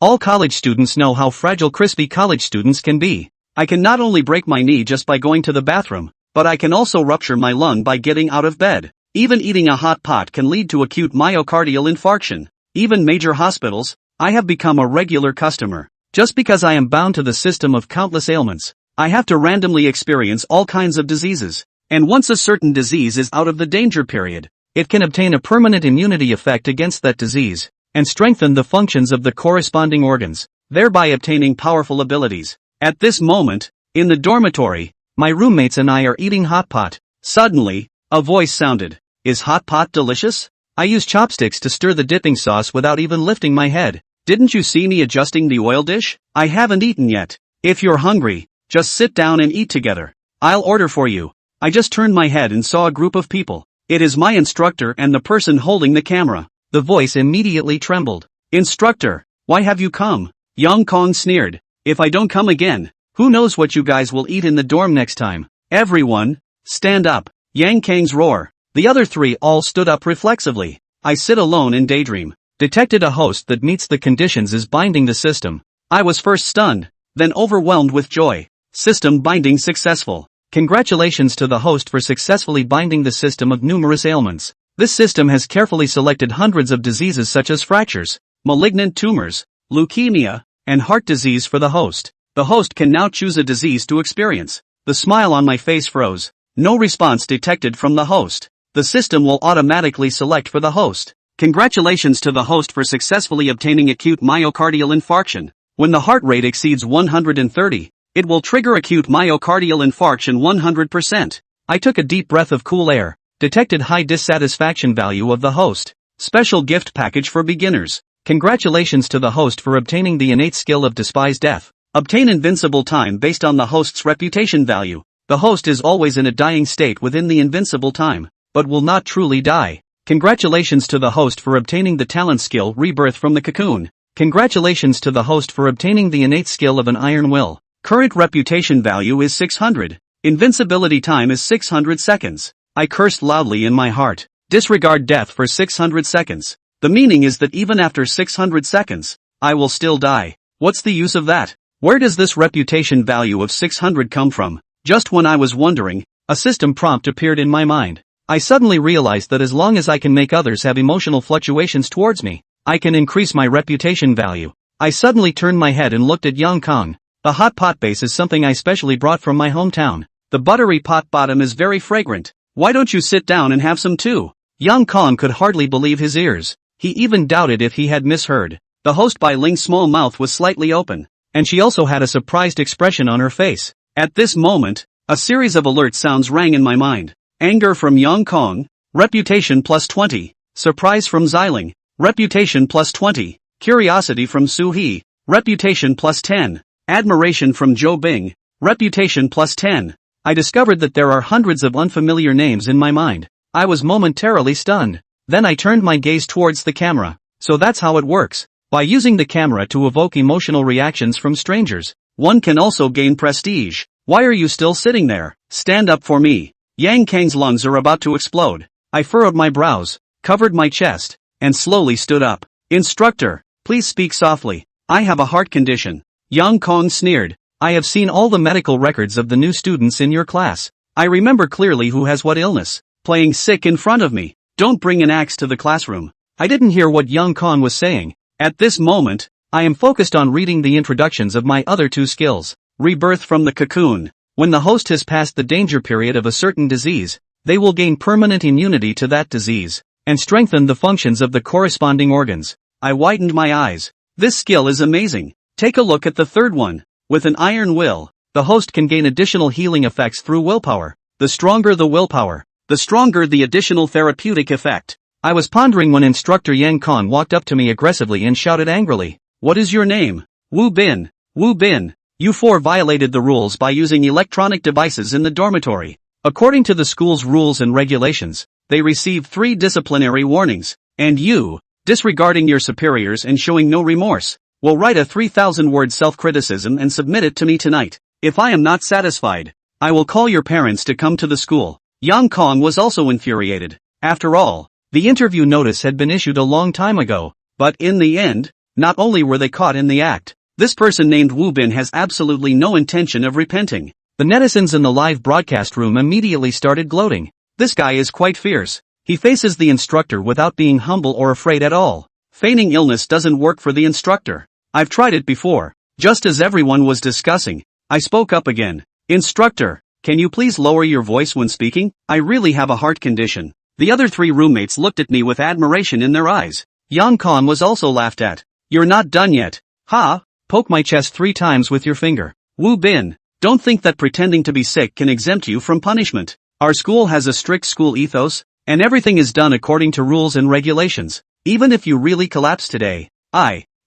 All college students know how fragile crispy college students can be. I can not only break my knee just by going to the bathroom, but I can also rupture my lung by getting out of bed. Even eating a hot pot can lead to acute myocardial infarction. Even major hospitals, I have become a regular customer. Just because I am bound to the system of countless ailments, I have to randomly experience all kinds of diseases. And once a certain disease is out of the danger period, it can obtain a permanent immunity effect against that disease, and strengthen the functions of the corresponding organs, thereby obtaining powerful abilities. At this moment, in the dormitory, my roommates and I are eating hot pot. Suddenly, a voice sounded. Is hot pot delicious? I use chopsticks to stir the dipping sauce without even lifting my head. Didn't you see me adjusting the oil dish? I haven't eaten yet. If you're hungry, just sit down and eat together. I'll order for you. I just turned my head and saw a group of people. It is my instructor and the person holding the camera. The voice immediately trembled. Instructor, why have you come? Young Kong sneered. If I don't come again, who knows what you guys will eat in the dorm next time? Everyone, stand up. Yang Kang's roar. The other three all stood up reflexively. I sit alone and daydream. Detected a host that meets the conditions is binding the system. I was first stunned, then overwhelmed with joy. System binding successful. Congratulations to the host for successfully binding the system of numerous ailments. This system has carefully selected hundreds of diseases such as fractures, malignant tumors, leukemia, and heart disease for the host. The host can now choose a disease to experience. The smile on my face froze. No response detected from the host. The system will automatically select for the host. Congratulations to the host for successfully obtaining acute myocardial infarction. When the heart rate exceeds 130, it will trigger acute myocardial infarction 100%. I took a deep breath of cool air, detected high dissatisfaction value of the host. Special gift package for beginners. Congratulations to the host for obtaining the innate skill of despise death. Obtain invincible time based on the host's reputation value. The host is always in a dying state within the invincible time, but will not truly die. Congratulations to the host for obtaining the talent skill rebirth from the cocoon. Congratulations to the host for obtaining the innate skill of an iron will. Current reputation value is 600. Invincibility time is 600 seconds. I cursed loudly in my heart. Disregard death for 600 seconds. The meaning is that even after 600 seconds, I will still die. What's the use of that? Where does this reputation value of 600 come from? Just when I was wondering, a system prompt appeared in my mind. I suddenly realized that as long as I can make others have emotional fluctuations towards me, I can increase my reputation value. I suddenly turned my head and looked at Young Kong. The hot pot base is something I specially brought from my hometown. The buttery pot bottom is very fragrant. Why don't you sit down and have some too? Young Kong could hardly believe his ears. He even doubted if he had misheard. The host Bai Ling's small mouth was slightly open, and she also had a surprised expression on her face. At this moment, a series of alert sounds rang in my mind. Anger from Young Kong, reputation plus 20. Surprise from Xiling, reputation plus 20. Curiosity from Su He, reputation plus 10. Admiration from Zhou Bing, reputation plus 10. I discovered that there are hundreds of unfamiliar names in my mind. I was momentarily stunned. Then I turned my gaze towards the camera. So that's how it works. By using the camera to evoke emotional reactions from strangers, one can also gain prestige. Why are you still sitting there? Stand up for me. Yang Kang's lungs are about to explode. I furrowed my brows, covered my chest, and slowly stood up. Instructor, please speak softly. I have a heart condition. Young Kong sneered. I have seen all the medical records of the new students in your class. I remember clearly who has what illness. Playing sick in front of me. Don't bring an axe to the classroom. I didn't hear what Young Kong was saying. At this moment, I am focused on reading the introductions of my other two skills. Rebirth from the cocoon. When the host has passed the danger period of a certain disease, they will gain permanent immunity to that disease, and strengthen the functions of the corresponding organs. I widened my eyes. This skill is amazing. Take a look at the third one. With an iron will, the host can gain additional healing effects through willpower. The stronger the willpower, the stronger the additional therapeutic effect. I was pondering when instructor Yang Kong walked up to me aggressively and shouted angrily, "What is your name?" Wu Bin. Wu Bin. You four violated the rules by using electronic devices in the dormitory. According to the school's rules and regulations, they received 3 disciplinary warnings, and you, disregarding your superiors and showing no remorse, will write a 3,000-word self-criticism and submit it to me tonight. If I am not satisfied, I will call your parents to come to the school. Yang Kong was also infuriated. After all, the interview notice had been issued a long time ago, but in the end, Not only were they caught in the act, this person named Wu Bin has absolutely no intention of repenting. The netizens in the live broadcast room immediately started gloating. This guy is quite fierce. He faces the instructor without being humble or afraid at all. Feigning illness doesn't work for the instructor. I've tried it before. Just as everyone was discussing, I spoke up again. Instructor, can you please lower your voice when speaking? I really have a heart condition. The other 3 roommates looked at me with admiration in their eyes. Yang Kong was also laughed at. You're not done yet. Ha! Poke my chest 3 times with your finger. Wu Bin, don't think that pretending to be sick can exempt you from punishment. Our school has a strict school ethos, and everything is done according to rules and regulations. Even if you really collapse today.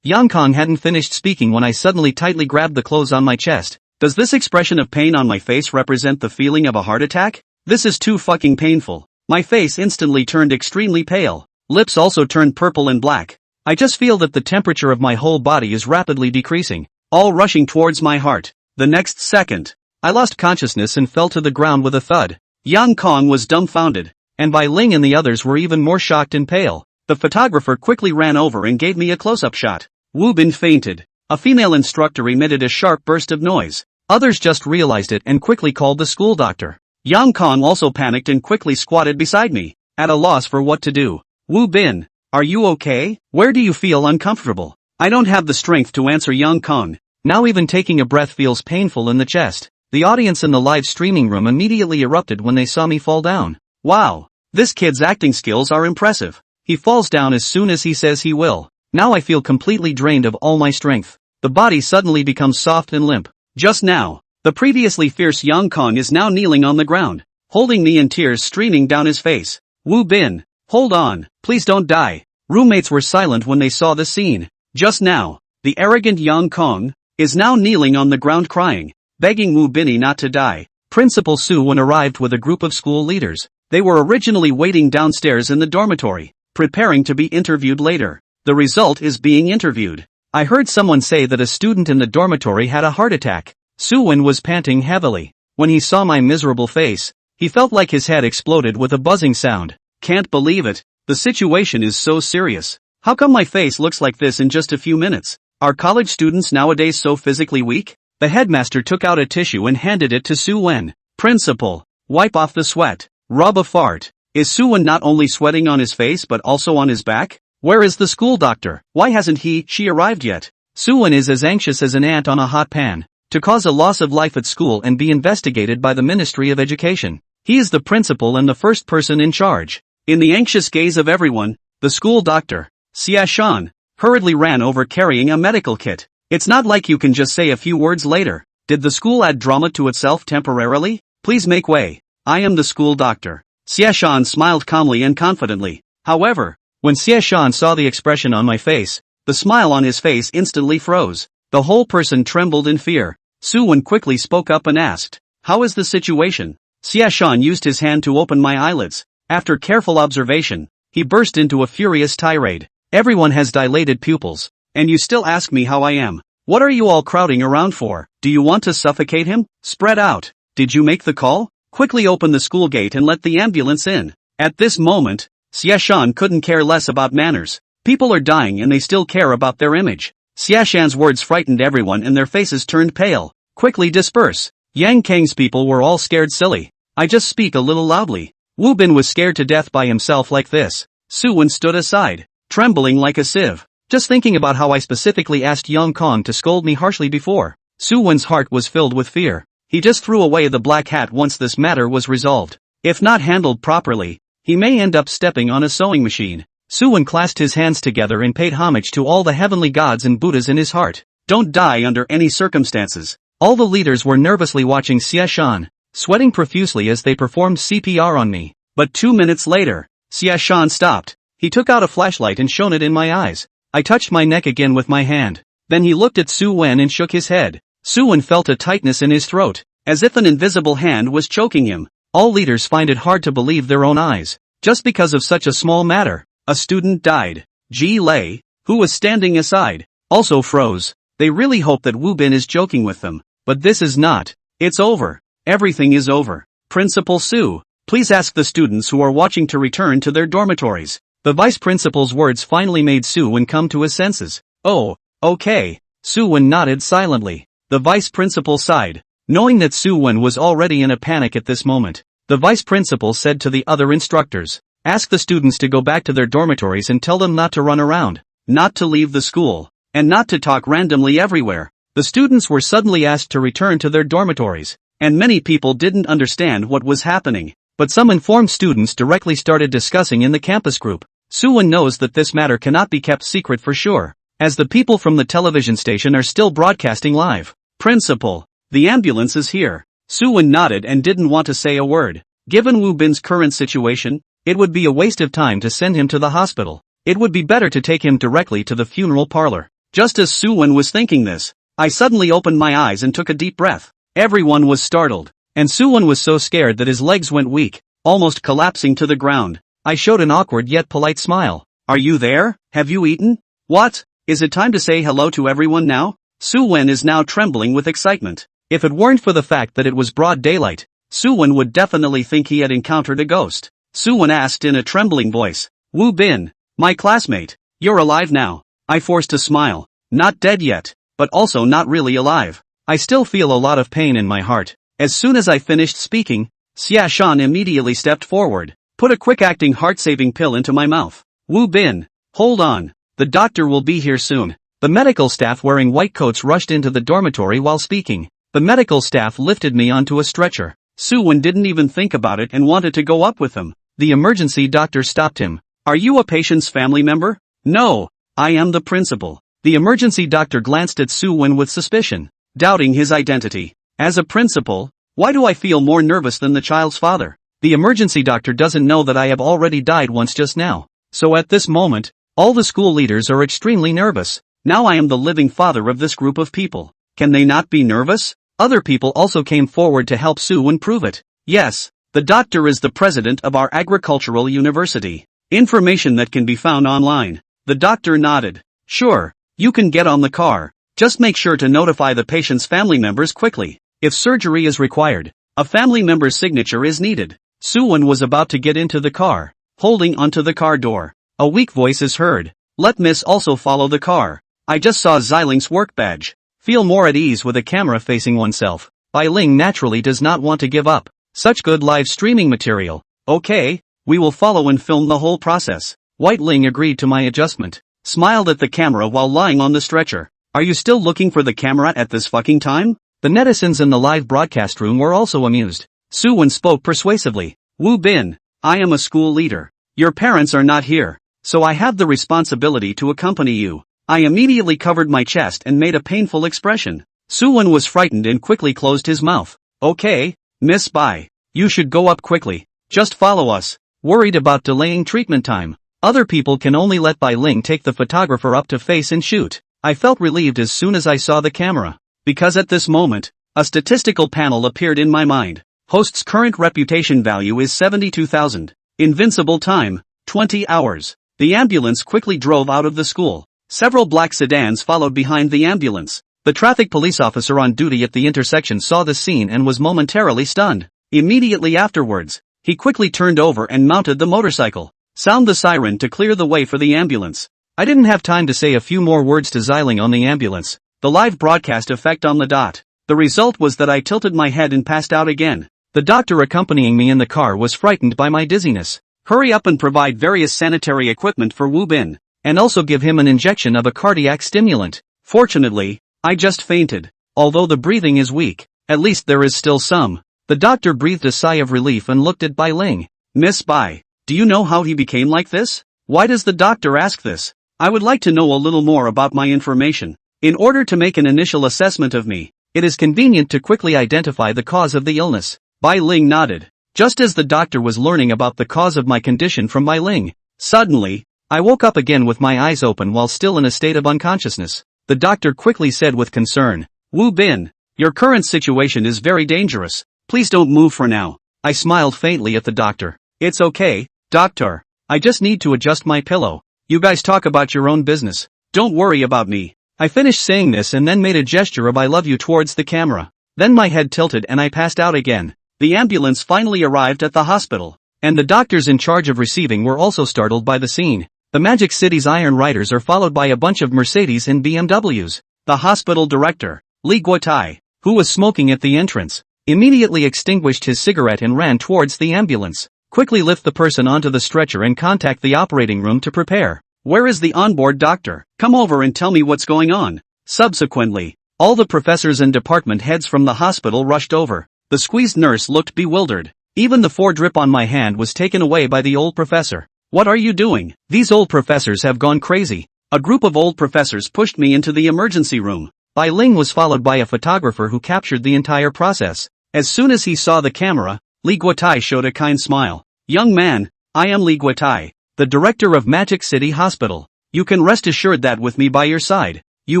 Yang Kong hadn't finished speaking when I suddenly tightly grabbed the clothes on my chest. Does this expression of pain on my face represent the feeling of a heart attack? This is too fucking painful. My face instantly turned extremely pale. Lips also turned purple and black. I just feel that the temperature of my whole body is rapidly decreasing, all rushing towards my heart. The next second, I lost consciousness and fell to the ground with a thud. Yang Kong was dumbfounded, and Bai Ling and the others were even more shocked and pale. The photographer quickly ran over and gave me a close-up shot. Wu Bin fainted. A female instructor emitted a sharp burst of noise. Others just realized it and quickly called the school doctor. Yang Kong also panicked and quickly squatted beside me, at a loss for what to do. Wu Bin, are you okay? Where do you feel uncomfortable? I don't have the strength to answer Yang Kong. Now even taking a breath feels painful in the chest. The audience in the live streaming room immediately erupted when they saw me fall down. Wow, this kid's acting skills are impressive. He falls down as soon as he says he will. Now I feel completely drained of all my strength. The body suddenly becomes soft and limp. Just now, the previously fierce Yang Kong is now kneeling on the ground, holding me in tears streaming down his face. Wu Bin, hold on, please don't die. Roommates were silent when they saw the scene. Just now, the arrogant Yang Kong is now kneeling on the ground crying, begging Wu Bin not to die. Principal Su Wen arrived with a group of school leaders. They were originally waiting downstairs in the dormitory, preparing to be interviewed later. The result is being interviewed. I heard someone say that a student in the dormitory had a heart attack. Su Wen was panting heavily. When he saw my miserable face, he felt like his head exploded with a buzzing sound. Can't believe it. The situation is so serious. How come my face looks like this in just a few minutes? Are college students nowadays so physically weak? The headmaster took out a tissue and handed it to Su Wen. Principal, wipe off the sweat. Rub a fart. Is Su Wen not only sweating on his face but also on his back? Where is the school doctor? Why hasn't she arrived yet? Su Wen is as anxious as an ant on a hot pan to cause a loss of life at school and be investigated by the Ministry of Education. He is the principal and the first person in charge. In the anxious gaze of everyone, the school doctor, Xia Shan, hurriedly ran over carrying a medical kit. It's not like you can just say a few words later. Did the school add drama to itself temporarily? Please make way. I am the school doctor. Xia Shan smiled calmly and confidently. However, when Xie Shan saw the expression on my face, the smile on his face instantly froze. The whole person trembled in fear. Su Wen quickly spoke up and asked, how is the situation? Xie Shan used his hand to open my eyelids. After careful observation, he burst into a furious tirade. Everyone has dilated pupils, and you still ask me how I am. What are you all crowding around for? Do you want to suffocate him? Spread out. Did you make the call? Quickly open the school gate and let the ambulance in. At this moment, Xie Shan couldn't care less about manners. People are dying and they still care about their image. Xie Shan's words frightened everyone and their faces turned pale. Quickly disperse. Yang Kang's people were all scared silly. I just speak a little loudly. Wu Bin was scared to death by himself like this. Su Wen stood aside, trembling like a sieve. Just thinking about how I specifically asked Yang Kong to scold me harshly before. Su Wen's heart was filled with fear. He just threw away the black hat once this matter was resolved. If not handled properly, he may end up stepping on a sewing machine. Su Wen clasped his hands together and paid homage to all the heavenly gods and Buddhas in his heart. Don't die under any circumstances. All the leaders were nervously watching Xie Shan, sweating profusely as they performed CPR on me. But 2 minutes later, Xie Shan stopped. He took out a flashlight and shone it in my eyes. I touched my neck again with my hand. Then he looked at Su Wen and shook his head. Su Wen felt a tightness in his throat, as if an invisible hand was choking him. All leaders find it hard to believe their own eyes. Just because of such a small matter, a student died. Ji Lei, who was standing aside, also froze. They really hope that Wu Bin is joking with them, but this is not. It's over. Everything is over. Principal Su, please ask the students who are watching to return to their dormitories. The vice principal's words finally made Su Wen come to his senses. Oh, okay. Suwon nodded silently. The vice principal sighed. Knowing that Suwon was already in a panic at this moment, the vice principal said to the other instructors, ask the students to go back to their dormitories and tell them not to run around, not to leave the school, and not to talk randomly everywhere. The students were suddenly asked to return to their dormitories, and many people didn't understand what was happening. But some informed students directly started discussing in the campus group. Suwon knows that this matter cannot be kept secret for sure, as the people from the television station are still broadcasting live. Principal, the ambulance is here. Suwon nodded and didn't want to say a word. Given Woo Bin's current situation, it would be a waste of time to send him to the hospital. It would be better to take him directly to the funeral parlor. Just as Suwon was thinking this, I suddenly opened my eyes and took a deep breath. Everyone was startled, and Suwon was so scared that his legs went weak, almost collapsing to the ground. I showed an awkward yet polite smile. Are you there? Have you eaten? What? Is it time to say hello to everyone now? Suwon is now trembling with excitement. If it weren't for the fact that it was broad daylight, Suwon would definitely think he had encountered a ghost. Suwon asked in a trembling voice, Woo Bin, my classmate, you're alive now. I forced a smile. Not dead yet, but also not really alive. I still feel a lot of pain in my heart. As soon as I finished speaking, Xia Shan immediately stepped forward, put a quick-acting heart-saving pill into my mouth. Woo Bin, hold on. The doctor will be here soon. The medical staff wearing white coats rushed into the dormitory while speaking. The medical staff lifted me onto a stretcher. Suwon didn't even think about it and wanted to go up with him. The emergency doctor stopped him. Are you a patient's family member? No, I am the principal. The emergency doctor glanced at Suwon with suspicion, doubting his identity. As a principal, why do I feel more nervous than the child's father? The emergency doctor doesn't know that I have already died once just now. So at this moment, all the school leaders are extremely nervous. Now I am the living father of this group of people. Can they not be nervous? Other people also came forward to help Suwon prove it. Yes, the doctor is the president of our agricultural university. Information that can be found online. The doctor nodded. Sure, you can get on the car. Just make sure to notify the patient's family members quickly. If surgery is required, a family member's signature is needed. Suwon was about to get into the car, holding onto the car door. A weak voice is heard. Let Miss also follow the car. I just saw Xilin's work badge. Feel more at ease with a camera facing oneself. Bai Ling naturally does not want to give up such good live streaming material. Okay, we will follow and film the whole process. White Ling agreed to my adjustment, smiled at the camera while lying on the stretcher. Are you still looking for the camera at this fucking time? The netizens in the live broadcast room were also amused. Suwon spoke persuasively. Woo Bin, I am a school leader. Your parents are not here, so I have the responsibility to accompany you. I immediately covered my chest and made a painful expression. Suwon was frightened and quickly closed his mouth. Okay, Miss Bai, you should go up quickly. Just follow us. Worried about delaying treatment time. Other people can only let Bai Ling take the photographer up to face and shoot. I felt relieved as soon as I saw the camera. Because at this moment, a statistical panel appeared in my mind. Host's current reputation value is 72,000. Invincible time, 20 hours. The ambulance quickly drove out of the school. Several black sedans followed behind the ambulance. The traffic police officer on duty at the intersection saw the scene and was momentarily stunned. Immediately afterwards, he quickly turned over and mounted the motorcycle. Sound the siren to clear the way for the ambulance. I didn't have time to say a few more words to Xiling on the ambulance. The live broadcast effect on the dot. The result was that I tilted my head and passed out again. The doctor accompanying me in the car was frightened by my dizziness. Hurry up and provide various sanitary equipment for Woo Bin, and also give him an injection of a cardiac stimulant. Fortunately, I just fainted. Although the breathing is weak, at least there is still some. The doctor breathed a sigh of relief and looked at Bai Ling. Miss Bai, do you know how he became like this? Why does the doctor ask this? I would like to know a little more about my information. In order to make an initial assessment of me, it is convenient to quickly identify the cause of the illness. Bai Ling nodded. Just as the doctor was learning about the cause of my condition from Bai Ling, suddenly, I woke up again with my eyes open while still in a state of unconsciousness. The doctor quickly said with concern, Woo Bin, your current situation is very dangerous. Please don't move for now. I smiled faintly at the doctor. It's okay, doctor. I just need to adjust my pillow. You guys talk about your own business. Don't worry about me. I finished saying this and then made a gesture of I love you towards the camera. Then my head tilted and I passed out again. The ambulance finally arrived at the hospital, and the doctors in charge of receiving were also startled by the scene. The Magic City's Iron Riders are followed by a bunch of Mercedes and BMWs. The hospital director, Li Guotai, who was smoking at the entrance, immediately extinguished his cigarette and ran towards the ambulance. Quickly lift the person onto the stretcher and contact the operating room to prepare. Where is the onboard doctor? Come over and tell me what's going on. Subsequently, all the professors and department heads from the hospital rushed over. The squeezed nurse looked bewildered. Even the 4 drip on my hand was taken away by the old professor. What are you doing? These old professors have gone crazy. A group of old professors pushed me into the emergency room. Bai Ling was followed by a photographer who captured the entire process. As soon as he saw the camera, Li Guotai showed a kind smile. Young man, I am Li Guotai, the director of Magic City Hospital. You can rest assured that with me by your side, you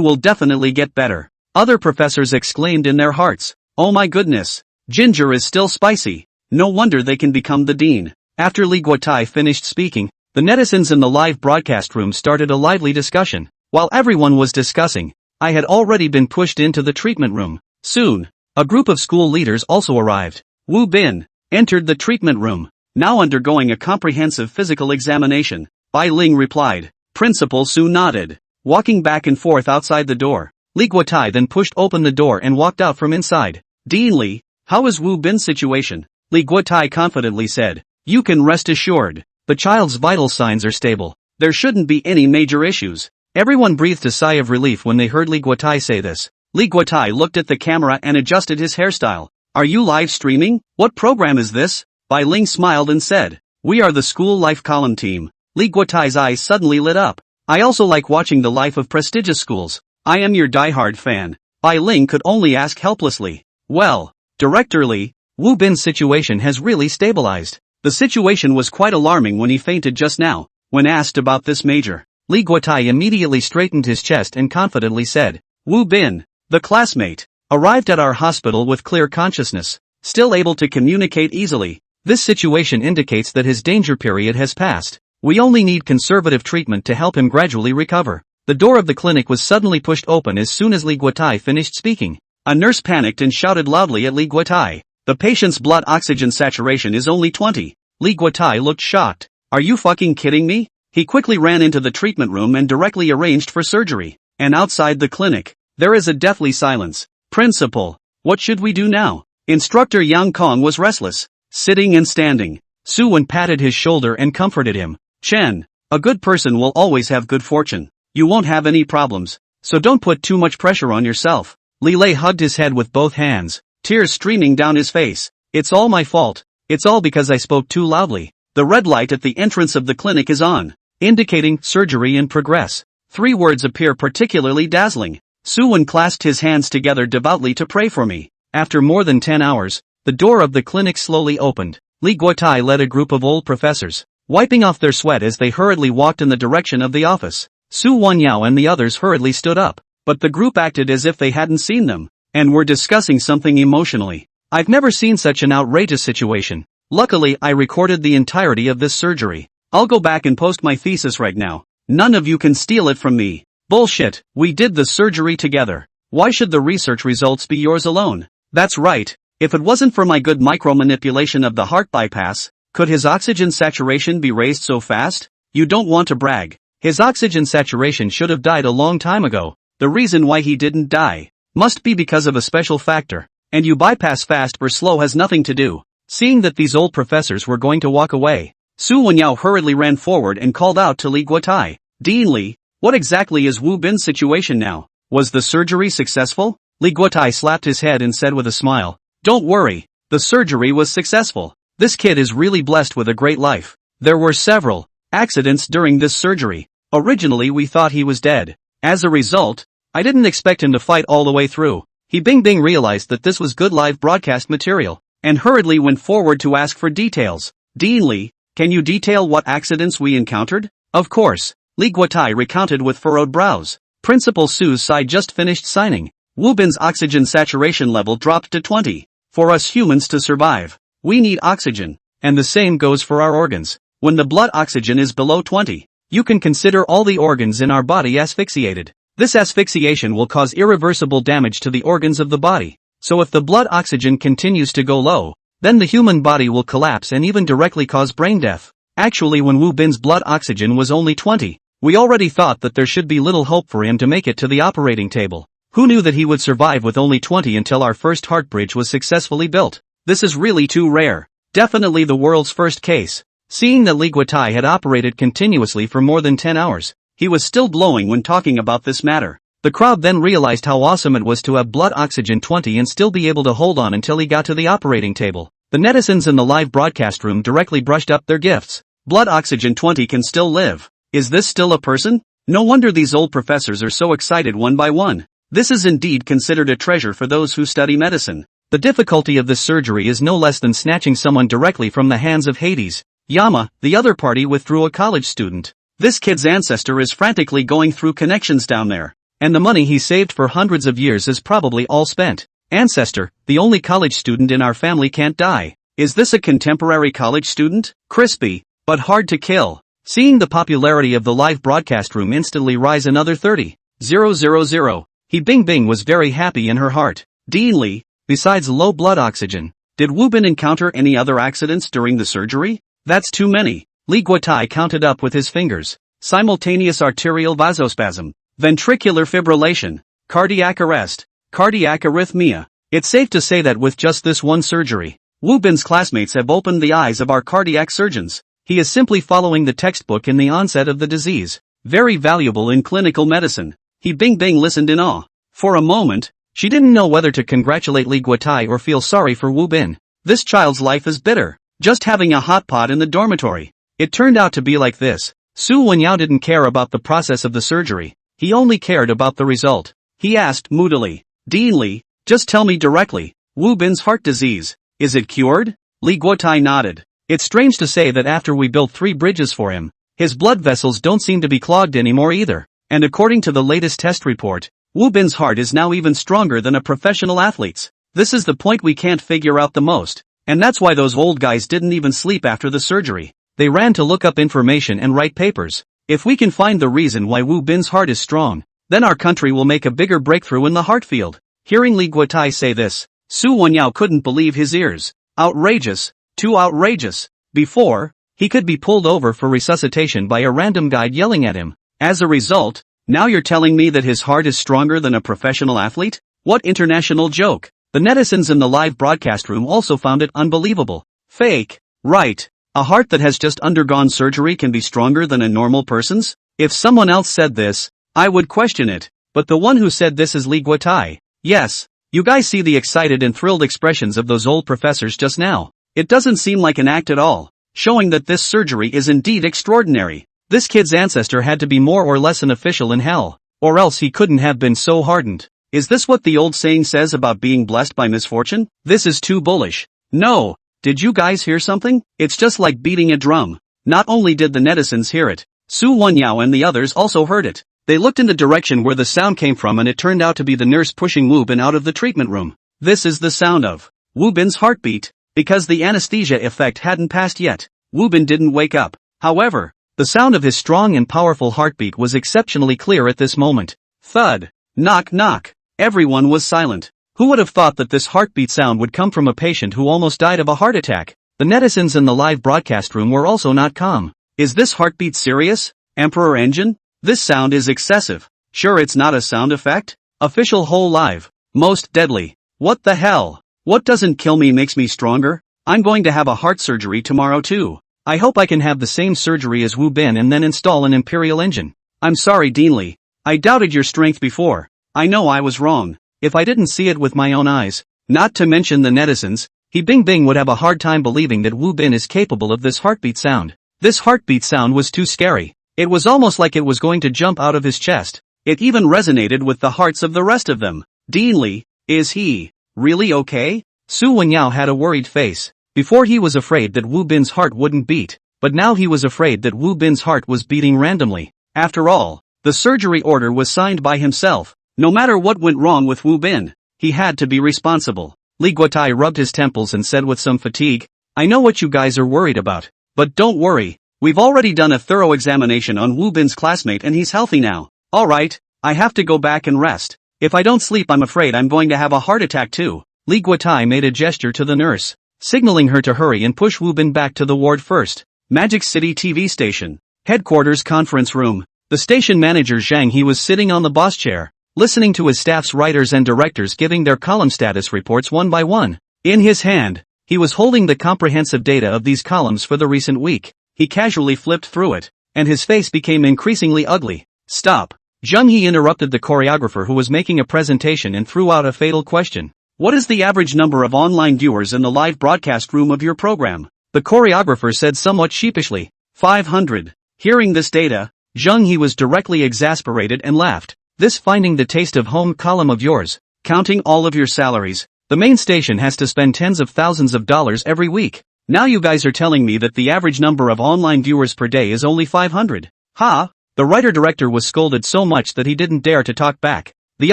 will definitely get better. Other professors exclaimed in their hearts. Oh my goodness, ginger is still spicy. No wonder they can become the dean. After Li Guotai finished speaking, the netizens in the live broadcast room started a lively discussion. While everyone was discussing, I had already been pushed into the treatment room. Soon, a group of school leaders also arrived. Wu Bin entered the treatment room, now undergoing a comprehensive physical examination. Bai Ling replied. Principal Su nodded, walking back and forth outside the door. Li Guotai then pushed open the door and walked out from inside. Dean Li, how is Wu Bin's situation? Li Guotai confidently said. You can rest assured, the child's vital signs are stable. There shouldn't be any major issues. Everyone breathed a sigh of relief when they heard Li Guotai say this. Li Guotai looked at the camera and adjusted his hairstyle. Are you live streaming? What program is this? Bai Ling smiled and said. We are the school life column team. Li Guotai's eyes suddenly lit up. I also like watching the life of prestigious schools. I am your diehard fan. Bai Ling could only ask helplessly. Well, Director Li, Wu Bin's situation has really stabilized. The situation was quite alarming when he fainted just now. When asked about this major, Li Guotai immediately straightened his chest and confidently said, Wu Bin, the classmate, arrived at our hospital with clear consciousness, still able to communicate easily. This situation indicates that his danger period has passed. We only need conservative treatment to help him gradually recover. The door of the clinic was suddenly pushed open as soon as Li Guotai finished speaking. A nurse panicked and shouted loudly at Li Guotai. The patient's blood oxygen saturation is only 20. Li Guotai looked shocked. Are you fucking kidding me? He quickly ran into the treatment room and directly arranged for surgery. And outside the clinic, there is a deathly silence. Principal, what should we do now? Instructor Yang Kong was restless, sitting and standing. Su Wen patted his shoulder and comforted him. Chen, a good person will always have good fortune. You won't have any problems, so don't put too much pressure on yourself. Li Lei hugged his head with both hands, tears streaming down his face. It's all my fault. It's all because I spoke too loudly. The red light at the entrance of the clinic is on, indicating surgery in progress. 3 words appear particularly dazzling. Su Wen clasped his hands together devoutly to pray for me. After more than 10 hours, the door of the clinic slowly opened. Li Guotai led a group of old professors, wiping off their sweat as they hurriedly walked in the direction of the office. Su Wanyao and the others hurriedly stood up, but the group acted as if they hadn't seen them, and were discussing something emotionally. I've never seen such an outrageous situation. Luckily, I recorded the entirety of this surgery. I'll go back and post my thesis right now. None of you can steal it from me. Bullshit, we did the surgery together. Why should the research results be yours alone? That's right. If it wasn't for my good micromanipulation of the heart bypass, could his oxygen saturation be raised so fast? You don't want to brag. His oxygen saturation should have died a long time ago. The reason why he didn't die must be because of a special factor. And you bypass fast or slow has nothing to do. Seeing that these old professors were going to walk away, Su Wenyao hurriedly ran forward and called out to Li Guotai. Dean Li, what exactly is Wu Bin's situation now? Was the surgery successful? Li Guotai slapped his head and said with a smile. Don't worry, the surgery was successful. This kid is really blessed with a great life. There were several accidents during this surgery. Originally we thought he was dead. As a result, I didn't expect him to fight all the way through. He Bing realized that this was good live broadcast material, and hurriedly went forward to ask for details. Dean Li, can you detail what accidents we encountered? Of course, Li Guotai recounted with furrowed brows. Principal Su's side just finished signing. Wu Bin's oxygen saturation level dropped to 20. For us humans to survive, we need oxygen, and the same goes for our organs. When the blood oxygen is below 20, you can consider all the organs in our body asphyxiated. This asphyxiation will cause irreversible damage to the organs of the body. So if the blood oxygen continues to go low, then the human body will collapse and even directly cause brain death. Actually, when Wu Bin's blood oxygen was only 20, we already thought that there should be little hope for him to make it to the operating table. Who knew that he would survive with only 20 until our first heart bridge was successfully built? This is really too rare. Definitely the world's first case. Seeing that Li Guotai had operated continuously for more than 10 hours, he was still glowing when talking about this matter. The crowd then realized how awesome it was to have blood oxygen 20 and still be able to hold on until he got to the operating table. The netizens in the live broadcast room directly brushed up their gifts. Blood oxygen 20 can still live. Is this still a person? No wonder these old professors are so excited one by one. This is indeed considered a treasure for those who study medicine. The difficulty of this surgery is no less than snatching someone directly from the hands of Hades. Yama, the other party, withdrew a college student. This kid's ancestor is frantically going through connections down there. And the money he saved for hundreds of years is probably all spent. Ancestor, the only college student in our family, can't die. Is this a contemporary college student? Crispy, but hard to kill. Seeing the popularity of the live broadcast room instantly rise another 30,000. He Bing Bing was very happy in her heart. Dean Li, besides low blood oxygen, did Wu Bin encounter any other accidents during the surgery? That's too many. Li Guotai counted up with his fingers. Simultaneous arterial vasospasm, ventricular fibrillation, cardiac arrest, cardiac arrhythmia. It's safe to say that with just this one surgery, Wu Bin's classmates have opened the eyes of our cardiac surgeons. He is simply following the textbook in the onset of the disease. Very valuable in clinical medicine. He Bing Bing listened in awe. For a moment, she didn't know whether to congratulate Li Guotai or feel sorry for Wu Bin. This child's life is bitter. Just having a hot pot in the dormitory. It turned out to be like this. Su Wenyao didn't care about the process of the surgery. He only cared about the result. He asked moodily, Dean Li, just tell me directly, Wu Bin's heart disease, is it cured? Li Guotai nodded. It's strange to say that after we built 3 bridges for him, his blood vessels don't seem to be clogged anymore either. And according to the latest test report, Wu Bin's heart is now even stronger than a professional athlete's. This is the point we can't figure out the most. And that's why those old guys didn't even sleep after the surgery. They ran to look up information and write papers. If we can find the reason why Wu Bin's heart is strong, then our country will make a bigger breakthrough in the heart field. Hearing Li Guotai say this, Su Wenyao couldn't believe his ears. Outrageous. Too outrageous. Before, he could be pulled over for resuscitation by a random guide yelling at him. As a result, now you're telling me that his heart is stronger than a professional athlete? What international joke! The netizens in the live broadcast room also found it unbelievable. Fake. Right. A heart that has just undergone surgery can be stronger than a normal person's? If someone else said this, I would question it. But the one who said this is Li Guotai. Yes. You guys see the excited and thrilled expressions of those old professors just now. It doesn't seem like an act at all, showing that this surgery is indeed extraordinary. This kid's ancestor had to be more or less an official in hell, or else he couldn't have been so hardened. Is this what the old saying says about being blessed by misfortune? This is too bullish. No. Did you guys hear something? It's just like beating a drum. Not only did the netizens hear it, Su Wenyao and the others also heard it. They looked in the direction where the sound came from and it turned out to be the nurse pushing Wu Bin out of the treatment room. This is the sound of Wu Bin's heartbeat. Because the anesthesia effect hadn't passed yet, Wu Bin didn't wake up. However, the sound of his strong and powerful heartbeat was exceptionally clear at this moment. Thud. Knock knock. Everyone was silent. Who would have thought that this heartbeat sound would come from a patient who almost died of a heart attack? The netizens in the live broadcast room were also not calm. Is this heartbeat serious? Emperor Engine? This sound is excessive. Sure, it's not a sound effect? Official whole live. Most deadly. What the hell? What doesn't kill me makes me stronger? I'm going to have a heart surgery tomorrow too. I hope I can have the same surgery as Wu Bin and then install an imperial engine. I'm sorry, Dean Li. I doubted your strength before. I know I was wrong. If I didn't see it with my own eyes, not to mention the netizens, He Bing Bing would have a hard time believing that Wu Bin is capable of this heartbeat sound. This heartbeat sound was too scary. It was almost like it was going to jump out of his chest. It even resonated with the hearts of the rest of them. Dean Li, is he really okay? Su Wenyao had a worried face. Before he was afraid that Wu Bin's heart wouldn't beat, but now he was afraid that Wu Bin's heart was beating randomly. After all, the surgery order was signed by himself. No matter what went wrong with Wu Bin, he had to be responsible. Li Guotai rubbed his temples and said with some fatigue, I know what you guys are worried about. But don't worry, we've already done a thorough examination on Wu Bin's classmate and he's healthy now. Alright, I have to go back and rest. If I don't sleep I'm afraid I'm going to have a heart attack too. Li Guotai made a gesture to the nurse, signaling her to hurry and push Wu Bin back to the ward first. Magic City TV station. Headquarters conference room. The station manager Zhang He was sitting on the boss chair, listening to his staff's writers and directors giving their column status reports one by one. In his hand, he was holding the comprehensive data of these columns for the recent week. He casually flipped through it, and his face became increasingly ugly. Stop. Zhang He interrupted the choreographer who was making a presentation and threw out a fatal question. What is the average number of online viewers in the live broadcast room of your program? The choreographer said somewhat sheepishly. 500. Hearing this data, Zhang He was directly exasperated and laughed. This finding the taste of home column of yours, counting all of your salaries, the main station has to spend tens of thousands of dollars every week. Now you guys are telling me that the average number of online viewers per day is only 500. Ha! The writer-director was scolded so much that he didn't dare to talk back. The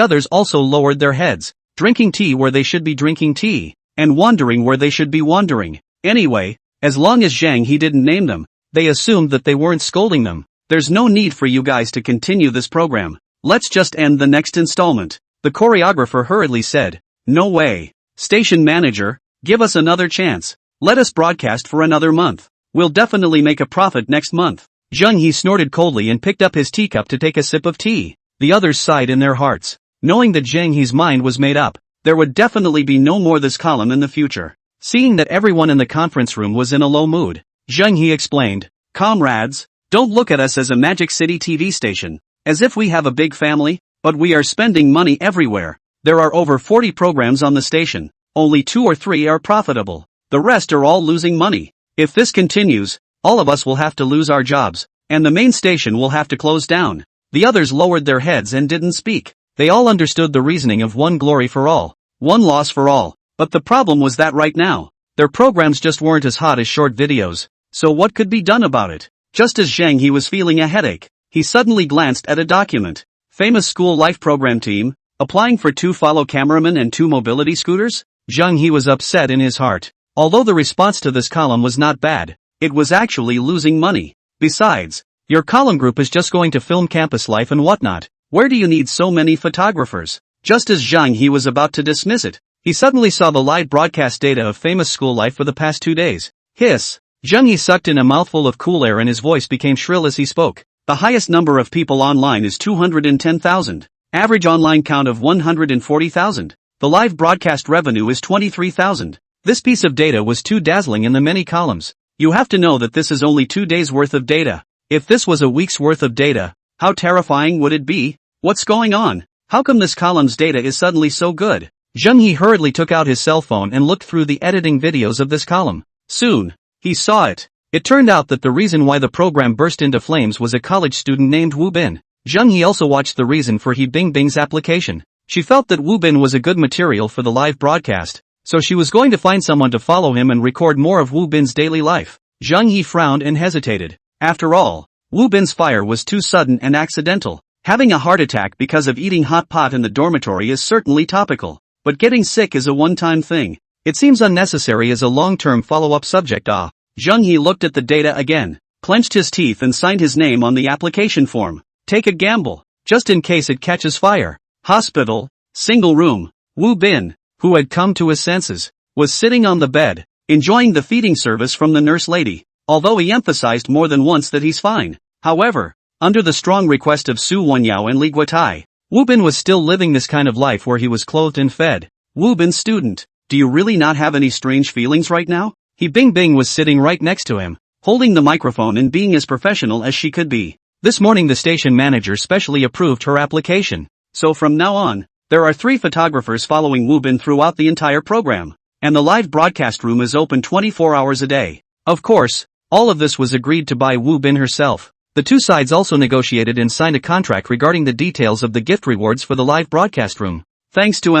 others also lowered their heads, drinking tea where they should be drinking tea, and wandering where they should be wandering. Anyway, as long as Zhang He didn't name them, they assumed that they weren't scolding them. There's no need for you guys to continue this program. Let's just end the next installment. The choreographer hurriedly said. No way. Station manager, give us another chance. Let us broadcast for another month. We'll definitely make a profit next month. Zhang He snorted coldly and picked up his teacup to take a sip of tea. The others sighed in their hearts, knowing that Zhang He's mind was made up. There would definitely be no more this column in the future. Seeing that everyone in the conference room was in a low mood, Zhang He explained, Comrades, don't look at us as a Magic City TV station, as if we have a big family, but we are spending money everywhere. There are over 40 programs on the station. Only 2 or 3 are profitable. The rest are all losing money. If this continues, all of us will have to lose our jobs, and the main station will have to close down. The others lowered their heads and didn't speak. They all understood the reasoning of one glory for all, one loss for all. But the problem was that right now, their programs just weren't as hot as short videos. So what could be done about it? Just as Zhang He was feeling a headache, he suddenly glanced at a document. Famous school life program team, applying for 2 follow cameramen and 2 mobility scooters? Zhang He was upset in his heart. Although the response to this column was not bad, it was actually losing money. Besides, your column group is just going to film campus life and whatnot. Where do you need so many photographers? Just as Zhang He was about to dismiss it, he suddenly saw the live broadcast data of famous school life for the past 2 days. Hiss! Zhang He sucked in a mouthful of cool air and his voice became shrill as he spoke. The highest number of people online is 210,000. Average online count of 140,000. The live broadcast revenue is 23,000. This piece of data was too dazzling in the many columns. You have to know that this is only 2 days worth of data. If this was a week's worth of data, how terrifying would it be? What's going on? How come this column's data is suddenly so good? Zhang He hurriedly took out his cell phone and looked through the editing videos of this column. Soon, he saw it. It turned out that the reason why the program burst into flames was a college student named Wu Bin. Zhang He also watched the reason for He Bingbing's application. She felt that Wu Bin was a good material for the live broadcast, so she was going to find someone to follow him and record more of Wu Bin's daily life. Zhang He frowned and hesitated. After all, Wu Bin's fire was too sudden and accidental. Having a heart attack because of eating hot pot in the dormitory is certainly topical, but getting sick is a one-time thing. It seems unnecessary as a long-term follow-up subject. Zhang He looked at the data again, clenched his teeth and signed his name on the application form. Take a gamble, just in case it catches fire. Hospital, single room. Wu Bin, who had come to his senses, was sitting on the bed, enjoying the feeding service from the nurse lady, although he emphasized more than once that he's fine. However, under the strong request of Su Wenyao and Li Guotai, Wu Bin was still living this kind of life where he was clothed and fed. Wu Bin student, do you really not have any strange feelings right now? He Bingbing was sitting right next to him, holding the microphone and being as professional as she could be. This morning the station manager specially approved her application. So from now on, there are 3 photographers following Wu Bin throughout the entire program, and the live broadcast room is open 24 hours a day. Of course, all of this was agreed to by Wu Bin herself. The 2 sides also negotiated and signed a contract regarding the details of the gift rewards for the live broadcast room. Thanks to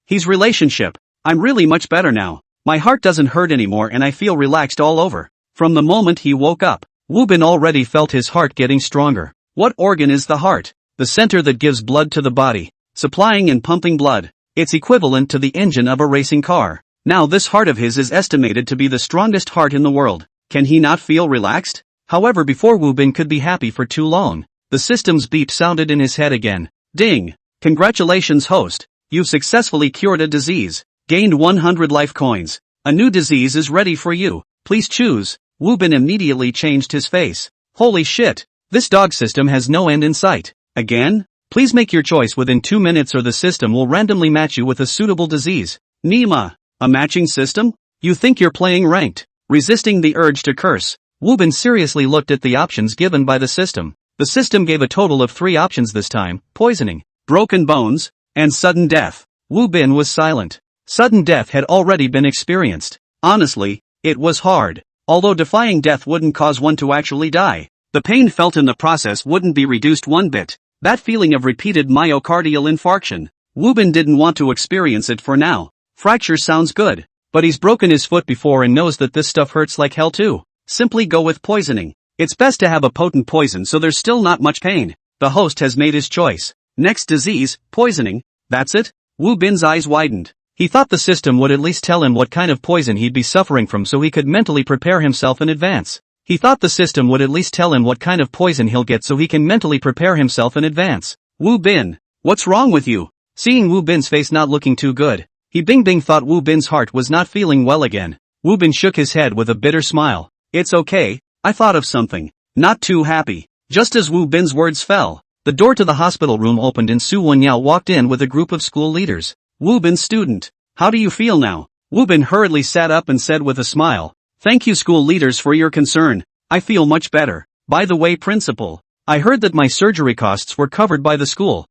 His relationship, I'm really much better now. My heart doesn't hurt anymore and I feel relaxed all over. From the moment he woke up, Wu Bin already felt his heart getting stronger. What organ is the heart? The center that gives blood to the body, supplying and pumping blood. It's equivalent to the engine of a racing car. Now this heart of his is estimated to be the strongest heart in the world. Can he not feel relaxed? However, before Wu Bin could be happy for too long, the system's beep sounded in his head again. Ding! Congratulations host, you've successfully cured a disease, gained 100 life coins. A new disease is ready for you, please choose. Wu Bin immediately changed his face. Holy shit! This dog system has no end in sight. Again? Please make your choice within 2 minutes or the system will randomly match you with a suitable disease. Nima. A matching system? You think you're playing ranked? Resisting the urge to curse, Wu Bin seriously looked at the options given by the system. The system gave a total of 3 options this time: poisoning, broken bones, and sudden death. Wu Bin was silent. Sudden death had already been experienced. Honestly, it was hard. Although defying death wouldn't cause one to actually die, the pain felt in the process wouldn't be reduced one bit. That feeling of repeated myocardial infarction, Wu Bin didn't want to experience it for now. Fracture sounds good, but he's broken his foot before and knows that this stuff hurts like hell too. Simply go with poisoning. It's best to have a potent poison so there's still not much pain. The host has made his choice. Next disease, poisoning. That's it? Wu Bin's eyes widened. He thought the system would at least tell him what kind of poison he'd be suffering from so he could mentally prepare himself in advance. He thought the system would at least tell him what kind of poison he'll get so he can mentally prepare himself in advance. Wu Bin, what's wrong with you? Seeing Wu Bin's face not looking too good, Bing thought Wu Bin's heart was not feeling well again. Wu Bin shook his head with a bitter smile. It's okay, I thought of something. Not too happy. Just as Wu Bin's words fell, the door to the hospital room opened and Su Wenyao walked in with a group of school leaders. Wu Bin's student, how do you feel now? Wu Bin hurriedly sat up and said with a smile, thank you school leaders for your concern. I feel much better. By the way, principal, I heard that my surgery costs were covered by the school.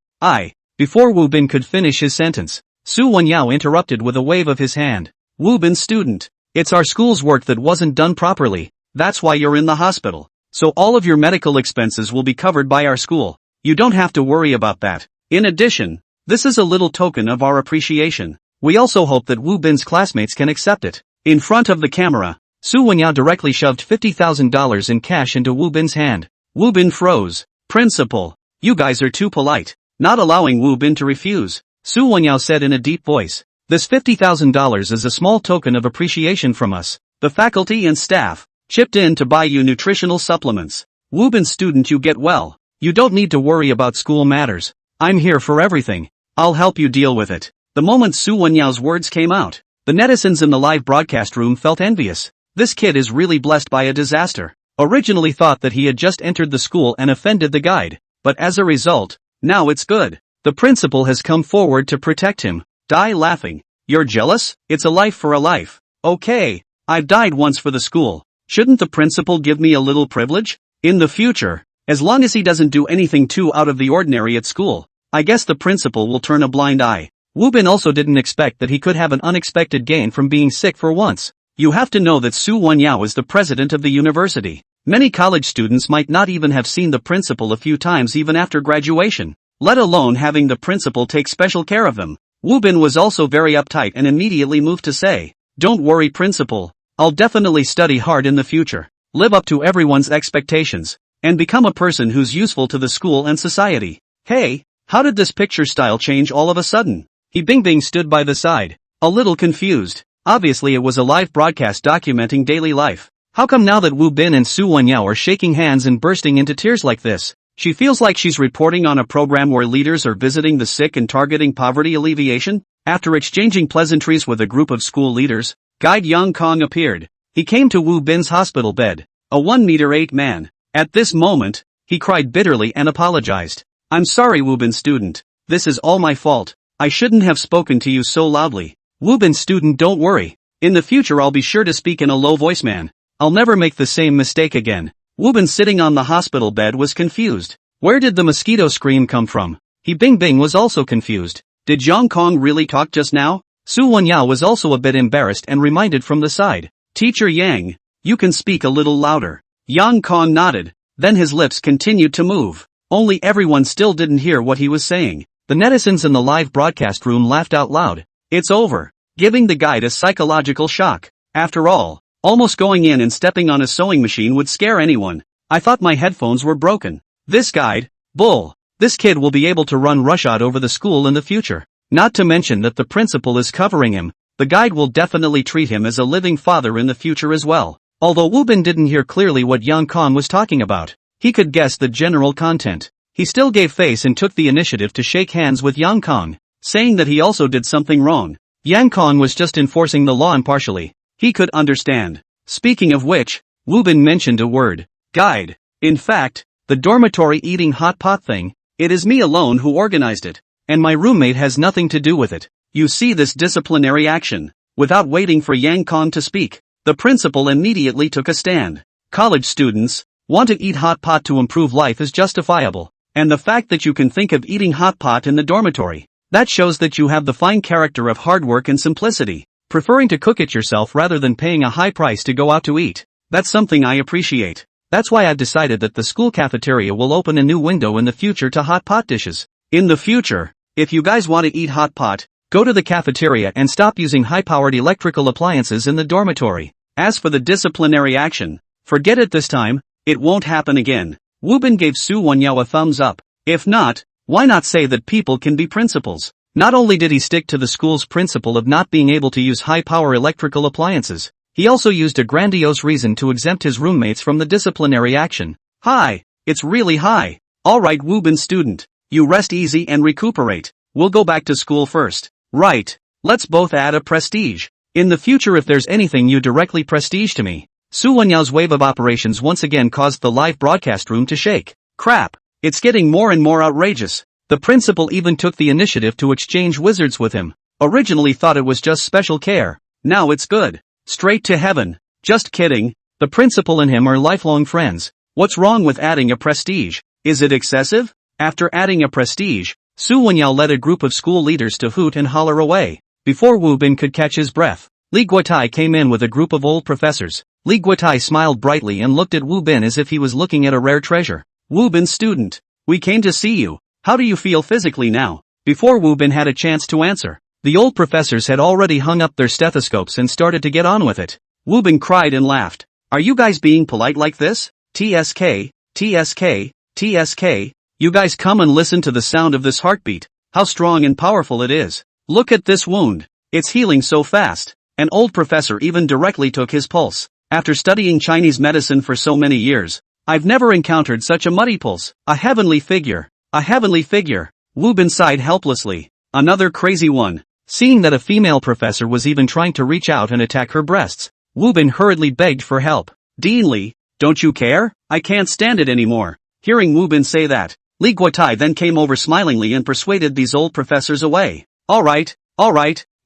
Before Wu Bin could finish his sentence, Su Wenyao interrupted with a wave of his hand. Wu Bin's student, it's our school's work that wasn't done properly. That's why you're in the hospital. So all of your medical expenses will be covered by our school. You don't have to worry about that. In addition, this is a little token of our appreciation. We also hope that Wu Bin's classmates can accept it. In front of the camera, Su Wenyao directly shoved $50,000 in cash into Wu Bin's hand. Wu Bin froze. Principal, you guys are too polite. Not allowing Wu Bin to refuse, Su Wenyao said in a deep voice. This $50,000 is a small token of appreciation from us. The faculty and staff chipped in to buy you nutritional supplements. Wu Bin student, you get well. You don't need to worry about school matters. I'm here for everything. I'll help you deal with it. The moment Su Wenyao's words came out, the netizens in the live broadcast room felt envious. This kid is really blessed by a disaster. Originally thought that he had just entered the school and offended the guide, but as a result, now it's good. The principal has come forward to protect him. Die laughing. You're jealous? It's a life for a life. Okay, I've died once for the school. Shouldn't the principal give me a little privilege? In the future, as long as he doesn't do anything too out of the ordinary at school, I guess the principal will turn a blind eye. Wu Bin also didn't expect that he could have an unexpected gain from being sick for once. You have to know that Su Wenyao is the president of the university. Many college students might not even have seen the principal a few times even after graduation, let alone having the principal take special care of them. Wu Bin was also very uptight and immediately moved to say, don't worry principal, I'll definitely study hard in the future, live up to everyone's expectations, and become a person who's useful to the school and society. Hey, how did this picture style change all of a sudden? Bing stood by the side, a little confused. Obviously it was a live broadcast documenting daily life. How come now that Wu Bin and Su Wenyao are shaking hands and bursting into tears like this? She feels like she's reporting on a program where leaders are visiting the sick and targeting poverty alleviation. After exchanging pleasantries with a group of school leaders, Guide Yang Kong appeared. He came to Wu Bin's hospital bed, a 1'8" man. At this moment, he cried bitterly and apologized. I'm sorry Wu Bin student, this is all my fault. I shouldn't have spoken to you so loudly. Wu Bin student, don't worry. In the future I'll be sure to speak in a low voice man. I'll never make the same mistake again. Wu Bin sitting on the hospital bed was confused. Where did the mosquito scream come from? Bing was also confused. Did Yang Kong really talk just now? Su Wenyao was also a bit embarrassed and reminded from the side. Teacher Yang, you can speak a little louder. Yang Kong nodded, then his lips continued to move. Only everyone still didn't hear what he was saying. The netizens in the live broadcast room laughed out loud. It's over, giving the guide a psychological shock. After all, almost going in and stepping on a sewing machine would scare anyone. I thought my headphones were broken. This guide, bull. This kid will be able to run roughshod over the school in the future. Not to mention that the principal is covering him. The guide will definitely treat him as a living father in the future as well. Although Wu Bin didn't hear clearly what Yang Kong was talking about, he could guess the general content. He still gave face and took the initiative to shake hands with Yang Kong, saying that he also did something wrong. Yang Kong was just enforcing the law impartially. He could understand. Speaking of which, Wu Bin mentioned a word. Guide. In fact, the dormitory eating hot pot thing, it is me alone who organized it. And my roommate has nothing to do with it. You see this disciplinary action. Without waiting for Yang Kong to speak, the principal immediately took a stand. College students want to eat hot pot to improve life is justifiable. And the fact that you can think of eating hot pot in the dormitory, that shows that you have the fine character of hard work and simplicity, preferring to cook it yourself rather than paying a high price to go out to eat. That's something I appreciate. That's why I've decided that the school cafeteria will open a new window in the future to hot pot dishes. In the future, if you guys want to eat hot pot, go to the cafeteria and stop using high-powered electrical appliances in the dormitory. As for the disciplinary action, forget it this time, it won't happen again. Wu Bin gave Su Wenyao a thumbs up. If not, why not say that people can be principals? Not only did he stick to the school's principle of not being able to use high-power electrical appliances, he also used a grandiose reason to exempt his roommates from the disciplinary action. Hi, it's really high. Alright Wu Bin student, you rest easy and recuperate. We'll go back to school first. Right. Let's both add a prestige. In the future if there's anything you directly prestige to me. Su Wenyao's wave of operations once again caused the live broadcast room to shake. Crap. It's getting more and more outrageous. The principal even took the initiative to exchange wizards with him. Originally thought it was just special care. Now it's good. Straight to heaven. Just kidding. The principal and him are lifelong friends. What's wrong with adding a prestige? Is it excessive? After adding a prestige, Su Wenyao led a group of school leaders to hoot and holler away. Before Wu Bin could catch his breath, Li Guotai came in with a group of old professors. Li Guotai smiled brightly and looked at Wu Bin as if he was looking at a rare treasure. Wu Bin student, we came to see you. How do you feel physically now? Before Wu Bin had a chance to answer, the old professors had already hung up their stethoscopes and started to get on with it. Wu Bin cried and laughed. Are you guys being polite like this? TSK, TSK, TSK. You guys come and listen to the sound of this heartbeat. How strong and powerful it is. Look at this wound. It's healing so fast. An old professor even directly took his pulse. After studying Chinese medicine for so many years, I've never encountered such a muddy pulse. A heavenly figure. A heavenly figure. Wu Bin sighed helplessly. Another crazy one. Seeing that a female professor was even trying to reach out and attack her breasts, Wu Bin hurriedly begged for help. Dean Li, don't you care? I can't stand it anymore. Hearing Wu Bin say that, Li Guotai then came over smilingly and persuaded these old professors away. Alright,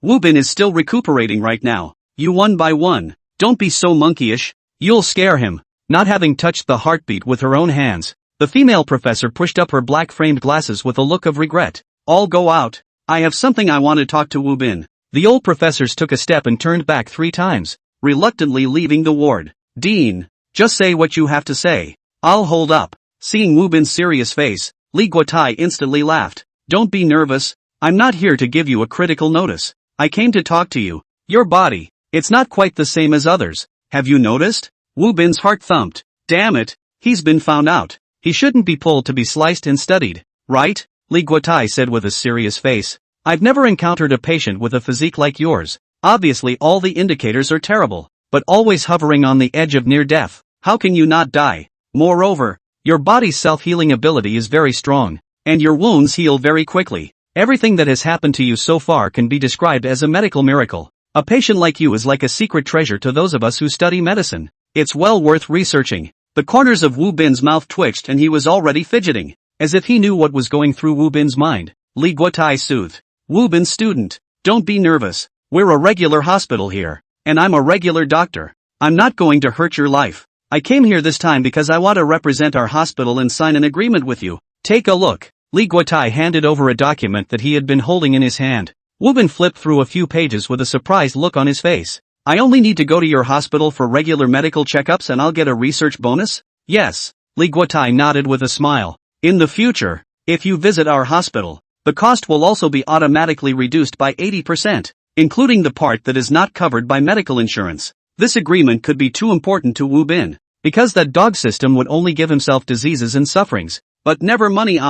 Wu Bin is still recuperating right now. You one by one. Don't be so monkeyish. You'll scare him. Not having touched the heartbeat with her own hands, the female professor pushed up her black-framed glasses with a look of regret. All go out. I have something I want to talk to Wu Bin. The old professors took a step and turned back 3 times, reluctantly leaving the ward. Dean, just say what you have to say. I'll hold up. Seeing Wu Bin's serious face, Li Guotai instantly laughed. Don't be nervous. I'm not here to give you a critical notice. I came to talk to you. Your body, it's not quite the same as others. Have you noticed? Wu Bin's heart thumped. Damn it, he's been found out. He shouldn't be pulled to be sliced and studied, right? Li Guotai said with a serious face. I've never encountered a patient with a physique like yours. Obviously all the indicators are terrible, but always hovering on the edge of near death. How can you not die? Moreover, your body's self-healing ability is very strong, and your wounds heal very quickly. Everything that has happened to you so far can be described as a medical miracle. A patient like you is like a secret treasure to those of us who study medicine. It's well worth researching. The corners of Wu Bin's mouth twitched and he was already fidgeting, as if he knew what was going through Wu Bin's mind. Li Guotai soothed. Wu Bin student, don't be nervous. We're a regular hospital here, and I'm a regular doctor. I'm not going to hurt your life. I came here this time because I want to represent our hospital and sign an agreement with you. Take a look. Li Guotai handed over a document that he had been holding in his hand. Wu Bin flipped through a few pages with a surprised look on his face. I only need to go to your hospital for regular medical checkups and I'll get a research bonus? Yes. Li Guotai nodded with a smile. In the future, if you visit our hospital, the cost will also be automatically reduced by 80%, including the part that is not covered by medical insurance. This agreement could be too important to Wu Bin, because that dog system would only give himself diseases and sufferings, but never money.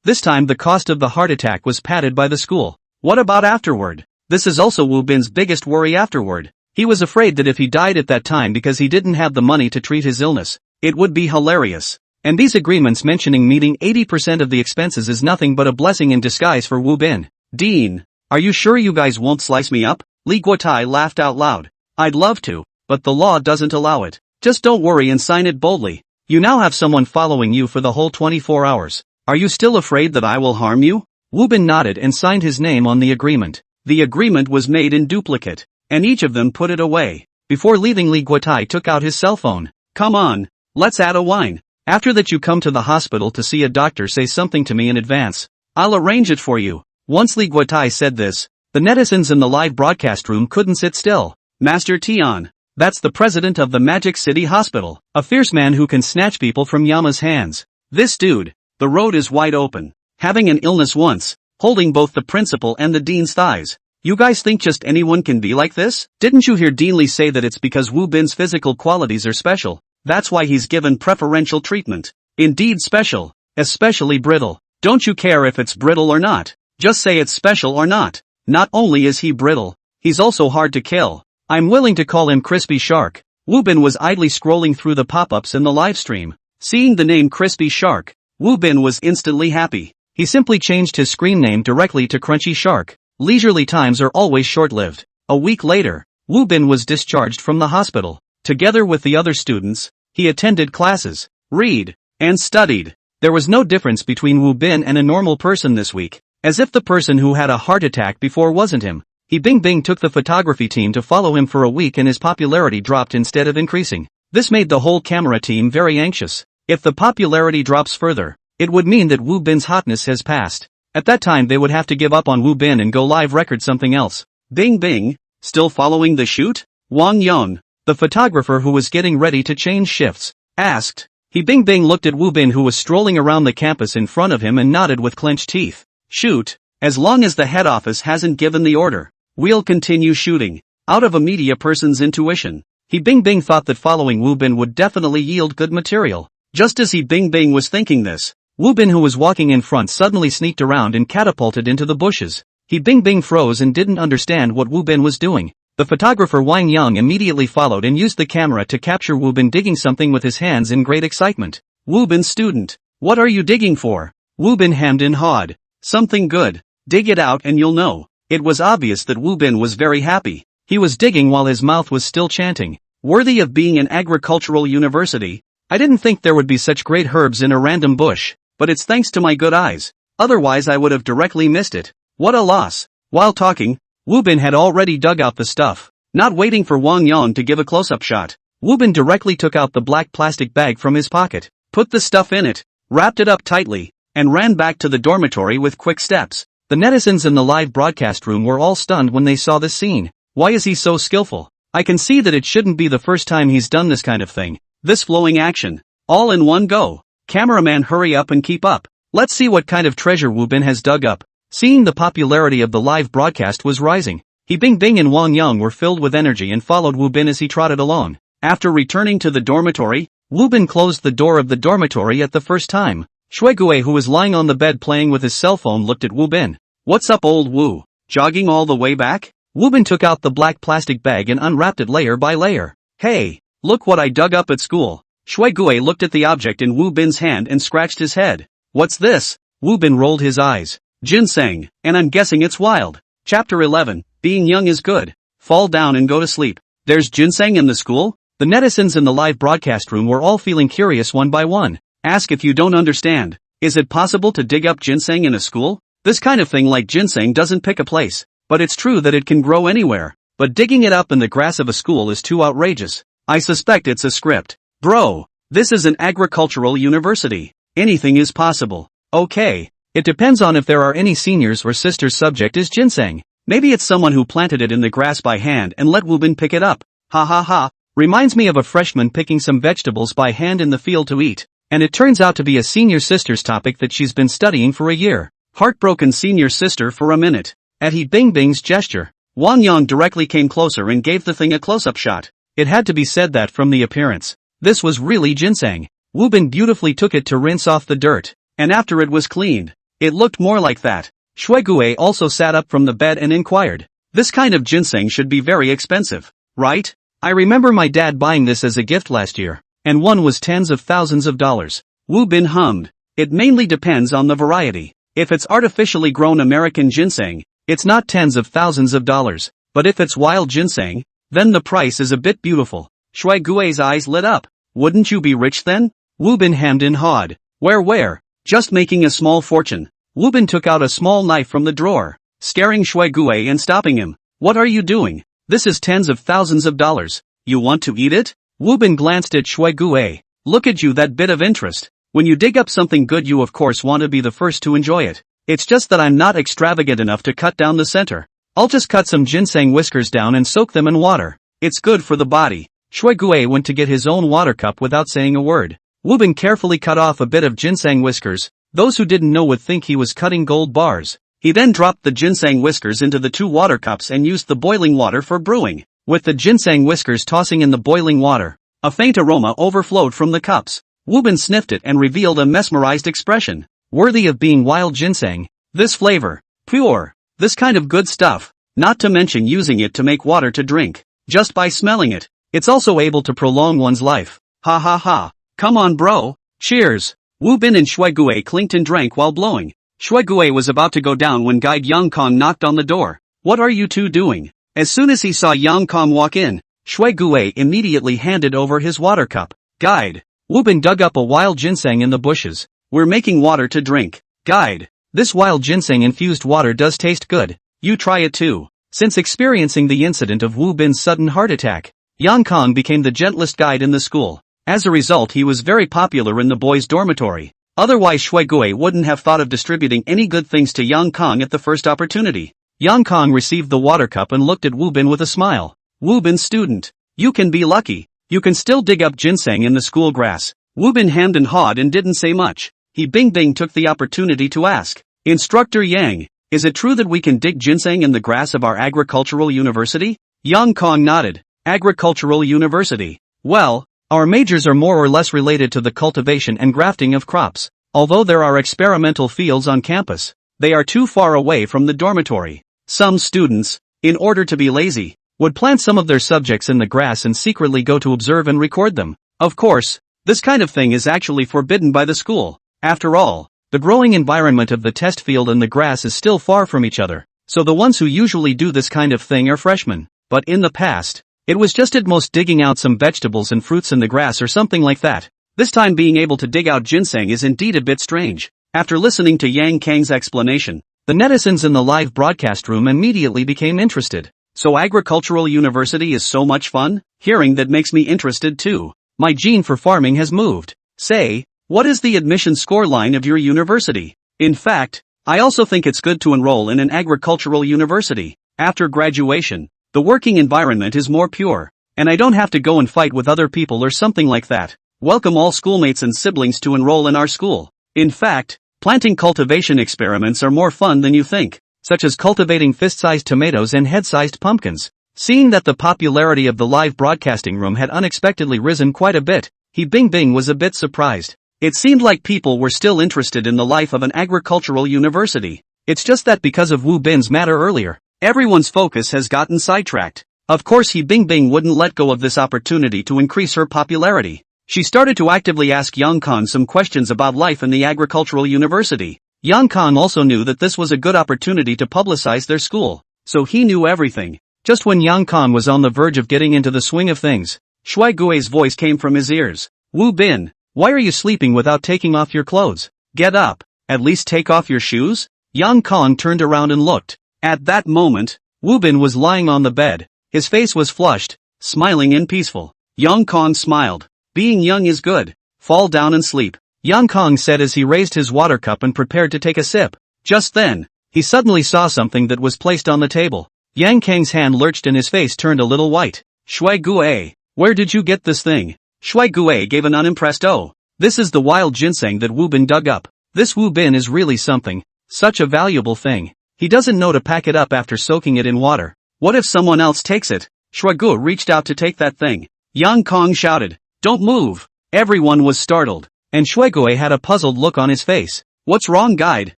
This time the cost of the heart attack was padded by the school. What about afterward? This is also Wu Bin's biggest worry afterward. He was afraid that if he died at that time because he didn't have the money to treat his illness, it would be hilarious. And these agreements mentioning meeting 80% of the expenses is nothing but a blessing in disguise for Wu Bin. Dean, are you sure you guys won't slice me up? Li Guotai laughed out loud. I'd love to, but the law doesn't allow it. Just don't worry and sign it boldly. You now have someone following you for the whole 24 hours. Are you still afraid that I will harm you? Wu Bin nodded and signed his name on the agreement. The agreement was made in duplicate, and each of them put it away. Before leaving, Li Guotai took out his cell phone. Come on, let's add a wine. After that you come to the hospital to see a doctor, say something to me in advance. I'll arrange it for you. Once Li Guotai said this, the netizens in the live broadcast room couldn't sit still. Master Tian. That's the president of the Magic City Hospital. A fierce man who can snatch people from Yama's hands. This dude. The road is wide open. Having an illness once. Holding both the principal and the dean's thighs. You guys think just anyone can be like this? Didn't you hear Dean Li say that it's because Wu Bin's physical qualities are special? That's why he's given preferential treatment. Indeed special. Especially brittle. Don't you care if it's brittle or not. Just say it's special or not. Not only is he brittle, he's also hard to kill. I'm willing to call him Crispy Shark. Wu Bin was idly scrolling through the pop-ups in the live stream. Seeing the name Crispy Shark, Wu Bin was instantly happy. He simply changed his screen name directly to Crunchy Shark. Leisurely times are always short-lived. A week later, Wu Bin was discharged from the hospital. Together with the other students, he attended classes, read, and studied. There was no difference between Wu Bin and a normal person this week. As if the person who had a heart attack before wasn't him. He Bing Bing took the photography team to follow him for a week and his popularity dropped instead of increasing. This made the whole camera team very anxious. If the popularity drops further, it would mean that Wu Bin's hotness has passed. At that time they would have to give up on Wu Bin and go live record something else. Bing Bing, still following the shoot? Wang Yong, the photographer who was getting ready to change shifts, asked. He Bing Bing looked at Wu Bin who was strolling around the campus in front of him and nodded with clenched teeth. Shoot, as long as the head office hasn't given the order, we'll continue shooting. Out of a media person's intuition, He Bing Bing thought that following Wu Bin would definitely yield good material. Just as He Bing Bing was thinking this, Wu Bin, who was walking in front, suddenly sneaked around and catapulted into the bushes. He Bing Bing froze and didn't understand what Wu Bin was doing. The photographer Wang Yang immediately followed and used the camera to capture Wu Bin digging something with his hands in great excitement. Wu Bin student, what are you digging for? Wu Bin hemmed and hawed. Something good. Dig it out and you'll know. It was obvious that Wu Bin was very happy. He was digging while his mouth was still chanting. Worthy of being an agricultural university. I didn't think there would be such great herbs in a random bush, but it's thanks to my good eyes. Otherwise I would have directly missed it. What a loss. While talking, Wu Bin had already dug out the stuff. Not waiting for Wang Yang to give a close-up shot, Wu Bin directly took out the black plastic bag from his pocket, put the stuff in it, wrapped it up tightly, and ran back to the dormitory with quick steps. The netizens in the live broadcast room were all stunned when they saw this scene. Why is he so skillful? I can see that it shouldn't be the first time he's done this kind of thing. This flowing action. All in one go. Cameraman, hurry up and keep up. Let's see what kind of treasure Wu Bin has dug up. Seeing the popularity of the live broadcast was rising, He Bing Bing and Wang Yang were filled with energy and followed Wu Bin as he trotted along. After returning to the dormitory, Wu Bin closed the door of the dormitory at the first time. Shui Gue, who was lying on the bed playing with his cell phone, looked at Wu Bin. What's up, old Wu? Jogging all the way back? Wu Bin took out the black plastic bag and unwrapped it layer by layer. Hey, look what I dug up at school. Shui Gue looked at the object in Wu Bin's hand and scratched his head. What's this? Wu Bin rolled his eyes. Ginseng, and I'm guessing it's wild. Chapter 11, Being Young is Good. Fall down and go to sleep. There's ginseng in the school? The netizens in the live broadcast room were all feeling curious one by one. Ask if you don't understand. Is it possible to dig up ginseng in a school? This kind of thing like ginseng doesn't pick a place. But it's true that it can grow anywhere. But digging it up in the grass of a school is too outrageous. I suspect it's a script. Bro, this is an agricultural university. Anything is possible. Okay. It depends on if there are any seniors or sisters. Subject is ginseng. Maybe it's someone who planted it in the grass by hand and let Wu Bin pick it up. Ha ha ha. Reminds me of a freshman picking some vegetables by hand in the field to eat. And it turns out to be a senior sister's topic that she's been studying for a year. Heartbroken senior sister for a minute. At He Bing Bing's gesture, Wang Yang directly came closer and gave the thing a close-up shot. It had to be said that from the appearance, this was really ginseng. Wu Bin beautifully took it to rinse off the dirt, and after it was cleaned, it looked more like that. Shui Gue also sat up from the bed and inquired. This kind of ginseng should be very expensive, right? I remember my dad buying this as a gift last year, and one was tens of thousands of dollars. Wu Bin hummed. It mainly depends on the variety. If it's artificially grown American ginseng, it's not tens of thousands of dollars, but if it's wild ginseng, then the price is a bit beautiful. Shui Gui's eyes lit up. Wouldn't you be rich then? Wu Bin hemmed and hawed. Where? Just making a small fortune. Wu Bin took out a small knife from the drawer, scaring Shui Gui and stopping him. What are you doing? This is tens of thousands of dollars. You want to eat it? Wu Bin glanced at Shui Gui. Look at you, that bit of interest. When you dig up something good, you of course want to be the first to enjoy it. It's just that I'm not extravagant enough to cut down the center. I'll just cut some ginseng whiskers down and soak them in water. It's good for the body. Shui Gui went to get his own water cup without saying a word. Wu Bin carefully cut off a bit of ginseng whiskers. Those who didn't know would think he was cutting gold bars. He then dropped the ginseng whiskers into the 2 water cups and used the boiling water for brewing. With the ginseng whiskers tossing in the boiling water, a faint aroma overflowed from the cups. Wu Bin sniffed it and revealed a mesmerized expression. Worthy of being wild ginseng. This flavor. Pure. This kind of good stuff. Not to mention using it to make water to drink. Just by smelling it. It's also able to prolong one's life. Ha ha ha. Come on bro. Cheers. Wu Bin and Shui Gui clinked and drank while blowing. Shui Gui was about to go down when Guide Yang Kong knocked on the door. What are you two doing? As soon as he saw Yang Kong walk in, Shui Gui immediately handed over his water cup. Guide. Wu Bin dug up a wild ginseng in the bushes. We're making water to drink. Guide. This wild ginseng-infused water does taste good. You try it too. Since experiencing the incident of Wu Bin's sudden heart attack, Yang Kong became the gentlest guide in the school. As a result, he was very popular in the boys' dormitory. Otherwise Shui Gui wouldn't have thought of distributing any good things to Yang Kong at the first opportunity. Yang Kong received the water cup and looked at Wu Bin with a smile. Wu Bin student. You can be lucky. You can still dig up ginseng in the school grass. Wu Bin hemmed and hawed and didn't say much. He Bing took the opportunity to ask. Instructor Yang, is it true that we can dig ginseng in the grass of our agricultural university? Yang Kong nodded. Agricultural university. Well, our majors are more or less related to the cultivation and grafting of crops. Although there are experimental fields on campus, they are too far away from the dormitory. Some students, in order to be lazy, would plant some of their subjects in the grass and secretly go to observe and record them. Of course, this kind of thing is actually forbidden by the school. After all, the growing environment of the test field and the grass is still far from each other, so the ones who usually do this kind of thing are freshmen. But in the past, it was just at most digging out some vegetables and fruits in the grass or something like that. This time being able to dig out ginseng is indeed a bit strange. After listening to Yang Kang's explanation, the netizens in the live broadcast room immediately became interested. So agricultural university is so much fun? Hearing that makes me interested too. My gene for farming has moved. Say, what is the admission score line of your university? In fact, I also think it's good to enroll in an agricultural university. After graduation, the working environment is more pure, and I don't have to go and fight with other people or something like that. Welcome all schoolmates and siblings to enroll in our school. In fact, planting cultivation experiments are more fun than you think, such as cultivating fist-sized tomatoes and head-sized pumpkins. Seeing that the popularity of the live broadcasting room had unexpectedly risen quite a bit, he Bing was a bit surprised. It seemed like people were still interested in the life of an agricultural university. It's just that because of Wu Bin's matter earlier, everyone's focus has gotten sidetracked. Of course he Bing wouldn't let go of this opportunity to increase her popularity. She started to actively ask Yang Kong some questions about life in the agricultural university. Yang Kong also knew that this was a good opportunity to publicize their school, so he knew everything. Just when Yang Kong was on the verge of getting into the swing of things, Shui Gui's voice came from his ears. Wu Bin, why are you sleeping without taking off your clothes? Get up, at least take off your shoes? Yang Kong turned around and looked. At that moment, Wu Bin was lying on the bed. His face was flushed, smiling and peaceful. Yang Kong smiled. Being young is good. Fall down and sleep, Yang Kong said as he raised his water cup and prepared to take a sip. Just then, he suddenly saw something that was placed on the table. Yang Kang's hand lurched and his face turned a little white. Shui Gui, where did you get this thing? Shui Gui gave an unimpressed "Oh. This is the wild ginseng that Wu Bin dug up. This Wu Bin is really something. Such a valuable thing. He doesn't know to pack it up after soaking it in water. What if someone else takes it?" Shui Gui reached out to take that thing. Yang Kong shouted, "Don't move!" Everyone was startled, and Shui Gui had a puzzled look on his face. "What's wrong, guide?"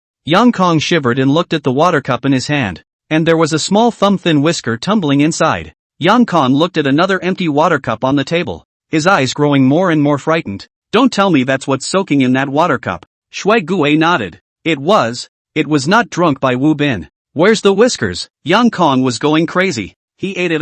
Yang Kong shivered and looked at the water cup in his hand, and there was a small thumb-thin whisker tumbling inside. Yang Kong looked at another empty water cup on the table, his eyes growing more and more frightened. "Don't tell me that's what's soaking in that water cup." Shui Gui nodded. It was not drunk by Wu Bin. "Where's the whiskers?" Yang Kong was going crazy. He ate it.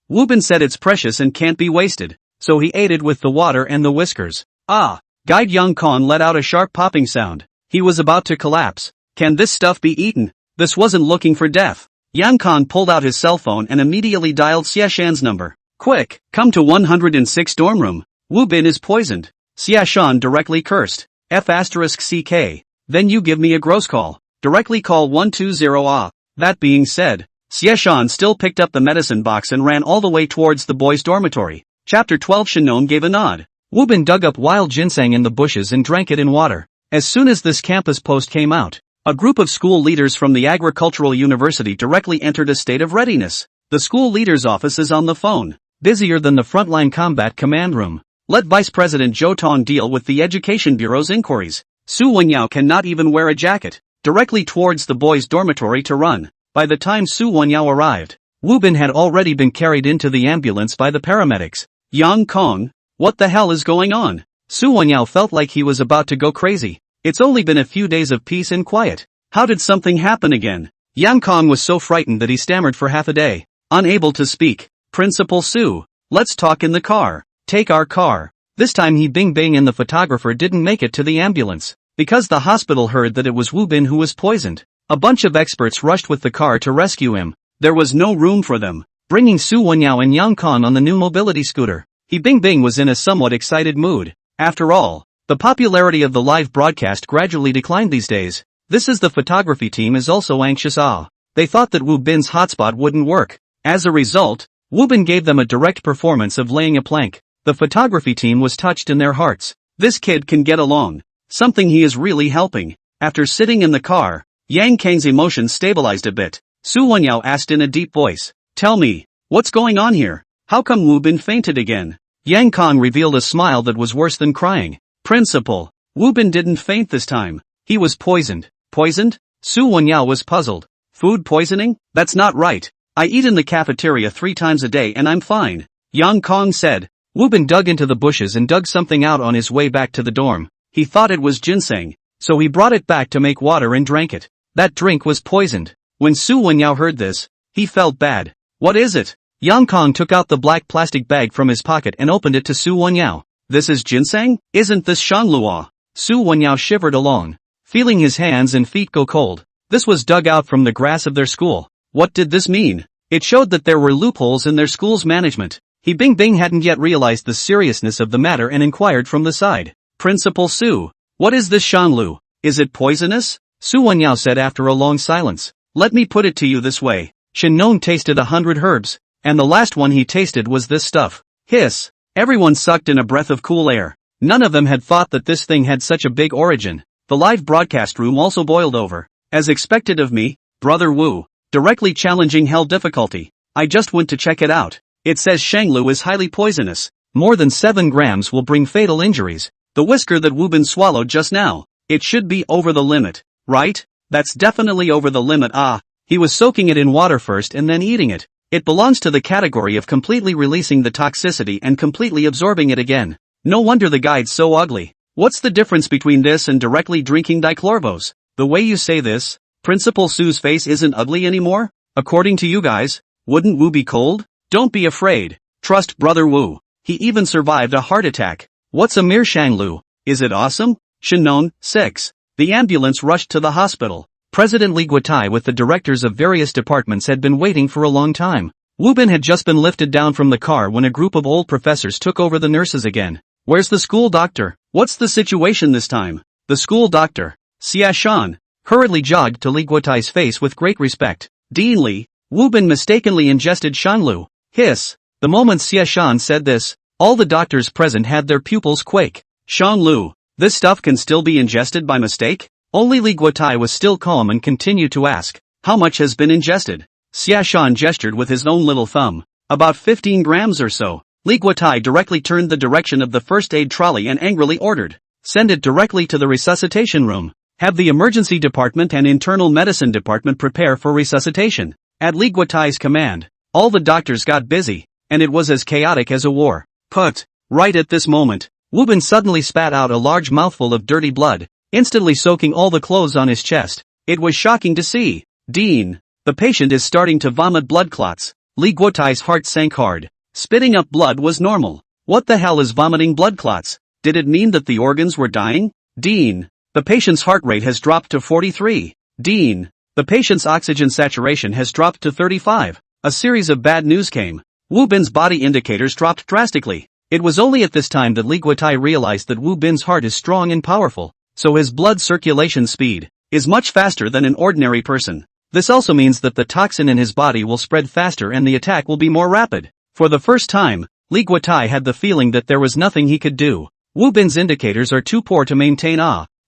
Wu Bin said it's precious and can't be wasted. so he ate it with the water and the whiskers. Ah! Guide Young Kong let out a sharp popping sound. He was about to collapse. Can this stuff be eaten? This wasn't looking for death. Yang Kong pulled out his cell phone and immediately dialed Xia Shan's number. Quick, come to 106 dorm room. Wu Bin is poisoned. Xia Shan directly cursed. F***CK. Then you give me a gross call. Directly call 120 ah. That being said, Xia Shan still picked up the medicine box and ran all the way towards the boys' dormitory. Chapter 12 Shinon gave a nod. Wu Bin dug up wild ginseng in the bushes and drank it in water. As soon as this campus post came out, a group of school leaders from the agricultural university directly entered a state of readiness. The school leader's office is on the phone, busier than the frontline combat command room. Let Vice President Zhou Tong deal with the Education Bureau's inquiries. Su Wenyao cannot even wear a jacket. Directly towards the boys' dormitory to run. By the time Su Wenyao arrived, Wu Bin had already been carried into the ambulance by the paramedics. Yang Kong, what the hell is going on? Su Wenyao felt like he was about to go crazy. It's only been a few days of peace and quiet. How did something happen again? Yang Kong was so frightened that he stammered for half a day. Unable to speak. Principal Su, let's talk in the car. Take our car. This time Bing Bing and the photographer didn't make it to the ambulance, because the hospital heard that it was Wu Bin who was poisoned. A bunch of experts rushed with the car to rescue him. There was no room for them, bringing Su Wenyao and Yang Kong on the new mobility scooter. Bing Bing was in a somewhat excited mood. After all, the popularity of the live broadcast gradually declined these days. This is the photography team is also anxious. They thought that Wu Bin's hotspot wouldn't work. As a result, Wu Bin gave them a direct performance of laying a plank. The photography team was touched in their hearts. This kid can get along. Something he is really helping. After sitting in the car, Yang Kang's emotions stabilized a bit. Su Wenyao asked in a deep voice, tell me, what's going on here? How come Wu Bin fainted again? Yang Kong revealed a smile that was worse than crying. Principal, Wu Bin didn't faint this time. He was poisoned. Poisoned? Su Wenyao was puzzled. Food poisoning? That's not right. I eat in the cafeteria 3 times a day and I'm fine. Yang Kong said. Wu Bin dug into the bushes and dug something out on his way back to the dorm. He thought it was ginseng, so he brought it back to make water and drank it. That drink was poisoned. When Su Wenyao heard this, he felt bad. What is it? Yang Kong took out the black plastic bag from his pocket and opened it to Su Wenyao. This is ginseng? Isn't this shanglua? Su Wenyao shivered along, feeling his hands and feet go cold. This was dug out from the grass of their school. What did this mean? It showed that there were loopholes in their school's management. Bing Bing hadn't yet realized the seriousness of the matter and inquired from the side. Principal Su, what is this shanglu? Is it poisonous? Su Wenyao said after a long silence. Let me put it to you this way. Shinon tasted 100 herbs, and the last one he tasted was this stuff. Hiss. Everyone sucked in a breath of cool air. None of them had thought that this thing had such a big origin. The live broadcast room also boiled over. As expected of me, Brother Wu, directly challenging hell difficulty. I just went to check it out. It says shanglu is highly poisonous. More than 7 grams will bring fatal injuries. The whisker that Wu Bin swallowed just now. It should be over the limit, right? That's definitely over the limit. He was soaking it in water first and then eating it. It belongs to the category of completely releasing the toxicity and completely absorbing it again. No wonder the guide's so ugly. What's the difference between this and directly drinking dichlorvos? The way you say this, Principal Su's face isn't ugly anymore? According to you guys, wouldn't Wu be cold? Don't be afraid. Trust Brother Wu. He even survived a heart attack. What's a mere shanglu? Is it awesome? Shinon, 6. The ambulance rushed to the hospital. President Li Guotai with the directors of various departments had been waiting for a long time. Wu Bin had just been lifted down from the car when a group of old professors took over the nurses again. Where's the school doctor? What's the situation this time? The school doctor, Xia Shan, hurriedly jogged to Li Guotai's face with great respect. Dean Li, Wu Bin mistakenly ingested shanglu. Hiss. The moment Xia Shan said this, all the doctors present had their pupils quake. Shanglu, this stuff can still be ingested by mistake? Only Li Guotai was still calm and continued to ask, how much has been ingested? Xia Shan gestured with his own little thumb. About 15 grams or so. Li Guotai directly turned the direction of the first aid trolley and angrily ordered, send it directly to the resuscitation room. Have the emergency department and internal medicine department prepare for resuscitation. At Li Guotai's command, all the doctors got busy, and it was as chaotic as a war. Put. Right at this moment, Wu Bin suddenly spat out a large mouthful of dirty blood, instantly soaking all the clothes on his chest. It was shocking to see. Dean, the patient is starting to vomit blood clots. Li Guotai's heart sank hard. Spitting up blood was normal. What the hell is vomiting blood clots? Did it mean that the organs were dying? Dean. The patient's heart rate has dropped to 43. Dean. The patient's oxygen saturation has dropped to 35. A series of bad news came. Wu Bin's body indicators dropped drastically. It was only at this time that Li Guotai realized that Wu Bin's heart is strong and powerful, so his blood circulation speed is much faster than an ordinary person. This also means that the toxin in his body will spread faster and the attack will be more rapid. For the first time, Li Guotai had the feeling that there was nothing he could do. Wu Bin's indicators are too poor to maintain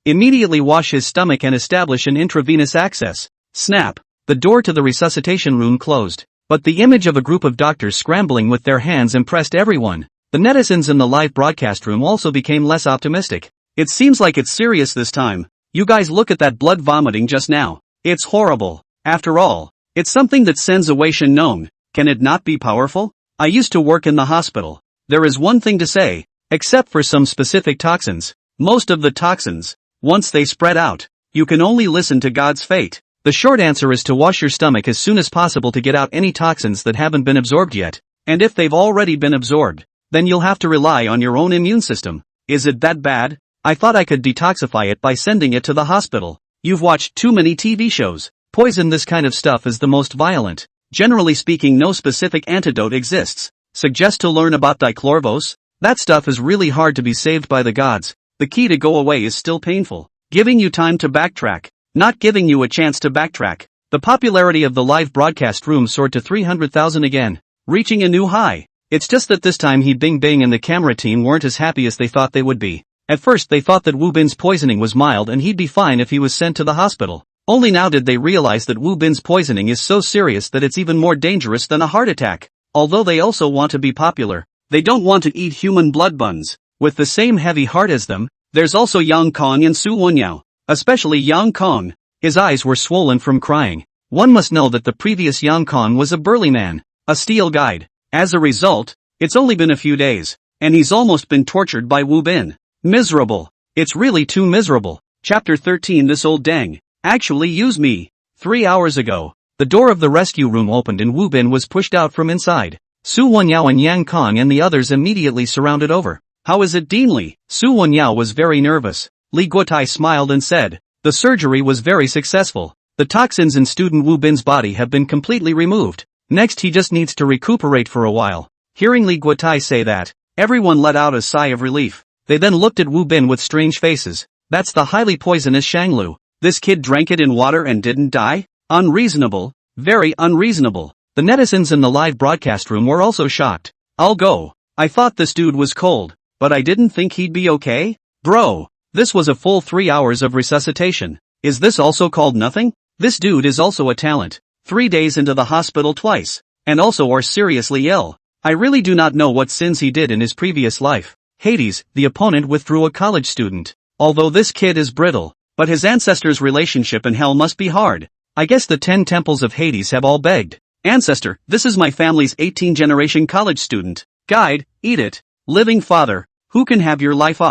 Immediately wash his stomach and establish an intravenous access. Snap. The door to the resuscitation room closed. But the image of a group of doctors scrambling with their hands impressed everyone. The netizens in the live broadcast room also became less optimistic. It seems like it's serious this time. You guys look at that blood vomiting just now. It's horrible. After all, it's something that sends away Shen Nong. Can it not be powerful? I used to work in the hospital. There is one thing to say. Except for some specific toxins. Most of the toxins, once they spread out, you can only listen to God's fate. The short answer is to wash your stomach as soon as possible to get out any toxins that haven't been absorbed yet. And if they've already been absorbed, then you'll have to rely on your own immune system. Is it that bad? I thought I could detoxify it by sending it to the hospital. You've watched too many TV shows. Poison. This kind of stuff is the most violent. Generally speaking, no specific antidote exists. Suggest to learn about dichlorvos? That stuff is really hard to be saved by the gods. The key to go away is still painful. Giving you time to backtrack. Not giving you a chance to backtrack. The popularity of the live broadcast room soared to 300,000 again, reaching a new high. It's just that this time He Bing Bing and the camera team weren't as happy as they thought they would be. At first they thought that Wu Bin's poisoning was mild and he'd be fine if he was sent to the hospital. Only now did they realize that Wu Bin's poisoning is so serious that it's even more dangerous than a heart attack. Although they also want to be popular, they don't want to eat human blood buns. With the same heavy heart as them, there's also Yang Kong and Su Wenyao. Especially Yang Kong. His eyes were swollen from crying. One must know that the previous Yang Kong was a burly man, a steel guide. As a result, it's only been a few days, and he's almost been tortured by Wu Bin. Miserable. It's really too miserable. Chapter 13. This old dang actually used me. 3 hours ago, the door of the rescue room opened and Wu Bin was pushed out from inside. Su Wenyao and Yang Kong and the others immediately surrounded over. How is it, Dean Li? Su Wenyao was very nervous. Li Guotai smiled and said, the surgery was very successful. The toxins in student Wu Bin's body have been completely removed. Next he just needs to recuperate for a while. Hearing Li Guotai say that, everyone let out a sigh of relief. They then looked at Wu Bin with strange faces. That's the highly poisonous Shanglu. This kid drank it in water and didn't die? Unreasonable. Very unreasonable. The netizens in the live broadcast room were also shocked. I'll go. I thought this dude was cold, but I didn't think he'd be okay. Bro, this was a full 3 hours of resuscitation. Is this also called nothing? This dude is also a talent. 3 days into the hospital twice. And also are seriously ill. I really do not know what sins he did in his previous life. Hades, the opponent, withdrew a college student. Although this kid is brittle, but his ancestors' relationship in hell must be hard. I guess the 10 temples of Hades have all begged. Ancestor, this is my family's 18th-generation college student. Guide, eat it. Living father, who can have your life?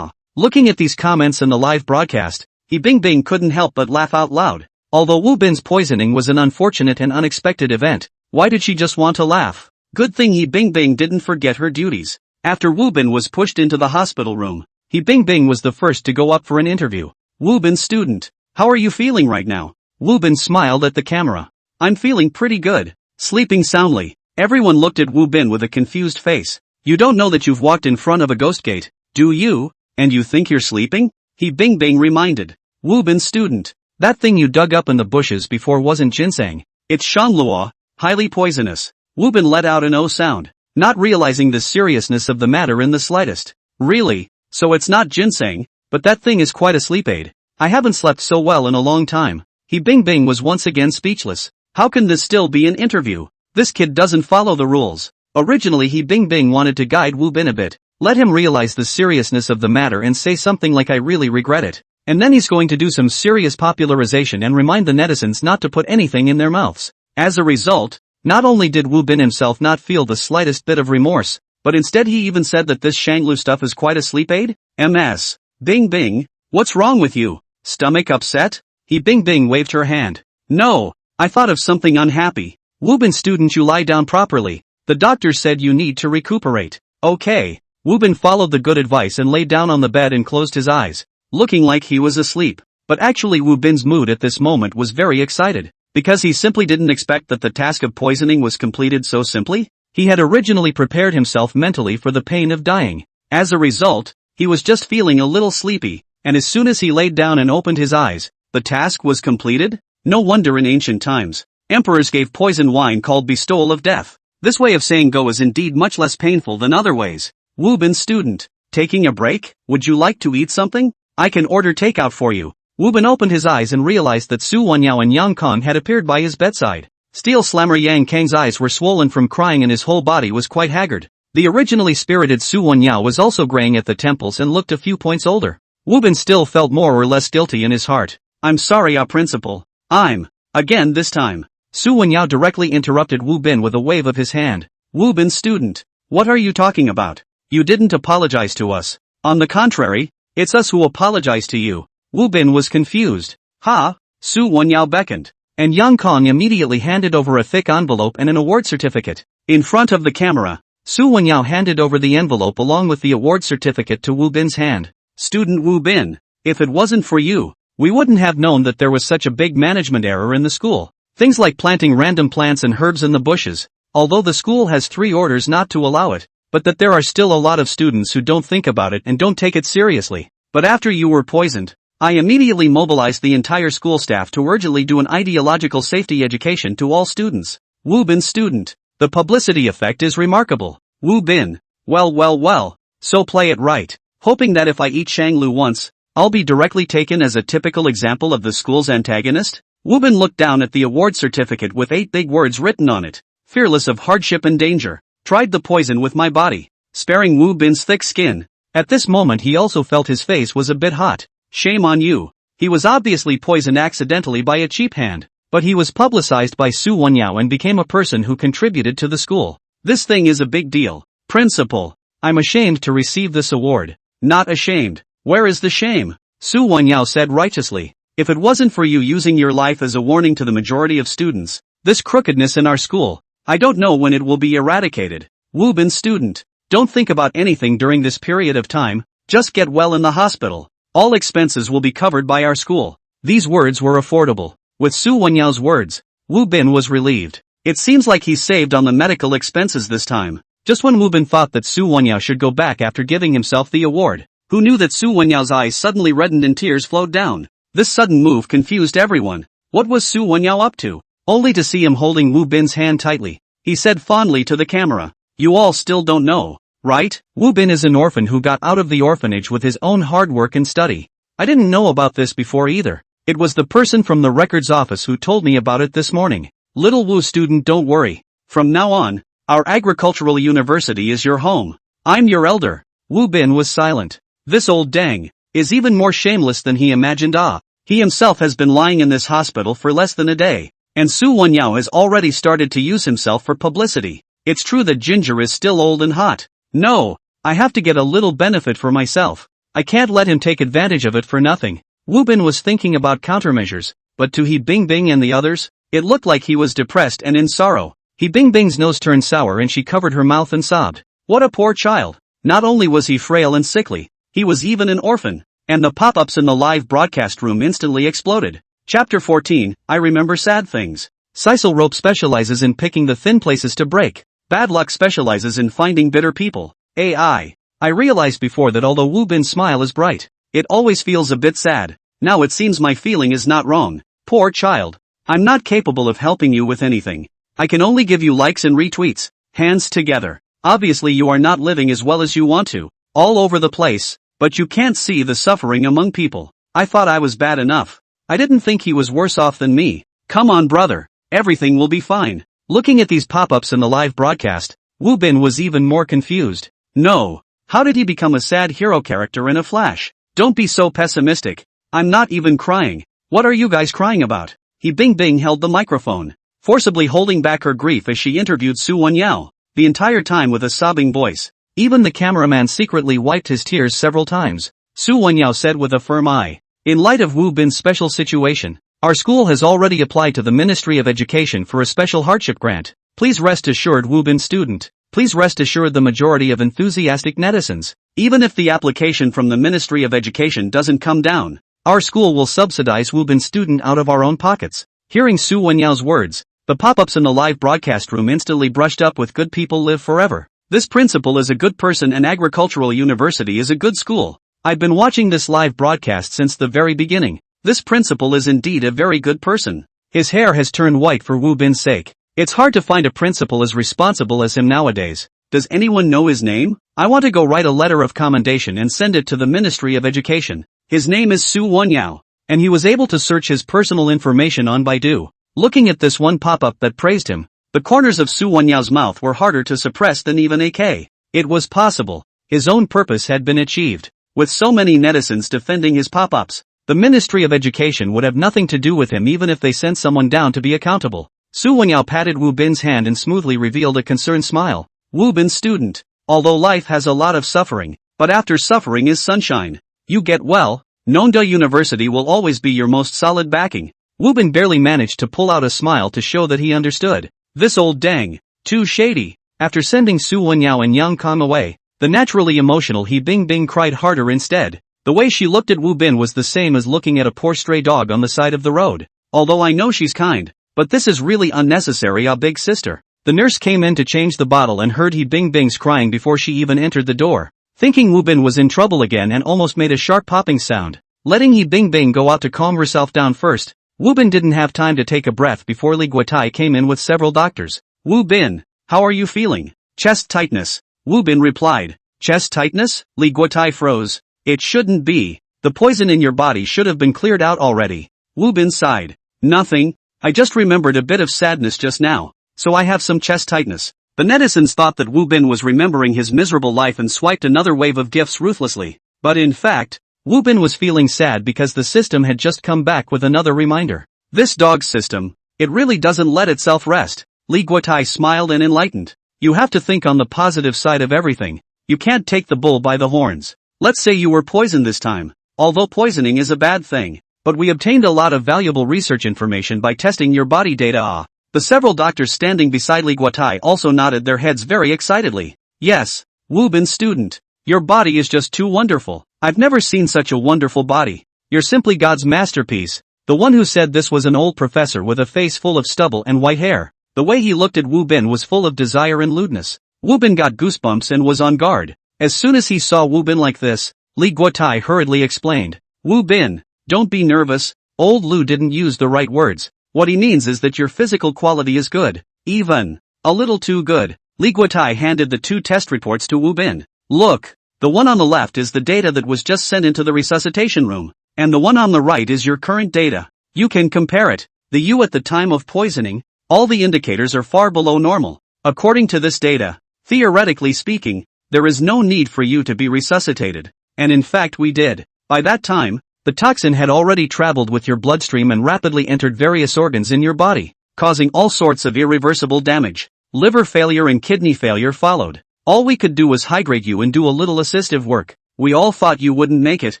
Looking at these comments in the live broadcast, He Bing Bing couldn't help but laugh out loud. Although Wu Bin's poisoning was an unfortunate and unexpected event, why did she just want to laugh? Good thing He Bing Bing didn't forget her duties. After Wu Bin was pushed into the hospital room, He Bing Bing was the first to go up for an interview. Wu Bin student, how are you feeling right now? Wu Bin smiled at the camera. I'm feeling pretty good. Sleeping soundly. Everyone looked at Wu Bin with a confused face. You don't know that you've walked in front of a ghost gate, do you? And you think you're sleeping? He Bing Bing reminded. Wu Bin student, that thing you dug up in the bushes before wasn't ginseng. It's shanglua, highly poisonous. Wu Bin let out an O sound, not realizing the seriousness of the matter in the slightest. Really? So it's not ginseng, but that thing is quite a sleep aid. I haven't slept so well in a long time. He Bing Bing was once again speechless. How can this still be an interview? This kid doesn't follow the rules. Originally He Bing Bing wanted to guide Wu Bin a bit, let him realize the seriousness of the matter and say something like I really regret it. And then he's going to do some serious popularization and remind the netizens not to put anything in their mouths. As a result, not only did Wu Bin himself not feel the slightest bit of remorse, but instead he even said that this Shanglu stuff is quite a sleep aid? MS. Bing Bing, what's wrong with you? Stomach upset? He Bing Bing waved her hand. No, I thought of something unhappy. Wu Bin student, you lie down properly. The doctor said you need to recuperate. Okay, Wu Bin followed the good advice and lay down on the bed and closed his eyes, looking like he was asleep. But actually Wu Bin's mood at this moment was very excited, because he simply didn't expect that the task of poisoning was completed so simply. He had originally prepared himself mentally for the pain of dying. As a result, he was just feeling a little sleepy, and as soon as he laid down and opened his eyes, the task was completed? No wonder in ancient times, emperors gave poison wine called bestowal of death. This way of saying go is indeed much less painful than other ways. Wu Bin student, taking a break? Would you like to eat something? I can order takeout for you. Wu Bin opened his eyes and realized that Su Wenyao and Yang Kong had appeared by his bedside. Steel Slammer Yang Kang's eyes were swollen from crying and his whole body was quite haggard. The originally spirited Su Wenyao was also graying at the temples and looked a few points older. Wu Bin still felt more or less guilty in his heart. I'm sorry, principal. Again this time. Su Wenyao directly interrupted Wu Bin with a wave of his hand. Wu Bin student, what are you talking about? You didn't apologize to us. On the contrary, it's us who apologize to you. Wu Bin was confused. Ha! Su Wenyao beckoned, and Yang Kong immediately handed over a thick envelope and an award certificate. In front of the camera, Su Wenyao handed over the envelope along with the award certificate to Wu Bin's hand. Student Wu Bin, if it wasn't for you, we wouldn't have known that there was such a big management error in the school. Things like planting random plants and herbs in the bushes, although the school has 3 orders not to allow it, but that there are still a lot of students who don't think about it and don't take it seriously. But after you were poisoned, I immediately mobilized the entire school staff to urgently do an ideological safety education to all students. Wu Bin student, the publicity effect is remarkable. Wu Bin, well, so play it right, hoping that if I eat Shanglu once, I'll be directly taken as a typical example of the school's antagonist? Wu Bin looked down at the award certificate with 8 big words written on it. Fearless of hardship and danger. Tried the poison with my body, sparing Wu Bin's thick skin. At this moment he also felt his face was a bit hot. Shame on you. He was obviously poisoned accidentally by a cheap hand, but he was publicized by Su Wenyao and became a person who contributed to the school. This thing is a big deal. Principal, I'm ashamed to receive this award. Not ashamed. Where is the shame? Su Wenyao said righteously. If it wasn't for you using your life as a warning to the majority of students, this crookedness in our school, I don't know when it will be eradicated. Wu Bin student, don't think about anything during this period of time, just get well in the hospital. All expenses will be covered by our school. These words were affordable. With Su Wenyao's words, Wu Bin was relieved. It seems like he's saved on the medical expenses this time. Just when Wu Bin thought that Su Wenyao should go back after giving himself the award, who knew that Su Wenyao's eyes suddenly reddened and tears flowed down. This sudden move confused everyone. What was Su Wenyao up to? Only to see him holding Wu Bin's hand tightly, he said fondly to the camera, you all still don't know, right? Wu Bin is an orphan who got out of the orphanage with his own hard work and study. I didn't know about this before either. It was the person from the records office who told me about it this morning. Little Wu student, don't worry. From now on, our agricultural university is your home. I'm your elder. Wu Bin was silent. This old dang is even more shameless than he imagined. He himself has been lying in this hospital for less than a day, and Su Wenyao has already started to use himself for publicity. It's true that Ginger is still old and hot. No, I have to get a little benefit for myself. I can't let him take advantage of it for nothing. Wu Bin was thinking about countermeasures, but to He Bingbing and the others, it looked like he was depressed and in sorrow. He Bingbing's nose turned sour and she covered her mouth and sobbed. What a poor child. Not only was he frail and sickly, he was even an orphan. And the pop-ups in the live broadcast room instantly exploded. Chapter 14, I remember sad things. Sisal Rope specializes in picking the thin places to break. Bad Luck specializes in finding bitter people. I realized before that although Wu Bin's smile is bright, it always feels a bit sad. Now it seems my feeling is not wrong. Poor child. I'm not capable of helping you with anything. I can only give you likes and retweets. Hands together. Obviously you are not living as well as you want to. All over the place. But you can't see the suffering among people. I thought I was bad enough. I didn't think he was worse off than me. Come on brother, everything will be fine. Looking at these pop-ups in the live broadcast, Wu Bin was even more confused. No, how did he become a sad hero character in a flash? Don't be so pessimistic. I'm not even crying. What are you guys crying about? He Bingbing held the microphone, forcibly holding back her grief as she interviewed Su Wenyao, the entire time with a sobbing voice. Even the cameraman secretly wiped his tears several times. Su Wenyao said with a firm eye, in light of Wu Bin's special situation, our school has already applied to the Ministry of Education for a special hardship grant. Please rest assured Wu Bin student, please rest assured the majority of enthusiastic netizens, even if the application from the Ministry of Education doesn't come down, our school will subsidize Wu Bin's student out of our own pockets. Hearing Su Wenyao's words, the pop-ups in the live broadcast room instantly brushed up with good people live forever. This principal is a good person and Agricultural University is a good school. I've been watching this live broadcast since the very beginning. This principal is indeed a very good person. His hair has turned white for Wu Bin's sake. It's hard to find a principal as responsible as him nowadays. Does anyone know his name? I want to go write a letter of commendation and send it to the Ministry of Education. His name is Su Wenyao, and he was able to search his personal information on Baidu. Looking at this one pop-up that praised him, the corners of Su Wenyao's mouth were harder to suppress than even AK. It was possible. His own purpose had been achieved. With so many netizens defending his pop-ups, the Ministry of Education would have nothing to do with him even if they sent someone down to be accountable. Su Wenyao patted Wu Bin's hand and smoothly revealed a concerned smile. Wu Bin's student. Although life has a lot of suffering, but after suffering is sunshine. You get well. Nonda University will always be your most solid backing. Wu Bin barely managed to pull out a smile to show that he understood. This old dang. Too shady. After sending Su Wenyao and Yang Kang away, the naturally emotional He Bingbing cried harder instead. The way she looked at Wu Bin was the same as looking at a poor stray dog on the side of the road. Although I know she's kind, but this is really unnecessary, ah big sister. The nurse came in to change the bottle and heard He Bingbing's crying before she even entered the door. Thinking Wu Bin was in trouble again and almost made a sharp popping sound. Letting He Bingbing go out to calm herself down first, Wu Bin didn't have time to take a breath before Li Guotai came in with several doctors. Wu Bin, how are you feeling? Chest tightness. Wu Bin replied. Chest tightness? Li Guotai froze. It shouldn't be. The poison in your body should have been cleared out already. Wu Bin sighed. Nothing. I just remembered a bit of sadness just now, so I have some chest tightness. The netizens thought that Wu Bin was remembering his miserable life and swiped another wave of gifts ruthlessly. But in fact, Wu Bin was feeling sad because the system had just come back with another reminder. This dog system, it really doesn't let itself rest. Li Guotai smiled and enlightened. You have to think on the positive side of everything. You can't take the bull by the horns. Let's say you were poisoned this time. Although poisoning is a bad thing, but we obtained a lot of valuable research information by testing your body data. The several doctors standing beside Li Guotai also nodded their heads very excitedly. Yes, Wu Bin student. Your body is just too wonderful. I've never seen such a wonderful body. You're simply God's masterpiece. The one who said this was an old professor with a face full of stubble and white hair. The way he looked at Wu Bin was full of desire and lewdness. Wu Bin got goosebumps and was on guard. As soon as he saw Wu Bin like this, Li Guotai hurriedly explained. Wu Bin, don't be nervous. Old Lu didn't use the right words. What he means is that your physical quality is good. Even a little too good. Li Guotai handed the two test reports to Wu Bin. Look. The one on the left is the data that was just sent into the resuscitation room, and the one on the right is your current data. You can compare it. The you at the time of poisoning, all the indicators are far below normal. According to this data, theoretically speaking, there is no need for you to be resuscitated, and in fact we did. By that time, the toxin had already traveled with your bloodstream and rapidly entered various organs in your body, causing all sorts of irreversible damage. Liver failure and kidney failure followed. All we could do was hydrate you and do a little assistive work. We all thought you wouldn't make it.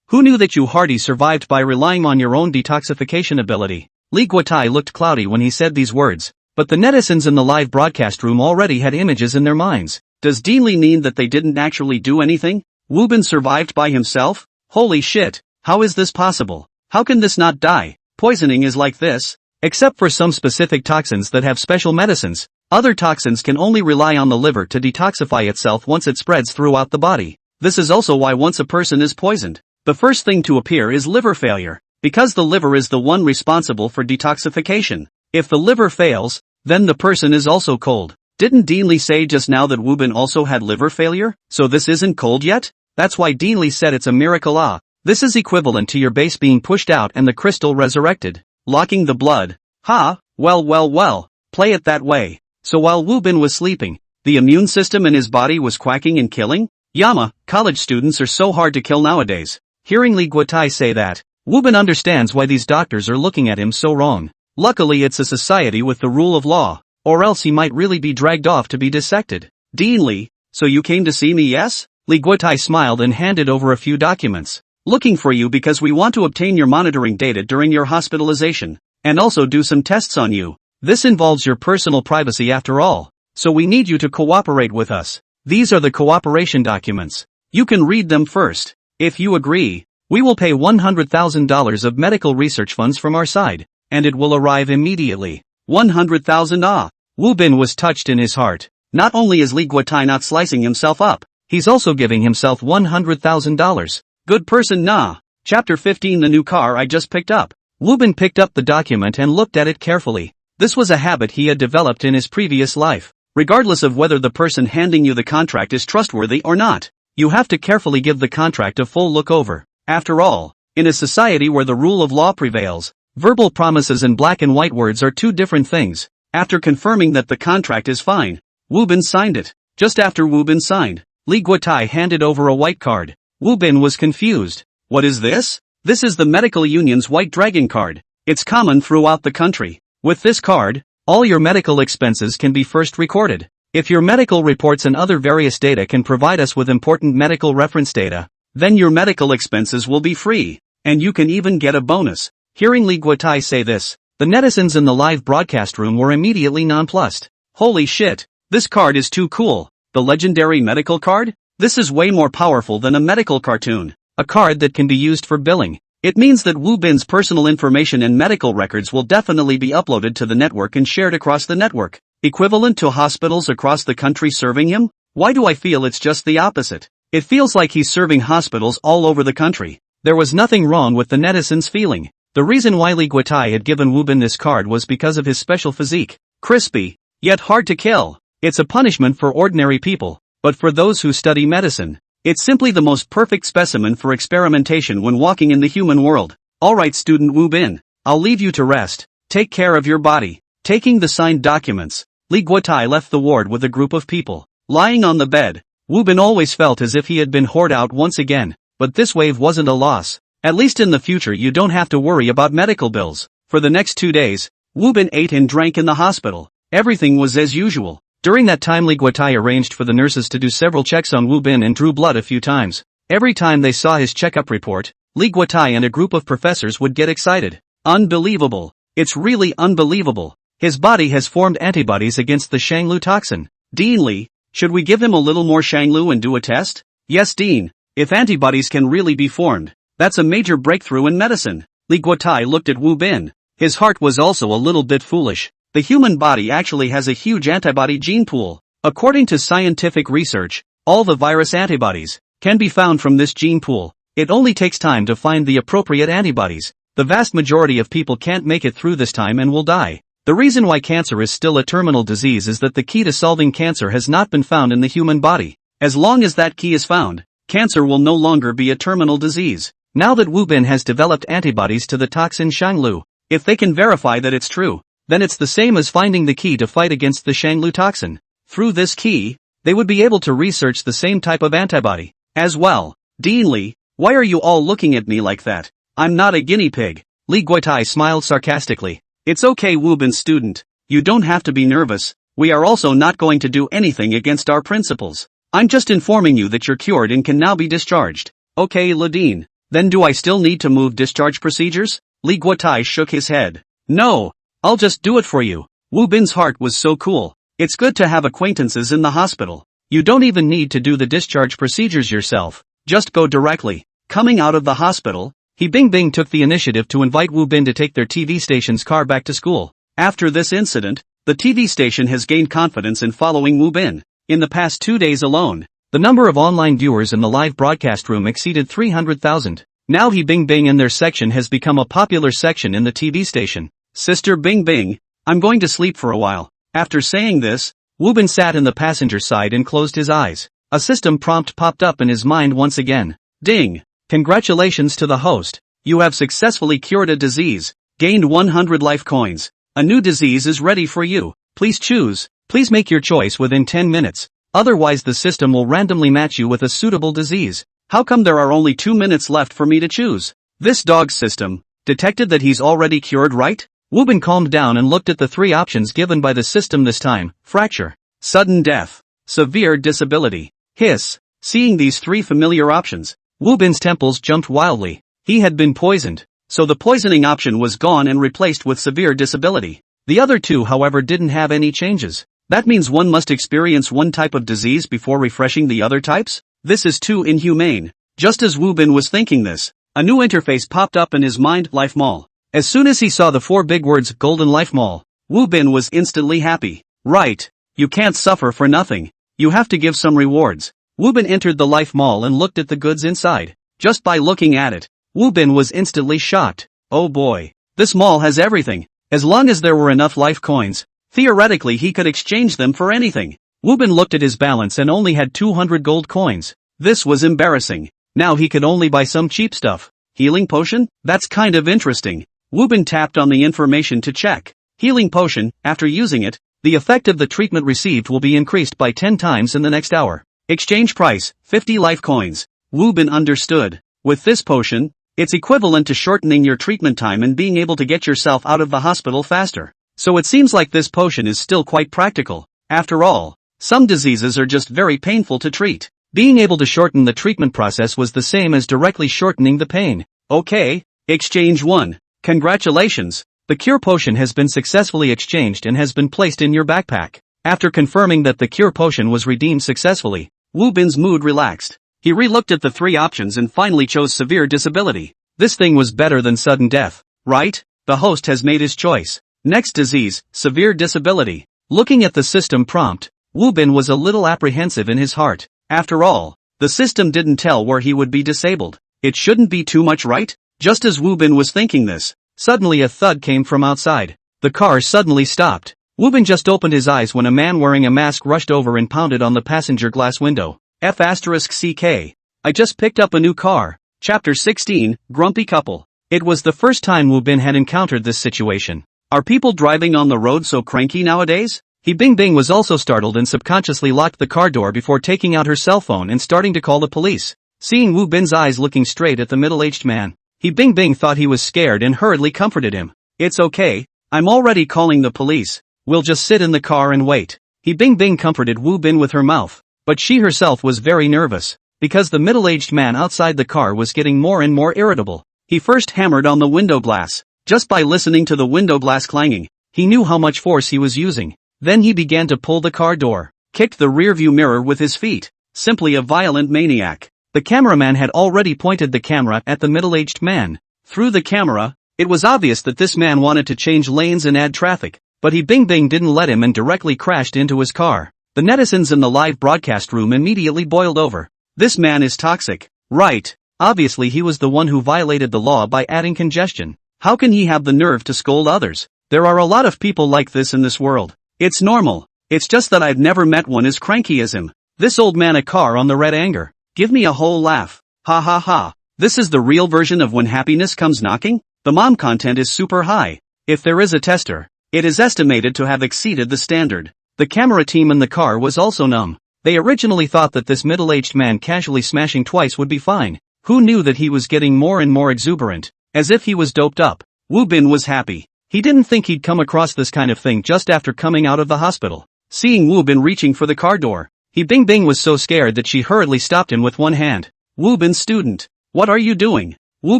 Who knew that you hardly survived by relying on your own detoxification ability? Li Guotai looked cloudy when he said these words, but the netizens in the live broadcast room already had images in their minds. Does Dean Li mean that they didn't actually do anything? Wu Bin survived by himself? Holy shit, how is this possible? How can this not die? Poisoning is like this? Except for some specific toxins that have special medicines. Other toxins can only rely on the liver to detoxify itself once it spreads throughout the body. This is also why once a person is poisoned, the first thing to appear is liver failure, because the liver is the one responsible for detoxification. If the liver fails, then the person is also cold. Didn't Dean Li say just now that Wu Bin also had liver failure? So this isn't cold yet? That's why Dean Li said it's a miracle. This is equivalent to your base being pushed out and the crystal resurrected. Locking the blood. Well, play it that way. So while Wu Bin was sleeping, the immune system in his body was quacking and killing? Yama, college students are so hard to kill nowadays. Hearing Li Guotai say that, Wu Bin understands why these doctors are looking at him so wrong. Luckily it's a society with the rule of law, or else he might really be dragged off to be dissected. Dean Li, so you came to see me, yes? Li Guotai smiled and handed over a few documents. Looking for you because we want to obtain your monitoring data during your hospitalization, and also do some tests on you. This involves your personal privacy after all, so we need you to cooperate with us. These are the cooperation documents. You can read them first. If you agree, we will pay $100,000 of medical research funds from our side, and it will arrive immediately. 100,000 ah! Wu Bin was touched in his heart. Not only is Li Guotai not slicing himself up, he's also giving himself $100,000. Good person nah. Chapter 15 The new car I just picked up. Wu Bin picked up the document and looked at it carefully. This was a habit he had developed in his previous life. Regardless of whether the person handing you the contract is trustworthy or not, you have to carefully give the contract a full look over. After all, in a society where the rule of law prevails, verbal promises and black and white words are two different things. After confirming that the contract is fine, Wu Bin signed it. Just after Wu Bin signed, Li Guotai handed over a white card. Wu Bin was confused. What is this? This is the medical union's white dragon card. It's common throughout the country. With this card, all your medical expenses can be first recorded. If your medical reports and other various data can provide us with important medical reference data, then your medical expenses will be free, and you can even get a bonus. Hearing Li Guotai say this, the netizens in the live broadcast room were immediately nonplussed. Holy shit, this card is too cool. The legendary medical card? This is way more powerful than a medical cartoon. A card that can be used for billing. It means that Wu Bin's personal information and medical records will definitely be uploaded to the network and shared across the network. Equivalent to hospitals across the country serving him? Why do I feel it's just the opposite? It feels like he's serving hospitals all over the country. There was nothing wrong with the netizens' feeling. The reason why Li Guotai had given Wu Bin this card was because of his special physique. Crispy, yet hard to kill. It's a punishment for ordinary people, but for those who study medicine, it's simply the most perfect specimen for experimentation when walking in the human world. Alright student Wu Bin, I'll leave you to rest. Take care of your body. Taking the signed documents, Li Guotai left the ward with a group of people. Lying on the bed, Wu Bin always felt as if he had been hoarded out once again, but this wave wasn't a loss. At least in the future you don't have to worry about medical bills. For the next 2 days, Wu Bin ate and drank in the hospital. Everything was as usual. During that time Li Guotai arranged for the nurses to do several checks on Wu Bin and drew blood a few times. Every time they saw his checkup report, Li Guotai and a group of professors would get excited. Unbelievable. It's really unbelievable. His body has formed antibodies against the Shanglu toxin. Dean Li, should we give him a little more Shanglu and do a test? Yes Dean, if antibodies can really be formed, that's a major breakthrough in medicine. Li Guotai looked at Wu Bin. His heart was also a little bit foolish. The human body actually has a huge antibody gene pool. According to scientific research, all the virus antibodies can be found from this gene pool. It only takes time to find the appropriate antibodies. The vast majority of people can't make it through this time and will die. The reason why cancer is still a terminal disease is that the key to solving cancer has not been found in the human body. As long as that key is found, cancer will no longer be a terminal disease. Now that Wu Bin has developed antibodies to the toxin Shanglu, if they can verify that it's true, then it's the same as finding the key to fight against the Shanglu toxin. Through this key, they would be able to research the same type of antibody as well. Dean Li, why are you all looking at me like that? I'm not a guinea pig. Li Guotai smiled sarcastically. It's okay Wu Bin student, you don't have to be nervous. We are also not going to do anything against our principles. I'm just informing you that you're cured and can now be discharged. Okay Ladine, then do I still need to move discharge procedures? Li Guotai shook his head. No, I'll just do it for you. Wu Bin's heart was so cool. It's good to have acquaintances in the hospital. You don't even need to do the discharge procedures yourself. Just go directly. Coming out of the hospital, He Bingbing took the initiative to invite Wu Bin to take their TV station's car back to school. After this incident, the TV station has gained confidence in following Wu Bin. In the past 2 days alone, the number of online viewers in the live broadcast room exceeded 300,000. Now He Bingbing and their section has become a popular section in the TV station. Sister Bingbing, I'm going to sleep for a while. After saying this, Wu Bin sat in the passenger side and closed his eyes. A system prompt popped up in his mind once again. Ding! Congratulations to the host. You have successfully cured a disease, gained 100 life coins. A new disease is ready for you. Please choose. Please make your choice within 10 minutes. Otherwise the system will randomly match you with a suitable disease. How come there are only 2 minutes left for me to choose? This dog system detected that he's already cured, right? Wu Bin calmed down and looked at the 3 options given by the system this time. Fracture, sudden death, severe disability. Hiss. Seeing these 3 familiar options, Wu Bin's temples jumped wildly. He had been poisoned, so the poisoning option was gone and replaced with severe disability. The other 2 however didn't have any changes. That means one must experience one type of disease before refreshing the other types? This is too inhumane. Just as Wu Bin was thinking this, a new interface popped up in his mind, Life Mall. As soon as he saw the 4 big words, Golden Life Mall, Wu Bin was instantly happy. Right. You can't suffer for nothing. You have to give some rewards. Wu Bin entered the Life Mall and looked at the goods inside. Just by looking at it, Wu Bin was instantly shocked. Oh boy. This mall has everything. As long as there were enough life coins, theoretically he could exchange them for anything. Wu Bin looked at his balance and only had 200 gold coins. This was embarrassing. Now he could only buy some cheap stuff. Healing potion? That's kind of interesting. Wu Bin tapped on the information to check. Healing potion, after using it, the effect of the treatment received will be increased by 10 times in the next hour. Exchange price, 50 life coins. Wu Bin understood. With this potion, it's equivalent to shortening your treatment time and being able to get yourself out of the hospital faster. So it seems like this potion is still quite practical. After all, some diseases are just very painful to treat. Being able to shorten the treatment process was the same as directly shortening the pain. Okay, exchange 1. Congratulations, the cure potion has been successfully exchanged and has been placed in your backpack. After confirming that the cure potion was redeemed successfully, Wu Bin's mood relaxed. He re-looked at the 3 options and finally chose severe disability. This thing was better than sudden death, right? The host has made his choice. Next disease, severe disability. Looking at the system prompt, Wu Bin was a little apprehensive in his heart. After all, the system didn't tell where he would be disabled. It shouldn't be too much, right? Just as Wu Bin was thinking this, suddenly a thud came from outside. The car suddenly stopped. Wu Bin just opened his eyes when a man wearing a mask rushed over and pounded on the passenger glass window. F***CK. I just picked up a new car. Chapter 16, Grumpy Couple. It was the first time Wu Bin had encountered this situation. Are people driving on the road so cranky nowadays? He Bing Bing was also startled and subconsciously locked the car door before taking out her cell phone and starting to call the police. Seeing Wu Bin's eyes looking straight at the middle-aged man, He Bing Bing thought he was scared and hurriedly comforted him. It's okay, I'm already calling the police, we'll just sit in the car and wait. He Bing Bing comforted Wu Bin with her mouth, but she herself was very nervous, because the middle-aged man outside the car was getting more and more irritable. He first hammered on the window glass. Just by listening to the window glass clanging, he knew how much force he was using. Then he began to pull the car door, kicked the rearview mirror with his feet. Simply a violent maniac. The cameraman had already pointed the camera at the middle-aged man. Through the camera, it was obvious that this man wanted to change lanes and add traffic, but He Bing Bing didn't let him and directly crashed into his car. The netizens in the live broadcast room immediately boiled over. This man is toxic. Right. Obviously he was the one who violated the law by adding congestion. How can he have the nerve to scold others? There are a lot of people like this in this world. It's normal. It's just that I've never met one as cranky as him. This old man a car on the red anger. Give me a whole laugh. Ha ha ha. This is the real version of when happiness comes knocking? The mom content is super high. If there is a tester, it is estimated to have exceeded the standard. The camera team in the car was also numb. They originally thought that this middle-aged man casually smashing twice would be fine. Who knew that he was getting more and more exuberant, as if he was doped up? Wu Bin was happy. He didn't think he'd come across this kind of thing just after coming out of the hospital. Seeing Wu Bin reaching for the car door, He Bing Bing was so scared that she hurriedly stopped him with one hand. Wu Bin student, what are you doing? Wu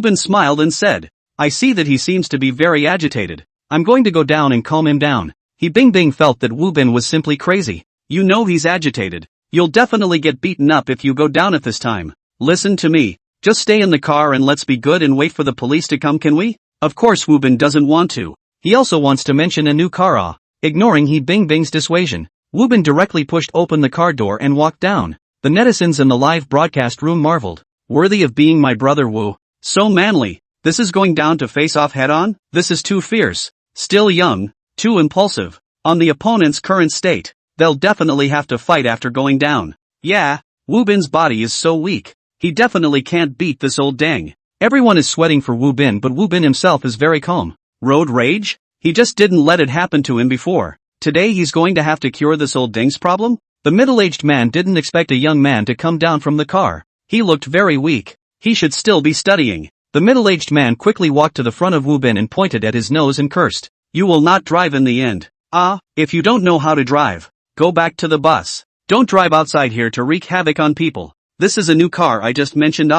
Bin smiled and said, I see that he seems to be very agitated. I'm going to go down and calm him down. He Bing Bing felt that Wu Bin was simply crazy. You know he's agitated. You'll definitely get beaten up if you go down at this time. Listen to me. Just stay in the car and let's be good and wait for the police to come, can we? Of course Wu Bin doesn't want to. He also wants to mention a new car. Ignoring He Bing Bing's dissuasion, Wu Bin directly pushed open the car door and walked down. The netizens in the live broadcast room marveled. Worthy of being my brother Wu. So manly. This is going down to face off head on? This is too fierce. Still young, too impulsive. On the opponent's current state, they'll definitely have to fight after going down. Yeah, Wu Bin's body is so weak. He definitely can't beat this old dang. Everyone is sweating for Wu Bin, but Wu Bin himself is very calm. Road rage? He just didn't let it happen to him before. Today he's going to have to cure this old dang's problem? The middle-aged man didn't expect a young man to come down from the car. He looked very weak. He should still be studying. The middle-aged man quickly walked to the front of Wu Bin and pointed at his nose and cursed. You will not drive in the end. If you don't know how to drive, go back to the bus. Don't drive outside here to wreak havoc on people. This is a new car I just mentioned.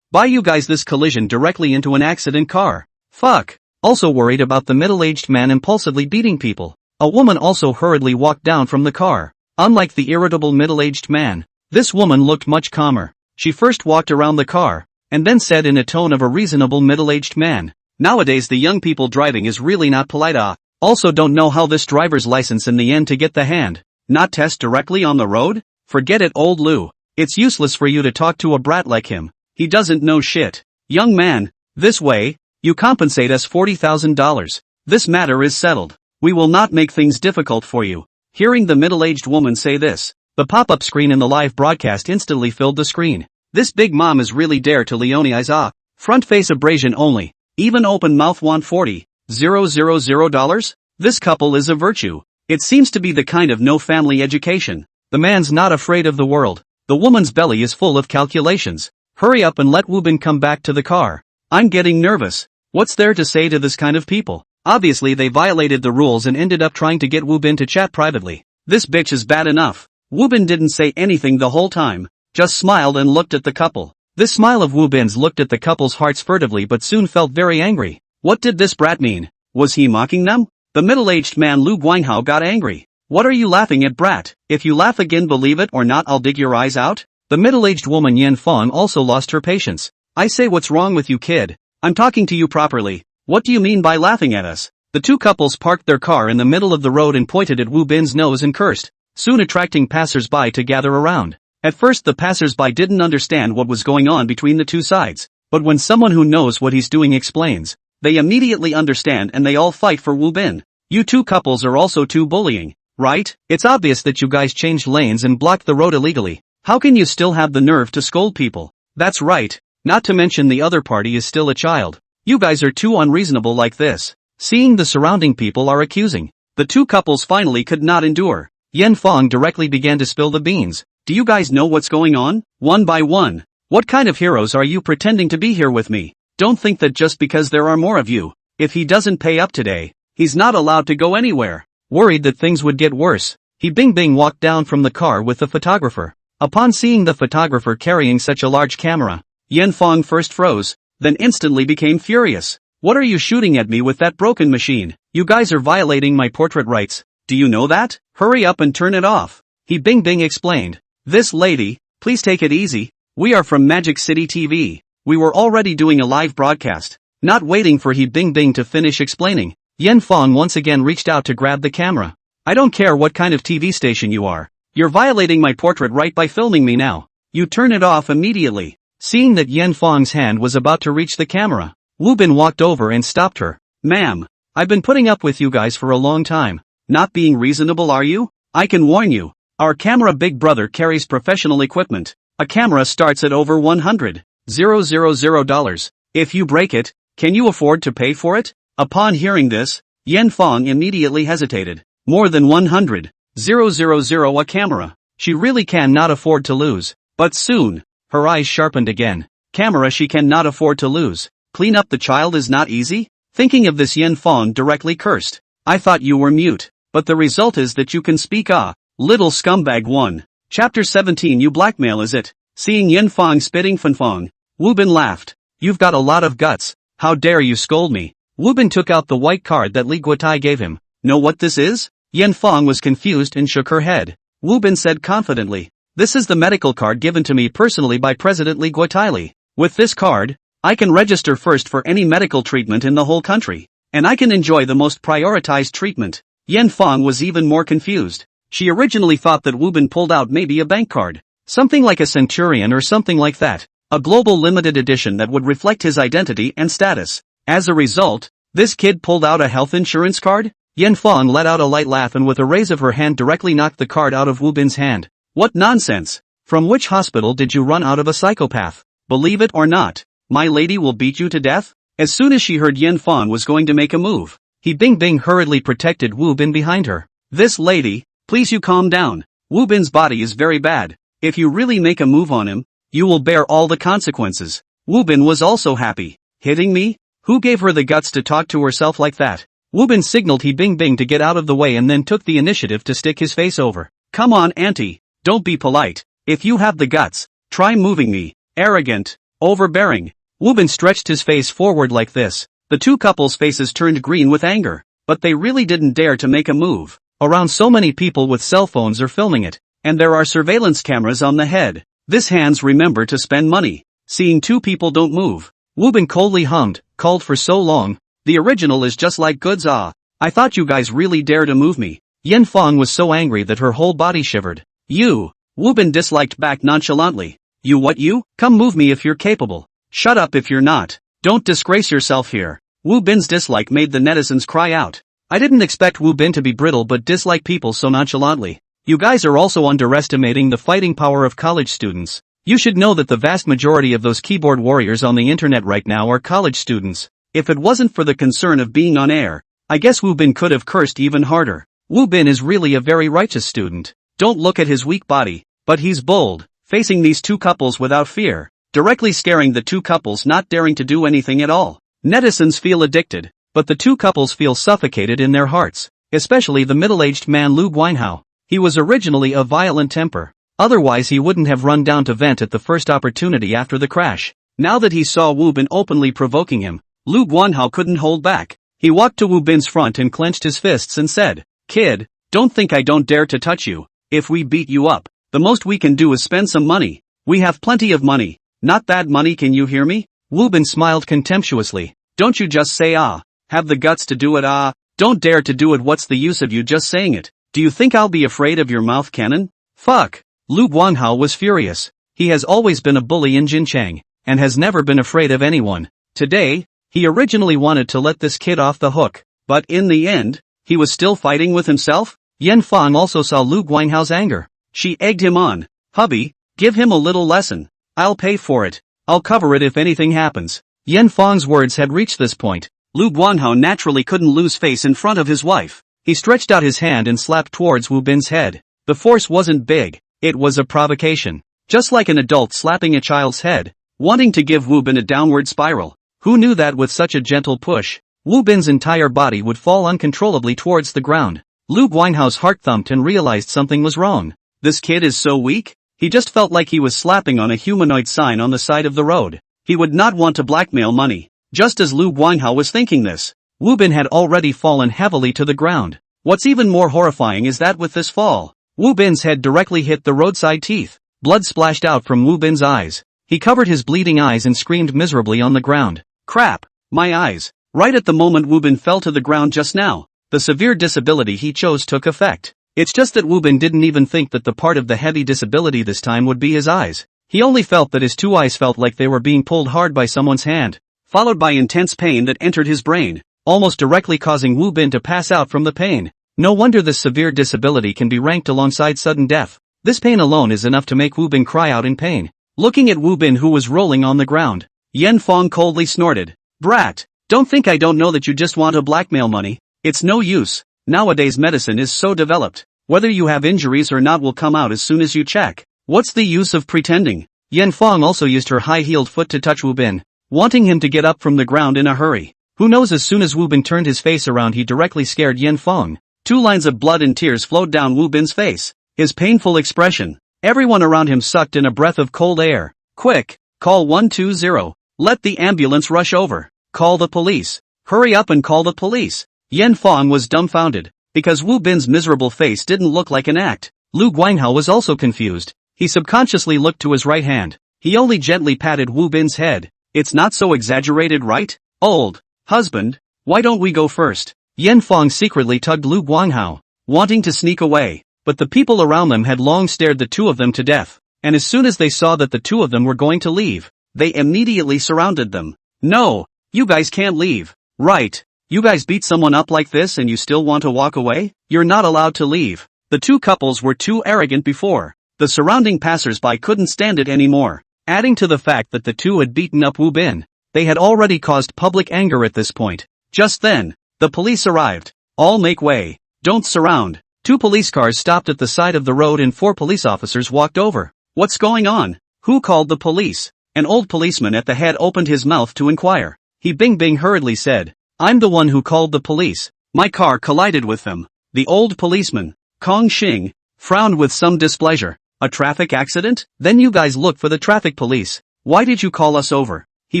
Buy you guys this collision directly into an accident car. Fuck. Also worried about the middle-aged man impulsively beating people. A woman also hurriedly walked down from the car. Unlike the irritable middle-aged man, this woman looked much calmer. She first walked around the car, and then said in a tone of a reasonable middle-aged man, "Nowadays the young people driving is really not polite. Also don't know how this driver's license in the end to get the hand, not test directly on the road? Forget it, old Lou. It's useless for you to talk to a brat like him. He doesn't know shit. Young man, this way, you compensate us $40,000. This matter is settled. We will not make things difficult for you." Hearing the middle-aged woman say this, the pop-up screen in the live broadcast instantly filled the screen. This big mom is really dare to Leonie's front face abrasion only. Even open mouth want $40,000? This couple is a virtue. It seems to be the kind of no family education. The man's not afraid of the world. The woman's belly is full of calculations. Hurry up and let Woobin come back to the car. I'm getting nervous. What's there to say to this kind of people? Obviously they violated the rules and ended up trying to get Woobin to chat privately. This bitch is bad enough. Woobin didn't say anything the whole time, just smiled and looked at the couple. This smile of Woobin's looked at the couple's hearts furtively but soon felt very angry. What did this brat mean? Was he mocking them? The middle-aged man Lu Guanghao got angry. What are you laughing at, brat? If you laugh again, believe it or not, I'll dig your eyes out. The middle-aged woman Yan Fong also lost her patience. I say, what's wrong with you, kid? I'm talking to you properly. What do you mean by laughing at us? The two couples parked their car in the middle of the road and pointed at Wu Bin's nose and cursed, soon attracting passers-by to gather around. At first the passers-by didn't understand what was going on between the two sides, but when someone who knows what he's doing explains, they immediately understand and they all fight for Wu Bin. You two couples are also too bullying, right? It's obvious that you guys changed lanes and blocked the road illegally. How can you still have the nerve to scold people? That's right, not to mention the other party is still a child. You guys are too unreasonable like this. Seeing the surrounding people are accusing, the two couples finally could not endure. Yan Fong directly began to spill the beans. Do you guys know what's going on? One by one. What kind of heroes are you pretending to be here with me? Don't think that just because there are more of you, if he doesn't pay up today, he's not allowed to go anywhere. Worried that things would get worse, he Bing walked down from the car with the photographer. Upon seeing the photographer carrying such a large camera, Yan Fong first froze, then instantly became furious. What are you shooting at me with that broken machine? You guys are violating my portrait rights. Do you know that? Hurry up and turn it off. He Bing explained. This lady, please take it easy. We are from Magic City TV. We were already doing a live broadcast. Not waiting for He Bing to finish explaining, Yan Fong once again reached out to grab the camera. I don't care what kind of TV station you are. You're violating my portrait right by filming me now. You turn it off immediately. Seeing that Yan Fong's hand was about to reach the camera, Wu Bin walked over and stopped her. Ma'am, I've been putting up with you guys for a long time. Not being reasonable, are you? I can warn you. Our camera big brother carries professional equipment. A camera starts at over $100,000. If you break it, can you afford to pay for it? Upon hearing this, Yan Fong immediately hesitated. More than $100,000 a camera. She really cannot afford to lose. But soon, her eyes sharpened again. Camera she cannot afford to lose. Clean up the child is not easy? Thinking of this, Yan Fong directly cursed. I thought you were mute, but the result is that you can speak. Little scumbag 1. Chapter 17. You blackmail, is it? Seeing Yan Fong spitting Fanfong, Wu Bin laughed. You've got a lot of guts. How dare you scold me? Wu Bin took out the white card that Li Guotai gave him. Know what this is? Yan Fong was confused and shook her head. Wu Bin said confidently. This is the medical card given to me personally by President Li Guotai. With this card, I can register first for any medical treatment in the whole country, and I can enjoy the most prioritized treatment. Yan Fong was even more confused. She originally thought that Wu Bin pulled out maybe a bank card, something like a Centurion or something like that, a global limited edition that would reflect his identity and status. As a result, this kid pulled out a health insurance card? Yan Fong let out a light laugh and with a raise of her hand directly knocked the card out of Wu Bin's hand. What nonsense! From which hospital did you run out of a psychopath? Believe it or not, my lady will beat you to death? As soon as she heard Yan Fong was going to make a move, He Bing hurriedly protected Wu Bin behind her. This lady, please you calm down. Wu Bin's body is very bad. If you really make a move on him, you will bear all the consequences. Wu Bin was also happy. Hitting me? Who gave her the guts to talk to herself like that? Wu Bin signaled He Bing to get out of the way and then took the initiative to stick his face over. Come on, auntie, don't be polite. If you have the guts, try moving me. Arrogant, overbearing. Wu Bin stretched his face forward like this. The two couples' faces turned green with anger. but they really didn't dare to make a move. Around so many people with cell phones are filming it, and there are surveillance cameras on the head. This hands remember to spend money. Seeing two people don't move. Woobin coldly hummed, called for so long. The original is just like goods ah. I thought you guys really dare to move me. Yen Fong was so angry that her whole body shivered. You. Woobin disliked back nonchalantly. You what you? Come move me if you're capable. Shut up if you're not. Don't disgrace yourself here. Woobin's dislike made the netizens cry out. I didn't expect Woobin to be brittle but dislike people so nonchalantly. You guys are also underestimating the fighting power of college students. You should know that the vast majority of those keyboard warriors on the internet right now are college students. If it wasn't for the concern of being on air, I guess Woobin could have cursed even harder. Woobin is really a very righteous student. Don't look at his weak body, but he's bold, facing these two couples without fear, directly scaring the two couples not daring to do anything at all. Netizens feel addicted, but the two couples feel suffocated in their hearts, especially the middle-aged man Lu Guanhao. He was originally of violent temper. Otherwise he wouldn't have run down to vent at the first opportunity after the crash. Now that he saw Woobin openly provoking him, Lu Guanhao couldn't hold back. He walked to Woobin's front and clenched his fists and said, Kid, don't think I don't dare to touch you. If we beat you up, the most we can do is spend some money. We have plenty of money. Not that money, can you hear me? Woobin smiled contemptuously. Don't you just say ah. Have the guts to do it ah. Don't dare to do it, what's the use of you just saying it? Do you think I'll be afraid of your mouth cannon? Fuck. Lu Guanhao was furious. He has always been a bully in Jinchang, and has never been afraid of anyone. Today, he originally wanted to let this kid off the hook, but in the end, he was still fighting with himself? Yen Fong also saw Lu Guanhao's anger. She egged him on. Hubby, give him a little lesson. I'll pay for it. I'll cover it if anything happens. Yen Fong's words had reached this point. Lu Guanhao naturally couldn't lose face in front of his wife. He stretched out his hand and slapped towards Woobin's head. The force wasn't big. It was a provocation. Just like an adult slapping a child's head, wanting to give Woobin a downward spiral. Who knew that with such a gentle push, Woobin's entire body would fall uncontrollably towards the ground? Lu Guanhao's heart thumped and realized something was wrong. This kid is so weak? He just felt like he was slapping on a humanoid sign on the side of the road. He would not want to blackmail money. Just as Lu Guanhao was thinking this, Woobin had already fallen heavily to the ground. What's even more horrifying is that with this fall, Woobin's head directly hit the roadside teeth. Blood splashed out from Woobin's eyes. He covered his bleeding eyes and screamed miserably on the ground. Crap! My eyes! Right at the moment Woobin fell to the ground just now, the severe disability he chose took effect. It's just that Woobin didn't even think that the part of the heavy disability this time would be his eyes. He only felt that his two eyes felt like they were being pulled hard by someone's hand, followed by intense pain that entered his brain, almost directly causing Woobin to pass out from the pain. No wonder this severe disability can be ranked alongside sudden death. This pain alone is enough to make Woobin cry out in pain. Looking at Woobin who was rolling on the ground, Yen Fong coldly snorted. Brat! Don't think I don't know that you just want to blackmail money. It's no use. Nowadays medicine is so developed. Whether you have injuries or not will come out as soon as you check. What's the use of pretending? Yen Fong also used her high-heeled foot to touch Woobin, wanting him to get up from the ground in a hurry. Who knows, as soon as Woobin turned his face around he directly scared Yen Fong. 2 lines of blood and tears flowed down Woobin's face. His painful expression. Everyone around him sucked in a breath of cold air. Quick! Call 120. Let the ambulance rush over. Call the police. Hurry up and call the police. Yen Fong was dumbfounded, because Woobin's miserable face didn't look like an act. Lu Guanhao was also confused. He subconsciously looked to his right hand. He only gently patted Woobin's head. It's not so exaggerated, right? Old husband, why don't we go first? Yen Fong secretly tugged Lu Guanhao, wanting to sneak away, but the people around them had long stared the two of them to death, and as soon as they saw that the two of them were going to leave, they immediately surrounded them. No, you guys can't leave. Right? You guys beat someone up like this and you still want to walk away? You're not allowed to leave. The two couples were too arrogant before. The surrounding passers-by couldn't stand it anymore. Adding to the fact that the two had beaten up Woobin, they had already caused public anger at this point. Just then, the police arrived. All make way. Don't surround. 2 police cars stopped at the side of the road and 4 police officers walked over. What's going on? Who called the police? An old policeman at the head opened his mouth to inquire. He bing hurriedly said, I'm the one who called the police. My car collided with them. The old policeman, Kong Xing, frowned with some displeasure. A traffic accident? Then you guys look for the traffic police. Why did you call us over? He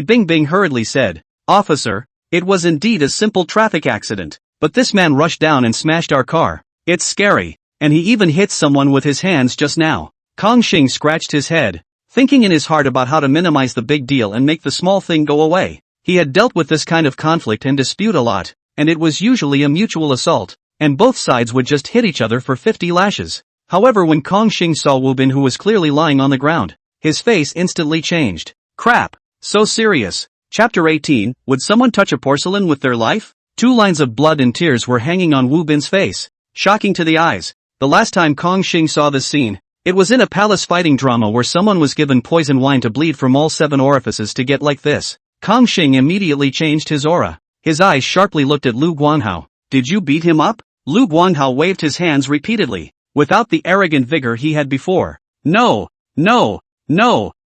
bing hurriedly said, Officer, it was indeed a simple traffic accident. but this man rushed down and smashed our car. It's scary. And he even hit someone with his hands just now. Kong Xing scratched his head, thinking in his heart about how to minimize the big deal and make the small thing go away. He had dealt with this kind of conflict and dispute a lot, and it was usually a mutual assault, and both sides would just hit each other for 50 lashes. However, when Kong Xing saw Wu Bin, who was clearly lying on the ground, his face instantly changed. Crap! So serious. Chapter 18, Would someone touch a porcelain with their life? 2 lines of blood and tears were hanging on Wu Bin's face. Shocking to the eyes. The last time Kong Xing saw this scene, it was in a palace fighting drama where someone was given poison wine to bleed from all 7 orifices to get like this. Kong Xing immediately changed his aura. His eyes sharply looked at Lu Guanghao. Did you beat him up? Lu Guanghao waved his hands repeatedly, without the arrogant vigor he had before. No,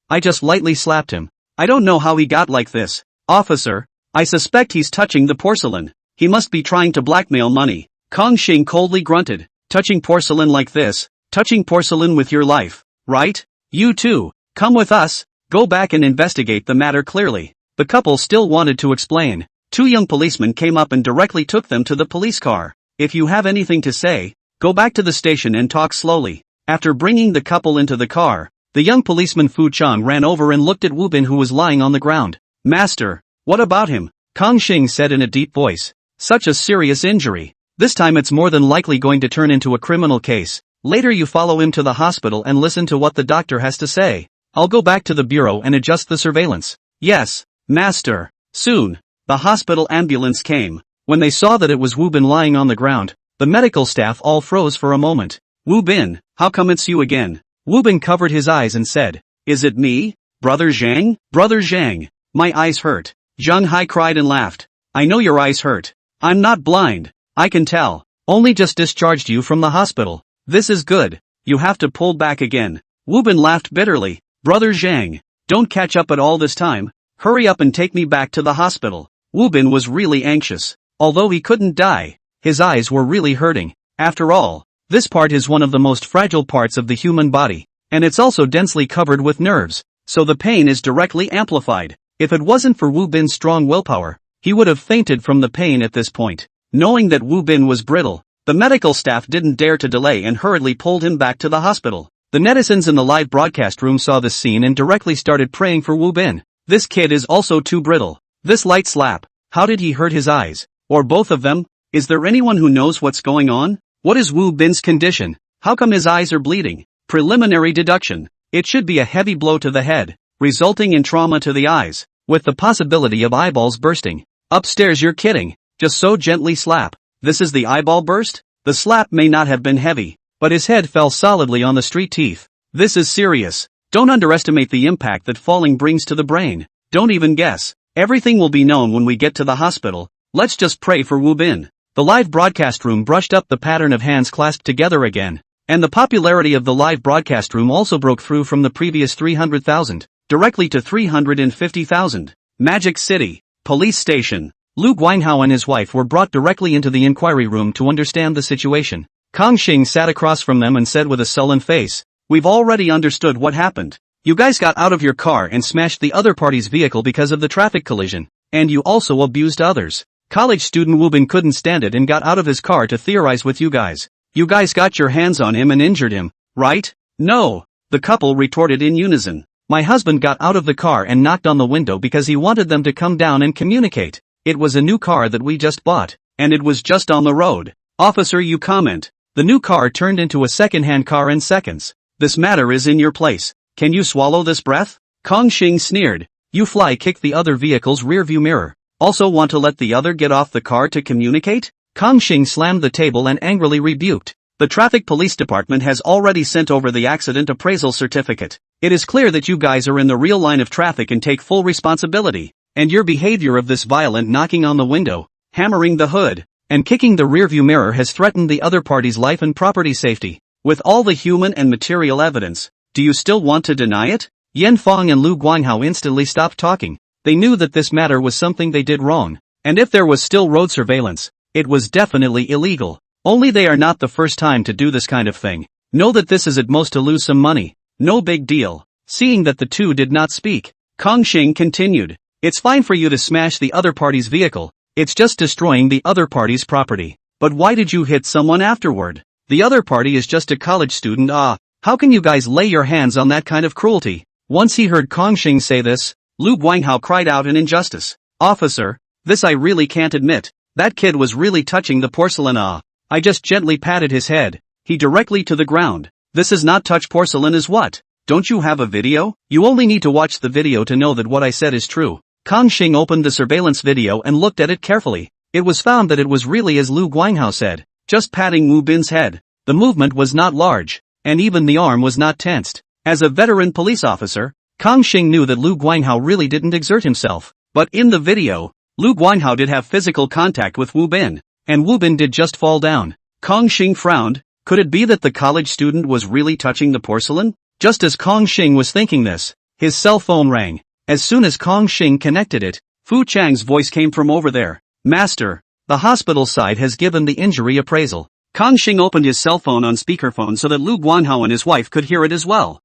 I just lightly slapped him. I don't know how he got like this. Officer, I suspect he's touching the porcelain. He must be trying to blackmail money. Kong Xing coldly grunted. Touching porcelain like this? Touching porcelain with your life, right? You too, come with us. Go back and investigate the matter clearly. The couple still wanted to explain. 2 young policemen came up and directly took them to the police car. If you have anything to say, go back to the station and talk slowly. After bringing the couple into the car, the young policeman Fu Chang ran over and looked at Wu Bin, who was lying on the ground. Master, what about him? Kong Xing said in a deep voice. Such a serious injury. This time it's more than likely going to turn into a criminal case. Later you follow him to the hospital and listen to what the doctor has to say. I'll go back to the bureau and adjust the surveillance. Yes, master. Soon, the hospital ambulance came. When they saw that it was Wu Bin lying on the ground, the medical staff all froze for a moment. Wu Bin, how come it's you again? Wu Bin covered his eyes and said, Is it me, Brother Zhang? Brother Zhang, my eyes hurt. Zhang Hai cried and laughed. I know your eyes hurt. I'm not blind. I can tell. Only just discharged you from the hospital. This is good. You have to pull back again. Wu Bin laughed bitterly. Brother Zhang, don't catch up at all this time. Hurry up and take me back to the hospital. Wu Bin was really anxious. Although he couldn't die, his eyes were really hurting. After all, this part is one of the most fragile parts of the human body, and it's also densely covered with nerves, so the pain is directly amplified. If it wasn't for Wu Bin's strong willpower, he would have fainted from the pain at this point. Knowing that Wu Bin was brittle, the medical staff didn't dare to delay and hurriedly pulled him back to the hospital. The netizens in the live broadcast room saw this scene and directly started praying for Wu Bin. This kid is also too brittle. This light slap, how did he hurt his eyes? Or both of them? Is there anyone who knows what's going on? What is Wu Bin's condition? How come his eyes are bleeding? Preliminary deduction. It should be a heavy blow to the head, resulting in trauma to the eyes, with the possibility of eyeballs bursting. Upstairs, you're kidding. Just so gently slap. This is the eyeball burst? The slap may not have been heavy, but his head fell solidly on the street teeth. This is serious. Don't underestimate the impact that falling brings to the brain. Don't even guess. Everything will be known when we get to the hospital. Let's just pray for Wu Bin. The live broadcast room brushed up the pattern of hands clasped together again, and the popularity of the live broadcast room also broke through from the previous 300,000, directly to 350,000. Magic City, police station. Lu Guanghao and his wife were brought directly into the inquiry room to understand the situation. Kong Xing sat across from them and said with a sullen face, We've already understood what happened. You guys got out of your car and smashed the other party's vehicle because of the traffic collision, and you also abused others. College student Wu Bin couldn't stand it and got out of his car to theorize with you guys. You guys got your hands on him and injured him, right? No, the couple retorted in unison. My husband got out of the car and knocked on the window because he wanted them to come down and communicate. It was a new car that we just bought, and it was just on the road. Officer, you comment. The new car turned into a second-hand car in seconds. This matter is in your place. Can you swallow this breath? Kong Xing sneered. You fly kicked the other vehicle's rearview mirror. Also want to let the other get off the car to communicate? Kong Xing slammed the table and angrily rebuked. The traffic police department has already sent over the accident appraisal certificate. It is clear that you guys are in the real line of traffic and take full responsibility. And your behavior of this violent knocking on the window, hammering the hood, and kicking the rearview mirror has threatened the other party's life and property safety. With all the human and material evidence, do you still want to deny it? Yan Fong and Lu Guanghao instantly stopped talking. They knew that this matter was something they did wrong, and if there was still road surveillance, it was definitely illegal. Only they are not the first time to do this kind of thing. Know that this is at most to lose some money. No big deal. Seeing that the two did not speak, Kong Xing continued. It's fine for you to smash the other party's vehicle, It's just destroying the other party's property. But why did you hit someone afterward? The other party is just a college student. How can you guys lay your hands on that kind of cruelty? Once he heard Kong Xing say this, Lu Guanghao cried out in injustice. Officer, this I really can't admit. That kid was really touching the porcelain. I just gently patted his head. He directly to the ground. This is not touch porcelain is what? Don't you have a video? You only need to watch the video to know that what I said is true. Kong Xing opened the surveillance video and looked at it carefully. It was found that it was really as Lu Guanghao said, just patting Wu Bin's head. The movement was not large, and even the arm was not tensed. As a veteran police officer, Kong Xing knew that Lu Guanghao really didn't exert himself. But in the video, Lu Guanghao did have physical contact with Wu Bin, and Wu Bin did just fall down. Kong Xing frowned. Could it be that the college student was really touching the porcelain? Just as Kong Xing was thinking this, his cell phone rang. As soon as Kong Xing connected it, Fu Chang's voice came from over there. Master, the hospital side has given the injury appraisal. Kong Xing opened his cell phone on speakerphone so that Lu Guanghao and his wife could hear it as well.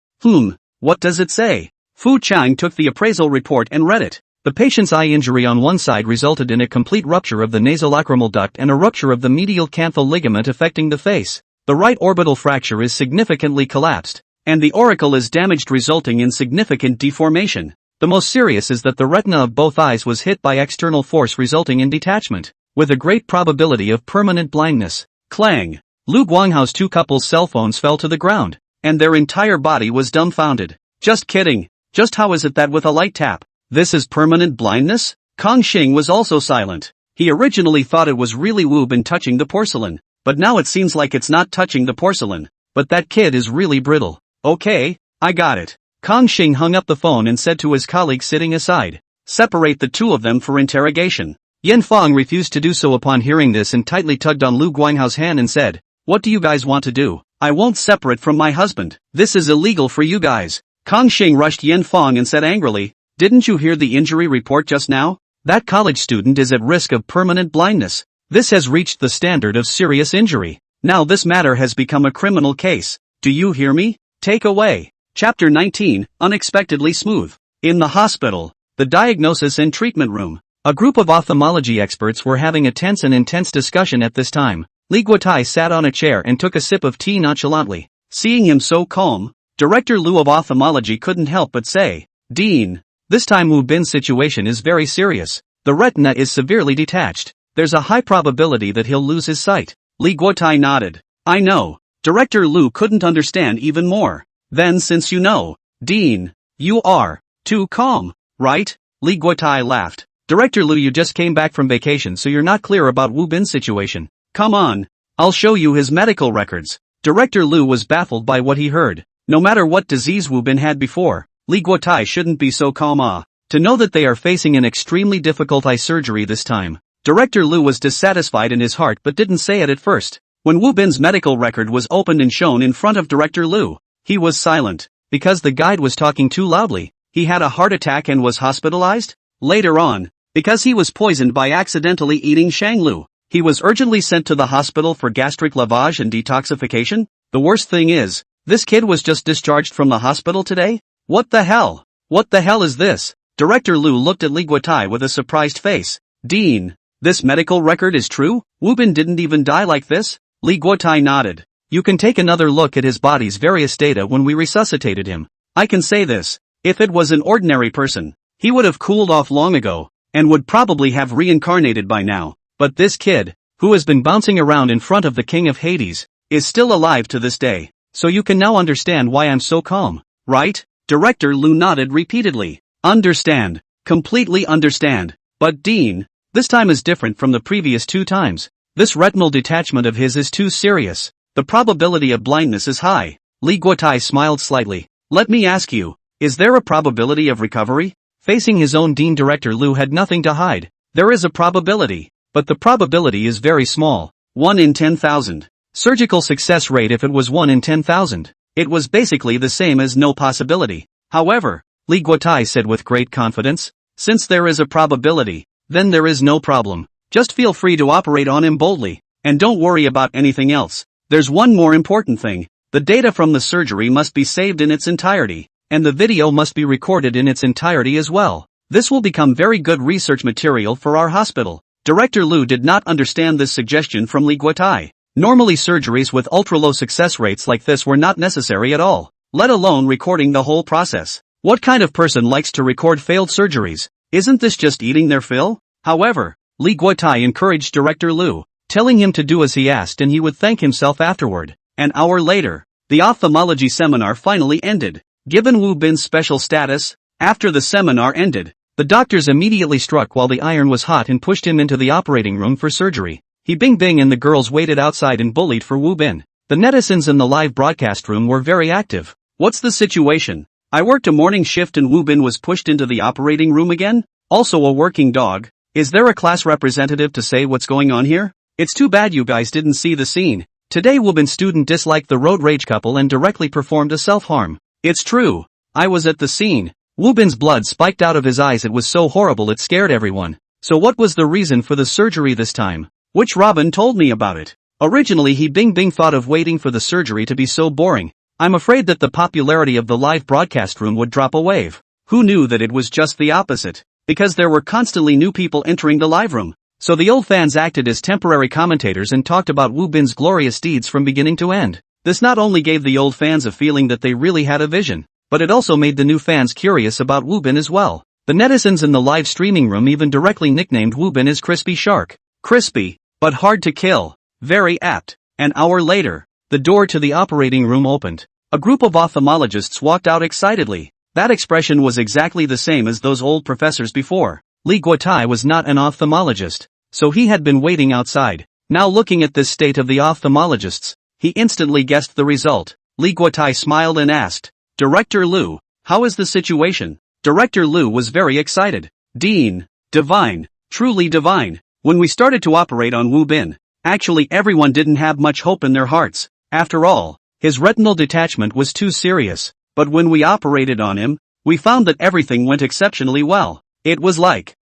What does it say? Fu Chang took the appraisal report and read it. The patient's eye injury on one side resulted in a complete rupture of the nasolacrimal duct and a rupture of the medial canthal ligament affecting the face. The right orbital fracture is significantly collapsed, and the auricle is damaged resulting in significant deformation. The most serious is that the retina of both eyes was hit by external force resulting in detachment, with a great probability of permanent blindness. Clang! Lu Guanghao's two couples' cell phones fell to the ground, and their entire body was dumbfounded. Just kidding. Just how is it that with a light tap, this is permanent blindness? Kong Xing was also silent. He originally thought it was really Wu Bin touching the porcelain, but now it seems like it's not touching the porcelain. But that kid is really brittle. Okay, I got it. Kong Xing hung up the phone and said to his colleague sitting aside, separate the two of them for interrogation. Yen Fong refused to do so upon hearing this and tightly tugged on Lu Guanghao's hand and said, what do you guys want to do? I won't separate from my husband. This is illegal for you guys. Kong Xing rushed Yen Fong and said angrily, didn't you hear the injury report just now? That college student is at risk of permanent blindness. This has reached the standard of serious injury. Now this matter has become a criminal case. Do you hear me? Take away. Chapter 19, Unexpectedly Smooth. In the hospital, the diagnosis and treatment room. A group of ophthalmology experts were having a tense and intense discussion at this time. Li Guotai sat on a chair and took a sip of tea nonchalantly. Seeing him so calm, Director Lu of Ophthalmology couldn't help but say, Dean, this time Wu Bin's situation is very serious. The retina is severely detached. There's a high probability that he'll lose his sight. Li Guotai nodded. I know. Director Lu couldn't understand even more. Then since you know, Dean, you are too calm, right? Li Guotai laughed. Director Lu, you just came back from vacation, so you're not clear about Wu Bin's situation. Come on. I'll show you his medical records. Director Lu was baffled by what he heard. No matter what disease Wu Bin had before, Li Guotai shouldn't be so calm. To know that they are facing an extremely difficult eye surgery this time. Director Lu was dissatisfied in his heart but didn't say it at first. When Wu Bin's medical record was opened and shown in front of Director Lu, he was silent, because the guide was talking too loudly. He had a heart attack and was hospitalized? Later on, because he was poisoned by accidentally eating shanglu, he was urgently sent to the hospital for gastric lavage and detoxification? The worst thing is, this kid was just discharged from the hospital today? What the hell? What the hell is this? Director Lu looked at Li Guotai with a surprised face. Dean, this medical record is true? Wu Bin didn't even die like this? Li Guotai nodded. You can take another look at his body's various data when we resuscitated him. I can say this, if it was an ordinary person, he would have cooled off long ago, and would probably have reincarnated by now. But this kid, who has been bouncing around in front of the King of Hades, is still alive to this day. So you can now understand why I'm so calm, right? Director Lu nodded repeatedly. Understand. Completely understand. But Dean, this time is different from the previous two times. This retinal detachment of his is too serious. The probability of blindness is high. Li Guotai smiled slightly. Let me ask you, is there a probability of recovery? Facing his own Dean, Director Lu had nothing to hide. There is a probability, but the probability is very small. 1 in 10,000. Surgical success rate if it was 1 in 10,000. It was basically the same as no possibility. However, Li Guotai said with great confidence, since there is a probability, then there is no problem. Just feel free to operate on him boldly, and don't worry about anything else. There's one more important thing. The data from the surgery must be saved in its entirety, and the video must be recorded in its entirety as well. This will become very good research material for our hospital. Director Lu did not understand this suggestion from Li Guotai. Normally surgeries with ultra-low success rates like this were not necessary at all, let alone recording the whole process. What kind of person likes to record failed surgeries? Isn't this just eating their fill? However, Li Guotai encouraged Director Lu, telling him to do as he asked and he would thank himself afterward. An hour later, the ophthalmology seminar finally ended. Given Wu Bin's special status, after the seminar ended, the doctors immediately struck while the iron was hot and pushed him into the operating room for surgery. He Bing Bing and the girls waited outside and bullied for Wu Bin. The netizens in the live broadcast room were very active. What's the situation? I worked a morning shift and Wu Bin was pushed into the operating room again? Also a working dog? Is there a class representative to say what's going on here? It's too bad you guys didn't see the scene. Today Wu Bin student disliked the road rage couple and directly performed a self-harm. It's true. I was at the scene. Wu Bin's blood spiked out of his eyes. It was so horrible it scared everyone. So what was the reason for the surgery this time? Which Robin told me about it. Originally he Bing Bing thought of waiting for the surgery to be so boring. I'm afraid that the popularity of the live broadcast room would drop a wave. Who knew that it was just the opposite? Because there were constantly new people entering the live room. So the old fans acted as temporary commentators and talked about Wu Bin's glorious deeds from beginning to end. This not only gave the old fans a feeling that they really had a vision, but it also made the new fans curious about Wu Bin as well. The netizens in the live streaming room even directly nicknamed Wu Bin as Crispy Shark. Crispy, but hard to kill. Very apt. An hour later, the door to the operating room opened. A group of ophthalmologists walked out excitedly. That expression was exactly the same as those old professors before. Li Guotai was not an ophthalmologist, so he had been waiting outside. Now looking at this state of the ophthalmologists, he instantly guessed the result. Li Guotai smiled and asked, Director Lu, how is the situation? Director Lu was very excited. Dean, divine, truly divine. When we started to operate on Wu Bin, actually everyone didn't have much hope in their hearts. After all, his retinal detachment was too serious. But when we operated on him, we found that everything went exceptionally well. It was like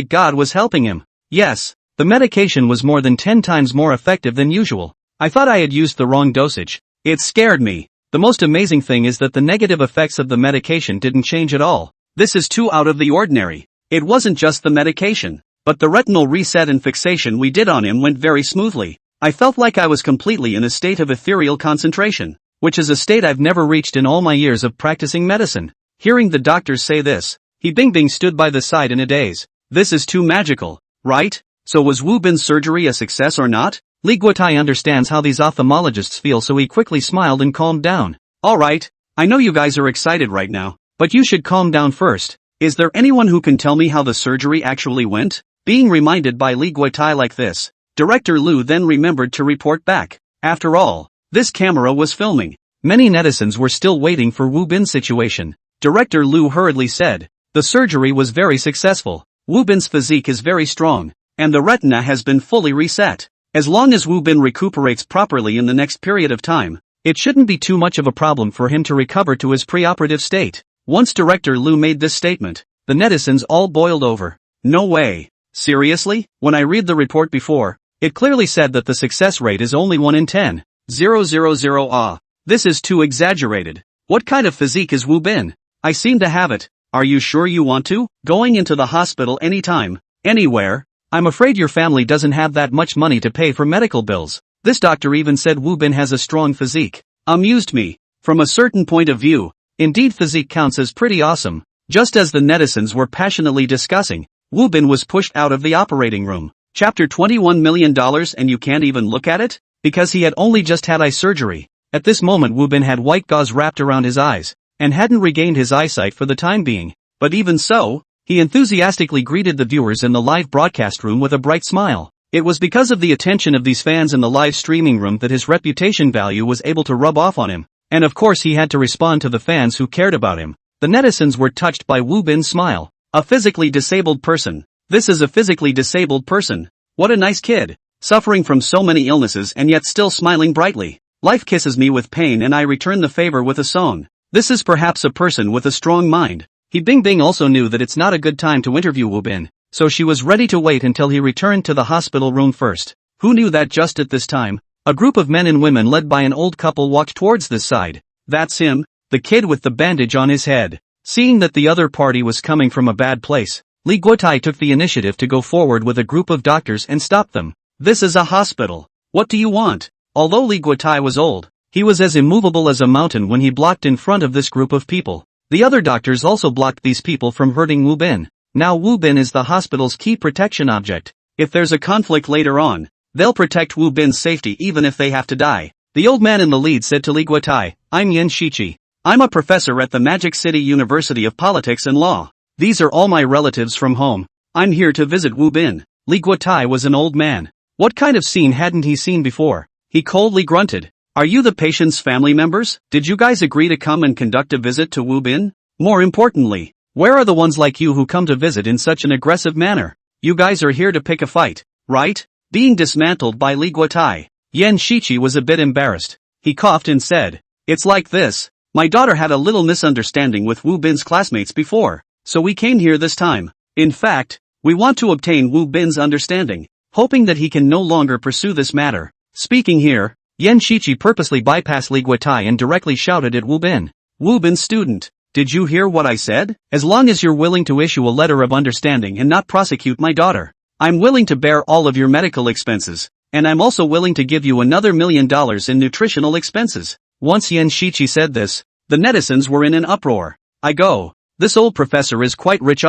God was helping him. Yes, the medication was more than 10 times more effective than usual. I thought I had used the wrong dosage. It scared me. The most amazing thing is that the negative effects of the medication didn't change at all. This is too out of the ordinary. It wasn't just the medication, but the retinal reset and fixation we did on him went very smoothly. I felt like I was completely in a state of ethereal concentration, which is a state I've never reached in all my years of practicing medicine. Hearing the doctors say this, he Bing Bing stood by the side in a daze. This is too magical, right? So was Wu Bin's surgery a success or not? Li Guotai understands how these ophthalmologists feel, so he quickly smiled and calmed down. Alright, I know you guys are excited right now, but you should calm down first. Is there anyone who can tell me how the surgery actually went? Being reminded by Li Guotai like this, Director Lu then remembered to report back. After all, this camera was filming. Many netizens were still waiting for Wu Bin's situation. Director Lu hurriedly said, the surgery was very successful. Wu Bin's physique is very strong, and the retina has been fully reset. As long as Wu Bin recuperates properly in the next period of time, it shouldn't be too much of a problem for him to recover to his preoperative state. Once Director Lu made this statement, the netizens all boiled over. No way. Seriously? When I read the report before, it clearly said that the success rate is only 1 in 10. 000 ah. This is too exaggerated. What kind of physique is Wu Bin? I seem to have it. Are you sure you want to? Going into the hospital anytime, anywhere? I'm afraid your family doesn't have that much money to pay for medical bills. This doctor even said Wu Bin has a strong physique. Amused me. From a certain point of view, indeed physique counts as pretty awesome. Just as the netizens were passionately discussing, Wu Bin was pushed out of the operating room. Chapter $21 million and you can't even look at it? Because he had only just had eye surgery. At this moment Wu Bin had white gauze wrapped around his eyes, and hadn't regained his eyesight for the time being. But even so, he enthusiastically greeted the viewers in the live broadcast room with a bright smile. It was because of the attention of these fans in the live streaming room that his reputation value was able to rub off on him. And of course he had to respond to the fans who cared about him. The netizens were touched by Wu Bin's smile. A physically disabled person. This is a physically disabled person. What a nice kid. Suffering from so many illnesses and yet still smiling brightly. Life kisses me with pain and I return the favor with a song. This is perhaps a person with a strong mind. He Bing Bing also knew that it's not a good time to interview Wu Bin, so she was ready to wait until he returned to the hospital room first. Who knew that just at this time, a group of men and women led by an old couple walked towards this side. That's him, the kid with the bandage on his head. Seeing that the other party was coming from a bad place, Li Guotai took the initiative to go forward with a group of doctors and stop them. This is a hospital. What do you want? Although Li Guotai was old, he was as immovable as a mountain when he blocked in front of this group of people. The other doctors also blocked these people from hurting Wu Bin. Now Wu Bin is the hospital's key protection object. If there's a conflict later on, they'll protect Wu Bin's safety even if they have to die. The old man in the lead said to Li Guotai, I'm Yan Shiqi. I'm a professor at the Magic City University of Politics and Law. These are all my relatives from home. I'm here to visit Wu Bin. Li Guotai was an old man. What kind of scene hadn't he seen before? He coldly grunted. Are you the patient's family members? Did you guys agree to come and conduct a visit to Wu Bin? More importantly, where are the ones like you who come to visit in such an aggressive manner? You guys are here to pick a fight, right? Being dismantled by Li Guotai, Yan Shiqi was a bit embarrassed. He coughed and said, It's like this. My daughter had a little misunderstanding with Wu Bin's classmates before, so we came here this time. In fact, we want to obtain Wu Bin's understanding, hoping that he can no longer pursue this matter. Speaking here, Yan Shiqi purposely bypassed Li Guotai and directly shouted at Wu Bin. Wu Bin student, did you hear what I said? As long as you're willing to issue a letter of understanding and not prosecute my daughter, I'm willing to bear all of your medical expenses, and I'm also willing to give you another $1 million in nutritional expenses. Once Yan Shiqi said this, the netizens were in an uproar. I go. This old professor is quite rich.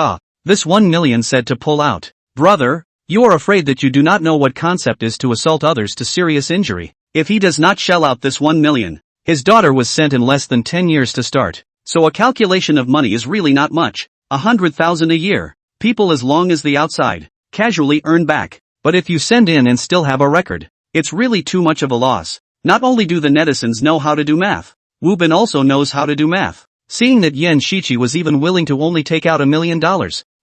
This 1 million said to pull out. Brother, you are afraid that you do not know what concept is to assault others to serious injury. If he does not shell out this 1 million, his daughter was sent in less than 10 years to start. So a calculation of money is really not much. 100,000 a year. People as long as the outside casually earn back. But if you send in and still have a record, it's really too much of a loss. Not only do the netizens know how to do math, Wu Bin also knows how to do math. Seeing that Yan Shiqi was even willing to only take out $1 million,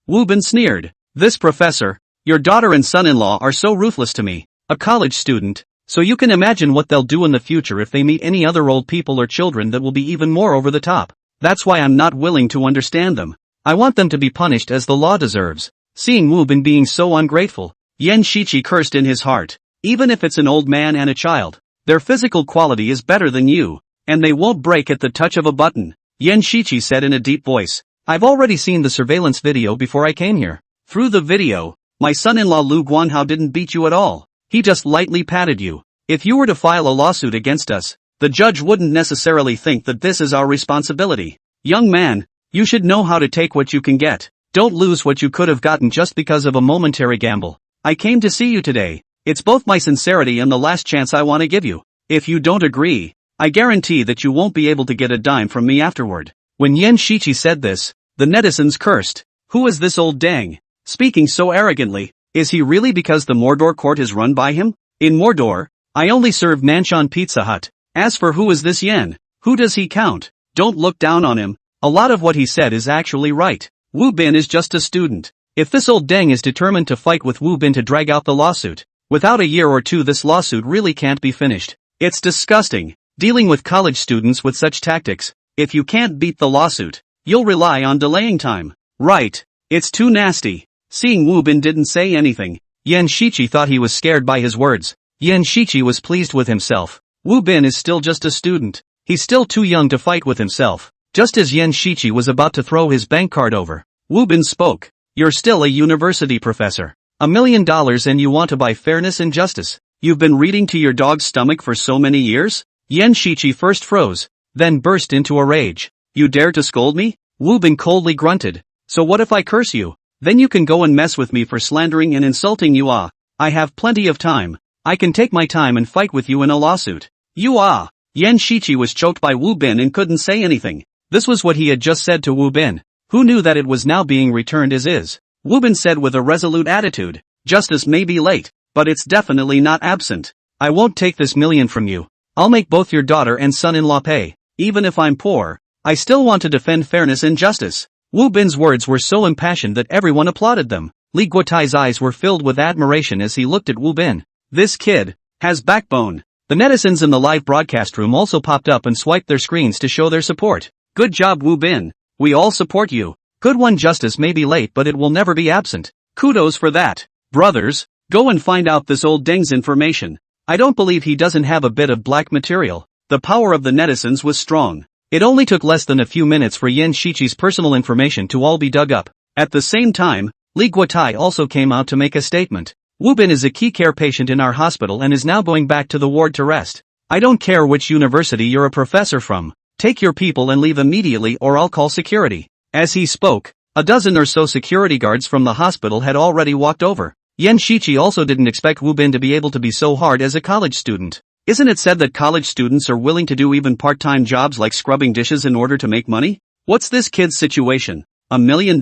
Wu Bin sneered. This professor, your daughter and son-in-law are so ruthless to me, a college student, so you can imagine what they'll do in the future if they meet any other old people or children that will be even more over the top. That's why I'm not willing to understand them. I want them to be punished as the law deserves. Seeing Wu Bin being so ungrateful, Yan Shiqi cursed in his heart. Even if it's an old man and a child, their physical quality is better than you, and they won't break at the touch of a button. Yan Shiqi said in a deep voice. I've already seen the surveillance video before I came here. Through the video, my son-in-law Lu Guanhao didn't beat you at all. He just lightly patted you. If you were to file a lawsuit against us, the judge wouldn't necessarily think that this is our responsibility. Young man, you should know how to take what you can get. Don't lose what you could have gotten just because of a momentary gamble. I came to see you today. It's both my sincerity and the last chance I want to give you. If you don't agree, I guarantee that you won't be able to get a dime from me afterward. When Yan Shiqi said this, the netizens cursed. Who is this old dang? Speaking so arrogantly, is he really because the Mordor court is run by him? In Mordor, I only serve Nanshan Pizza Hut. As for who is this Yan? Who does he count? Don't look down on him. A lot of what he said is actually right. Wu Bin is just a student. If this old dang is determined to fight with Wu Bin to drag out the lawsuit, without a year or two this lawsuit really can't be finished. It's disgusting. Dealing with college students with such tactics, if you can't beat the lawsuit, you'll rely on delaying time. Right. It's too nasty. Seeing Wu Bin didn't say anything, Yan Shiqi thought he was scared by his words. Yan Shiqi was pleased with himself. Wu Bin is still just a student. He's still too young to fight with himself. Just as Yan Shiqi was about to throw his bank card over, Wu Bin spoke. You're still a university professor. $1 million and you want to buy fairness and justice. You've been reading to your dog's stomach for so many years? Yan Shiqi first froze, then burst into a rage. You dare to scold me? Wu Bin coldly grunted. So what if I curse you? Then you can go and mess with me for slandering and insulting you. I have plenty of time. I can take my time and fight with you in a lawsuit. Yan Shiqi was choked by Wu Bin and couldn't say anything. This was what he had just said to Wu Bin. Who knew that it was now being returned as is? Wu Bin said with a resolute attitude. Justice may be late, but it's definitely not absent. I won't take this $1 million from you. I'll make both your daughter and son-in-law pay. Even if I'm poor, I still want to defend fairness and justice. Wu Bin's words were so impassioned that everyone applauded them. Li Guotai's eyes were filled with admiration as he looked at Wu Bin. This kid has backbone. The netizens in the live broadcast room also popped up and swiped their screens to show their support. Good job, Wu Bin. We all support you. Good one. Justice may be late, but it will never be absent. Kudos for that. Brothers, go and find out this old deng's information. I don't believe he doesn't have a bit of black material. The power of the netizens was strong. It only took less than a few minutes for Yan Shiqi's personal information to all be dug up. At the same time, Li Guotai also came out to make a statement. Wu Bin is a key care patient in our hospital and is now going back to the ward to rest. I don't care which university you're a professor from. Take your people and leave immediately or I'll call security. As he spoke, a dozen or so security guards from the hospital had already walked over. Yan Shiqi also didn't expect Wu Bin to be able to be so hard as a college student. Isn't it said that college students are willing to do even part-time jobs like scrubbing dishes in order to make money? What's this kid's situation? $1 million?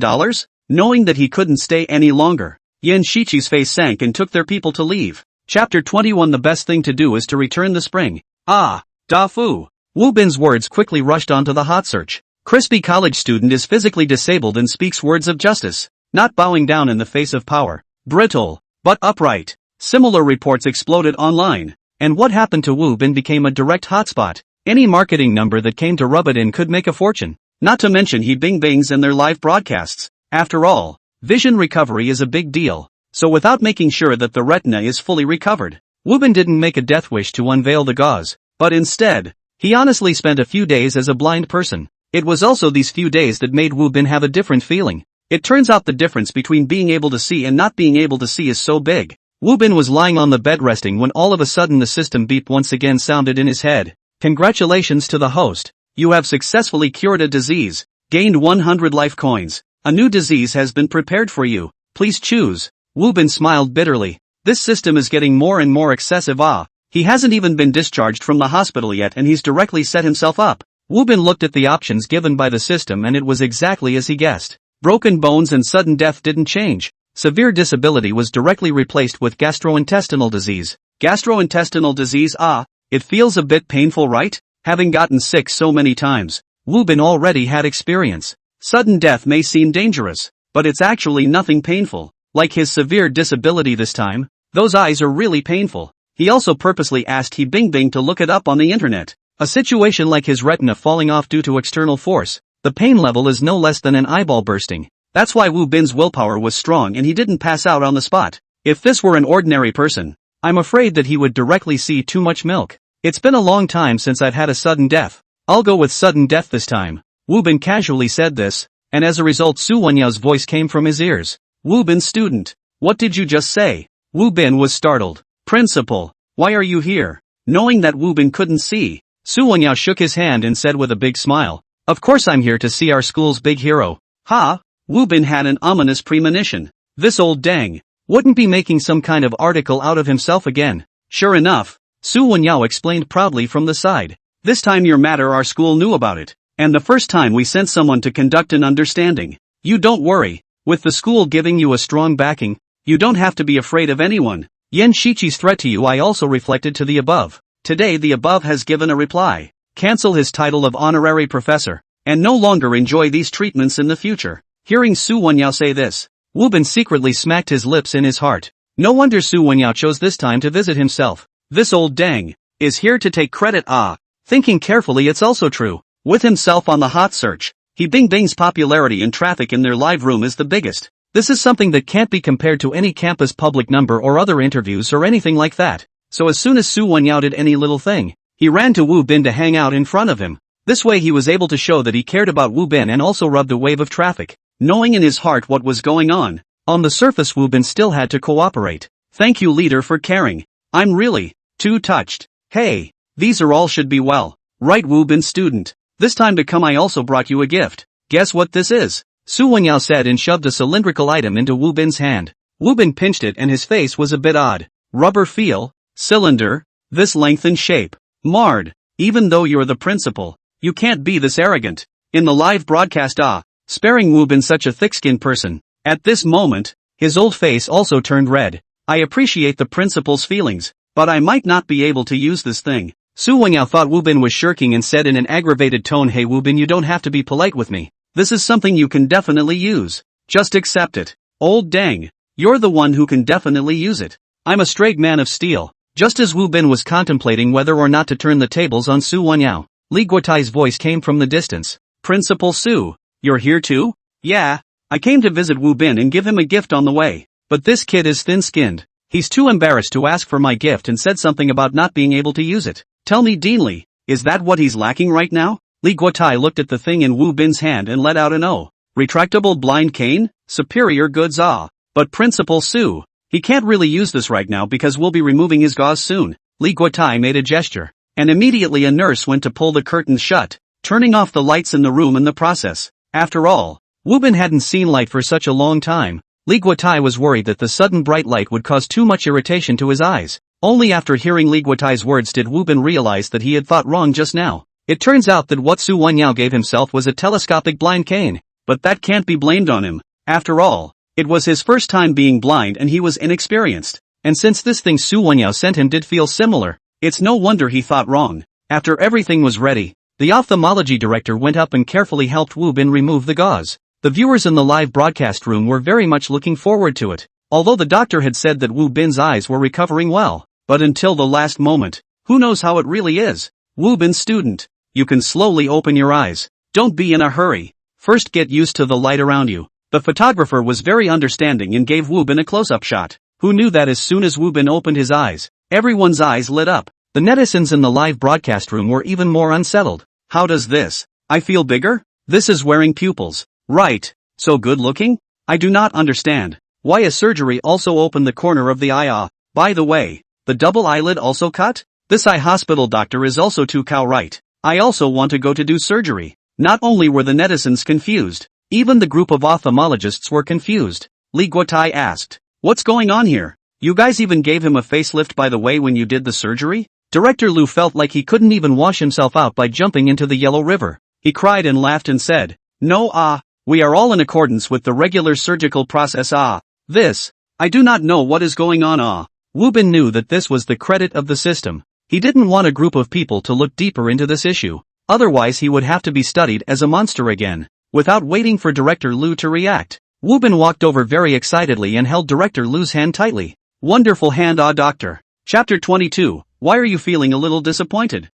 Knowing that he couldn't stay any longer, Yan Shiqi's face sank and took their people to leave. Chapter 21. The best thing to do is to return the spring. Ah, Da Fu. Wu Bin's words quickly rushed onto the hot search. Crispy college student is physically disabled and speaks words of justice, not bowing down in the face of power. Brittle, but upright. Similar reports exploded online, and what happened to Wu Bin became a direct hotspot. Any marketing number that came to rub it in could make a fortune. Not to mention he bing bangs in their live broadcasts. After all, vision recovery is a big deal. So without making sure that the retina is fully recovered, Wu Bin didn't make a death wish to unveil the gauze, but instead, he honestly spent a few days as a blind person. It was also these few days that made Wu Bin have a different feeling. It turns out the difference between being able to see and not being able to see is so big. Wu Bin was lying on the bed resting when all of a sudden the system beep once again sounded in his head. Congratulations to the host. You have successfully cured a disease, gained 100 life coins. A new disease has been prepared for you. Please choose. Wu Bin smiled bitterly. This system is getting more and more excessive. He hasn't even been discharged from the hospital yet and he's directly set himself up. Wu Bin looked at the options given by the system and it was exactly as he guessed. Broken bones and sudden death didn't change. Severe disability was directly replaced with gastrointestinal disease. Gastrointestinal disease, it feels a bit painful, right? Having gotten sick so many times, Wu Bin already had experience. Sudden death may seem dangerous, but it's actually nothing painful. Like his severe disability this time, those eyes are really painful. He also purposely asked He Bingbing to look it up on the internet. A situation like his retina falling off due to external force, the pain level is no less than an eyeball bursting. That's why Wu Bin's willpower was strong and he didn't pass out on the spot. If this were an ordinary person, I'm afraid that he would directly see too much milk. It's been a long time since I've had a sudden death. I'll go with sudden death this time. Wu Bin casually said this, and as a result Su Wenyao's voice came from his ears. Wu Bin student, what did you just say? Wu Bin was startled. Principal, why are you here? Knowing that Wu Bin couldn't see, Su Wenyao shook his hand and said with a big smile, of course I'm here to see our school's big hero. Wu Bin had an ominous premonition. This old dang wouldn't be making some kind of article out of himself again. Sure enough, Su Wenyao explained proudly from the side. This time your matter our school knew about it, and the first time we sent someone to conduct an understanding. You don't worry. With the school giving you a strong backing, you don't have to be afraid of anyone. Yan Shiqi's threat to you I also reflected to the above. Today the above has given a reply. Cancel his title of honorary professor, and no longer enjoy these treatments in the future. Hearing Su Wenyao say this, Wu Bin secretly smacked his lips in his heart. No wonder Su Wenyao chose this time to visit himself. This old dang is here to take credit. Thinking carefully it's also true. With himself on the hot search, He Bingbing's popularity and traffic in their live room is the biggest. This is something that can't be compared to any campus public number or other interviews or anything like that. So as soon as Su Wenyao did any little thing, he ran to Wu Bin to hang out in front of him. This way he was able to show that he cared about Wu Bin and also rubbed a wave of traffic. Knowing in his heart what was going on the surface Wu Bin still had to cooperate. Thank you leader for caring. I'm really too touched. Hey, these are all should be well. Right Wu Bin student. This time to come I also brought you a gift. Guess what this is? Su Wenyao said and shoved a cylindrical item into Wu Bin's hand. Wu Bin pinched it and his face was a bit odd. Rubber feel? Cylinder? This length and shape? Marred. Even though you're the principal, you can't be this arrogant. In the live broadcast sparing Wu Bin such a thick-skinned person. At this moment, his old face also turned red. I appreciate the principal's feelings, but I might not be able to use this thing. Su Wenyao thought Wu Bin was shirking and said in an aggravated tone, hey Wu Bin, you don't have to be polite with me. This is something you can definitely use. Just accept it. Old dang. You're the one who can definitely use it. I'm a straight man of steel. Just as Wu Bin was contemplating whether or not to turn the tables on Su Wenyao, Li Guotai's voice came from the distance. Principal Su, you're here too? Yeah, I came to visit Wu Bin and give him a gift on the way. But this kid is thin-skinned. He's too embarrassed to ask for my gift and said something about not being able to use it. Tell me Deanly, is that what he's lacking right now? Li Guotai looked at the thing in Wu Bin's hand and let out an retractable blind cane? superior goods But Principal Su, he can't really use this right now because we'll be removing his gauze soon. Li Guotai made a gesture, and immediately a nurse went to pull the curtains shut, turning off the lights in the room in the process. After all, Wu Bin hadn't seen light for such a long time. Li Guotai was worried that the sudden bright light would cause too much irritation to his eyes. Only after hearing Li Guotai's words did Wu Bin realize that he had thought wrong just now. It turns out that what Su Wenyao gave himself was a telescopic blind cane, but that can't be blamed on him. After all, it was his first time being blind and he was inexperienced. And since this thing Su Wenyao sent him did feel similar, it's no wonder he thought wrong. After everything was ready, the ophthalmology director went up and carefully helped Wu Bin remove the gauze. The viewers in the live broadcast room were very much looking forward to it, although the doctor had said that Wu Bin's eyes were recovering well. But until the last moment, who knows how it really is? Wu Bin student, you can slowly open your eyes. Don't be in a hurry. First get used to the light around you. The photographer was very understanding and gave Wu Bin a close-up shot. Who knew that as soon as Wu Bin opened his eyes, everyone's eyes lit up. The netizens in the live broadcast room were even more unsettled. How does this? I feel bigger? This is wearing pupils. Right. So good looking? I do not understand. Why a surgery also opened the corner of the eye By the way, the double eyelid also cut? This eye hospital doctor is also too cow right. I also want to go to do surgery. Not only were the netizens confused, even the group of ophthalmologists were confused. Li Guotai asked, what's going on here? You guys even gave him a facelift by the way when you did the surgery? Director Lu felt like he couldn't even wash himself out by jumping into the Yellow River. He cried and laughed and said, no we are all in accordance with the regular surgical process This, I do not know what is going on Wu Bin knew that this was the credit of the system. He didn't want a group of people to look deeper into this issue, otherwise he would have to be studied as a monster again. Without waiting for Director Lu to react, Wu Bin walked over very excitedly and held Director Lu's hand tightly. Wonderful hand doctor. Chapter 22, why are you feeling a little disappointed?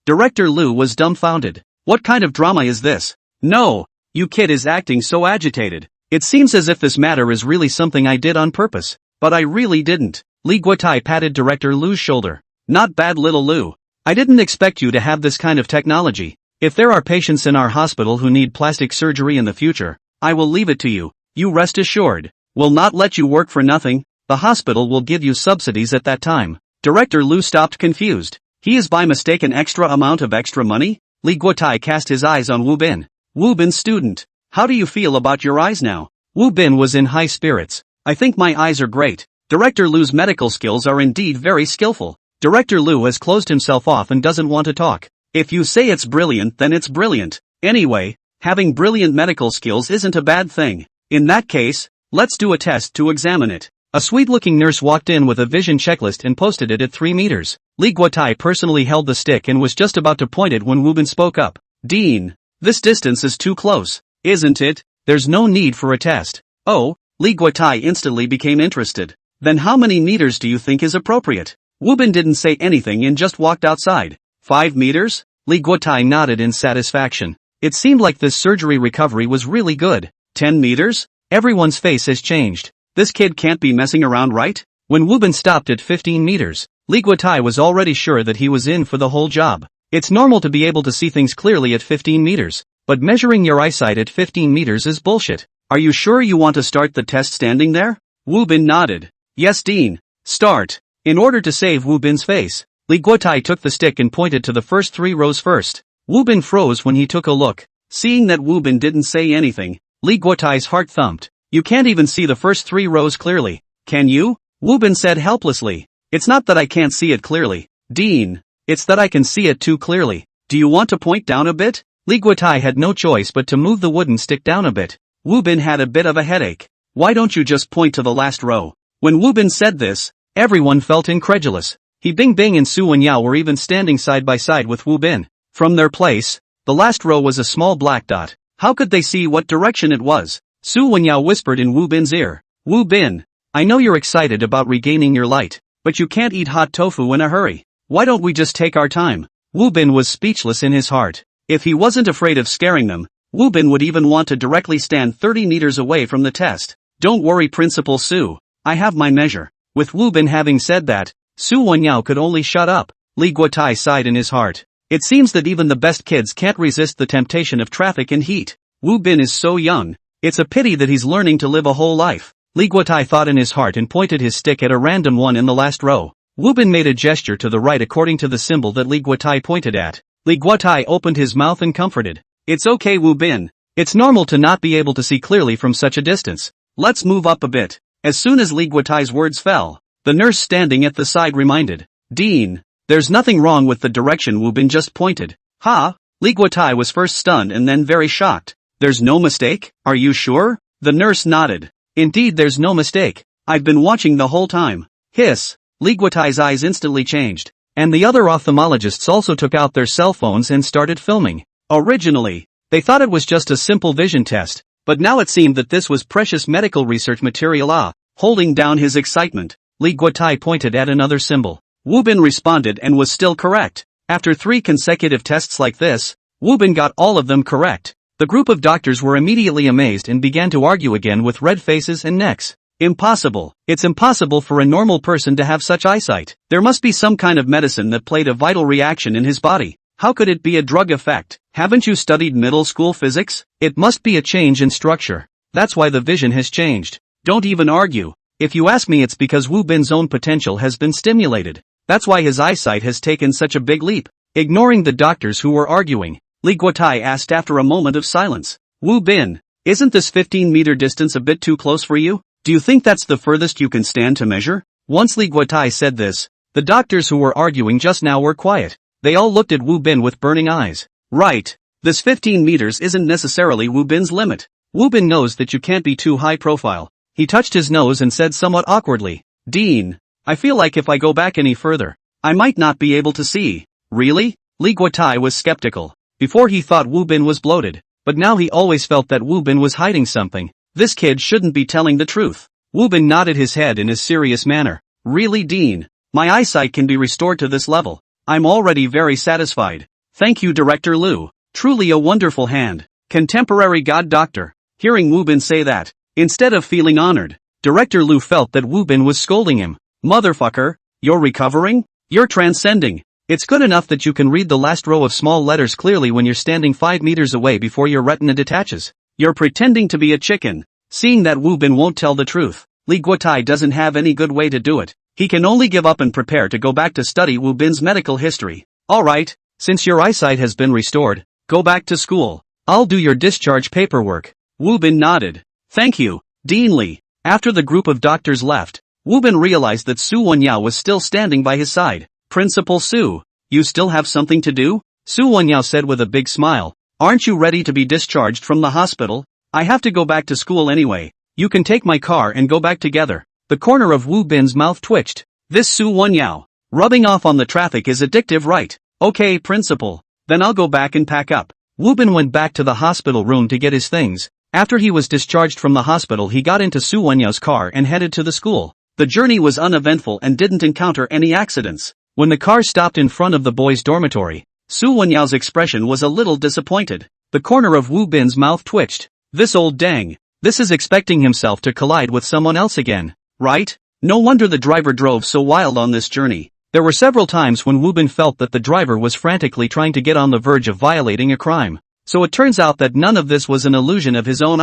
Director Lu was dumbfounded. What kind of drama is this? No, you kid is acting so agitated. It seems as if this matter is really something I did on purpose, but I really didn't. Li Guotai patted Director Lu's shoulder. Not bad little Lu. I didn't expect you to have this kind of technology. If there are patients in our hospital who need plastic surgery in the future, I will leave it to you. You rest assured. Will not let you work for nothing. The hospital will give you subsidies at that time. Director Lu stopped confused. He is by mistake an extra amount of extra money? Li Guotai cast his eyes on Wu Bin. Wu Bin student, how do you feel about your eyes now? Wu Bin was in high spirits. I think my eyes are great. Director Lu's medical skills are indeed very skillful. Director Lu has closed himself off and doesn't want to talk. If you say it's brilliant then it's brilliant. Anyway, having brilliant medical skills isn't a bad thing. In that case, let's do a test to examine it. A sweet-looking nurse walked in with a vision checklist and posted it at 3 meters. Li Guotai personally held the stick and was just about to point it when Wu Bin spoke up. Dean, this distance is too close, isn't it? There's no need for a test. Oh, Li Guotai instantly became interested. Then how many meters do you think is appropriate? Wu Bin didn't say anything and just walked outside. 5 meters? Li Guotai nodded in satisfaction. It seemed like this surgery recovery was really good. 10 meters? Everyone's face has changed. This kid can't be messing around, right? When Wu Bin stopped at 15 meters, Li Guotai was already sure that he was in for the whole job. It's normal to be able to see things clearly at 15 meters, but measuring your eyesight at 15 meters is bullshit. Are you sure you want to start the test standing there? Wu Bin nodded. Yes, Dean. Start. In order to save Wu Bin's face, Li Guotai took the stick and pointed to the first 3 rows first. Wu Bin froze when he took a look. Seeing that Wu Bin didn't say anything, Li Guotai's heart thumped. You can't even see the first 3 rows clearly, can you? Wu Bin said helplessly. It's not that I can't see it clearly, Dean. It's that I can see it too clearly. Do you want to point down a bit? Li Guotai had no choice but to move the wooden stick down a bit. Wu Bin had a bit of a headache. Why don't you just point to the last row? When Wu Bin said this, everyone felt incredulous. He Bing Bing and Su Wenyao were even standing side by side with Wu Bin. From their place, the last row was a small black dot. How could they see what direction it was? Su Wenyao whispered in Wu Bin's ear. Wu Bin, I know you're excited about regaining your light, but you can't eat hot tofu in a hurry. Why don't we just take our time? Wu Bin was speechless in his heart. If he wasn't afraid of scaring them, Wu Bin would even want to directly stand 30 meters away from the test. Don't worry, Principal Su. I have my measure. With Wu Bin having said that, Su Wenyao could only shut up. Li Guotai sighed in his heart. It seems that even the best kids can't resist the temptation of traffic and heat. Wu Bin is so young. It's a pity that he's learning to live a whole life. Li Guotai thought in his heart and pointed his stick at a random one in the last row. Wu Bin made a gesture to the right according to the symbol that Li Guotai pointed at. Li Guotai opened his mouth and comforted. It's okay, Wu Bin. It's normal to not be able to see clearly from such a distance. Let's move up a bit. As soon as Li Guotai's words fell, the nurse standing at the side reminded. Dean, there's nothing wrong with the direction Wu Bin just pointed. Ha? Li Guotai was first stunned and then very shocked. There's no mistake? Are you sure? The nurse nodded. Indeed, there's no mistake. I've been watching the whole time. Hiss. Li Guotai's eyes instantly changed. And the other ophthalmologists also took out their cell phones and started filming. Originally, they thought it was just a simple vision test, but now it seemed that this was precious medical research material. Holding down his excitement, Li Guotai pointed at another symbol. Wu Bin responded and was still correct. After 3 consecutive tests like this, Wu Bin got all of them correct. The group of doctors were immediately amazed and began to argue again with red faces and necks. Impossible. It's impossible for a normal person to have such eyesight. There must be some kind of medicine that played a vital reaction in his body. How could it be a drug effect? Haven't you studied middle school physics? It must be a change in structure. That's why the vision has changed. Don't even argue. If you ask me, it's because Wu Bin's own potential has been stimulated. That's why his eyesight has taken such a big leap. Ignoring the doctors who were arguing, Li Guotai asked after a moment of silence. Wu Bin, isn't this 15-meter distance a bit too close for you? Do you think that's the furthest you can stand to measure? Once Li Guotai said this, the doctors who were arguing just now were quiet. They all looked at Wu Bin with burning eyes. Right. This 15 meters isn't necessarily Wu Bin's limit. Wu Bin knows that you can't be too high profile. He touched his nose and said somewhat awkwardly, Dean, I feel like if I go back any further, I might not be able to see. Really? Li Guotai was skeptical. Before he thought Wu Bin was bloated, but now he always felt that Wu Bin was hiding something. This kid shouldn't be telling the truth. Wu Bin nodded his head in a serious manner. Really, Dean? My eyesight can be restored to this level. I'm already very satisfied. Thank you, Director Liu. Truly a wonderful hand. Contemporary god doctor. Hearing Wu Bin say that, instead of feeling honored, Director Liu felt that Wu Bin was scolding him. Motherfucker, you're recovering? You're transcending. It's good enough that you can read the last row of small letters clearly when you're standing 5 meters away before your retina detaches. You're pretending to be a chicken. Seeing that Wu Bin won't tell the truth, Li Guotai doesn't have any good way to do it. He can only give up and prepare to go back to study Wu Bin's medical history. Alright, since your eyesight has been restored, go back to school. I'll do your discharge paperwork. Wu Bin nodded. Thank you, Dean Li. After the group of doctors left, Wu Bin realized that Su Wenyao was still standing by his side. Principal Su, you still have something to do? Su Wenyao said with a big smile. Aren't you ready to be discharged from the hospital? I have to go back to school anyway. You can take my car and go back together. The corner of Wu Bin's mouth twitched. This Su Wenyao. Rubbing off on the traffic is addictive, right? Okay, principal. Then I'll go back and pack up. Wu Bin went back to the hospital room to get his things. After he was discharged from the hospital, he got into Su Wenyao's car and headed to the school. The journey was uneventful and didn't encounter any accidents. When the car stopped in front of the boys' dormitory, Su Wenyao's expression was a little disappointed. The corner of Wu Bin's mouth twitched. This old dang. This is expecting himself to collide with someone else again. Right? No wonder the driver drove so wild on this journey. There were several times when Wu Bin felt that the driver was frantically trying to get on the verge of violating a crime. So it turns out that none of this was an illusion of his own.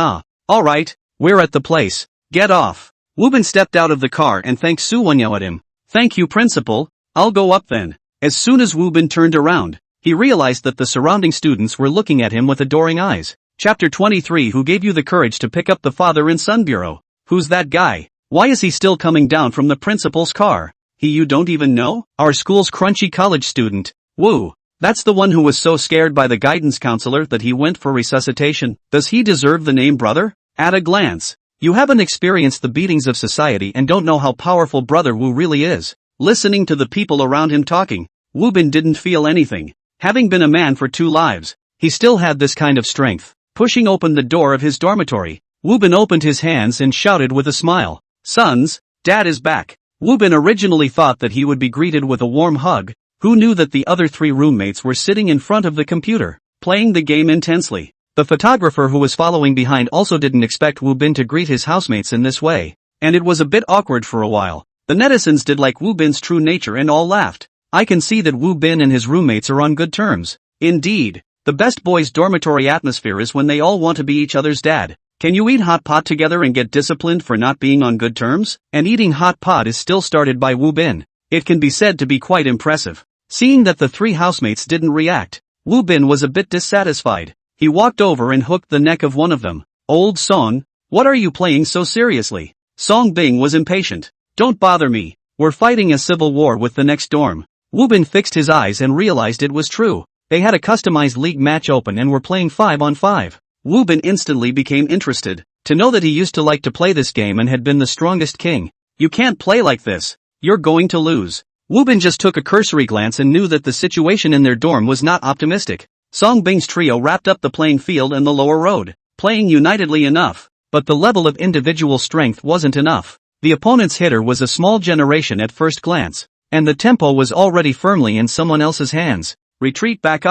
Alright, we're at the place. Get off. Wu Bin stepped out of the car and thanked Su Wenyao at him. Thank you, principal. I'll go up then. As soon as Wu Bin turned around, he realized that the surrounding students were looking at him with adoring eyes. Chapter 23. Who gave you the courage to pick up the father and son bureau? Who's that guy? Why is he still coming down from the principal's car? He you don't even know? Our school's crunchy college student. Wu. That's the one who was so scared by the guidance counselor that he went for resuscitation. Does he deserve the name brother? At a glance, you haven't experienced the beatings of society and don't know how powerful brother Wu really is. Listening to the people around him talking, Wu Bin didn't feel anything. Having been a man for 2 lives, he still had this kind of strength. Pushing open the door of his dormitory, Wu Bin opened his hands and shouted with a smile. Sons, Dad is back. Wu Bin originally thought that he would be greeted with a warm hug. Who knew that the other 3 roommates were sitting in front of the computer, playing the game intensely. The photographer who was following behind also didn't expect Wu Bin to greet his housemates in this way, and it was a bit awkward for a while. The netizens did like Wu Bin's true nature and all laughed. I can see that Wu Bin and his roommates are on good terms. Indeed, the best boys' dormitory atmosphere is when they all want to be each other's dad. Can you eat hot pot together and get disciplined for not being on good terms? And eating hot pot is still started by Woo Bin. It can be said to be quite impressive. Seeing that the three housemates didn't react, Woo Bin was a bit dissatisfied. He walked over and hooked the neck of one of them. Old Song, what are you playing so seriously? Song Bing was impatient. Don't bother me. We're fighting a civil war with the next dorm. Woo Bin fixed his eyes and realized it was true. They had a customized league match open and were playing 5-on-5. Woo Bin instantly became interested. To know that he used to like to play this game and had been the strongest king. You can't play like this. You're going to lose. Woo Bin just took a cursory glance and knew that the situation in their dorm was not optimistic. Song Bing's trio wrapped up the playing field and the lower road, playing unitedly enough. But the level of individual strength wasn't enough. The opponent's hitter was a small generation at first glance, and the tempo was already firmly in someone else's hands. Retreat back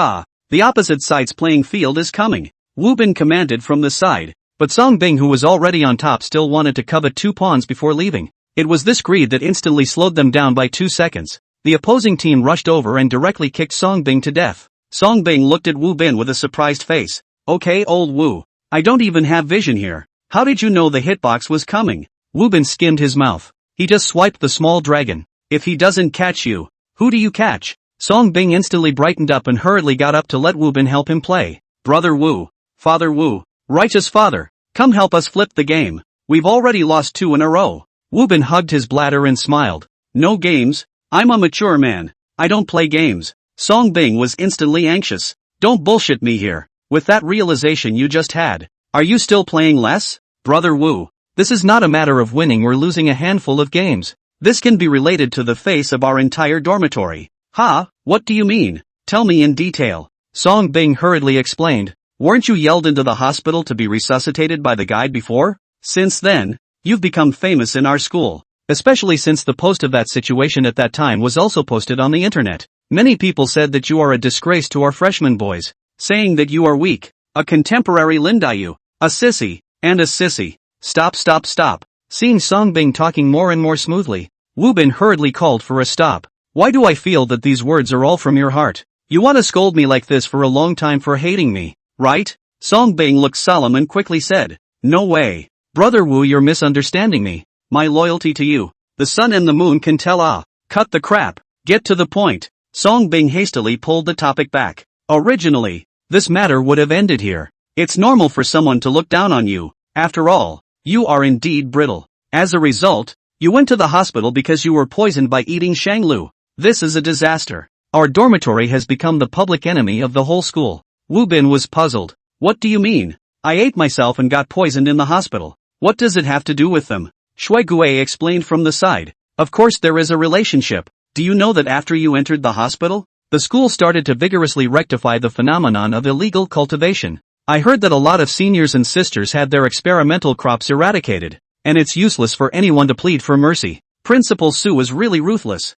the opposite side's playing field is coming. Woo Bin commanded from the side, but Song Bing, who was already on top, still wanted to covet 2 pawns before leaving. It was this greed that instantly slowed them down by 2 seconds. The opposing team rushed over and directly kicked Song Bing to death. Song Bing looked at Woo Bin with a surprised face. Okay, old Woo. I don't even have vision here. How did you know the hitbox was coming? Woo Bin skimmed his mouth. He just swiped the small dragon. If he doesn't catch you, who do you catch? Song Bing instantly brightened up and hurriedly got up to let Woo Bin help him play. Brother Woo. Father Woo. Righteous father. Come help us flip the game. We've already lost 2 in a row. Woo Bin hugged his bladder and smiled. No games? I'm a mature man. I don't play games. Song Bing was instantly anxious. Don't bullshit me here. With that realization you just had, are you still playing less? Brother Woo. This is not a matter of winning or losing a handful of games. This can be related to the face of our entire dormitory. What do you mean? Tell me in detail. Song Bing hurriedly explained. Weren't you yelled into the hospital to be resuscitated by the guide before? Since then, you've become famous in our school. Especially since the post of that situation at that time was also posted on the internet. Many people said that you are a disgrace to our freshman boys, saying that you are weak, a contemporary Lindayu, a sissy, and a sissy. Stop. Seeing Song Bing talking more and more smoothly, Woo Bin hurriedly called for a stop. Why do I feel that these words are all from your heart? You want to scold me like this for a long time for hating me, right? Song Bing looked solemn and quickly said, no way. Brother Woo, you're misunderstanding me. My loyalty to you, the sun and the moon can tell. Cut the crap. Get to the point. Song Bing hastily pulled the topic back. Originally, this matter would have ended here. It's normal for someone to look down on you. After all, you are indeed brittle. As a result, you went to the hospital because you were poisoned by eating shanglu. This is a disaster. Our dormitory has become the public enemy of the whole school. Woo Bin was puzzled. What do you mean? I ate myself and got poisoned in the hospital. What does it have to do with them? Shui Gui explained from the side. Of course there is a relationship. Do you know that after you entered the hospital, the school started to vigorously rectify the phenomenon of illegal cultivation. I heard that a lot of seniors and sisters had their experimental crops eradicated, and it's useless for anyone to plead for mercy. Principal Su is really ruthless.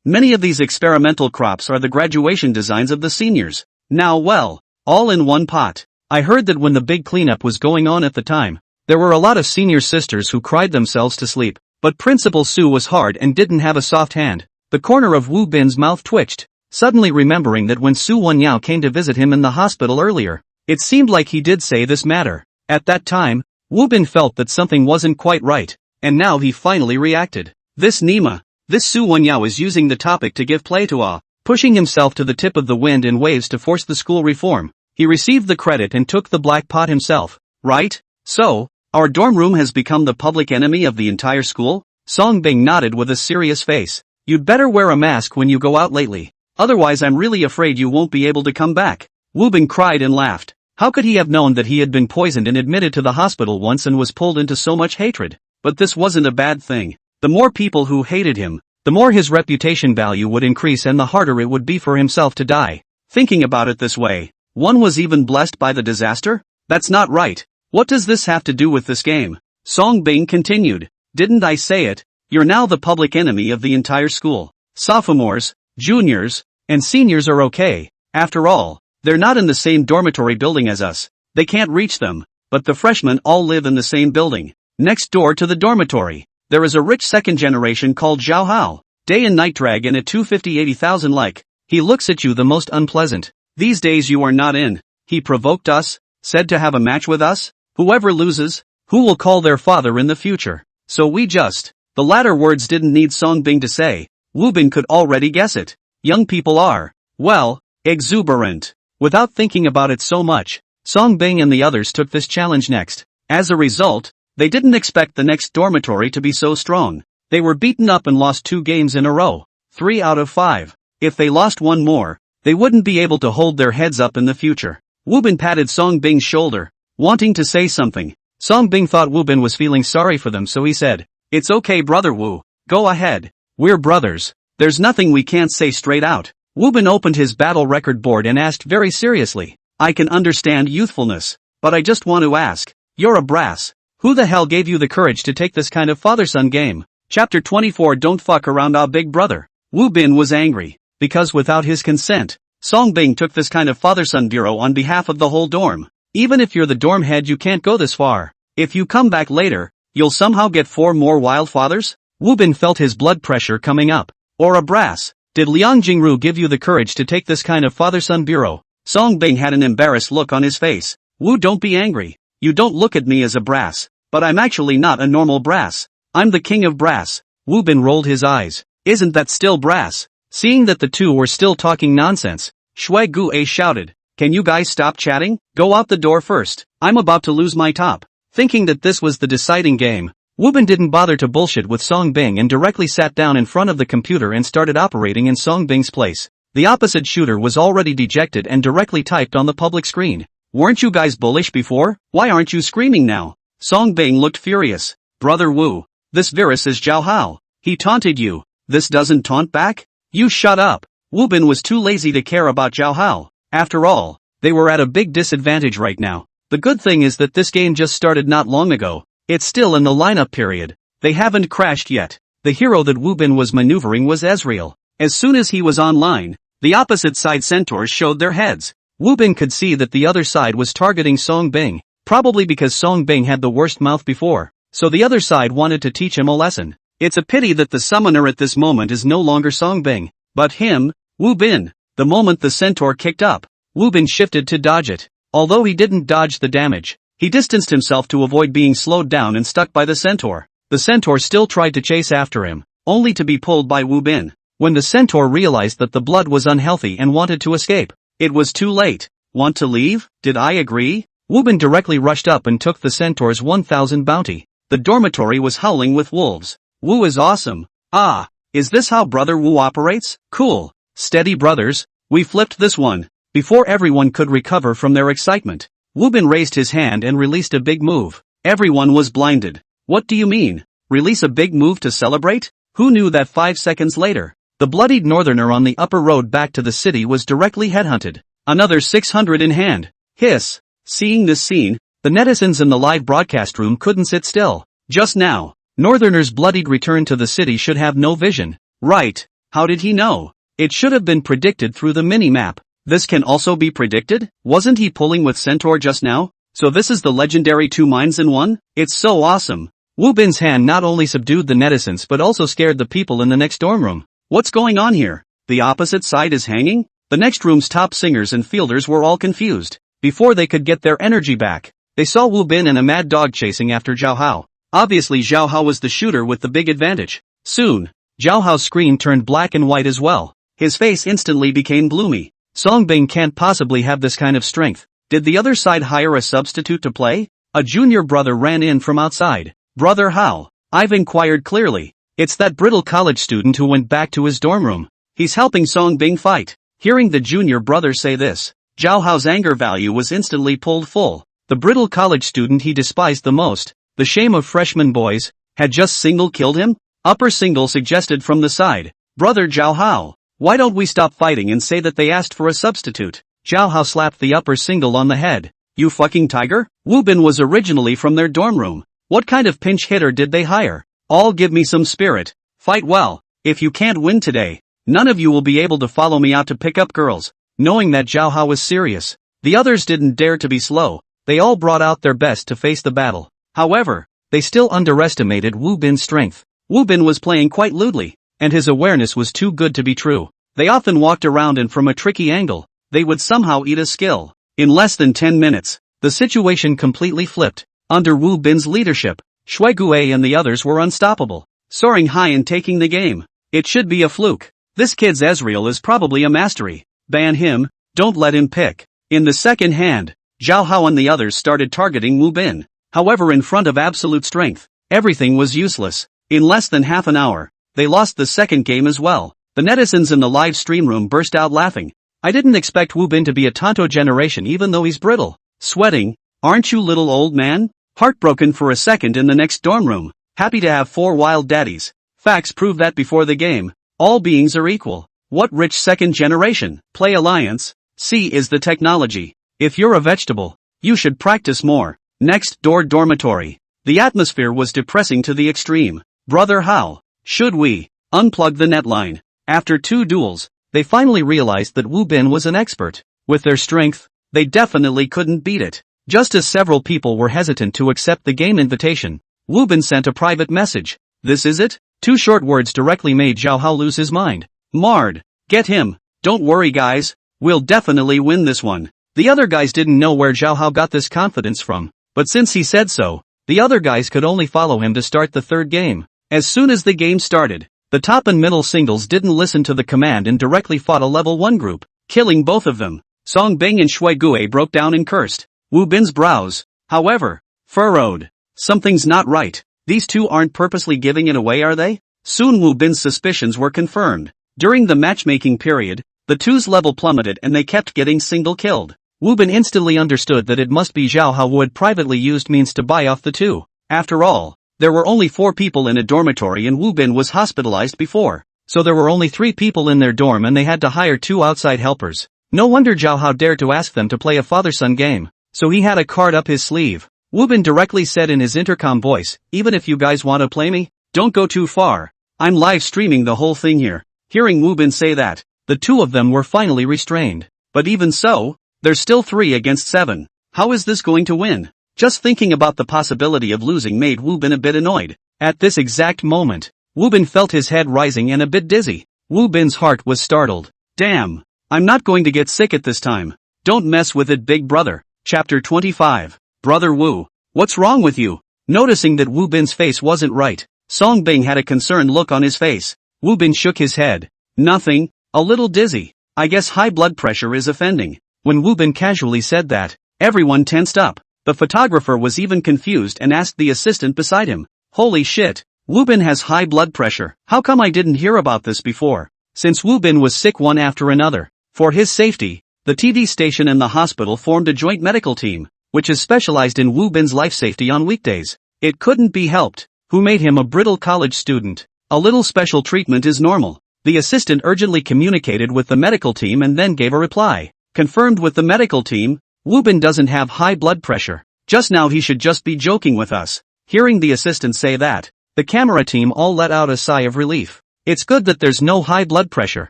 Many of these experimental crops are the graduation designs of the seniors. Now well, all in one pot. I heard that when the big cleanup was going on at the time, there were a lot of senior sisters who cried themselves to sleep. But Principal Su was hard and didn't have a soft hand. The corner of Woo Bin's mouth twitched, suddenly remembering that when Su Wenyao came to visit him in the hospital earlier, it seemed like he did say this matter. At that time, Woo Bin felt that something wasn't quite right, and now he finally reacted. This Su Wenyao is using the topic to give play to pushing himself to the tip of the wind in waves to force the school reform. He received the credit and took the black pot himself, right? So, our dorm room has become the public enemy of the entire school? Song Bing nodded with a serious face. You'd better wear a mask when you go out lately. Otherwise I'm really afraid you won't be able to come back. Woo Bin cried and laughed. How could he have known that he had been poisoned and admitted to the hospital once and was pulled into so much hatred? But this wasn't a bad thing. The more people who hated him, the more his reputation value would increase and the harder it would be for himself to die. Thinking about it this way, one was even blessed by the disaster? That's not right. What does this have to do with this game? Song Bing continued. Didn't I say it? You're now the public enemy of the entire school. Sophomores, juniors, and seniors are okay. After all, they're not in the same dormitory building as us. They can't reach them. But the freshmen all live in the same building. Next door to the dormitory, there is a rich second generation called Zhao Hao. Day and night dragon at 250,000 like. He looks at you the most unpleasant. These days you are not in. He provoked us, said to have a match with us. Whoever loses, who will call their father in the future? So we just. The latter words didn't need Song Bing to say. Wu Bin could already guess it. Young people are, well, exuberant. Without thinking about it so much, Song Bing and the others took this challenge next. As a result, they didn't expect the next dormitory to be so strong. They were beaten up and lost 2 games in a row. 3 out of 5. If they lost one more, they wouldn't be able to hold their heads up in the future. Wu Bin patted Song Bing's shoulder, wanting to say something. Song Bing thought Wu Bin was feeling sorry for them, so he said, "It's okay, brother Wu. Go ahead. We're brothers. There's nothing we can't say straight out." Wu Bin opened his battle record board and asked very seriously, "I can understand youthfulness, but I just want to ask, you're a brass. Who the hell gave you the courage to take this kind of father-son game?" Chapter 24 Don't fuck around, ah big brother. Wu Bin was angry, because without his consent, Song Bing took this kind of father-son bureau on behalf of the whole dorm. Even if you're the dorm head, you can't go this far. If you come back later, you'll somehow get 4 more wild fathers? Wu Bin felt his blood pressure coming up. Or a brass. Did Liang Jingru give you the courage to take this kind of father-son bureau? Song Bing had an embarrassed look on his face. Wu, don't be angry. You don't look at me as a brass, but I'm actually not a normal brass. I'm the king of brass. Wu Bin rolled his eyes. Isn't that still brass? Seeing that the two were still talking nonsense, Shui Gu shouted, "Can you guys stop chatting? Go out the door first. I'm about to lose my top." Thinking that this was the deciding game, Wu Bin didn't bother to bullshit with Song Bing and directly sat down in front of the computer and started operating in Song Bing's place. The opposite shooter was already dejected and directly typed on the public screen. "Weren't you guys bullish before? Why aren't you screaming now?" Song Bing looked furious. "Brother Wu, this virus is Zhao Hao. He taunted you. This doesn't taunt back? You shut up." Wu Bin was too lazy to care about Zhao Hao. After all, they were at a big disadvantage right now. The good thing is that this game just started not long ago. It's still in the lineup period. They haven't crashed yet. The hero that Wu Bin was maneuvering was Ezreal. As soon as he was online, the opposite side centaurs showed their heads. Wu Bin could see that the other side was targeting Song Bing, probably because Song Bing had the worst mouth before, so the other side wanted to teach him a lesson. It's a pity that the summoner at this moment is no longer Song Bing, but him, Wu Bin. The moment the centaur kicked up, Wu Bin shifted to dodge it. Although he didn't dodge the damage, he distanced himself to avoid being slowed down and stuck by the centaur. The centaur still tried to chase after him, only to be pulled by Wu Bin. When the centaur realized that the blood was unhealthy and wanted to escape, it was too late. "Want to leave? Did I agree?" Wu Bin directly rushed up and took the centaur's 1,000 bounty. The dormitory was howling with wolves. "Wu is awesome. Ah, is this how Brother Wu operates? Cool. Steady brothers, we flipped this one." Before everyone could recover from their excitement, Wu Bin raised his hand and released a big move. Everyone was blinded. "What do you mean? Release a big move to celebrate?" Who knew that 5 seconds later, the bloodied northerner on the upper road back to the city was directly headhunted. Another 600 in hand. Hiss. Seeing this scene, the netizens in the live broadcast room couldn't sit still. Just now, Northerner's bloodied return to the city should have no vision. Right. How did he know? It should have been predicted through the mini-map. This can also be predicted? Wasn't he pulling with Centaur just now? So this is the legendary 2 minds in 1? It's so awesome. Wu Bin's hand not only subdued the netizens but also scared the people in the next dorm room. What's going on here? The opposite side is hanging? The next room's top singers and fielders were all confused. Before they could get their energy back, they saw Wu Bin and a mad dog chasing after Zhao Hao. Obviously Zhao Hao was the shooter with the big advantage. Soon, Zhao Hao's screen turned black and white as well. His face instantly became gloomy. Song Bing can't possibly have this kind of strength. Did the other side hire a substitute to play? A junior brother ran in from outside. "Brother Hao, I've inquired clearly. It's that brittle college student who went back to his dorm room. He's helping Song Bing fight." Hearing the junior brother say this, Zhao Hao's anger value was instantly pulled full. The brittle college student he despised the most, the shame of freshman boys, had just single killed him? Upper single suggested from the side. "Brother Zhao Hao, why don't we stop fighting and say that they asked for a substitute?" Zhao Hao slapped the upper single on the head. "You fucking tiger?" Wu Bin was originally from their dorm room. What kind of pinch hitter did they hire? "All give me some spirit. Fight well. If you can't win today, none of you will be able to follow me out to pick up girls." Knowing that Zhao Hao was serious, the others didn't dare to be slow. They all brought out their best to face the battle. However, they still underestimated Wu Bin's strength. Wu Bin was playing quite lewdly, and his awareness was too good to be true. They often walked around and from a tricky angle, they would somehow eat a skill. In less than 10 minutes, the situation completely flipped. Under Wu Bin's leadership, Shui Gue and the others were unstoppable, soaring high and taking the game. It should be a fluke. This kid's Ezreal is probably a mastery. Ban him, don't let him pick. In the second hand, Zhao Hao and the others started targeting Wu Bin. However, in front of absolute strength, everything was useless. In less than half an hour, they lost the second game as well. The netizens in the live stream room burst out laughing. I didn't expect Wu Bin to be a Tonto generation even though he's brittle. Sweating, aren't you little old man? Heartbroken for a second in the next dorm room. Happy to have 4 wild daddies. Facts prove that before the game, all beings are equal. What rich second generation? Play alliance. C is the technology. If you're a vegetable, you should practice more. Next door dormitory. The atmosphere was depressing to the extreme. Brother Hao, should we unplug the netline? After 2 duels, they finally realized that Wu Bin was an expert. With their strength, they definitely couldn't beat it. Just as several people were hesitant to accept the game invitation, Wu Bin sent a private message. This is it? 2 short words directly made Zhao Hao lose his mind. Marred. Get him. Don't worry guys, we'll definitely win this one. The other guys didn't know where Zhao Hao got this confidence from, but since he said so, the other guys could only follow him to start the third game. As soon as the game started, the top and middle singles didn't listen to the command and directly fought a level 1 group, killing both of them. Song Bing and Shui Gue broke down and cursed. Wu Bin's brows, however, furrowed. Something's not right. These two aren't purposely giving it away, are they? Soon Wu Bin's suspicions were confirmed. During the matchmaking period, the two's level plummeted and they kept getting single killed. Wu Bin instantly understood that it must be Zhao Hao who had privately used means to buy off the two. After all, there were only 4 people in a dormitory and Wu Bin was hospitalized before, so there were only 3 people in their dorm and they had to hire 2 outside helpers. No wonder Zhao Hao dared to ask them to play a father-son game. So he had a card up his sleeve. Wu Bin directly said in his intercom voice, even if you guys want to play me, don't go too far. I'm live streaming the whole thing here. Hearing Wu Bin say that, the 2 of them were finally restrained. But even so, there's still 3 against 7. How is this going to win? Just thinking about the possibility of losing made Wu Bin a bit annoyed. At this exact moment, Wu Bin felt his head rising and a bit dizzy. Wu Bin's heart was startled. Damn, I'm not going to get sick at this time. Don't mess with it, big brother. Chapter 25. Brother Wu, what's wrong with you? Noticing that Wu Bin's face wasn't right, Song Bing had a concerned look on his face. Wu Bin shook his head. Nothing, a little dizzy. I guess high blood pressure is offending. When Wu Bin casually said that, everyone tensed up. The photographer was even confused and asked the assistant beside him. Holy shit, Wu Bin has high blood pressure. How come I didn't hear about this before? Since Wu Bin was sick one after another, for his safety, the TV station and the hospital formed a joint medical team, which is specialized in Wu Bin's life safety on weekdays. It couldn't be helped. Who made him a brittle college student? A little special treatment is normal. The assistant urgently communicated with the medical team and then gave a reply. Confirmed with the medical team, Wu Bin doesn't have high blood pressure. Just now he should just be joking with us. Hearing the assistant say that, the camera team all let out a sigh of relief. It's good that there's no high blood pressure.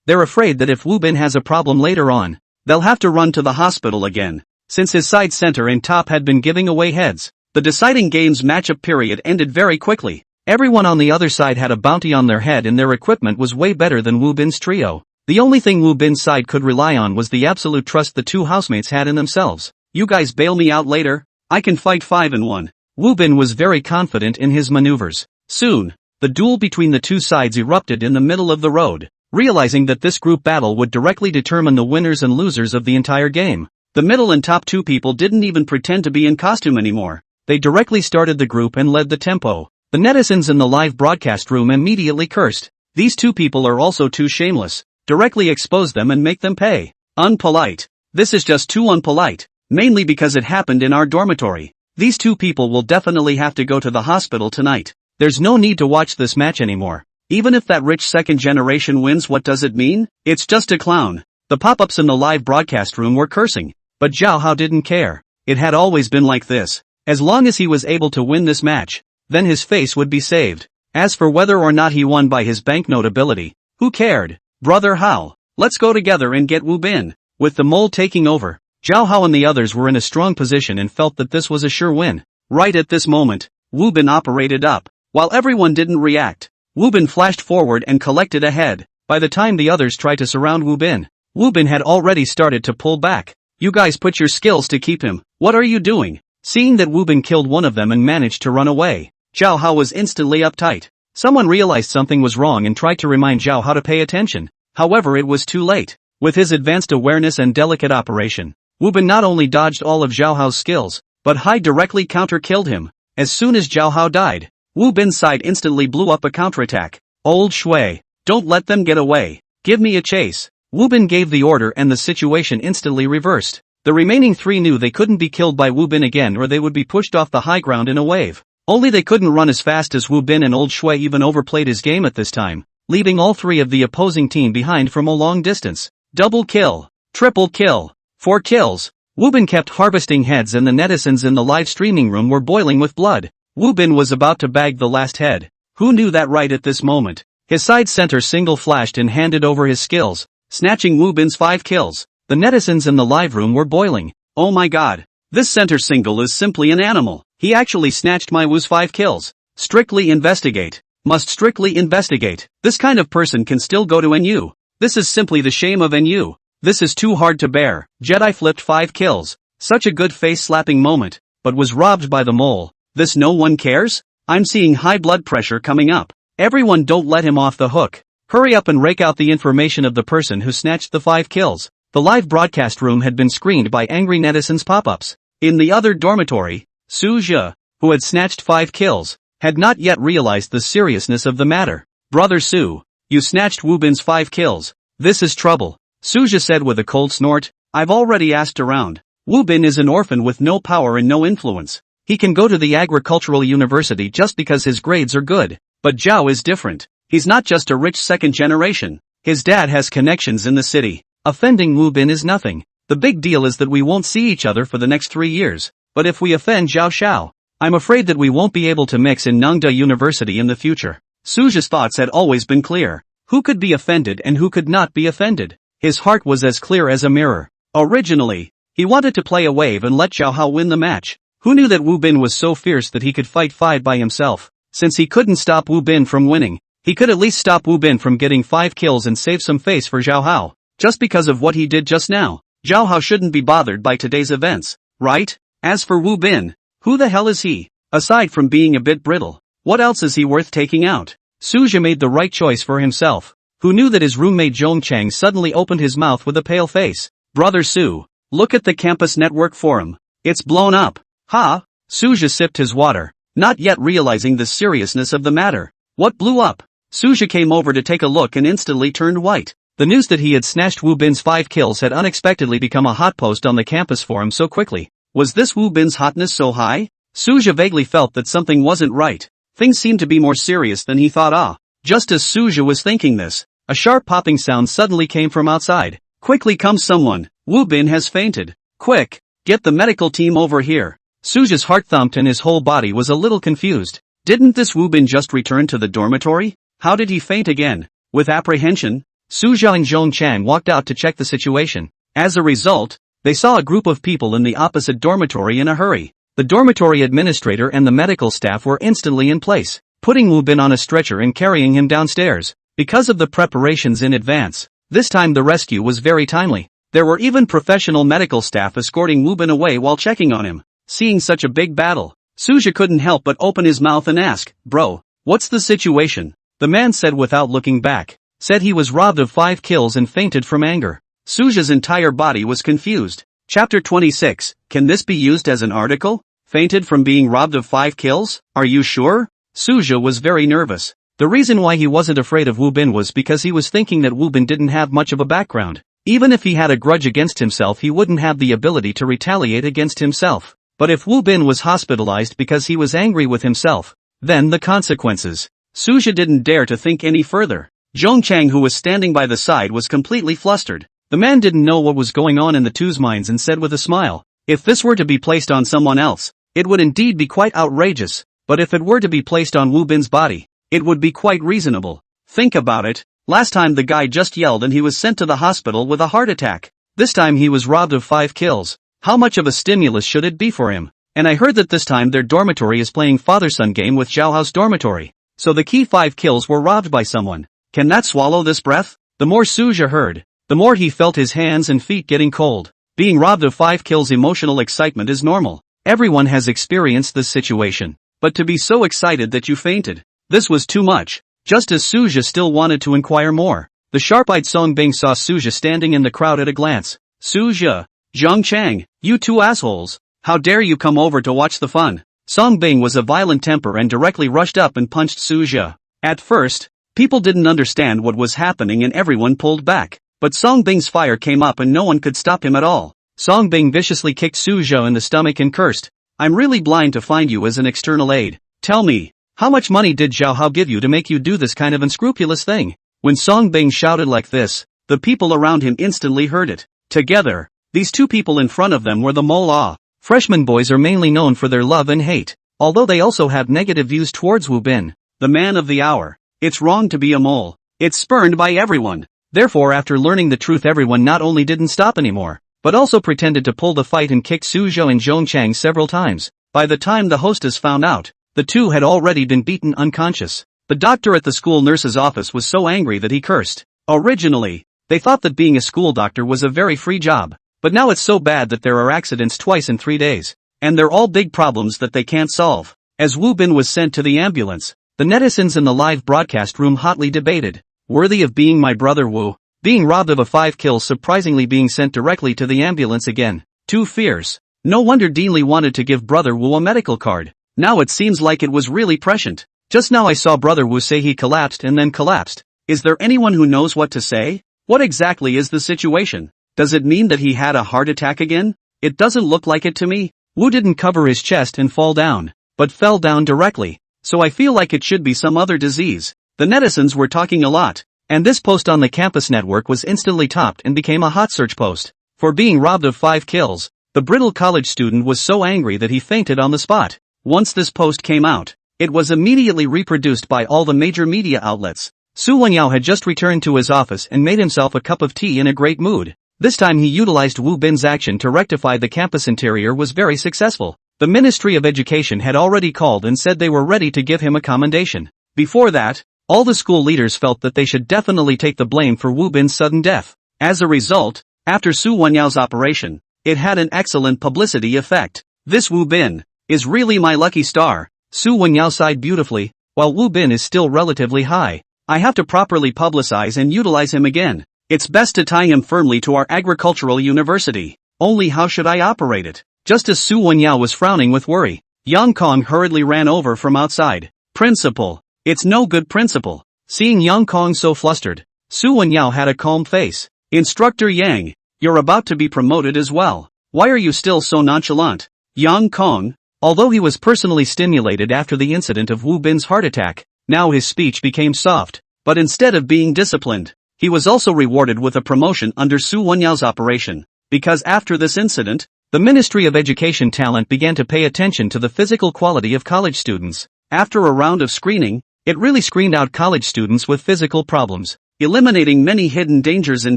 They're afraid that if Wu Bin has a problem later on, they'll have to run to the hospital again. Since his side center and top had been giving away heads, the deciding game's matchup period ended very quickly. Everyone on the other side had a bounty on their head and their equipment was way better than Wu Bin's trio. The only thing Wu Bin's side could rely on was the absolute trust the 2 housemates had in themselves. You guys bail me out later? I can fight 5-1. Wu Bin was very confident in his maneuvers. Soon, the duel between the 2 sides erupted in the middle of the road. Realizing that this group battle would directly determine the winners and losers of the entire game, the middle and top 2 people didn't even pretend to be in costume anymore. They directly started the group and led the tempo. The netizens in the live broadcast room immediately cursed. These 2 people are also too shameless. Directly expose them and make them pay. Unpolite. This is just too unpolite. Mainly because it happened in our dormitory. These 2 people will definitely have to go to the hospital tonight. There's no need to watch this match anymore. Even if that rich second generation wins, what does it mean? It's just a clown. The pop-ups in the live broadcast room were cursing. But Zhao Hao didn't care. It had always been like this. As long as he was able to win this match, then his face would be saved. As for whether or not he won by his banknote ability, who cared? Brother Hao, let's go together and get Wu Bin. With the mole taking over, Zhao Hao and the others were in a strong position and felt that this was a sure win. Right at this moment, Wu Bin operated up. While everyone didn't react, Wu Bin flashed forward and collected a head. By the time the others tried to surround Wu Bin had already started to pull back. You guys put your skills to keep him. What are you doing? Seeing that Wu Bin killed one of them and managed to run away, Zhao Hao was instantly uptight. Someone realized something was wrong and tried to remind Zhao Hao to pay attention. However, it was too late. With his advanced awareness and delicate operation, Wu Bin not only dodged all of Zhao Hao's skills, but directly counter-killed him. As soon as Zhao Hao died, Wu Bin's side instantly blew up a counterattack. Old Shui, don't let them get away. Give me a chase. Wu Bin gave the order and the situation instantly reversed. The remaining three knew they couldn't be killed by Wu Bin again or they would be pushed off the high ground in a wave. Only they couldn't run as fast as Wu Bin, and Old Shui even overplayed his game at this time, leaving all three of the opposing team behind from a long distance. Double kill. Triple kill. 4 kills. Wu Bin kept harvesting heads and the netizens in the live streaming room were boiling with blood. Wu Bin was about to bag the last head. Who knew that right at this moment? His side center single flashed and handed over his skills, snatching Wu Bin's 5 kills. The netizens in the live room were boiling. Oh my god. This center single is simply an animal. He actually snatched my Wu's 5 kills. Strictly investigate. Must strictly investigate. This kind of person can still go to NU. This is simply the shame of NU. This is too hard to bear. Jedi flipped 5 kills. Such a good face-slapping moment, but was robbed by the mole. This no one cares? I'm seeing high blood pressure coming up. Everyone don't let him off the hook. Hurry up and rake out the information of the person who snatched the 5 kills. The live broadcast room had been screened by angry netizens' pop-ups. In the other dormitory, Su Zhe, who had snatched 5 kills, had not yet realized the seriousness of the matter. Brother Su, you snatched Wu Bin's 5 kills. This is trouble. Su Zhe said with a cold snort. I've already asked around. Wu Bin is an orphan with no power and no influence. He can go to the agricultural university just because his grades are good. But Zhao is different. He's not just a rich second generation. His dad has connections in the city. Offending Wu Bin is nothing. The big deal is that we won't see each other for the next 3 years. But if we offend Zhao Xiao, I'm afraid that we won't be able to mix in Nangda University in the future. Su Zhe's thoughts had always been clear. Who could be offended and who could not be offended? His heart was as clear as a mirror. Originally, he wanted to play a wave and let Zhao Hao win the match. Who knew that Wu Bin was so fierce that he could fight 5 by himself? Since he couldn't stop Wu Bin from winning, he could at least stop Wu Bin from getting 5 kills and save some face for Zhao Hao. Just because of what he did just now, Zhao Hao shouldn't be bothered by today's events, right? As for Wu Bin, who the hell is he? Aside from being a bit brittle, what else is he worth taking out? Su Zhe made the right choice for himself. Who knew that his roommate Zhong Chang suddenly opened his mouth with a pale face. Brother Su, look at the campus network forum. It's blown up. Ha! Su Zhe sipped his water, not yet realizing the seriousness of the matter. What blew up? Su Zhe came over to take a look and instantly turned white. The news that he had snatched Wu Bin's 5 kills had unexpectedly become a hot post on the campus forum so quickly. Was this Wu Bin's hotness so high? Su Zhe vaguely felt that something wasn't right. Things seemed to be more serious than he thought. Just as Su Zhe was thinking this, a sharp popping sound suddenly came from outside. Quickly comes someone. Wu Bin has fainted. Quick, get the medical team over here. Su Zhe's heart thumped and his whole body was a little confused. Didn't this Wu Bin just return to the dormitory? How did he faint again? With apprehension, Su Zhe and Zhong Chang walked out to check the situation. As a result, they saw a group of people in the opposite dormitory in a hurry. The dormitory administrator and the medical staff were instantly in place, putting Wu Bin on a stretcher and carrying him downstairs. Because of the preparations in advance, this time the rescue was very timely. There were even professional medical staff escorting Wu Bin away while checking on him. Seeing such a big battle, Su Zhe couldn't help but open his mouth and ask, Bro, what's the situation? The man said without looking back. Said he was robbed of 5 kills and fainted from anger. Su Zhe's entire body was confused. Chapter 26, can this be used as an article? Fainted from being robbed of 5 kills? Are you sure? Su Zhe was very nervous. The reason why he wasn't afraid of Wu Bin was because he was thinking that Wu Bin didn't have much of a background. Even if he had a grudge against himself, he wouldn't have the ability to retaliate against himself. But if Wu Bin was hospitalized because he was angry with himself, then the consequences. Su Zhe didn't dare to think any further. Zhong Chang, who was standing by the side, was completely flustered. The man didn't know what was going on in the two's minds and said with a smile, if this were to be placed on someone else, it would indeed be quite outrageous, but if it were to be placed on Wu Bin's body, it would be quite reasonable. Think about it, last time the guy just yelled and he was sent to the hospital with a heart attack. This time he was robbed of 5 kills. How much of a stimulus should it be for him? And I heard that this time their dormitory is playing father-son game with Zhao Hao's dormitory. So the key 5 kills were robbed by someone. Can that swallow this breath? The more Su Zhe heard, the more he felt his hands and feet getting cold. Being robbed of 5 kills emotional excitement is normal. Everyone has experienced this situation. But to be so excited that you fainted, this was too much. Just as Suja still wanted to inquire more, the sharp-eyed Songbing saw Suja standing in the crowd at a glance. Suja, Zhang Chang, you two assholes. How dare you come over to watch the fun? Songbing was a violent temper and directly rushed up and punched Suja. At first, people didn't understand what was happening and everyone pulled back. But Songbing's fire came up and no one could stop him at all. Songbing viciously kicked Suja in the stomach and cursed. I'm really blind to find you as an external aid. Tell me, how much money did Zhao Hao give you to make you do this kind of unscrupulous thing? When Songbing shouted like this, the people around him instantly heard it. Together, these two people in front of them were the Mola. Freshman boys are mainly known for their love and hate, although they also have negative views towards Wu Bin, the man of the hour. It's wrong to be a mole. It's spurned by everyone. Therefore, after learning the truth, everyone not only didn't stop anymore, but also pretended to pull the fight and kicked Suzhou and Zhongchang several times. By the time the hostess found out, the two had already been beaten unconscious. The doctor at the school nurse's office was so angry that he cursed. Originally, they thought that being a school doctor was a very free job, but now it's so bad that there are accidents twice in 3 days, and they're all big problems that they can't solve. As Wu Bin was sent to the ambulance, the netizens in the live broadcast room hotly debated. Worthy of being my brother Wu, being robbed of a 5 kills, surprisingly being sent directly to the ambulance again. Too fierce. No wonder Deanly wanted to give brother Wu a medical card. Now it seems like it was really prescient. Just now I saw brother Wu say he collapsed and then collapsed. Is there anyone who knows what to say? What exactly is the situation? Does it mean that he had a heart attack again? It doesn't look like it to me. Wu didn't cover his chest and fall down, but fell down directly. So I feel like it should be some other disease. The netizens were talking a lot, and this post on the campus network was instantly topped and became a hot search post. For being robbed of 5 kills, the brittle college student was so angry that he fainted on the spot. Once this post came out, it was immediately reproduced by all the major media outlets. Su Wenyao had just returned to his office and made himself a cup of tea in a great mood. This time he utilized Wu Bin's action to rectify the campus interior was very successful. The Ministry of Education had already called and said they were ready to give him a commendation. Before that, all the school leaders felt that they should definitely take the blame for Wu Bin's sudden death. As a result, after Su Wenyao's operation, it had an excellent publicity effect. This Wu Bin is really my lucky star. Su Wenyao sighed beautifully. While Wu Bin is still relatively high, I have to properly publicize and utilize him again. It's best to tie him firmly to our agricultural university. Only how should I operate it? Just as Su Wenyao was frowning with worry, Yang Kong hurriedly ran over from outside. Principal. It's no good, principal. Seeing Yang Kong so flustered, Su Wenyao had a calm face. Instructor Yang, you're about to be promoted as well. Why are you still so nonchalant? Yang Kong, although he was personally stimulated after the incident of Wu Bin's heart attack, now his speech became soft. But instead of being disciplined, he was also rewarded with a promotion under Su Wenyao's operation. Because after this incident, the Ministry of Education talent began to pay attention to the physical quality of college students. After a round of screening, it really screened out college students with physical problems, eliminating many hidden dangers in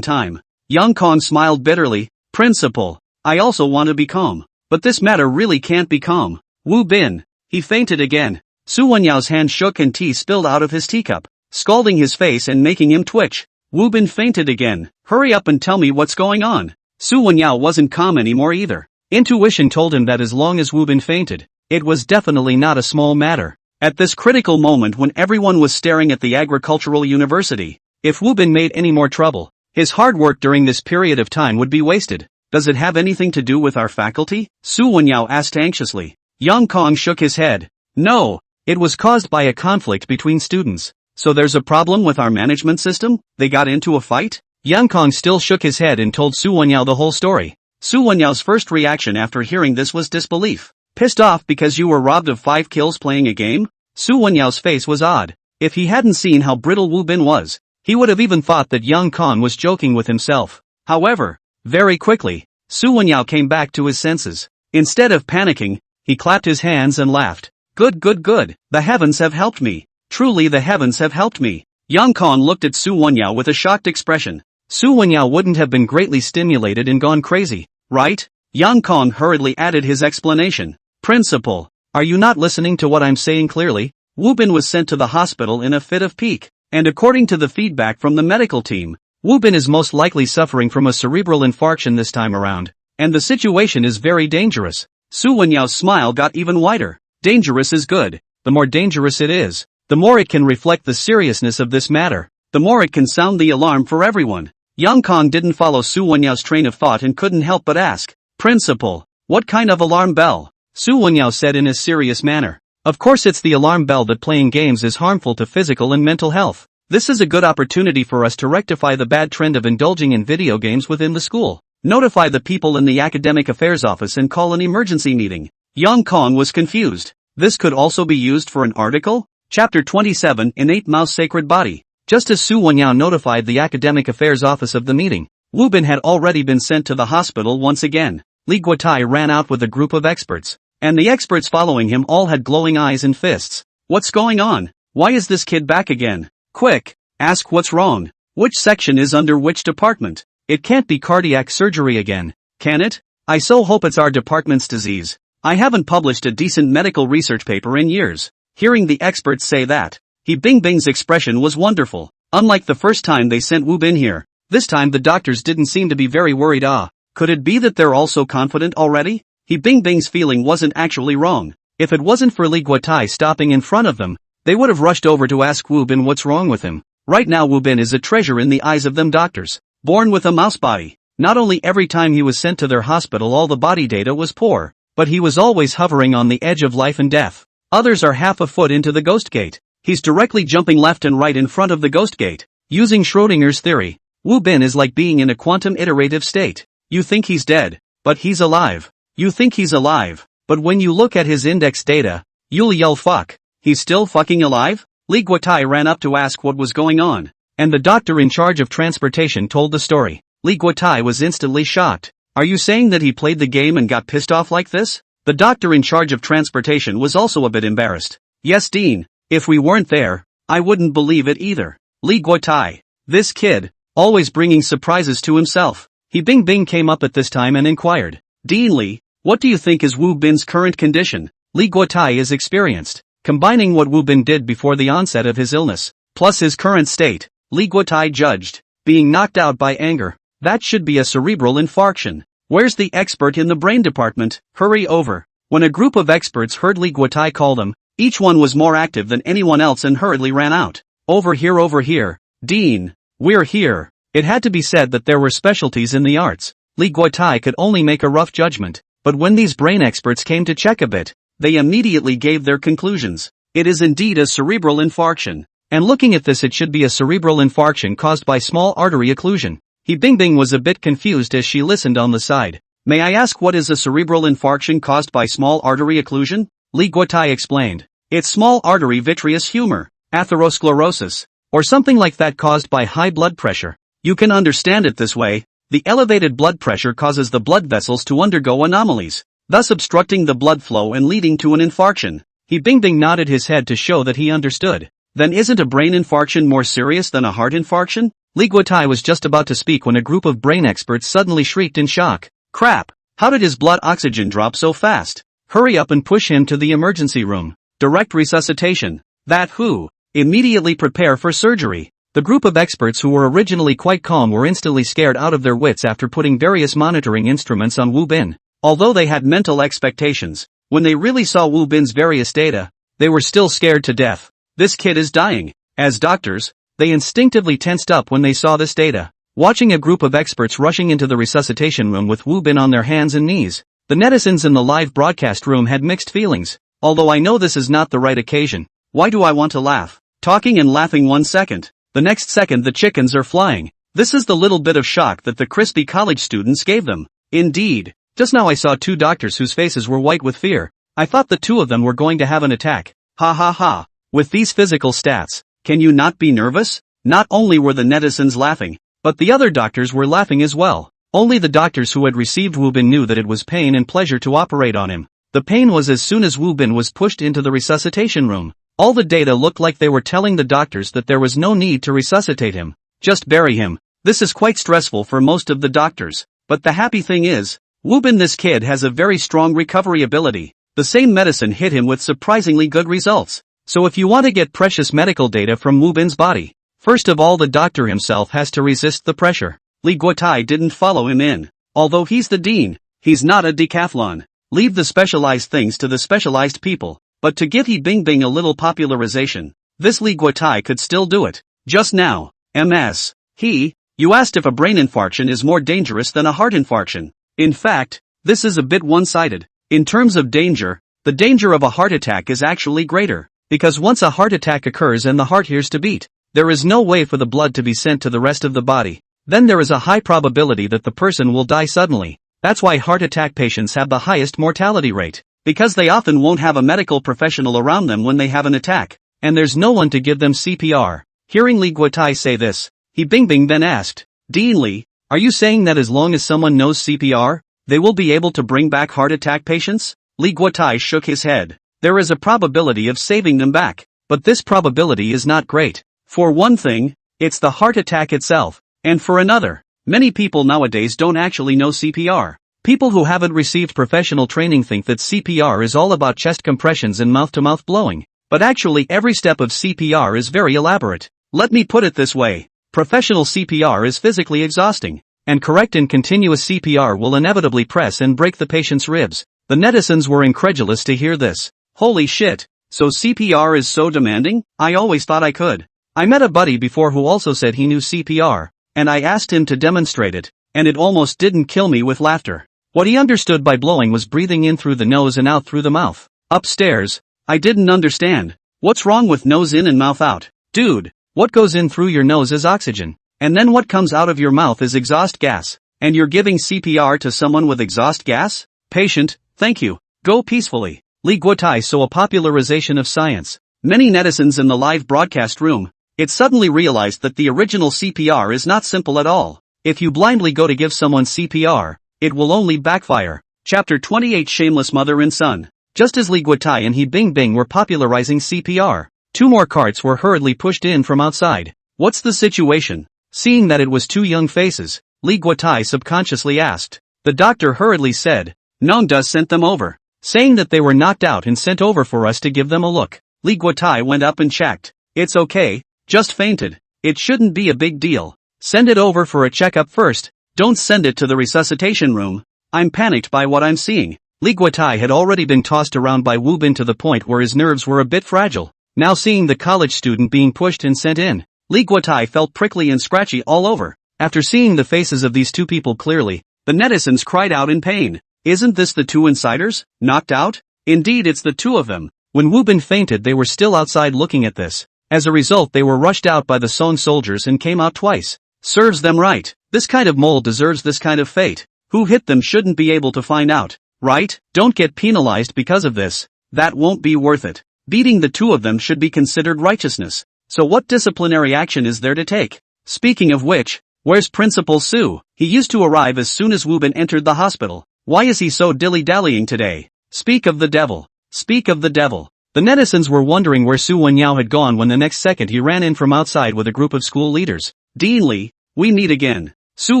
time. Yang Kong smiled bitterly. Principal, I also want to be calm, but this matter really can't be calm. Wu Bin, he fainted again. Su Wenyao's hand shook and tea spilled out of his teacup, scalding his face and making him twitch. Wu Bin fainted again. Hurry up and tell me what's going on. Su Wenyao wasn't calm anymore either. Intuition told him that as long as Wu Bin fainted, it was definitely not a small matter. At this critical moment when everyone was staring at the agricultural university, if Wu Bin made any more trouble, his hard work during this period of time would be wasted. Does it have anything to do with our faculty? Su Wenyao asked anxiously. Yang Kong shook his head. No, it was caused by a conflict between students. So there's a problem with our management system? They got into a fight? Yang Kong still shook his head and told Su Wenyao the whole story. Su Wenyao's first reaction after hearing this was disbelief. Pissed off because you were robbed of 5 kills playing a game? Su Wenyao's face was odd. If he hadn't seen how brittle Wu Bin was, he would have even thought that Yang Kong was joking with himself. However, very quickly, Su Wenyao came back to his senses. Instead of panicking, he clapped his hands and laughed. Good, good, good. The heavens have helped me. Truly the heavens have helped me. Yang Kong looked at Su Wenyao with a shocked expression. Su Wenyao wouldn't have been greatly stimulated and gone crazy, right? Yang Kong hurriedly added his explanation. Principal, are you not listening to what I'm saying clearly? Wu Bin was sent to the hospital in a fit of pique, and according to the feedback from the medical team, Wu Bin is most likely suffering from a cerebral infarction this time around. And the situation is very dangerous. Su Wenyao's smile got even wider. Dangerous is good. The more dangerous it is, the more it can reflect the seriousness of this matter. The more it can sound the alarm for everyone. Yang Kong didn't follow Su Wenyao's train of thought and couldn't help but ask, "Principal, what kind of alarm bell?" Su Wenyao said in a serious manner. "Of course it's the alarm bell that playing games is harmful to physical and mental health. This is a good opportunity for us to rectify the bad trend of indulging in video games within the school. Notify the people in the academic affairs office and call an emergency meeting." Yang Kong was confused. This could also be used for an article? Chapter 27 Innate Mouse Sacred Body. Just as Su Wenyao notified the academic affairs office of the meeting, Wu Bin had already been sent to the hospital once again. Li Guotai ran out with a group of experts, and the experts following him all had glowing eyes and fists. "What's going on? Why is this kid back again? Quick, ask what's wrong. Which section is under which department? It can't be cardiac surgery again, can it? I so hope it's our department's disease. I haven't published a decent medical research paper in years." Hearing the experts say that, He Bingbing's expression was wonderful. Unlike the first time they sent Wu Bin here, this time the doctors didn't seem to be very worried. Could it be that they're all so confident already? He Bingbing's feeling wasn't actually wrong. If it wasn't for Li Guotai stopping in front of them, they would have rushed over to ask Wu Bin what's wrong with him. Right now Wu Bin is a treasure in the eyes of them doctors. Born with a mouse body. Not only every time he was sent to their hospital all the body data was poor, but he was always hovering on the edge of life and death. Others are half a foot into the ghost gate. He's directly jumping left and right in front of the ghost gate. Using Schrodinger's theory, Wu Bin is like being in a quantum iterative state. You think he's dead, but he's alive. You think he's alive, but when you look at his index data, you'll yell fuck. He's still fucking alive? Li Guotai ran up to ask what was going on, and the doctor in charge of transportation told the story. Li Guotai was instantly shocked. Are you saying that he played the game and got pissed off like this? The doctor in charge of transportation was also a bit embarrassed. Yes, Dean. If we weren't there, I wouldn't believe it either. Li Guotai. This kid, always bringing surprises to himself. He Bingbing came up at this time and inquired. Dean Li, what do you think is Wu Bin's current condition? Li Guotai is experienced. Combining what Wu Bin did before the onset of his illness, plus his current state, Li Guotai judged, being knocked out by anger. That should be a cerebral infarction. Where's the expert in the brain department? Hurry over. When a group of experts heard Li Guotai call them, each one was more active than anyone else and hurriedly ran out. Over here. Dean, we're here. It had to be said that there were specialties in the arts. Li Guotai could only make a rough judgment, but when these brain experts came to check a bit, they immediately gave their conclusions. It is indeed a cerebral infarction. And looking at this, it should be a cerebral infarction caused by small artery occlusion. He Bingbing was a bit confused as she listened on the side. May I ask what is a cerebral infarction caused by small artery occlusion? Li Guotai explained. It's small artery vitreous humor, atherosclerosis, or something like that caused by high blood pressure. You can understand it this way. The elevated blood pressure causes the blood vessels to undergo anomalies, thus obstructing the blood flow and leading to an infarction. He Bingbing nodded his head to show that he understood. Then isn't a brain infarction more serious than a heart infarction? Li Guotai was just about to speak when a group of brain experts suddenly shrieked in shock. Crap! How did his blood oxygen drop so fast? Hurry up and push him to the emergency room. Direct resuscitation. That who? Immediately prepare for surgery. The group of experts who were originally quite calm were instantly scared out of their wits after putting various monitoring instruments on Wu Bin. Although they had mental expectations, when they really saw Wu Bin's various data, they were still scared to death. This kid is dying. As doctors, they instinctively tensed up when they saw this data. Watching a group of experts rushing into the resuscitation room with Wu Bin on their hands and knees, the netizens in the live broadcast room had mixed feelings. Although I know this is not the right occasion, why do I want to laugh? Talking and laughing 1 second. The next second the chickens are flying. This is the little bit of shock that the crispy college students gave them. Indeed. Just now I saw two doctors whose faces were white with fear. I thought the two of them were going to have an attack. Ha ha ha. With these physical stats, can you not be nervous? Not only were the netizens laughing, but the other doctors were laughing as well. Only the doctors who had received Wu Bin knew that it was pain and pleasure to operate on him. The pain was as soon as Wu Bin was pushed into the resuscitation room. All the data looked like they were telling the doctors that there was no need to resuscitate him. Just bury him. This is quite stressful for most of the doctors. But the happy thing is, Wu Bin, this kid has a very strong recovery ability. The same medicine hit him with surprisingly good results. So if you want to get precious medical data from Wu Bin's body, first of all the doctor himself has to resist the pressure. Li Guotai didn't follow him in. Although he's the dean, He's not a decathlon. Leave the specialized things to the specialized people. But to give He Bing Bing a little popularization, this Li Guotai could still do it. Just now, MS. You asked if a brain infarction is more dangerous than a heart infarction. In fact, this is a bit one-sided. In terms of danger, the danger of a heart attack is actually greater. Because once a heart attack occurs and the heart hears to beat, there is no way for the blood to be sent to the rest of the body. Then there is a high probability that the person will die suddenly. That's why heart attack patients have the highest mortality rate. Because they often won't have a medical professional around them when they have an attack. And there's no one to give them CPR. Hearing Li Guotai say this, He Bing Bing then asked, Dean Li, are you saying that as long as someone knows CPR, they will be able to bring back heart attack patients? Li Guotai shook his head. There is a probability of saving them back. But this probability is not great. For one thing, it's the heart attack itself. And for another, many people nowadays don't actually know CPR. People who haven't received professional training think that CPR is all about chest compressions and mouth-to-mouth blowing. But actually every step of CPR is very elaborate. Let me put it this way. Professional CPR is physically exhausting. And correct and continuous CPR will inevitably press and break the patient's ribs. The netizens were incredulous to hear this. Holy shit. So CPR is so demanding? I always thought I could. I met a buddy before who also said he knew CPR. And I asked him to demonstrate it. And it almost didn't kill me with laughter. What he understood by blowing was breathing in through the nose and out through the mouth. Upstairs, I didn't understand. What's wrong with nose in and mouth out? Dude, what goes in through your nose is oxygen. And then what comes out of your mouth is exhaust gas. And you're giving CPR to someone with exhaust gas? Patient, thank you. Go peacefully. Li Guotai saw a popularization of science. Many netizens in the live broadcast room. It suddenly realized that the original CPR is not simple at all. If you blindly go to give someone CPR, it will only backfire. Chapter 28 Shameless Mother and Son. Just as Li Guotai and He Bing Bing were popularizing CPR, two more carts were hurriedly pushed in from outside. What's the situation? Seeing that it was two young faces, Li Guotai subconsciously asked. The doctor hurriedly said, Nongda sent them over, saying that they were knocked out and sent over for us to give them a look. Li Guotai went up and checked. It's okay, just fainted. It shouldn't be a big deal. Send it over for a checkup first. Don't send it to the resuscitation room. I'm panicked by what I'm seeing. Li Guotai had already been tossed around by Wu Bin to the point where his nerves were a bit fragile. Now seeing the college student being pushed and sent in, Li Guotai felt prickly and scratchy all over. After seeing the faces of these two people clearly, the netizens cried out in pain. Isn't this the two insiders, knocked out? Indeed it's the two of them. When Wu Bin fainted they were still outside looking at this. As a result they were rushed out by the Song soldiers and came out twice. Serves them right. This kind of mole deserves this kind of fate. Who hit them shouldn't be able to find out. Right? Don't get penalized because of this. That won't be worth it. Beating the two of them should be considered righteousness. So what disciplinary action is there to take? Speaking of which, where's Principal Su? He used to arrive as soon as Wu Bin entered the hospital. Why is he so dilly-dallying today? Speak of the devil. Speak of the devil. The netizens were wondering where Su Wenyao had gone when the next second he ran in from outside with a group of school leaders. Dean Li, we meet again. Su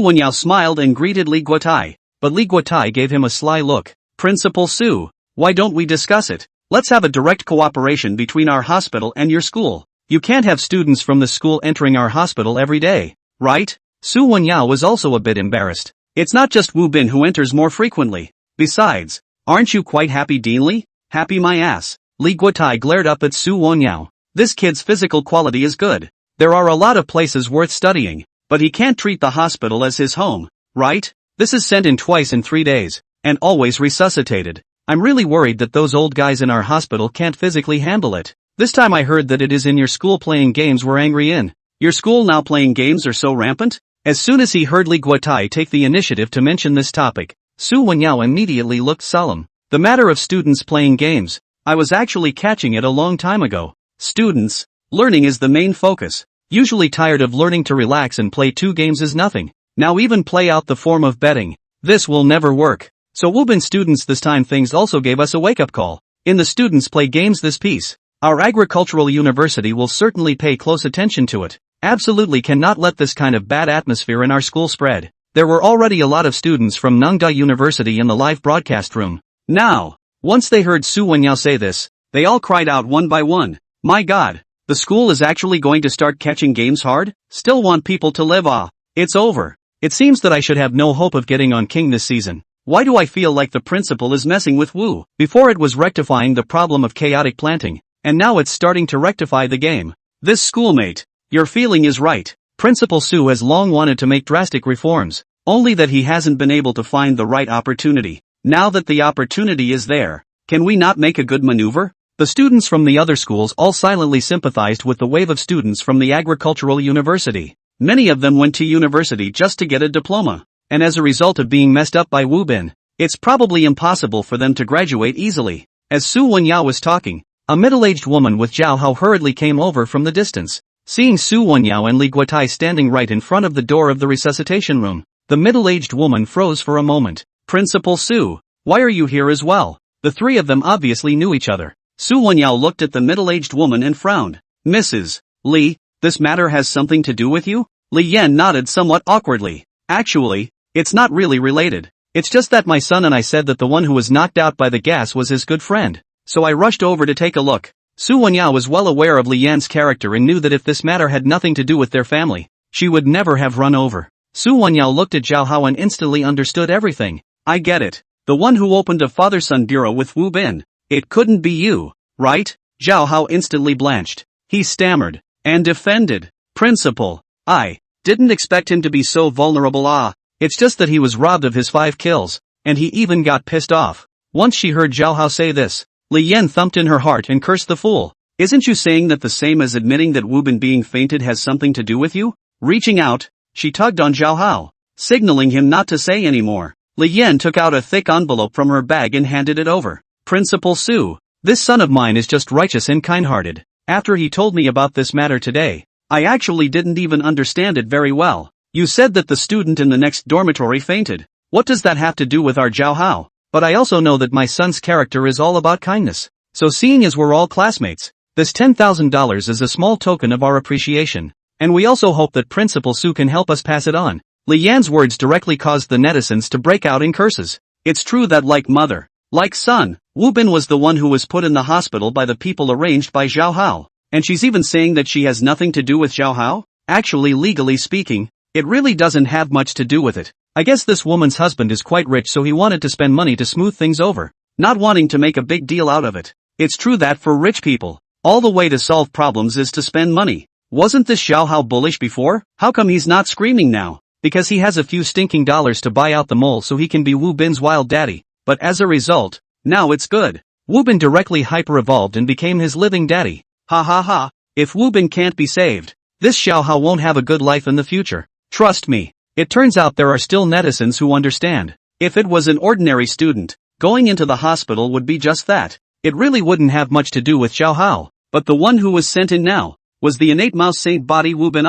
Wenyao smiled and greeted Li Guotai. But Li Guotai gave him a sly look. Principal Su, why don't we discuss it? Let's have a direct cooperation between our hospital and your school. You can't have students from the school entering our hospital every day, right? Su Wenyao was also a bit embarrassed. It's not just Wu Bin who enters more frequently. Besides, aren't you quite happy, Dean Li? Happy my ass. Li Guotai glared up at Su Wenyao. This kid's physical quality is good. There are a lot of places worth studying, but he can't treat the hospital as his home, right? This is sent in twice in 3 days, and always resuscitated. I'm really worried that those old guys in our hospital can't physically handle it. This time I heard that it is in your school playing games we're angry in. Your school now playing games are so rampant? As soon as he heard Li Guotai take the initiative to mention this topic, Su Wenyao immediately looked solemn. The matter of students playing games, I was actually catching it a long time ago. Students, learning is the main focus. Usually tired of learning to relax and play 2 games is nothing. Now even play out the form of betting. This will never work. So Wu Bin students this time things also gave us a wake-up call. In the students play games this piece, our agricultural university will certainly pay close attention to it. Absolutely cannot let this kind of bad atmosphere in our school spread. There were already a lot of students from Nongda University in the live broadcast room. Now, once they heard Su Wenyao say this, they all cried out one by one. My God, the school is actually going to start catching games hard? Still want people to live? It's over. It seems that I should have no hope of getting on King this season. Why do I feel like the principal is messing with Wu? Before it was rectifying the problem of chaotic planting, and now it's starting to rectify the game. This schoolmate, your feeling is right. Principal Su has long wanted to make drastic reforms, only that he hasn't been able to find the right opportunity. Now that the opportunity is there, can we not make a good maneuver? The students from the other schools all silently sympathized with the wave of students from the agricultural university. Many of them went to university just to get a diploma, and as a result of being messed up by Wu Bin, it's probably impossible for them to graduate easily. As Su Wenyao was talking, a middle-aged woman with Zhao Hao hurriedly came over from the distance. Seeing Su Wenyao and Li Guotai standing right in front of the door of the resuscitation room, the middle-aged woman froze for a moment. Principal Su, why are you here as well? The three of them obviously knew each other. Su Wenyao looked at the middle-aged woman and frowned. Mrs. Li, this matter has something to do with you? Li Yan nodded somewhat awkwardly. Actually, it's not really related. It's just that my son and I said that the one who was knocked out by the gas was his good friend. So I rushed over to take a look. Su Wenyao was well aware of Li Yan's character and knew that if this matter had nothing to do with their family, she would never have run over. Su Wenyao looked at Zhao Hao and instantly understood everything. I get it. The one who opened a father-son bureau with Wu Bin. It couldn't be you, right? Zhao Hao instantly blanched. He stammered and defended. Principal, I didn't expect him to be so vulnerable. It's just that he was robbed of his 5 kills, and he even got pissed off. Once she heard Zhao Hao say this, Li Yan thumped in her heart and cursed the fool. Isn't you saying that the same as admitting that Wu Bin being fainted has something to do with you? Reaching out, she tugged on Zhao Hao, signaling him not to say any more. Li Yan took out a thick envelope from her bag and handed it over. Principal Su, this son of mine is just righteous and kind-hearted. After he told me about this matter today, I actually didn't even understand it very well. You said that the student in the next dormitory fainted. What does that have to do with our Zhao Hao? But I also know that my son's character is all about kindness. So seeing as we're all classmates, this $10,000 is a small token of our appreciation. And we also hope that Principal Su can help us pass it on. Li Yan's words directly caused the netizens to break out in curses. It's true that like mother, like son, Wu Bin was the one who was put in the hospital by the people arranged by Zhao Hao. And she's even saying that she has nothing to do with Zhao Hao? Actually, legally speaking, it really doesn't have much to do with it. I guess this woman's husband is quite rich, so he wanted to spend money to smooth things over, not wanting to make a big deal out of it. It's true that for rich people, all the way to solve problems is to spend money. Wasn't this Zhao Hao bullish before? How come he's not screaming now? Because he has a few stinking dollars to buy out the mole so he can be Wu Bin's wild daddy. But as a result, now it's good. Wu Bin directly hyper-evolved and became his living daddy. Ha ha ha, if Wu Bin can't be saved, this Zhao Hao won't have a good life in the future. Trust me. It turns out there are still netizens who understand. If it was an ordinary student, going into the hospital would be just that. It really wouldn't have much to do with Zhao Hao. But the one who was sent in now, was the innate mouse saint body Wu Bin.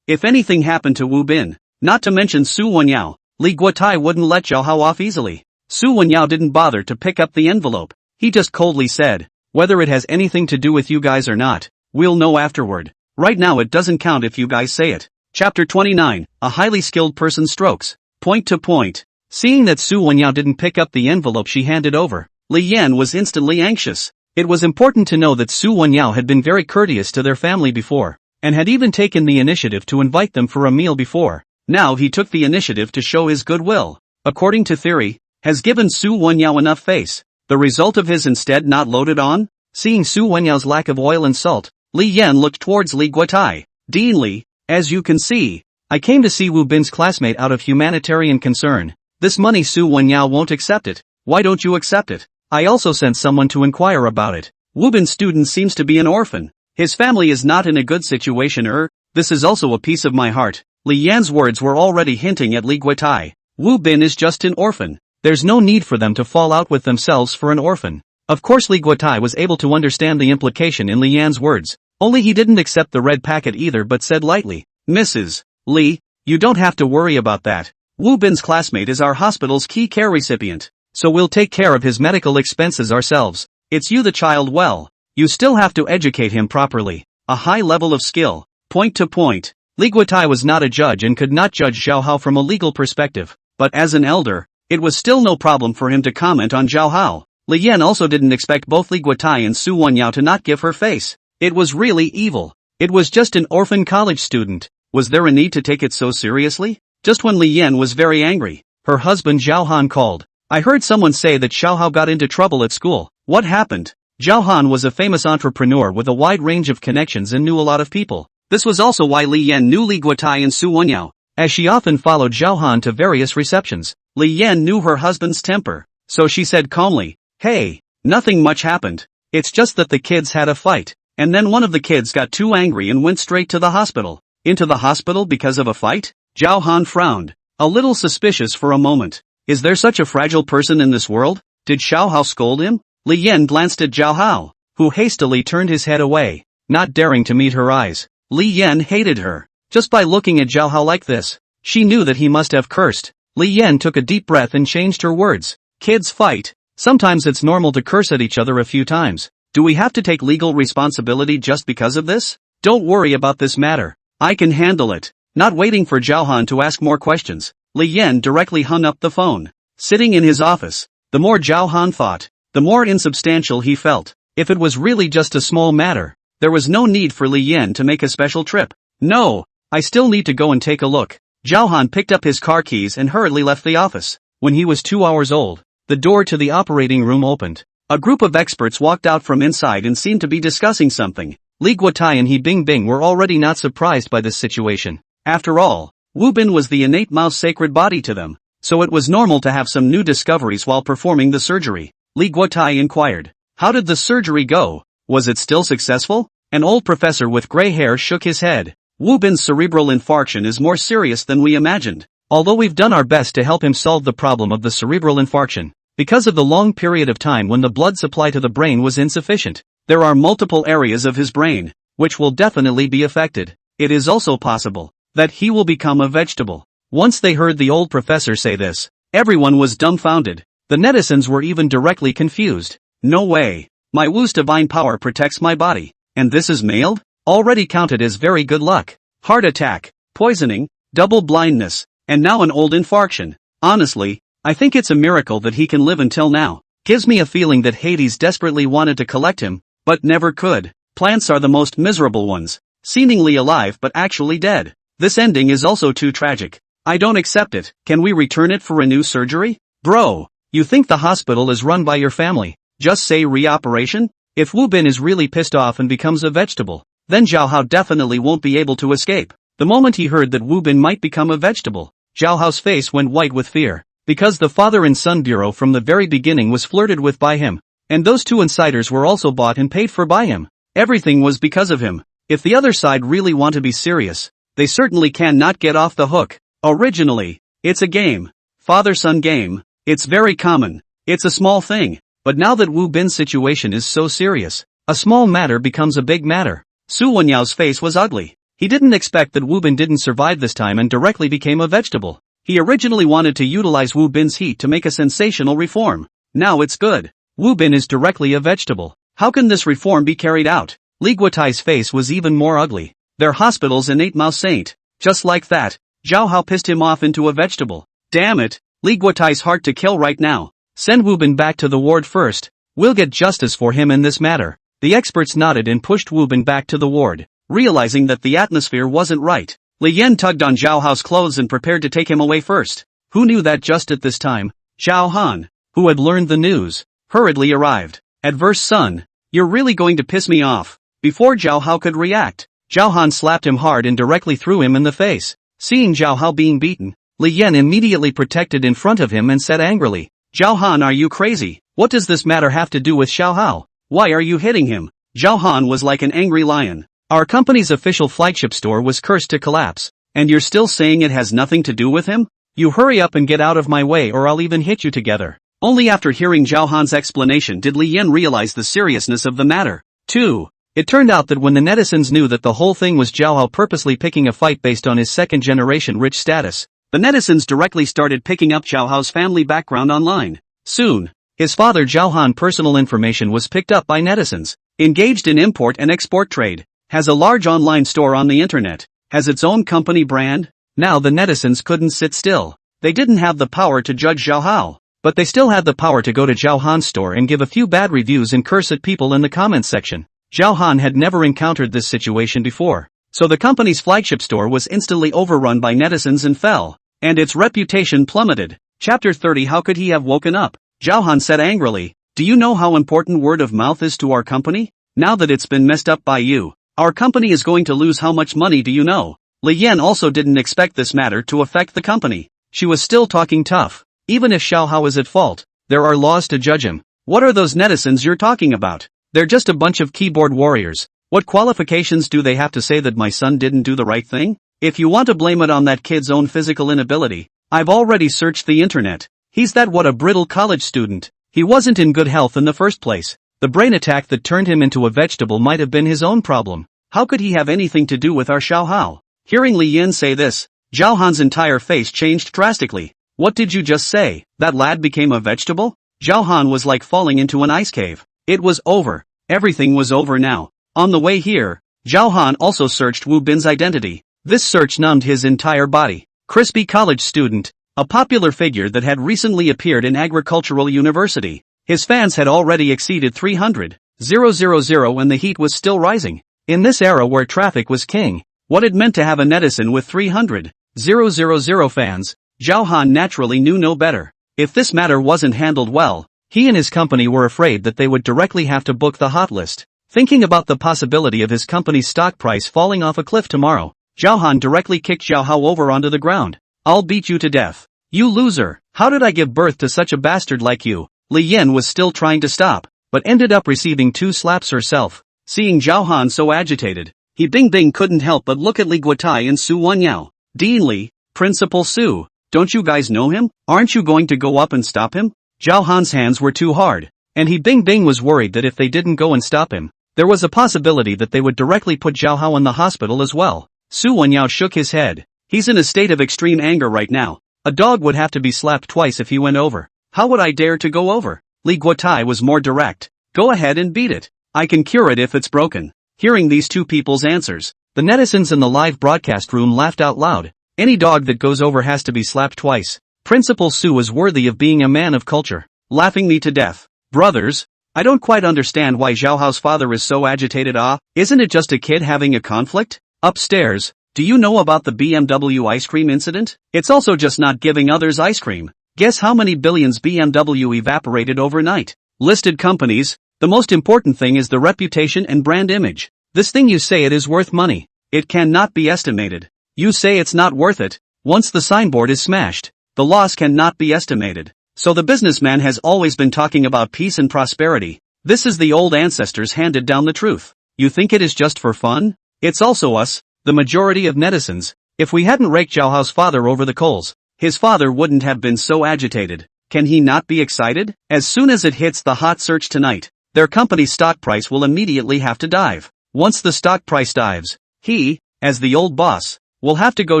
If anything happened to Wu Bin, not to mention Su Wenyao, Li Guotai wouldn't let Zhao Hao off easily. Su Wenyao didn't bother to pick up the envelope. He just coldly said, whether it has anything to do with you guys or not, we'll know afterward. Right now it doesn't count if you guys say it. Chapter 29, a highly skilled person strokes. Point to point. Seeing that Su Wenyao didn't pick up the envelope she handed over, Li Yan was instantly anxious. It was important to know that Su Wenyao had been very courteous to their family before, and had even taken the initiative to invite them for a meal before. Now he took the initiative to show his goodwill. According to theory, has given Su Wenyao enough face. The result of his instead not loaded on? Seeing Su Wenyao's lack of oil and salt, Li Yan looked towards Li Guotai. Dean Li, as you can see, I came to see Wu Bin's classmate out of humanitarian concern. This money Su Wenyao won't accept it. Why don't you accept it? I also sent someone to inquire about it. Wu Bin's student seems to be an orphan. His family is not in a good situation. This is also a piece of my heart. Li Yan's words were already hinting at Li Guotai. Wu Bin is just an orphan. There's no need for them to fall out with themselves for an orphan. Of course Li Guotai was able to understand the implication in Li Yan's words. Only he didn't accept the red packet either but said lightly, Mrs. Li, you don't have to worry about that. Wu Bin's classmate is our hospital's key care recipient. So we'll take care of his medical expenses ourselves. It's you the child well. You still have to educate him properly. A high level of skill. Point to point. Li Guotai was not a judge and could not judge Zhao Hao from a legal perspective. But as an elder, it was still no problem for him to comment on Zhao Hao. Li Yan also didn't expect both Li Guotai and Su Wenyao to not give her face. It was really evil. It was just an orphan college student. Was there a need to take it so seriously? Just when Li Yan was very angry, her husband Zhao Han called. I heard someone say that Xiao Hao got into trouble at school. What happened? Zhao Han was a famous entrepreneur with a wide range of connections and knew a lot of people. This was also why Li Yan knew Li Guotai and Su Wenyao, as she often followed Zhao Han to various receptions. Li Yan knew her husband's temper, so she said calmly, "Hey, nothing much happened. It's just that the kids had a fight, and then one of the kids got too angry and went straight to the hospital." Into the hospital because of a fight? Zhao Han frowned, a little suspicious for a moment. Is there such a fragile person in this world? Did Xiao Hao scold him? Li Yan glanced at Zhao Hao, who hastily turned his head away, not daring to meet her eyes. Li Yan hated her. Just by looking at Zhao Hao like this, she knew that he must have cursed. Li Yan took a deep breath and changed her words. Kids fight. Sometimes it's normal to curse at each other a few times. Do we have to take legal responsibility just because of this? Don't worry about this matter. I can handle it. Not waiting for Zhao Han to ask more questions, Li Yan directly hung up the phone. Sitting in his office, the more Zhao Han thought, the more insubstantial he felt. If it was really just a small matter, there was no need for Li Yan to make a special trip. No, I still need to go and take a look. Zhao Han picked up his car keys and hurriedly left the office. When he was 2 hours old, the door to the operating room opened. A group of experts walked out from inside and seemed to be discussing something. Li Guotai and He Bingbing were already not surprised by this situation. After all, Wu Bin was the innate mouse sacred body to them, so it was normal to have some new discoveries while performing the surgery. Li Guotai inquired, "How did the surgery go? Was it still successful?" An old professor with gray hair shook his head. Wu Bin's cerebral infarction is more serious than we imagined. Although we've done our best to help him solve the problem of the cerebral infarction, because of the long period of time when the blood supply to the brain was insufficient, there are multiple areas of his brain, which will definitely be affected. It is also possible that he will become a vegetable. Once they heard the old professor say this, everyone was dumbfounded. The netizens were even directly confused. No way. My Wu's divine power protects my body, and this is mailed? Already counted as very good luck. Heart attack, poisoning, double blindness, and now an old infarction. Honestly, I think it's a miracle that he can live until now. Gives me a feeling that Hades desperately wanted to collect him, but never could. Plants are the most miserable ones, seemingly alive but actually dead. This ending is also too tragic. I don't accept it. Can we return it for a new surgery? Bro, you think the hospital is run by your family? Just say reoperation? If Wu Bin is really pissed off and becomes a vegetable, then Zhao Hao definitely won't be able to escape. The moment he heard that Wu Bin might become a vegetable, Zhao Hao's face went white with fear. Because the father and son bureau from the very beginning was flirted with by him, and those two insiders were also bought and paid for by him. Everything was because of him. If the other side really want to be serious, they certainly can not get off the hook. Originally, it's a game. Father-son game. It's very common. It's a small thing. But now that Wu Bin's situation is so serious, a small matter becomes a big matter. Su Wenyao's face was ugly. He didn't expect that Wu Bin didn't survive this time and directly became a vegetable. He originally wanted to utilize Wu Bin's heat to make a sensational reform. Now it's good. Wu Bin is directly a vegetable. How can this reform be carried out? Li Guotai's face was even more ugly. Their hospital's innate mouse saint. Just like that, Zhao Hao pissed him off into a vegetable. Damn it, Li Guotai's hard to kill right now. Send Wu Bin back to the ward first. We'll get justice for him in this matter. The experts nodded and pushed Wu Bin back to the ward, realizing that the atmosphere wasn't right. Li Yan tugged on Zhao Hao's clothes and prepared to take him away first. Who knew that just at this time? Zhao Han, who had learned the news, hurriedly arrived. Adverse son, you're really going to piss me off. Before Zhao Hao could react, Zhao Han slapped him hard and directly threw him in the face. Seeing Zhao Hao being beaten, Li Yan immediately protected in front of him and said angrily, Zhao Han, are you crazy? What does this matter have to do with Xiao Hao? Why are you hitting him? Zhao Han was like an angry lion. Our company's official flagship store was cursed to collapse, and you're still saying it has nothing to do with him? You hurry up and get out of my way or I'll even hit you together. Only after hearing Zhao Han's explanation did Li Yan realize the seriousness of the matter. 2. It turned out that when the netizens knew that the whole thing was Zhao Hao purposely picking a fight based on his second-generation rich status, the netizens directly started picking up Zhao Hao's family background online. Soon, his father Zhao Han personal information was picked up by netizens. Engaged in import and export trade, has a large online store on the internet, has its own company brand. Now the netizens couldn't sit still. They didn't have the power to judge Zhao Hao, but they still had the power to go to Zhao Han's store and give a few bad reviews and curse at people in the comments section. Zhao Han had never encountered this situation before, so the company's flagship store was instantly overrun by netizens and fell, and its reputation plummeted. Chapter 30 How could he have woken up? Zhao Han said angrily, do you know how important word of mouth is to our company? Now that it's been messed up by you, our company is going to lose how much money do you know? Li Yan also didn't expect this matter to affect the company. She was still talking tough. Even if Xiao Hao is at fault, there are laws to judge him. What are those netizens you're talking about? They're just a bunch of keyboard warriors. What qualifications do they have to say that my son didn't do the right thing? If you want to blame it on that kid's own physical inability, I've already searched the internet. He's that what a brittle college student. He wasn't in good health in the first place. The brain attack that turned him into a vegetable might have been his own problem. How could he have anything to do with our Xiao Hao? Hearing Li Yan say this, Zhao Han's entire face changed drastically. What did you just say? That lad became a vegetable? Zhao Han was like falling into an ice cave. It was over. Everything was over now. On the way here, Zhao Han also searched Wu Bin's identity. This search numbed his entire body. Crispy college student, a popular figure that had recently appeared in Agricultural University. His fans had already exceeded 300,000 and the heat was still rising. In this era where traffic was king, what it meant to have a netizen with 300,000 fans, Zhao Han naturally knew no better. If this matter wasn't handled well, he and his company were afraid that they would directly have to book the hot list. Thinking about the possibility of his company's stock price falling off a cliff tomorrow, Zhao Han directly kicked Xiao Hao over onto the ground. I'll beat you to death. You loser, how did I give birth to such a bastard like you? Li Yan was still trying to stop, but ended up receiving 2 slaps herself. Seeing Zhao Han so agitated, He Bingbing couldn't help but look at Li Guotai and Su Wenyao. Dean Li, Principal Su, don't you guys know him? Aren't you going to go up and stop him? Zhao Han's hands were too hard, and He Bingbing was worried that if they didn't go and stop him, there was a possibility that they would directly put Zhao Hao in the hospital as well. Su Wenyao shook his head. He's in a state of extreme anger right now. A dog would have to be slapped twice if he went over. How would I dare to go over? Li Guotai was more direct. Go ahead and beat it. I can cure it if it's broken. Hearing these two people's answers, the netizens in the live broadcast room laughed out loud. Any dog that goes over has to be slapped twice. Principal Su is worthy of being a man of culture. Laughing me to death. Brothers, I don't quite understand why Zhao Hao's father is so agitated. Isn't it just a kid having a conflict? Upstairs, do you know about the BMW ice cream incident? It's also just not giving others ice cream. Guess how many billions BMW evaporated overnight? Listed companies, the most important thing is the reputation and brand image. This thing you say it is worth money. It cannot be estimated. You say it's not worth it. Once the signboard is smashed, the loss cannot be estimated. So the businessman has always been talking about peace and prosperity. This is the old ancestors handed down the truth. You think it is just for fun? It's also us, the majority of netizens. If we hadn't raked Zhao Hao's father over the coals, his father wouldn't have been so agitated. Can he not be excited? As soon as it hits the hot search tonight, their company's stock price will immediately have to dive. Once the stock price dives, he, as the old boss, will have to go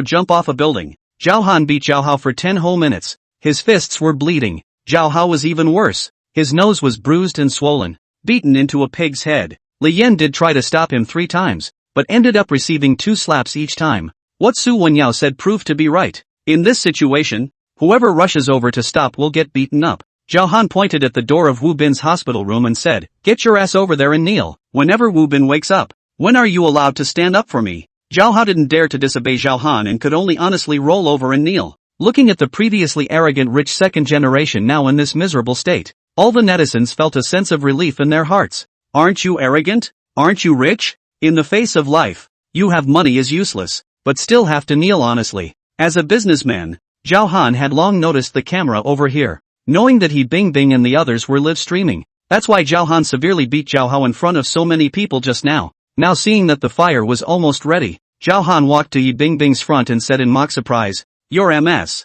jump off a building. Zhao Han beat Zhao Hao for 10 whole minutes. His fists were bleeding. Zhao Hao was even worse. His nose was bruised and swollen, beaten into a pig's head. Li Yan did try to stop him 3 times, but ended up receiving 2 slaps each time. What Su Wenyao said proved to be right. In this situation, whoever rushes over to stop will get beaten up. Zhao Han pointed at the door of Wu Bin's hospital room and said, "Get your ass over there and kneel. Whenever Wu Bin wakes up, when are you allowed to stand up for me?" Zhao Hao didn't dare to disobey Zhao Han and could only honestly roll over and kneel. Looking at the previously arrogant rich second generation now in this miserable state, all the netizens felt a sense of relief in their hearts. Aren't you arrogant? Aren't you rich? In the face of life, you have money is useless, but still have to kneel honestly. As a businessman, Zhao Han had long noticed the camera over here, knowing that He Bingbing and the others were live streaming. That's why Zhao Han severely beat Zhao Hao in front of so many people just now. Now seeing that the fire was almost ready, Zhao Han walked to Yi Bingbing's front and said in mock surprise, "You're MS.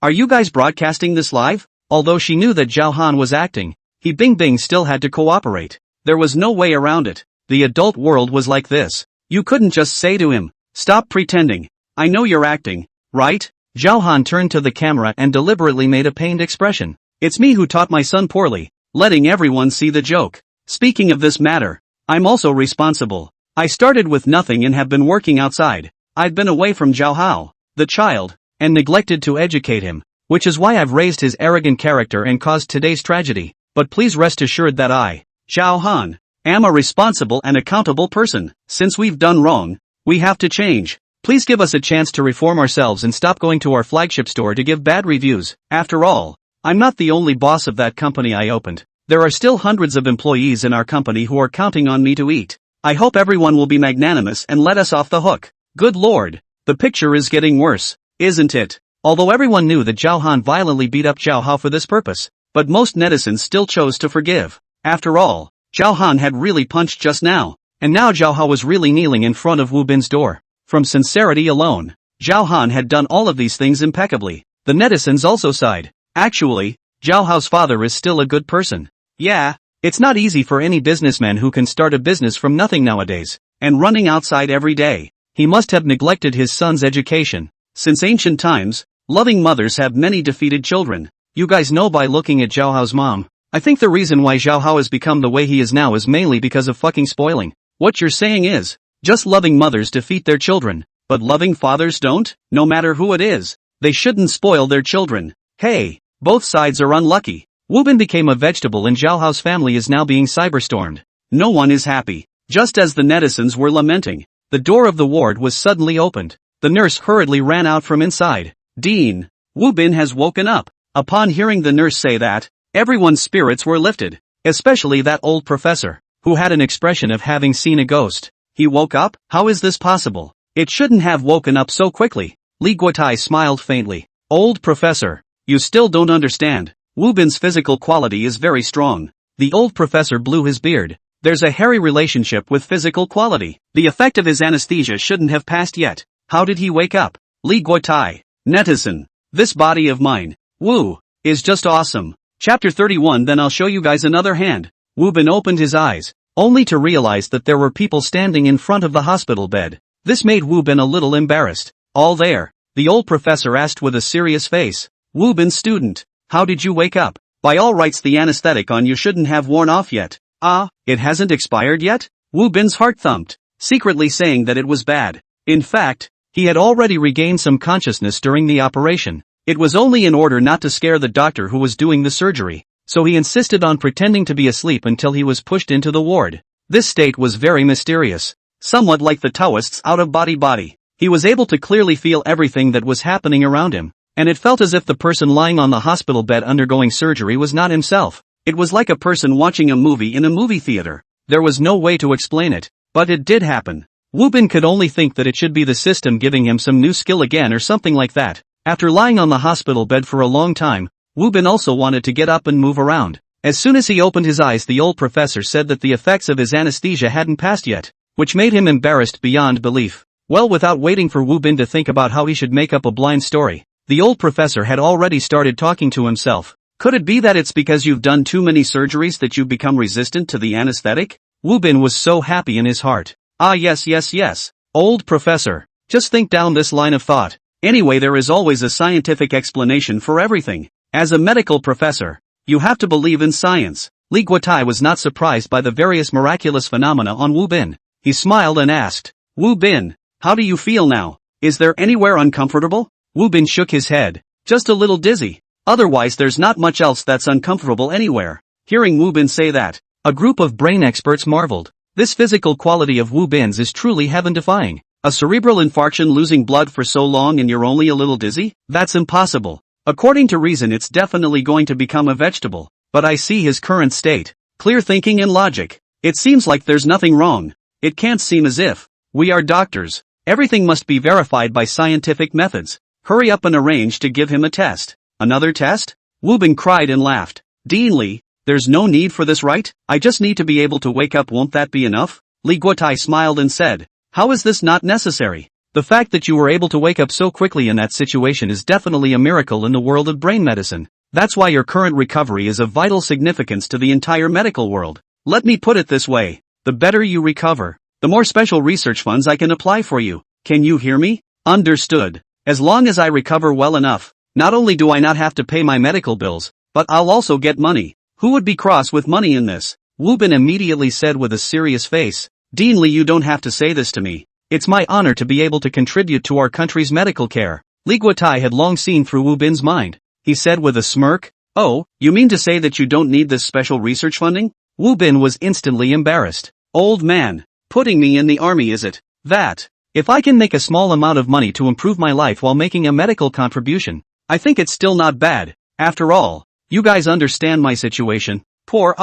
Are you guys broadcasting this live?" Although she knew that Zhao Han was acting, Yi Bingbing still had to cooperate. There was no way around it. The adult world was like this. You couldn't just say to him, "Stop pretending. I know you're acting, right?" Zhao Han turned to the camera and deliberately made a pained expression. "It's me who taught my son poorly," letting everyone see the joke. "Speaking of this matter, I'm also responsible. I started with nothing and have been working outside. I've been away from Zhao Hao, the child, and neglected to educate him, which is why I've raised his arrogant character and caused today's tragedy. But please rest assured that I, Zhao Han, am a responsible and accountable person. Since we've done wrong, we have to change. Please give us a chance to reform ourselves and stop going to our flagship store to give bad reviews. After all, I'm not the only boss of that company I opened. There are still hundreds of employees in our company who are counting on me to eat. I hope everyone will be magnanimous and let us off the hook. Good lord, the picture is getting worse, isn't it? Although everyone knew that Zhao Han violently beat up Zhao Hao for this purpose, but most netizens still chose to forgive. After all, Zhao Han had really punched just now, and now Zhao Hao was really kneeling in front of Wu Bin's door. From sincerity alone, Zhao Han had done all of these things impeccably. The netizens also sighed. Actually, Zhao Hao's father is still a good person. Yeah, it's not easy for any businessman who can start a business from nothing nowadays, and running outside every day. He must have neglected his son's education. Since ancient times, loving mothers have many defeated children. You guys know by looking at Zhao Hao's mom. I think the reason why Zhao Hao has become the way he is now is mainly because of fucking spoiling. What you're saying is, just loving mothers defeat their children, but loving fathers don't? No matter who it is, they shouldn't spoil their children. Hey, both sides are unlucky. Wu Bin became a vegetable and Zhao Hao's family is now being cyberstormed. No one is happy. Just as the netizens were lamenting, the door of the ward was suddenly opened. The nurse hurriedly ran out from inside. Dean, Wu Bin has woken up. Upon hearing the nurse say that, everyone's spirits were lifted, especially that old professor, who had an expression of having seen a ghost. He woke up? How is this possible? It shouldn't have woken up so quickly. Li Guotai smiled faintly. Old professor, you still don't understand. Wu Bin's physical quality is very strong. The old professor blew his beard. There's a hairy relationship with physical quality. The effect of his anesthesia shouldn't have passed yet. How did he wake up? Li Guotai. Netizen. This body of mine, Wu, is just awesome. Chapter 31. Then I'll show you guys another hand. Wu Bin opened his eyes, only to realize that there were people standing in front of the hospital bed. This made Wu Bin a little embarrassed. All there? The old professor asked with a serious face. Wu Bin student. How did you wake up? By all rights the anesthetic on you shouldn't have worn off yet. Ah, it hasn't expired yet? Wu Bin's heart thumped, secretly saying that it was bad. In fact, he had already regained some consciousness during the operation. It was only in order not to scare the doctor who was doing the surgery, so he insisted on pretending to be asleep until he was pushed into the ward. This state was very mysterious, somewhat like the Taoist's out-of-body body. He was able to clearly feel everything that was happening around him, and it felt as if the person lying on the hospital bed undergoing surgery was not himself. It was like a person watching a movie in a movie theater. There was no way to explain it, but it did happen. Wu Bin could only think that it should be the system giving him some new skill again or something like that. After lying on the hospital bed for a long time, Wu Bin also wanted to get up and move around. As soon as he opened his eyes, the old professor said that the effects of his anesthesia hadn't passed yet, which made him embarrassed beyond belief. Well, without waiting for Wu Bin to think about how he should make up a blind story, the old professor had already started talking to himself. Could it be that it's because you've done too many surgeries that you've become resistant to the anesthetic? Wu Bin was so happy in his heart. Ah yes. Old professor. Just think down this line of thought. Anyway, there is always a scientific explanation for everything. As a medical professor, you have to believe in science. Li Guotai was not surprised by the various miraculous phenomena on Wu Bin. He smiled and asked, Wu Bin, how do you feel now? Is there anywhere uncomfortable? Wu Bin shook his head. Just a little dizzy. Otherwise there's not much else that's uncomfortable anywhere. Hearing Wu Bin say that, a group of brain experts marveled. This physical quality of Wu Bin's is truly heaven-defying. A cerebral infarction, losing blood for so long and you're only a little dizzy? That's impossible. According to reason it's definitely going to become a vegetable. But I see his current state. Clear thinking and logic. It seems like there's nothing wrong. It can't seem as if we are doctors. Everything must be verified by scientific methods. Hurry up and arrange to give him a test. Another test? Wu Bin cried and laughed. Dean Li, there's no need for this, right? I just need to be able to wake up, won't that be enough? Li Guotai smiled and said, how is this not necessary? The fact that you were able to wake up so quickly in that situation is definitely a miracle in the world of brain medicine. That's why your current recovery is of vital significance to the entire medical world. Let me put it this way, the better you recover, the more special research funds I can apply for you. Can you hear me? Understood. As long as I recover well enough, not only do I not have to pay my medical bills, but I'll also get money. Who would be cross with money in this? Wu Bin immediately said with a serious face. Dean Li, you don't have to say this to me. It's my honor to be able to contribute to our country's medical care. Li Guotai had long seen through Wu Bin's mind. He said with a smirk, oh, you mean to say that you don't need this special research funding? Wu Bin was instantly embarrassed. Old man, putting me in the army, is it? That. If I can make a small amount of money to improve my life while making a medical contribution, I think it's still not bad. After all, you guys understand my situation. Poor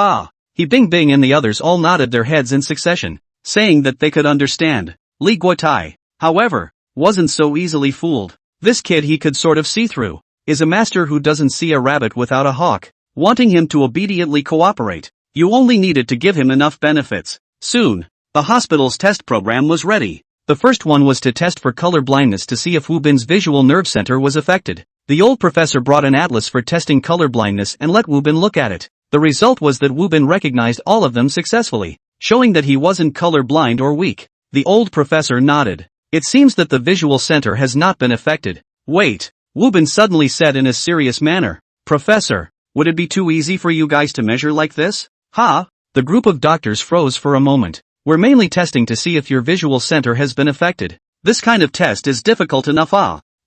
He Bing Bing and the others all nodded their heads in succession, saying that they could understand. Li Guotai, however, wasn't so easily fooled. This kid he could sort of see through, is a master who doesn't see a rabbit without a hawk, wanting him to obediently cooperate. You only needed to give him enough benefits. Soon, the hospital's test program was ready. The first one was to test for color blindness to see if Wu Bin's visual nerve center was affected. The old professor brought an atlas for testing color blindness and let Wu Bin look at it. The result was that Wu Bin recognized all of them successfully, showing that he wasn't color blind or weak. The old professor nodded. It seems that the visual center has not been affected. Wait, Wu Bin suddenly said in a serious manner. Professor, would it be too easy for you guys to measure like this? The group of doctors froze for a moment. We're mainly testing to see if your visual center has been affected. This kind of test is difficult enough.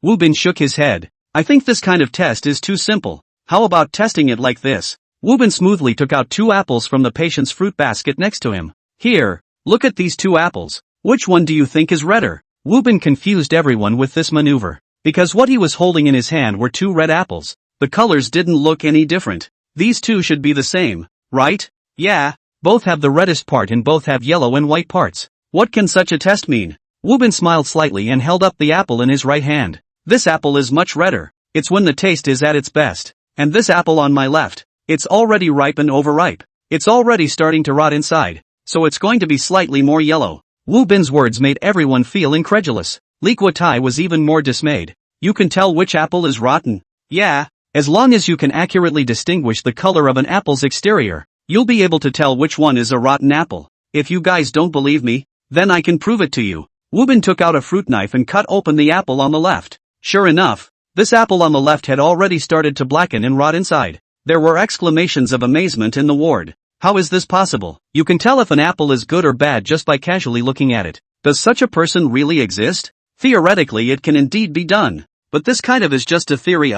Wu Bin shook his head. I think this kind of test is too simple. How about testing it like this? Wu Bin smoothly took out 2 apples from the patient's fruit basket next to him. Here, look at these 2 apples. Which one do you think is redder? Wu Bin confused everyone with this maneuver, because what he was holding in his hand were 2 red apples. The colors didn't look any different. These 2 should be the same, right? Yeah, both have the reddest part and both have yellow and white parts. What can such a test mean? Wu Bin smiled slightly and held up the apple in his right hand. This apple is much redder. It's when the taste is at its best. And this apple on my left, it's already ripe and overripe. It's already starting to rot inside, so it's going to be slightly more yellow. Wu Bin's words made everyone feel incredulous. Li Guotai was even more dismayed. You can tell which apple is rotten? Yeah, as long as you can accurately distinguish the color of an apple's exterior, you'll be able to tell which one is a rotten apple. If you guys don't believe me, then I can prove it to you. Wu Bin took out a fruit knife and cut open the apple on the left. Sure enough, this apple on the left had already started to blacken and rot inside. There were exclamations of amazement in the ward. How is this possible? You can tell if an apple is good or bad just by casually looking at it. Does such a person really exist? Theoretically it can indeed be done. But this kind of is just a theory,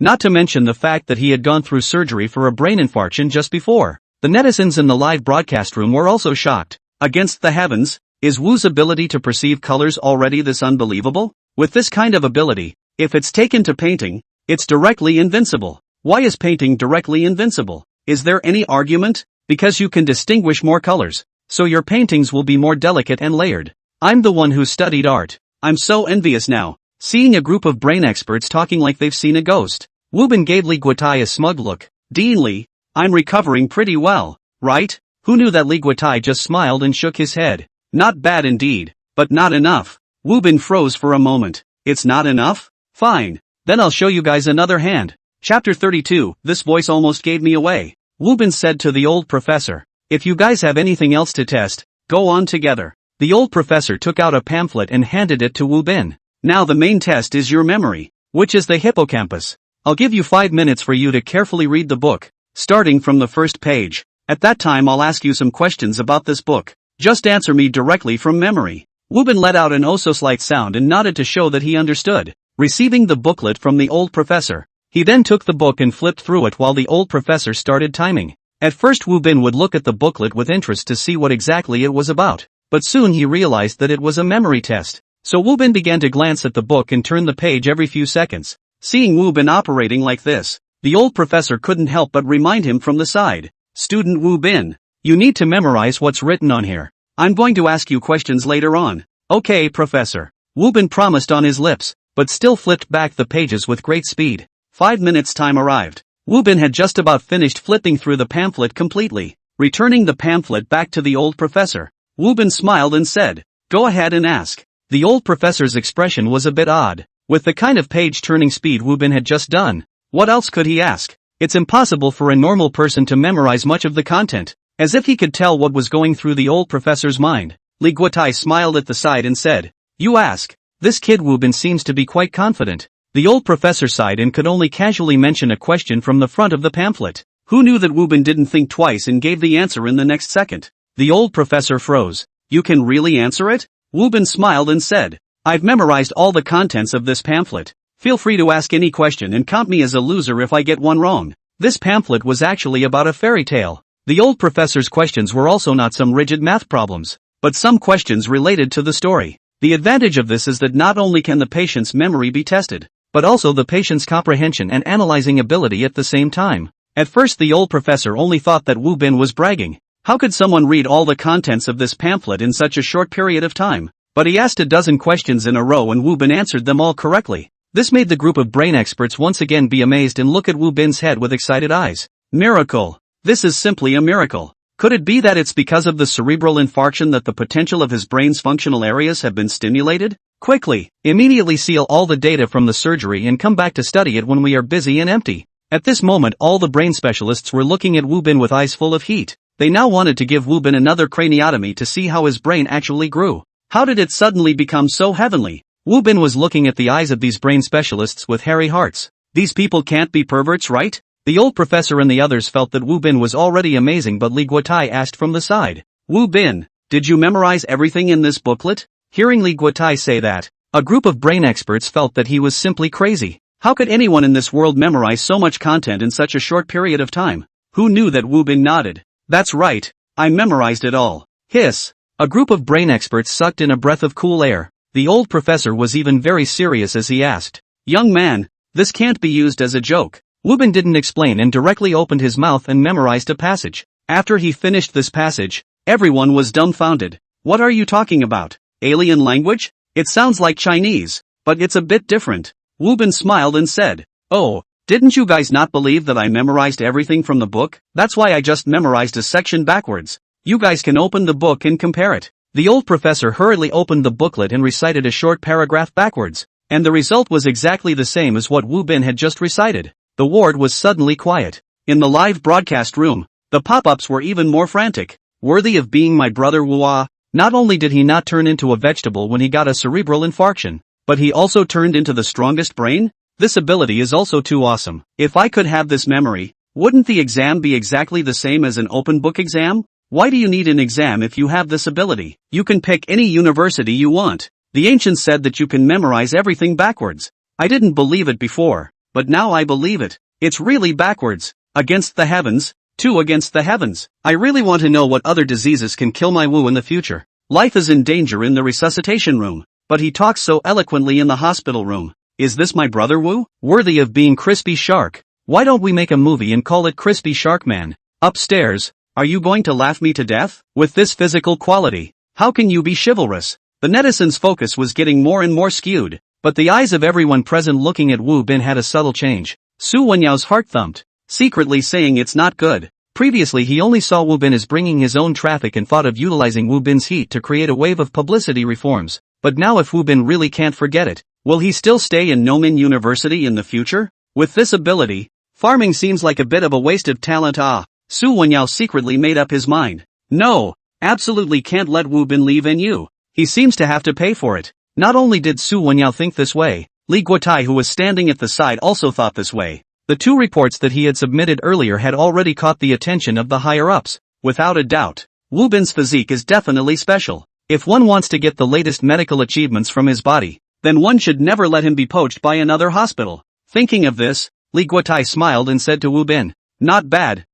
not to mention the fact that he had gone through surgery for a brain infarction just before. The netizens in the live broadcast room were also shocked. Against the heavens, is Wu's ability to perceive colors already this unbelievable? With this kind of ability, if it's taken to painting, it's directly invincible. Why is painting directly invincible? Is there any argument? Because you can distinguish more colors, so your paintings will be more delicate and layered. I'm the one who studied art. I'm so envious now, seeing a group of brain experts talking like they've seen a ghost. Wu Bin gave Li Guotai a smug look. Dean Li, I'm recovering pretty well, right? Who knew that? Li Guotai just smiled and shook his head. Not bad indeed, but not enough. Wu Bin froze for a moment. It's not enough? Fine, then I'll show you guys another hand. Chapter 32, This voice almost gave me away. Wu Bin said to the old professor, if you guys have anything else to test, go on together. The old professor took out a pamphlet and handed it to Wu Bin. Now the main test is your memory, which is the hippocampus. I'll give you 5 minutes for you to carefully read the book, starting from the first page. At that time I'll ask you some questions about this book. Just answer me directly from memory. Wu Bin let out an oh-so slight sound and nodded to show that he understood, receiving the booklet from the old professor. He then took the book and flipped through it while the old professor started timing. At first Wu Bin would look at the booklet with interest to see what exactly it was about, but soon he realized that it was a memory test. So Wu Bin began to glance at the book and turn the page every few seconds. Seeing Wu Bin operating like this, the old professor couldn't help but remind him from the side. Student Wu Bin, you need to memorize what's written on here. I'm going to ask you questions later on. Okay, professor. Wu Bin promised on his lips, but still flipped back the pages with great speed. 5 minutes time arrived. Wu Bin had just about finished flipping through the pamphlet completely. Returning the pamphlet back to the old professor, Wu Bin smiled and said, go ahead and ask. The old professor's expression was a bit odd. With the kind of page-turning speed Wu Bin had just done, what else could he ask? It's impossible for a normal person to memorize much of the content. As if he could tell what was going through the old professor's mind, Li Guotai smiled at the side and said, you ask. This kid Wu Bin seems to be quite confident. The old professor sighed and could only casually mention a question from the front of the pamphlet. Who knew that Wu Bin didn't think twice and gave the answer in the next second? The old professor froze. You can really answer it? Wu Bin smiled and said, I've memorized all the contents of this pamphlet. Feel free to ask any question and count me as a loser if I get one wrong. This pamphlet was actually about a fairy tale. The old professor's questions were also not some rigid math problems, but some questions related to the story. The advantage of this is that not only can the patient's memory be tested, but also the patient's comprehension and analyzing ability at the same time. At first the old professor only thought that Wu Bin was bragging. How could someone read all the contents of this pamphlet in such a short period of time? But he asked a dozen questions in a row and Wu Bin answered them all correctly. This made the group of brain experts once again be amazed and look at Wu Bin's head with excited eyes. Miracle! This is simply a miracle. Could it be that it's because of the cerebral infarction that the potential of his brain's functional areas have been stimulated? Quickly, immediately seal all the data from the surgery and come back to study it when we are busy and empty. At this moment all the brain specialists were looking at Wu Bin with eyes full of heat. They now wanted to give Wu Bin another craniotomy to see how his brain actually grew. How did it suddenly become so heavenly? Wu Bin was looking at the eyes of these brain specialists with hairy hearts. These people can't be perverts, right? The old professor and the others felt that Wu Bin was already amazing, but Li Guotai asked from the side, Wu Bin, did you memorize everything in this booklet? Hearing Li Guotai say that, a group of brain experts felt that he was simply crazy. How could anyone in this world memorize so much content in such a short period of time? Who knew that? Wu Bin nodded. That's right, I memorized it all. Hiss. A group of brain experts sucked in a breath of cool air. The old professor was even very serious as he asked, young man, this can't be used as a joke. Wu Bin didn't explain and directly opened his mouth and memorized a passage. After he finished this passage, everyone was dumbfounded. What are you talking about? Alien language? It sounds like Chinese, but it's a bit different. Wu Bin smiled and said, oh, didn't you guys not believe that I memorized everything from the book? That's why I just memorized a section backwards. You guys can open the book and compare it. The old professor hurriedly opened the booklet and recited a short paragraph backwards, and the result was exactly the same as what Wu Bin had just recited. The ward was suddenly quiet. In the live broadcast room, the pop-ups were even more frantic. Worthy of being my brother Wu. Not only did he not turn into a vegetable when he got a cerebral infarction, but he also turned into the strongest brain? This ability is also too awesome. If I could have this memory, wouldn't the exam be exactly the same as an open book exam? Why do you need an exam if you have this ability? You can pick any university you want. The ancients said that you can memorize everything backwards. I didn't believe it before, but now I believe it. It's really backwards. Against the heavens, two against the heavens. I really want to know what other diseases can kill my Wu in the future. Life is in danger in the resuscitation room, but he talks so eloquently in the hospital room. Is this my brother Wu? Worthy of being Crispy Shark. Why don't we make a movie and call it Crispy Shark Man? Upstairs, are you going to laugh me to death? With this physical quality, how can you be chivalrous? The netizens' focus was getting more and more skewed, but the eyes of everyone present looking at Wu Bin had a subtle change. Su Wenyao's heart thumped, secretly saying it's not good. Previously he only saw Wu Bin as bringing his own traffic and thought of utilizing Wu Bin's heat to create a wave of publicity reforms. But now if Wu Bin really can't forget it, will he still stay in Nomin University in the future? With this ability, farming seems like a bit of a waste of talent. Su Wenyao secretly made up his mind. No, absolutely can't let Wu Bin leave NU. He seems to have to pay for it. Not only did Su Wenyao think this way, Li Guotai, who was standing at the side, also thought this way. The two reports that he had submitted earlier had already caught the attention of the higher-ups. Without a doubt, Wu Bin's physique is definitely special. If one wants to get the latest medical achievements from his body, then one should never let him be poached by another hospital. Thinking of this, Li Guotai smiled and said to Wu Bin, not bad,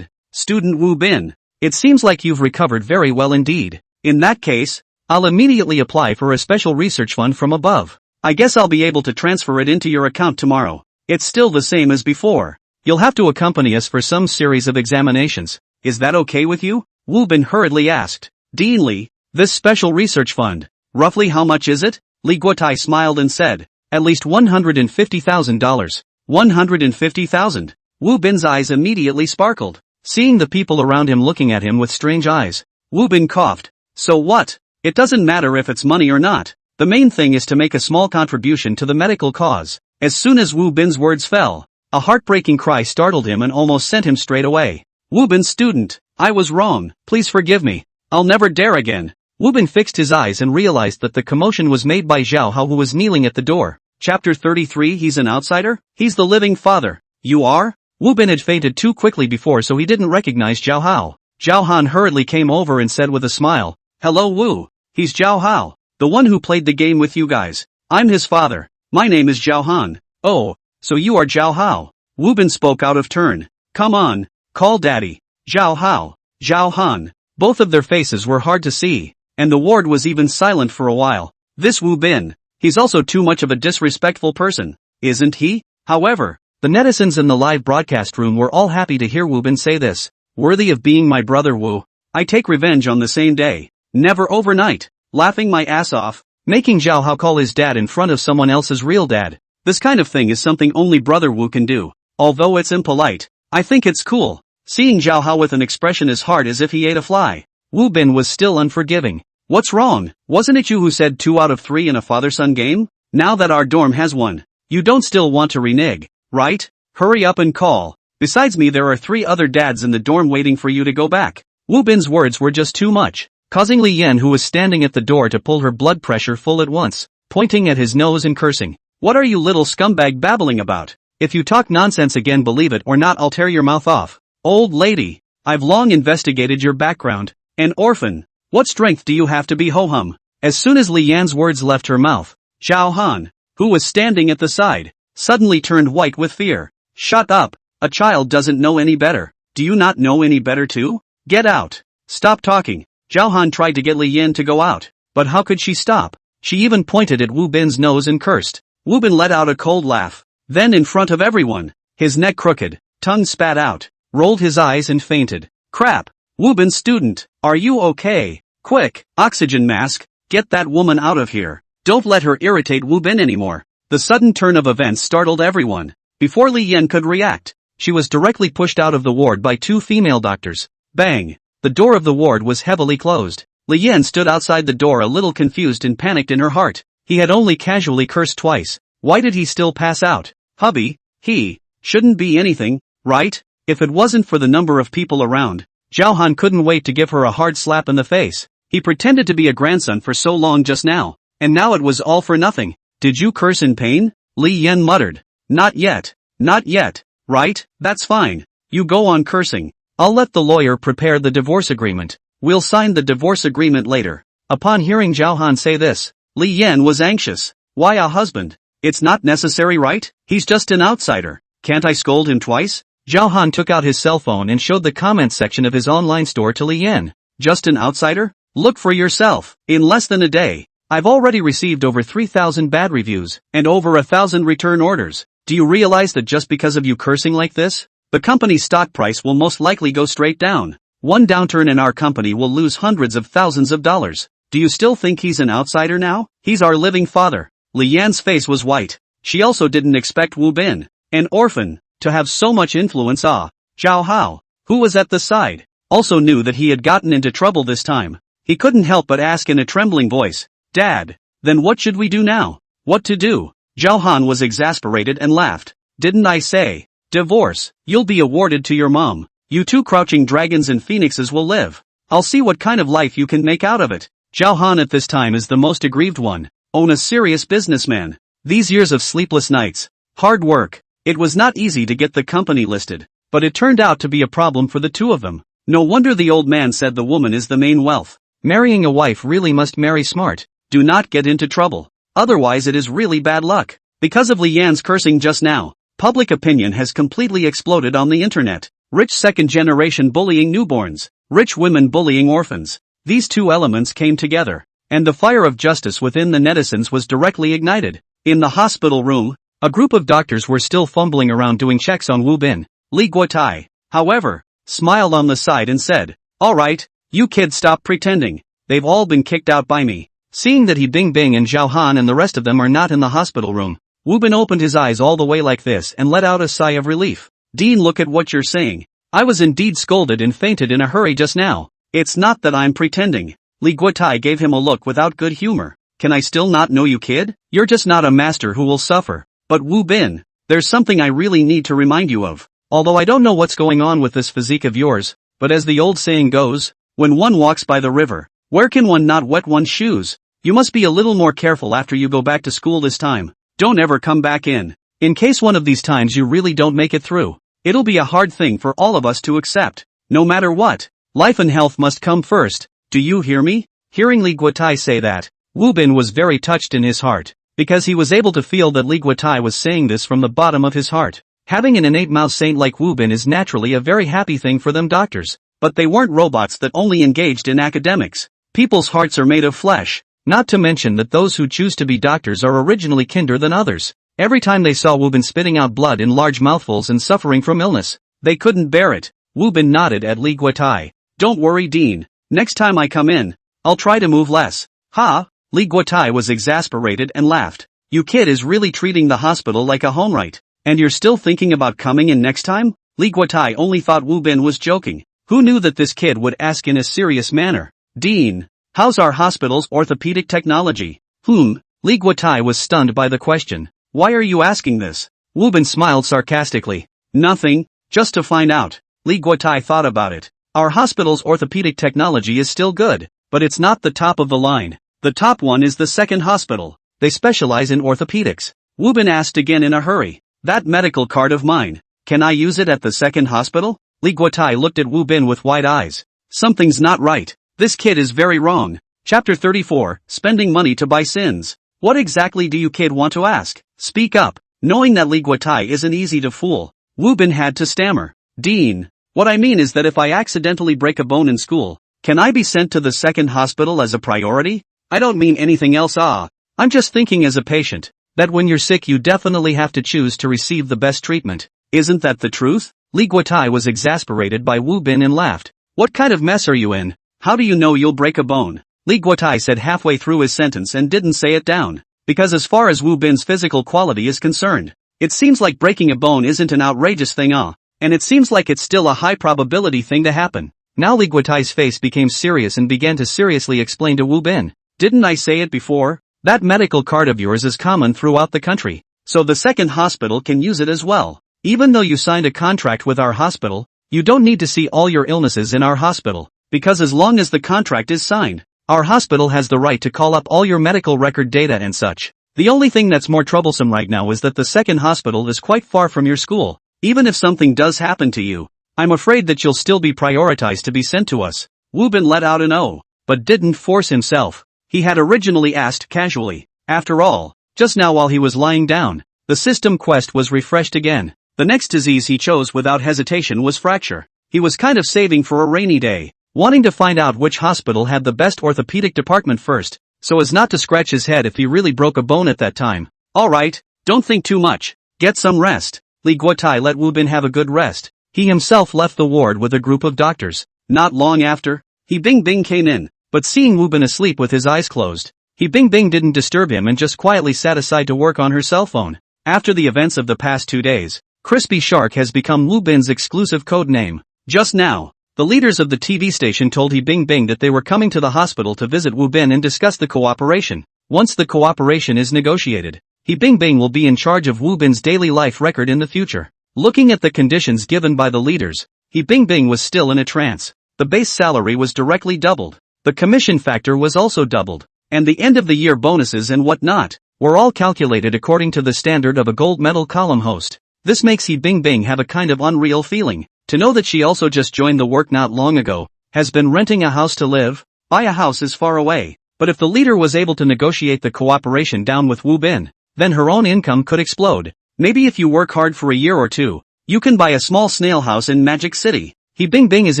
student Wu Bin. It seems like you've recovered very well indeed. In that case, I'll immediately apply for a special research fund from above. I guess I'll be able to transfer it into your account tomorrow. It's still the same as before. You'll have to accompany us for some series of examinations. Is that okay with you? Wu Bin hurriedly asked. Dean Li, this special research fund, roughly how much is it? Li Guotai smiled and said, at least $150,000. 150,000. Wu Bin's eyes immediately sparkled, seeing the people around him looking at him with strange eyes. Wu Bin coughed. So what? It doesn't matter if it's money or not. The main thing is to make a small contribution to the medical cause. As soon as Wu Bin's words fell, a heartbreaking cry startled him and almost sent him straight away. Wu Bin student, I was wrong, please forgive me. I'll never dare again. Wu Bin fixed his eyes and realized that the commotion was made by Zhao Hao, who was kneeling at the door. Chapter 33. He's an outsider? He's the living father. You are? Wu Bin had fainted too quickly before, so he didn't recognize Zhao Hao. Zhao Han hurriedly came over and said with a smile, hello Wu. He's Zhao Hao, the one who played the game with you guys. I'm his father. My name is Zhao Han. Oh, so you are Zhao Hao. Wu Bin spoke out of turn. Come on, call daddy. Zhao Hao, Zhao Han. Both of their faces were hard to see, and the ward was even silent for a while. This Wu Bin. He's also too much of a disrespectful person, isn't he? However, the netizens in the live broadcast room were all happy to hear Wu Bin say this. Worthy of being my brother Wu. I take revenge on the same day. Never overnight. Laughing my ass off. Making Zhao Hao call his dad in front of someone else's real dad. This kind of thing is something only brother Wu can do. Although it's impolite, I think it's cool. Seeing Zhao Hao with an expression as hard as if he ate a fly. Wu Bin was still unforgiving. What's wrong? Wasn't it you who said 2 out of 3 in a father-son game? Now that our dorm has one, you don't still want to renege, right? Hurry up and call. Besides me there are 3 other dads in the dorm waiting for you to go back. Wu Bin's words were just too much, causing Li Yan, who was standing at the door, to pull her blood pressure full at once, pointing at his nose and cursing. What are you little scumbag babbling about? If you talk nonsense again, believe it or not, I'll tear your mouth off. Old lady, I've long investigated your background. An orphan. What strength do you have to be ho-hum? As soon as Li Yan's words left her mouth, Zhao Han, who was standing at the side, suddenly turned white with fear. Shut up. A child doesn't know any better. Do you not know any better too? Get out. Stop talking. Zhao Han tried to get Li Yan to go out, but how could she stop? She even pointed at Wu Bin's nose and cursed. Wu Bin let out a cold laugh. Then in front of everyone, his neck crooked, tongue spat out, rolled his eyes and fainted. Crap. Wu Bin student, are you okay? Quick, oxygen mask, get that woman out of here. Don't let her irritate Wu Bin anymore. The sudden turn of events startled everyone. Before Li Yan could react, she was directly pushed out of the ward by 2 female doctors. Bang! The door of the ward was heavily closed. Li Yan stood outside the door, a little confused and panicked in her heart. He had only casually cursed twice. Why did he still pass out? Hubby, he shouldn't be anything, right? If it wasn't for the number of people around, Zhao Han couldn't wait to give her a hard slap in the face. He pretended to be a grandson for so long just now, and now it was all for nothing. Did you curse in pain? Li Yan muttered. Not yet. Not yet, right? That's fine. You go on cursing. I'll let the lawyer prepare the divorce agreement. We'll sign the divorce agreement later. Upon hearing Zhao Han say this, Li Yan was anxious. Why a husband? It's not necessary, right? He's just an outsider. Can't I scold him twice? Zhao Han took out his cell phone and showed the comments section of his online store to Li Yan. Just an outsider? Look for yourself. In less than a day, I've already received over 3,000 bad reviews, and over 1,000 return orders. Do you realize that just because of you cursing like this, the company's stock price will most likely go straight down? One downturn and our company will lose hundreds of thousands of dollars. Do you still think he's an outsider now? He's our living father. Li Yan's face was white. She also didn't expect Wu Bin, an orphan, to have so much influence. Zhao Hao, who was at the side, also knew that he had gotten into trouble this time. He couldn't help but ask in a trembling voice, Dad, then what should we do now? What to do? Zhao Han was exasperated and laughed. Didn't I say? Divorce. You'll be awarded to your mom. You 2 crouching dragons and phoenixes will live. I'll see what kind of life you can make out of it. Zhao Han at this time is the most aggrieved one. Own a serious businessman. These years of sleepless nights, hard work. It was not easy to get the company listed, but it turned out to be a problem for the 2 of them. No wonder the old man said the woman is the main wealth. Marrying a wife really must marry smart. Do not get into trouble. Otherwise it is really bad luck. Because of Li Yan's cursing just now, public opinion has completely exploded on the internet. Rich second generation bullying newborns. Rich women bullying orphans. These 2 elements came together, and the fire of justice within the netizens was directly ignited. In the hospital room, a group of doctors were still fumbling around doing checks on Wu Bin. Li Guotai, however, smiled on the side and said, Alright, you kids stop pretending. They've all been kicked out by me. Seeing that he Bing Bing and Zhao Han and the rest of them are not in the hospital room, Wu Bin opened his eyes all the way like this and let out a sigh of relief. Dean, look at what you're saying. I was indeed scolded and fainted in a hurry just now. It's not that I'm pretending. Li Guotai gave him a look without good humor. Can I still not know you, kid? You're just not a master who will suffer. But Wu Bin, there's something I really need to remind you of. Although I don't know what's going on with this physique of yours, but as the old saying goes, when one walks by the river, where can one not wet one's shoes? You must be a little more careful after you go back to school this time. Don't ever come back in. In case one of these times you really don't make it through, it'll be a hard thing for all of us to accept. No matter what, life and health must come first. Do you hear me? Hearing Li Guotai say that, Wu Bin was very touched in his heart, because he was able to feel that Li Guotai was saying this from the bottom of his heart. Having an innate mouse saint like Wu Bin is naturally a very happy thing for them doctors, but they weren't robots that only engaged in academics. People's hearts are made of flesh. Not to mention that those who choose to be doctors are originally kinder than others. Every time they saw Wu Bin spitting out blood in large mouthfuls and suffering from illness, they couldn't bear it. Wu Bin nodded at Li Guotai. Don't worry, Dean. Next time I come in, I'll try to move less. Ha! Li Guotai was exasperated and laughed. You kid is really treating the hospital like a home right. And you're still thinking about coming in next time? Li Guotai only thought Wu Bin was joking. Who knew that this kid would ask in a serious manner? Dean, how's our hospital's orthopedic technology? Li Guotai was stunned by the question. Why are you asking this? Wu Bin smiled sarcastically. Nothing, just to find out. Li Guotai thought about it. Our hospital's orthopedic technology is still good, but it's not the top of the line. The top one is the second hospital. They specialize in orthopedics. Wu Bin asked again in a hurry. That medical card of mine, can I use it at the second hospital? Li Guotai looked at Wu Bin with wide eyes. Something's not right. This kid is very wrong. Chapter 34, Spending Money to Buy Sins. What exactly do you kid want to ask? Speak up. Knowing that Li Guotai isn't easy to fool, Wu Bin had to stammer. Dean, what I mean is that if I accidentally break a bone in school, can I be sent to the second hospital as a priority? I don't mean anything else. I'm just thinking as a patient, that when you're sick you definitely have to choose to receive the best treatment. Isn't that the truth? Li Guotai was exasperated by Wu Bin and laughed. What kind of mess are you in? How do you know you'll break a bone? Li Guotai said halfway through his sentence and didn't say it down. Because as far as Wu Bin's physical quality is concerned, it seems like breaking a bone isn't an outrageous thing, and it seems like it's still a high probability thing to happen. Now Li Guotai's face became serious and began to seriously explain to Wu Bin. Didn't I say it before? That medical card of yours is common throughout the country, so the second hospital can use it as well. Even though you signed a contract with our hospital, you don't need to see all your illnesses in our hospital, because as long as the contract is signed, our hospital has the right to call up all your medical record data and such. The only thing that's more troublesome right now is that the second hospital is quite far from your school. Even if something does happen to you, I'm afraid that you'll still be prioritized to be sent to us. Wu Bin let out an "oh," but didn't force himself. He had originally asked casually. After all, just now while he was lying down, the system quest was refreshed again. The next disease he chose without hesitation was fracture. He was kind of saving for a rainy day, wanting to find out which hospital had the best orthopedic department first, so as not to scratch his head if he really broke a bone at that time. Alright, don't think too much. Get some rest. Li Guotai let Wu Bin have a good rest. He himself left the ward with a group of doctors. Not long after, He Bing Bing came in, but seeing Wu Bin asleep with his eyes closed, He Bing Bing didn't disturb him and just quietly sat aside to work on her cell phone. After the events of the past 2 days, Crispy Shark has become Wu Bin's exclusive code name. Just now, the leaders of the TV station told He Bing Bing that they were coming to the hospital to visit Wu Bin and discuss the cooperation. Once the cooperation is negotiated, He Bing Bing will be in charge of Wu Bin's daily life record in the future. Looking at the conditions given by the leaders, He Bing Bing was still in a trance. The base salary was directly doubled. The commission factor was also doubled. And the end-of-the-year bonuses and whatnot were all calculated according to the standard of a gold medal column host. This makes He Bing Bing have a kind of unreal feeling, to know that she also just joined the work not long ago, has been renting a house to live. Buy a house is far away, but if the leader was able to negotiate the cooperation down with Wu Bin, then her own income could explode. Maybe if you work hard for a year or two, you can buy a small snail house in Magic City. He Bing Bing is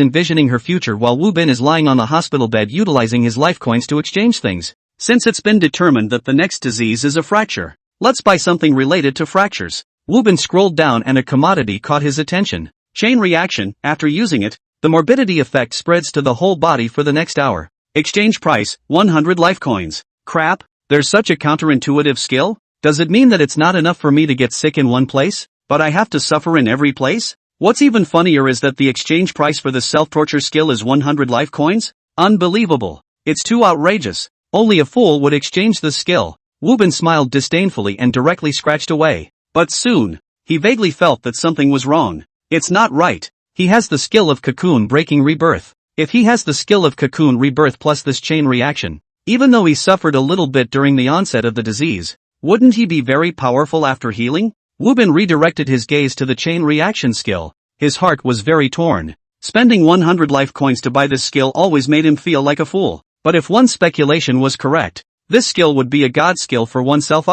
envisioning her future while Wu Bin is lying on the hospital bed utilizing his life coins to exchange things. Since it's been determined that the next disease is a fracture, let's buy something related to fractures. Wu Bin scrolled down and a commodity caught his attention. Chain reaction. After using it, the morbidity effect spreads to the whole body for the next hour. Exchange price, 100 life coins. Crap, there's such a counterintuitive skill? Does it mean that it's not enough for me to get sick in one place, but I have to suffer in every place? What's even funnier is that the exchange price for the self-torture skill is 100 life coins? Unbelievable. It's too outrageous. Only a fool would exchange the skill. Wu Bin smiled disdainfully and directly scratched away. But soon, he vaguely felt that something was wrong. It's not right. He has the skill of cocoon breaking rebirth. If he has the skill of cocoon rebirth plus this chain reaction, even though he suffered a little bit during the onset of the disease, wouldn't he be very powerful after healing? Wu Bin redirected his gaze to the chain reaction skill. His heart was very torn. Spending 100 life coins to buy this skill always made him feel like a fool. But if one speculation was correct, this skill would be a god skill for oneself.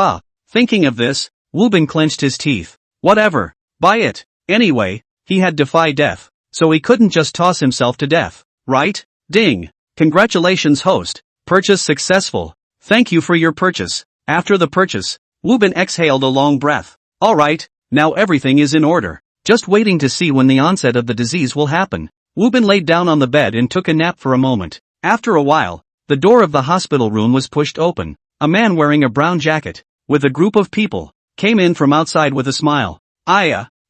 Thinking of this, Wu Bin clenched his teeth. Whatever. Buy it. Anyway, he had defied death, so he couldn't just toss himself to death, right? Ding. Congratulations host. Purchase successful. Thank you for your purchase. After the purchase, Wu Bin exhaled a long breath. Alright, now everything is in order. Just waiting to see when the onset of the disease will happen. Wu Bin laid down on the bed and took a nap for a moment. After a while, the door of the hospital room was pushed open. A man wearing a brown jacket, with a group of people, came in from outside with a smile.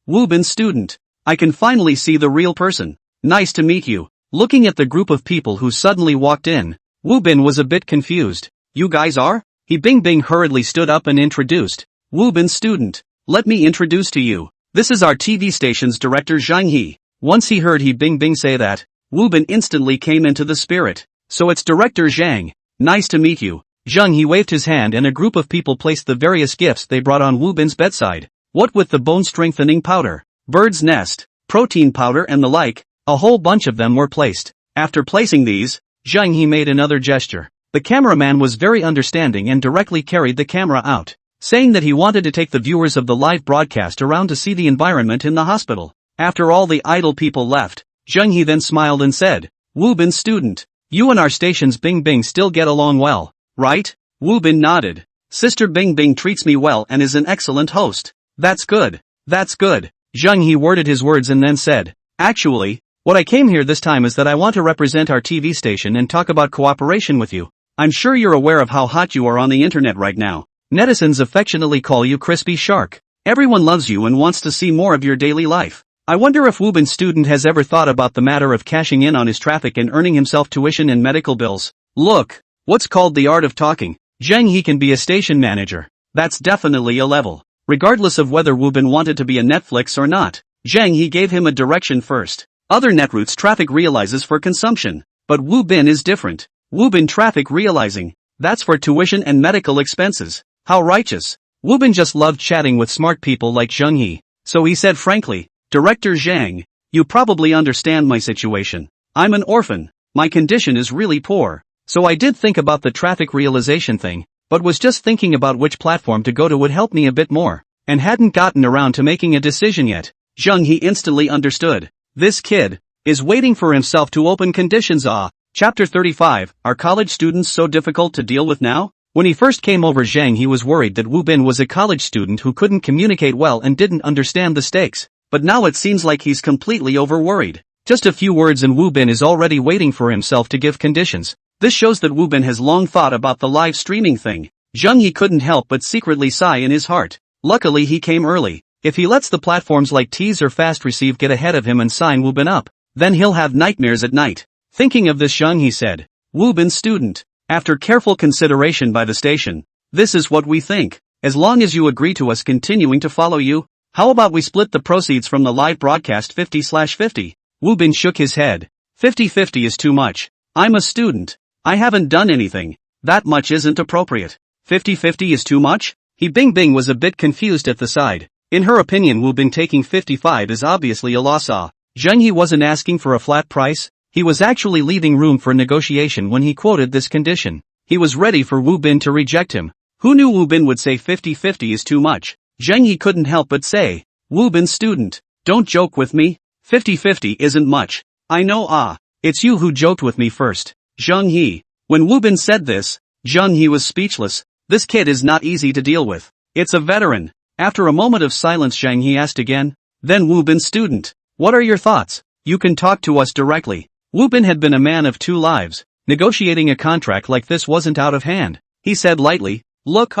Wu Bin student. I can finally see the real person. Nice to meet you. Looking at the group of people who suddenly walked in, Wu Bin was a bit confused. You guys are? He Bing Bing hurriedly stood up and introduced. Wu Bin student. Let me introduce to you. This is our TV station's director Zhang He. Once he heard He Bing Bing say that, Wu Bin instantly came into the spirit. So it's Director Zhang. Nice to meet you. Zhang He waved his hand and a group of people placed the various gifts they brought on Wu Bin's bedside. What with the bone strengthening powder, bird's nest, protein powder and the like, a whole bunch of them were placed. After placing these, Zhang He made another gesture. The cameraman was very understanding and directly carried the camera out, saying that he wanted to take the viewers of the live broadcast around to see the environment in the hospital. After all the idle people left, Zhang He then smiled and said, Wu Bin student, you and our station's Bing Bing still get along well, right? Wu Bin nodded. Sister Bing Bing treats me well and is an excellent host. That's good. That's good. Zhang He worded his words and then said, actually, what I came here this time is that I want to represent our TV station and talk about cooperation with you. I'm sure you're aware of how hot you are on the internet right now. Netizens affectionately call you Crispy Shark. Everyone loves you and wants to see more of your daily life. I wonder if Wu Bin student has ever thought about the matter of cashing in on his traffic and earning himself tuition and medical bills. Look, what's called the art of talking. Zhang He can be a station manager. That's definitely a level. Regardless of whether Wu Bin wanted to be a Netflix or not, Zhang He gave him a direction first. Other netroutes traffic realizes for consumption. But Wu Bin is different. Wu Bin traffic realizing. That's for tuition and medical expenses. How righteous. Wu Bin just loved chatting with smart people like Zhang He. So he said frankly, Director Zhang, you probably understand my situation. I'm an orphan. My condition is really poor. So I did think about the traffic realization thing, but was just thinking about which platform to go to would help me a bit more, and hadn't gotten around to making a decision yet. Zhang He instantly understood. This kid is waiting for himself to open conditions. Chapter 35, Are college students so difficult to deal with now? When he first came over Zhang he was worried that Wu Bin was a college student who couldn't communicate well and didn't understand the stakes, but now it seems like he's completely over-worried. Just a few words and Wu Bin is already waiting for himself to give conditions. This shows that Wu Bin has long thought about the live streaming thing. Zhang He couldn't help but secretly sigh in his heart. Luckily he came early. If he lets the platforms like Tease or Fast Receive get ahead of him and sign Wu Bin up, then he'll have nightmares at night. Thinking of this Zhang He said, Wu Bin student, after careful consideration by the station, this is what we think. As long as you agree to us continuing to follow you, how about we split the proceeds from the live broadcast 50/50? Wu Bin shook his head. 50/50 is too much. I'm a student. I haven't done anything. That much isn't appropriate. 50/50 is too much? He Bing Bing was a bit confused at the side. In her opinion Wu Bin taking 55 is obviously a loss. Zhang He wasn't asking for a flat price, he was actually leaving room for negotiation when he quoted this condition. He was ready for Wu Bin to reject him. Who knew Wu Bin would say 50/50 is too much? Zhang He couldn't help but say, Wu Bin student, don't joke with me, 50/50 isn't much. I know it's you who joked with me first. Zhang He. When Wu Bin said this, Zhang He was speechless. This kid is not easy to deal with. It's a veteran. After a moment of silence Zhang He asked again, then Wu Bin student, what are your thoughts? You can talk to us directly. Wu Bin had been a man of two lives. Negotiating a contract like this wasn't out of hand. He said lightly, look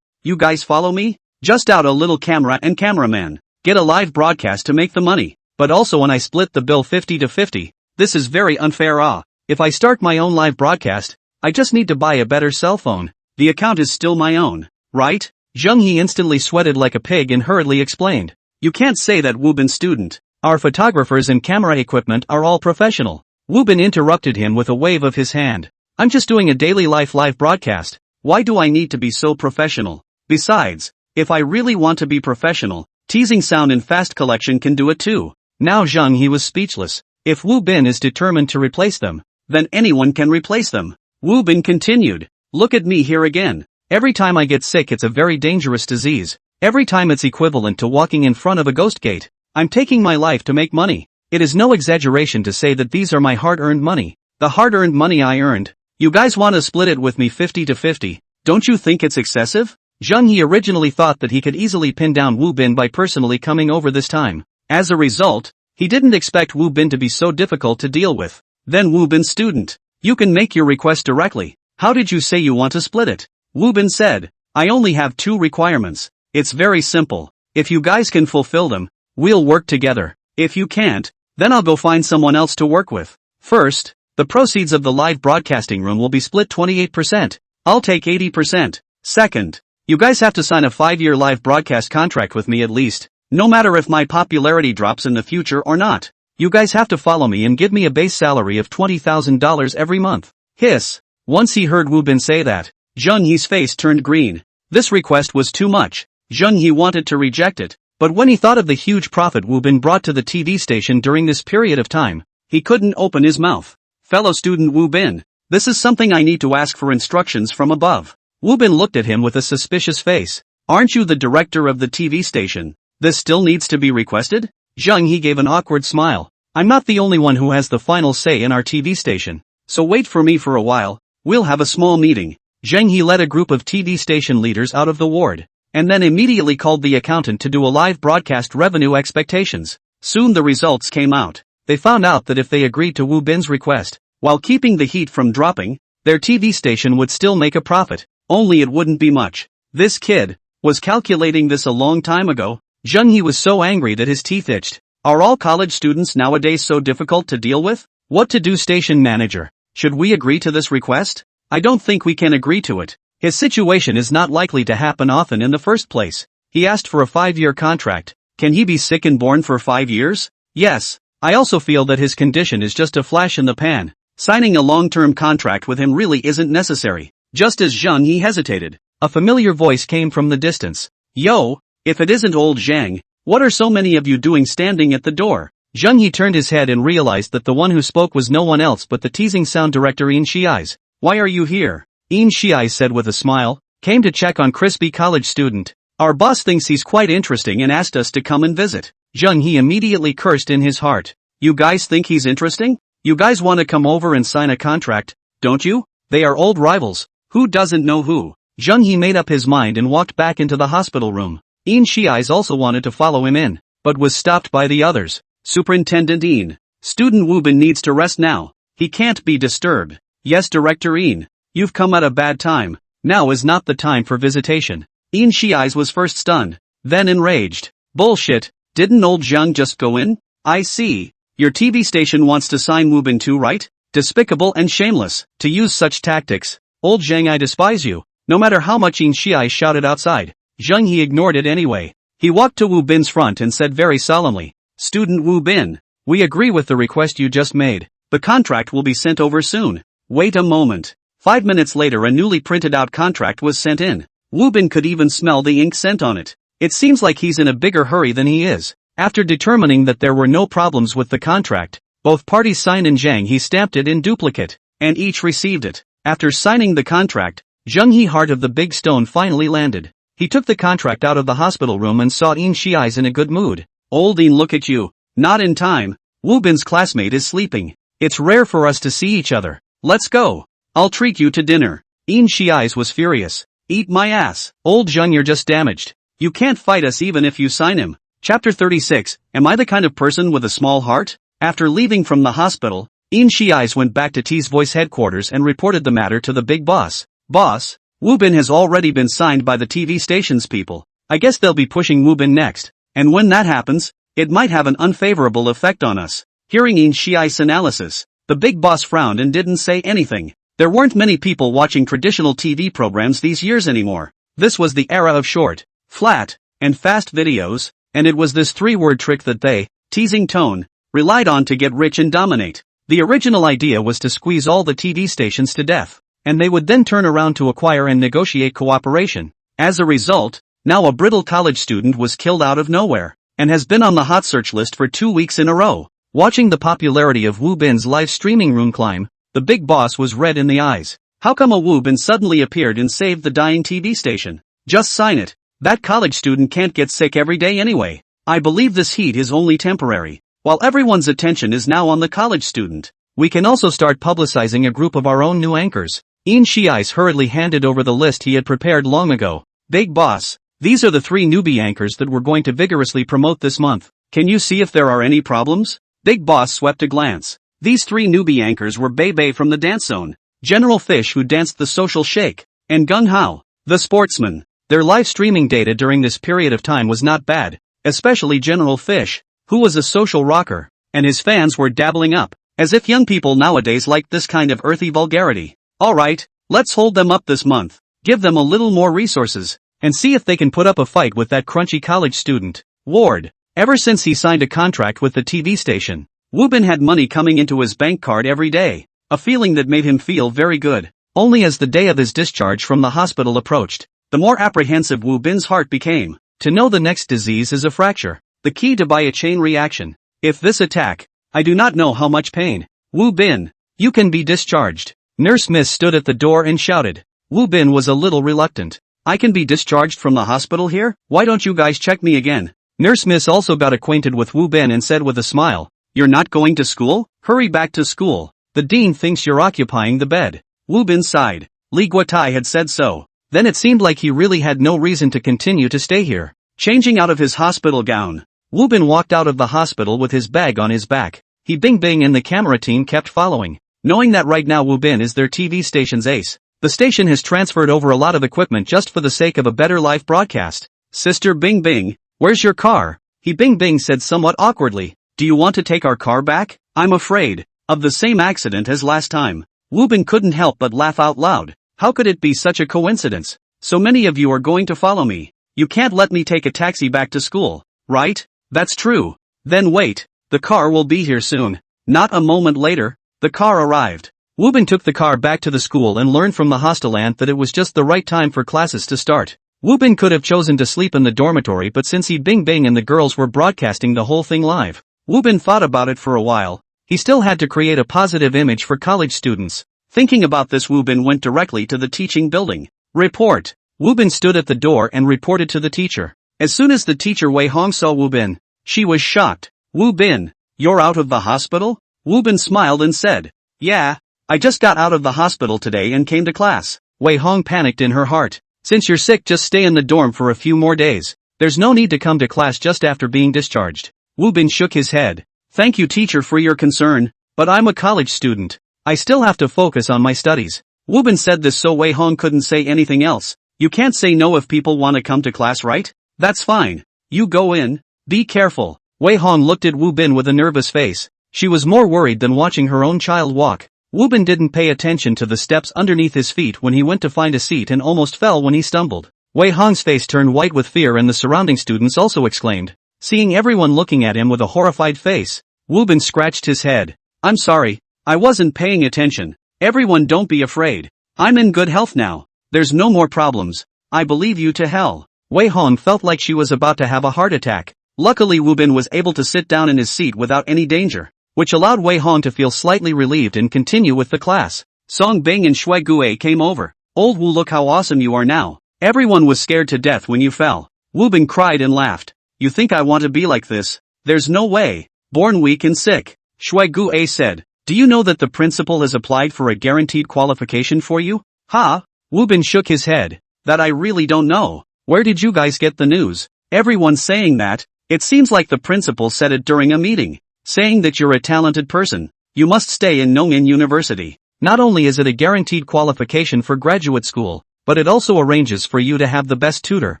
you guys follow me? Just out a little camera and cameraman. Get a live broadcast to make the money. But also when I split the bill 50/50, this is very unfair. If I start my own live broadcast, I just need to buy a better cell phone. The account is still my own, right? Zhang He instantly sweated like a pig and hurriedly explained. You can't say that Wu Bin student. Our photographers and camera equipment are all professional. Wu Bin interrupted him with a wave of his hand. I'm just doing a daily life live broadcast. Why do I need to be so professional? Besides, if I really want to be professional, Teasing Sound and Fast Collection can do it too. Now Zhang He was speechless. If Wu Bin is determined to replace them, then anyone can replace them. Wu Bin continued. Look at me here again. Every time I get sick it's a very dangerous disease. Every time it's equivalent to walking in front of a ghost gate. I'm taking my life to make money. It is no exaggeration to say that these are my hard-earned money. The hard-earned money I earned. You guys want to split it with me 50 to 50, don't you think it's excessive? Jung Hee originally thought that he could easily pin down Woo Bin by personally coming over this time. As a result, he didn't expect Woo Bin to be so difficult to deal with. Then Woo Bin's student. You can make your request directly. How did you say you want to split it? Woo Bin said, I only have 2 requirements. It's very simple. If you guys can fulfill them, we'll work together. If you can't, then I'll go find someone else to work with. First, the proceeds of the live broadcasting room will be split 28%. I'll take 80%. Second, you guys have to sign a 5-year live broadcast contract with me at least. No matter if my popularity drops in the future or not. You guys have to follow me and give me a base salary of $20,000 every month. Hiss. Once he heard Woo Bin say that, Jung Hee's face turned green. This request was too much. Jung Hee wanted to reject it, but when he thought of the huge profit Woo Bin brought to the TV station during this period of time, he couldn't open his mouth. Fellow student Woo Bin, this is something I need to ask for instructions from above. Woo Bin looked at him with a suspicious face. Aren't you the director of the TV station? This still needs to be requested? Jung Hee gave an awkward smile. I'm not the only one who has the final say in our TV station, so wait for me for a while. We'll have a small meeting. Jung Hee led a group of TV station leaders out of the ward, and then immediately called the accountant to do a live broadcast revenue expectations. Soon the results came out. They found out that if they agreed to Woo Bin's request, while keeping the heat from dropping, their TV station would still make a profit, only it wouldn't be much. This kid was calculating this a long time ago. Jung Hee was so angry that his teeth itched. Are all college students nowadays so difficult to deal with? What to do, station manager? Should we agree to this request? I don't think we can agree to it. His situation is not likely to happen often in the first place. He asked for a 5-year contract. Can he be sick and born for 5 years? Yes. I also feel that his condition is just a flash in the pan. Signing a long-term contract with him really isn't necessary. Just as Jung Hee hesitated, a familiar voice came from the distance. Yo, if it isn't old Zhang, what are so many of you doing standing at the door? Jung Hee turned his head and realized that the one who spoke was no one else but the teasing sound director In Shiais. Why are you here? In Shiais said with a smile, came to check on crispy college student. Our boss thinks he's quite interesting and asked us to come and visit. Jung Hee immediately cursed in his heart. You guys think he's interesting? You guys want to come over and sign a contract, don't you? They are old rivals. Who doesn't know who? Jung Hee made up his mind and walked back into the hospital room. In Shiais also wanted to follow him in, but was stopped by the others. Superintendent In. Student Woo Bin needs to rest now. He can't be disturbed. Yes, Director In. You've come at a bad time. Now is not the time for visitation. In Shiais was first stunned, then enraged. Bullshit, didn't old Zhang just go in? I see. Your TV station wants to sign Woo Bin too, right? Despicable and shameless, to use such tactics. Old Zhang, I despise you. No matter how much In Shiais shouted outside, Jung Hee ignored it anyway. He walked to Woo Bin's front and said very solemnly, Student Woo Bin, we agree with the request you just made. The contract will be sent over soon. Wait a moment. 5 minutes later a newly printed out contract was sent in. Woo Bin could even smell the ink scent on it. It seems like he's in a bigger hurry than he is. After determining that there were no problems with the contract, both parties signed and Zhang He stamped it in duplicate, and each received it. After signing the contract, Jung Hee heart of the big stone finally landed. He took the contract out of the hospital room and saw In Shiais in a good mood. Old In, look at you. Not in time. Woo Bin's classmate is sleeping. It's rare for us to see each other. Let's go. I'll treat you to dinner. In Shiais was furious. Eat my ass. Old Zhang, you're just damaged. You can't fight us even if you sign him. Chapter 36, Am I the kind of person with a small heart? After leaving from the hospital, In Shiais went back to T's Voice headquarters and reported the matter to the big boss. Boss, Woo Bin has already been signed by the TV station's people. I guess they'll be pushing Woo Bin next. And when that happens, it might have an unfavorable effect on us. Hearing In Shiais' analysis, the big boss frowned and didn't say anything. There weren't many people watching traditional TV programs these years anymore. This was the era of short, flat, and fast videos, and it was this 3-word trick that they, teasing tone, relied on to get rich and dominate. The original idea was to squeeze all the TV stations to death, and they would then turn around to acquire and negotiate cooperation. As a result, now a brittle college student was killed out of nowhere, and has been on the hot search list for 2 weeks in a row. Watching the popularity of Woo Bin's live streaming room climb, the big boss was red in the eyes. How come a Woo Bin suddenly appeared and saved the dying TV station? Just sign it. That college student can't get sick every day anyway. I believe this heat is only temporary. While everyone's attention is now on the college student, We can also start publicizing a group of our own new anchors. Ian Shiais hurriedly handed over the list he had prepared long ago. Big boss, these are the 3 newbie anchors that we're going to vigorously promote this month. Can you see if there are any problems? Big boss swept a glance. These 3 newbie anchors were Bebe from the dance zone, General Fish who danced the social shake, and Gung Hao, the sportsman. Their live streaming data during this period of time was not bad, especially General Fish, who was a social rocker, and his fans were dabbling up, as if young people nowadays liked this kind of earthy vulgarity. Alright, let's hold them up this month, give them a little more resources, and see if they can put up a fight with that crunchy college student, Ward. Ever since he signed a contract with the TV station, Wu Bin had money coming into his bank card every day, a feeling that made him feel very good. Only as the day of his discharge from the hospital approached, the more apprehensive Wu Bin's heart became. To know the next disease is a fracture, the key to buy a chain reaction. If this attack, I do not know how much pain. Wu Bin, you can be discharged. Nurse Miss stood at the door and shouted. Wu Bin was a little reluctant. I can be discharged from the hospital here? Why don't you guys check me again? Nurse Miss also got acquainted with Wu Bin and said with a smile, you're not going to school? Hurry back to school. The dean thinks you're occupying the bed. Wu Bin sighed. Li Guotai had said so. Then it seemed like he really had no reason to continue to stay here. Changing out of his hospital gown, Wu Bin walked out of the hospital with his bag on his back. He Bing Bing and the camera team kept following. Knowing that right now Wu Bin is their TV station's ace, the station has transferred over a lot of equipment just for the sake of a better live broadcast. Sister Bing Bing, where's your car? He Bing Bing said somewhat awkwardly. Do you want to take our car back? I'm afraid of the same accident as last time. Wu Bin couldn't help but laugh out loud. How could it be such a coincidence? So many of you are going to follow me. You can't let me take a taxi back to school, right? That's true. Then wait, the car will be here soon. Not a moment later, the car arrived. Wu Bin took the car back to the school and learned from the hostel aunt that it was just the right time for classes to start. Wu Bin could have chosen to sleep in the dormitory, but since he Bing Bing and the girls were broadcasting the whole thing live, Wu Bin thought about it for a while. He still had to create a positive image for college students. Thinking about this, Wu Bin went directly to the teaching building. Report. Wu Bin stood at the door and reported to the teacher. As soon as the teacher Wei Hong saw Wu Bin, she was shocked. Wu Bin, you're out of the hospital? Wu Bin smiled and said, yeah, I just got out of the hospital today and came to class. Wei Hong panicked in her heart. Since you're sick, just stay in the dorm for a few more days. There's no need to come to class just after being discharged. Wu Bin shook his head. Thank you, teacher, for your concern, but I'm a college student. I still have to focus on my studies. Wu Bin said this so Wei Hong couldn't say anything else. You can't say no if people want to come to class, right? That's fine. You go in. Be careful. Wei Hong looked at Wu Bin with a nervous face. She was more worried than watching her own child walk. Wu Bin didn't pay attention to the steps underneath his feet when he went to find a seat and almost fell when he stumbled. Wei Hong's face turned white with fear and the surrounding students also exclaimed. Seeing everyone looking at him with a horrified face, Wu Bin scratched his head. I'm sorry. I wasn't paying attention. Everyone, don't be afraid. I'm in good health now. There's no more problems. I believe you to hell. Wei Hong felt like she was about to have a heart attack. Luckily Wu Bin was able to sit down in his seat without any danger, which allowed Wei Hong to feel slightly relieved and continue with the class. Song Bing and Shui Gue came over. Old Wu, look how awesome you are now. Everyone was scared to death when you fell. Wu Bin cried and laughed. You think I want to be like this? There's no way. Born weak and sick. Shui Gue said. Do you know that the principal has applied for a guaranteed qualification for you? Ha? Wu Bin shook his head. That I really don't know. Where did you guys get the news? Everyone's saying that. It seems like the principal said it during a meeting, saying that you're a talented person. You must stay in Nongin University. Not only is it a guaranteed qualification for graduate school, but it also arranges for you to have the best tutor,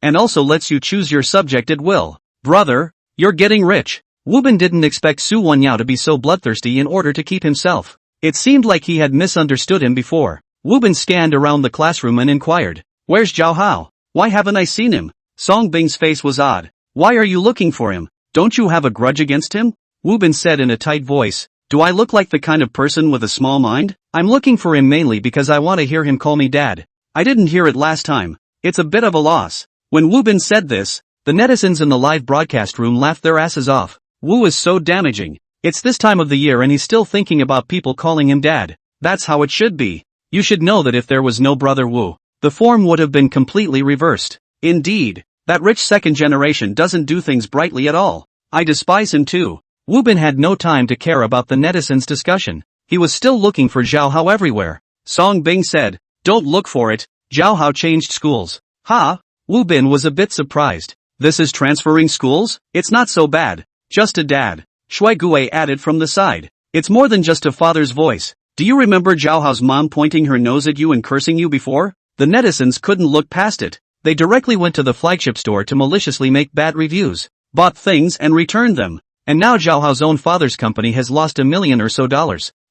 and also lets you choose your subject at will. Brother, you're getting rich. Wu Bin didn't expect Su Wanyao to be so bloodthirsty in order to keep himself. It seemed like he had misunderstood him before. Wu Bin scanned around the classroom and inquired, where's Zhao Hao? Why haven't I seen him? Song Bing's face was odd. Why are you looking for him? Don't you have a grudge against him? Wu Bin said in a tight voice. Do I look like the kind of person with a small mind? I'm looking for him mainly because I want to hear him call me dad. I didn't hear it last time. It's a bit of a loss. When Wu Bin said this, the netizens in the live broadcast room laughed their asses off. Wu is so damaging. It's this time of the year and he's still thinking about people calling him dad. That's how it should be. You should know that if there was no brother Wu, the form would have been completely reversed. Indeed, that rich second generation doesn't do things brightly at all. I despise him too. Wu Bin had no time to care about the netizens' discussion. he was still looking for Zhao Hao everywhere. Song Bing said, "Don't look for it, Zhao Hao changed schools." Ha! Wu Bin was a bit surprised. "This is transferring schools? It's not so bad. Just a dad," Shui Gui added from the side. "It's more than just a father's voice. Do you remember Zhao Hao's mom pointing her nose at you and cursing you before?" The netizens couldn't look past it. They directly went to the flagship store to maliciously make bad reviews, bought things and returned them. And now Zhao Hao's own father's company has lost $1 million or so.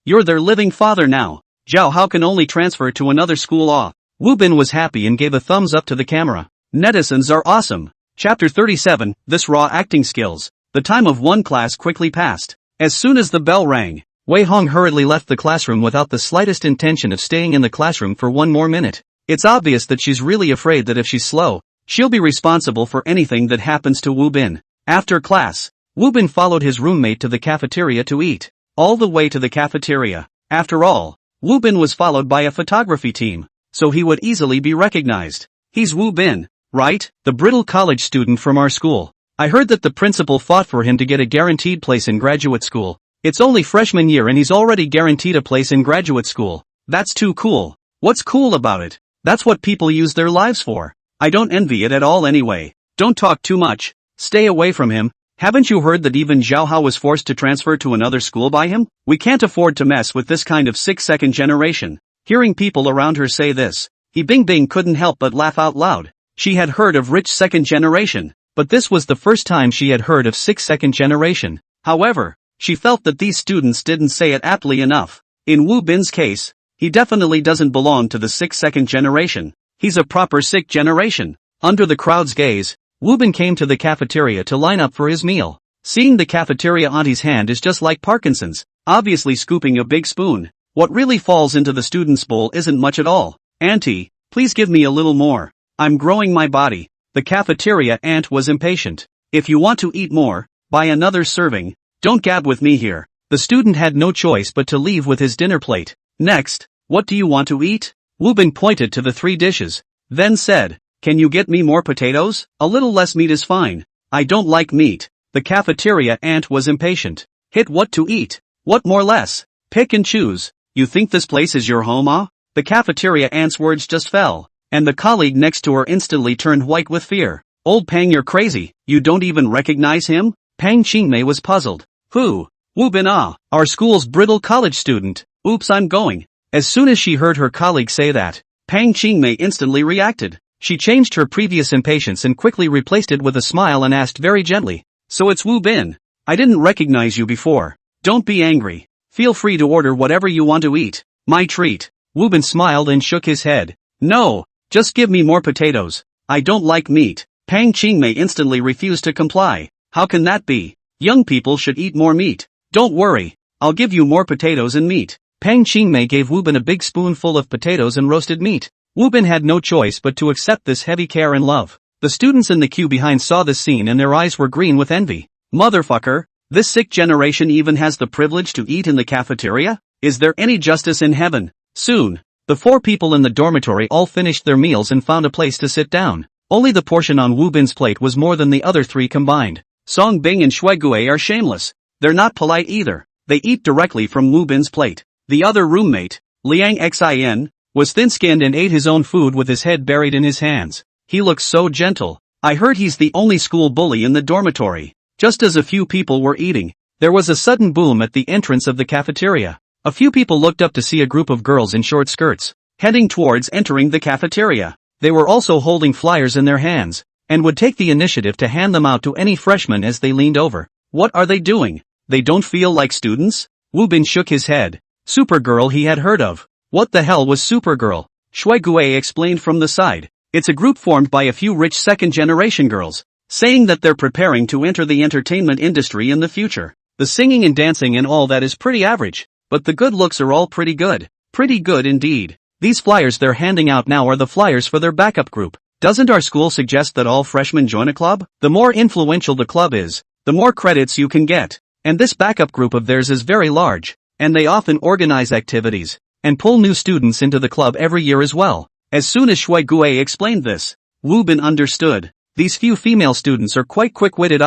You're their living father now. Zhao Hao can only transfer to another school. Wu Bin was happy and gave a thumbs up to the camera. Netizens are awesome. Chapter 37, This Raw Acting Skills. The time of one class quickly passed. As soon as the bell rang, Wei Hong hurriedly left the classroom without the slightest intention of staying in the classroom for one more minute. It's obvious that she's really afraid that if she's slow, she'll be responsible for anything that happens to Wu Bin. After class, Wu Bin followed his roommate to the cafeteria to eat. All the way to the cafeteria. After all, Wu Bin was followed by a photography team, so he would easily be recognized. "He's Wu Bin, right? The brittle college student from our school. I heard that the principal fought for him to get a guaranteed place in graduate school. It's only freshman year and he's already guaranteed a place in graduate school. That's too cool." "What's cool about it? That's what people use their lives for. I don't envy it at all anyway. Don't talk too much. Stay away from him. Haven't you heard that even Zhao Hao was forced to transfer to another school by him? We can't afford to mess with this kind of 6-second generation." Hearing people around her say this, He Bingbing couldn't help but laugh out loud. She had heard of rich second generation, but this was the first time she had heard of 6-second generation. However, she felt that these students didn't say it aptly enough. In Wu Bin's case, he definitely doesn't belong to the 6-second generation. He's a proper 6th generation. Under the crowd's gaze, Wu Bin came to the cafeteria to line up for his meal. Seeing the cafeteria auntie's hand is just like Parkinson's, obviously scooping a big spoon. What really falls into the student's bowl isn't much at all. "Auntie, please give me a little more. I'm growing my body." The cafeteria aunt was impatient. "If you want to eat more, buy another serving. Don't gab with me here." The student had no choice but to leave with his dinner plate. "Next, what do you want to eat?" Wu Bin pointed to the 3 dishes, then said, "Can you get me more potatoes? A little less meat is fine. I don't like meat." The cafeteria aunt was impatient. "Hit what to eat? What more less? Pick and choose. You think this place is your home, ah?" The cafeteria aunt's words just fell, and the colleague next to her instantly turned white with fear. "Old Pang, you're crazy. You don't even recognize him?" Pang Qingmei was puzzled. "Who?" "Wu Bin, our school's brittle college student. Oops, I'm going." As soon as she heard her colleague say that, Pang Qingmei instantly reacted. She changed her previous impatience and quickly replaced it with a smile and asked very gently, "So it's Wu Bin. I didn't recognize you before. Don't be angry. Feel free to order whatever you want to eat. My treat." Wu Bin smiled and shook his head. "No, just give me more potatoes. I don't like meat." Pang Qingmei instantly refused to comply. "How can that be? Young people should eat more meat." "Don't worry, I'll give you more potatoes and meat." Pang Qingmei gave Wu Bin a big spoonful of potatoes and roasted meat. Wu Bin had no choice but to accept this heavy care and love. The students in the queue behind saw this scene and their eyes were green with envy. "Motherfucker, this sick generation even has the privilege to eat in the cafeteria? Is there any justice in heaven?" Soon, the 4 people in the dormitory all finished their meals and found a place to sit down. Only the portion on Wu Bin's plate was more than the other 3 combined. Song Bing and Shui Gui are shameless. They're not polite either. They eat directly from Wu Bin's plate. The other roommate, Liang Xin, was thin-skinned and ate his own food with his head buried in his hands. He looks so gentle. I heard he's the only school bully in the dormitory. Just as a few people were eating, there was a sudden boom at the entrance of the cafeteria. A few people looked up to see a group of girls in short skirts, heading towards entering the cafeteria. They were also holding flyers in their hands, and would take the initiative to hand them out to any freshmen as they leaned over. What are they doing? They don't feel like students? Wu Bin shook his head. Supergirl he had heard of. What the hell was Supergirl? Shui Gui explained from the side. It's a group formed by a few rich second-generation girls, saying that they're preparing to enter the entertainment industry in the future. The singing and dancing and all that is pretty average, but the good looks are all pretty good. Pretty good indeed. These flyers they're handing out now are the flyers for their backup group. Doesn't our school suggest that all freshmen join a club? The more influential the club is, the more credits you can get. And this backup group of theirs is very large, and they often organize activities, and pull new students into the club every year as well. As soon as Shui Gui explained this, Wu Bin understood. These few female students are quite quick-witted.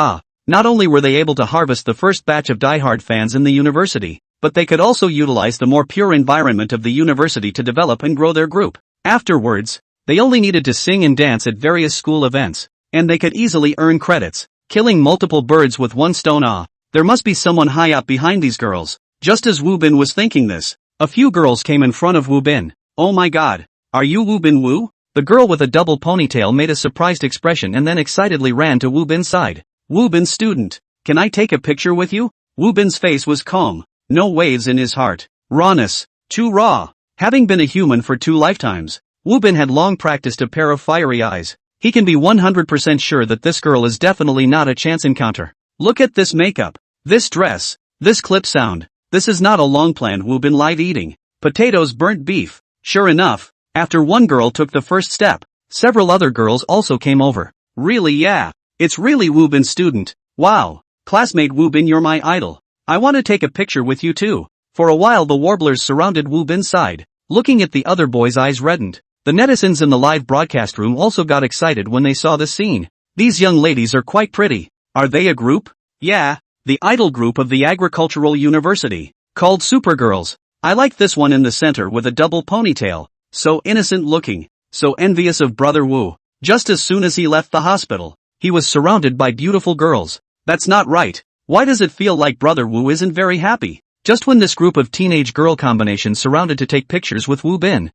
Not only were they able to harvest the first batch of diehard fans in the university, but they could also utilize the more pure environment of the university to develop and grow their group. Afterwards, they only needed to sing and dance at various school events, and they could easily earn credits, killing multiple birds with one stone. There must be someone high up behind these girls. Just as Wu Bin was thinking this, a few girls came in front of Wu Bin. Oh my god, are you Wu Bin Wu? The girl with a double ponytail made a surprised expression and then excitedly ran to Wu Bin's side. Wu Bin student, can I take a picture with you? Wu Bin's face was calm, no waves in his heart. Rawness, too raw. Having been a human for 2 lifetimes, Wu Bin had long practiced a pair of fiery eyes. He can be 100% sure that this girl is definitely not a chance encounter. Look at this makeup, this dress, this clip sound. This is not a long-planned Wu Bin live eating. Potatoes, burnt beef. Sure enough, after one girl took the first step, several other girls also came over. Really, yeah. It's really Wu Bin student. Wow. Classmate Wu Bin, you're my idol. I want to take a picture with you too. For a while the warblers surrounded Wu Bin's side. Looking at the other boys' eyes reddened. The netizens in the live broadcast room also got excited when they saw this scene. These young ladies are quite pretty. Are they a group? Yeah, the idol group of the agricultural university, called Supergirls. I like this one in the center with a double ponytail. So innocent looking, so envious of Brother Wu. Just as soon as he left the hospital, he was surrounded by beautiful girls. That's not right. Why does it feel like Brother Wu isn't very happy? Just when this group of teenage girl combinations surrounded to take pictures with Wu Bin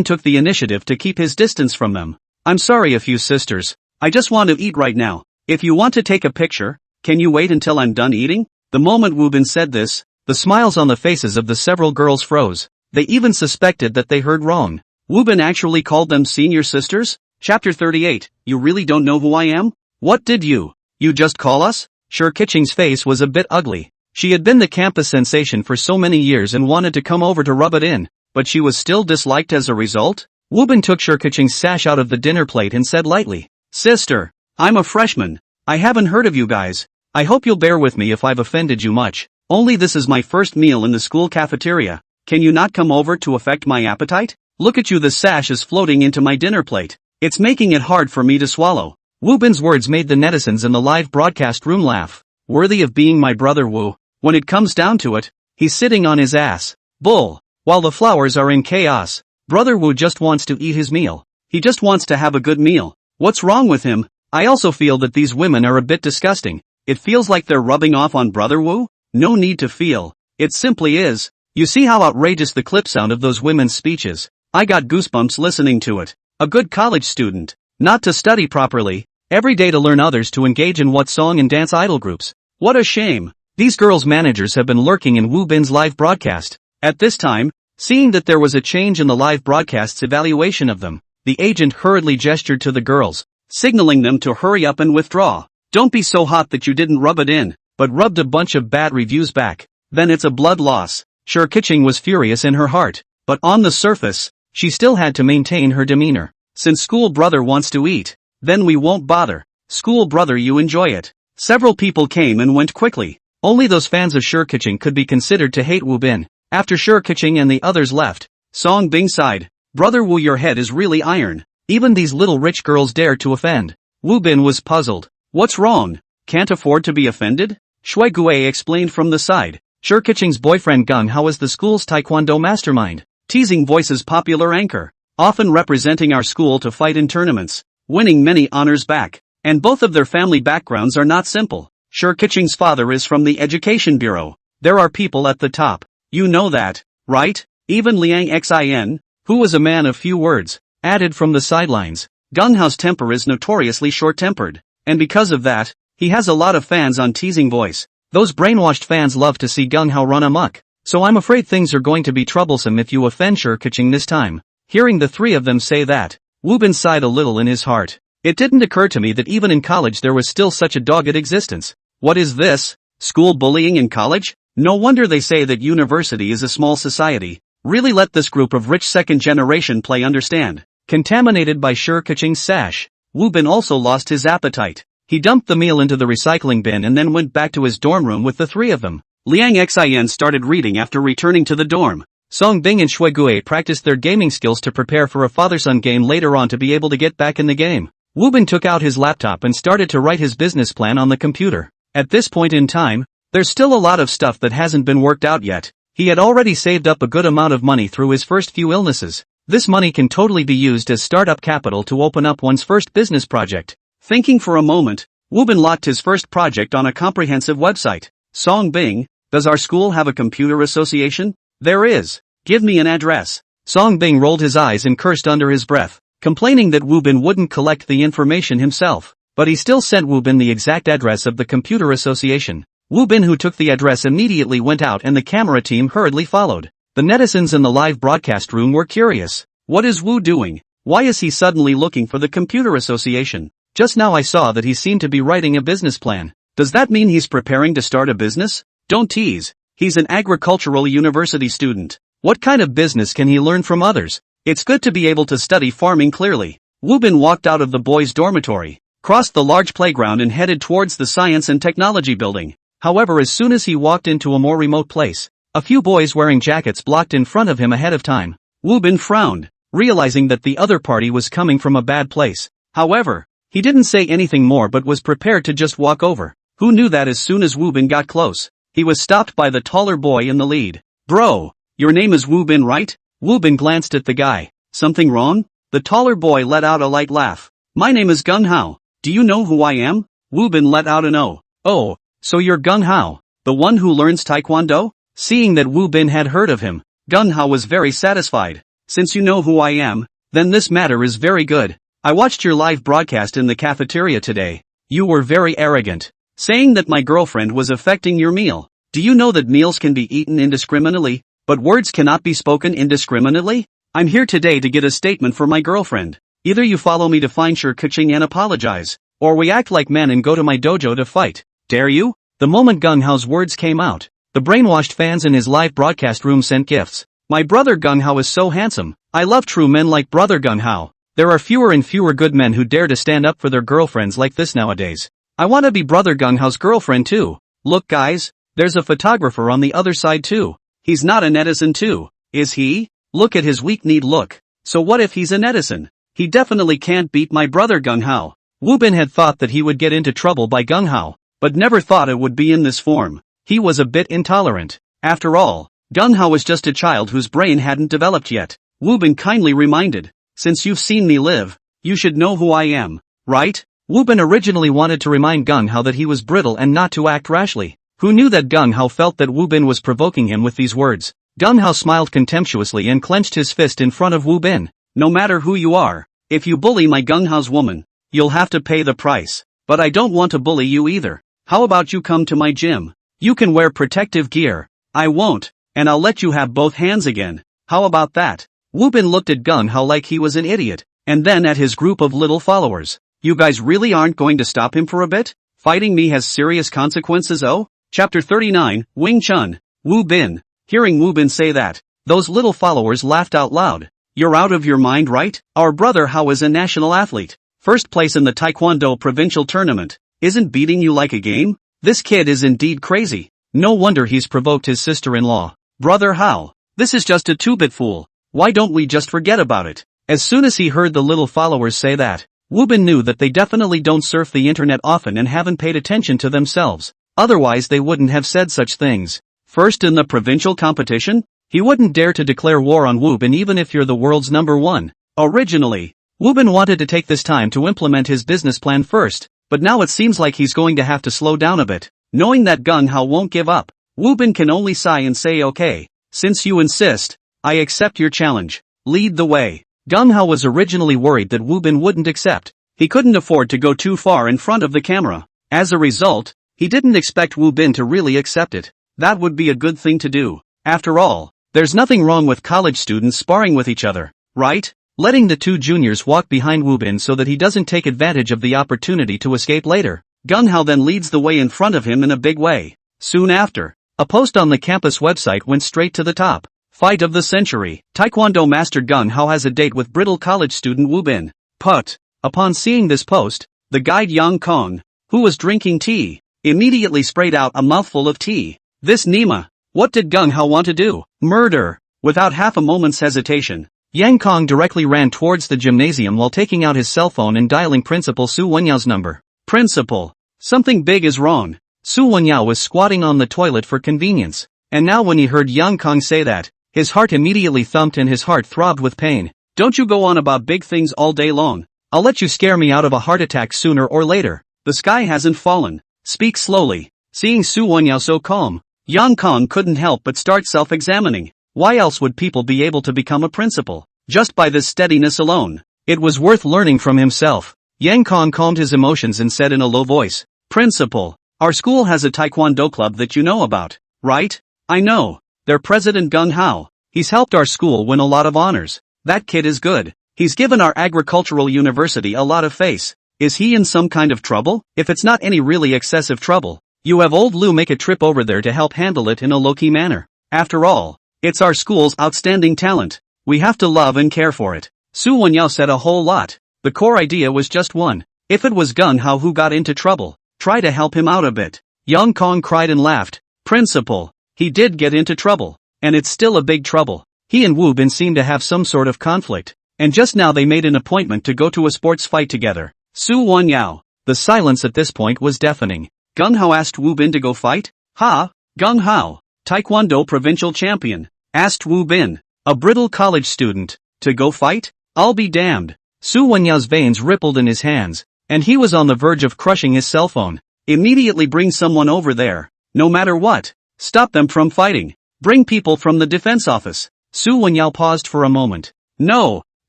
took the initiative to keep his distance from them. I'm sorry a few sisters. I just want to eat right now. If you want to take a picture, can you wait until I'm done eating? The moment Wu Bin said this, the smiles on the faces of the several girls froze. They even suspected that they heard wrong. Wu Bin actually called them senior sisters? Chapter 38, you really don't know who I am? What did you just call us? Sure, Kiching's face was a bit ugly. She had been the campus sensation for so many years and wanted to come over to rub it in, but she was still disliked as a result? Wu Bin took Sure Kiching's sash out of the dinner plate and said lightly, Sister, I'm a freshman. I haven't heard of you guys. I hope you'll bear with me if I've offended you much. Only this is my first meal in the school cafeteria. Can you not come over to affect my appetite? Look at you, the sash is floating into my dinner plate. It's making it hard for me to swallow. Wu Bin's words made the netizens in the live broadcast room laugh. Worthy of being my brother Wu. When it comes down to it, he's sitting on his ass. Bull. While the flowers are in chaos, Brother Wu just wants to eat his meal. He just wants to have a good meal. What's wrong with him? I also feel that these women are a bit disgusting. It feels like they're rubbing off on Brother Wu? No need to feel. It simply is. You see how outrageous the clip sound of those women's speeches? I got goosebumps listening to it. A good college student. Not to study properly. Every day to learn others to engage in what song and dance idol groups. What a shame. These girls' managers have been lurking in Wu Bin's live broadcast. At this time, seeing that there was a change in the live broadcast's evaluation of them, the agent hurriedly gestured to the girls, signaling them to hurry up and withdraw. Don't be so hot that you didn't rub it in, but rubbed a bunch of bad reviews back. Then it's a blood loss. Sure, Kiching was furious in her heart, but on the surface, she still had to maintain her demeanor. Since school brother wants to eat, then we won't bother. School brother, you enjoy it. Several people came and went quickly. Only those fans of Sure Kiching could be considered to hate Wu Bin. After Sure Kiching and the others left, Song Bing sighed. Brother Wu, your head is really iron. Even these little rich girls dare to offend. Wu Bin was puzzled. What's wrong? Can't afford to be offended? Shui Gui explained from the side. Sure Kiching's boyfriend Gung Hao is the school's taekwondo mastermind. Teasing Voice's popular anchor. Often representing our school to fight in tournaments. Winning many honors back. And both of their family backgrounds are not simple. Sure Kiching's father is from the Education Bureau. There are people at the top. You know that, right? Even Liang Xin, who was a man of few words, added from the sidelines. Gung Hao's temper is notoriously short-tempered. And because of that, he has a lot of fans on Teasing Voice. Those brainwashed fans love to see Gung Hao run amok. So I'm afraid things are going to be troublesome if you offend Sure Kiching this time. Hearing the three of them say that, Wu Bin sighed a little in his heart. It didn't occur to me that even in college there was still such a dogged existence. What is this? School bullying in college? No wonder they say that university is a small society. Really let this group of rich second generation play understand. Contaminated by Sure Kiching's sash, Wu Bin also lost his appetite. He dumped the meal into the recycling bin and then went back to his dorm room with the three of them. Liang Xin started reading after returning to the dorm. Song Bing and Shui Gui practiced their gaming skills to prepare for a father-son game later on to be able to get back in the game. Wu Bin took out his laptop and started to write his business plan on the computer. At this point in time, there's still a lot of stuff that hasn't been worked out yet. He had already saved up a good amount of money through his first few illnesses. This money can totally be used as startup capital to open up one's first business project. Thinking for a moment, Wu Bin locked his first project on a comprehensive website. Song Bing, does our school have a computer association? There is. Give me an address. Song Bing rolled his eyes and cursed under his breath, complaining that Wu Bin wouldn't collect the information himself. But he still sent Wu Bin the exact address of the computer association. Wu Bin, who took the address, immediately went out and the camera team hurriedly followed. The netizens in the live broadcast room were curious. What is Wu doing? Why is he suddenly looking for the computer association? Just now I saw that he seemed to be writing a business plan. Does that mean he's preparing to start a business? Don't tease. He's an agricultural university student. What kind of business can he learn from others? It's good to be able to study farming clearly. Wu Bin walked out of the boys' dormitory, crossed the large playground and headed towards the science and technology building. However, as soon as he walked into a more remote place, a few boys wearing jackets blocked in front of him ahead of time. Wu Bin frowned, realizing that the other party was coming from a bad place. However, he didn't say anything more but was prepared to just walk over. Who knew that as soon as Wu Bin got close, he was stopped by the taller boy in the lead. Bro, your name is Wu Bin, right? Wu Bin glanced at the guy. Something wrong? The taller boy let out a light laugh. My name is Gung Hao. Do you know who I am? Wu Bin let out an oh. Oh, so you're Gung Hao, the one who learns Taekwondo? Seeing that Wu Bin had heard of him, Gung Hao was very satisfied. Since you know who I am, then this matter is very good. I watched your live broadcast in the cafeteria today. You were very arrogant, saying that my girlfriend was affecting your meal. Do you know that meals can be eaten indiscriminately, but words cannot be spoken indiscriminately? I'm here today to get a statement for my girlfriend. Either you follow me to find Sher Kuching and apologize, or we act like men and go to my dojo to fight. Dare you? The moment Gung Hao's words came out, the brainwashed fans in his live broadcast room sent gifts. My brother Gung Hao is so handsome. I love true men like brother Gung Hao. There are fewer and fewer good men who dare to stand up for their girlfriends like this nowadays. I want to be brother Gung Hao's girlfriend too. Look guys, there's a photographer on the other side too. He's not a netizen too, is he? Look at his weak-kneed look. So what if he's a netizen? He definitely can't beat my brother Gung Hao. Wu Bin had thought that he would get into trouble by Gung Hao, but never thought it would be in this form. He was a bit intolerant. After all, Gung Hao was just a child whose brain hadn't developed yet. Wu Bin kindly reminded, since you've seen me live, you should know who I am, right? Wu Bin originally wanted to remind Gung Hao that he was brittle and not to act rashly. Who knew that Gung Hao felt that Wu Bin was provoking him with these words? Gung Hao smiled contemptuously and clenched his fist in front of Wu Bin. No matter who you are, if you bully my Gung Hao's woman, you'll have to pay the price. But I don't want to bully you either. How about you come to my gym? You can wear protective gear. I won't, and I'll let you have both hands again. How about that? Wu Bin looked at Gung Hao like he was an idiot, and then at his group of little followers. You guys really aren't going to stop him for a bit? Fighting me has serious consequences. Oh? Chapter 39, Wing Chun. Wu Bin. Hearing Wu Bin say that, those little followers laughed out loud. You're out of your mind, right? Our brother Hao is a national athlete. First place in the Taekwondo provincial tournament. Isn't beating you like a game? This kid is indeed crazy. No wonder he's provoked his sister-in-law. Brother Hao, this is just a two-bit fool. Why don't we just forget about it? As soon as he heard the little followers say that, Wu Bin knew that they definitely don't surf the internet often and haven't paid attention to themselves. Otherwise they wouldn't have said such things. First in the provincial competition? He wouldn't dare to declare war on Wu Bin even if you're the world's #1. Originally, Wu Bin wanted to take this time to implement his business plan first, but now it seems like he's going to have to slow down a bit. Knowing that Gung Hao won't give up, Wu Bin can only sigh and say okay. Since you insist, I accept your challenge. Lead the way. Gung Hao was originally worried that Wu Bin wouldn't accept. He couldn't afford to go too far in front of the camera. As a result, he didn't expect Wu Bin to really accept it. That would be a good thing to do. After all, there's nothing wrong with college students sparring with each other, right? Letting the two juniors walk behind Wu Bin so that he doesn't take advantage of the opportunity to escape later. Gung Hao then leads the way in front of him in a big way. Soon after, a post on the campus website went straight to the top. Fight of the century. Taekwondo master Gung Hao has a date with brittle college student Wu Bin. Put. Upon seeing this post, the guide Yang Kong, who was drinking tea, immediately sprayed out a mouthful of tea. This Nima. What did Gung Hao want to do? Murder. Without half a moment's hesitation, Yang Kong directly ran towards the gymnasium while taking out his cell phone and dialing Principal Su Wenyao's number. Principal. Something big is wrong. Su Wenyao was squatting on the toilet for convenience. And now when he heard Yang Kong say that, his heart immediately thumped and his heart throbbed with pain. Don't you go on about big things all day long. I'll let you scare me out of a heart attack sooner or later. The sky hasn't fallen. Speak slowly. Seeing Su Wenyao so calm, Yang Kong couldn't help but start self-examining. Why else would people be able to become a principal? Just by this steadiness alone. It was worth learning from himself. Yang Kong calmed his emotions and said in a low voice, Principal, our school has a taekwondo club that you know about, right? I know. Their president Gung Hao. He's helped our school win a lot of honors. That kid is good. He's given our agricultural university a lot of face. Is he in some kind of trouble? If it's not any really excessive trouble, you have old Lu make a trip over there to help handle it in a low-key manner. After all, it's our school's outstanding talent. We have to love and care for it. Su Wenyao said a whole lot. The core idea was just one. If it was Gung Hao who got into trouble, try to help him out a bit. Yang Kong cried and laughed. Principal, he did get into trouble. And it's still a big trouble. He and Wu Bin seem to have some sort of conflict. And just now they made an appointment to go to a sports fight together. Su Wenyao. The silence at this point was deafening. Gung Hao asked Wu Bin to go fight? Ha? Gung Hao, Taekwondo provincial champion, asked Wu Bin, a brittle college student, to go fight? I'll be damned. Su Wenyao's veins rippled in his hands, and he was on the verge of crushing his cell phone. Immediately bring someone over there. No matter what. Stop them from fighting. Bring people from the defense office. Su Wenyao paused for a moment. No.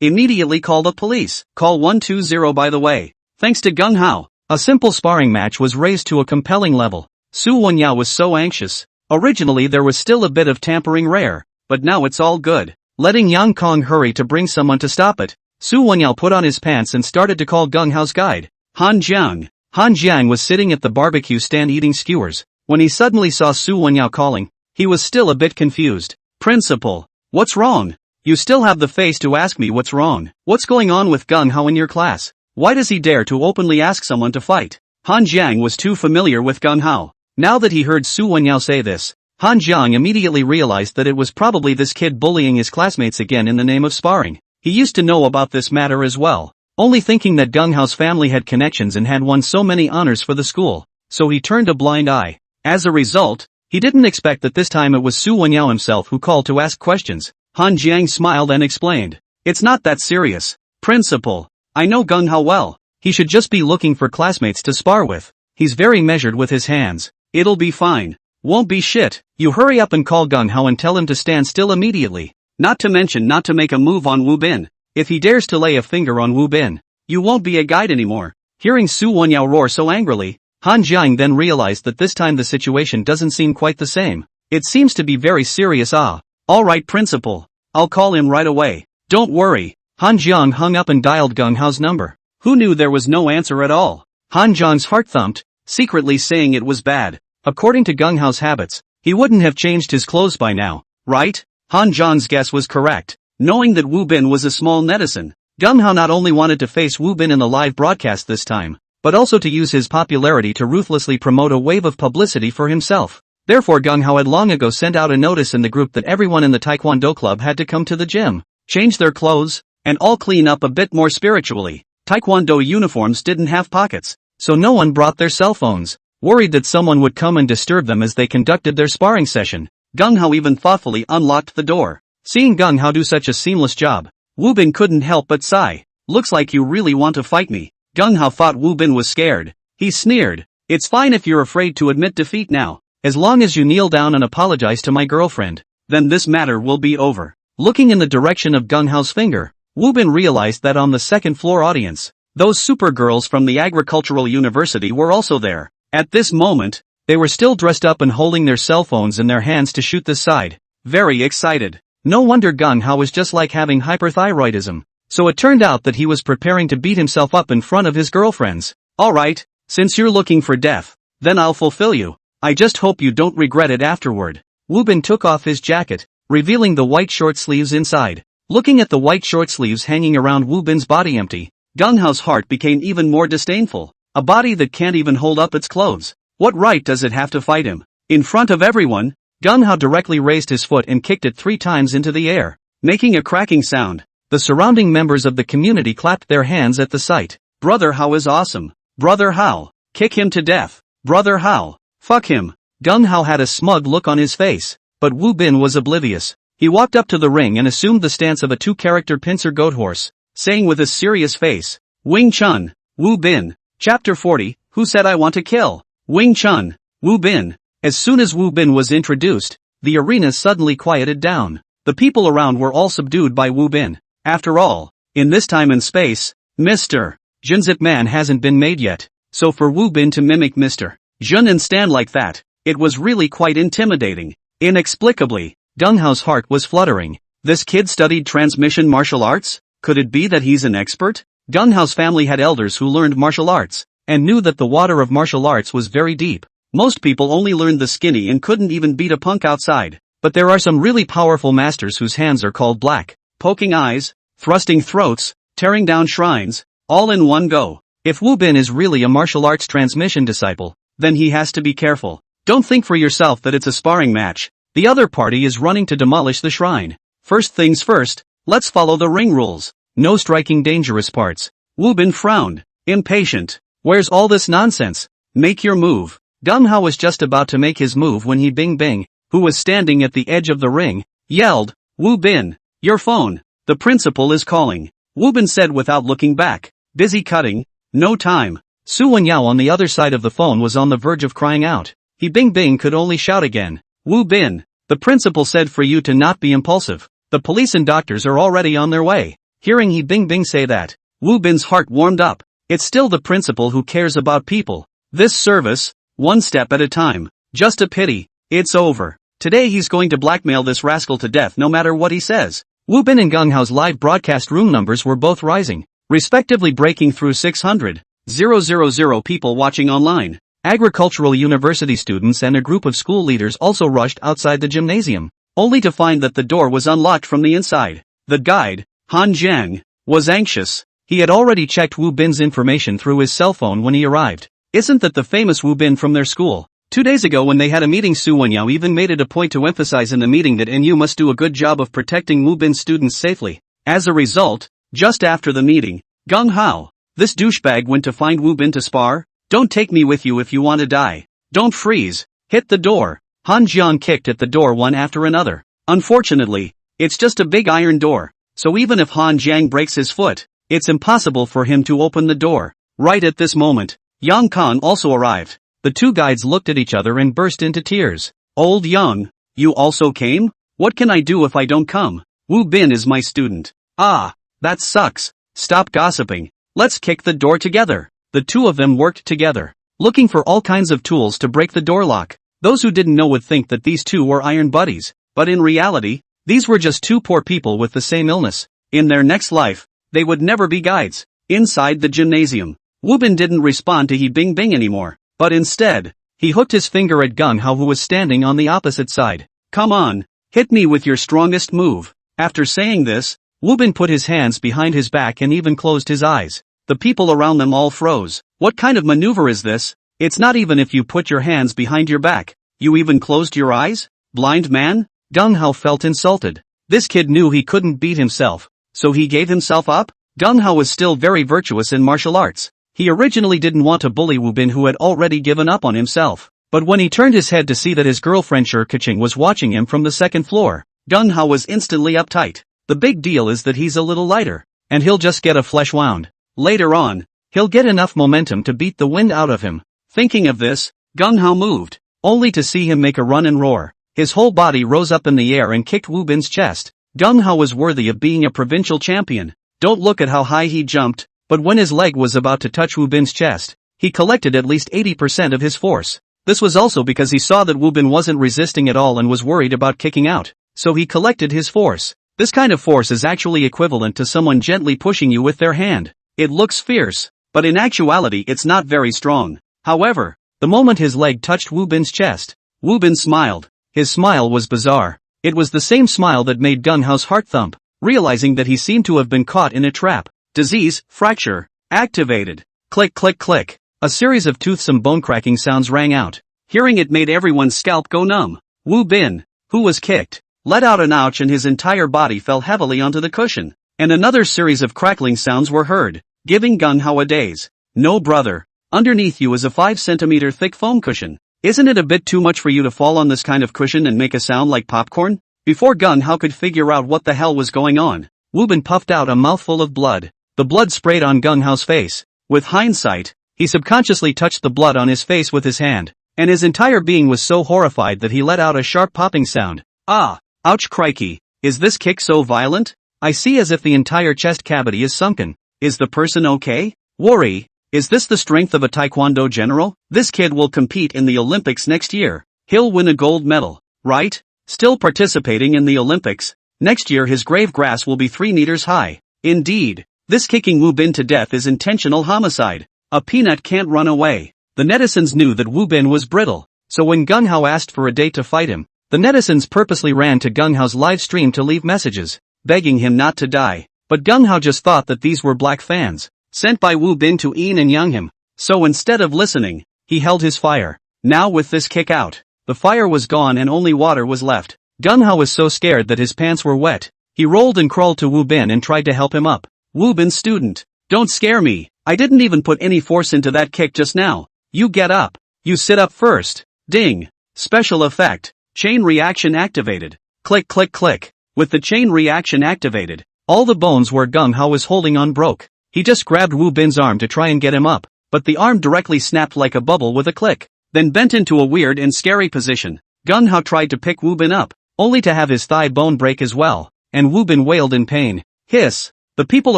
Immediately call the police. Call 120 by the way. Thanks to Gung Hao, a simple sparring match was raised to a compelling level. Su Wenyao was so anxious. Originally there was still a bit of tampering rare, but now it's all good. Letting Yang Kong hurry to bring someone to stop it, Su Wenyao put on his pants and started to call Gung Hao's guide. Han Jiang. Han Jiang was sitting at the barbecue stand eating skewers. When he suddenly saw Su Wenyao calling, he was still a bit confused. Principal, what's wrong? You still have the face to ask me what's wrong. What's going on with Gung Hao in your class? Why does he dare to openly ask someone to fight? Han Jiang was too familiar with Gung Hao. Now that he heard Su Wenyao say this, Han Jiang immediately realized that it was probably this kid bullying his classmates again in the name of sparring. He used to know about this matter as well, only thinking that Gung Hao's family had connections and had won so many honors for the school, so he turned a blind eye. As a result, he didn't expect that this time it was Su Wenyao himself who called to ask questions. Han Jiang smiled and explained, It's not that serious. Principal, I know Gung Hao well. He should just be looking for classmates to spar with. He's very measured with his hands. It'll be fine. Won't be shit. You hurry up and call Gung Hao and tell him to stand still immediately. Not to mention not to make a move on Wu Bin. If he dares to lay a finger on Wu Bin, you won't be a guide anymore. Hearing Su Wenyao roar so angrily, Han Jiang then realized that this time the situation doesn't seem quite the same. It seems to be very serious. Alright principal. I'll call him right away. Don't worry. Han Jiang hung up and dialed Gung Hao's number. Who knew there was no answer at all? Han Jiang's heart thumped, secretly saying it was bad. According to Gung Hao's habits, he wouldn't have changed his clothes by now, right? Han Jiang's guess was correct. Knowing that Wu Bin was a small netizen, Gung Hao not only wanted to face Wu Bin in the live broadcast this time, but also to use his popularity to ruthlessly promote a wave of publicity for himself. Therefore Gung Hao had long ago sent out a notice in the group that everyone in the Taekwondo club had to come to the gym, change their clothes, and all clean up a bit more spiritually. Taekwondo uniforms didn't have pockets, so no one brought their cell phones, worried that someone would come and disturb them as they conducted their sparring session. Gung Hao even thoughtfully unlocked the door. Seeing Gung Hao do such a seamless job, Wu Bin couldn't help but sigh. Looks like you really want to fight me. Gung Hao thought Wu Bin was scared. He sneered. It's fine if you're afraid to admit defeat now. As long as you kneel down and apologize to my girlfriend, then this matter will be over. Looking in the direction of Gung Hao's finger, Wu Bin realized that on the second floor audience, those super girls from the agricultural university were also there. At this moment, they were still dressed up and holding their cell phones in their hands to shoot this side. Very excited. No wonder Gung Hao was just like having hyperthyroidism. So it turned out that he was preparing to beat himself up in front of his girlfriends. Alright, since you're looking for death, then I'll fulfill you. I just hope you don't regret it afterward. Wu Bin took off his jacket, revealing the white short sleeves inside. Looking at the white short sleeves hanging around Wu Bin's body empty, Gung Hao's heart became even more disdainful. A body that can't even hold up its clothes. What right does it have to fight him? In front of everyone, Gung Hao directly raised his foot and kicked it 3 times into the air, making a cracking sound. The surrounding members of the community clapped their hands at the sight. Brother Hao is awesome. Brother Hao, kick him to death. Brother Hao, fuck him. Gung Hao had a smug look on his face. but Wu Bin was oblivious. He walked up to the ring and assumed the stance of a two-character pincer goat horse, saying with a serious face, Wing Chun, Wu Bin. Chapter 40, Who Said I Want to Kill? Wing Chun, Wu Bin. As soon as Wu Bin was introduced, the arena suddenly quieted down. The people around were all subdued by Wu Bin. After all, in this time and space, Mr. Junzip Man hasn't been made yet, so for Wu Bin to mimic Mr. Jun and stand like that, it was really quite intimidating. Inexplicably, Deng Hao's heart was fluttering. This kid studied transmission martial arts? Could it be that he's an expert? Deng Hao's family had elders who learned martial arts, and knew that the water of martial arts was very deep. Most people only learned the skinny and couldn't even beat a punk outside. But there are some really powerful masters whose hands are called black, poking eyes, thrusting throats, tearing down shrines, all in one go. If Wu Bin is really a martial arts transmission disciple, then he has to be careful. Don't think for yourself that it's a sparring match. The other party is running to demolish the shrine. First things first, let's follow the ring rules. No striking dangerous parts. Wu Bin frowned, impatient. Where's all this nonsense? Make your move. Deng Hao was just about to make his move when he Bing Bing, who was standing at the edge of the ring, yelled, Wu Bin, your phone. The principal is calling. Wu Bin said without looking back. Busy cutting? No time. Su Wenyao on the other side of the phone was on the verge of crying out. He Bing Bing could only shout again. Wu Bin, the principal said for you to not be impulsive. The police and doctors are already on their way. Hearing he Bing Bing say that, Wu Bin's heart warmed up. It's still the principal who cares about people. This service, one step at a time. Just a pity, it's over. Today he's going to blackmail this rascal to death no matter what he says. Wu Bin and Deng Hao's live broadcast room numbers were both rising, respectively breaking through 600,000 people watching online. Agricultural university students and a group of school leaders also rushed outside the gymnasium, only to find that the door was unlocked from the inside. The guide, Han Jiang, was anxious. He had already checked Wu Bin's information through his cell phone when he arrived. Isn't that the famous Wu Bin from their school? 2 days ago when they had a meeting, Su Wenyao even made it a point to emphasize in the meeting that NU must do a good job of protecting Wu Bin's students safely. As a result, just after the meeting, Deng Hao, this douchebag, went to find Wu Bin to spar. Don't take me with you if you want to die. Don't freeze. Hit the door. Han Jiang kicked at the door one after another. Unfortunately, it's just a big iron door, so even if Han Jiang breaks his foot, it's impossible for him to open the door. Right at this moment, Yang Kang also arrived. The two guides looked at each other and burst into tears. Old Yang, you also came? What can I do if I don't come? Wu Bin is my student. Ah, that sucks. Stop gossiping. Let's kick the door together. The two of them worked together, looking for all kinds of tools to break the door lock. Those who didn't know would think that these two were iron buddies, but in reality, these were just two poor people with the same illness. In their next life, they would never be guides. Inside the gymnasium, Wu Bin didn't respond to he Bing Bing anymore, but instead, he hooked his finger at Deng Hao, who was standing on the opposite side. Come on, hit me with your strongest move. After saying this, Wu Bin put his hands behind his back and even closed his eyes. The people around them all froze. What kind of maneuver is this? It's not even if you put your hands behind your back. You even closed your eyes? Blind man? Deng Hao felt insulted. This kid knew he couldn't beat himself, so he gave himself up? Deng Hao was still very virtuous in martial arts. He originally didn't want to bully Wu Bin, who had already given up on himself. But when he turned his head to see that his girlfriend Shi Keqing was watching him from the second floor, Deng Hao was instantly uptight. The big deal is that he's a little lighter, and he'll just get a flesh wound. Later on, he'll get enough momentum to beat the wind out of him. Thinking of this, Deng Hao moved, only to see him make a run and roar. His whole body rose up in the air and kicked Wu Bin's chest. Deng Hao was worthy of being a provincial champion. Don't look at how high he jumped, but when his leg was about to touch Wu Bin's chest, he collected at least 80% of his force. This was also because he saw that Wu Bin wasn't resisting at all and was worried about kicking out, so he collected his force. This kind of force is actually equivalent to someone gently pushing you with their hand. It looks fierce, but in actuality it's not very strong. However, the moment his leg touched Wu Bin's chest, Wu Bin smiled. His smile was bizarre. It was the same smile that made Deng Hao's heart thump, realizing that he seemed to have been caught in a trap. Disease, fracture, activated. Click click click. A series of toothsome bone-cracking sounds rang out. Hearing it made everyone's scalp go numb. Wu Bin, who was kicked, let out an ouch and his entire body fell heavily onto the cushion. And another series of crackling sounds were heard, giving Deng Hao a daze. No brother, underneath you is a 5 centimeter thick foam cushion. Isn't it a bit too much for you to fall on this kind of cushion and make a sound like popcorn? Before Gung Hao could figure out what the hell was going on, Wu Bin puffed out a mouthful of blood. The blood sprayed on Gung Hao's face. With hindsight, he subconsciously touched the blood on his face with his hand, and his entire being was so horrified that he let out a sharp popping sound. Ah! Ouch crikey! Is this kick so violent? I see as if the entire chest cavity is sunken. Is the person okay? Worry. Is this the strength of a taekwondo general? This kid will compete in the Olympics next year. He'll win a gold medal, right? Still participating in the Olympics. Next year his grave grass will be 3 meters high. Indeed. This kicking Wu Bin to death is intentional homicide. A peanut can't run away. The netizens knew that Wu Bin was brittle, so when Gung Hao asked for a date to fight him, the netizens purposely ran to Gung Hao's live stream to leave messages, begging him not to die. But Gung Hao just thought that these were black fans, sent by Wu Bin to Yin and Yang him. So instead of listening, he held his fire. Now with this kick out, the fire was gone and only water was left. Gung Hao was so scared that his pants were wet. He rolled and crawled to Wu Bin and tried to help him up. Wu Bin student, don't scare me. I didn't even put any force into that kick just now. You get up. You sit up first. Ding. Special effect. Chain reaction activated. Click click click. With the chain reaction activated, all the bones where Gung Hao was holding on broke. He just grabbed Wu Bin's arm to try and get him up, but the arm directly snapped like a bubble with a click, then bent into a weird and scary position. Gung Hao tried to pick Wu Bin up, only to have his thigh bone break as well, and Wu Bin wailed in pain. Hiss. The people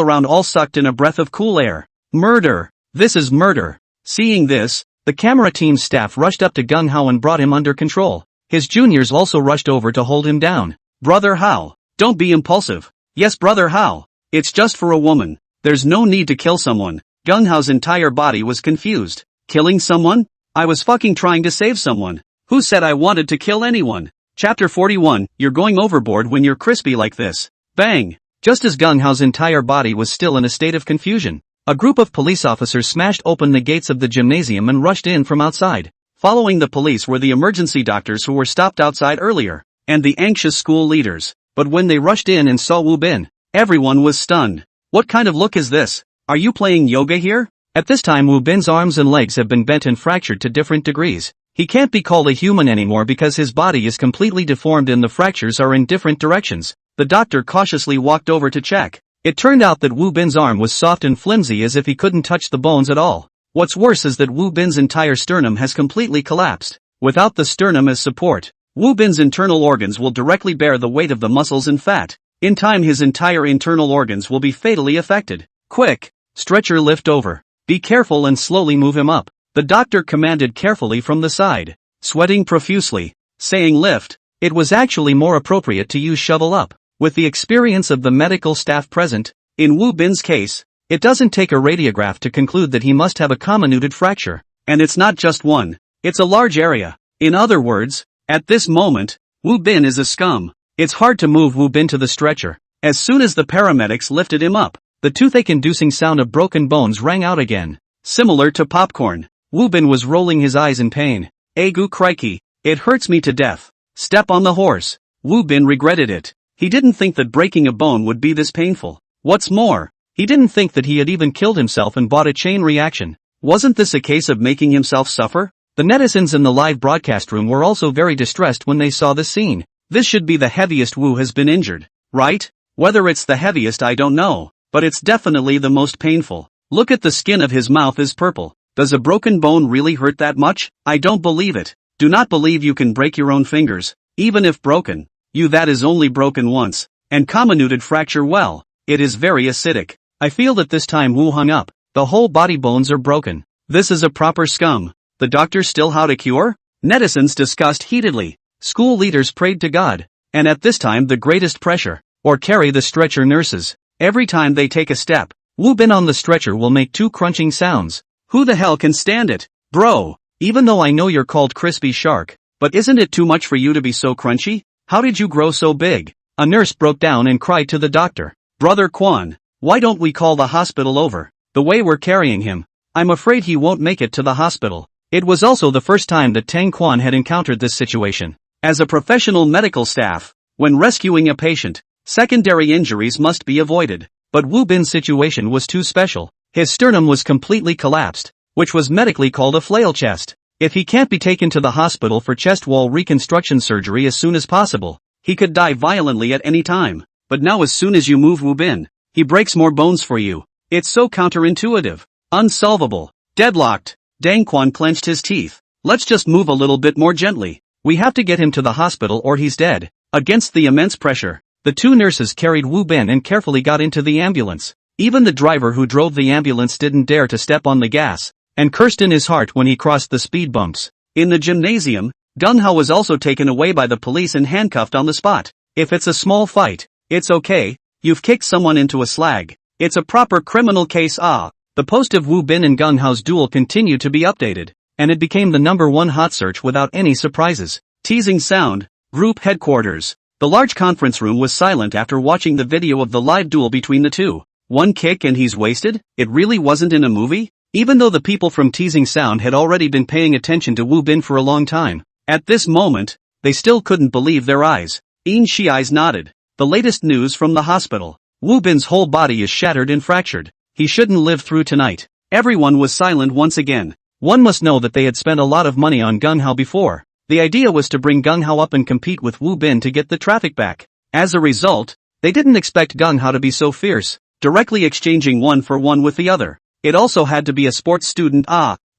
around all sucked in a breath of cool air. Murder. This is murder. Seeing this, the camera team's staff rushed up to Gung Hao and brought him under control. His juniors also rushed over to hold him down. Brother Hao, don't be impulsive. Yes, Brother Hao. It's just for a woman. There's no need to kill someone. Gung Hao's entire body was confused. Killing someone? I was fucking trying to save someone. Who said I wanted to kill anyone? Chapter 41, you're going overboard when you're crispy like this. Bang! Just as Gung Hao's entire body was still in a state of confusion, a group of police officers smashed open the gates of the gymnasium and rushed in from outside. Following the police were the emergency doctors who were stopped outside earlier, and the anxious school leaders. But when they rushed in and saw Wu Bin, everyone was stunned. What kind of look is this? Are you playing yoga here? At this time Wu Bin's arms and legs have been bent and fractured to different degrees. He can't be called a human anymore because his body is completely deformed and the fractures are in different directions. The doctor cautiously walked over to check. It turned out that Wu Bin's arm was soft and flimsy as if he couldn't touch the bones at all. What's worse is that Wu Bin's entire sternum has completely collapsed. Without the sternum as support, Wu Bin's internal organs will directly bear the weight of the muscles and fat. In time his entire internal organs will be fatally affected. Quick! Stretcher lift over. Be careful and slowly move him up. The doctor commanded carefully from the side, sweating profusely, saying lift. It was actually more appropriate to use shovel up. With the experience of the medical staff present, in Wu Bin's case, it doesn't take a radiograph to conclude that he must have a comminuted fracture. And it's not just one, it's a large area. In other words, at this moment, Wu Bin is a scum. It's hard to move Wu Bin to the stretcher. As soon as the paramedics lifted him up, the toothache-inducing sound of broken bones rang out again. Similar to popcorn, Wu Bin was rolling his eyes in pain. Egu crikey, it hurts me to death. Step on the horse. Wu Bin regretted it. He didn't think that breaking a bone would be this painful. What's more, he didn't think that he had even killed himself and bought a chain reaction. Wasn't this a case of making himself suffer? The netizens in the live broadcast room were also very distressed when they saw this scene. This should be the heaviest Wu has been injured, right? Whether it's the heaviest I don't know, but it's definitely the most painful. Look at the skin of his mouth is purple. Does a broken bone really hurt that much? I don't believe it. Do not believe you can break your own fingers, even if broken. That is only broken once, and comminuted fracture well, it is very acidic. I feel that this time Wu hung up, the whole body bones are broken. This is a proper scum. The doctor still how to cure? Netizens discussed heatedly. School leaders prayed to God, and at this time the greatest pressure, or carry the stretcher nurses. Every time they take a step, Wu Bin on the stretcher will make 2 crunching sounds. Who the hell can stand it? Bro, even though I know you're called Crispy Shark, but isn't it too much for you to be so crunchy? How did you grow so big? A nurse broke down and cried to the doctor. Brother Quan, why don't we call the hospital over? The way we're carrying him, I'm afraid he won't make it to the hospital. It was also the first time that Tang Quan had encountered this situation. As a professional medical staff, when rescuing a patient, secondary injuries must be avoided. But Wu Bin's situation was too special. His sternum was completely collapsed, which was medically called a flail chest. If he can't be taken to the hospital for chest wall reconstruction surgery as soon as possible, he could die violently at any time. But now as soon as you move Wu Bin, he breaks more bones for you. It's so counterintuitive. Unsolvable. Deadlocked. Dang Quan clenched his teeth. Let's just move a little bit more gently. We have to get him to the hospital or he's dead. Against the immense pressure, the two nurses carried Wu Bin and carefully got into the ambulance. Even the driver who drove the ambulance didn't dare to step on the gas, and cursed in his heart when he crossed the speed bumps. In the gymnasium, Gung Hao was also taken away by the police and handcuffed on the spot. If it's a small fight, it's okay. You've kicked someone into a slag. It's a proper criminal case. The post of Wu Bin and Gung Hao's duel continued to be updated, and it became the #1 hot search without any surprises. Teasing sound. Group headquarters. The large conference room was silent after watching the video of the live duel between the two. One kick and he's wasted? It really wasn't in a movie? Even though the people from Teasing Sound had already been paying attention to Wu Bin for a long time, at this moment, they still couldn't believe their eyes. Yin Shi's nodded. The latest news from the hospital. Wu Bin's whole body is shattered and fractured. He shouldn't live through tonight. Everyone was silent once again. One must know that they had spent a lot of money on Gung Hao before. The idea was to bring Gung Hao up and compete with Wu Bin to get the traffic back. As a result, they didn't expect Gung Hao to be so fierce, directly exchanging one for one with the other. It also had to be a sports student,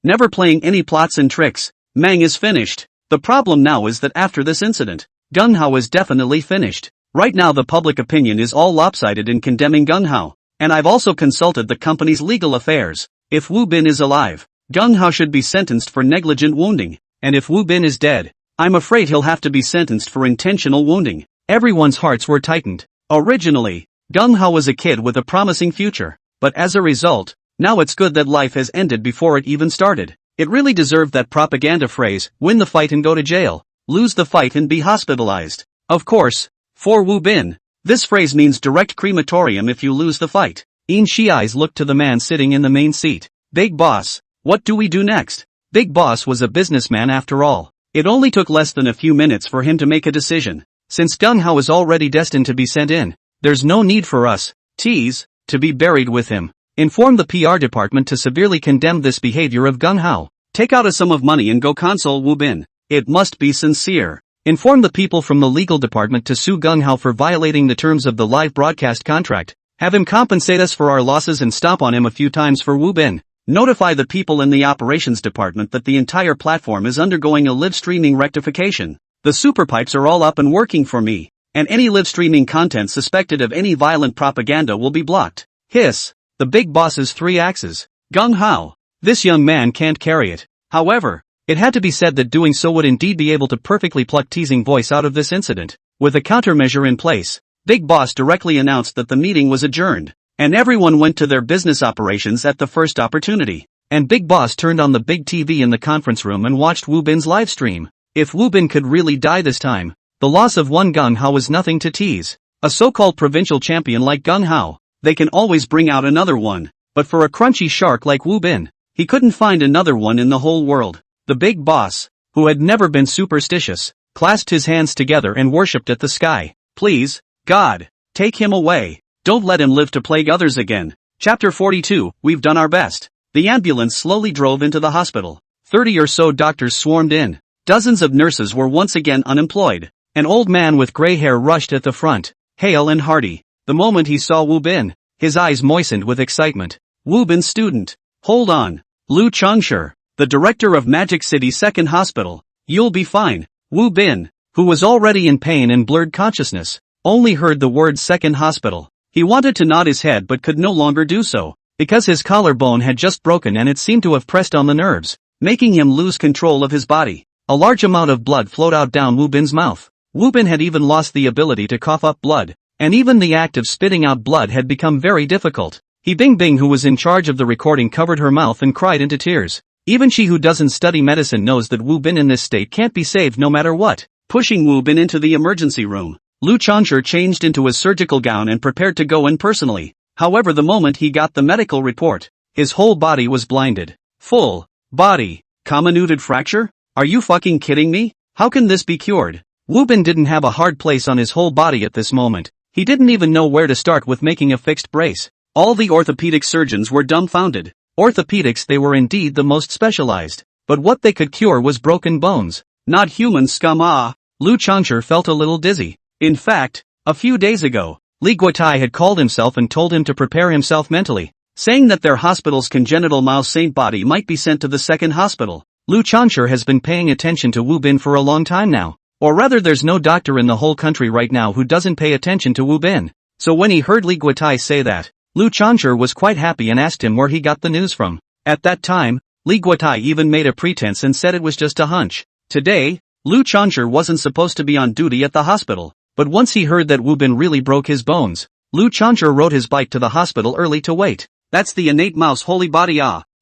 never playing any plots and tricks. Mang is finished. The problem now is that after this incident, Gung Hao is definitely finished. Right now the public opinion is all lopsided in condemning Gung Hao, and I've also consulted the company's legal affairs. If Wu Bin is alive, Gung Hao should be sentenced for negligent wounding, and if Wu Bin is dead, I'm afraid he'll have to be sentenced for intentional wounding. Everyone's hearts were tightened. Originally, Gung Hao was a kid with a promising future, but as a result, now it's good that life has ended before it even started. It really deserved that propaganda phrase, win the fight and go to jail, lose the fight and be hospitalized. Of course, for Wu Bin, this phrase means direct crematorium if you lose the fight. Yin Shi's looked to the man sitting in the main seat. Big boss, what do we do next? Big boss was a businessman after all. It only took less than a few minutes for him to make a decision. Since Gung Hao is already destined to be sent in, there's no need for us, to be buried with him. Inform the PR department to severely condemn this behavior of Gung Hao. Take out a sum of money and go console Wu Bin. It must be sincere. Inform the people from the legal department to sue Gung Hao for violating the terms of the live broadcast contract. Have him compensate us for our losses and stomp on him a few times for Wu Bin. Notify the people in the operations department that the entire platform is undergoing a live streaming rectification. The super pipes are all up and working for me, and any live streaming content suspected of any violent propaganda will be blocked. Hiss. The big boss's 3 axes. Gung Hao. This young man can't carry it. However, it had to be said that doing so would indeed be able to perfectly pluck Teasing Voice out of this incident. With a countermeasure in place, Big Boss directly announced that the meeting was adjourned, and everyone went to their business operations at the first opportunity. And Big Boss turned on the big TV in the conference room and watched Wu Bin's live stream. If Wu Bin could really die this time, the loss of one Gung Hao was nothing to tease. A so-called provincial champion like Gung Hao, they can always bring out another one, but for a crunchy shark like Wu Bin, he couldn't find another one in the whole world. The big boss, who had never been superstitious, clasped his hands together and worshipped at the sky. Please, God, take him away. Don't let him live to plague others again. Chapter 42, We've done our best. The ambulance slowly drove into the hospital. 30 or so doctors swarmed in. Dozens of nurses were once again unemployed. An old man with gray hair rushed at the front, hale and hearty. The moment he saw Wu Bin, his eyes moistened with excitement. Wu Bin's student. Hold on. Lu Changshi, the director of Magic City's second hospital. You'll be fine. Wu Bin, who was already in pain and blurred consciousness, only heard the word second hospital. He wanted to nod his head but could no longer do so, because his collarbone had just broken and it seemed to have pressed on the nerves, making him lose control of his body. A large amount of blood flowed out down Wu Bin's mouth. Wu Bin had even lost the ability to cough up blood, and even the act of spitting out blood had become very difficult. Bing Bing, who was in charge of the recording, covered her mouth and cried into tears. Even she who doesn't study medicine knows that Wu Bin in this state can't be saved no matter what. Pushing Wu Bin into the emergency room, Lu Changshi changed into his surgical gown and prepared to go in personally. However, the moment he got the medical report, his whole body was blinded. Full body comminuted fracture? Are you fucking kidding me? How can this be cured? Wu Bin didn't have a hard place on his whole body at this moment. He didn't even know where to start with making a fixed brace. All the orthopedic surgeons were dumbfounded. Orthopedics, they were indeed the most specialized. but what they could cure was broken bones. Not human scum. Lu Changshi felt a little dizzy. In fact, a few days ago, Li Guotai had called himself and told him to prepare himself mentally, saying that their hospital's congenital mouse saint body might be sent to the second hospital. Lu Changshi has been paying attention to Wu Bin for a long time now. Or rather, there's no doctor in the whole country right now who doesn't pay attention to Wu Bin. So when he heard Li Guotai say that, Lu Changshi was quite happy and asked him where he got the news from. At that time, Li Guotai even made a pretense and said it was just a hunch. Today, Lu Changshi wasn't supposed to be on duty at the hospital, but once he heard that Wu Bin really broke his bones, Lu Changshi rode his bike to the hospital early to wait. That's the innate mouse holy body.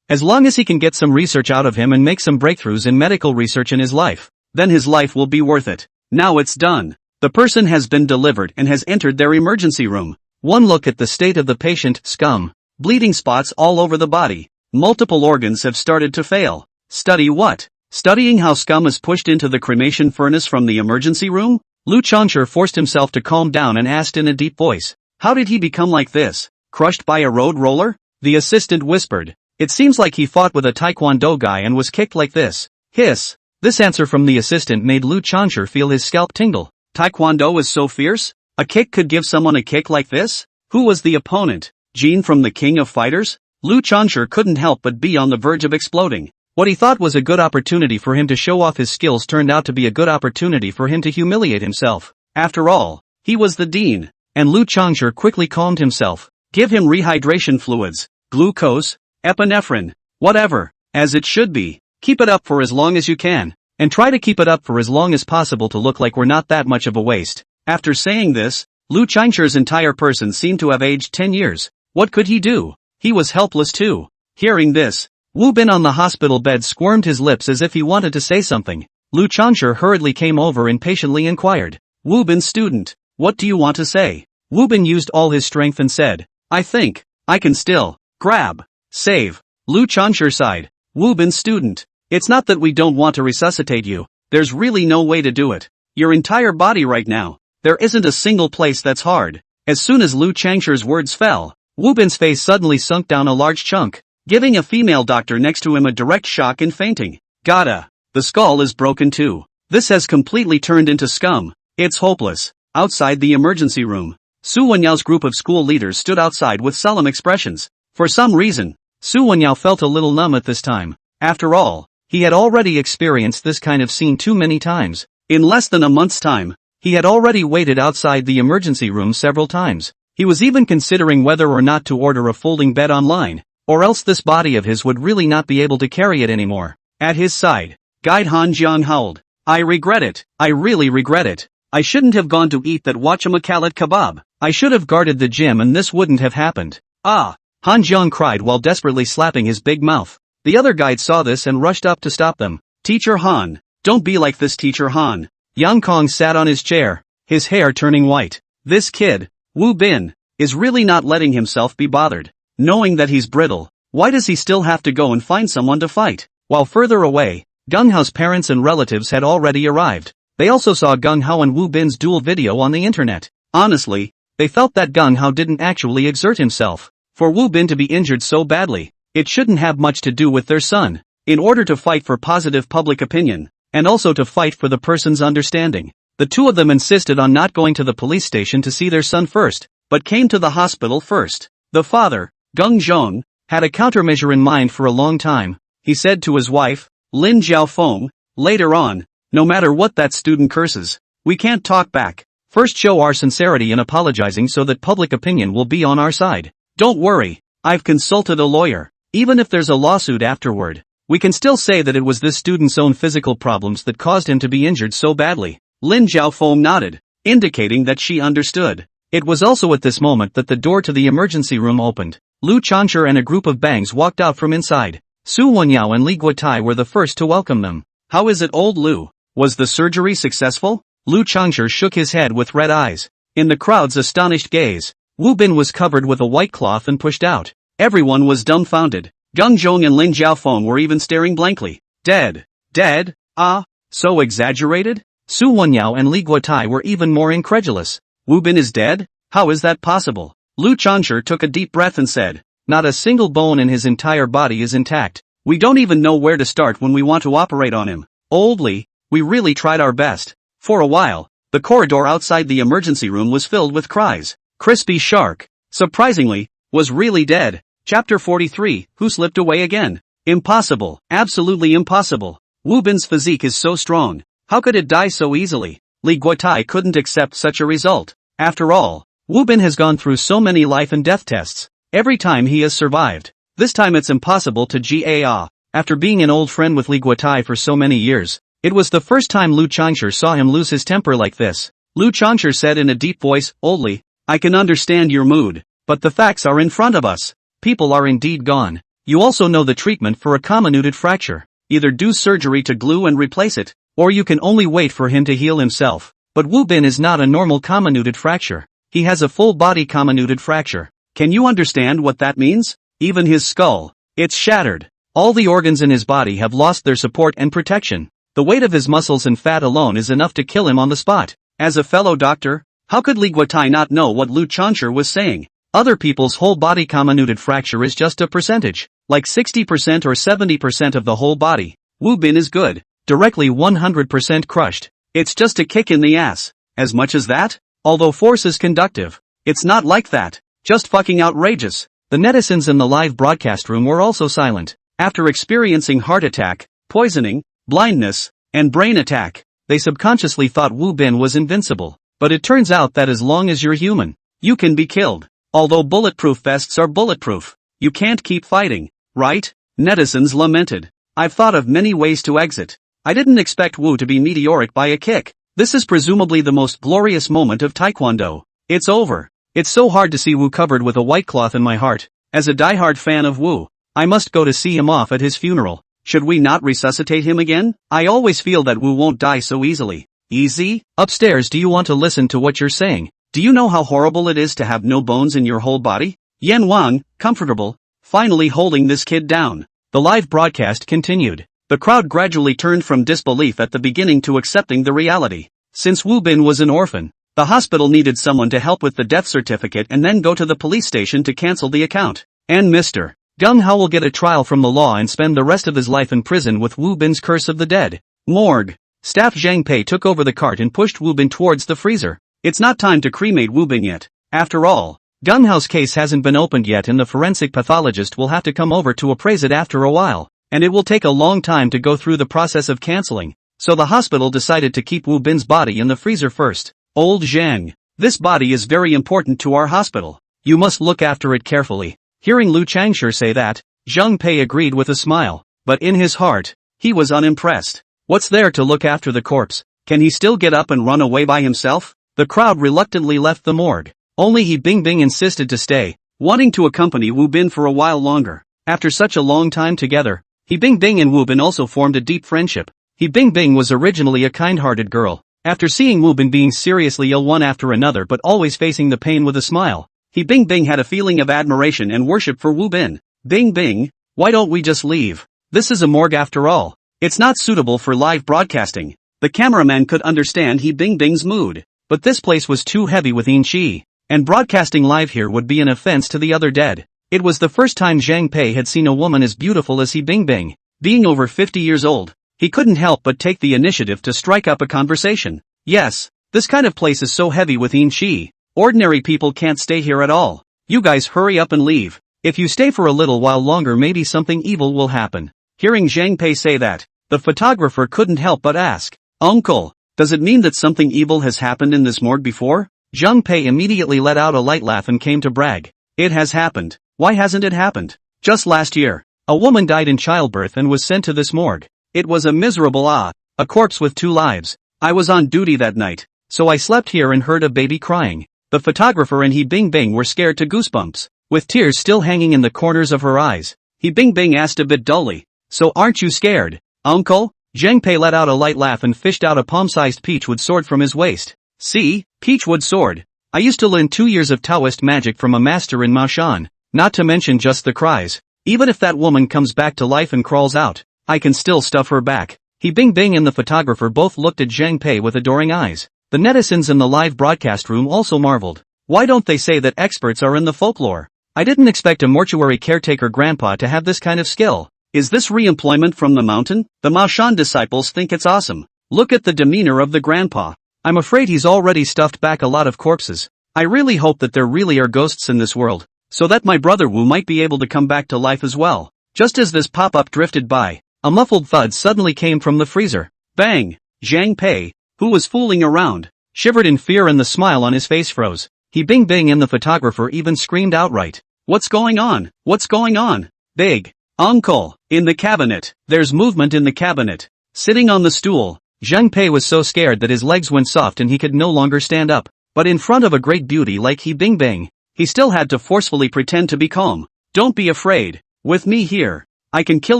As long as he can get some research out of him and make some breakthroughs in medical research in his life, then his life will be worth it. Now it's done. The person has been delivered and has entered their emergency room. One look at the state of the patient, scum. Bleeding spots all over the body. Multiple organs have started to fail. Study what? Studying how scum is pushed into the cremation furnace from the emergency room? Lu Changshi forced himself to calm down and asked in a deep voice, how did he become like this? Crushed by a road roller? The assistant whispered. It seems like he fought with a taekwondo guy and was kicked like this. Hiss. This answer from the assistant made Lu Changshi feel his scalp tingle. Taekwondo is so fierce? A kick could give someone a kick like this? Who was the opponent? Jin from the King of Fighters? Lu Changshi couldn't help but be on the verge of exploding. What he thought was a good opportunity for him to show off his skills turned out to be a good opportunity for him to humiliate himself. After all, he was the dean. And Lu Changshi quickly calmed himself. Give him rehydration fluids, glucose, epinephrine, whatever, as it should be. Keep it up for as long as you can, and try to keep it up for as long as possible to look like we're not that much of a waste. After saying this, Lu Changshi's entire person seemed to have aged 10 years. What could he do? He was helpless too. Hearing this, Wu Bin on the hospital bed squirmed his lips as if he wanted to say something. Lu Changshi hurriedly came over and patiently inquired. Wu Bin student, what do you want to say? Wu Bin used all his strength and said, I think, I can still, grab, save. Lu Changshi sighed. Wu Bin student, it's not that we don't want to resuscitate you, there's really no way to do it. Your entire body right now, there isn't a single place that's hard. As soon as Lu Changshi's words fell, Wu Bin's face suddenly sunk down a large chunk, giving a female doctor next to him a direct shock and fainting. Gotta. The skull is broken too. This has completely turned into scum. It's hopeless. Outside the emergency room, Su Wenyao's group of school leaders stood outside with solemn expressions. For some reason, Su Wenyao felt a little numb at this time. After all, he had already experienced this kind of scene too many times. In less than a month's time, he had already waited outside the emergency room several times. He was even considering whether or not to order a folding bed online, or else this body of his would really not be able to carry it anymore. At his side, Guide Han Jiang howled. I regret it. I really regret it. I shouldn't have gone to eat that whatchamacallit kebab. I should have guarded the gym and this wouldn't have happened. Ah! Han Jiang cried while desperately slapping his big mouth. The other guide saw this and rushed up to stop them. Teacher Han, don't be like this, Teacher Han. Yang Kong sat on his chair, his hair turning white. This kid, Wu Bin, is really not letting himself be bothered. Knowing that he's brittle, why does he still have to go and find someone to fight? While further away, Gung Hao's parents and relatives had already arrived. They also saw Gung Hao and Wu Bin's duel video on the internet. Honestly, they felt that Gung Hao didn't actually exert himself. For Wu Bin to be injured so badly, it shouldn't have much to do with their son. In order to fight for positive public opinion, and also to fight for the person's understanding, the two of them insisted on not going to the police station to see their son first, but came to the hospital first. The father, Gung Zhong, had a countermeasure in mind for a long time. He said to his wife, Lin Jiaofeng, later on, no matter what that student curses, we can't talk back. First show our sincerity in apologizing so that public opinion will be on our side. Don't worry, I've consulted a lawyer. Even if there's a lawsuit afterward, we can still say that it was this student's own physical problems that caused him to be injured so badly. Lin Jiaofeng nodded, indicating that she understood. It was also at this moment that the door to the emergency room opened. Lu Changshi and a group of bangs walked out from inside. Su Wenyao and Li Guotai were the first to welcome them. How is it, old Lu? Was the surgery successful? Lu Changshi shook his head with red eyes. In the crowd's astonished gaze, Wu Bin was covered with a white cloth and pushed out. Everyone was dumbfounded. Gung Zhong and Lin Jiaofeng were even staring blankly. Dead? Dead? Ah, so exaggerated? Su Wenyao and Li Guotai were even more incredulous. Wu Bin is dead? How is that possible? Lu Changshi took a deep breath and said, not a single bone in his entire body is intact. We don't even know where to start when we want to operate on him. Oldly, we really tried our best. For a while, the corridor outside the emergency room was filled with cries. Crispy Shark, surprisingly, was really dead. Chapter 43, Who Slipped Away Again? Impossible, absolutely impossible. Wu Bin's physique is so strong. How could it die so easily? Li Guotai couldn't accept such a result. After all, Wu Bin has gone through so many life and death tests. Every time he has survived. This time it's impossible to GA. After being an old friend with Li Guotai for so many years, it was the first time Lu Changshi saw him lose his temper like this. Lu Changshi said in a deep voice, "Oldly, I can understand your mood, but the facts are in front of us. People are indeed gone. You also know the treatment for a comminuted fracture. Either do surgery to glue and replace it, or you can only wait for him to heal himself." But Wu Bin is not a normal comminuted fracture. He has a full-body comminuted fracture. Can you understand what that means? Even his skull. It's shattered. All the organs in his body have lost their support and protection. The weight of his muscles and fat alone is enough to kill him on the spot. As a fellow doctor, how could Li Guotai not know what Lu Changshi was saying? Other people's whole body comminuted fracture is just a percentage, like 60% or 70% of the whole body. Wu Bin is good. Directly 100% crushed. It's just a kick in the ass. As much as that? Although force is conductive. It's not like that. Just fucking outrageous. The netizens in the live broadcast room were also silent. After experiencing heart attack, poisoning, blindness, and brain attack, they subconsciously thought Wu Bin was invincible. But it turns out that as long as you're human, you can be killed. Although bulletproof vests are bulletproof, you can't keep fighting, right? Netizens lamented. I've thought of many ways to exit. I didn't expect Wu to be meteoric by a kick. This is presumably the most glorious moment of Taekwondo. It's over. It's so hard to see Wu covered with a white cloth in my heart. As a diehard fan of Wu, I must go to see him off at his funeral. Should we not resuscitate him again? I always feel that Wu won't die so easily. Easy? Upstairs, do you want to listen to what you're saying? Do you know how horrible it is to have no bones in your whole body? Yan Wang, comfortable, finally holding this kid down. The live broadcast continued. The crowd gradually turned from disbelief at the beginning to accepting the reality. Since Wu Bin was an orphan, the hospital needed someone to help with the death certificate and then go to the police station to cancel the account. And Mr. Gung Hao will get a trial from the law and spend the rest of his life in prison with Wu Bin's curse of the dead. Morgue. Staff Zhang Pei took over the cart and pushed Wu Bin towards the freezer. It's not time to cremate Wu Bin yet. After all, Gung Hao's case hasn't been opened yet and the forensic pathologist will have to come over to appraise it after a while. And it will take a long time to go through the process of canceling. So the hospital decided to keep Wu Bin's body in the freezer first. Old Zhang, this body is very important to our hospital. You must look after it carefully. Hearing Lu Changshi say that, Zhang Pei agreed with a smile. But in his heart, he was unimpressed. What's there to look after the corpse? Can he still get up and run away by himself? The crowd reluctantly left the morgue. Only He Bingbing insisted to stay, wanting to accompany Wu Bin for a while longer. After such a long time together, He Bingbing and Wu Bin also formed a deep friendship. He Bingbing was originally a kind-hearted girl. After seeing Wu Bin being seriously ill one after another but always facing the pain with a smile, He Bingbing had a feeling of admiration and worship for Wu Bin. Bingbing, why don't we just leave? This is a morgue after all. It's not suitable for live broadcasting. The cameraman could understand He Bingbing's mood. But this place was too heavy with Yin Qi, and broadcasting live here would be an offense to the other dead. It was the first time Zhang Pei had seen a woman as beautiful as He Bingbing. Being over 50 years old, he couldn't help but take the initiative to strike up a conversation. Yes, this kind of place is so heavy with Yin Qi. Ordinary people can't stay here at all. You guys hurry up and leave. If you stay for a little while longer maybe something evil will happen. Hearing Zhang Pei say that, the photographer couldn't help but ask, "Uncle, does it mean that something evil has happened in this morgue before?" Zhang Pei immediately let out a light laugh and came to brag. "It has happened. Why hasn't it happened? Just last year, a woman died in childbirth and was sent to this morgue. It was a miserable a corpse with 2 lives. I was on duty that night, so I slept here and heard a baby crying." The photographer and He Bingbing were scared to goosebumps. With tears still hanging in the corners of her eyes, He Bingbing asked a bit dully, "So aren't you scared, Uncle?" Zhang Pei let out a light laugh and fished out a palm-sized peachwood sword from his waist. "See, peachwood sword. I used to learn 2 years of Taoist magic from a master in Maoshan, not to mention just the cries. Even if that woman comes back to life and crawls out, I can still stuff her back." He Bingbing and the photographer both looked at Zhang Pei with adoring eyes. The netizens in the live broadcast room also marveled. Why don't they say that experts are in the folklore? I didn't expect a mortuary caretaker grandpa to have this kind of skill. Is this re-employment from the mountain? The Maoshan disciples think it's awesome. Look at the demeanor of the grandpa. I'm afraid he's already stuffed back a lot of corpses. I really hope that there really are ghosts in this world, so that my brother Wu might be able to come back to life as well. Just as this pop-up drifted by, a muffled thud suddenly came from the freezer. Bang! Zhang Pei, who was fooling around, shivered in fear and the smile on his face froze. He Bing Bing and the photographer even screamed outright. What's going on? What's going on? Big Uncle, in the cabinet. There's movement in the cabinet. Sitting on the stool, Zhang Pei was so scared that his legs went soft and he could no longer stand up. But in front of a great beauty like He Bing Bing, he still had to forcefully pretend to be calm. Don't be afraid. With me here, I can kill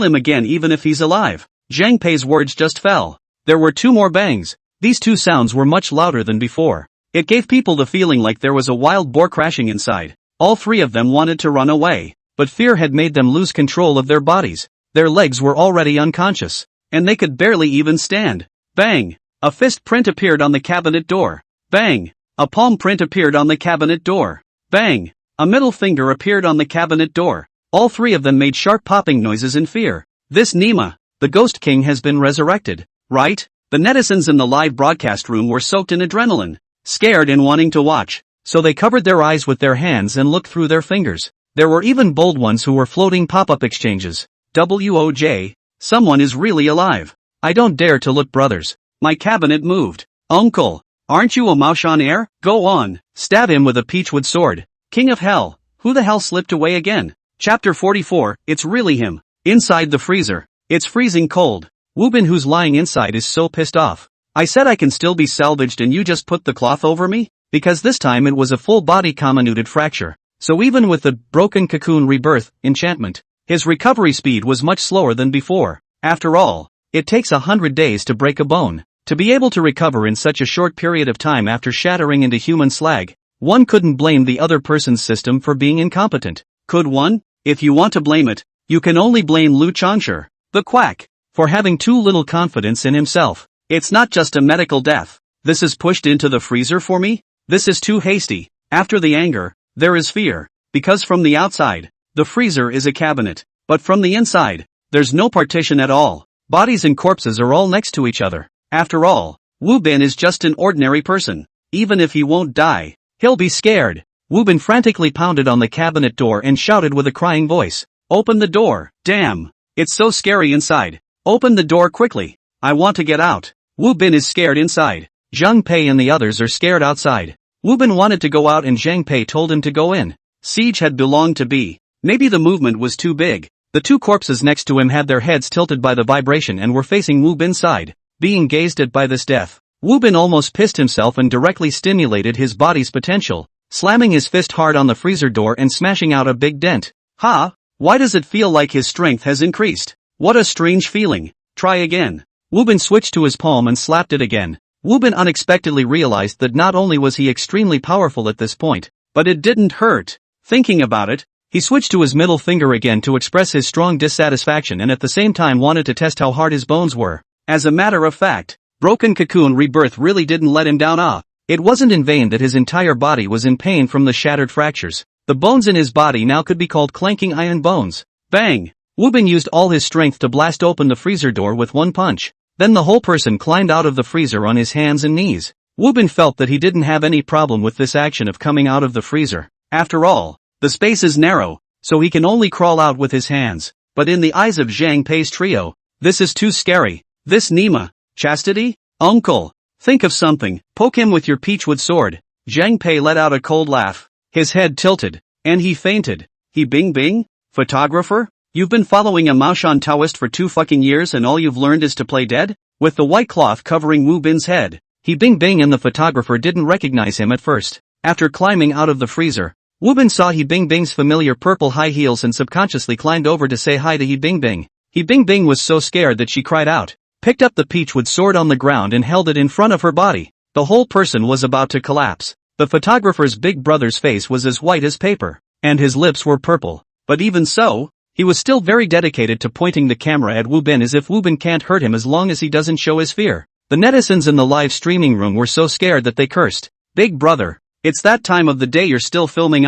him again even if he's alive. Zhang Pei's words just fell. There were two more bangs. These two sounds were much louder than before. It gave people the feeling like there was a wild boar crashing inside. All three of them wanted to run away, but fear had made them lose control of their bodies. Their legs were already unconscious, and they could barely even stand. Bang! A fist print appeared on the cabinet door. Bang! A palm print appeared on the cabinet door. Bang! A middle finger appeared on the cabinet door. All three of them made sharp popping noises in fear. This Nima, the Ghost King, has been resurrected, right? The netizens in the live broadcast room were soaked in adrenaline, scared and wanting to watch, so they covered their eyes with their hands and looked through their fingers. There were even bold ones who were floating pop-up exchanges. WOJ, someone is really alive. I don't dare to look, brothers. My cabinet moved. Uncle, aren't you a Maoshan heir? Go on, stab him with a peachwood sword. King of Hell, who the hell slipped away again? Chapter 44, it's really him. Inside the freezer. It's freezing cold. Wu Bin, who's lying inside, is so pissed off. I said I can still be salvaged and you just put the cloth over me? Because this time it was a full body comminuted fracture. So even with the broken cocoon rebirth enchantment, his recovery speed was much slower than before. After all, it takes 100 days to break a bone. To be able to recover in such a short period of time after shattering into human slag, one couldn't blame the other person's system for being incompetent. Could one? If you want to blame it, you can only blame Lu Changsher, the quack, for having too little confidence in himself. It's not just a medical death. This is pushed into the freezer for me? This is too hasty. After the anger, there is fear, because from the outside, the freezer is a cabinet, but from the inside, there's no partition at all. Bodies and corpses are all next to each other. After all, Wu Bin is just an ordinary person. Even if he won't die, he'll be scared. Wu Bin frantically pounded on the cabinet door and shouted with a crying voice. Open the door, damn! It's so scary inside. Open the door quickly. I want to get out. Wu Bin is scared inside. Zhang Pei and the others are scared outside. Wu Bin wanted to go out and Zhang Pei told him to go in. Siege had belonged to B. Maybe the movement was too big. The two corpses next to him had their heads tilted by the vibration and were facing Wu Bin's side. Being gazed at by this death, Wu Bin almost pissed himself and directly stimulated his body's potential, slamming his fist hard on the freezer door and smashing out a big dent. Ha! Why does it feel like his strength has increased? What a strange feeling. Try again. Wu Bin switched to his palm and slapped it again. Wu Bin unexpectedly realized that not only was he extremely powerful at this point, but it didn't hurt. Thinking about it, he switched to his middle finger again to express his strong dissatisfaction and at the same time wanted to test how hard his bones were. As a matter of fact, broken cocoon rebirth really didn't let him down. It wasn't in vain that his entire body was in pain from the shattered fractures. The bones in his body now could be called clanking iron bones. Bang! Wu Bin used all his strength to blast open the freezer door with one punch. Then the whole person climbed out of the freezer on his hands and knees. Wu Bin felt that he didn't have any problem with this action of coming out of the freezer. After all, the space is narrow, so he can only crawl out with his hands. But in the eyes of Zhang Pei's trio, this is too scary. This Nima, chastity? Uncle, think of something, poke him with your peachwood sword. Zhang Pei let out a cold laugh. His head tilted, and he fainted. He Bing Bing? Photographer? You've been following a Maoshan Taoist for 2 fucking years and all you've learned is to play dead? With the white cloth covering Wu Bin's head, He Bing Bing and the photographer didn't recognize him at first. After climbing out of the freezer, Wu Bin saw He Bing Bing's familiar purple high heels and subconsciously climbed over to say hi to He Bing Bing. He Bing Bing was so scared that she cried out, picked up the peachwood sword on the ground and held it in front of her body. The whole person was about to collapse. The photographer's big brother's face was as white as paper, and his lips were purple. But even so, he was still very dedicated to pointing the camera at Wu Bin as if Wu Bin can't hurt him as long as he doesn't show his fear. The netizens in the live streaming room were so scared that they cursed. Big brother, it's that time of the day you're still filming.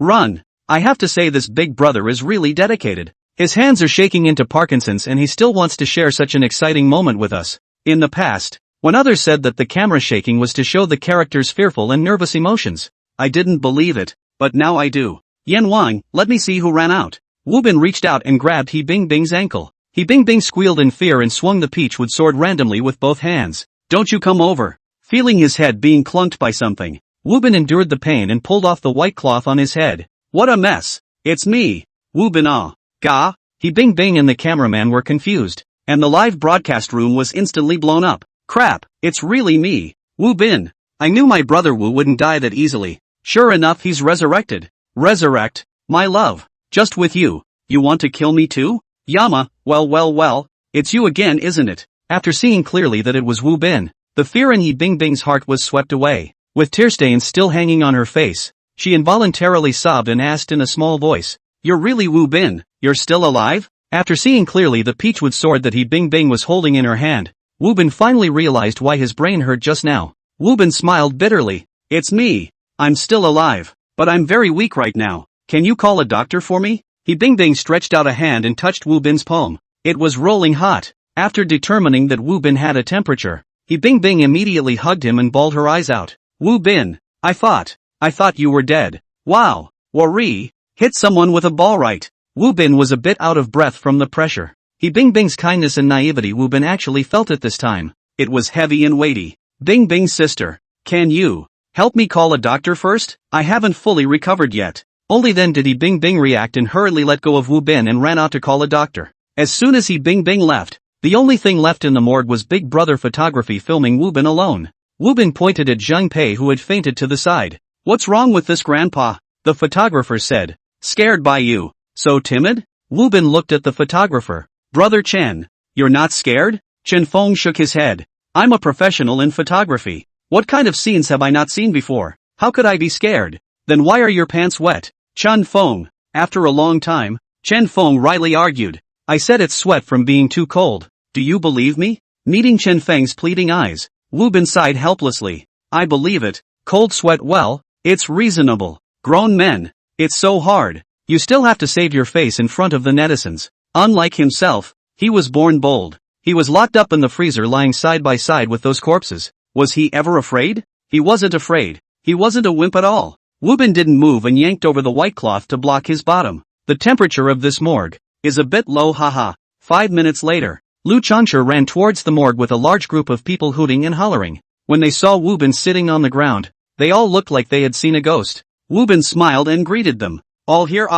Run. I have to say this big brother is really dedicated. His hands are shaking into Parkinson's and he still wants to share such an exciting moment with us. In the past, when others said that the camera shaking was to show the character's fearful and nervous emotions, I didn't believe it, but now I do. Yan Wang, let me see who ran out. Wu Bin reached out and grabbed He Bingbing's ankle. He Bingbing squealed in fear and swung the peachwood sword randomly with both hands. Don't you come over. Feeling his head being clunked by something, Wu Bin endured the pain and pulled off the white cloth on his head. What a mess. It's me. Wu Bin ah. Gah. He Bingbing and the cameraman were confused, and the live broadcast room was instantly blown up. Crap, it's really me. Wu Bin. I knew my brother Wu wouldn't die that easily. Sure enough, he's resurrected. Resurrect? My love. Just with you. You want to kill me too? Yama, well, it's you again, isn't it? After seeing clearly that it was Wu Bin, the fear in He Bingbing's heart was swept away. With tear stains still hanging on her face, she involuntarily sobbed and asked in a small voice, You're really Wu Bin? You're still alive? After seeing clearly the peachwood sword that He Bingbing was holding in her hand, Wu Bin finally realized why his brain hurt just now. Wu Bin smiled bitterly. It's me. I'm still alive, but I'm very weak right now. Can you call a doctor for me? He Bingbing stretched out a hand and touched Wu Bin's palm. It was rolling hot. After determining that Wu Bin had a temperature, He Bingbing immediately hugged him and bawled her eyes out. Wu Bin, I thought you were dead. Wow. Worry. Hit someone with a ball right. Wu Bin was a bit out of breath from the pressure. He Bingbing's kindness and naivety Wu Bin actually felt it this time. It was heavy and weighty. Bingbing's sister, can you help me call a doctor first? I haven't fully recovered yet. Only then did He Bingbing react and hurriedly let go of Wu Bin and ran out to call a doctor. As soon as He Bingbing left, the only thing left in the morgue was Big Brother photography filming Wu Bin alone. Wu Bin pointed at Zheng Pei who had fainted to the side. What's wrong with this grandpa? The photographer said. Scared by you. So timid? Wu Bin looked at the photographer. Brother Chen, you're not scared? Chen Feng shook his head. I'm a professional in photography. What kind of scenes have I not seen before? How could I be scared? Then why are your pants wet? Chen Feng. After a long time, Chen Feng wryly argued. I said it's sweat from being too cold. Do you believe me? Meeting Chen Feng's pleading eyes, Wu Bin sighed helplessly. I believe it. Cold sweat, well, it's reasonable. Grown men. It's so hard. You still have to save your face in front of the netizens. Unlike himself, he was born bold. He was locked up in the freezer lying side by side with those corpses. Was he ever afraid? He wasn't afraid. He wasn't a wimp at all. Wu Bin didn't move and yanked over the white cloth to block his bottom. The temperature of this morgue is a bit low, haha. 5 minutes later, Lu Changshi ran towards the morgue with a large group of people hooting and hollering. When they saw Wu Bin sitting on the ground, they all looked like they had seen a ghost. Wu Bin smiled and greeted them. All here,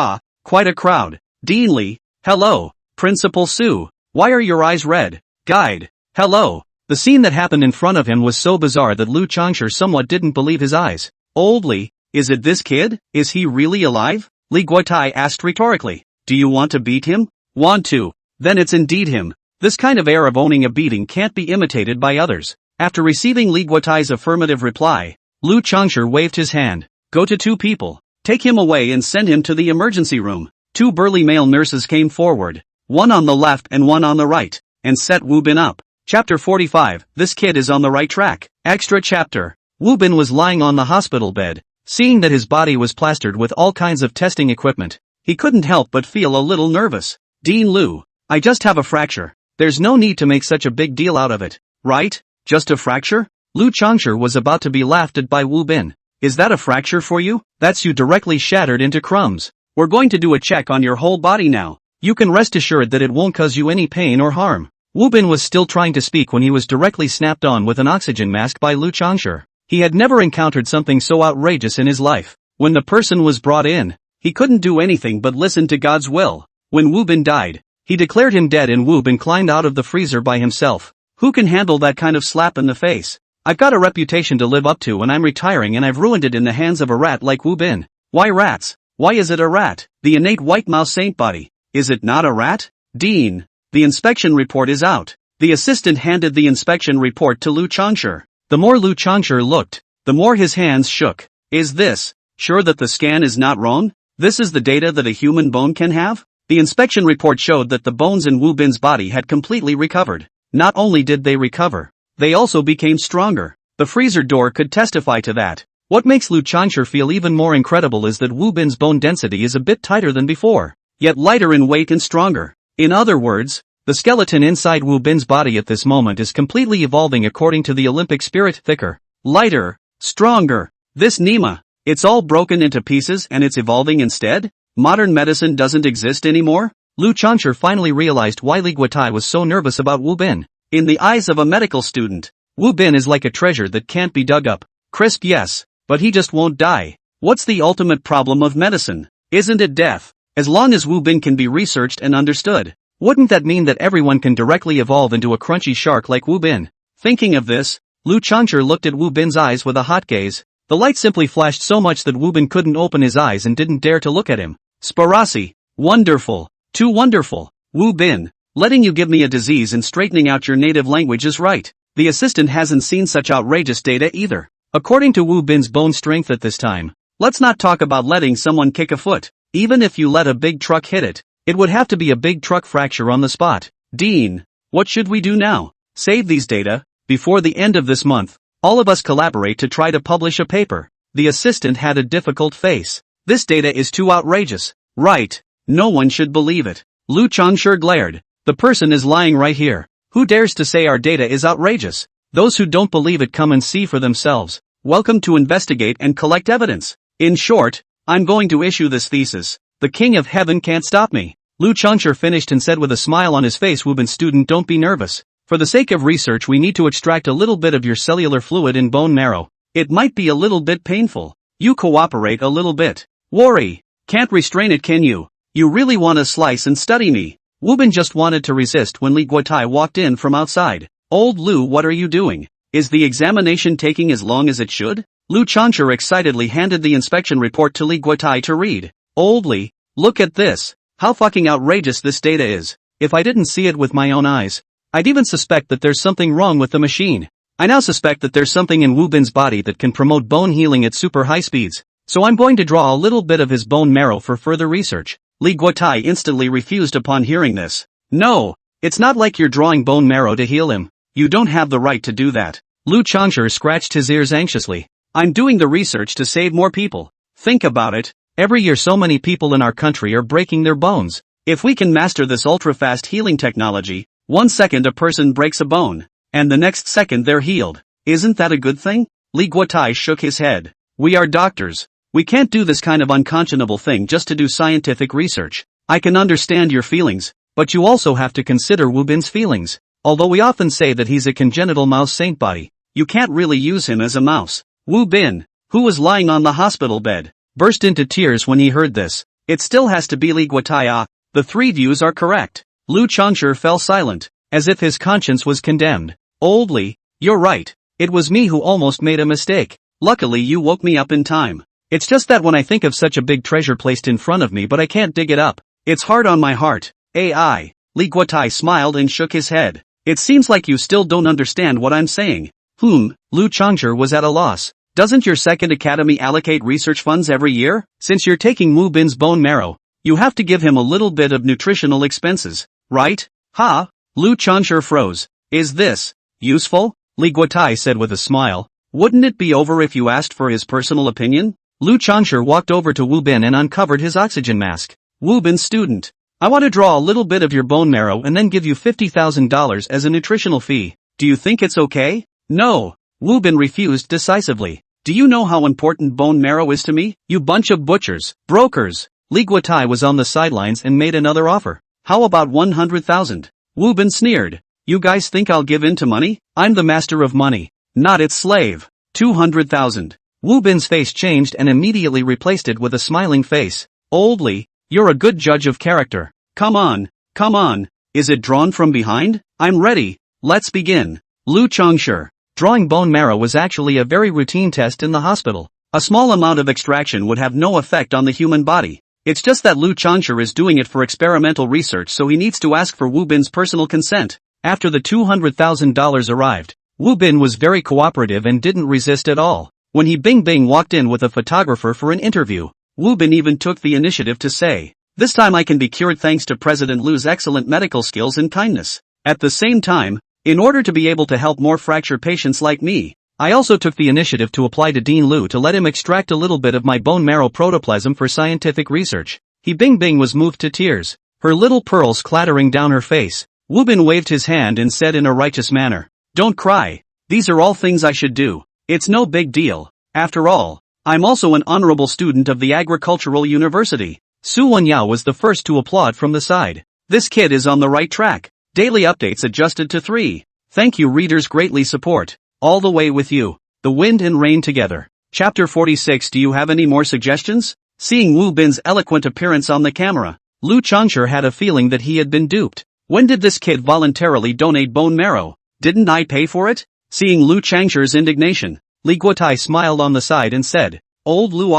quite a crowd. Dean Li, hello. Principal Su, why are your eyes red? Guide, hello. The scene that happened in front of him was so bizarre that Lu Changshi somewhat didn't believe his eyes. Old Li, is it this kid? Is he really alive? Li Guotai asked rhetorically. Do you want to beat him? Want to? Then it's indeed him. This kind of air of owning a beating can't be imitated by others. After receiving Li Guotai's affirmative reply, Lu Changshi waved his hand. Go to 2 people. Take him away and send him to the emergency room. 2 burly male nurses came forward, one on the left and one on the right, and set Wu Bin up. Chapter 45, this kid is on the right track. Extra chapter. Wu Bin was lying on the hospital bed. Seeing that his body was plastered with all kinds of testing equipment, he couldn't help but feel a little nervous. Dean Lu, I just have a fracture. There's no need to make such a big deal out of it, right? Just a fracture? Lu Changshi was about to be laughed at by Wu Bin. Is that a fracture for you? That's you directly shattered into crumbs. We're going to do a check on your whole body now. You can rest assured that it won't cause you any pain or harm. Wu Bin was still trying to speak when he was directly snapped on with an oxygen mask by Lu Changshi. He had never encountered something so outrageous in his life. When the person was brought in, he couldn't do anything but listen to God's will. When Wu Bin died, he declared him dead and Wu Bin climbed out of the freezer by himself. Who can handle that kind of slap in the face? I've got a reputation to live up to and I'm retiring and I've ruined it in the hands of a rat like Wu Bin. Why rats? Why is it a rat? The innate white mouse saint body. Is it not a rat? Dean, the inspection report is out. The assistant handed the inspection report to Lu Changshi. The more Lu Changshi looked, the more his hands shook. Is this sure that the scan is not wrong? This is the data that a human bone can have? The inspection report showed that the bones in Wu Bin's body had completely recovered. Not only did they recover, they also became stronger. The freezer door could testify to that. What makes Lu Changshi feel even more incredible is that Wu Bin's bone density is a bit tighter than before. yet lighter in weight and stronger. In other words, the skeleton inside Wu Bin's body at this moment is completely evolving according to the Olympic spirit, thicker, lighter, stronger. This Nima, it's all broken into pieces and it's evolving instead? Modern medicine doesn't exist anymore? Lu Changshi finally realized why Li Guotai was so nervous about Wu Bin. In the eyes of a medical student, Wu Bin is like a treasure that can't be dug up. Crisp, yes, but he just won't die. What's the ultimate problem of medicine? Isn't it death? As long as Wu Bin can be researched and understood, wouldn't that mean that everyone can directly evolve into a crunchy shark like Wu Bin? Thinking of this, Lu Changshi looked at Wu Bin's eyes with a hot gaze. The light simply flashed so much that Wu Bin couldn't open his eyes and didn't dare to look at him. Sparasi, wonderful, too wonderful. Wu Bin, letting you give me a disease and straightening out your native language is right. The assistant hasn't seen such outrageous data either. According to Wu Bin's bone strength at this time, let's not talk about letting someone kick a foot. Even if you let a big truck hit it, it would have to be a big truck fracture on the spot. Dean, what should we do now? Save these data. Before the end of this month, all of us collaborate to try to publish a paper. The assistant had a difficult face. This data is too outrageous. Right. No one should believe it. Lu Changshi glared. The person is lying right here. Who dares to say our data is outrageous? Those who don't believe it come and see for themselves. Welcome to investigate and collect evidence. In short, I'm going to issue this thesis. The King of Heaven can't stop me. Lu Changshi finished and said with a smile on his face, Wu Bin student, don't be nervous. For the sake of research we need to extract a little bit of your cellular fluid in bone marrow. It might be a little bit painful. You cooperate a little bit. Worry. Can't restrain it, can you? You really want to slice and study me? Wu Bin just wanted to resist when Li Guotai walked in from outside. Old Lu, what are you doing? Is the examination taking as long as it should? Lu Changshi excitedly handed the inspection report to Li Guotai to read. Old Li, look at this. How fucking outrageous this data is. If I didn't see it with my own eyes, I'd even suspect that there's something wrong with the machine. I now suspect that there's something in Wu Bin's body that can promote bone healing at super high speeds, so I'm going to draw a little bit of his bone marrow for further research. Li Guotai instantly refused upon hearing this. No, it's not like you're drawing bone marrow to heal him. You don't have the right to do that. Lu Changshi scratched his ears anxiously. I'm doing the research to save more people. Think about it. Every year so many people in our country are breaking their bones. If we can master this ultra-fast healing technology, 1 second a person breaks a bone, and the next second they're healed. Isn't that a good thing? Li Guotai shook his head. We are doctors. We can't do this kind of unconscionable thing just to do scientific research. I can understand your feelings, but you also have to consider Wu Bin's feelings. Although we often say that he's a congenital mouse saint body, you can't really use him as a mouse. Wu Bin, who was lying on the hospital bed, burst into tears when he heard this. It still has to be Li Guotai. The three views are correct. Lu Changshi fell silent, as if his conscience was condemned. Old Li, you're right. It was me who almost made a mistake. Luckily you woke me up in time. It's just that when I think of such a big treasure placed in front of me but I can't dig it up, it's hard on my heart. AI. Li Guotai smiled and shook his head. It seems like you still don't understand what I'm saying. Lu Changshi was at a loss. Doesn't your second academy allocate research funds every year? Since you're taking Wu Bin's bone marrow, you have to give him a little bit of nutritional expenses, right? Ha? Lu Changshi froze. Is this useful? Li Guotai said with a smile. Wouldn't it be over if you asked for his personal opinion? Lu Changshi walked over to Wu Bin and uncovered his oxygen mask. Wu Bin student, I want to draw a little bit of your bone marrow and then give you $50,000 as a nutritional fee. Do you think it's okay? No. Wu Bin refused decisively. Do you know how important bone marrow is to me? You bunch of butchers, brokers. Li Guotai was on the sidelines and made another offer. How about 100,000? Wu Bin sneered. You guys think I'll give in to money? I'm the master of money, not its slave. 200,000. Wu Bin's face changed and immediately replaced it with a smiling face. Old Li, you're a good judge of character. Come on. Is it drawn from behind? I'm ready. Let's begin. Lu Changshi. Drawing bone marrow was actually a very routine test in the hospital. A small amount of extraction would have no effect on the human body. It's just that Lu Changshi is doing it for experimental research, so he needs to ask for Wu Bin's personal consent. After the $200,000 arrived, Wu Bin was very cooperative and didn't resist at all. When he Bing walked in with a photographer for an interview, Wu Bin even took the initiative to say, "This time I can be cured thanks to President Lu's excellent medical skills and kindness." At the same time, in order to be able to help more fractured patients like me, I also took the initiative to apply to Dean Lu to let him extract a little bit of my bone marrow protoplasm for scientific research. Bing Bing was moved to tears, her little pearls clattering down her face. Wu Bin waved his hand and said in a righteous manner, "Don't cry. These are all things I should do. It's no big deal. After all, I'm also an honorable student of the Agricultural University." Su Wenyao was the first to applaud from the side. This kid is on the right track. Daily updates adjusted to 3. Thank you readers, greatly support. All the way with you. The wind and rain together. Chapter 46. Do you have any more suggestions? Seeing Wu Bin's eloquent appearance on the camera, Lu Changshi had a feeling that he had been duped. When did this kid voluntarily donate bone marrow? Didn't I pay for it? Seeing Lu Changshi's indignation, Li Guotai smiled on the side and said, "Old Lu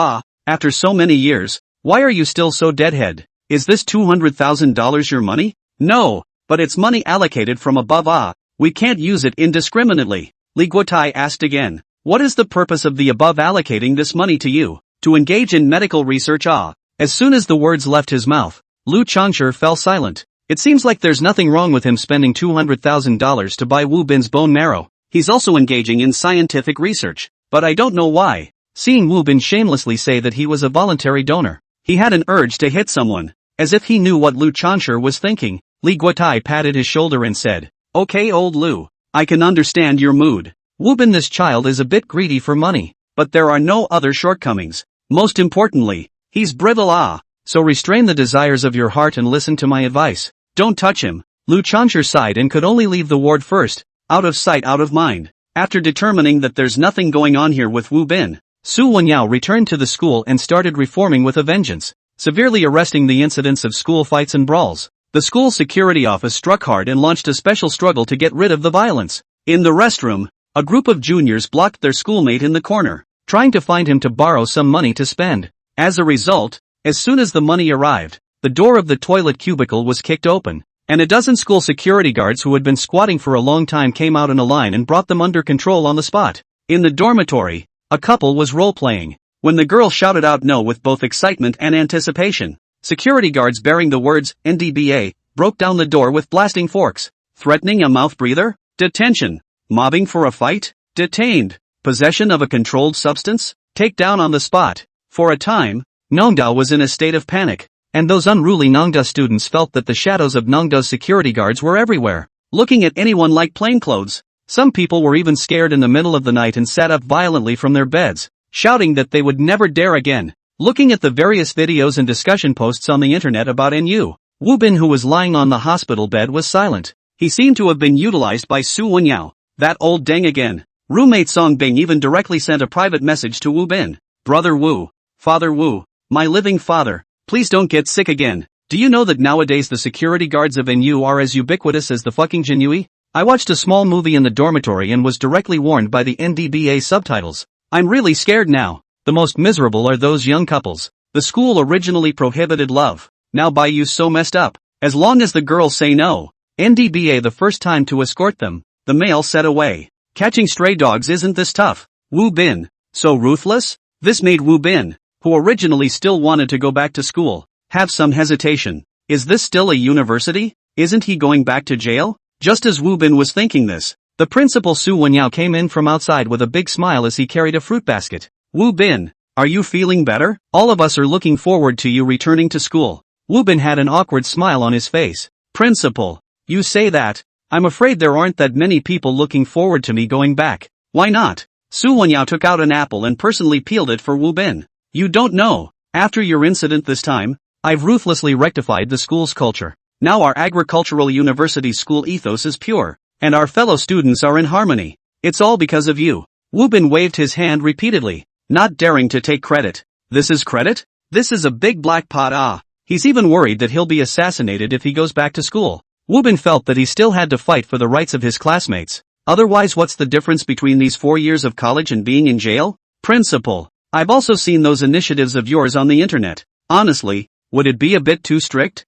after so many years, why are you still so deadhead? Is this $200,000 your money?" "No, but it's money allocated from above. We can't use it indiscriminately." Li Guotai asked again, "What is the purpose of the above allocating this money to you? To engage in medical research?" As soon as the words left his mouth, Lu Changshi fell silent. It seems like there's nothing wrong with him spending $200,000 to buy Wu Bin's bone marrow. He's also engaging in scientific research, but I don't know why. Seeing Wu Bin shamelessly say that he was a voluntary donor, he had an urge to hit someone. As if he knew what Lu Changshi was thinking, Li Guotai patted his shoulder and said, "Okay old Lu, I can understand your mood. Wu Bin, this child is a bit greedy for money, but there are no other shortcomings. Most importantly, he's brittle. So restrain the desires of your heart and listen to my advice. Don't touch him." Lu Changshi sighed and could only leave the ward first. Out of sight, out of mind. After determining that there's nothing going on here with Wu Bin, Su Wenyao returned to the school and started reforming with a vengeance, severely arresting the incidents of school fights and brawls. The school security office struck hard and launched a special struggle to get rid of the violence. In the restroom, a group of juniors blocked their schoolmate in the corner, trying to find him to borrow some money to spend. As a result, as soon as the money arrived, the door of the toilet cubicle was kicked open, and a dozen school security guards who had been squatting for a long time came out in a line and brought them under control on the spot. In the dormitory, a couple was role-playing. When the girl shouted out no with both excitement and anticipation, security guards bearing the words NDBA broke down the door with blasting forks. Threatening a mouth breather? Detention. Mobbing for a fight? Detained. Possession of a controlled substance? Take down on the spot. For a time, Nongda was in a state of panic, and those unruly Nongda students felt that the shadows of Nongda's security guards were everywhere, looking at anyone like plainclothes. Some people were even scared in the middle of the night and sat up violently from their beds, shouting that they would never dare again. Looking at the various videos and discussion posts on the internet about NU, Wu Bin, who was lying on the hospital bed, was silent. He seemed to have been utilized by Su Wenyao. That old deng again. Roommate Song Bing even directly sent a private message to Wu Bin. "Brother Wu, Father Wu, my living father, please don't get sick again. Do you know that nowadays the security guards of NU are as ubiquitous as the fucking Jinui? I watched a small movie in the dormitory and was directly warned by the NDBA subtitles. I'm really scared now. The most miserable are those young couples. The school originally prohibited love. Now by you so messed up. As long as the girls say no. NDBA the first time to escort them, the male said away. Catching stray dogs isn't this tough. Wu Bin, so ruthless?" This made Wu Bin, who originally still wanted to go back to school, have some hesitation. Is this still a university? Isn't he going back to jail? Just as Wu Bin was thinking this, the principal Su Wenyao came in from outside with a big smile as he carried a fruit basket. "Wu Bin, are you feeling better? All of us are looking forward to you returning to school." Wu Bin had an awkward smile on his face. "Principal, you say that? I'm afraid there aren't that many people looking forward to me going back." "Why not?" Su Wenyao took out an apple and personally peeled it for Wu Bin. "You don't know. After your incident this time, I've ruthlessly rectified the school's culture. Now our agricultural university school ethos is pure, and our fellow students are in harmony. It's all because of you." Wu Bin waved his hand repeatedly, not daring to take credit. "This is credit? This is a big black pot. He's even worried that he'll be assassinated if he goes back to school." Wu Bin felt that he still had to fight for the rights of his classmates. Otherwise, what's the difference between these 4 years of college and being in jail? "Principal, I've also seen those initiatives of yours on the internet. Honestly, would it be a bit too strict?"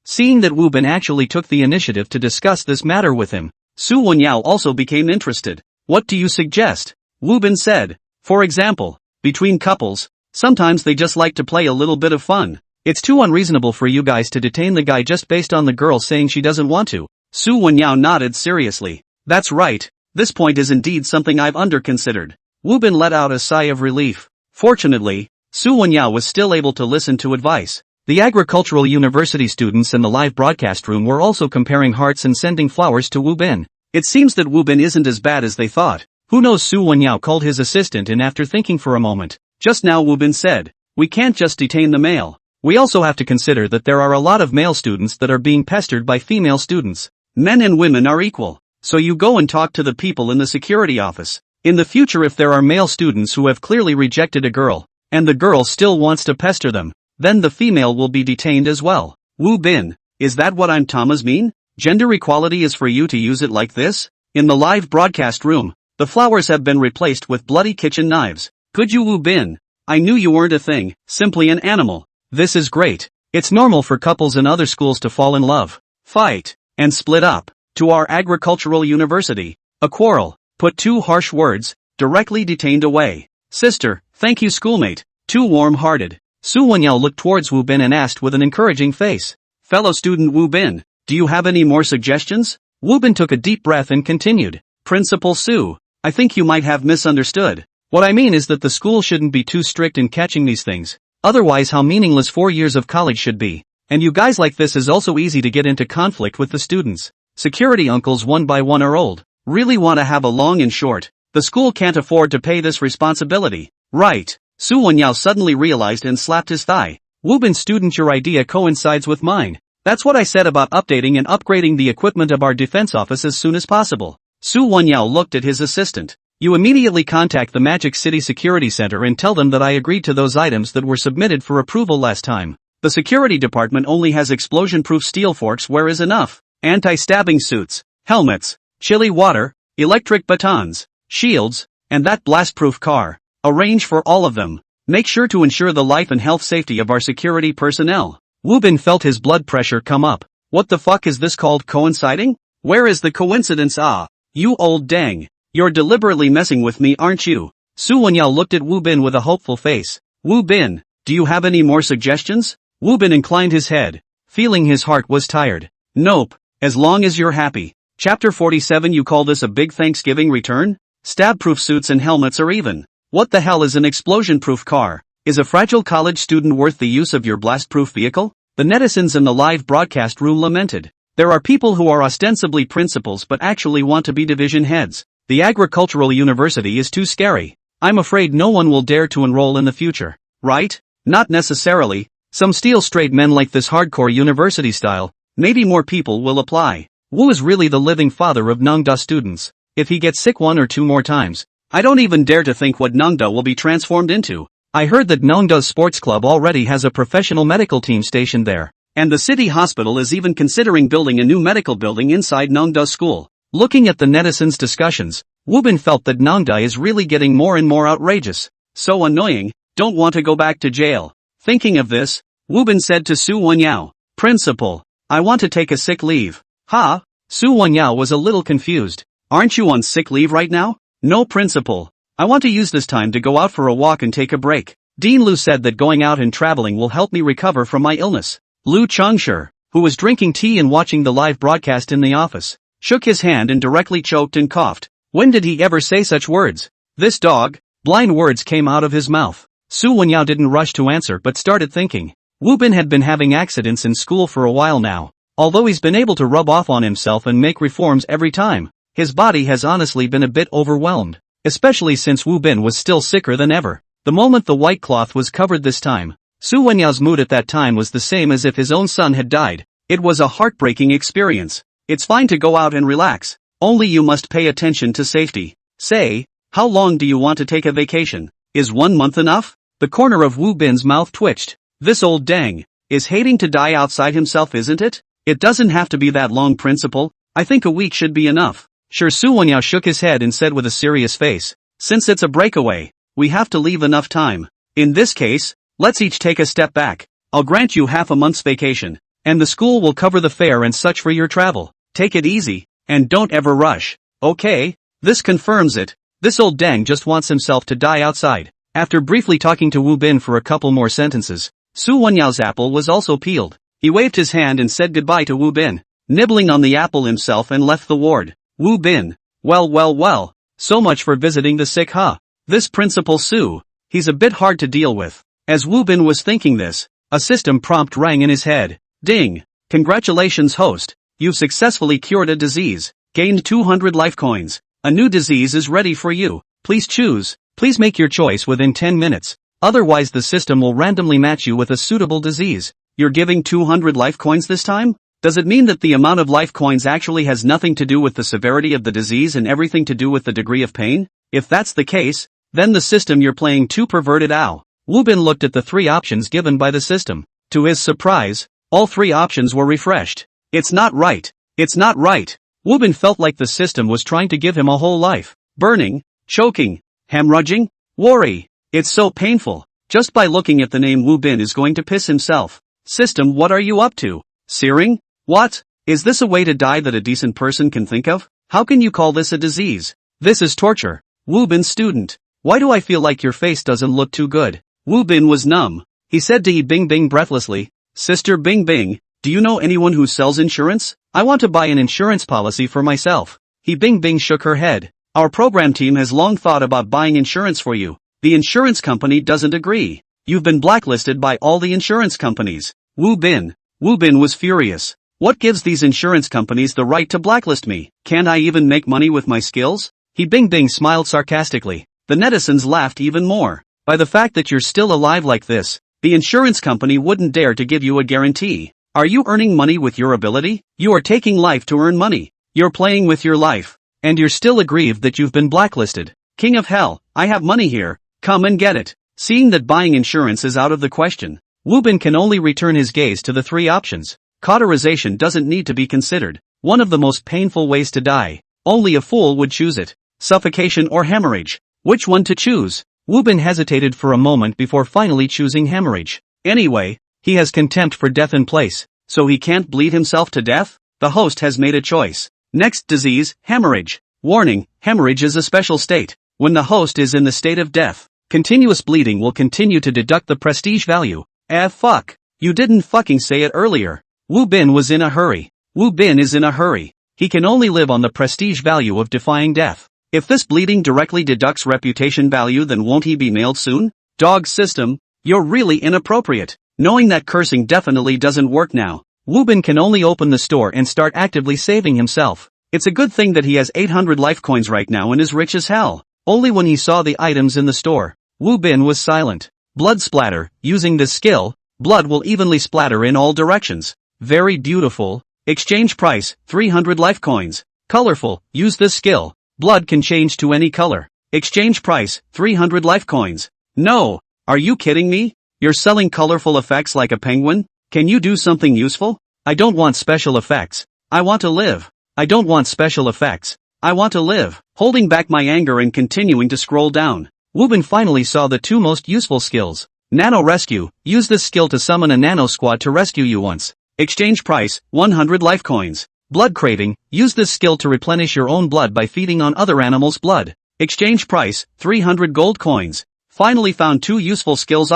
Seeing that Wu Bin actually took the initiative to discuss this matter with him, Su Wenyao also became interested. "What do you suggest?" Wu Bin said. "For example, between couples, sometimes they just like to play a little bit of fun. It's too unreasonable for you guys to detain the guy just based on the girl saying she doesn't want to." Su Wenyao nodded seriously. "That's right, this point is indeed something I've underconsidered." Wu Bin let out a sigh of relief. Fortunately, Su Wenyao was still able to listen to advice. The agricultural university students in the live broadcast room were also comparing hearts and sending flowers to Wu Bin. It seems that Wu Bin isn't as bad as they thought. Who knows? Su Wenyao called his assistant in after thinking for a moment. Just now Wu Bin said, "We can't just detain the male. We also have to consider that there are a lot of male students that are being pestered by female students. Men and women are equal. So you go and talk to the people in the security office. In the future, if there are male students who have clearly rejected a girl, and the girl still wants to pester them, then the female will be detained as well." Wu Bin, is that what I'm Thomas mean? Gender equality is for you to use it like this? In the live broadcast room, the flowers have been replaced with bloody kitchen knives. Could you, Wu Bin? I knew you weren't a thing, simply an animal. This is great. It's normal for couples in other schools to fall in love, fight, and split up. To our agricultural university, a quarrel, put two harsh words, directly detained away. Sister, thank you schoolmate, too warm-hearted. Su Wenyao looked towards Wu Bin and asked with an encouraging face. Fellow student Wu Bin, do you have any more suggestions? Wu Bin took a deep breath and continued. Principal Su, I think you might have misunderstood. What I mean is that the school shouldn't be too strict in catching these things. Otherwise how meaningless 4 years of college should be. And you guys like this is also easy to get into conflict with the students. Security uncles one by one are old. Really want to have a long and short. The school can't afford to pay this responsibility. Right. Su Wenyao suddenly realized and slapped his thigh. Wu Bin student, your idea coincides with mine. That's what I said about updating and upgrading the equipment of our defense office as soon as possible. Su Wenyao looked at his assistant. You immediately contact the Magic City Security Center and tell them that I agreed to those items that were submitted for approval last time. The security department only has explosion-proof steel forks. Where is enough? Anti-stabbing suits, helmets, chili water, electric batons, shields, and that blast-proof car. Arrange for all of them. Make sure to ensure the life and health safety of our security personnel. Wu Bin felt his blood pressure come up. What the fuck is this called coinciding? Where is the coincidence? Ah, you old dang. You're deliberately messing with me, aren't you? Su Wenyao looked at Wu Bin with a hopeful face. Wu Bin, do you have any more suggestions? Wu Bin inclined his head, feeling his heart was tired. Nope, as long as you're happy. Chapter 47. You call this a big Thanksgiving return? Stab-proof suits and helmets are even. What the hell is an explosion-proof car? Is a fragile college student worth the use of your blast-proof vehicle? The netizens in the live broadcast room lamented. There are people who are ostensibly principals but actually want to be division heads. The agricultural university is too scary. I'm afraid no one will dare to enroll in the future. Right? Not necessarily. Some steel straight men like this hardcore university style. Maybe more people will apply. Wu is really the living father of Nongda students. If he gets sick 1 or 2 more times, I don't even dare to think what Nongda will be transformed into. I heard that Nongda's sports club already has a professional medical team stationed there. And the city hospital is even considering building a new medical building inside Nongda's school. Looking at the netizens' discussions, Wu Bin felt that Nongda is really getting more and more outrageous. So annoying, don't want to go back to jail. Thinking of this, Wu Bin said to Su Wenyao, Principal, I want to take a sick leave. Ha? Su Wenyao was a little confused. Aren't you on sick leave right now? No, Principal. I want to use this time to go out for a walk and take a break. Dean Lu said that going out and traveling will help me recover from my illness. Lu Chengshi, who was drinking tea and watching the live broadcast in the office, shook his hand and directly choked and coughed. When did he ever say such words? This dog? Blind words came out of his mouth. Su Wenyao didn't rush to answer but started thinking. Wu Bin had been having accidents in school for a while now. Although he's been able to rub off on himself and make reforms every time, his body has honestly been a bit overwhelmed. Especially since Wu Bin was still sicker than ever. The moment the white cloth was covered this time, Su Wenyao's mood at that time was the same as if his own son had died. It was a heartbreaking experience. It's fine to go out and relax. Only you must pay attention to safety. Say, how long do you want to take a vacation? Is 1 month enough? The corner of Wu Bin's mouth twitched. This old dang is hating to die outside himself, isn't it? It doesn't have to be that long, Principal. I think a week should be enough. Sure. Su Wenyao shook his head and said with a serious face. Since it's a breakaway, we have to leave enough time. In this case, let's each take a step back. I'll grant you half a month's vacation, and the school will cover the fare and such for your travel. Take it easy, and don't ever rush. Okay? This confirms it. This old dang just wants himself to die outside. After briefly talking to Wu Bin for a couple more sentences, Su Wenyao's apple was also peeled. He waved his hand and said goodbye to Wu Bin, nibbling on the apple himself, and left the ward. Wu Bin. Well. So much for visiting the sick, huh? This Principal Su, he's a bit hard to deal with. As Wu Bin was thinking this, A system prompt rang in his head. Ding! Congratulations, host. You've successfully cured a disease. Gained 200 life coins. A new disease is ready for you. Please choose. Please make your choice within 10 minutes. Otherwise the system will randomly match you with a suitable disease. You're giving 200 life coins this time? Does it mean that the amount of life coins actually has nothing to do with the severity of the disease and everything to do with the degree of pain? If that's the case, then the system you're playing too perverted. Ow. Wu Bin looked at the 3 options given by the system. To his surprise, all 3 options were refreshed. It's not right. It's not right. Wu Bin felt like the system was trying to give him a whole life. Burning, choking, hemorrhaging, worry. It's so painful. Just by looking at the name Wu Bin is going to piss himself. System, what are you up to? Searing? What? Is this a way to die that a decent person can think of? How can you call this a disease? This is torture. Wu Bin student. Why do I feel like your face doesn't look too good? Wu Bin was numb. He said to Yi Bing Bing breathlessly, Sister Bing Bing, do you know anyone who sells insurance? I want to buy an insurance policy for myself. Yi Bing Bing shook her head. Our program team has long thought about buying insurance for you. The insurance company doesn't agree. You've been blacklisted by all the insurance companies. Wu Bin was furious. What gives these insurance companies the right to blacklist me? Can't I even make money with my skills? Yi Bing Bing smiled sarcastically. The netizens laughed even more. By the fact that you're still alive like this, the insurance company wouldn't dare to give you a guarantee. Are you earning money with your ability? You are taking life to earn money. You're playing with your life. And you're still aggrieved that you've been blacklisted. King of hell, I have money here. Come and get it. Seeing that buying insurance is out of the question, Wu Bin can only return his gaze to the 3 options. Cauterization doesn't need to be considered. One of the most painful ways to die. Only a fool would choose it. Suffocation or hemorrhage. Which one to choose? Wu Bin hesitated for a moment before finally choosing hemorrhage. Anyway, he has contempt for death in place, so he can't bleed himself to death? The host has made a choice. Next disease, hemorrhage. Warning, hemorrhage is a special state. When the host is in the state of death, continuous bleeding will continue to deduct the prestige value. Fuck. You didn't fucking say it earlier. Wu Bin was in a hurry. Wu Bin is in a hurry. He can only live on the prestige value of defying death. If this bleeding directly deducts reputation value, then won't he be nailed soon? Dog system, you're really inappropriate. Knowing that cursing definitely doesn't work now, Wu Bin can only open the store and start actively saving himself. It's a good thing that he has 800 life coins right now and is rich as hell. Only when he saw the items in the store, Wu Bin was silent. Blood splatter. Using this skill, blood will evenly splatter in all directions. Very beautiful. Exchange price, 300 life coins. Colorful. Use this skill. Blood can change to any color. Exchange price, 300 life coins. No. Are you kidding me? You're selling colorful effects like a penguin? Can you do something useful? I don't want special effects. I want to live. I don't want special effects. I want to live. Holding back my anger and continuing to scroll down, Wu Bin finally saw the 2 most useful skills. Nano Rescue. Use this skill to summon a nano squad to rescue you once. Exchange price, 100 life coins. Blood Craving. Use this skill to replenish your own blood by feeding on other animals' blood. Exchange price, 300 gold coins. Finally found 2 useful skills.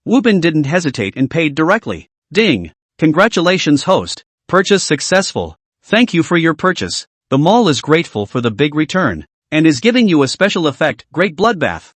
Wu Bin didn't hesitate and paid directly. Ding. Congratulations, host. Purchase successful. Thank you for your purchase. The mall is grateful for the big return, and is giving you a special effect, Great Bloodbath.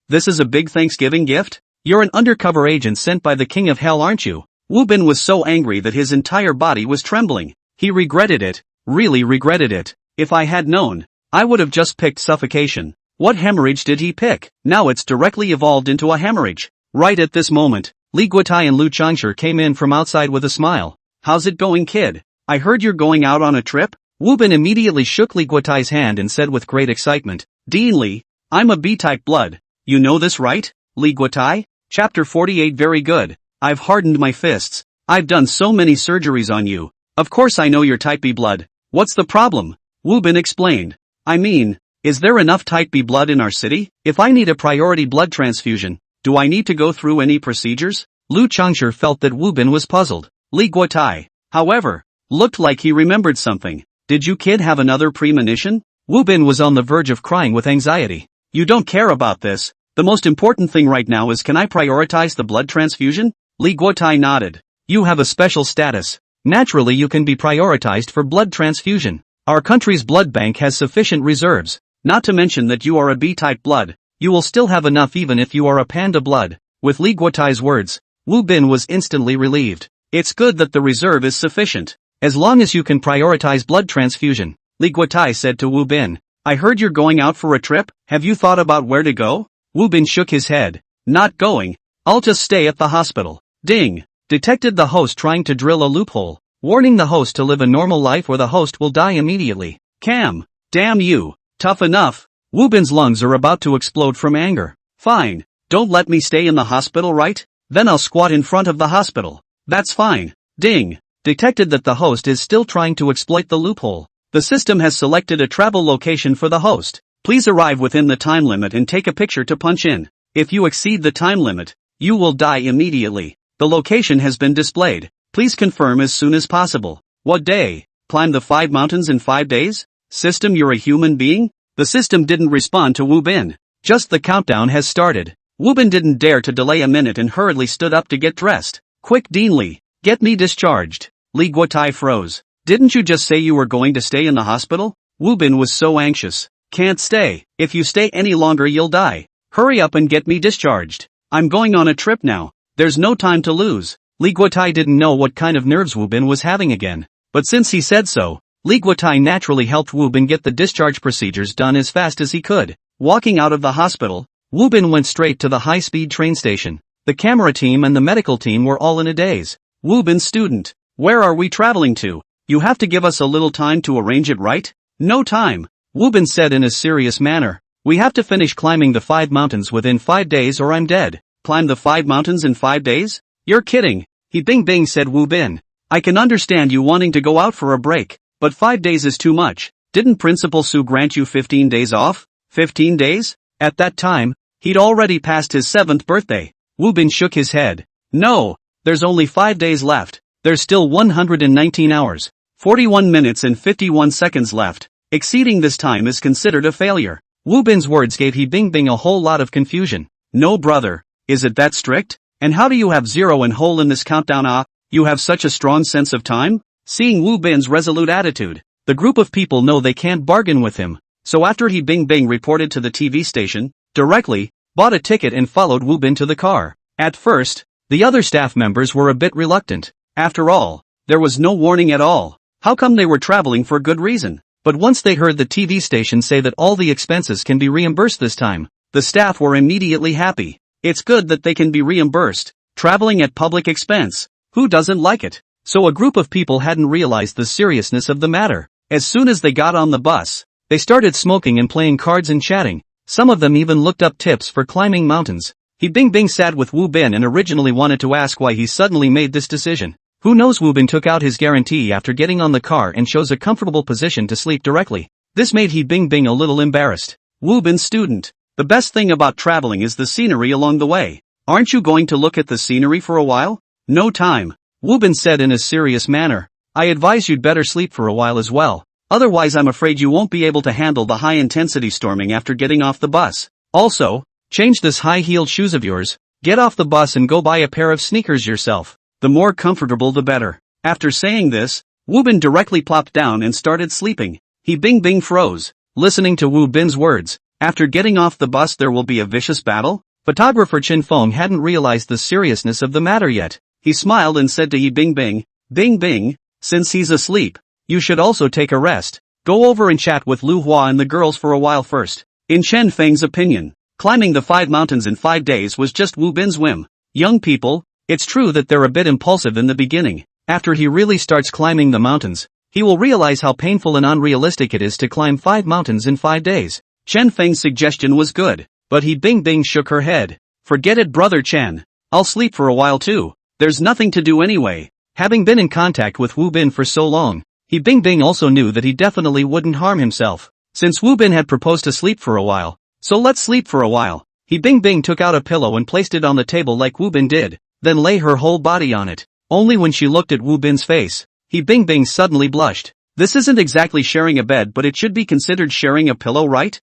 This is a big Thanksgiving gift? You're an undercover agent sent by the King of Hell, aren't you? Wu Bin was so angry that his entire body was trembling. He regretted it, really regretted it. If I had known, I would have just picked suffocation. What hemorrhage did he pick? Now it's directly evolved into a hemorrhage. Right at this moment, Li Guotai and Lu Changshi came in from outside with a smile. How's it going, kid? I heard you're going out on a trip? Wu Bin immediately shook Li Guotai's hand and said with great excitement, Dean Li, I'm a B-type blood. You know this, right? Li Guotai? Chapter 48. Very good. I've hardened my fists. I've done so many surgeries on you. Of course I know you're type B blood. What's the problem? Wu Bin explained. I mean, is there enough type B blood in our city? If I need a priority blood transfusion, do I need to go through any procedures? Lu Changshi felt that Wu Bin was puzzled. Li Guotai, however, looked like he remembered something. Did you kid have another premonition? Wu Bin was on the verge of crying with anxiety. You don't care about this. The most important thing right now is, can I prioritize the blood transfusion? Li Guotai nodded. You have a special status. Naturally you can be prioritized for blood transfusion. Our country's blood bank has sufficient reserves. Not to mention that you are a B-type blood. You will still have enough even if you are a panda blood. With Li Guotai's words, Wu Bin was instantly relieved. It's good that the reserve is sufficient. As long as you can prioritize blood transfusion, Li Guotai said to Wu Bin. I heard you're going out for a trip, have you thought about where to go? Wu Bin shook his head. Not going. I'll just stay at the hospital. Ding. Detected the host trying to drill a loophole, warning the host to live a normal life or the host will die immediately. Cam. Damn you. Tough enough. Wu Bin's lungs are about to explode from anger. Fine. Don't let me stay in the hospital, right? Then I'll squat in front of the hospital. That's fine. Ding. Detected that the host is still trying to exploit the loophole. The system has selected a travel location for the host. Please arrive within the time limit and take a picture to punch in. If you exceed the time limit, you will die immediately. The location has been displayed. Please confirm as soon as possible. What day? Climb the 5 mountains in 5 days? System, you're a human being? The system didn't respond to Wu Bin. Just the countdown has started. Wu Bin didn't dare to delay a minute and hurriedly stood up to get dressed. Quick, Dean Li. Get me discharged. Li Guotai froze. Didn't you just say you were going to stay in the hospital? Wu Bin was so anxious. Can't stay. If you stay any longer you'll die. Hurry up and get me discharged. I'm going on a trip now. There's no time to lose. Li Guotai didn't know what kind of nerves Wu Bin was having again. But since he said so, Li Guotai naturally helped Wu Bin get the discharge procedures done as fast as he could. Walking out of the hospital, Wu Bin went straight to the high-speed train station. The camera team and the medical team were all in a daze. Wu Bin student, where are we traveling to? You have to give us a little time to arrange it, right? No time. Wu Bin said in a serious manner. We have to finish climbing the 5 mountains within 5 days or I'm dead. Climb the 5 mountains in 5 days? You're kidding. He Bing Bing, said Wu Bin. I can understand you wanting to go out for a break, but 5 days is too much. Didn't Principal Su grant you 15 days off? 15 days? At that time, he'd already passed his 7th birthday. Wu Bin shook his head. No, there's only 5 days left. There's still 119 hours, 41 minutes and 51 seconds left. Exceeding this time is considered a failure. Wu Bin's words gave He Bing Bing a whole lot of confusion. No brother, is it that strict? And how do you have 0 and whole in this countdown? Ah, you have such a strong sense of time? Seeing Wu Bin's resolute attitude, the group of people know they can't bargain with him. So after He Bing Bing reported to the TV station, directly, bought a ticket and followed Wu Bin to the car. At first, the other staff members were a bit reluctant. After all, there was no warning at all. How come they were traveling for good reason? But once they heard the TV station say that all the expenses can be reimbursed this time, the staff were immediately happy. It's good that they can be reimbursed. Traveling at public expense. Who doesn't like it? So a group of people hadn't realized the seriousness of the matter. As soon as they got on the bus, they started smoking and playing cards and chatting. Some of them even looked up tips for climbing mountains. He Bing Bing sat with Wu Bin and originally wanted to ask why he suddenly made this decision. Who knows? Wu Bin took out his guarantee after getting on the car and chose a comfortable position to sleep directly. This made He Bing Bing a little embarrassed. Wu Bin student, the best thing about traveling is the scenery along the way. Aren't you going to look at the scenery for a while? No time. Wu Bin said in a serious manner. I advise you'd better sleep for a while as well. Otherwise I'm afraid you won't be able to handle the high-intensity storming after getting off the bus. Also, change this high-heeled shoes of yours, get off the bus and go buy a pair of sneakers yourself. The more comfortable the better. After saying this, Wu Bin directly plopped down and started sleeping. He Bing Bing froze, listening to Wu Bin's words. After getting off the bus there will be a vicious battle? Photographer Chin Feng hadn't realized the seriousness of the matter yet. He smiled and said to He Bing Bing, since he's asleep, you should also take a rest. Go over and chat with Lu Hua and the girls for a while first. In Chen Feng's opinion, climbing the 5 mountains in 5 days was just Wu Bin's whim. Young people, it's true that they're a bit impulsive in the beginning. After he really starts climbing the mountains, he will realize how painful and unrealistic it is to climb 5 mountains in 5 days. Chen Feng's suggestion was good, but He Bing Bing shook her head. Forget it, brother Chen. I'll sleep for a while too. There's nothing to do anyway. Having been in contact with Wu Bin for so long, He Bing Bing also knew that he definitely wouldn't harm himself. Since Wu Bin had proposed to sleep for a while, so let's sleep for a while. He Bing Bing took out a pillow and placed it on the table like Wu Bin did, then lay her whole body on it. Only when she looked at Wu Bin's face, He Bing Bing suddenly blushed. This isn't exactly sharing a bed, but it should be considered sharing a pillow, right?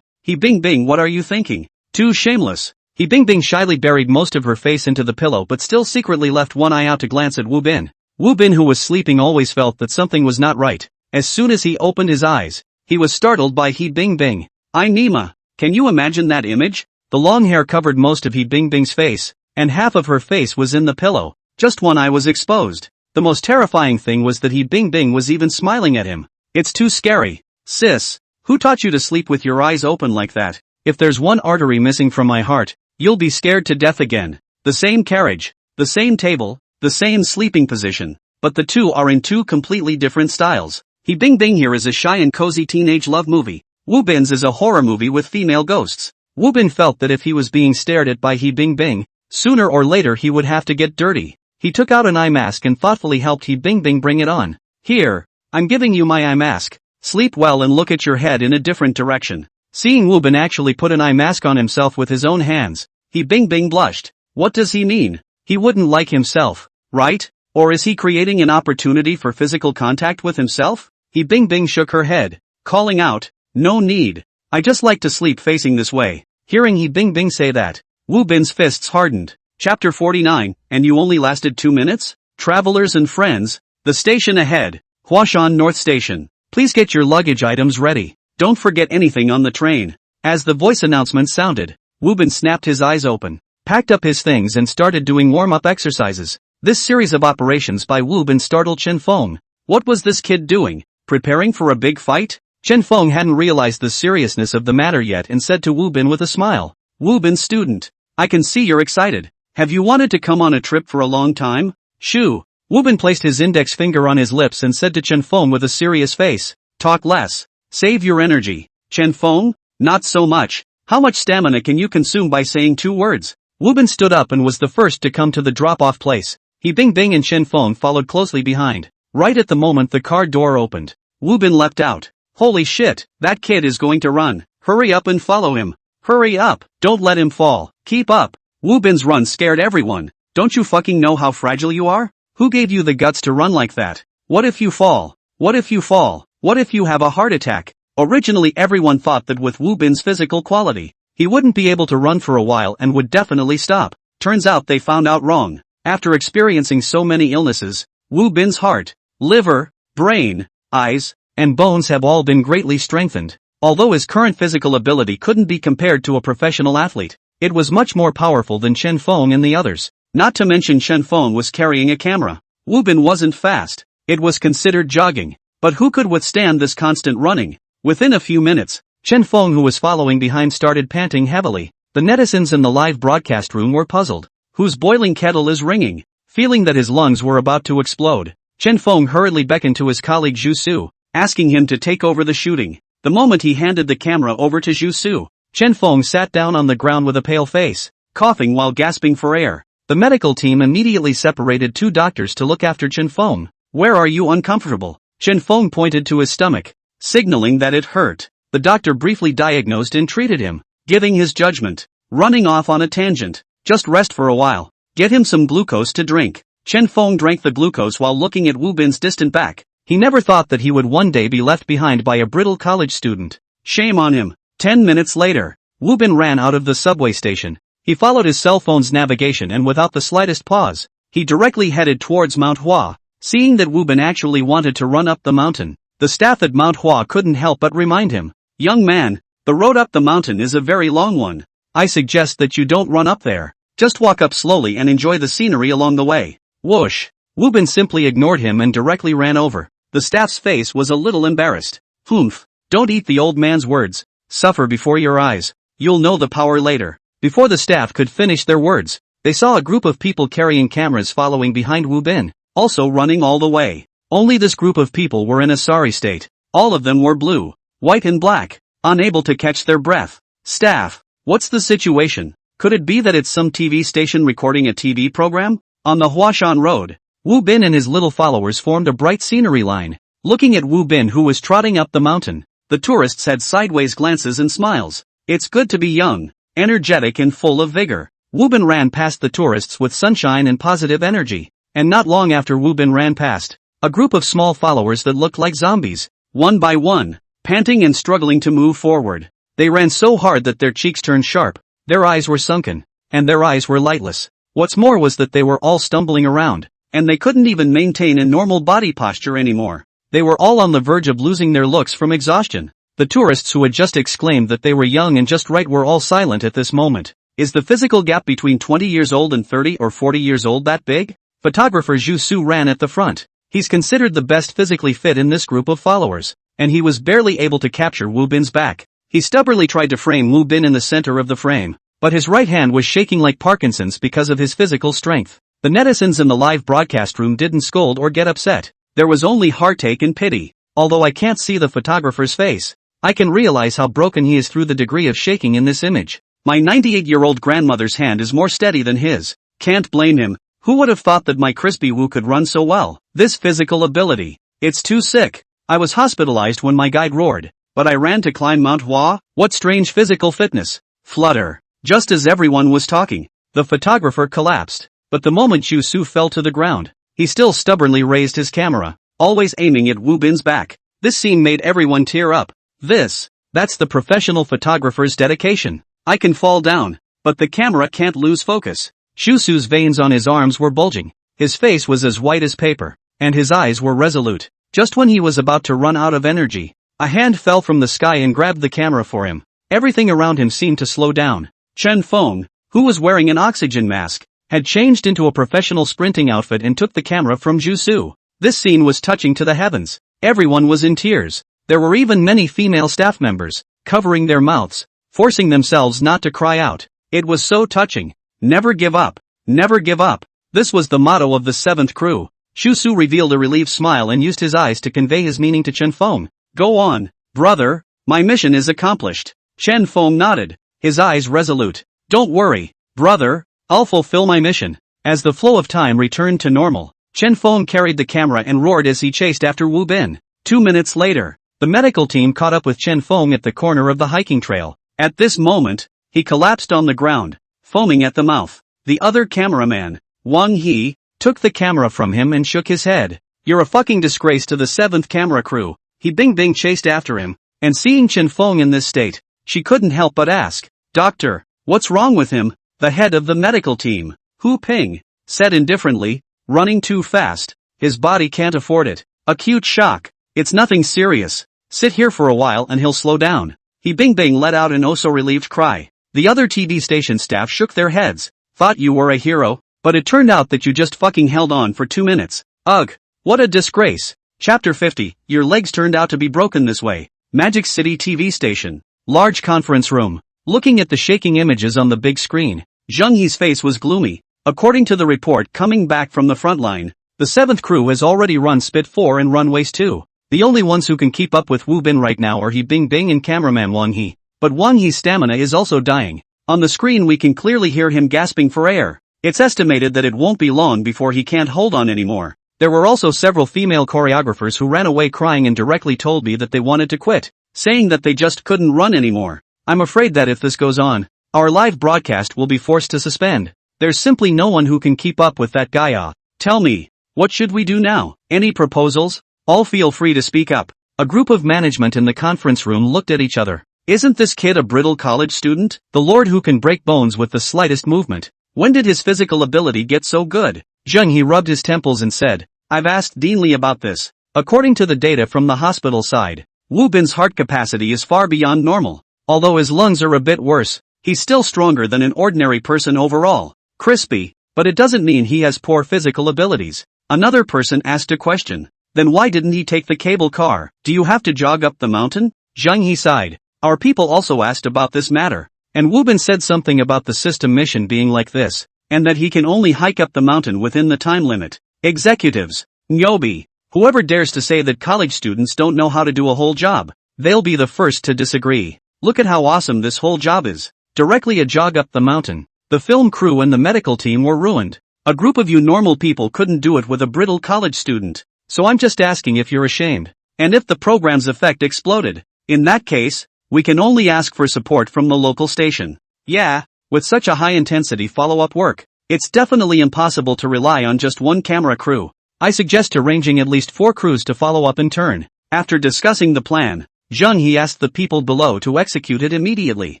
He Bing Bing, what are you thinking? Too shameless. He Bing Bing shyly buried most of her face into the pillow but still secretly left one eye out to glance at Wu Bin. Wu Bin, who was sleeping, always felt that something was not right. As soon as he opened his eyes, he was startled by He Bing Bing. Nima, can you imagine that image? The long hair covered most of He Bing Bing's face, and half of her face was in the pillow. Just one eye was exposed. The most terrifying thing was that Bing Bing was even smiling at him. It's too scary. Sis, who taught you to sleep with your eyes open like that? If there's one artery missing from my heart, you'll be scared to death again. The same carriage, the same table, the same sleeping position, but the two are in two completely different styles. Bing Bing here is a shy and cozy teenage love movie. Woo Bin's is a horror movie with female ghosts. Woo Bin felt that if he was being stared at by Bing Bing, sooner or later he would have to get dirty. He took out an eye mask and thoughtfully helped Bing Bing bring it on. Here, I'm giving you my eye mask. Sleep well and look at your head in a different direction. Seeing Woo Bin actually put an eye mask on himself with his own hands, Bing Bing blushed. What does he mean? He wouldn't like himself, right? Or is he creating an opportunity for physical contact with himself? Bing Bing shook her head, calling out, no need. I just like to sleep facing this way. Hearing Bing Bing say that, Woo Bin's fists hardened. Chapter 49, and you only lasted 2 minutes? Travelers and friends, the station ahead, Huashan North Station. Please get your luggage items ready. Don't forget anything on the train. As the voice announcement sounded, Woo Bin snapped his eyes open, packed up his things and started doing warm-up exercises. This series of operations by Woo Bin startled Chen Feng. What was this kid doing? Preparing for a big fight? Chen Feng hadn't realized the seriousness of the matter yet and said to Woo Bin with a smile, Woo Bin student, I can see you're excited. Have you wanted to come on a trip for a long time? Shoo. Woo Bin placed his index finger on his lips and said to Chen Feng with a serious face, talk less. Save your energy. Chen Feng? Not so much. How much stamina can you consume by saying 2 words? Woo Bin stood up and was the first to come to the drop-off place. Bing Bing and Chen Feng followed closely behind. Right at the moment the car door opened, Woo Bin leapt out. Holy shit, that kid is going to run. Hurry up and follow him. Hurry up, don't let him fall. Keep up. Woo Bin's run scared everyone. Don't you fucking know how fragile you are? Who gave you the guts to run like that? What if you fall? What if you fall? What if you have a heart attack? Originally everyone thought that with Woo Bin's physical quality, he wouldn't be able to run for a while and would definitely stop. Turns out they found out wrong. After experiencing so many illnesses, Woo Bin's heart, liver, brain, eyes, and bones have all been greatly strengthened. Although his current physical ability couldn't be compared to a professional athlete, it was much more powerful than Chen Feng and the others. Not to mention Chen Feng was carrying a camera. Woo Bin wasn't fast. It was considered jogging. But who could withstand this constant running? Within a few minutes, Chen Feng, who was following behind, started panting heavily. The netizens in the live broadcast room were puzzled. Whose boiling kettle is ringing? Feeling that his lungs were about to explode, Chen Feng hurriedly beckoned to his colleague Zhu Su, asking him to take over the shooting. The moment he handed the camera over to Zhu Su, Chen Feng sat down on the ground with a pale face, coughing while gasping for air. The medical team immediately separated 2 doctors to look after Chen Feng. Where are you uncomfortable? Chen Feng pointed to his stomach, signaling that it hurt. The doctor briefly diagnosed and treated him, giving his judgment. Running off on a tangent. Just rest for a while. Get him some glucose to drink. Chen Feng drank the glucose while looking at Woo Bin's distant back. He never thought that he would one day be left behind by a brittle college student. Shame on him. 10 minutes later, Woo Bin ran out of the subway station. He followed his cell phone's navigation and without the slightest pause, he directly headed towards manhwa. Seeing that Woo Bin actually wanted to run up the mountain, the staff at manhwa couldn't help but remind him, young man, the road up the mountain is a very long one. I suggest that you don't run up there. Just walk up slowly and enjoy the scenery along the way. Whoosh. Woo Bin simply ignored him and directly ran over. The staff's face was a little embarrassed. Humph. Don't eat the old man's words. Suffer before your eyes. You'll know the power later. Before the staff could finish their words, they saw a group of people carrying cameras following behind Woo Bin, also running all the way. Only this group of people were in a sorry state. All of them were blue, white and black, unable to catch their breath. Staff, what's the situation? Could it be that it's some TV station recording a TV program? On the Huashan Road, Woo Bin and his little followers formed a bright scenery line. Looking at Woo Bin, who was trotting up the mountain, the tourists had sideways glances and smiles. It's good to be young, energetic and full of vigor. Woo Bin ran past the tourists with sunshine and positive energy. And not long after Woo Bin ran past, a group of small followers that looked like zombies, one by one, panting and struggling to move forward. They ran so hard that their cheeks turned sharp, their eyes were sunken, and their eyes were lightless. What's more was that they were all stumbling around, and they couldn't even maintain a normal body posture anymore. They were all on the verge of losing their looks from exhaustion. The tourists who had just exclaimed that they were young and just right were all silent at this moment. Is the physical gap between 20 years old and 30 or 40 years old that big? Photographer Zhu Su ran at the front. He's considered the best physically fit in this group of followers, and he was barely able to capture Wu Bin's back. He stubbornly tried to frame Wu Bin in the center of the frame, but his right hand was shaking like Parkinson's because of his physical strength. The netizens in the live broadcast room didn't scold or get upset. There was only heartache and pity. Although I can't see the photographer's face, I can realize how broken he is through the degree of shaking in this image. My 98-year-old grandmother's hand is more steady than his. Can't blame him. Who would have thought that my crispy Wu could run so well? This physical ability. It's too sick. I was hospitalized when my guide roared, but I ran to climb Mount Hua. What strange physical fitness. Flutter. Just as everyone was talking, the photographer collapsed. But the moment Zhu Su fell to the ground, he still stubbornly raised his camera, always aiming at Wu Bin's back. This scene made everyone tear up. That's the professional photographer's dedication. I can fall down, but the camera can't lose focus. Zhu Su's veins on his arms were bulging. His face was as white as paper, and his eyes were resolute. Just when he was about to run out of energy, a hand fell from the sky and grabbed the camera for him. Everything around him seemed to slow down. Chen Feng, who was wearing an oxygen mask, had changed into a professional sprinting outfit and took the camera from Zhu Su. This scene was touching to the heavens. Everyone was in tears. There were even many female staff members, covering their mouths, forcing themselves not to cry out. It was so touching. Never give up. Never give up. This was the motto of the 7th crew. Zhu Su revealed a relieved smile and used his eyes to convey his meaning to Chen Feng. Go on, brother. My mission is accomplished. Chen Feng nodded, his eyes resolute. Don't worry, brother. I'll fulfill my mission. As the flow of time returned to normal, Chen Feng carried the camera and roared as he chased after Wu Bin. 2 minutes later, the medical team caught up with Chen Feng at the corner of the hiking trail. At this moment, he collapsed on the ground, foaming at the mouth. The other cameraman, Wang He, took the camera from him and shook his head. You're a fucking disgrace to the 7th camera crew. He Bing chased after him, and seeing Chen Feng in this state, she couldn't help but ask, Doctor, what's wrong with him? The head of the medical team, Hu Ping, said indifferently, running too fast. His body can't afford it. Acute shock. It's nothing serious. Sit here for a while and he'll slow down. He Bing let out an oh-so-relieved cry. The other TV station staff shook their heads. Thought you were a hero, but it turned out that you just fucking held on for 2 minutes. Ugh. What a disgrace. Chapter 50. Your legs turned out to be broken this way. Magic City TV station. Large conference room. Looking at the shaking images on the big screen, Zheng He's face was gloomy. According to the report coming back from the front line, the 7th crew has already run Spit 4 and runways 2. The only ones who can keep up with Wu Bin right now are He Bing and cameraman Wang He. But Wang He's stamina is also dying. On the screen we can clearly hear him gasping for air. It's estimated that it won't be long before he can't hold on anymore. There were also several female choreographers who ran away crying and directly told me that they wanted to quit, saying that they just couldn't run anymore. I'm afraid that if this goes on, our live broadcast will be forced to suspend. There's simply no one who can keep up with that guy. Tell me, what should we do now? Any proposals? All feel free to speak up. A group of management in the conference room looked at each other. Isn't this kid a brittle college student? The lord who can break bones with the slightest movement. When did his physical ability get so good? Zheng He rubbed his temples and said, I've asked Dean Li about this. According to the data from the hospital side, Wu Bin's heart capacity is far beyond normal. Although his lungs are a bit worse, he's still stronger than an ordinary person overall. Crispy, but it doesn't mean he has poor physical abilities. Another person asked a question. Then why didn't he take the cable car? Do you have to jog up the mountain? Zheng He sighed. Our people also asked about this matter. And Wu Bin said something about the system mission being like this, and that he can only hike up the mountain within the time limit. Executives. Nyobi. Whoever dares to say that college students don't know how to do a whole job, they'll be the first to disagree. Look at how awesome this whole job is. Directly a jog up the mountain. The film crew and the medical team were ruined. A group of you normal people couldn't do it with a brittle college student. So I'm just asking if you're ashamed. And if the program's effect exploded. In that case, we can only ask for support from the local station. Yeah, with such a high-intensity follow-up work, it's definitely impossible to rely on just one camera crew. I suggest arranging at least 4 crews to follow up in turn. After discussing the plan, Zheng He asked the people below to execute it immediately.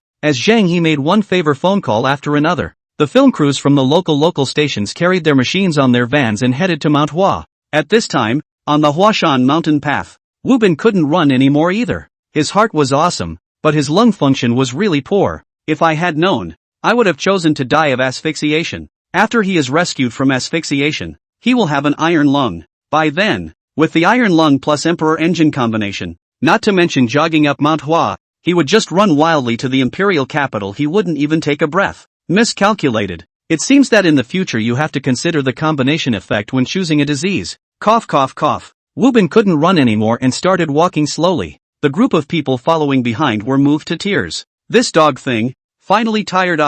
As Zheng He made one favor phone call after another, the film crews from the local stations carried their machines on their vans and headed to Mount Hua. At this time, on the Huashan mountain path, Wu Bin couldn't run anymore either. His heart was awesome, but his lung function was really poor. If I had known, I would have chosen to die of asphyxiation. After he is rescued from asphyxiation, he will have an iron lung. By then, with the iron lung plus Emperor engine combination, not to mention jogging up manhwa, he would just run wildly to the imperial capital. He wouldn't even take a breath. Miscalculated. It seems that in the future you have to consider the combination effect when choosing a disease. Cough cough cough. Wubin couldn't run anymore and started walking slowly. The group of people following behind were moved to tears. This dog thing, finally tired.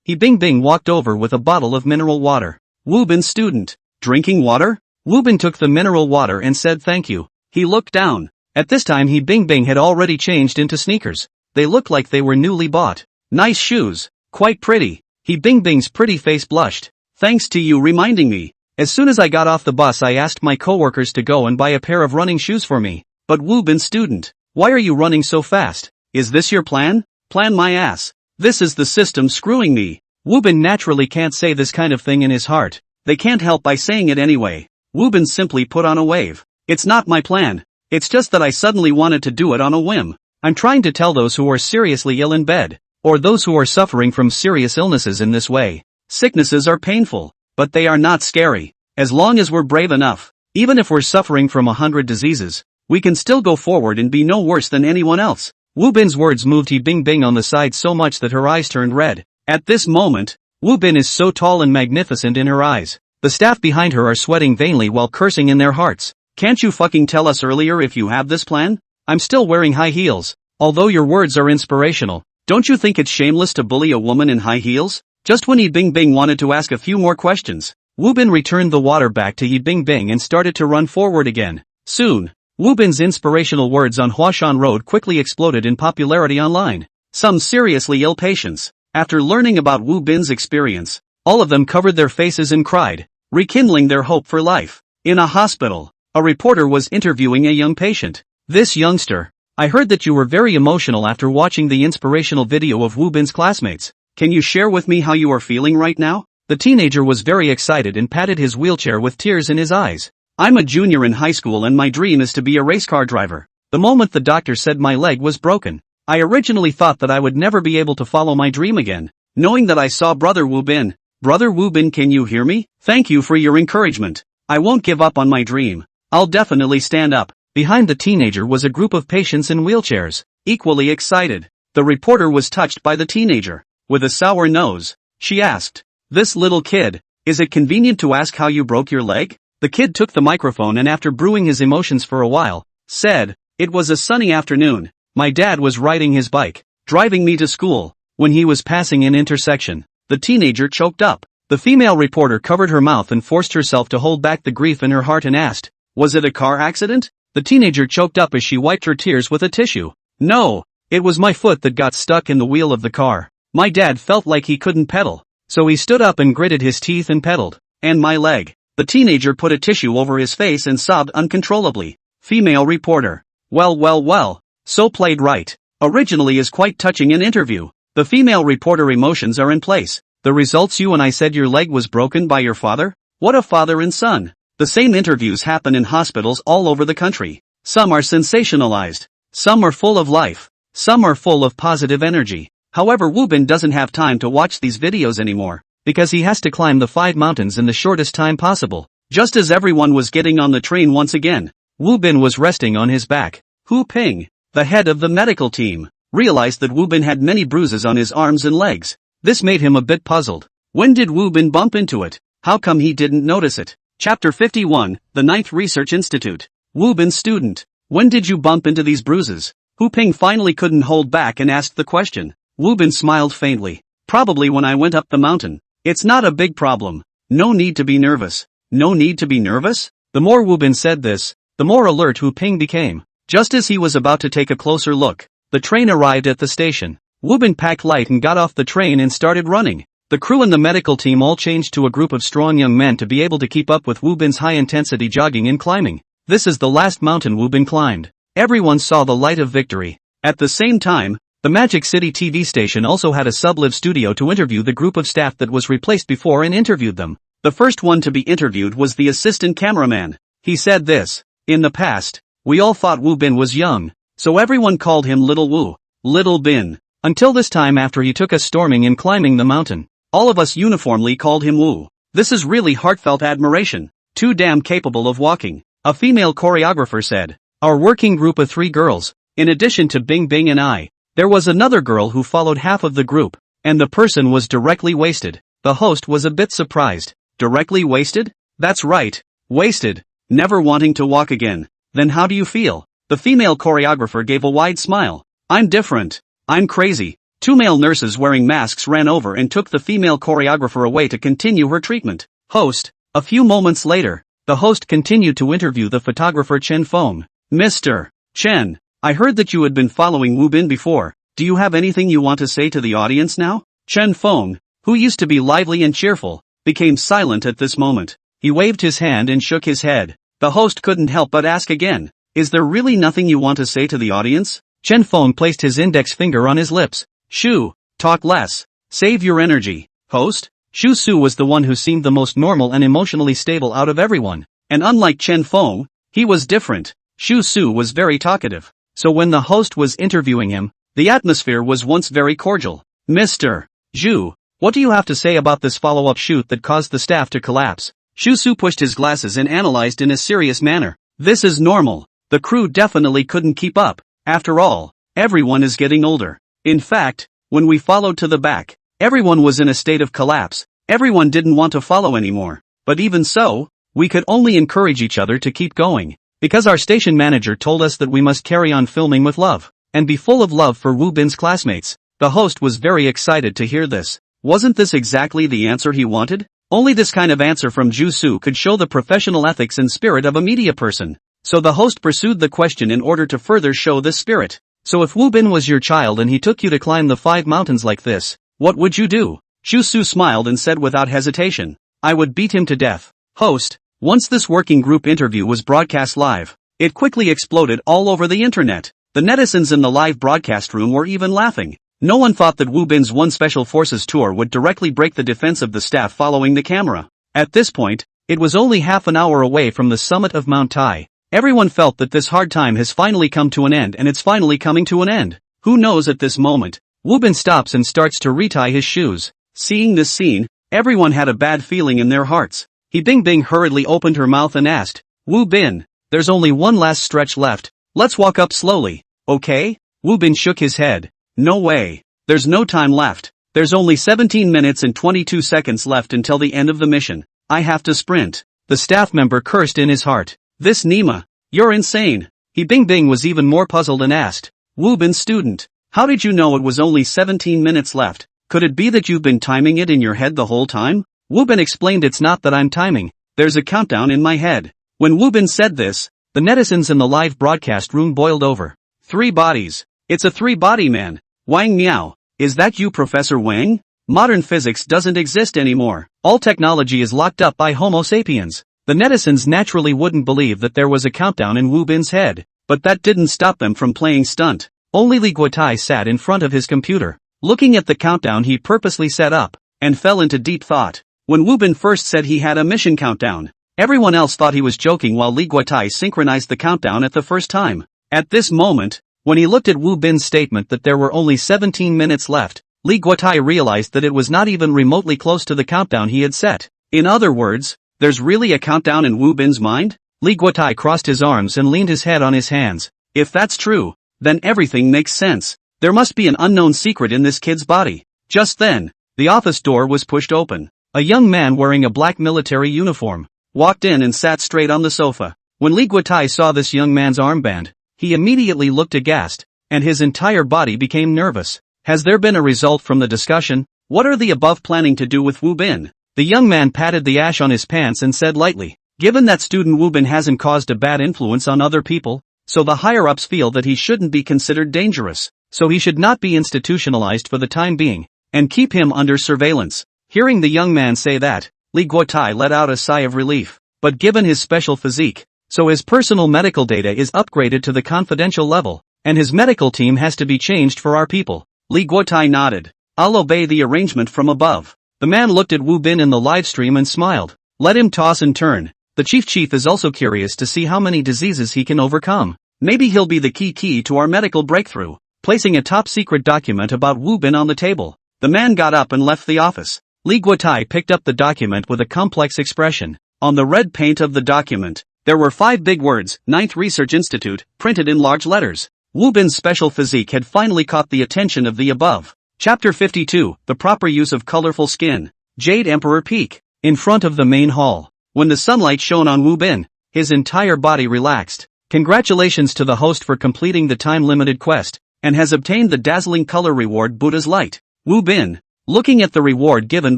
He Bing Bing walked over with a bottle of mineral water. Wubin student. Drinking water? Wubin took the mineral water and said thank you. He looked down. At this time he Bing Bing had already changed into sneakers. They looked like they were newly bought. Nice shoes. Quite pretty. He Bing Bing's pretty face blushed. Thanks to you reminding me. As soon as I got off the bus I asked my coworkers to go and buy a pair of running shoes for me. But Wubin student, why are you running so fast? Is this your plan? Plan my ass. This is the system screwing me. Wubin naturally can't say this kind of thing in his heart. They can't help by saying it anyway. Wubin simply put on a wave. It's not my plan. It's just that I suddenly wanted to do it on a whim. I'm trying to tell those who are seriously ill in bed, or those who are suffering from serious illnesses in this way. Sicknesses are painful, but they are not scary. As long as we're brave enough, even if we're suffering from 100 diseases, we can still go forward and be no worse than anyone else. Wubin's words moved He Bing Bing on the side so much that her eyes turned red. At this moment, Wubin is so tall and magnificent in her eyes. The staff behind her are sweating vainly while cursing in their hearts. Can't you fucking tell us earlier if you have this plan? I'm still wearing high heels. Although your words are inspirational, don't you think it's shameless to bully a woman in high heels? Just when Yi Bing Bing wanted to ask a few more questions, Wubin returned the water back to Yi Bing Bing and started to run forward again. Soon, Wubin's inspirational words on Huashan Road quickly exploded in popularity online. Some seriously ill patients, after learning about Wubin's experience, all of them covered their faces and cried, rekindling their hope for life. In a hospital, a reporter was interviewing a young patient. This youngster, I heard that you were very emotional after watching the inspirational video of Wubin's classmates. Can you share with me how you are feeling right now? The teenager was very excited and patted his wheelchair with tears in his eyes. I'm a junior in high school and my dream is to be a race car driver. The moment the doctor said my leg was broken, I originally thought that I would never be able to follow my dream again. Knowing that I saw Brother Wubin. Brother Wubin, can you hear me? Thank you for your encouragement. I won't give up on my dream. I'll definitely stand up. Behind the teenager was a group of patients in wheelchairs, equally excited. The reporter was touched by the teenager. With a sour nose, she asked, "This little kid, is it convenient to ask how you broke your leg?" The kid took the microphone and after brewing his emotions for a while, said, "It was a sunny afternoon. My dad was riding his bike, driving me to school. When he was passing an intersection, the teenager choked up." The female reporter covered her mouth and forced herself to hold back the grief in her heart and asked, "Was it a car accident?" The teenager choked up as she wiped her tears with a tissue. "No, it was my foot that got stuck in the wheel of the car. My dad felt like he couldn't pedal, so he stood up and gritted his teeth and pedaled. And my leg." The teenager put a tissue over his face and sobbed uncontrollably. Female reporter. Well, so played right. Originally is quite touching an interview. The female reporter emotions are in place. The results, you and I said your leg was broken by your father? What a father and son. The same interviews happen in hospitals all over the country. Some are sensationalized. Some are full of life. Some are full of positive energy. However, Wubin doesn't have time to watch these videos anymore, because he has to climb the 5 mountains in the shortest time possible. Just as everyone was getting on the train once again, Wubin was resting on his back. Hu Ping, the head of the medical team, realized that Wubin had many bruises on his arms and legs. This made him a bit puzzled. When did Wubin bump into it? How come he didn't notice it? Chapter 51, The 9th Research Institute. Wubin student, when did you bump into these bruises? Hu Ping finally couldn't hold back and asked the question. Wubin smiled faintly. Probably when I went up the mountain. It's not a big problem. No need to be nervous. No need to be nervous? The more Wubin said this, the more alert Hu Ping became. Just as he was about to take a closer look, the train arrived at the station. Wubin packed light and got off the train and started running. The crew and the medical team all changed to a group of strong young men to be able to keep up with Wubin's high-intensity jogging and climbing. This is the last mountain Wubin climbed. Everyone saw the light of victory. At the same time, the Magic City TV station also had a sublive studio to interview the group of staff that was replaced before and interviewed them. The first one to be interviewed was the assistant cameraman. He said this, "In the past, we all thought Wu Bin was young, so everyone called him Little Wu, Little Bin. Until this time after he took us storming and climbing the mountain. All of us uniformly called him Wu. This is really heartfelt admiration. Too damn capable of walking, a female choreographer said. Our working group of 3 girls, in addition to Bing Bing and I. There was another girl who followed half of the group, and the person was directly wasted. The host was a bit surprised. Directly wasted? That's right, wasted. Never wanting to walk again. Then how do you feel? The female choreographer gave a wide smile. I'm different. I'm crazy. 2 male nurses wearing masks ran over and took the female choreographer away to continue her treatment. Host. A few moments later, the host continued to interview the photographer Chen Feng. Mr. Chen, I heard that you had been following Wu Bin before. Do you have anything you want to say to the audience now? Chen Feng, who used to be lively and cheerful, became silent at this moment. He waved his hand and shook his head. The host couldn't help but ask again. Is there really nothing you want to say to the audience? Chen Feng placed his index finger on his lips. Shu, talk less. Save your energy. Host? Shu Su was the one who seemed the most normal and emotionally stable out of everyone. And unlike Chen Feng, he was different. Shu Su was very talkative. So when the host was interviewing him, the atmosphere was once very cordial. Mr. Zhu, what do you have to say about this follow-up shoot that caused the staff to collapse? Shu Su pushed his glasses and analyzed in a serious manner. This is normal. The crew definitely couldn't keep up. After all, everyone is getting older. In fact, when we followed to the back, everyone was in a state of collapse. Everyone didn't want to follow anymore. But even so, we could only encourage each other to keep going. Because our station manager told us that we must carry on filming with love, and be full of love for Wu Bin's classmates. The host was very excited to hear this. Wasn't this exactly the answer he wanted? Only this kind of answer from Zhu Su could show the professional ethics and spirit of a media person. So the host pursued the question in order to further show this spirit. So if Wu Bin was your child and he took you to climb the 5 mountains like this, what would you do? Zhu Su smiled and said without hesitation, I would beat him to death. Host, once this working group interview was broadcast live, it quickly exploded all over the internet. The netizens in the live broadcast room were even laughing. No one thought that Wu Bin's One Special Forces tour would directly break the defense of the staff following the camera. At this point, it was only half an hour away from the summit of Mount Tai. Everyone felt that this hard time has finally come to an end and it's finally coming to an end. Who knows at this moment? Wu Bin stops and starts to retie his shoes. Seeing this scene, everyone had a bad feeling in their hearts. Bing Bing hurriedly opened her mouth and asked, Wu Bin, there's only one last stretch left. Let's walk up slowly, okay? Wu Bin shook his head. No way. There's no time left. There's only 17 minutes and 22 seconds left until the end of the mission. I have to sprint. The staff member cursed in his heart. This Nima. You're insane. Bing Bing was even more puzzled and asked, Wu Bin student, how did you know it was only 17 minutes left? Could it be that you've been timing it in your head the whole time? Wu Bin explained it's not that I'm timing. There's a countdown in my head. When Wu Bin said this, the netizens in the live broadcast room boiled over. 3 bodies. It's a 3-body man. Wang Miao. Is that you, Professor Wang? Modern physics doesn't exist anymore. All technology is locked up by Homo sapiens. The netizens naturally wouldn't believe that there was a countdown in Wu Bin's head, but that didn't stop them from playing stunt. Only Li Guotai sat in front of his computer, looking at the countdown he purposely set up, and fell into deep thought. When Wu Bin first said he had a mission countdown, everyone else thought he was joking while Li Guotai synchronized the countdown at the first time. At this moment, when he looked at Wu Bin's statement that there were only 17 minutes left, Li Guotai realized that it was not even remotely close to the countdown he had set. In other words, there's really a countdown in Wu Bin's mind? Li Guotai crossed his arms and leaned his head on his hands. If that's true, then everything makes sense. There must be an unknown secret in this kid's body. Just then, the office door was pushed open. A young man wearing a black military uniform walked in and sat straight on the sofa. When Li Guotai saw this young man's armband, he immediately looked aghast, and his entire body became nervous. Has there been a result from the discussion? What are the above planning to do with Wu Bin? The young man patted the ash on his pants and said lightly, given that student Wu Bin hasn't caused a bad influence on other people, so the higher-ups feel that he shouldn't be considered dangerous, so he should not be institutionalized for the time being, and keep him under surveillance. Hearing the young man say that, Li Guotai let out a sigh of relief. But given his special physique, so his personal medical data is upgraded to the confidential level, and his medical team has to be changed for our people. Li Guotai nodded. I'll obey the arrangement from above. The man looked at Wu Bin in the live stream and smiled. Let him toss and turn. The chief is also curious to see how many diseases he can overcome. Maybe he'll be the key to our medical breakthrough. placing a top-secret document about Wu Bin on the table. The man got up and left the office. Li Guotai picked up the document with a complex expression. On the red paint of the document, there were 5 big words, 9th Research Institute, printed in large letters. Wu Bin's special physique had finally caught the attention of the above. Chapter 52, The Proper Use of Colorful Skin. Jade Emperor Peak. In front of the main hall. When the sunlight shone on Wu Bin, his entire body relaxed. Congratulations to the host for completing the time-limited quest, and has obtained the dazzling color reward Buddha's Light. Wu Bin. Looking at the reward given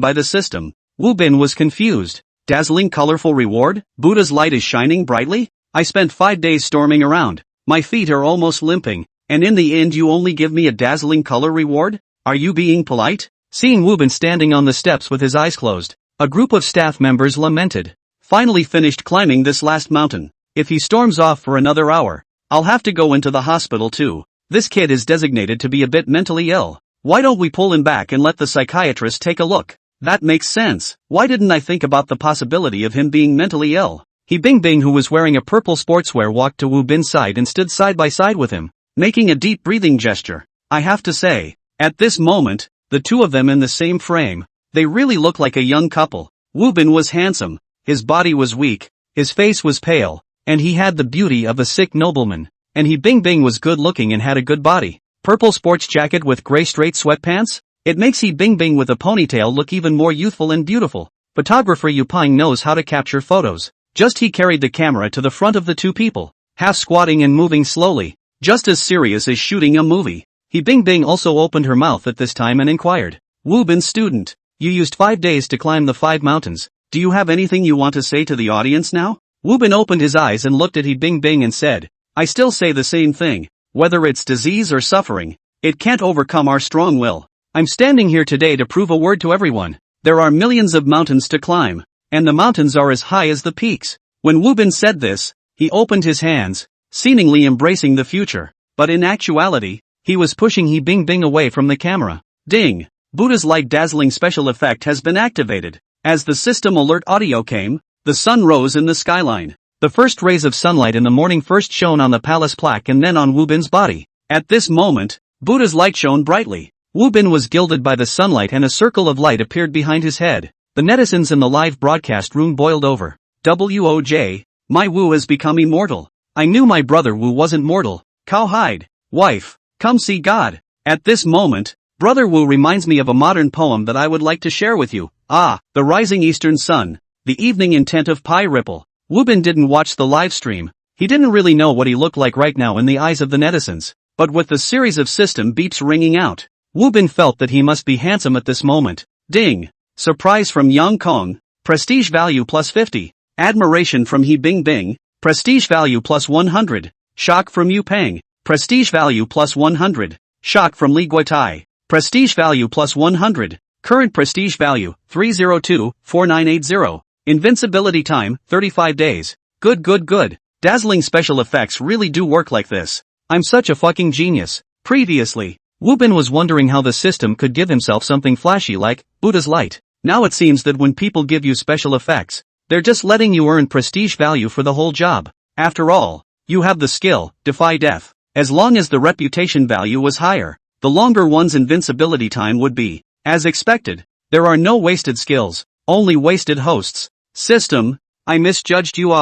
by the system, Wu Bin was confused. Dazzling colorful reward? Buddha's light is shining brightly? I spent 5 days storming around. My feet are almost limping, and in the end you only give me a dazzling color reward? Are you being polite? Seeing Wu Bin standing on the steps with his eyes closed, a group of staff members lamented. Finally finished climbing this last mountain. If he storms off for another hour, I'll have to go into the hospital too. This kid is designated to be a bit mentally ill. Why don't we pull him back and let the psychiatrist take a look? That makes sense. Why didn't I think about the possibility of him being mentally ill? He Bingbing, who was wearing a purple sportswear, walked to Wu Bin's side and stood side by side with him, making a deep breathing gesture. I have to say, at this moment, the two of them in the same frame, they really look like a young couple. Wu Bin was handsome, his body was weak, his face was pale, and he had the beauty of a sick nobleman. And he Bingbing was good looking and had a good body. Purple sports jacket with gray straight sweatpants? It makes he Bingbing with a ponytail look even more youthful and beautiful. Photographer Yu Ping knows how to capture photos. Just he carried the camera to the front of the two people, half squatting and moving slowly, just as serious as shooting a movie. He Bingbing also opened her mouth at this time and inquired. Wu Bin student, you used 5 days to climb the 5 mountains. Do you have anything you want to say to the audience now? Wu Bin opened his eyes and looked at he Bingbing and said, I still say the same thing. Whether it's disease or suffering, it can't overcome our strong will. I'm standing here today to prove a word to everyone. There are millions of mountains to climb, and the mountains are as high as the peaks. When Wu Bin said this, he opened his hands, seemingly embracing the future, but in actuality, he was pushing he Bingbing away from the camera. Ding! Buddha's Light dazzling special effect has been activated. As the system alert audio came, the sun rose in the skyline. The first rays of sunlight in the morning first shone on the palace plaque and then on Wu Bin's body. At this moment, Buddha's light shone brightly. Wu Bin was gilded by the sunlight and a circle of light appeared behind his head. The netizens in the live broadcast room boiled over. Woj, my Wu has become immortal. I knew my brother Wu wasn't mortal. Cowhide, wife, come see God. At this moment, Brother Wu reminds me of a modern poem that I would like to share with you. Ah, the rising eastern sun, the evening intent of Pi Ripple. Wu Bin didn't watch the live stream. He didn't really know what he looked like right now in the eyes of the netizens. But with the series of system beeps ringing out, Wu Bin felt that he must be handsome at this moment. Ding! Surprise from Yang Kong. Prestige value plus 50. Admiration from He Bingbing. Prestige value plus 100. Shock from Yu Peng. Prestige value plus 100. Shock from Li Guotai. Prestige value plus 100. Current prestige value, 302-4980. Invincibility time, 35 days. Good. Dazzling special effects really do work like this. I'm such a fucking genius. Previously, Wu Bin was wondering how the system could give himself something flashy like Buddha's Light. Now it seems that when people give you special effects, they're just letting you earn prestige value for the whole job. After all, you have the skill, defy death. As long as the reputation value was higher, the longer one's invincibility time would be. As expected, there are no wasted skills, only wasted hosts. System, I misjudged you.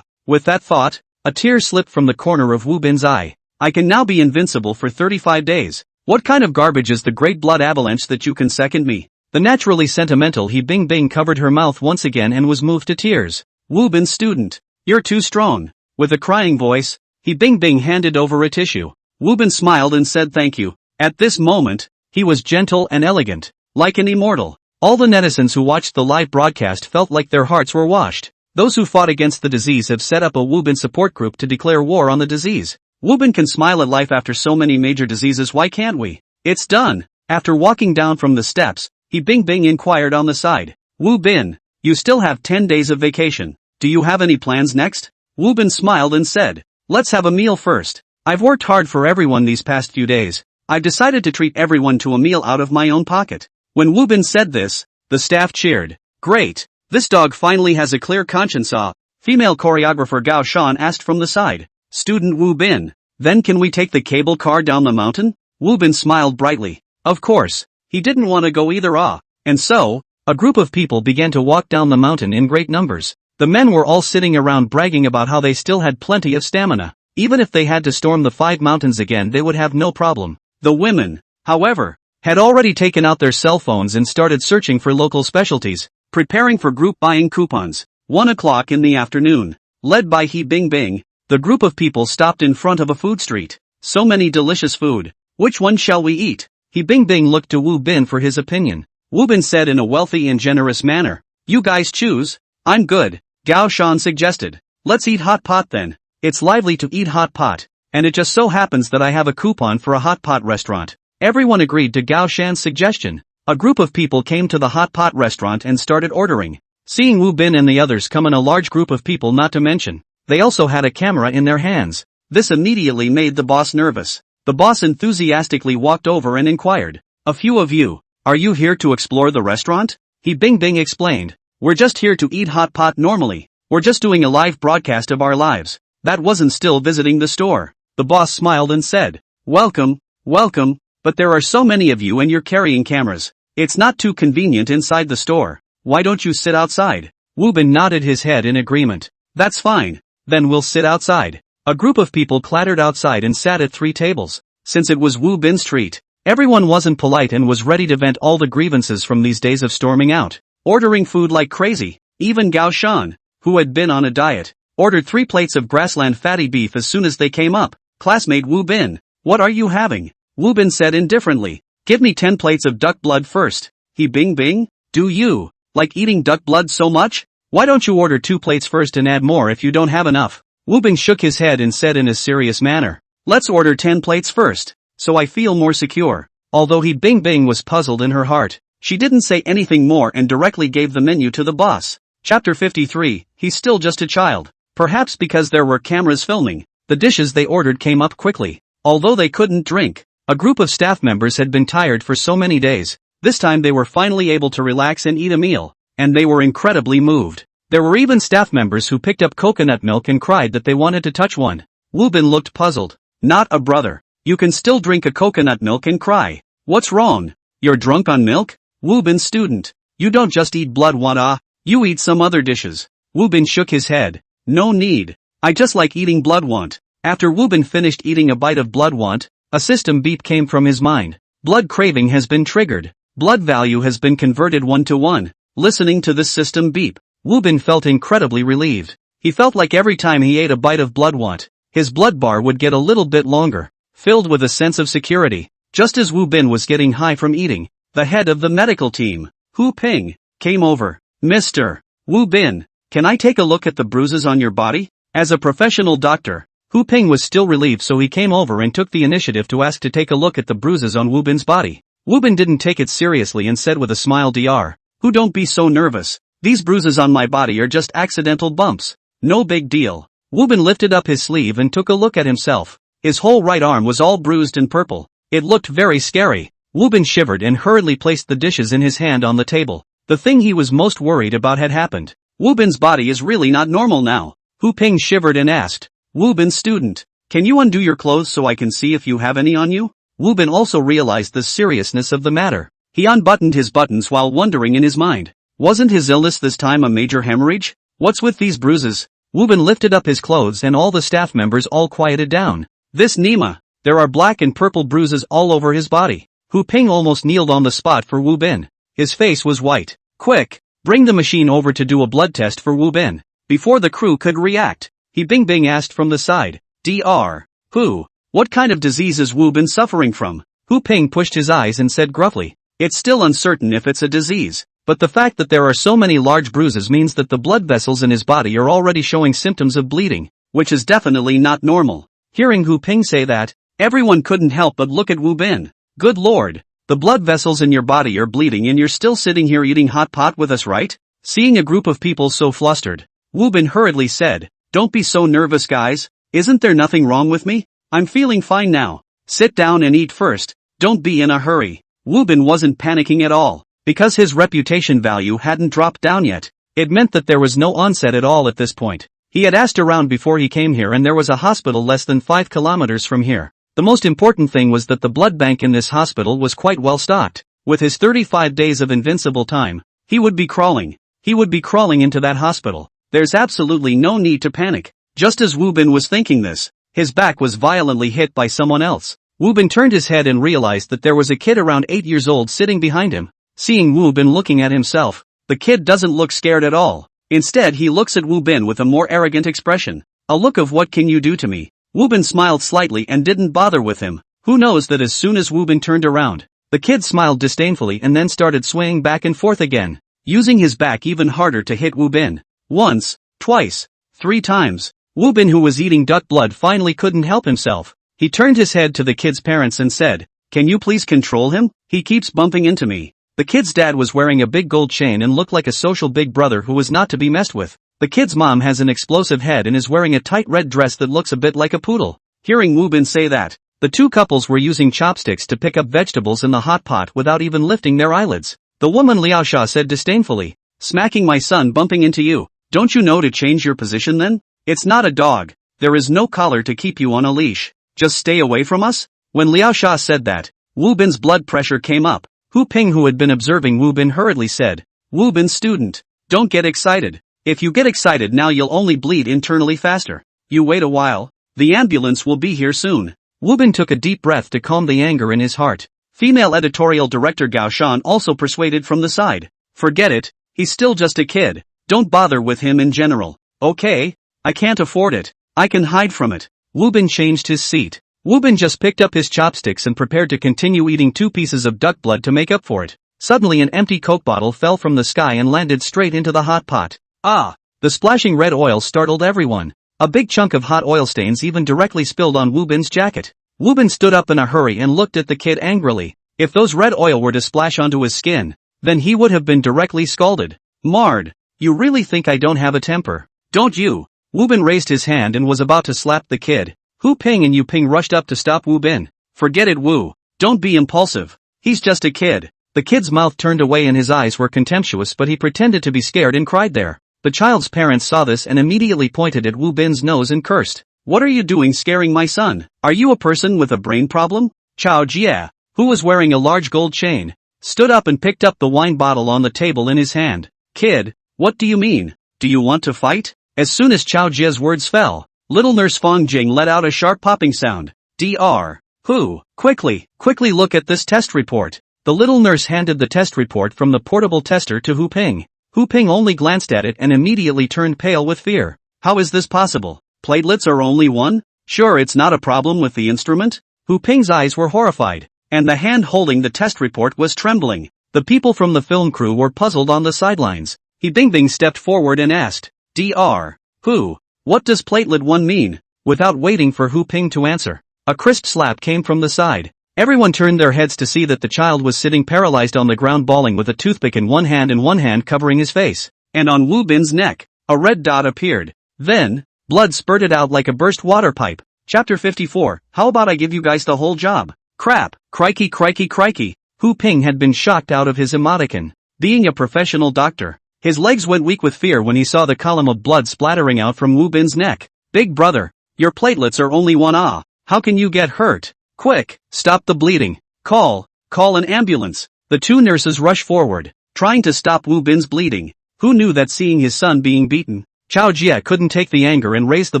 With that thought, a tear slipped from the corner of Wu Bin's eye. I can now be invincible for 35 days. What kind of garbage is the great blood avalanche that you can second me? The naturally sentimental He Bingbing covered her mouth once again and was moved to tears. Wu Bin student, you're too strong. With a crying voice, He Bingbing handed over a tissue. Wu Bin smiled and said thank you. At this moment, he was gentle and elegant, like an immortal. All the netizens who watched the live broadcast felt like their hearts were washed. Those who fought against the disease have set up a Wu Bin support group to declare war on the disease. Wu Bin can smile at life after so many major diseases, why can't we? It's done. After walking down from the steps, He Bingbing inquired on the side. Wu Bin, you still have 10 days of vacation. Do you have any plans next? Wu Bin smiled and said, let's have a meal first. I've worked hard for everyone these past few days. I've decided to treat everyone to a meal out of my own pocket. When Wu Bin said this, the staff cheered. Great! This dog finally has a clear conscience. Female choreographer Gao Shan asked from the side. Student Wu Bin, then can we take the cable car down the mountain? Wu Bin smiled brightly. Of course. He didn't want to go either. And so, a group of people began to walk down the mountain in great numbers. The men were all sitting around bragging about how they still had plenty of stamina. Even if they had to storm the 5 mountains again, they would have no problem. The women, however, had already taken out their cell phones and started searching for local specialties, preparing for group buying coupons. 1 o'clock in the afternoon. Led by He Bingbing, the group of people stopped in front of a food street. So many delicious food. Which one shall we eat? He Bingbing looked to Wu Bin for his opinion. Wu Bin said in a wealthy and generous manner, "You guys choose." "I'm good," Gao Shan suggested. "Let's eat hot pot then. It's lively to eat hot pot, and it just so happens that I have a coupon for a hot pot restaurant." Everyone agreed to Gao Shan's suggestion. A group of people came to the hot pot restaurant and started ordering. Seeing Wu Bin and the others come in a large group of people, not to mention, they also had a camera in their hands. This immediately made the boss nervous. The boss enthusiastically walked over and inquired, "A few of you, are you here to explore the restaurant?" He Bingbing explained, "We're just here to eat hot pot normally. We're just doing a live broadcast of our lives." That wasn't still visiting the store. The boss smiled and said, "Welcome, welcome, but there are so many of you and you're carrying cameras. It's not too convenient inside the store. Why don't you sit outside?" Wu Bin nodded his head in agreement. "That's fine. Then we'll sit outside." A group of people clattered outside and sat at 3 tables. Since it was Wu Bin's treat, everyone wasn't polite and was ready to vent all the grievances from these days of storming out, ordering food like crazy. Even Gao Shan, who had been on a diet, ordered 3 plates of grassland fatty beef as soon as they came up. "Classmate Wu Bin, what are you having?" Wu Bin said indifferently. "Give me 10 plates of duck blood first." He Bingbing, "Do you like eating duck blood so much? Why don't you order 2 plates first and add more if you don't have enough?" Wu Bin shook his head and said in a serious manner, "Let's order 10 plates first, so I feel more secure." Although He Bingbing was puzzled in her heart, she didn't say anything more and directly gave the menu to the boss. Chapter 53, He's still just a child. Perhaps because there were cameras filming, the dishes they ordered came up quickly. Although they couldn't drink, a group of staff members had been tired for so many days. This time they were finally able to relax and eat a meal, and they were incredibly moved. There were even staff members who picked up coconut milk and cried that they wanted to touch one. Wu Bin looked puzzled. "Not a brother. You can still drink a coconut milk and cry. What's wrong? You're drunk on milk?" Wu Bin student. "You don't just eat blood what you eat some other dishes." Wu Bin shook his head. "No need. I just like eating blood want." After Wu Bin finished eating a bite of blood want, a system beep came from his mind. Blood craving has been triggered. Blood value has been converted 1 to 1. Listening to this system beep, Wu Bin felt incredibly relieved. He felt like every time he ate a bite of blood want, his blood bar would get a little bit longer, filled with a sense of security. Just as Wu Bin was getting high from eating, the head of the medical team, Hu Ping, came over. "Mr. Wu Bin, can I take a look at the bruises on your body?" As a professional doctor, Hu Ping was still relieved, so he came over and took the initiative to ask to take a look at the bruises on Wu Bin's body. Wu Bin didn't take it seriously and said with a smile, "Dr. Hu, don't be so nervous. These bruises on my body are just accidental bumps. No big deal." Wu Bin lifted up his sleeve and took a look at himself. His whole right arm was all bruised and purple. It looked very scary. Wu Bin shivered and hurriedly placed the dishes in his hand on the table. The thing he was most worried about had happened. Wu Bin's body is really not normal now. Hu Ping shivered and asked, "Wu Bin student, can you undo your clothes so I can see if you have any on you?" Wu Bin also realized the seriousness of the matter. He unbuttoned his buttons while wondering in his mind, wasn't his illness this time a major hemorrhage? What's with these bruises? Wu Bin lifted up his clothes and all the staff members all quieted down. "This Nima, there are black and purple bruises all over his body." Hu Ping almost kneeled on the spot for Wu Bin. His face was white. "Quick, bring the machine over to do a blood test for Wu Bin." Before the crew could react, He Bingbing asked from the side, "Dr. Hu, what kind of disease is Wu Bin suffering from?" Hu Ping pushed his eyes and said gruffly, "It's still uncertain if it's a disease, but the fact that there are so many large bruises means that the blood vessels in his body are already showing symptoms of bleeding, which is definitely not normal." Hearing Hu Ping say that, everyone couldn't help but look at Wu Bin. "Good lord, the blood vessels in your body are bleeding and you're still sitting here eating hot pot with us, right?" Seeing a group of people so flustered, Wu Bin hurriedly said, "Don't be so nervous, guys. Isn't there nothing wrong with me? I'm feeling fine now. Sit down and eat first. Don't be in a hurry." Wu Bin wasn't panicking at all. Because his reputation value hadn't dropped down yet, it meant that there was no onset at all at this point. He had asked around before he came here and there was a hospital less than 5 kilometers from here. The most important thing was that the blood bank in this hospital was quite well stocked. With his 35 days of invincible time, he would be crawling into that hospital. There's absolutely no need to panic. Just as Wu Bin was thinking this, his back was violently hit by someone else. Wu Bin turned his head and realized that there was a kid around 8 years old sitting behind him. Seeing Wu Bin looking at himself, the kid doesn't look scared at all. Instead, he looks at Wu Bin with a more arrogant expression. A look of "what can you do to me?" Wu Bin smiled slightly and didn't bother with him. Who knows that as soon as Wu Bin turned around, the kid smiled disdainfully and then started swaying back and forth again, using his back even harder to hit Wu Bin. Once, twice, 3 times. Wu Bin, who was eating duck blood, finally couldn't help himself. He turned his head to the kid's parents and said, "Can you please control him? He keeps bumping into me." The kid's dad was wearing a big gold chain and looked like a social big brother who was not to be messed with. The kid's mom has an explosive head and is wearing a tight red dress that looks a bit like a poodle. Hearing Wu Bin say that, the two couples were using chopsticks to pick up vegetables in the hot pot without even lifting their eyelids. The woman Liao Sha said disdainfully, "Smacking my son bumping into you. Don't you know to change your position then? It's not a dog. There is no collar to keep you on a leash. Just stay away from us." When Liao Sha said that, Wu Bin's blood pressure came up. Hu Ping, who had been observing Wu Bin, hurriedly said, "Wu Bin student, don't get excited. If you get excited now you'll only bleed internally faster. You wait a while. The ambulance will be here soon." Wu Bin took a deep breath to calm the anger in his heart. Female editorial director Gao Shan also persuaded from the side. "Forget it, he's still just a kid. Don't bother with him in general. Okay? I can't afford it. I can hide from it." Wu Bin changed his seat. Wu Bin just picked up his chopsticks and prepared to continue eating 2 pieces of duck blood to make up for it. Suddenly an empty Coke bottle fell from the sky and landed straight into the hot pot. Ah! The splashing red oil startled everyone. A big chunk of hot oil stains even directly spilled on Wu Bin's jacket. Wu Bin stood up in a hurry and looked at the kid angrily. If those red oil were to splash onto his skin, then he would have been directly scalded. "Marred, you really think I don't have a temper, don't you?" Wu Bin raised his hand and was about to slap the kid. Hu Ping and Yu Ping rushed up to stop Wu Bin. "Forget it, Wu. Don't be impulsive. He's just a kid." The kid's mouth turned away and his eyes were contemptuous, but he pretended to be scared and cried there. The child's parents saw this and immediately pointed at Wu Bin's nose and cursed. "What are you doing scaring my son? Are you a person with a brain problem?" Chao Jia, who was wearing a large gold chain, stood up and picked up the wine bottle on the table in his hand. "Kid, what do you mean? Do you want to fight?" As soon as Chao Jia's words fell, little nurse Fang Jing let out a sharp popping sound. "Dr. Who? Quickly look at this test report." The little nurse handed the test report from the portable tester to Hu Ping. Hu Ping only glanced at it and immediately turned pale with fear. "How is this possible? Platelets are only 1? Sure, it's not a problem with the instrument?" Hu Ping's eyes were horrified, and the hand holding the test report was trembling. The people from the film crew were puzzled on the sidelines. He Bing stepped forward and asked, "Dr. Who? What does platelet 1 mean?" Without waiting for Hu Ping to answer, a crisp slap came from the side. Everyone turned their heads to see that the child was sitting paralyzed on the ground, bawling with a toothpick in one hand and one hand covering his face. And on Wu Bin's neck, a red dot appeared. Then, blood spurted out like a burst water pipe. Chapter 54, How about I give you guys the whole job? Crap, crikey. Hu Ping had been shocked out of his emoticon. Being a professional doctor, his legs went weak with fear when he saw the column of blood splattering out from Wu Bin's neck. "Big brother, your platelets are only 1. How can you get hurt? Quick, stop the bleeding. Call an ambulance." The 2 nurses rushed forward, trying to stop Wu Bin's bleeding. Who knew that seeing his son being beaten, Chao Jia couldn't take the anger and raised the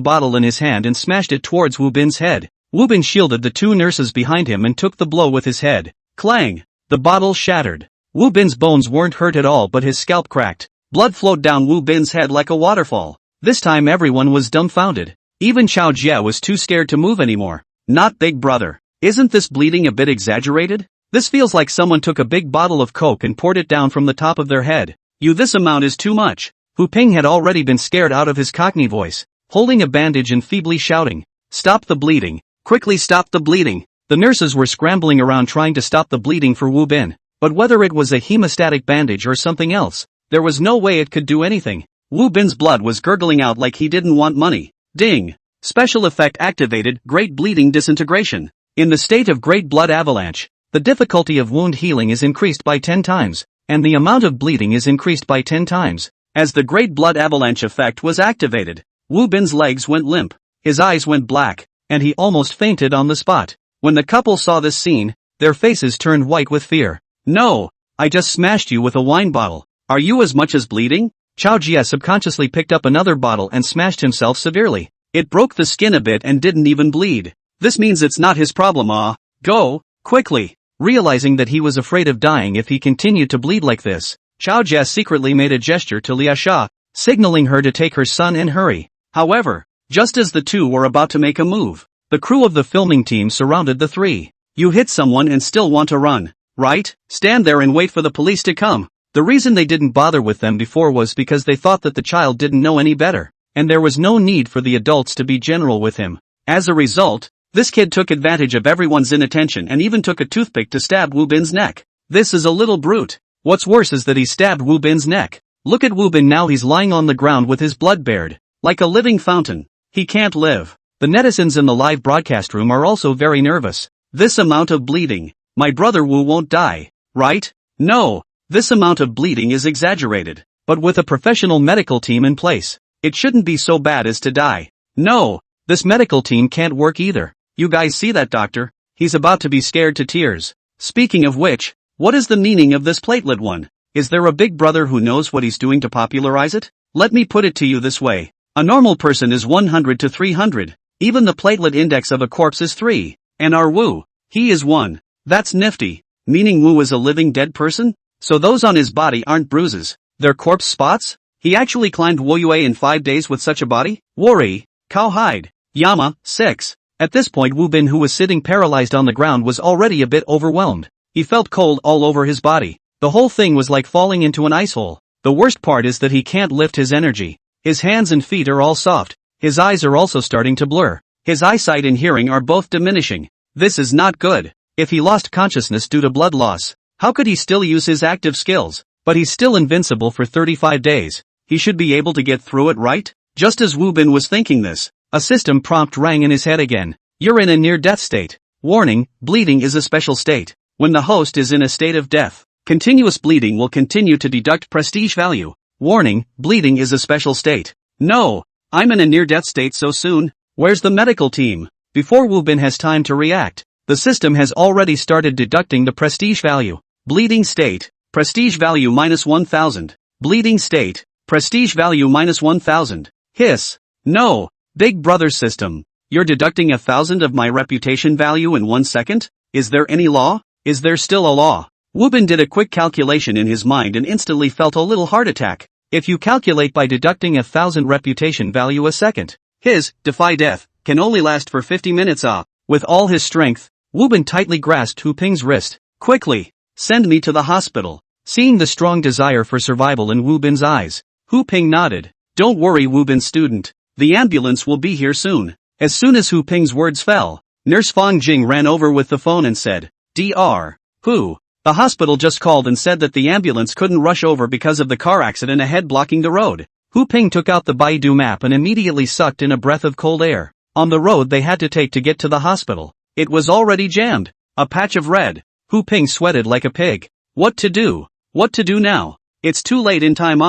bottle in his hand and smashed it towards Wu Bin's head. Wu Bin shielded the 2 nurses behind him and took the blow with his head. Clang! The bottle shattered. Wu Bin's bones weren't hurt at all, but his scalp cracked. Blood flowed down Wu Bin's head like a waterfall. This time everyone was dumbfounded. Even Chao Jia was too scared to move anymore. "Not big brother. Isn't this bleeding a bit exaggerated? This feels like someone took a big bottle of Coke and poured it down from the top of their head. This amount is too much." Hu Ping had already been scared out of his Cockney voice, holding a bandage and feebly shouting, "Stop the bleeding. Quickly stop the bleeding." The nurses were scrambling around trying to stop the bleeding for Wu Bin, but whether it was a hemostatic bandage or something else, there was no way it could do anything. Wu Bin's blood was gurgling out like he didn't want money. Ding! Special effect activated, Great Bleeding Disintegration. In the state of Great Blood Avalanche, the difficulty of wound healing is increased by 10 times, and the amount of bleeding is increased by 10 times. As the Great Blood Avalanche effect was activated, Wu Bin's legs went limp, his eyes went black, and he almost fainted on the spot. When the couple saw this scene, their faces turned white with fear. No! I just smashed you with a wine bottle. Are you as much as bleeding? Chao Jia subconsciously picked up another bottle and smashed himself severely. It broke the skin a bit and didn't even bleed. This means it's not his problem. Go, quickly. Realizing that he was afraid of dying if he continued to bleed like this, Chao Jia secretly made a gesture to Lia Sha, signaling her to take her son and hurry. However, just as the two were about to make a move, the crew of the filming team surrounded the three. You hit someone and still want to run, right? Stand there and wait for the police to come. The reason they didn't bother with them before was because they thought that the child didn't know any better, and there was no need for the adults to be general with him. As a result, this kid took advantage of everyone's inattention and even took a toothpick to stab Wu Bin's neck. This is a little brute. What's worse is that he stabbed Wu Bin's neck. Look at Wu Bin now, he's lying on the ground with his blood bared, like a living fountain. He can't live. The netizens in the live broadcast room are also very nervous. This amount of bleeding. My brother Wu won't die, right? No. This amount of bleeding is exaggerated. But with a professional medical team in place, it shouldn't be so bad as to die. No. This medical team can't work either. You guys see that doctor? He's about to be scared to tears. Speaking of which, what is the meaning of this platelet one? Is there a big brother who knows what he's doing to popularize it? Let me put it to you this way. A normal person is 100 to 300. Even the platelet index of a corpse is 3. And our Wu, he is 1. That's nifty. Meaning Wu is a living dead person? So those on his body aren't bruises. They're corpse spots? He actually climbed Woyue in 5 days with such a body? Worry. Cowhide. Yama, 6. At this point Wu Bin, who was sitting paralyzed on the ground, was already a bit overwhelmed. He felt cold all over his body. The whole thing was like falling into an ice hole. The worst part is that he can't lift his energy. His hands and feet are all soft. His eyes are also starting to blur. His eyesight and hearing are both diminishing. This is not good. If he lost consciousness due to blood loss, how could he still use his active skills? But he's still invincible for 35 days. He should be able to get through it, right? Just as Wu Bin was thinking this, a system prompt rang in his head again. You're in a near-death state. Warning, bleeding is a special state. When the host is in a state of death, continuous bleeding will continue to deduct prestige value. Warning, bleeding is a special state. No, I'm in a near-death state so soon. Where's the medical team? Before Wu Bin has time to react, the system has already started deducting the prestige value. Bleeding state, prestige value minus 1000. Bleeding state, prestige value minus 1000. Hiss. No, Big Brother system. You're deducting 1000 of my reputation value in 1 second? Is there any law? Is there still a law? Wu Bin did a quick calculation in his mind and instantly felt a little heart attack. If you calculate by deducting 1000 reputation value a second, his defy death can only last for 50 minutes. With all his strength, Wu Bin tightly grasped Hu Ping's wrist. Quickly, send me to the hospital. Seeing the strong desire for survival in Wu Bin's eyes, Hu Ping nodded. Don't worry, Wu Bin student. The ambulance will be here soon. As soon as Hu Ping's words fell, Nurse Fang Jing ran over with the phone and said, Dr. Hu. The hospital just called and said that the ambulance couldn't rush over because of the car accident ahead blocking the road. Hu Ping took out the Baidu map and immediately sucked in a breath of cold air. On the road they had to take to get to the hospital, it was already jammed. A patch of red. Hu Ping sweated like a pig. What to do? What to do now? It's too late in time.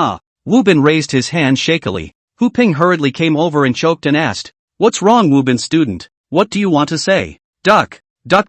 Wu Bin raised his hand shakily. Hu Ping hurriedly came over and choked and asked, What's wrong, Wu Bin student? What do you want to say? Duck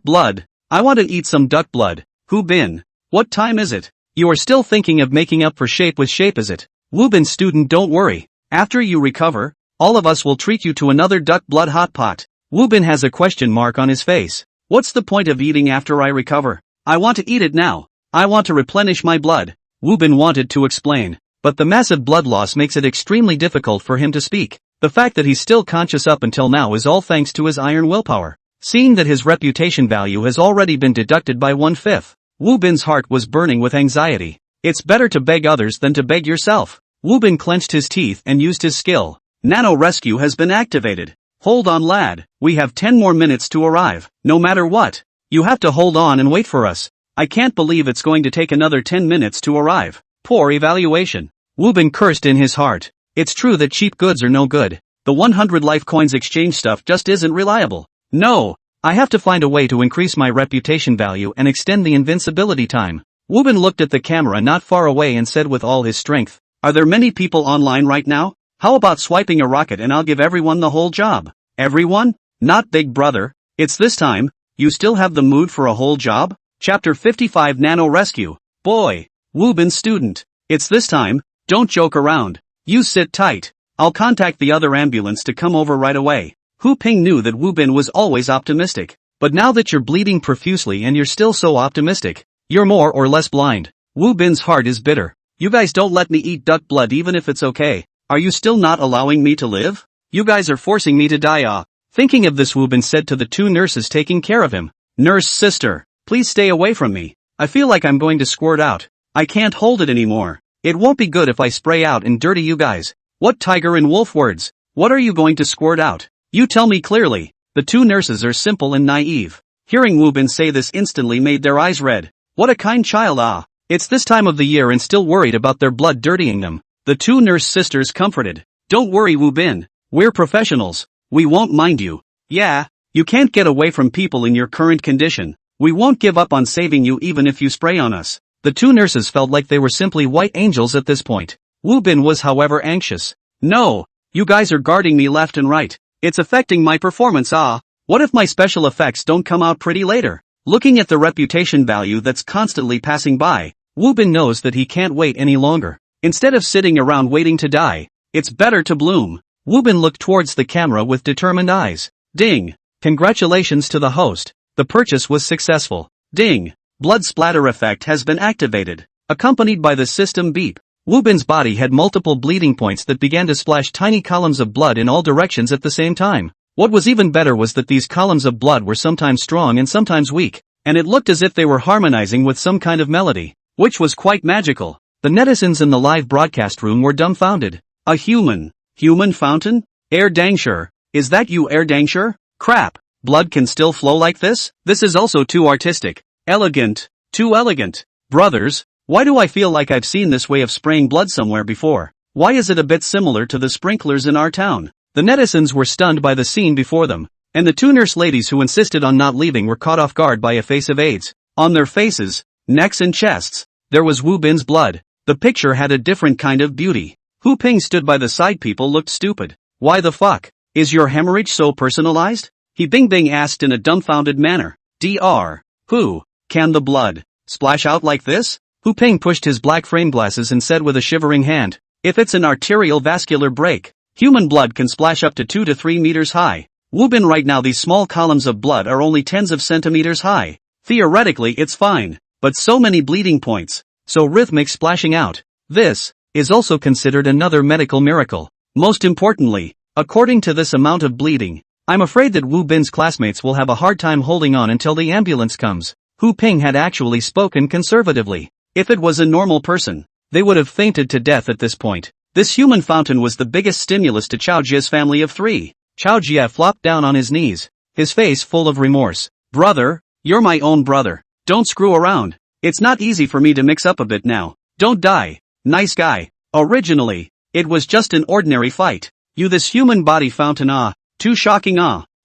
blood. I want to eat some duck blood. Hu Bin, what time is it? You are still thinking of making up for shape with shape, is it? Wu Bin student, don't worry. After you recover, all of us will treat you to another duck blood hot pot. Wu Bin has a question mark on his face. What's the point of eating after I recover? I want to eat it now. I want to replenish my blood. Wu Bin wanted to explain, but the massive blood loss makes it extremely difficult for him to speak. The fact that he's still conscious up until now is all thanks to his iron willpower. Seeing that his reputation value has already been deducted by 1/5, Wu Bin's heart was burning with anxiety. It's better to beg others than to beg yourself. Wu Bin clenched his teeth and used his skill. Nano Rescue has been activated. Hold on, lad. We have 10 more minutes to arrive. No matter what, you have to hold on and wait for us. I can't believe it's going to take another 10 minutes to arrive. Poor evaluation. Wu Bin cursed in his heart. It's true that cheap goods are no good. The 100 life coins exchange stuff just isn't reliable. No, I have to find a way to increase my reputation value and extend the invincibility time. Wu Bin looked at the camera not far away and said with all his strength, Are there many people online right now? How about swiping a rocket and I'll give everyone the whole job? Everyone? Not Big Brother. It's this time. You still have the mood for a whole job? Chapter 55 Nano Rescue. Boy. Wu Bin student. It's this time, don't joke around. You sit tight. I'll contact the other ambulance to come over right away. Hu Ping knew that Wu Bin was always optimistic. But now that you're bleeding profusely and you're still so optimistic, you're more or less blind. Wu Bin's heart is bitter. You guys don't let me eat duck blood even if it's okay. Are you still not allowing me to live? You guys are forcing me to die. Thinking of this, Wu Bin said to the two nurses taking care of him. Nurse sister, please stay away from me. I feel like I'm going to squirt out. I can't hold it anymore. It won't be good if I spray out and dirty you guys. What tiger and wolf words? What are you going to squirt out? You tell me clearly. The two nurses are simple and naive. Hearing Wu Bin say this instantly made their eyes red. What a kind child. It's this time of the year and still worried about their blood dirtying them. The two nurse sisters comforted. Don't worry Wu Bin. We're professionals. We won't mind you. Yeah, you can't get away from people in your current condition. We won't give up on saving you even if you spray on us. The two nurses felt like they were simply white angels at this point. Wu Bin was however anxious. No, you guys are guarding me left and right. It's affecting my performance. What if my special effects don't come out pretty later? Looking at the reputation value that's constantly passing by, Wu Bin knows that he can't wait any longer. Instead of sitting around waiting to die, it's better to bloom. Wu Bin looked towards the camera with determined eyes. Ding! Congratulations to the host. The purchase was successful. Ding! Blood splatter effect has been activated. Accompanied by the system beep. Wu Bin's body had multiple bleeding points that began to splash tiny columns of blood in all directions at the same time. What was even better was that these columns of blood were sometimes strong and sometimes weak, and it looked as if they were harmonizing with some kind of melody, which was quite magical. The netizens in the live broadcast room were dumbfounded. A human fountain? Air Dangsher, is that you Air Dangsher? Crap, blood can still flow like this? This is also too artistic. Elegant, too elegant. Brothers, why do I feel like I've seen this way of spraying blood somewhere before? Why is it a bit similar to the sprinklers in our town? The netizens were stunned by the scene before them, and the two nurse ladies who insisted on not leaving were caught off guard by a face of AIDS. On their faces, necks and chests, there was Wu Bin's blood. The picture had a different kind of beauty. Hu Ping stood by the side. People looked stupid. Why the fuck? Is your hemorrhage so personalized? He Bing Bing asked in a dumbfounded manner. Dr. Who? Can the blood splash out like this? Hu Ping pushed his black frame glasses and said with a shivering hand. If it's an arterial vascular break, human blood can splash up to 2 to 3 meters high. Wu Bin, right now these small columns of blood are only tens of centimeters high. Theoretically it's fine, but so many bleeding points, so rhythmic splashing out. This is also considered another medical miracle. Most importantly, according to this amount of bleeding, I'm afraid that Wu Bin's classmates will have a hard time holding on until the ambulance comes. Hu Ping had actually spoken conservatively. If it was a normal person, they would have fainted to death at this point. This human fountain was the biggest stimulus to Chao Jie's family of 3. Chao Jie flopped down on his knees, his face full of remorse. Brother, you're my own brother. Don't screw around. It's not easy for me to mix up a bit now. Don't die. Nice guy. Originally, it was just an ordinary fight. You this human body fountain too shocking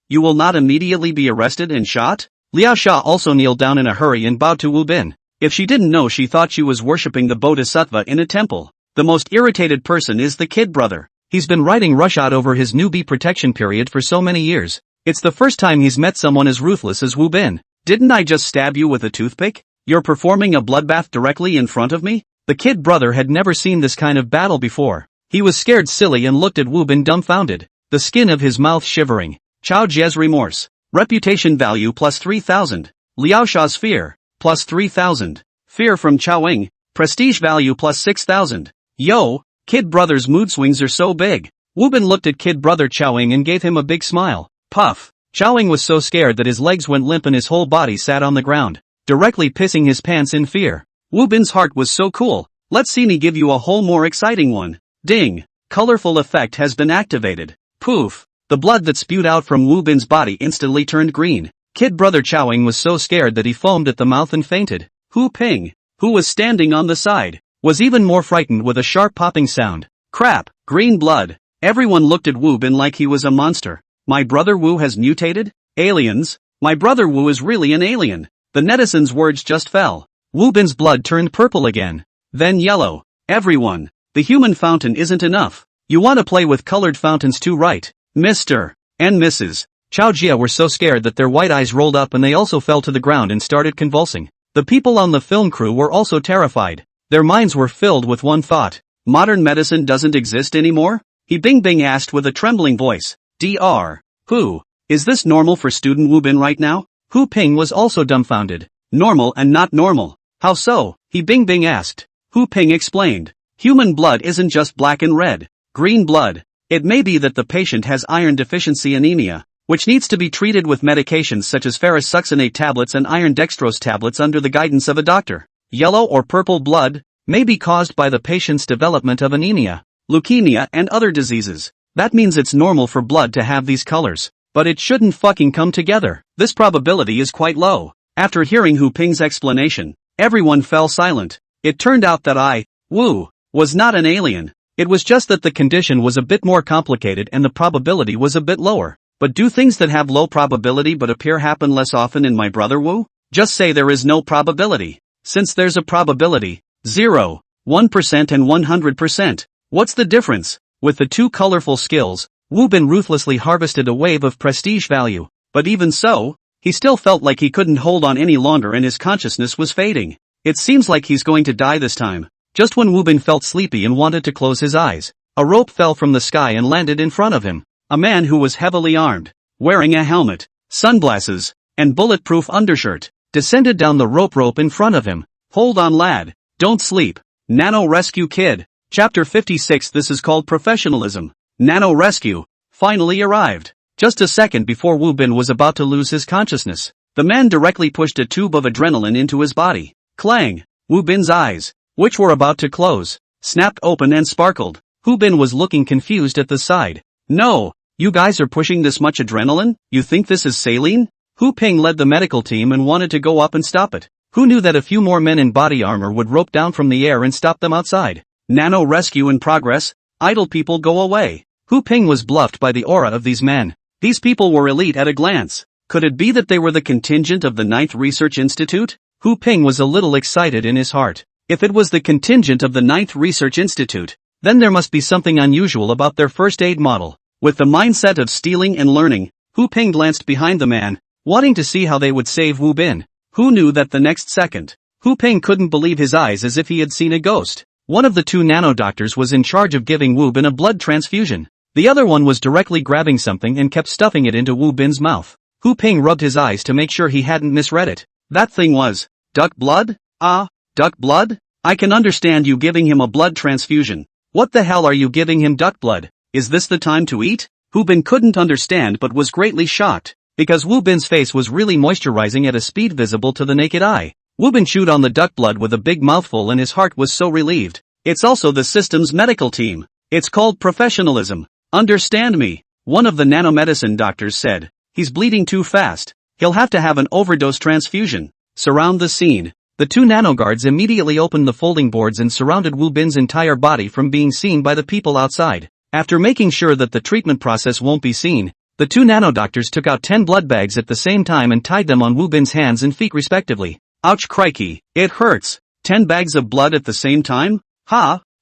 You will not immediately be arrested and shot? Liao Sha also kneeled down in a hurry and bowed to Wu Bin. If she didn't know, she thought she was worshipping the Bodhisattva in a temple. The most irritated person is the kid brother. He's been riding roughshod over his newbie protection period for so many years. It's the first time he's met someone as ruthless as Wu Bin. Didn't I just stab you with a toothpick? You're performing a bloodbath directly in front of me? The kid brother had never seen this kind of battle before. He was scared silly and looked at Wu Bin dumbfounded, the skin of his mouth shivering. Chao Jie's remorse. Reputation value plus 3,000. Liao Sha's fear, plus 3,000. Fear from Chao Ying. Prestige value plus 6,000. Yo, kid brother's mood swings are so big. Wu Bin looked at kid brother Chao Ying and gave him a big smile. Puff. Chao Ying was so scared that his legs went limp and his whole body sat on the ground, directly pissing his pants in fear. Wu Bin's heart was so cool. Let's see me give you a whole more exciting one. Ding. Colorful effect has been activated. Poof. The blood that spewed out from Wu Bin's body instantly turned green. Kid brother Chao Ying was so scared that he foamed at the mouth and fainted. Hu Ping, who was standing on the side, was even more frightened with a sharp popping sound. Crap, green blood. Everyone looked at Wu Bin like he was a monster. My brother Wu has mutated? Aliens? My brother Wu is really an alien. The netizens' words just fell. Wu Bin's blood turned purple again. Then yellow. Everyone, the human fountain isn't enough. You want to play with colored fountains too, right? Mr. and Mrs. Chao Jia were so scared that their white eyes rolled up and they also fell to the ground and started convulsing. The people on the film crew were also terrified. Their minds were filled with one thought. Modern medicine doesn't exist anymore? He Bing Bing asked with a trembling voice. Dr. Who? Is this normal for student Wu Bin right now? Hu Ping was also dumbfounded. Normal and not normal. How so? He Bing Bing asked. Hu Ping explained. Human blood isn't just black and red. Green blood. It may be that the patient has iron deficiency anemia, which needs to be treated with medications such as ferrous succinate tablets and iron dextrose tablets under the guidance of a doctor. Yellow or purple blood may be caused by the patient's development of anemia, leukemia and other diseases. That means it's normal for blood to have these colors, but it shouldn't fucking come together. This probability is quite low. After hearing Hu Ping's explanation, everyone fell silent. It turned out that Wu, was not an alien. It was just that the condition was a bit more complicated and the probability was a bit lower. But do things that have low probability but appear happen less often in my brother Wu? Just say there is no probability. Since there's a probability, 0, 1% and 100%. What's the difference? With the two colorful skills, Wu Bin ruthlessly harvested a wave of prestige value. But even so, he still felt like he couldn't hold on any longer and his consciousness was fading. It seems like he's going to die this time. Just when Wu Bin felt sleepy and wanted to close his eyes, a rope fell from the sky and landed in front of him. A man who was heavily armed, wearing a helmet, sunglasses, and bulletproof undershirt, descended down the rope in front of him. Hold on lad, don't sleep. Nano Rescue Kid. Chapter 56. This is called professionalism. Nano Rescue finally arrived. Just a second before Wu Bin was about to lose his consciousness, the man directly pushed a tube of adrenaline into his body. Clang! Wu Bin's eyes, which were about to close, snapped open and sparkled. Wu Bin was looking confused at the side. No, you guys are pushing this much adrenaline? You think this is saline? Hu Ping led the medical team and wanted to go up and stop it. Who knew that a few more men in body armor would rope down from the air and stop them outside? Nano rescue in progress. Idle people go away. Hu Ping was bluffed by the aura of these men. These people were elite at a glance. Could it be that they were the contingent of the 9th Research Institute? Hu Ping was a little excited in his heart. If it was the contingent of the 9th Research Institute, then there must be something unusual about their first aid model. With the mindset of stealing and learning, Hu Ping glanced behind the man, wanting to see how they would save Wu Bin. Who knew that the next second, Hu Ping couldn't believe his eyes as if he had seen a ghost. One of the two nano doctors was in charge of giving Wu Bin a blood transfusion. The other one was directly grabbing something and kept stuffing it into Wu Bin's mouth. Hu Ping rubbed his eyes to make sure he hadn't misread it. That thing was duck blood? Duck blood? I can understand you giving him a blood transfusion. What the hell are you giving him duck blood? Is this the time to eat? Wu Bin couldn't understand but was greatly shocked, because Wu Bin's face was really moisturizing at a speed visible to the naked eye. Wu Bin chewed on the duck blood with a big mouthful and his heart was so relieved. It's also the system's medical team. It's called professionalism. Understand me? One of the nanomedicine doctors said. He's bleeding too fast. He'll have to have an overdose transfusion. Surround the scene. The two nanoguards immediately opened the folding boards and surrounded Wu Bin's entire body from being seen by the people outside. After making sure that the treatment process won't be seen, the two nanodoctors took out 10 blood bags at the same time and tied them on Wu Bin's hands and feet respectively. Ouch crikey, it hurts. 10 bags of blood at the same time?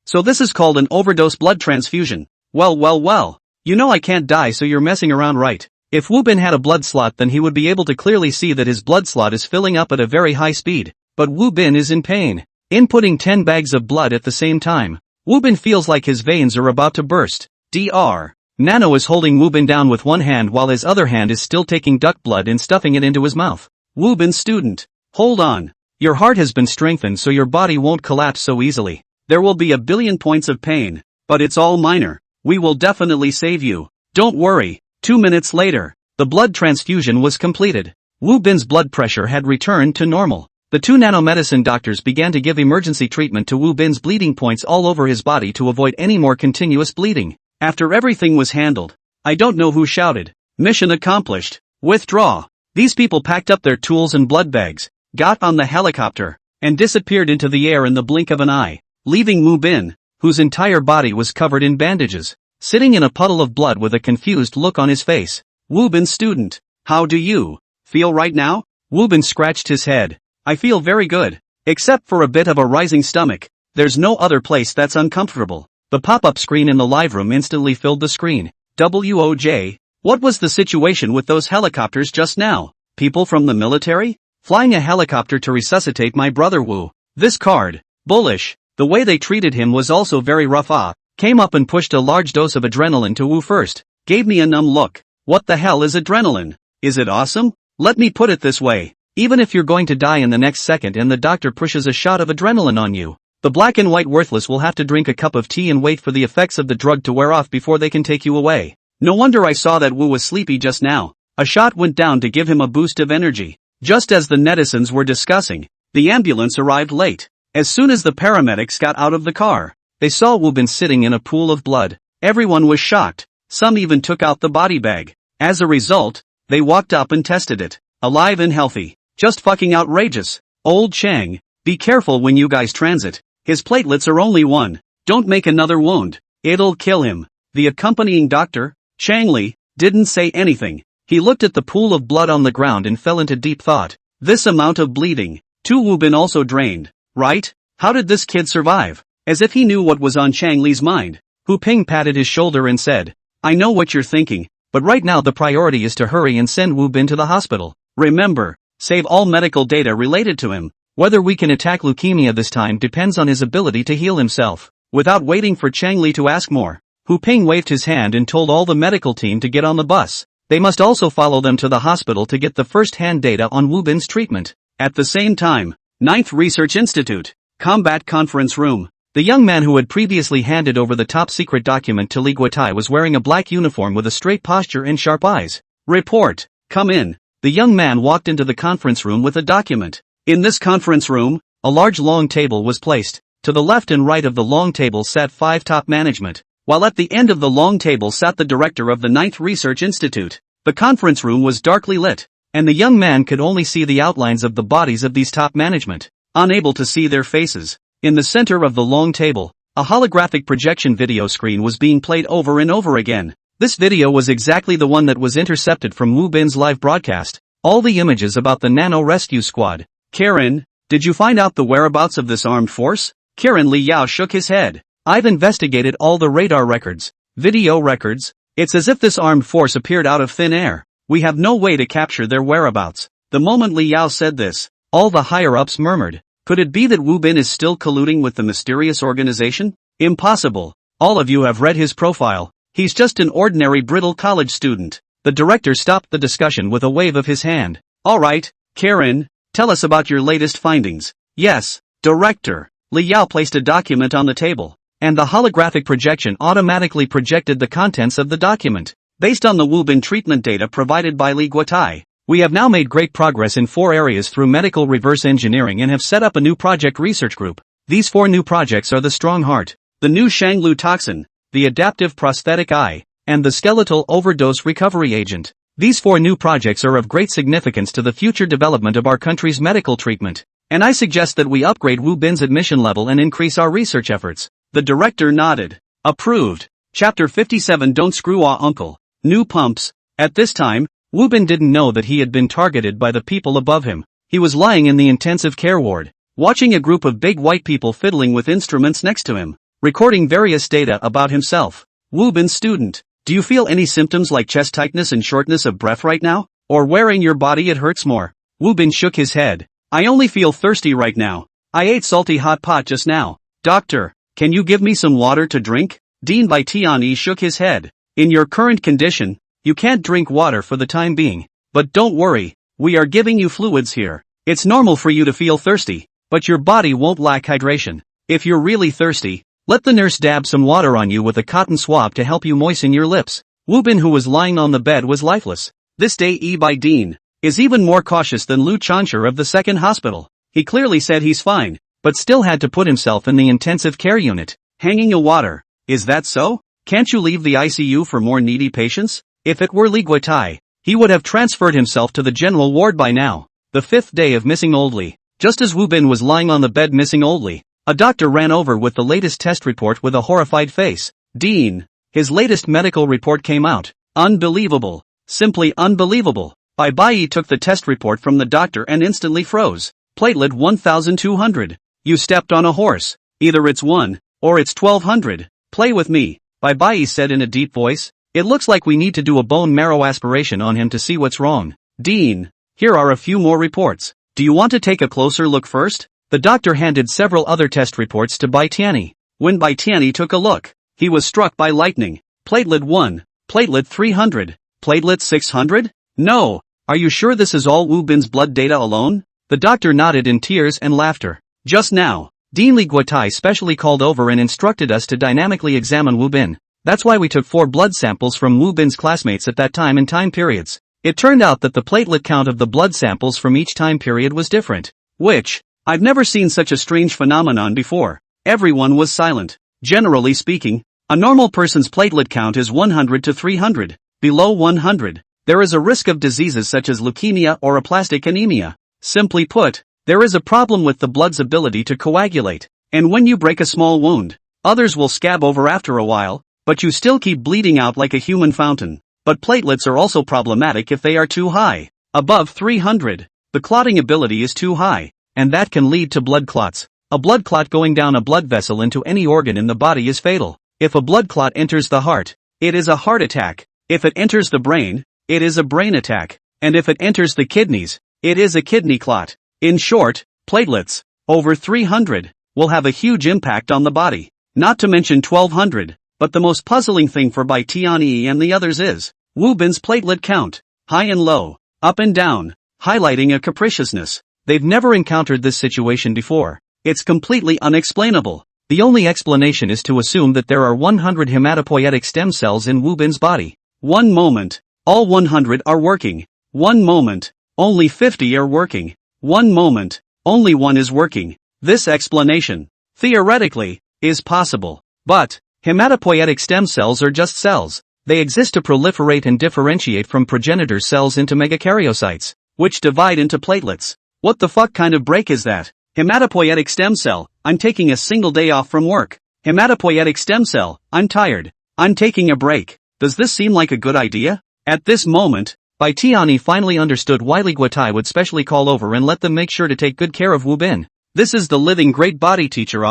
So this is called an overdose blood transfusion. Well. You know I can't die so you're messing around right. If Wu Bin had a blood slot then he would be able to clearly see that his blood slot is filling up at a very high speed. But Wu Bin is in pain. Inputting 10 bags of blood at the same time, Wu Bin feels like his veins are about to burst. Dr. Nano is holding Wu Bin down with one hand while his other hand is still taking duck blood and stuffing it into his mouth. Wu Bin student. Hold on. Your heart has been strengthened so your body won't collapse so easily. There will be a billion points of pain, but it's all minor. We will definitely save you. Don't worry. 2 minutes later, the blood transfusion was completed. Wu Bin's blood pressure had returned to normal. The two nanomedicine doctors began to give emergency treatment to Wu Bin's bleeding points all over his body to avoid any more continuous bleeding. After everything was handled, I don't know who shouted, "Mission accomplished. Withdraw." These people packed up their tools and blood bags, got on the helicopter, and disappeared into the air in the blink of an eye, leaving Wu Bin, whose entire body was covered in bandages, sitting in a puddle of blood with a confused look on his face. Wu Bin student, how do you feel right now? Wu Bin scratched his head. I feel very good. Except for a bit of a rising stomach. There's no other place that's uncomfortable. The pop-up screen in the live room instantly filled the screen. WOJ, What was the situation with those helicopters just now? People from the military? Flying a helicopter to resuscitate my brother Wu. This card. Bullish. The way they treated him was also very rough. Came up and pushed a large dose of adrenaline to Wu first. Gave me a numb look. What the hell is adrenaline? Is it awesome? Let me put it this way. Even if you're going to die in the next second and the doctor pushes a shot of adrenaline on you, the black and white worthless will have to drink a cup of tea and wait for the effects of the drug to wear off before they can take you away. No wonder I saw that Wu was sleepy just now. A shot went down to give him a boost of energy. Just as the netizens were discussing, the ambulance arrived late. As soon as the paramedics got out of the car, they saw Wu Bin sitting in a pool of blood. Everyone was shocked. Some even took out the body bag. As a result, they walked up and tested it. Alive and healthy. Just fucking outrageous. Old Chang, be careful when you guys transit. His platelets are only 1. Don't make another wound. It'll kill him. The accompanying doctor, Chang Li, didn't say anything. He looked at the pool of blood on the ground and fell into deep thought. This amount of bleeding. Too Wu Bin also drained, right? How did this kid survive? As if he knew what was on Chang Li's mind. Hu Ping patted his shoulder and said, I know what you're thinking, but right now the priority is to hurry and send Wu Bin to the hospital. Remember, save all medical data related to him. Whether we can attack leukemia this time depends on his ability to heal himself. Without waiting for Chang Li to ask more, Hu Ping waved his hand and told all the medical team to get on the bus. They must also follow them to the hospital to get the first-hand data on Wu Bin's treatment. At the same time, 9th Research Institute, Combat Conference Room. The young man who had previously handed over the top-secret document to Li Guotai was wearing a black uniform with a straight posture and sharp eyes. Report, come in. The young man walked into the conference room with a document. In this conference room, a large long table was placed. To the left and right of the long table sat 5 top management, while at the end of the long table sat the director of the 9th Research Institute. The conference room was darkly lit, and the young man could only see the outlines of the bodies of these top management, unable to see their faces. In the center of the long table, a holographic projection video screen was being played over and over again. This video was exactly the one that was intercepted from Wu Bin's live broadcast. All the images about the Nano Rescue Squad. Karen, did you find out the whereabouts of this armed force? Karen Li Yao shook his head. I've investigated all the radar records, video records. It's as if this armed force appeared out of thin air. We have no way to capture their whereabouts. The moment Li Yao said this, all the higher-ups murmured. Could it be that Wu Bin is still colluding with the mysterious organization? Impossible. All of you have read his profile. He's just an ordinary brittle college student. The director stopped the discussion with a wave of his hand. All right, Karen, tell us about your latest findings. Yes, director. Li Yao placed a document on the table, and the holographic projection automatically projected the contents of the document. Based on the Wu Bin treatment data provided by Li Guotai, we have now made great progress in 4 areas through medical reverse engineering and have set up a new project research group. These 4 new projects are the strong heart, the new Shanglu toxin, the adaptive prosthetic eye, and the skeletal overdose recovery agent. These 4 new projects are of great significance to the future development of our country's medical treatment, and I suggest that we upgrade Wu Bin's admission level and increase our research efforts. The director nodded. Approved. Chapter 57. Don't screw uncle. New pumps. At this time, Wu Bin didn't know that he had been targeted by the people above him. He was lying in the intensive care ward, watching a group of big white people fiddling with instruments next to him, recording various data about himself. Wu Bin student, do you feel any symptoms like chest tightness and shortness of breath right now? Or where in your body it hurts more? Wu Bin shook his head. I only feel thirsty right now. I ate salty hot pot just now. Doctor, can you give me some water to drink? Dean Bai Tianyi shook his head. In your current condition, you can't drink water for the time being. But don't worry, we are giving you fluids here. It's normal for you to feel thirsty, but your body won't lack hydration. If you're really thirsty, let the nurse dab some water on you with a cotton swab to help you moisten your lips. Wu Bin, who was lying on the bed, was lifeless. This day E Bai Dean is even more cautious than Lu Chansher of the second hospital. He clearly said he's fine, but still had to put himself in the intensive care unit, hanging a water. Is that so? Can't you leave the ICU for more needy patients? If it were Li Guotai, he would have transferred himself to the general ward by now. The 5th day of missing Old Li. Just as Wu Bin was lying on the bed missing Old Li, a doctor ran over with the latest test report with a horrified face. Dean, his latest medical report came out. Unbelievable. Simply unbelievable. Bai took the test report from the doctor and instantly froze. Platelet 1200. You stepped on a horse. Either it's 1, or it's 1200. Play with me, Bai said in a deep voice. It looks like we need to do a bone marrow aspiration on him to see what's wrong. Dean, here are a few more reports. Do you want to take a closer look first? The doctor handed several other test reports to Bai Tianyi. When Bai Tianyi took a look, he was struck by lightning. Platelet 1, platelet 300, platelet 600? No, are you sure this is all Wu Bin's blood data alone? The doctor nodded in tears and laughter. Just now, Dean Li Guotai specially called over and instructed us to dynamically examine Wu Bin. That's why we took 4 blood samples from Wu Bin's classmates at that time and time periods. It turned out that the platelet count of the blood samples from each time period was different. Which, I've never seen such a strange phenomenon before. Everyone was silent. Generally speaking, a normal person's platelet count is 100 to 300. Below 100, there is a risk of diseases such as leukemia or aplastic anemia. Simply put, there is a problem with the blood's ability to coagulate. And when you break a small wound, others will scab over after a while, but you still keep bleeding out like a human fountain. But platelets are also problematic if they are too high. Above 300, the clotting ability is too high, and that can lead to blood clots. A blood clot going down a blood vessel into any organ in the body is fatal. If a blood clot enters the heart, it is a heart attack. If it enters the brain, it is a brain attack. And if it enters the kidneys, it is a kidney clot. In short, platelets, over 300, will have a huge impact on the body. Not to mention 1200. But the most puzzling thing for Bai Tianyi and the others is Wu Bin's platelet count, high and low, up and down, highlighting a capriciousness. They've never encountered this situation before. It's completely unexplainable. The only explanation is to assume that there are 100 hematopoietic stem cells in Wu Bin's body. One moment, all 100 are working. One moment, only 50 are working. One moment, only 1 is working. This explanation, theoretically, is possible. But hematopoietic stem cells are just cells. They exist to proliferate and differentiate from progenitor cells into megakaryocytes, which divide into platelets. What the fuck kind of break is that? Hematopoietic stem cell, I'm taking a single day off from work. Hematopoietic stem cell, I'm tired. I'm taking a break. Does this seem like a good idea? At this moment, Bai Tianyi finally understood why Li Guotai would specially call over and let them make sure to take good care of Wu Bin. This is the living great body teacher.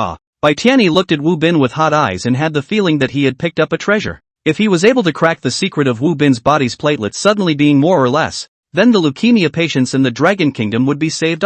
Bai Tianyi looked at Wu Bin with hot eyes and had the feeling that he had picked up a treasure. If he was able to crack the secret of Wu Bin's body's platelets suddenly being more or less, then the leukemia patients in the Dragon Kingdom would be saved.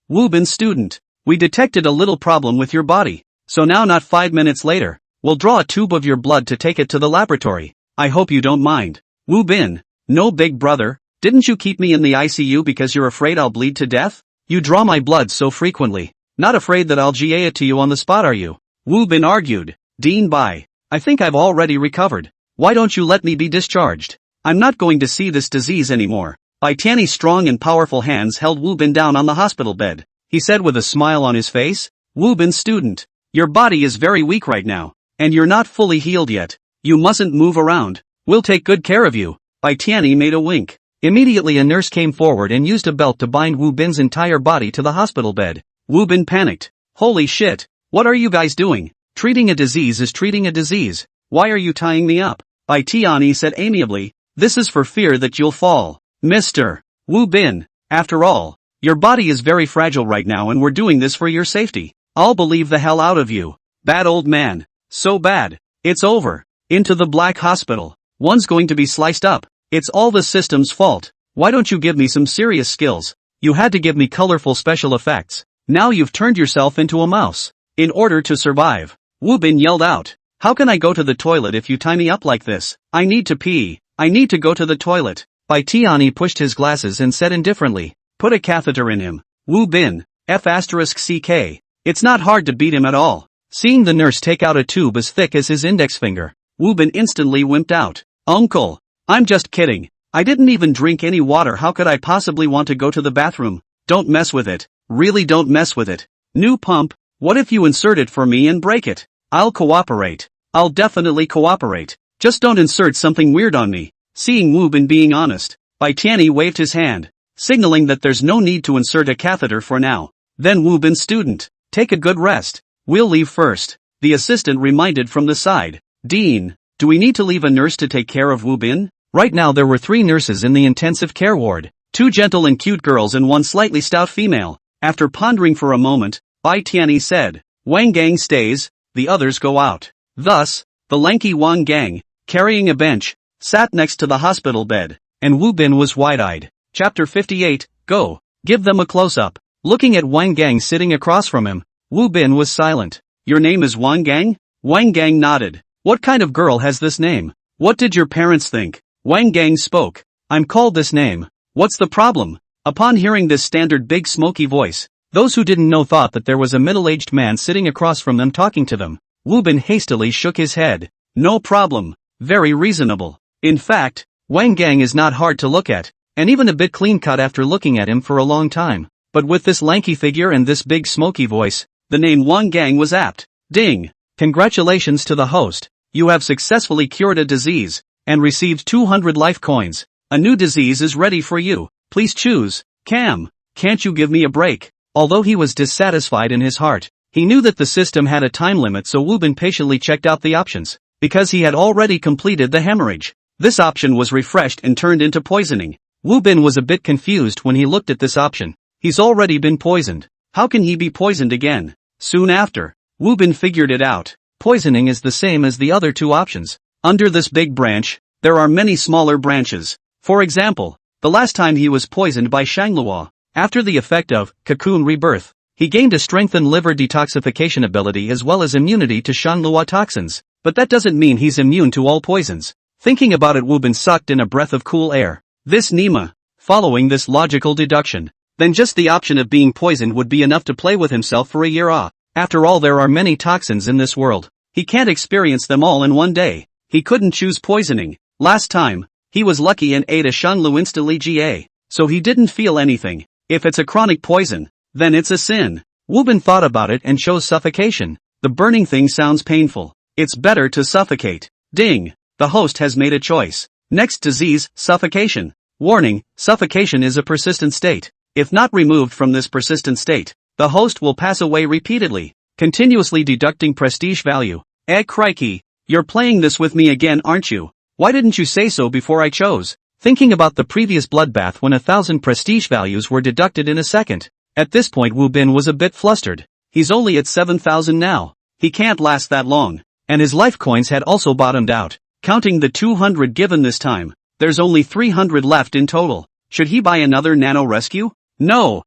Wu Bin student, we detected a little problem with your body, so now not 5 minutes later, we'll draw a tube of your blood to take it to the laboratory. I hope you don't mind. Wu Bin, no big brother, didn't you keep me in the ICU because you're afraid I'll bleed to death? You draw my blood so frequently. Not afraid that I'll GA it to you on the spot, are you? Wu Bin argued. Dean Bai, I think I've already recovered. Why don't you let me be discharged? I'm not going to see this disease anymore. Bai Tianyi's strong and powerful hands held Wu Bin down on the hospital bed. He said with a smile on his face, Wu Bin student, your body is very weak right now, and you're not fully healed yet. You mustn't move around. We'll take good care of you. Bai Tianyi made a wink. Immediately a nurse came forward and used a belt to bind Wu Bin's entire body to the hospital bed. Wu Bin panicked. Holy shit, what are you guys doing? Treating a disease is treating a disease. Why are you tying me up? Bai Tianyi said amiably, this is for fear that you'll fall. Mr. Wu Bin, after all, your body is very fragile right now and we're doing this for your safety. I'll believe the hell out of you. Bad old man. So bad. It's over. Into the black hospital. One's going to be sliced up. It's all the system's fault. Why don't you give me some serious skills? You had to give me colorful special effects. Now you've turned yourself into a mouse. In order to survive. Wu Bin yelled out. How can I go to the toilet if you tie me up like this? I need to pee. I need to go to the toilet. Bai Tianyi pushed his glasses and said indifferently. Put a catheter in him. Wu Bin, F***CK. It's not hard to beat him at all. Seeing the nurse take out a tube as thick as his index finger, Wu Bin instantly wimped out. Uncle, I'm just kidding. I didn't even drink any water. How could I possibly want to go to the bathroom? Don't mess with it. Really don't mess with it. New pump, what if you insert it for me and break it? I'll cooperate. I'll definitely cooperate. Just don't insert something weird on me. Seeing Wu Bin being honest, Bai Tianyi waved his hand, signaling that there's no need to insert a catheter for now. Then Wu Bin student, take a good rest. We'll leave first. The assistant reminded from the side. Dean, do we need to leave a nurse to take care of Wu Bin? Right now there were 3 nurses in the intensive care ward, 2 gentle and cute girls and 1 slightly stout female. After pondering for a moment, Bai Tianyi said, Wang Gang stays, the others go out. Thus, the lanky Wang Gang, carrying a bench, sat next to the hospital bed, and Wu Bin was wide-eyed. Chapter 58, Go. Give them a close-up. Looking at Wang Gang sitting across from him, Wu Bin was silent. Your name is Wang Gang? Wang Gang nodded. What kind of girl has this name? What did your parents think? Wang Gang spoke. I'm called this name. What's the problem? Upon hearing this standard big smoky voice, those who didn't know thought that there was a middle-aged man sitting across from them talking to them. Wu Bin hastily shook his head. No problem. Very reasonable. In fact, Wang Gang is not hard to look at, and even a bit clean-cut after looking at him for a long time. But with this lanky figure and this big smoky voice, the name Wang Gang was apt. Ding! Congratulations to the host. You have successfully cured a disease, and received 200 life coins. A new disease is ready for you. Please choose. Cam, can't you give me a break? Although he was dissatisfied in his heart, he knew that the system had a time limit, so Wu Bin patiently checked out the options, because he had already completed the hemorrhage. This option was refreshed and turned into poisoning. Wu Bin was a bit confused when he looked at this option. He's already been poisoned. How can he be poisoned again? Soon after, Wu Bin figured it out. Poisoning is the same as the other two options. Under this big branch, there are many smaller branches. For example, the last time he was poisoned by Shanglua, after the effect of cocoon rebirth, he gained a strengthened liver detoxification ability as well as immunity to Shanglua toxins, but that doesn't mean he's immune to all poisons. Thinking about it, Wu Bin sucked in a breath of cool air. This Nima. Following this logical deduction, then just the option of being poisoned would be enough to play with himself for a year. After all, there are many toxins in this world. He can't experience them all in one day. He couldn't choose poisoning. Last time, he was lucky and ate a Shanlu instantly so he didn't feel anything. If it's a chronic poison, then it's a sin. Wu Bin thought about it and chose suffocation. The burning thing sounds painful. It's better to suffocate. Ding! The host has made a choice. Next disease, suffocation. Warning, suffocation is a persistent state. If not removed from this persistent state, the host will pass away repeatedly, continuously deducting prestige value. Crikey, you're playing this with me again, aren't you? Why didn't you say so before I chose? Thinking about the previous bloodbath when 1,000 prestige values were deducted in a second. At this point Wu Bin was a bit flustered. He's only at 7,000 now. He can't last that long. And his life coins had also bottomed out. Counting the 200 given this time, there's only 300 left in total. Should he buy another nano rescue? No.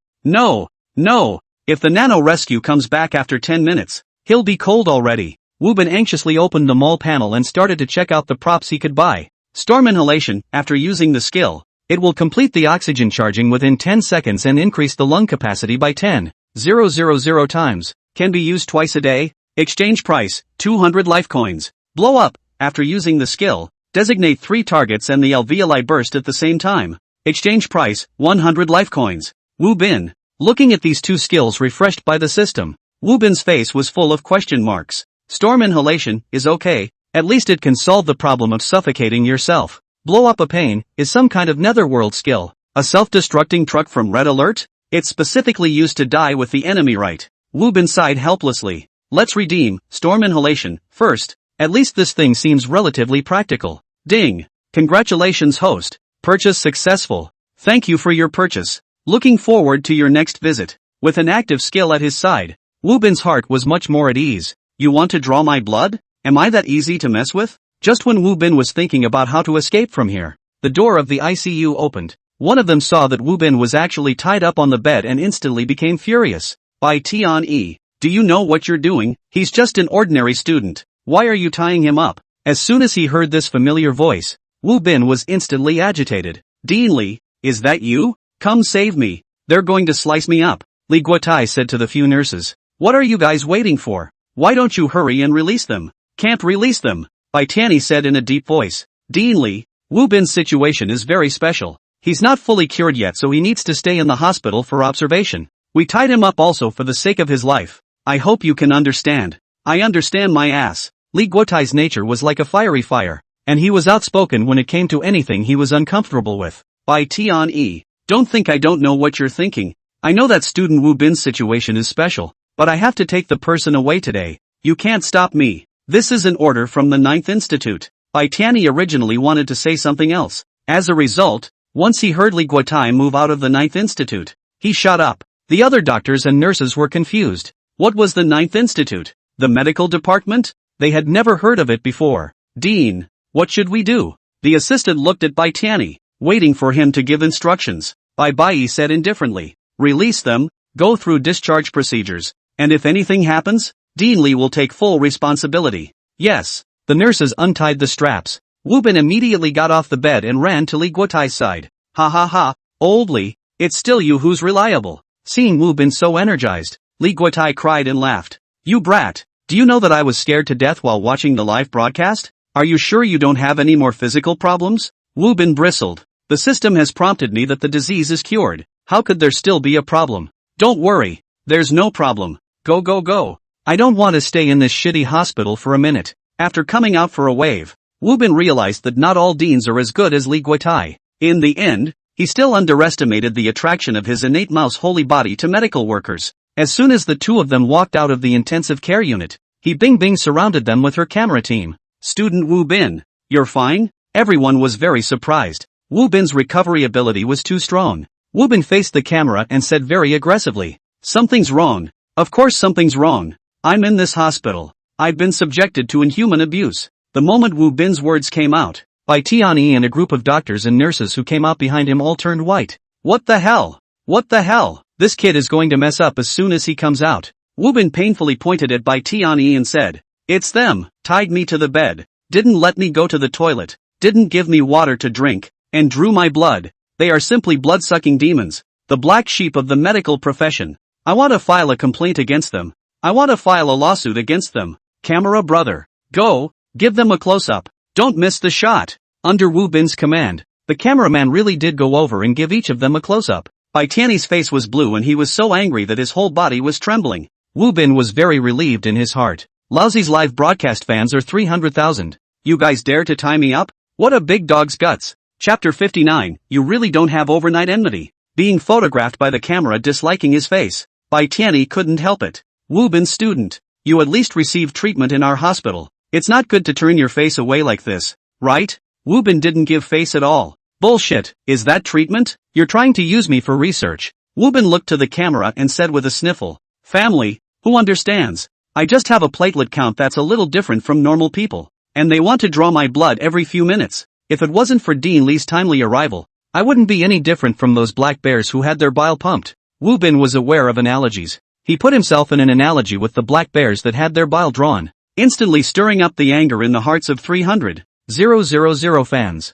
If the nano rescue comes back after 10 minutes, he'll be cold already. Wu Bin anxiously opened the mall panel and started to check out the props he could buy. Storm inhalation. After using the skill, it will complete the oxygen charging within 10 seconds and increase the lung capacity by 10,000 times. Can be used twice a day. Exchange price, 200 life coins. Blow up. After using the skill, designate 3 targets and the alveoli burst at the same time. Exchange price, 100 life coins. Wu Bin. Looking at these two skills refreshed by the system, Wu Bin's face was full of question marks. Storm inhalation is okay, at least it can solve the problem of suffocating yourself. Blow up a pain is some kind of netherworld skill. A self-destructing truck from Red Alert? It's specifically used to die with the enemy, right? Wu Bin sighed helplessly. Let's redeem storm inhalation first. At least this thing seems relatively practical. Ding! Congratulations, host. Purchase successful. Thank you for your purchase. Looking forward to your next visit. With an active skill at his side, Wu Bin's heart was much more at ease. You want to draw my blood? Am I that easy to mess with? Just when Wu Bin was thinking about how to escape from here, the door of the ICU opened. One of them saw that Wu Bin was actually tied up on the bed and instantly became furious. By Tian-E, do you know what you're doing? He's just an ordinary student. Why are you tying him up? As soon as he heard this familiar voice, Wu Bin was instantly agitated. Dean Li, is that you? Come save me. They're going to slice me up. Li Guotai said to the few nurses. What are you guys waiting for? Why don't you hurry and release them? Can't release them. Bai Tianyi said in a deep voice. Dean Li, Wu Bin's situation is very special. He's not fully cured yet, so he needs to stay in the hospital for observation. We tied him up also for the sake of his life. I hope you can understand. I understand my ass. Li Guotai's nature was like a fiery fire, and he was outspoken when it came to anything he was uncomfortable with. Bai Tianyi, don't think I don't know what you're thinking. I know that student Wu Bin's situation is special, but I have to take the person away today. You can't stop me. This is an order from the 9th Institute. Bai Tianyi originally wanted to say something else. As a result, once he heard Li Guotai move out of the 9th Institute, he shut up. The other doctors and nurses were confused. What was the 9th Institute? The medical department? They had never heard of it before. Dean, what should we do? The assistant looked at Bai Tianyi, waiting for him to give instructions. Bai said indifferently. Release them, go through discharge procedures, and if anything happens, Dean Li will take full responsibility. Yes. The nurses untied the straps. Wu Bin immediately got off the bed and ran to Li Guotai's side. Ha ha ha, old Li, it's still you who's reliable. Seeing Wu Bin so energized, Li Guotai cried and laughed. You brat, do you know that I was scared to death while watching the live broadcast? Are you sure you don't have any more physical problems? Wu Bin bristled. The system has prompted me that the disease is cured. How could there still be a problem? Don't worry, there's no problem. Go go go. I don't want to stay in this shitty hospital for a minute. After coming out for a wave, Wu Bin realized that not all deans are as good as Li Guotai. In the end, he still underestimated the attraction of his innate mouse holy body to medical workers. As soon as the two of them walked out of the intensive care unit, he Bing surrounded them with her camera team. Student Wu Bin, you're fine? Everyone was very surprised. Wu Bin's recovery ability was too strong. Wu Bin faced the camera and said very aggressively, something's wrong. Of course something's wrong. I'm in this hospital. I've been subjected to inhuman abuse. The moment Wu Bin's words came out, Bai Tianyi and a group of doctors and nurses who came out behind him all turned white. What the hell? What the hell? This kid is going to mess up as soon as he comes out. Wu Bin painfully pointed at Bai Tianyi and said, it's them, tied me to the bed, didn't let me go to the toilet, didn't give me water to drink, and drew my blood. They are simply blood-sucking demons, the black sheep of the medical profession. I want to file a complaint against them. I want to file a lawsuit against them. Camera brother, go, give them a close-up. Don't miss the shot. Under Wu Bin's command, the cameraman really did go over and give each of them a close-up. Bai Tianyi's face was blue and he was so angry that his whole body was trembling. Wu Bin was very relieved in his heart. Lousy's live broadcast fans are 300,000. You guys dare to tie me up? What a big dog's guts. Chapter 59, you really don't have overnight enmity. Being photographed by the camera disliking his face, Bai Tianyi couldn't help it. Wu Bin student, you at least received treatment in our hospital. It's not good to turn your face away like this, right? Wu Bin didn't give face at all. Bullshit, is that treatment? You're trying to use me for research. Wu Bin looked to the camera and said with a sniffle, family, who understands? I just have a platelet count that's a little different from normal people, and they want to draw my blood every few minutes. If it wasn't for Dean Li's timely arrival, I wouldn't be any different from those black bears who had their bile pumped. Wu Bin was aware of analogies. He put himself in an analogy with the black bears that had their bile drawn, instantly stirring up the anger in the hearts of 300,000 fans.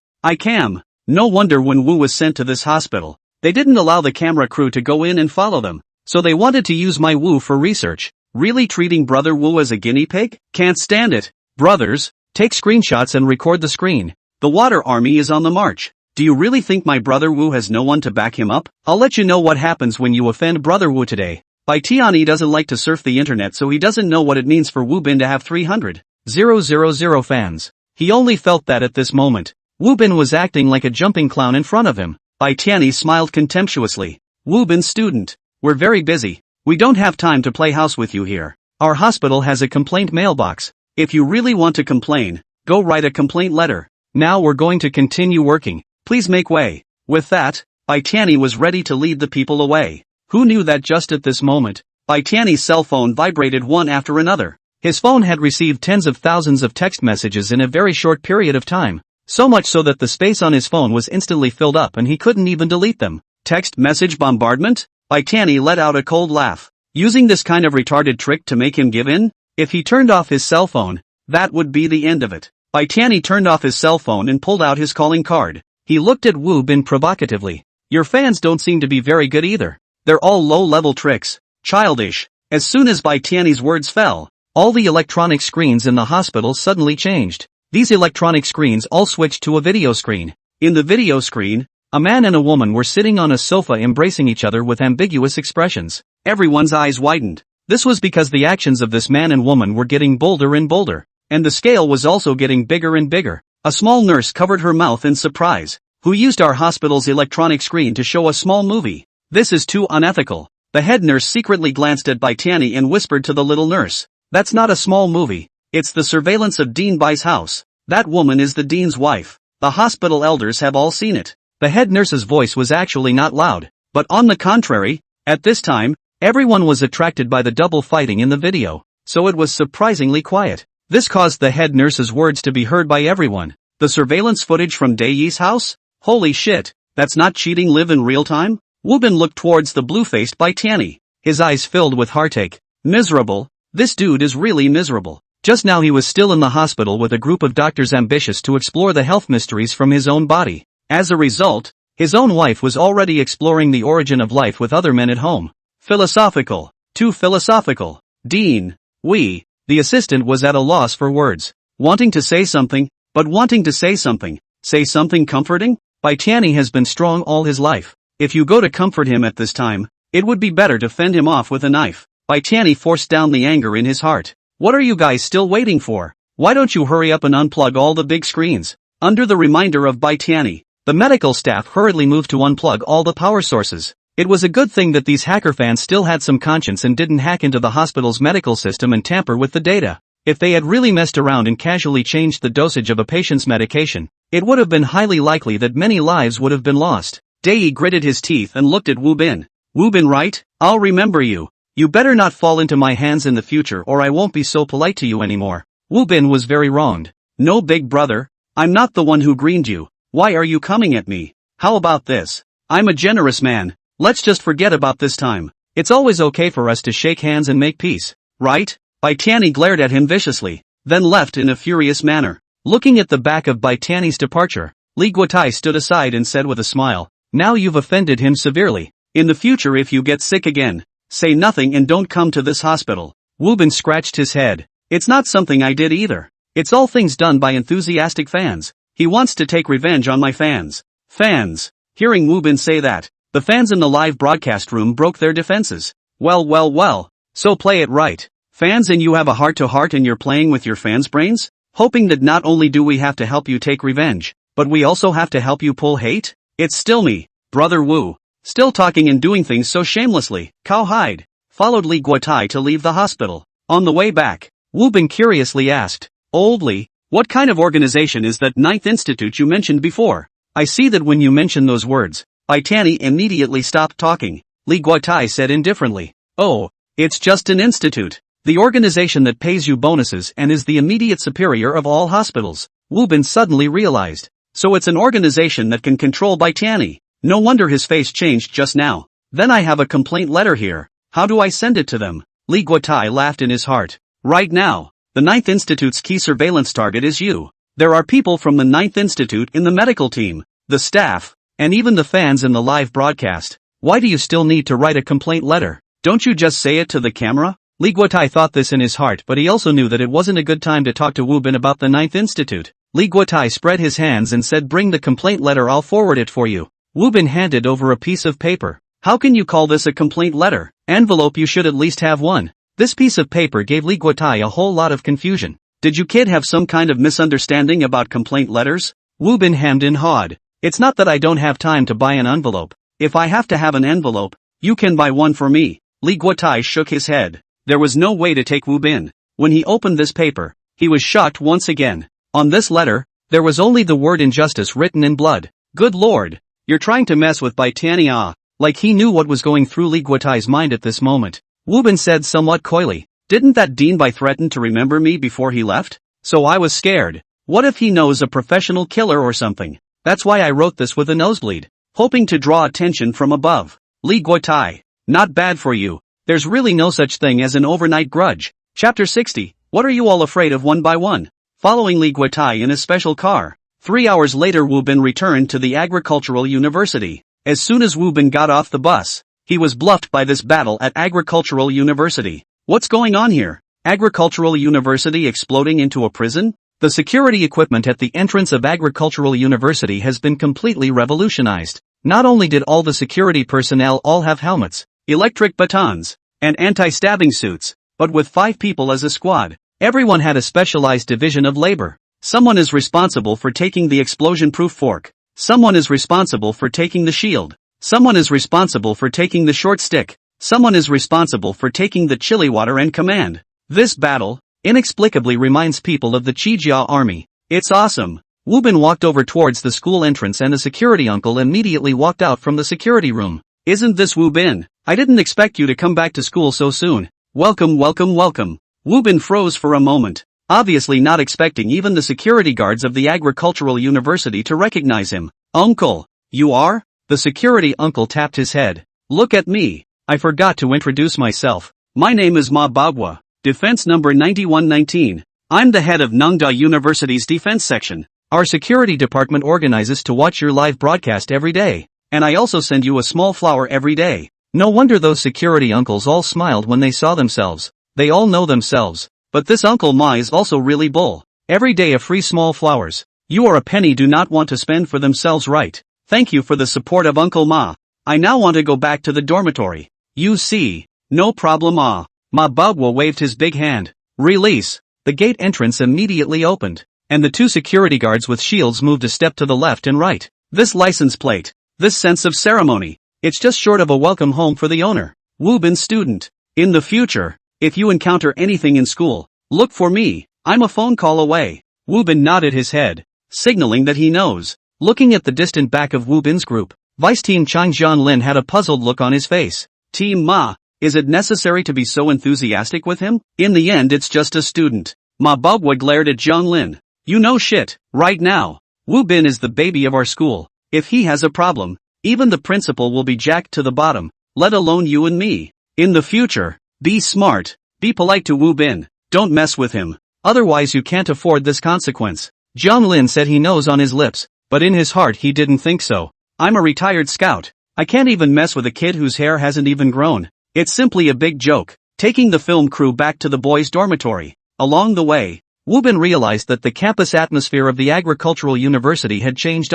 No wonder when Wu was sent to this hospital, they didn't allow the camera crew to go in and follow them, so they wanted to use my Wu for research. Really treating brother Wu as a guinea pig? Can't stand it. Brothers, take screenshots and record the screen. The water army is on the march. Do you really think my brother Wu has no one to back him up? I'll let you know what happens when you offend brother Wu today. Bai Tianyi doesn't like to surf the internet, so he doesn't know what it means for Wu Bin to have 300,000 fans. He only felt that at this moment, Wu Bin was acting like a jumping clown in front of him. Bai Tianyi smiled contemptuously. Wu Bin student, we're very busy. We don't have time to play house with you here. Our hospital has a complaint mailbox. If you really want to complain, go write a complaint letter. Now we're going to continue working. Please make way. With that, Bai Tianyi was ready to lead the people away. Who knew that just at this moment, Bai Tianyi's cell phone vibrated one after another. His phone had received tens of thousands of text messages in a very short period of time. So much so that the space on his phone was instantly filled up and he couldn't even delete them. Text message bombardment? Bai Tianyi let out a cold laugh. Using this kind of retarded trick to make him give in? If he turned off his cell phone, that would be the end of it. Bai Tianyi turned off his cell phone and pulled out his calling card. He looked at Wu Bin provocatively. Your fans don't seem to be very good either. They're all low-level tricks. Childish. As soon as Bai Tianyi's words fell, all the electronic screens in the hospital suddenly changed. These electronic screens all switched to a video screen. In the video screen, a man and a woman were sitting on a sofa embracing each other with ambiguous expressions. Everyone's eyes widened. This was because the actions of this man and woman were getting bolder and bolder, and the scale was also getting bigger and bigger. A small nurse covered her mouth in surprise. Who used our hospital's electronic screen to show a small movie? This is too unethical. The head nurse secretly glanced at Bai Tianyi and whispered to the little nurse. That's not a small movie. It's the surveillance of Dean Bai's house. That woman is the dean's wife. The hospital elders have all seen it. The head nurse's voice was actually not loud, but on the contrary, at this time, everyone was attracted by the double fighting in the video, so it was surprisingly quiet. This caused the head nurse's words to be heard by everyone. The surveillance footage from Daeyi's house? Holy shit, that's not cheating live in real time? Woo-bin looked towards the blue-faced Bai Tianyi, his eyes filled with heartache. Miserable. This dude is really miserable. Just now he was still in the hospital with a group of doctors ambitious to explore the health mysteries from his own body. As a result, his own wife was already exploring the origin of life with other men at home. Philosophical. Too philosophical. Dean. The assistant was at a loss for words. Wanting to say something, but wanting to say something. Say something comforting? Bai Tianyi has been strong all his life. If you go to comfort him at this time, it would be better to fend him off with a knife. Bai Tianyi forced down the anger in his heart. What are you guys still waiting for? Why don't you hurry up and unplug all the big screens? Under the reminder of Bai Tianyi, the medical staff hurriedly moved to unplug all the power sources. It was a good thing that these hacker fans still had some conscience and didn't hack into the hospital's medical system and tamper with the data. If they had really messed around and casually changed the dosage of a patient's medication, it would have been highly likely that many lives would have been lost. Daeyi gritted his teeth and looked at Woo-bin. Woo-bin, right? I'll remember you. You better not fall into my hands in the future or I won't be so polite to you anymore. Woo-bin was very wronged. No, big brother. I'm not the one who greened you. Why are you coming at me? How about this? I'm a generous man. Let's just forget about this time. It's always okay for us to shake hands and make peace, right? Bai Tianyi glared at him viciously, then left in a furious manner. Looking at the back of Bai Tianyi's departure, Li Guotai stood aside and said with a smile, now you've offended him severely. In the future if you get sick again, say nothing and don't come to this hospital. Woo-bin scratched his head. It's not something I did either. It's all things done by enthusiastic fans. He wants to take revenge on my fans. Fans. Hearing Woo-bin say that, the fans in the live broadcast room broke their defenses. Well. So play it right. Fans, and you have a heart-to-heart and you're playing with your fans' brains? Hoping that not only do we have to help you take revenge, but we also have to help you pull hate? It's still me, Brother Wu. Still talking and doing things so shamelessly. Cowhide. Followed Li Guotai to leave the hospital. On the way back, Woo-bin curiously asked, Old Li, what kind of organization is that 9th Institute you mentioned before? I see that when you mention those words, Bai Tianyi immediately stopped talking. Li Guotai said indifferently, oh, it's just an institute. The organization that pays you bonuses and is the immediate superior of all hospitals. Woo-bin suddenly realized. So it's an organization that can control Bai Tianyi. No wonder his face changed just now. Then I have a complaint letter here. How do I send it to them? Li Guotai laughed in his heart. Right now, the 9th Institute's key surveillance target is you. There are people from the 9th Institute in the medical team, the staff, and even the fans in the live broadcast. Why do you still need to write a complaint letter? Don't you just say it to the camera? Li Guotai thought this in his heart, but he also knew that it wasn't a good time to talk to Woo-bin about the 9th Institute. Li Guotai spread his hands and said, bring the complaint letter, I'll forward it for you. Woo-bin handed over a piece of paper. How can you call this a complaint letter? Envelope, you should at least have one. This piece of paper gave Li Guotai a whole lot of confusion. Did you kid have some kind of misunderstanding about complaint letters? Woo-bin hemmed and hawed. It's not that I don't have time to buy an envelope. If I have to have an envelope, you can buy one for me. Li Guotai shook his head. There was no way to take Woo-bin. When he opened this paper, he was shocked once again. On this letter, there was only the word injustice written in blood. Good lord. You're trying to mess with Bai Tianyi, ah? Like he knew what was going through Li Guotai's mind at this moment. Woo-bin said somewhat coyly, didn't that Dean Bai threaten to remember me before he left? So I was scared. What if he knows a professional killer or something? That's why I wrote this with a nosebleed. Hoping to draw attention from above. Li Guotai. Not bad for you. There's really no such thing as an overnight grudge. Chapter 60. What are you all afraid of one by one? Following Li Guotai in a special car. 3 hours later, Woo-bin returned to the Agricultural University. As soon as Woo-bin got off the bus, he was bluffed by this battle at Agricultural University. What's going on here? Agricultural University exploding into a prison? The security equipment at the entrance of Agricultural University has been completely revolutionized. Not only did all the security personnel all have helmets, electric batons, and anti-stabbing suits, but with 5 people as a squad. Everyone had a specialized division of labor. Someone is responsible for taking the explosion-proof fork. Someone is responsible for taking the shield. Someone is responsible for taking the short stick. Someone is responsible for taking the chili water and command. This battle, inexplicably reminds people of the Qijia army. It's awesome. Woo-bin walked over towards the school entrance and the security uncle immediately walked out from the security room. Isn't this Woo-bin? I didn't expect you to come back to school so soon. Welcome. Woo-bin froze for a moment. obviously not expecting even the security guards of the agricultural university to recognize him. Uncle, you are? The security uncle tapped his head. Look at me. I forgot to introduce myself. My name is manhwa, defense number 9119. I'm the head of Nangda University's defense section. Our security department organizes to watch your live broadcast every day, and I also send you a small flower every day. No wonder those security uncles all smiled when they saw themselves. They all know themselves. But this Uncle Ma is also really bull. Every day a free small flowers. You or a penny do not want to spend for themselves, right? Thank you for the support of Uncle Ma. I now want to go back to the dormitory. You see. No problem manhwa waved his big hand. Release. The gate entrance immediately opened, and the two security guards with shields moved a step to the left and right. This license plate. This sense of ceremony. It's just short of a welcome home for the owner. Woo-bin student. In the future, if you encounter anything in school, look for me. I'm a phone call away. Woo-bin nodded his head, signaling that he knows. Looking at the distant back of Woo-bin's group, Vice Team Chang Jianlin had a puzzled look on his face. Team Ma, is it necessary to be so enthusiastic with him? In the end it's just a student. manhwa glared at Jianlin. You know shit, right now. Woo-bin is the baby of our school. If he has a problem, even the principal will be jacked to the bottom, let alone you and me. In the future, be smart, be polite to Woo-bin, don't mess with him, otherwise you can't afford this consequence. Jianlin said he knows on his lips, but in his heart he didn't think so. I'm a retired scout. I can't even mess with a kid whose hair hasn't even grown. It's simply a big joke. Taking the film crew back to the boys' dormitory. Along the way, Woo-bin realized that the campus atmosphere of the agricultural university had changed.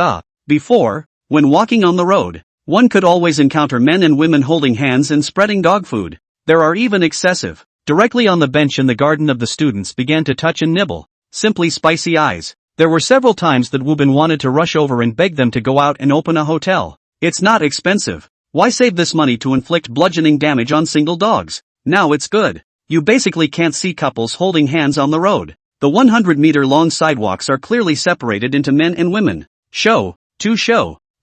Before, when walking on the road, one could always encounter men and women holding hands and spreading dog food. There are even excessive. Directly on the bench in the garden of the students began to touch and nibble. Simply spicy eyes. There were several times that Woo-bin wanted to rush over and beg them to go out and open a hotel. It's not expensive. Why save this money to inflict bludgeoning damage on single dogs? Now it's good. You basically can't see couples holding hands on the road. The 100-meter-long sidewalks are clearly separated into men and women. Show.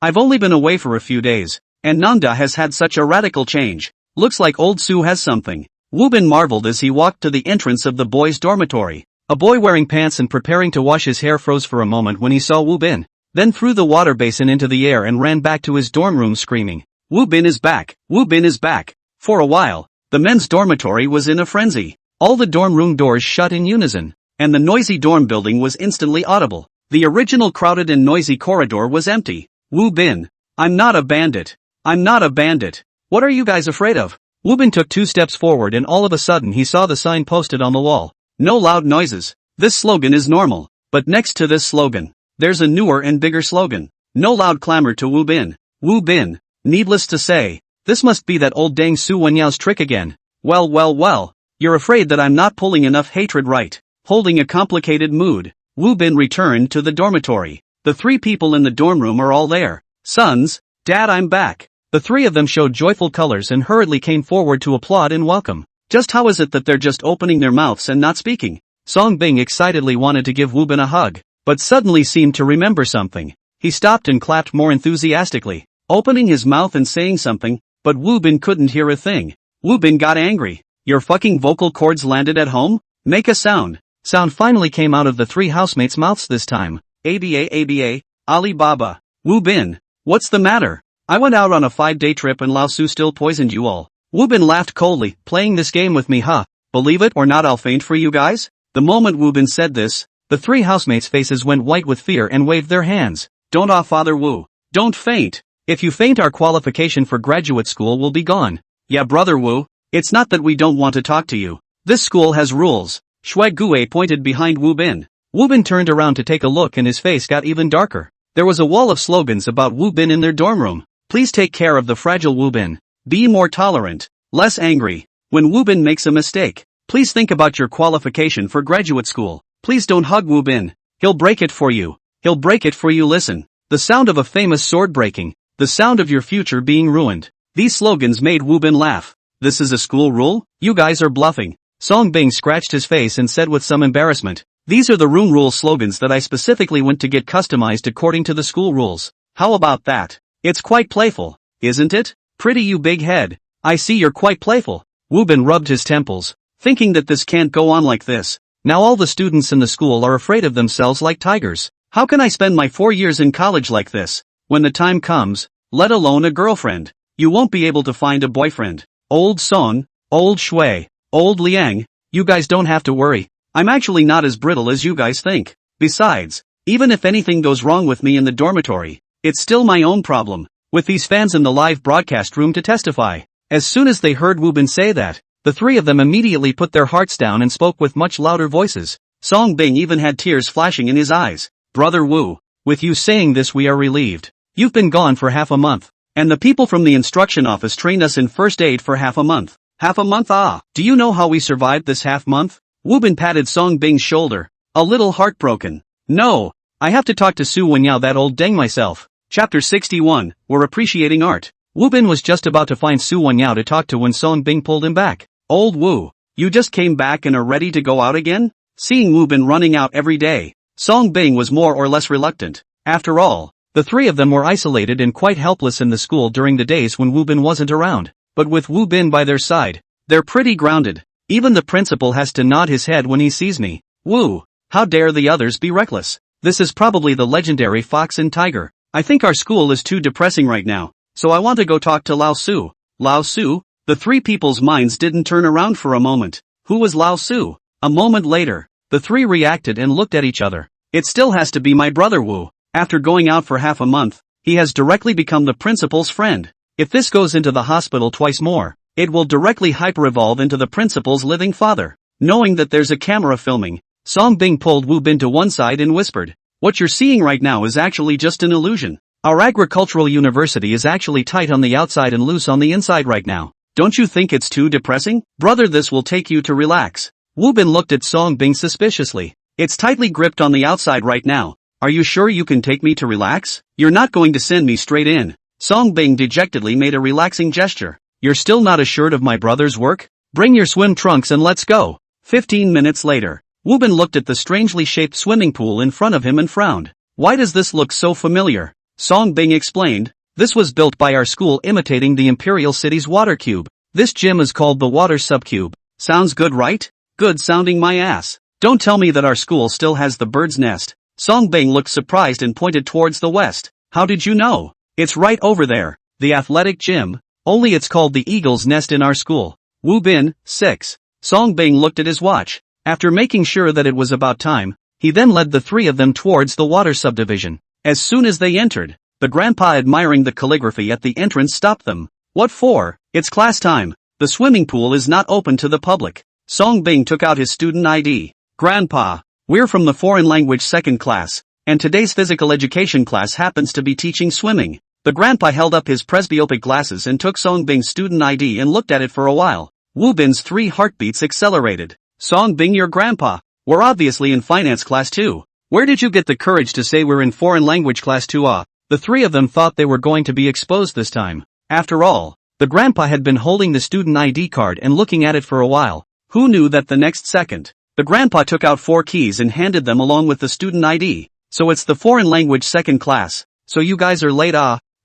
I've only been away for a few days, and Nangda has had such a radical change. Looks like old Sue has something. Woo-bin marveled as he walked to the entrance of the boys' dormitory. A boy wearing pants and preparing to wash his hair froze for a moment when he saw Woo-bin, then threw the water basin into the air and ran back to his dorm room screaming, Woo-bin is back! Woo-bin is back! For a while, the men's dormitory was in a frenzy. All the dorm room doors shut in unison, and the noisy dorm building was instantly audible. The original crowded and noisy corridor was empty. Woo-bin. I'm not a bandit. I'm not a bandit. What are you guys afraid of? Woo-bin took 2 steps forward and all of a sudden he saw the sign posted on the wall. No loud noises. This slogan is normal. But next to this slogan, there's a newer and bigger slogan. No loud clamor to Woo-bin. Woo-bin. Needless to say, this must be that old dang Su Wenyao's trick again. Well. You're afraid that I'm not pulling enough hatred, right? Holding a complicated mood, Woo-bin returned to the dormitory. The 3 people in the dorm room are all there. Sons, Dad, I'm back. The 3 of them showed joyful colors and hurriedly came forward to applaud and welcome. Just how is it that they're just opening their mouths and not speaking? Song Bing excitedly wanted to give Woo-bin a hug, but suddenly seemed to remember something. He stopped and clapped more enthusiastically, opening his mouth and saying something, but Woo-bin couldn't hear a thing. Woo-bin got angry. Your fucking vocal cords landed at home? Make a sound. Sound finally came out of the 3 housemates' mouths this time. ABA, Alibaba. Woo-bin. What's the matter? I went out on a 5-day trip and Lao Su still poisoned you all. Woo-bin laughed coldly, playing this game with me, huh? Believe it or not, I'll faint for you guys? The moment Woo-bin said this, the 3 housemates' faces went white with fear and waved their hands. Don't Father Woo. Don't faint. If you faint, our qualification for graduate school will be gone. Yeah, brother Woo. It's not that we don't want to talk to you. This school has rules. Shui Gue pointed behind Woo-bin. Woo-bin turned around to take a look and his face got even darker. There was a wall of slogans about Woo-bin in their dorm room. Please take care of the fragile Woo-bin. Be more tolerant, less angry. When Woo-bin makes a mistake, please think about your qualification for graduate school. Please don't hug Woo-bin. He'll break it for you. He'll break it for you. Listen. The sound of a famous sword breaking. The sound of your future being ruined. These slogans made Woo-bin laugh. This is a school rule? You guys are bluffing. Song Bing scratched his face and said with some embarrassment, these are the room rule slogans that I specifically went to get customized according to the school rules. How about that? It's quite playful, isn't it? Pretty, you big head. I see you're quite playful. Woo-bin rubbed his temples, thinking that this can't go on like this. Now all the students in the school are afraid of themselves like tigers. How can I spend my 4 years in college like this? When the time comes, let alone a girlfriend, you won't be able to find a boyfriend. Old Song, old Shui, old Liang, you guys don't have to worry. I'm actually not as brittle as you guys think. Besides, even if anything goes wrong with me in the dormitory, it's still my own problem. With these fans in the live broadcast room to testify. As soon as they heard Wu Bin say that, the three of them immediately put their hearts down and spoke with much louder voices. Song Bing even had tears flashing in his eyes. Brother Wu, with you saying this we are relieved. You've been gone for half a month. And the people from the instruction office trained us in first aid for half a month. Half a month? Ah, do you know how we survived this half month? Wu Bin patted Song Bing's shoulder, a little heartbroken. No, I have to talk to Su Wenyao, that old deng myself. Chapter 61, We're Appreciating Art. Wu Bin was just about to find Su Wenyao to talk to when Song Bing pulled him back. Old Wu, you just came back and are ready to go out again? Seeing Wu Bin running out every day, Song Bing was more or less reluctant. After all, the three of them were isolated and quite helpless in the school during the days when Wu Bin wasn't around. But with Wu Bin by their side, they're pretty grounded. Even the principal has to nod his head when he sees me. Wu, how dare the others be reckless? This is probably the legendary fox and tiger. I think our school is too depressing right now, so I want to go talk to Lao Su. Lao Su? The three people's minds didn't turn around for a moment. Who was Lao Su? A moment later, the three reacted and looked at each other. It still has to be my brother Wu. After going out for half a month, he has directly become the principal's friend. If this goes into the hospital twice more, it will directly hyper-evolve into the principal's living father. Knowing that there's a camera filming, Song Bing pulled Wu Bin to one side and whispered, "What you're seeing right now is actually just an illusion. Our agricultural university is actually tight on the outside and loose on the inside right now. Don't you think it's too depressing? Brother, this will take you to relax." Wu Bin looked at Song Bing suspiciously. "It's tightly gripped on the outside right now. Are you sure you can take me to relax? You're not going to send me straight in." Song Bing dejectedly made a relaxing gesture. "You're still not assured of my brother's work? Bring your swim trunks and let's go." 15 minutes later, Wu Bin looked at the strangely shaped swimming pool in front of him and frowned. "Why does this look so familiar?" Song Bing explained, "This was built by our school imitating the Imperial City's water cube. This gym is called the water subcube. Sounds good, right? Good sounding my ass. Don't tell me that our school still has the bird's nest." Song Bing looked surprised and pointed towards the west. "How did you know?" "It's right over there. The athletic gym. Only it's called the Eagle's Nest in our school." Wu Bin, 6. Song Bing looked at his watch. After making sure that it was about time, he then led the three of them towards the water subdivision. As soon as they entered, the grandpa admiring the calligraphy at the entrance stopped them. "What for? It's class time. The swimming pool is not open to the public." Song Bing took out his student ID. "Grandpa, we're from the foreign language second class, and today's physical education class happens to be teaching swimming." The grandpa held up his presbyopic glasses and took Song Bing's student ID and looked at it for a while. Wu Bin's 3 heartbeats accelerated. "Song Bing, your grandpa. We're obviously in finance class too. Where did you get the courage to say we're in foreign language class too?" The three of them thought they were going to be exposed this time. After all, the grandpa had been holding the student ID card and looking at it for a while. Who knew that the next second, the grandpa took out 4 keys and handed them along with the student ID. "So it's the foreign language second class. So you guys are late,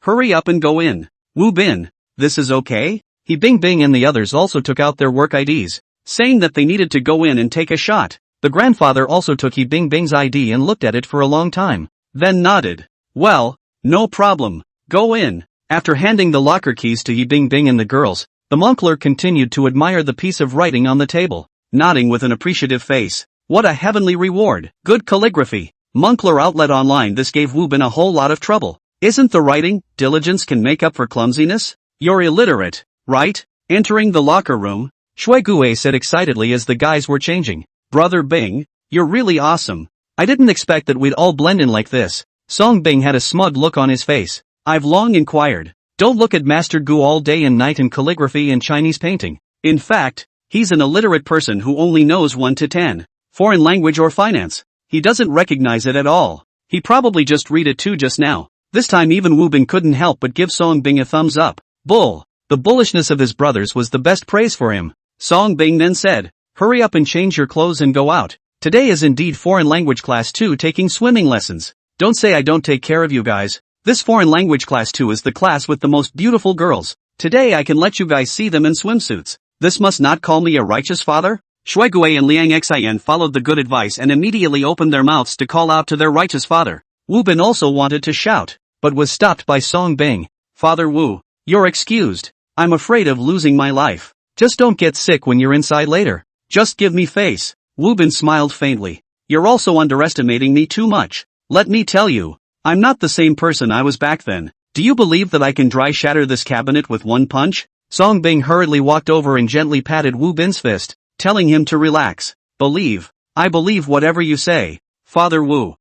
hurry up and go in." Wu Bin, "This is okay?" He Bing Bing and the others also took out their work IDs, saying that they needed to go in and take a shot. The grandfather also took He Bing Bing's ID and looked at it for a long time, then nodded. "Well, no problem. Go in." After handing the locker keys to He Bing Bing and the girls, the Moncler continued to admire the piece of writing on the table, nodding with an appreciative face. "What a heavenly reward. Good calligraphy." Moncler outlet online. This gave Wu Bin a whole lot of trouble. "Isn't the writing, diligence can make up for clumsiness? You're illiterate, right?" Entering the locker room, Shui Gue said excitedly as the guys were changing. "Brother Bing, you're really awesome. I didn't expect that we'd all blend in like this." Song Bing had a smug look on his face. "I've long inquired. Don't look at Master Gu all day and night in calligraphy and Chinese painting. In fact, he's an illiterate person who only knows 1 to 10. Foreign language or finance. He doesn't recognize it at all. He probably just read it too just now." This time even Wu Bin couldn't help but give Song Bing a thumbs up. Bull. The bullishness of his brothers was the best praise for him. Song Bing then said, "Hurry up and change your clothes and go out. Today is indeed foreign language class 2 taking swimming lessons. Don't say I don't take care of you guys. This foreign language class 2 is the class with the most beautiful girls. Today I can let you guys see them in swimsuits. This must not call me a righteous father?" Shuigue and Liang Xian followed the good advice and immediately opened their mouths to call out to their righteous father. Wu Bin also wanted to shout, but was stopped by Song Bing. Father Wu, you're excused. I'm afraid of losing my life. Just don't get sick when you're inside later. Just give me face. Wu Bin smiled faintly. You're also underestimating me too much. Let me tell you, I'm not the same person I was back then. Do you believe that I can dry shatter this cabinet with one punch? Song Bing hurriedly walked over and gently patted Wu Bin's fist, telling him to relax. I believe whatever you say. Father Wu,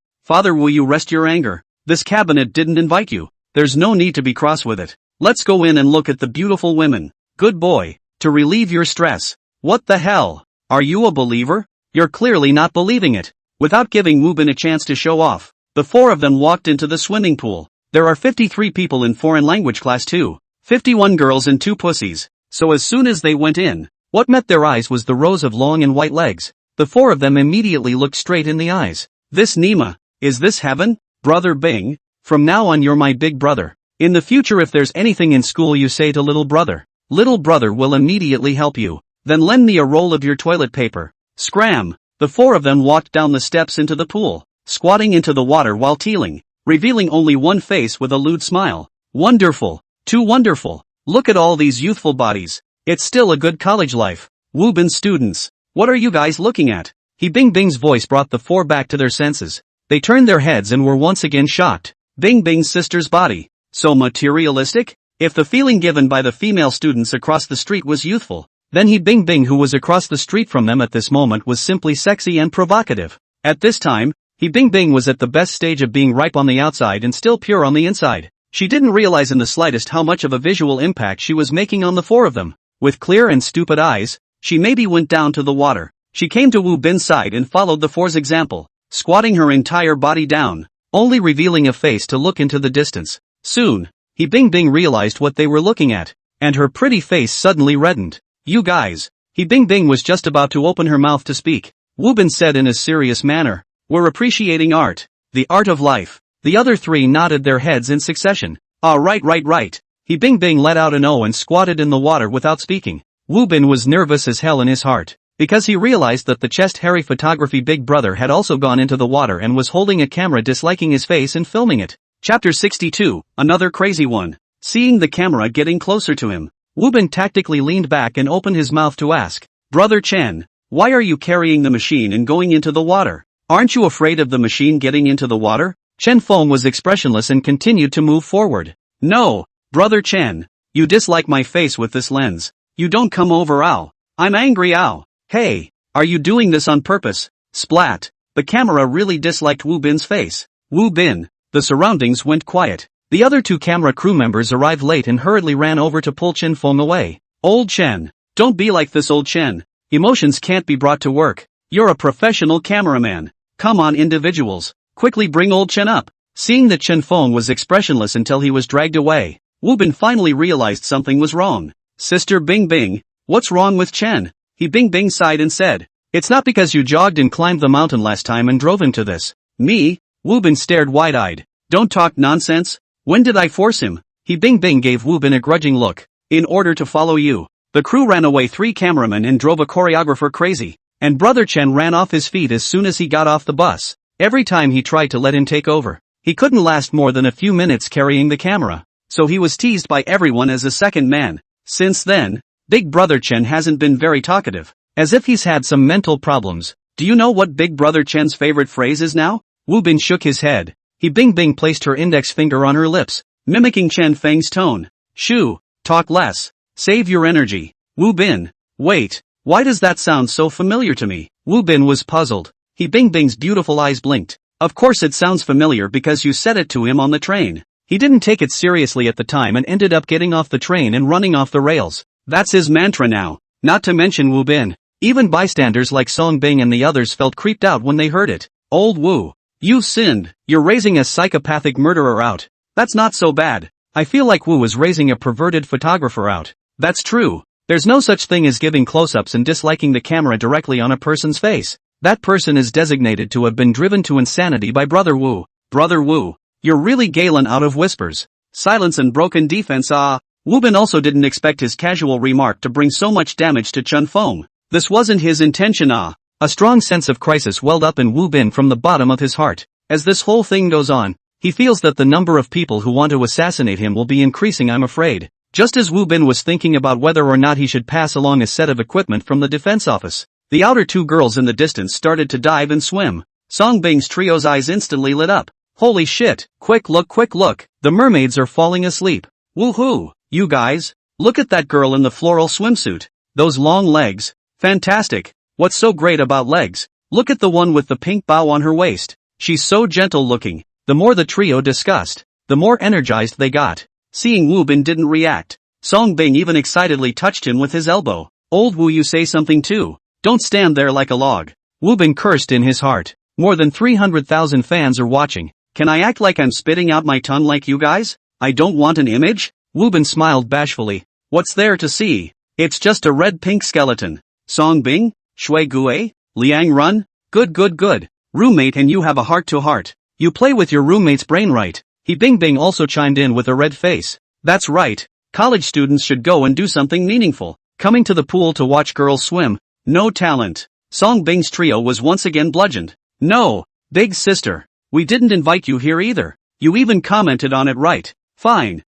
you rest your anger. This cabinet didn't invite you. There's no need to be cross with it. Let's go in and look at the beautiful women. Good boy. To relieve your stress. What the hell? Are you a believer? You're clearly not believing it. Without giving Wu Bin a chance to show off, the four of them walked into the swimming pool. There are 53 people in foreign language class too. 51 girls and 2 pussies. So as soon as they went in, what met their eyes was the rows of long and white legs. The four of them immediately looked straight in the eyes. This Nima, is this heaven? Brother Bing, from now on you're my big brother. In the future if there's anything in school you say to little brother will immediately help you. Then lend me a roll of your toilet paper. Scram! The four of them walked down the steps into the pool, squatting into the water while tealing, revealing only one face with a lewd smile. Wonderful! Too wonderful! Look at all these youthful bodies. It's still a good college life. Wu Bin students, what are you guys looking at? Bing Bing's voice brought the four back to their senses. They turned their heads and were once again shocked. Bing Bing's sister's body. So materialistic? If the feeling given by the female students across the street was youthful, then Bing Bing who was across the street from them at this moment was simply sexy and provocative. At this time, Bing Bing was at the best stage of being ripe on the outside and still pure on the inside. She didn't realize in the slightest how much of a visual impact she was making on the four of them. With clear and stupid eyes, she maybe went down to the water. She came to Wu Bin's side and followed the four's example, squatting her entire body down, only revealing a face to look into the distance. Soon, Bing Bing realized what they were looking at, and her pretty face suddenly reddened. You guys. Bing Bing was just about to open her mouth to speak. Wu Bin said in a serious manner, we're appreciating art. The art of life. The other three nodded their heads in succession. Right. Bing Bing let out an O and squatted in the water without speaking. Wu Bin was nervous as hell in his heart, because he realized that the chest-hairy photography big brother had also gone into the water and was holding a camera disliking his face and filming it. Chapter 62, another crazy one. Seeing the camera getting closer to him, Wu Bin tactically leaned back and opened his mouth to ask, Brother Chen, why are you carrying the machine and going into the water? Aren't you afraid of the machine getting into the water? Chen Feng was expressionless and continued to move forward. No, Brother Chen, you dislike my face with this lens. You don't come over ow. I'm angry ow. Hey, are you doing this on purpose? Splat. The camera really disliked Wu Bin's face. Wu Bin. The surroundings went quiet. The other two camera crew members arrived late and hurriedly ran over to pull Chen Feng away. Old Chen. Don't be like this old Chen. Emotions can't be brought to work. You're a professional cameraman. Come on individuals. Quickly bring old Chen up. Seeing that Chen Feng was expressionless until he was dragged away, Wu Bin finally realized something was wrong. Sister Bing Bing, what's wrong with Chen? Bing Bing sighed and said, it's not because you jogged and climbed the mountain last time and drove him to this. Me? Wu Bin stared wide-eyed. Don't talk nonsense. When did I force him? Bing Bing gave Wu Bin a grudging look. In order to follow you. The crew ran away 3 cameramen and drove a choreographer crazy. And Brother Chen ran off his feet as soon as he got off the bus. Every time he tried to let him take over, he couldn't last more than a few minutes carrying the camera. So he was teased by everyone as a second man. Since then, Big Brother Chen hasn't been very talkative. As if he's had some mental problems. Do you know what Big Brother Chen's favorite phrase is now? Wu Bin shook his head. Bing Bing placed her index finger on her lips, mimicking Chen Feng's tone. Shoo, talk less. Save your energy. Wu Bin. Wait, why does that sound so familiar to me? Wu Bin was puzzled. Bing Bing's beautiful eyes blinked. Of course it sounds familiar because you said it to him on the train. He didn't take it seriously at the time and ended up getting off the train and running off the rails. That's his mantra now. Not to mention Wu Bin. Even bystanders like Song Bing and the others felt creeped out when they heard it. Old Wu. You've sinned. You're raising a psychopathic murderer out. That's not so bad. I feel like Wu was raising a perverted photographer out. That's true. There's no such thing as giving close-ups and disliking the camera directly on a person's face. That person is designated to have been driven to insanity by Brother Wu. Brother Wu. You're really Galen out of whispers. Silence and broken defense. Wu Bin also didn't expect his casual remark to bring so much damage to Chen Feng. This wasn't his intention. A strong sense of crisis welled up in Wu Bin from the bottom of his heart. As this whole thing goes on, he feels that the number of people who want to assassinate him will be increasing, I'm afraid. Just as Wu Bin was thinking about whether or not he should pass along a set of equipment from the defense office, the outer two girls in the distance started to dive and swim. Song Bing's trio's eyes instantly lit up. Holy shit, quick look, the mermaids are falling asleep. Woohoo, you guys, look at that girl in the floral swimsuit. Those long legs, fantastic. What's so great about legs? Look at the one with the pink bow on her waist. She's so gentle looking. The more the trio discussed, the more energized they got. Seeing Wu Bin didn't react, Song Bing even excitedly touched him with his elbow. Old Wu, you say something too. Don't stand there like a log. Wu Bin cursed in his heart. More than 300,000 fans are watching. Can I act like I'm spitting out my tongue like you guys? I don't want an image? Wu Bin smiled bashfully. What's there to see? It's just a red-pink skeleton. Song Bing? Shui Gue? Liang Run? Good. Roommate, and you have a heart-to-heart. You play with your roommate's brain, right? He Bing Bing also chimed in with a red face. That's right. College students should go and do something meaningful. Coming to the pool to watch girls swim. No talent. Song Bing's trio was once again bludgeoned. No, big sister. We didn't invite you here either. You even commented on it, right? Fine.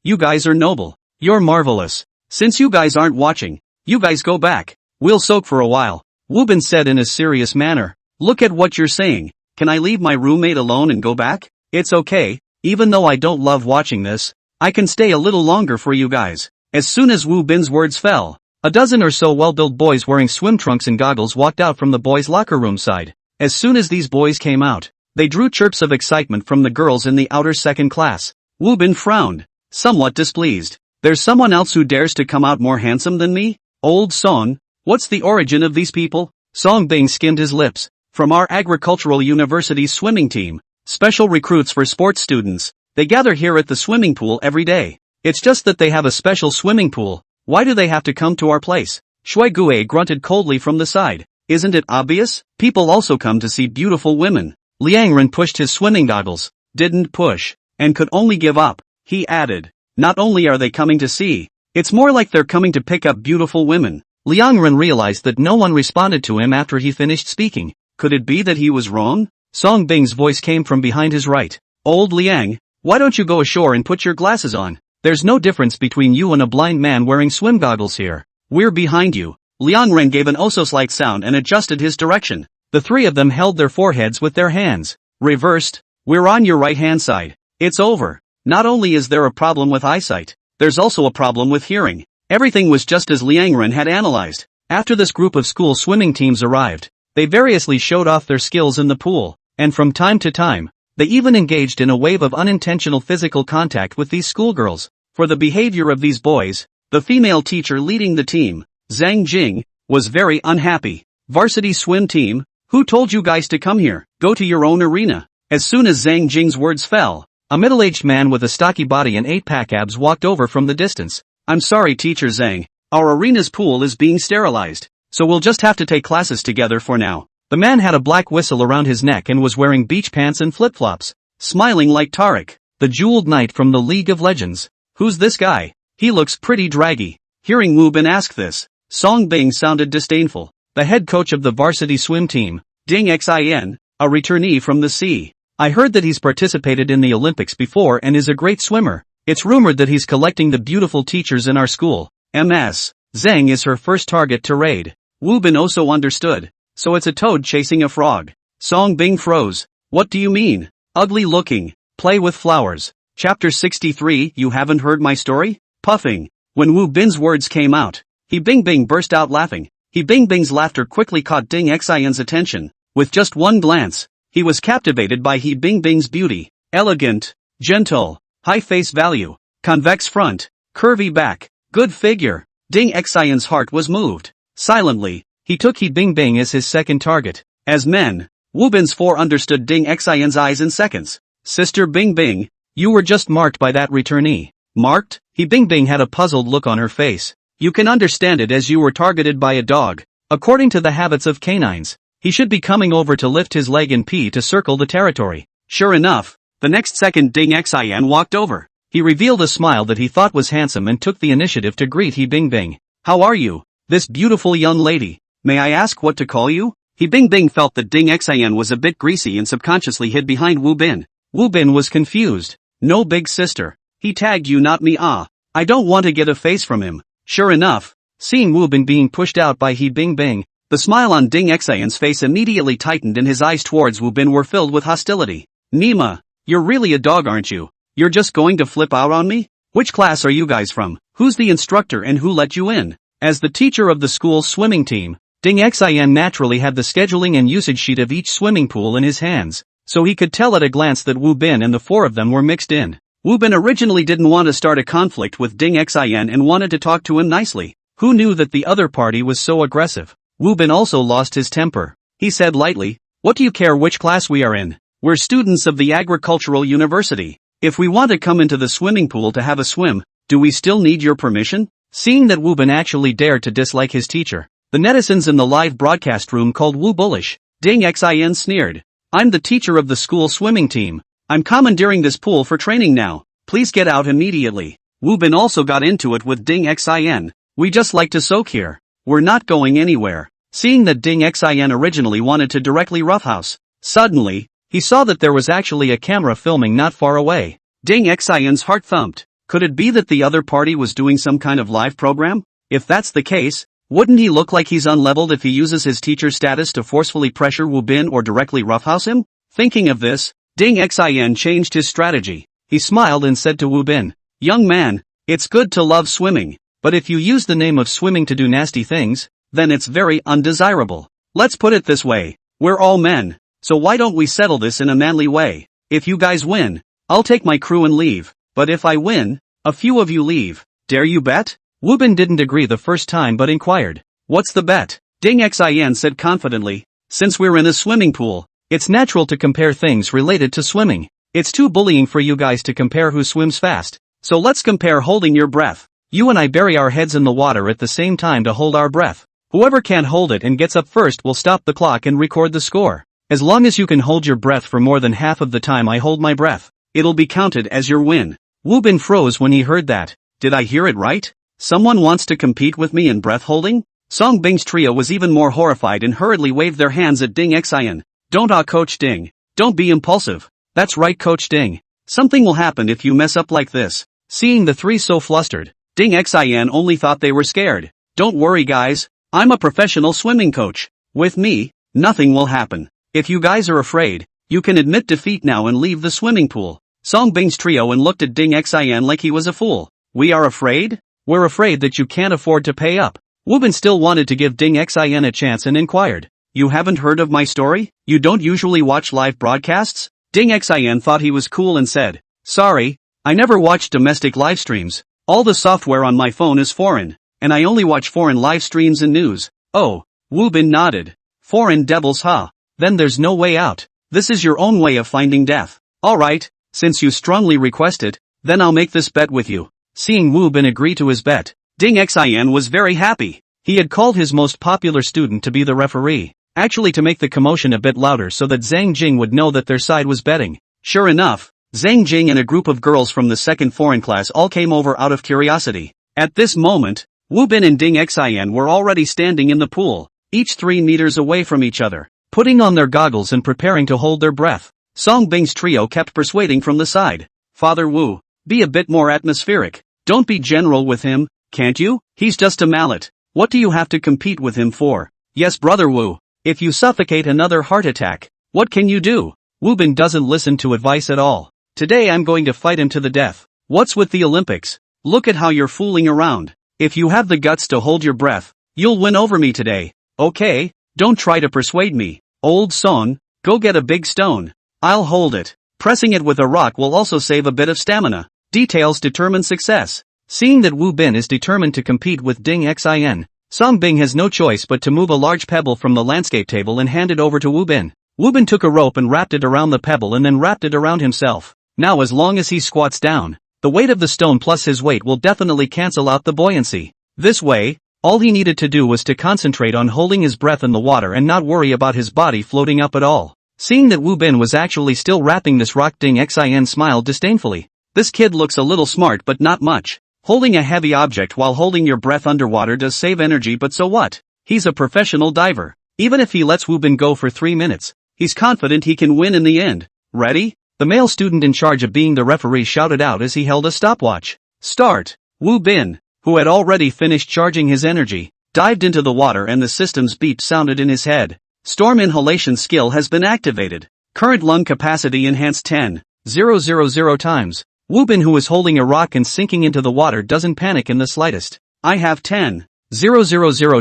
You guys are noble. You're marvelous. Since you guys aren't watching, you guys go back. We'll soak for a while. Wu Bin said in a serious manner. Look at what you're saying. Can I leave my roommate alone and go back? It's okay, even though I don't love watching this. I can stay a little longer for you guys. As soon as Wu Bin's words fell, a dozen or so well-built boys wearing swim trunks and goggles walked out from the boys' locker room side. As soon as these boys came out, they drew chirps of excitement from the girls in the outer second class. Wu Bin frowned, somewhat displeased. There's someone else who dares to come out more handsome than me? Old Song, what's the origin of these people? Song Bing skimmed his lips. From our agricultural university's swimming team. Special recruits for sports students. They gather here at the swimming pool every day. It's just that they have a special swimming pool. Why do they have to come to our place? Shui Gue grunted coldly from the side. Isn't it obvious? People also come to see beautiful women. Liang Ren pushed his swimming goggles. Didn't push. And could only give up. He added. Not only are they coming to see, it's more like they're coming to pick up beautiful women. Liang Ren realized that no one responded to him after he finished speaking. Could it be that he was wrong? Song Bing's voice came from behind his right. Old Liang, why don't you go ashore and put your glasses on? There's no difference between you and a blind man wearing swim goggles here. We're behind you. Liang Ren gave an oh-so-slight sound and adjusted his direction. The three of them held their foreheads with their hands reversed. We're on your right-hand side. It's over. Not only is there a problem with eyesight, there's also a problem with hearing. Everything was just as Liang Ren had analyzed. After this group of school swimming teams arrived, they variously showed off their skills in the pool, and from time to time, they even engaged in a wave of unintentional physical contact with these schoolgirls. For the behavior of these boys, the female teacher leading the team, Zhang Jing, was very unhappy. Varsity swim team, who told you guys to come here? Go to your own arena. As soon as Zhang Jing's words fell, a middle-aged man with a stocky body and 8-pack abs walked over from the distance. I'm sorry, Teacher Zhang. Our arena's pool is being sterilized, so we'll just have to take classes together for now. The man had a black whistle around his neck and was wearing beach pants and flip-flops, smiling like Tariq, the jeweled knight from the League of Legends. Who's this guy? He looks pretty draggy. Hearing Wu Bin ask this, Song Bing sounded disdainful. The head coach of the varsity swim team, Ding Xin, a returnee from the sea. I heard that he's participated in the Olympics before and is a great swimmer. It's rumored that he's collecting the beautiful teachers in our school. Ms. Zhang is her first target to raid. Wu Bin also understood. So it's a toad chasing a frog. Song Bing froze. What do you mean? Ugly looking. Play with flowers. Chapter 63. You haven't heard my story? Puffing. When Wu Bin's words came out, He Bing Bing burst out laughing. He Bing Bing's laughter quickly caught Ding Xian's attention. With just one glance, he was captivated by He Bing Bing's beauty. Elegant, gentle, high face value, convex front, curvy back, good figure. Ding Xian's heart was moved. Silently, he took He Bing Bing as his second target. As men, Wu Bin's four understood Ding Xian's eyes in seconds. Sister Bing Bing, you were just marked by that returnee. Marked? He Bing Bing had a puzzled look on her face. You can understand it as you were targeted by a dog. According to the habits of canines, he should be coming over to lift his leg and pee to circle the territory. Sure enough, the next second Ding Xian walked over. He revealed a smile that he thought was handsome and took the initiative to greet He Bing Bing. How are you? This beautiful young lady. May I ask what to call you? He Bing Bing felt that Ding Xian was a bit greasy and subconsciously hid behind Wu Bin. Wu Bin was confused. No big sister. He tagged you not me I don't want to get a face from him. Sure enough, seeing Wu Bin being pushed out by He Bing Bing, the smile on Ding Xian's face immediately tightened and his eyes towards Wu Bin were filled with hostility. Nima, you're really a dog aren't you? You're just going to flip out on me? Which class are you guys from? Who's the instructor and who let you in? As the teacher of the school's swimming team, Ding Xian naturally had the scheduling and usage sheet of each swimming pool in his hands, so he could tell at a glance that Wu Bin and the four of them were mixed in. Wu Bin originally didn't want to start a conflict with Ding Xian and wanted to talk to him nicely. Who knew that the other party was so aggressive? Wu Bin also lost his temper. He said lightly, "What do you care which class we are in? We're students of the agricultural university. If we want to come into the swimming pool to have a swim, do we still need your permission?" Seeing that Wu Bin actually dared to dislike his teacher, the netizens in the live broadcast room called Wu bullish. Ding Xian sneered. "I'm the teacher of the school swimming team. I'm commandeering this pool for training now. Please get out immediately." Wu Bin also got into it with Ding Xian. "We just like to soak here. We're not going anywhere." Seeing that Ding Xian originally wanted to directly roughhouse, suddenly, he saw that there was actually a camera filming not far away. Ding Xian's heart thumped. Could it be that the other party was doing some kind of live program? If that's the case, wouldn't he look like he's unleveled if he uses his teacher status to forcefully pressure Wu Bin or directly roughhouse him? Thinking of this, Ding Xian changed his strategy. He smiled and said to Wu Bin, "Young man, it's good to love swimming, but if you use the name of swimming to do nasty things, then it's very undesirable. Let's put it this way, we're all men, so why don't we settle this in a manly way? If you guys win, I'll take my crew and leave, but if I win, a few of you leave. Dare you bet?" Wu Bin didn't agree the first time but inquired, "What's the bet?" Ding Xian said confidently, "Since we're in a swimming pool, it's natural to compare things related to swimming. It's too bullying for you guys to compare who swims fast, so let's compare holding your breath. You and I bury our heads in the water at the same time to hold our breath. Whoever can't hold it and gets up first will stop the clock and record the score. As long as you can hold your breath for more than half of the time I hold my breath, it'll be counted as your win." Wu Bin froze when he heard that. Did I hear it right? Someone wants to compete with me in breath holding? Song Bing's trio was even more horrified and hurriedly waved their hands at Ding Xian. "Don't Coach Ding. Don't be impulsive." "That's right Coach Ding. Something will happen if you mess up like this." Seeing the three so flustered, Ding Xian only thought they were scared. "Don't worry guys, I'm a professional swimming coach. With me, nothing will happen. If you guys are afraid, you can admit defeat now and leave the swimming pool." Song Bing's trio and looked at Ding Xian like he was a fool. "We are afraid? We're afraid that you can't afford to pay up." Wu Bin still wanted to give Ding Xian a chance and inquired, "You haven't heard of my story? You don't usually watch live broadcasts?" Ding Xian thought he was cool and said, "Sorry, I never watch domestic live streams. All the software on my phone is foreign, and I only watch foreign live streams and news." "Oh," Wu Bin nodded. "Foreign devils huh? Then there's no way out. This is your own way of finding death. Alright, since you strongly request it, then I'll make this bet with you." Seeing Wu Bin agree to his bet, Ding Xian was very happy. He had called his most popular student to be the referee, actually to make the commotion a bit louder so that Zhang Jing would know that their side was betting. Sure enough, Zhang Jing and a group of girls from the second foreign class all came over out of curiosity. At this moment, Wu Bin and Ding Xian were already standing in the pool, each 3 meters away from each other, putting on their goggles and preparing to hold their breath. Song Bing's trio kept persuading from the side. "Father Wu, be a bit more atmospheric. Don't be general with him, can't you? He's just a mallet. What do you have to compete with him for?" "Yes brother Wu. If you suffocate another heart attack, what can you do?" Wu Bin doesn't listen to advice at all. "Today I'm going to fight him to the death. What's with the Olympics? Look at how you're fooling around. If you have the guts to hold your breath, you'll win over me today. Okay, don't try to persuade me. Old Son, go get a big stone. I'll hold it. Pressing it with a rock will also save a bit of stamina. Details determine success." Seeing that Wu Bin is determined to compete with Ding Xian, Song Bing has no choice but to move a large pebble from the landscape table and hand it over to Wu Bin. Wu Bin took a rope and wrapped it around the pebble and then wrapped it around himself. Now as long as he squats down, the weight of the stone plus his weight will definitely cancel out the buoyancy. This way, all he needed to do was to concentrate on holding his breath in the water and not worry about his body floating up at all. Seeing that Wu Bin was actually still wrapping this rock, Ding Xian smiled disdainfully. "This kid looks a little smart but not much. Holding a heavy object while holding your breath underwater does save energy, but so what? He's a professional diver. Even if he lets Woobin go for 3 minutes, he's confident he can win in the end. Ready? The male student in charge of being the referee shouted out as he held a stopwatch. Start. Woobin, who had already finished charging his energy, dived into the water and the system's beep sounded in his head. Storm inhalation skill has been activated. Current lung capacity enhanced 10,000 times. Woobin, who is holding a rock and sinking into the water, doesn't panic in the slightest. I have 10,000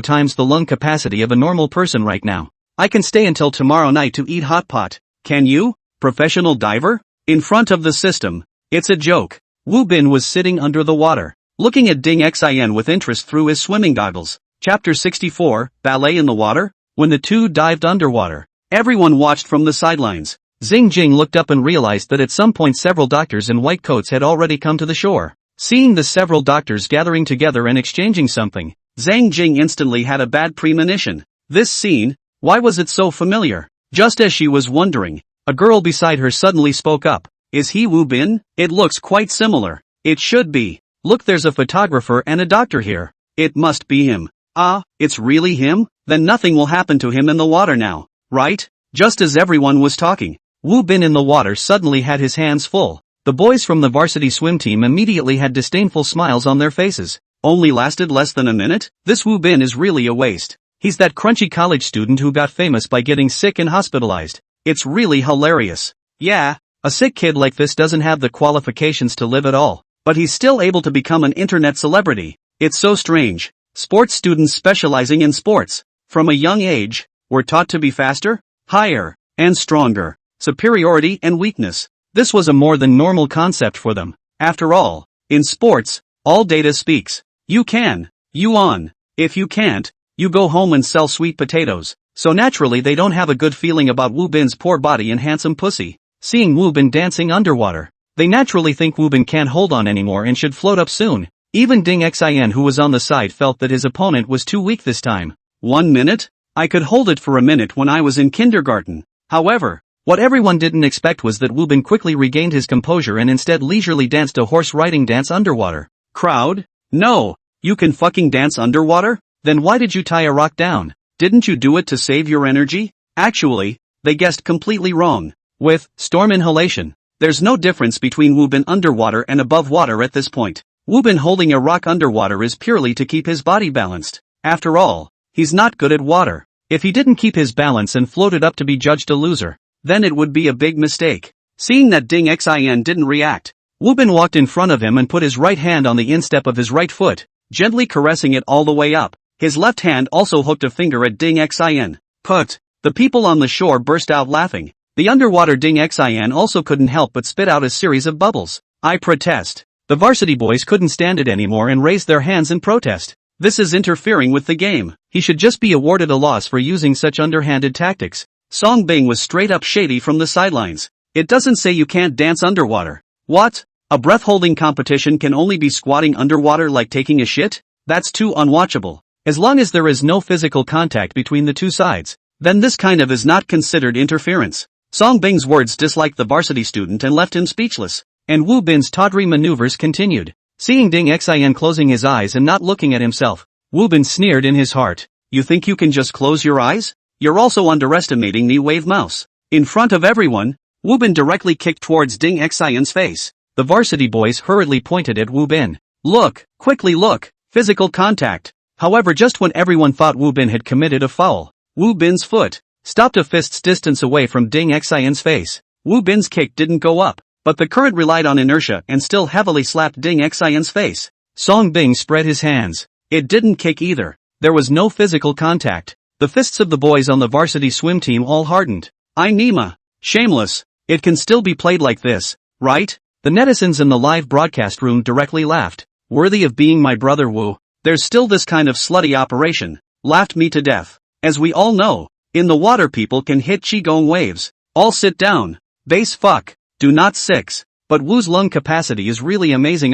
times the lung capacity of a normal person right now. I can stay until tomorrow night to eat hot pot. Can you, professional diver? In front of the system. It's a joke. Woobin was sitting under the water, looking at Ding Xin with interest through his swimming goggles. Chapter 64, Ballet in the Water. When the two dived underwater, everyone watched from the sidelines. Xing Jing looked up and realized that at some point several doctors in white coats had already come to the shore. Seeing the several doctors gathering together and exchanging something, Zhang Jing instantly had a bad premonition. This scene, why was it so familiar? Just as she was wondering, a girl beside her suddenly spoke up. Is he Woobin? It looks quite similar. It should be. Look, there's a photographer and a doctor here. It must be him. Ah, it's really him? Then nothing will happen to him in the water now, right? Just as everyone was talking, Woobin in the water suddenly had his hands full. The boys from the varsity swim team immediately had disdainful smiles on their faces. Only lasted less than a minute? This Woobin is really a waste. He's that crunchy college student who got famous by getting sick and hospitalized. It's really hilarious. Yeah, a sick kid like this doesn't have the qualifications to live at all, but he's still able to become an internet celebrity. It's so strange. Sports students specializing in sports, from a young age, were taught to be faster, higher, and stronger. Superiority and weakness. This was a more than normal concept for them. After all, in sports, all data speaks. You can, you on. If you can't, you go home and sell sweet potatoes. So naturally they don't have a good feeling about Woobin's poor body and handsome pussy. Seeing Woobin dancing underwater, they naturally think Woobin can't hold on anymore and should float up soon. Even Ding Xin, who was on the side, felt that his opponent was too weak this time. 1 minute? I could hold it for a minute when I was in kindergarten. However, what everyone didn't expect was that Woobin quickly regained his composure and instead leisurely danced a horse riding dance underwater. Crowd? No, you can fucking dance underwater? Then why did you tie a rock down? Didn't you do it to save your energy? Actually, they guessed completely wrong. With storm inhalation, there's no difference between Woobin underwater and above water at this point. Woobin holding a rock underwater is purely to keep his body balanced. After all, he's not good at water. If he didn't keep his balance and floated up to be judged a loser, then it would be a big mistake. Seeing that Ding Xin didn't react, Woobin walked in front of him and put his right hand on the instep of his right foot, gently caressing it all the way up. His left hand also hooked a finger at Ding Xin. Put. The people on the shore burst out laughing. The underwater Ding Xin also couldn't help but spit out a series of bubbles. I protest. The varsity boys couldn't stand it anymore and raised their hands in protest. This is interfering with the game. He should just be awarded a loss for using such underhanded tactics. Song Bing was straight up shady from the sidelines. It doesn't say you can't dance underwater. What? A breath-holding competition can only be squatting underwater like taking a shit? That's too unwatchable. As long as there is no physical contact between the two sides, then this kind of is not considered interference. Song Bing's words disliked the varsity student and left him speechless. And Woobin's tawdry maneuvers continued. Seeing Ding Xin closing his eyes and not looking at himself, Woobin sneered in his heart. You think you can just close your eyes? You're also underestimating me, Wave Mouse. In front of everyone, Woobin directly kicked towards Ding Xion's face. The varsity boys hurriedly pointed at Woobin. Look, quickly look, physical contact. However, just when everyone thought Woobin had committed a foul, Woobin's foot stopped a fist's distance away from Ding Xion's face. Woobin's kick didn't go up, but the current relied on inertia and still heavily slapped Ding Xion's face. Song Bing spread his hands. It didn't kick either. There was no physical contact. The fists of the boys on the varsity swim team all hardened. I Nima. Shameless. It can still be played like this, right? The netizens in the live broadcast room directly laughed. Worthy of being my brother Woo. There's still this kind of slutty operation. Laughed me to death. As we all know, in the water people can hit qigong waves. All sit down. Base fuck. Do not 6. But Woo's lung capacity is really amazing.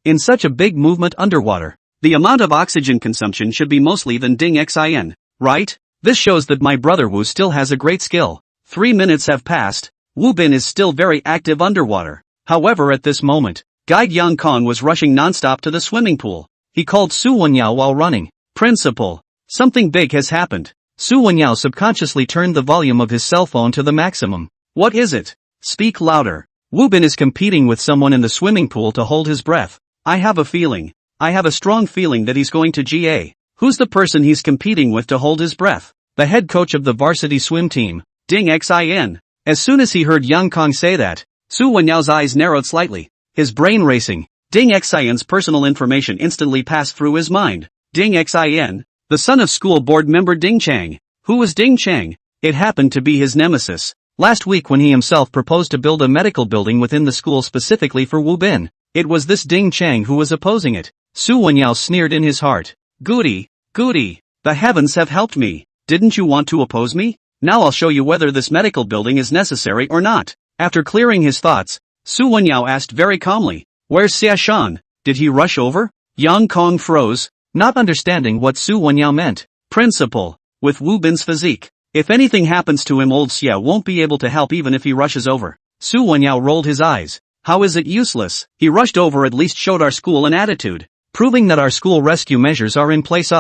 In such a big movement underwater, the amount of oxygen consumption should be mostly than Ding Xin, right? This shows that my brother Woo still has a great skill. 3 minutes have passed. Woobin is still very active underwater. However, at this moment, Guide Yang Kong was rushing nonstop to the swimming pool. He called Su Wenyao while running. Principal. Something big has happened. Su Wenyao subconsciously turned the volume of his cell phone to the maximum. What is it? Speak louder. Wu Bin is competing with someone in the swimming pool to hold his breath. I have a strong feeling that he's going to GA. Who's the person he's competing with to hold his breath? The head coach of the varsity swim team, Ding Xin. As soon as he heard Yang Kong say that, Su Wenyao's eyes narrowed slightly, his brain racing. Ding Xin's personal information instantly passed through his mind. Ding Xin, the son of school board member Ding Chang. Who was Ding Chang? It happened to be his nemesis. Last week when he himself proposed to build a medical building within the school specifically for Wu Bin, it was this Ding Chang who was opposing it. Su Wenyao sneered in his heart. Goody, the heavens have helped me. Didn't you want to oppose me? Now I'll show you whether this medical building is necessary or not. After clearing his thoughts, Su Wenyao asked very calmly, where's Xia Shan? Did he rush over? Yang Kong froze, not understanding what Su Wenyao meant. Principal, with Wu Bin's physique, if anything happens to him old Xia won't be able to help even if he rushes over. Su Wenyao rolled his eyes. How is it useless? He rushed over at least showed our school an attitude, proving that our school rescue measures are in place.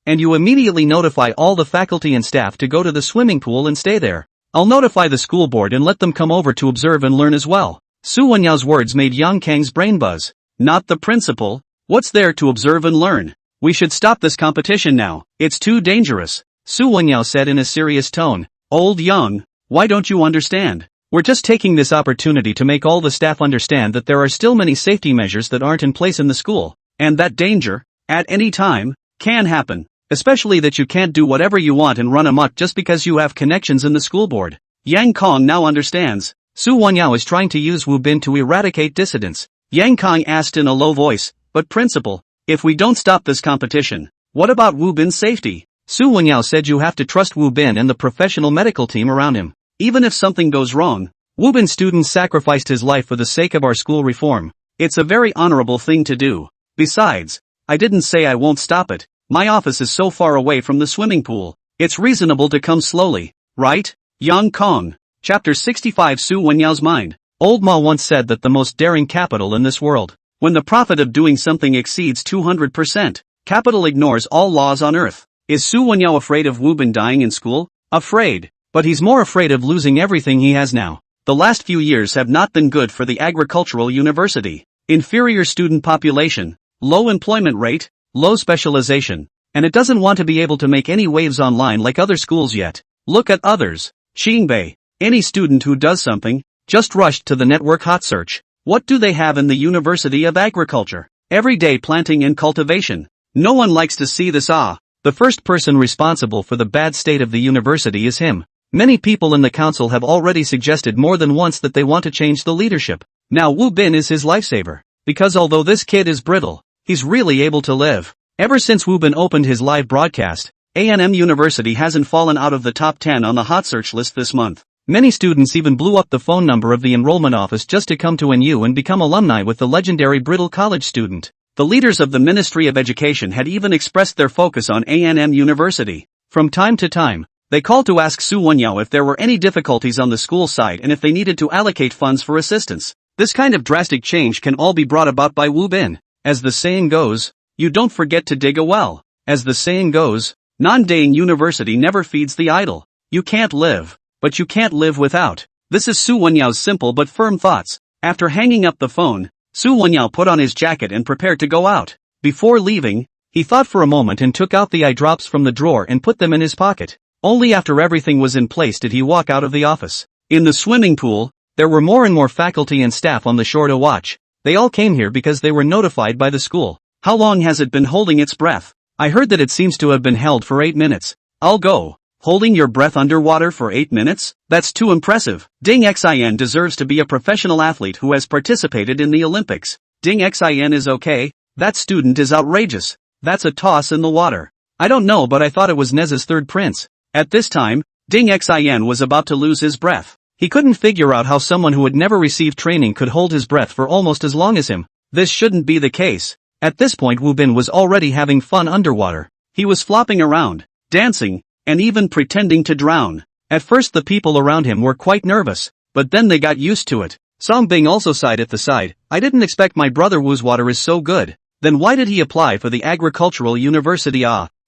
And you immediately notify all the faculty and staff to go to the swimming pool and stay there. I'll notify the school board and let them come over to observe and learn as well. Su Wenyao's words made Yang Kang's brain buzz. Not the principal. What's there to observe and learn? We should stop this competition now. It's too dangerous. Su Wenyao said in a serious tone. Old Yang, why don't you understand? We're just taking this opportunity to make all the staff understand that there are still many safety measures that aren't in place in the school, and that danger, at any time, can happen. Especially that you can't do whatever you want and run amok just because you have connections in the school board. Yang Kong now understands. Su Wenyao is trying to use Wu Bin to eradicate dissidents. Yang Kong asked in a low voice, but principal, if we don't stop this competition, what about Wu Bin's safety? Su Wenyao said you have to trust Wu Bin and the professional medical team around him. Even if something goes wrong, Wu Bin's student sacrificed his life for the sake of our school reform. It's a very honorable thing to do. Besides, I didn't say I won't stop it. My office is so far away from the swimming pool. It's reasonable to come slowly, right? Yang Kong. Chapter 65 Su Wenyao's mind. Old Ma once said that the most daring capital in this world, when the profit of doing something exceeds 200%, capital ignores all laws on earth. Is Su Wenyao afraid of Wu Bin dying in school? Afraid. But he's more afraid of losing everything he has now. The last few years have not been good for the agricultural university. Inferior student population, low employment rate, low specialization, and it doesn't want to be able to make any waves online like other schools yet. Look at others. Xingbei. Any student who does something, just rushed to the network hot search. What do they have in the University of Agriculture? Everyday planting and cultivation. No one likes to see this. The first person responsible for the bad state of the university is him. Many people in the council have already suggested more than once that they want to change the leadership. Now Wu Bin is his lifesaver. Because although this kid is brittle, he's really able to live. Ever since Wu Bin opened his live broadcast, A&M University hasn't fallen out of the top 10 on the hot search list this month. Many students even blew up the phone number of the enrollment office just to come to NU and become alumni with the legendary brittle college student. The leaders of the Ministry of Education had even expressed their focus on A&M University. From time to time, they called to ask Su Wenyao if there were any difficulties on the school side and if they needed to allocate funds for assistance. This kind of drastic change can all be brought about by Wu Bin. As the saying goes, you don't forget to dig a well. As the saying goes, Nandang University never feeds the idle. You can't live, but you can't live without. This is Su Wenyao's simple but firm thoughts. After hanging up the phone, Su Wenyao put on his jacket and prepared to go out. Before leaving, he thought for a moment and took out the eye drops from the drawer and put them in his pocket. Only after everything was in place did he walk out of the office. In the swimming pool, there were more and more faculty and staff on the shore to watch. They all came here because they were notified by the school. How long has it been holding its breath? I heard that it seems to have been held for 8 minutes. I'll go. Holding your breath underwater for 8 minutes? That's too impressive. Ding Xin deserves to be a professional athlete who has participated in the Olympics. Ding Xin is okay. That student is outrageous. That's a toss in the water. I don't know, but I thought it was Nez's third prince. At this time, Ding Xin was about to lose his breath. He couldn't figure out how someone who had never received training could hold his breath for almost as long as him. This shouldn't be the case. At this point Wu Bin was already having fun underwater. He was flopping around, dancing, and even pretending to drown. At first the people around him were quite nervous, but then they got used to it. Song Bing also sighed at the side. I didn't expect my brother Wu's water is so good. Then why did he apply for the agricultural university?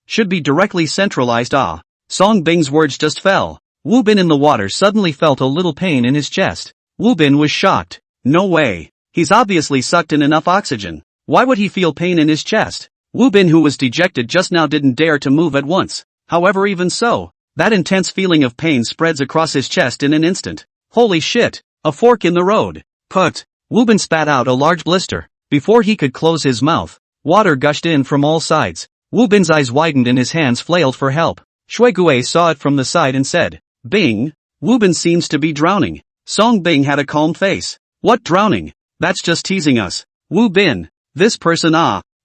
Should be directly centralized. Song Bing's words just fell. Wu Bin in the water suddenly felt a little pain in his chest. Wu Bin was shocked. No way. He's obviously sucked in enough oxygen. Why would he feel pain in his chest? Wu Bin, who was dejected just now, didn't dare to move at once. However, even so, that intense feeling of pain spreads across his chest in an instant. Holy shit! A fork in the road. Put. Wu Bin spat out a large blister. Before he could close his mouth, water gushed in from all sides. Wu Bin's eyes widened and his hands flailed for help. Shui Gui saw it from the side and said, Bing, Wu Bin seems to be drowning. Song Bing had a calm face. What drowning? That's just teasing us. Wu Bin, this person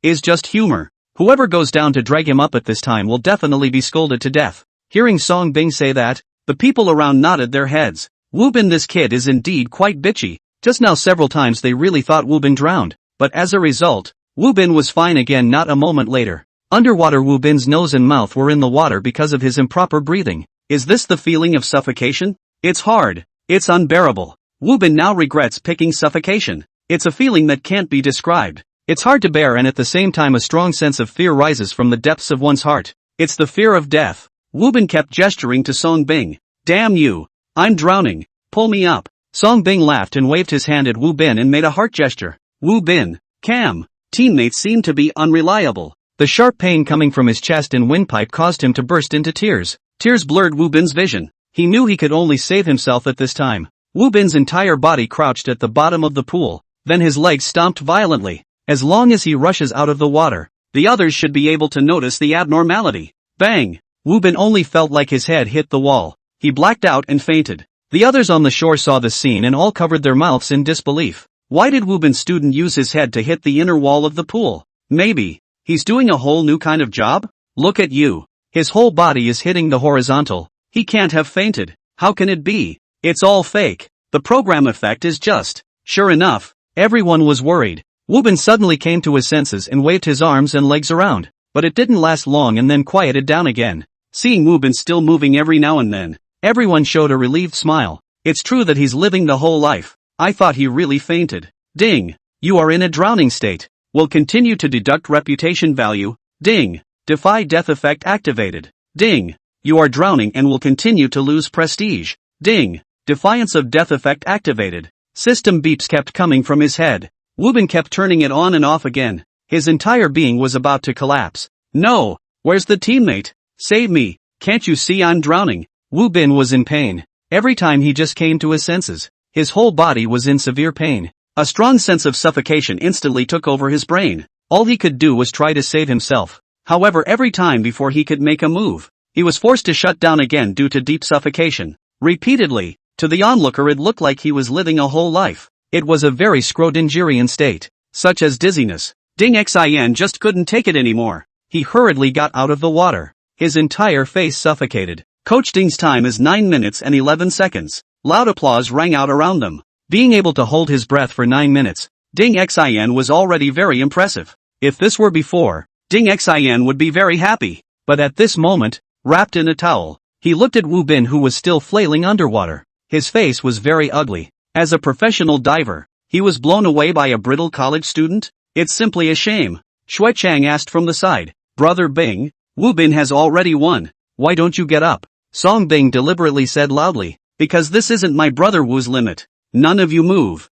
is just humor. Whoever goes down to drag him up at this time will definitely be scolded to death. Hearing Song Bing say that, the people around nodded their heads. Wu Bin, this kid is indeed quite bitchy. Just now several times they really thought Wu Bin drowned, but as a result, Wu Bin was fine again not a moment later. Underwater, Wu Bin's nose and mouth were in the water because of his improper breathing. Is this the feeling of suffocation? It's hard. It's unbearable. Wu Bin now regrets picking suffocation. It's a feeling that can't be described. It's hard to bear, and at the same time a strong sense of fear rises from the depths of one's heart. It's the fear of death. Wu Bin kept gesturing to Song Bing. Damn you! I'm drowning. Pull me up. Song Bing laughed and waved his hand at Wu Bin and made a heart gesture. Wu Bin, Cam. Teammates seem to be unreliable. The sharp pain coming from his chest and windpipe caused him to burst into tears. Tears blurred Wu Bin's vision. He knew he could only save himself at this time. Wu Bin's entire body crouched at the bottom of the pool. Then his legs stomped violently. As long as he rushes out of the water, the others should be able to notice the abnormality. Bang! Wu Bin only felt like his head hit the wall. He blacked out and fainted. The others on the shore saw the scene and all covered their mouths in disbelief. Why did Wu Bin's student use his head to hit the inner wall of the pool? Maybe he's doing a whole new kind of job? Look at you. His whole body is hitting the horizontal. He can't have fainted. How can it be? It's all fake. The program effect is just. Sure enough, everyone was worried. Wu Bin suddenly came to his senses and waved his arms and legs around. But it didn't last long and then quieted down again. Seeing Wu Bin still moving every now and then, everyone showed a relieved smile. It's true that he's living the whole life. I thought he really fainted. Ding. You are in a drowning state. Will continue to deduct reputation value. Ding. Defy death effect activated. Ding. You are drowning and will continue to lose prestige. Ding. Defiance of death effect activated. System beeps kept coming from his head. Wu Bin kept turning it on and off again. His entire being was about to collapse. No! Where's the teammate? Save me! Can't you see I'm drowning? Wu Bin was in pain. Every time he just came to his senses, his whole body was in severe pain. A strong sense of suffocation instantly took over his brain. All he could do was try to save himself. However, every time before he could make a move, he was forced to shut down again due to deep suffocation. Repeatedly, to the onlooker it looked like he was living a whole life. It was a very Scrodingerian state, such as dizziness. Ding Xin just couldn't take it anymore. He hurriedly got out of the water. His entire face suffocated. Coach Ding's time is 9 minutes and 11 seconds. Loud applause rang out around them. Being able to hold his breath for 9 minutes, Ding Xin was already very impressive. If this were before, Ding Xin would be very happy. But at this moment, wrapped in a towel, he looked at Wu Bin, who was still flailing underwater. His face was very ugly. As a professional diver, he was blown away by a brittle college student? It's simply a shame. Shui Chang asked from the side. Brother Bing, Wu Bin has already won. Why don't you get up? Song Bing deliberately said loudly. Because this isn't my brother Wu's limit. None of you move.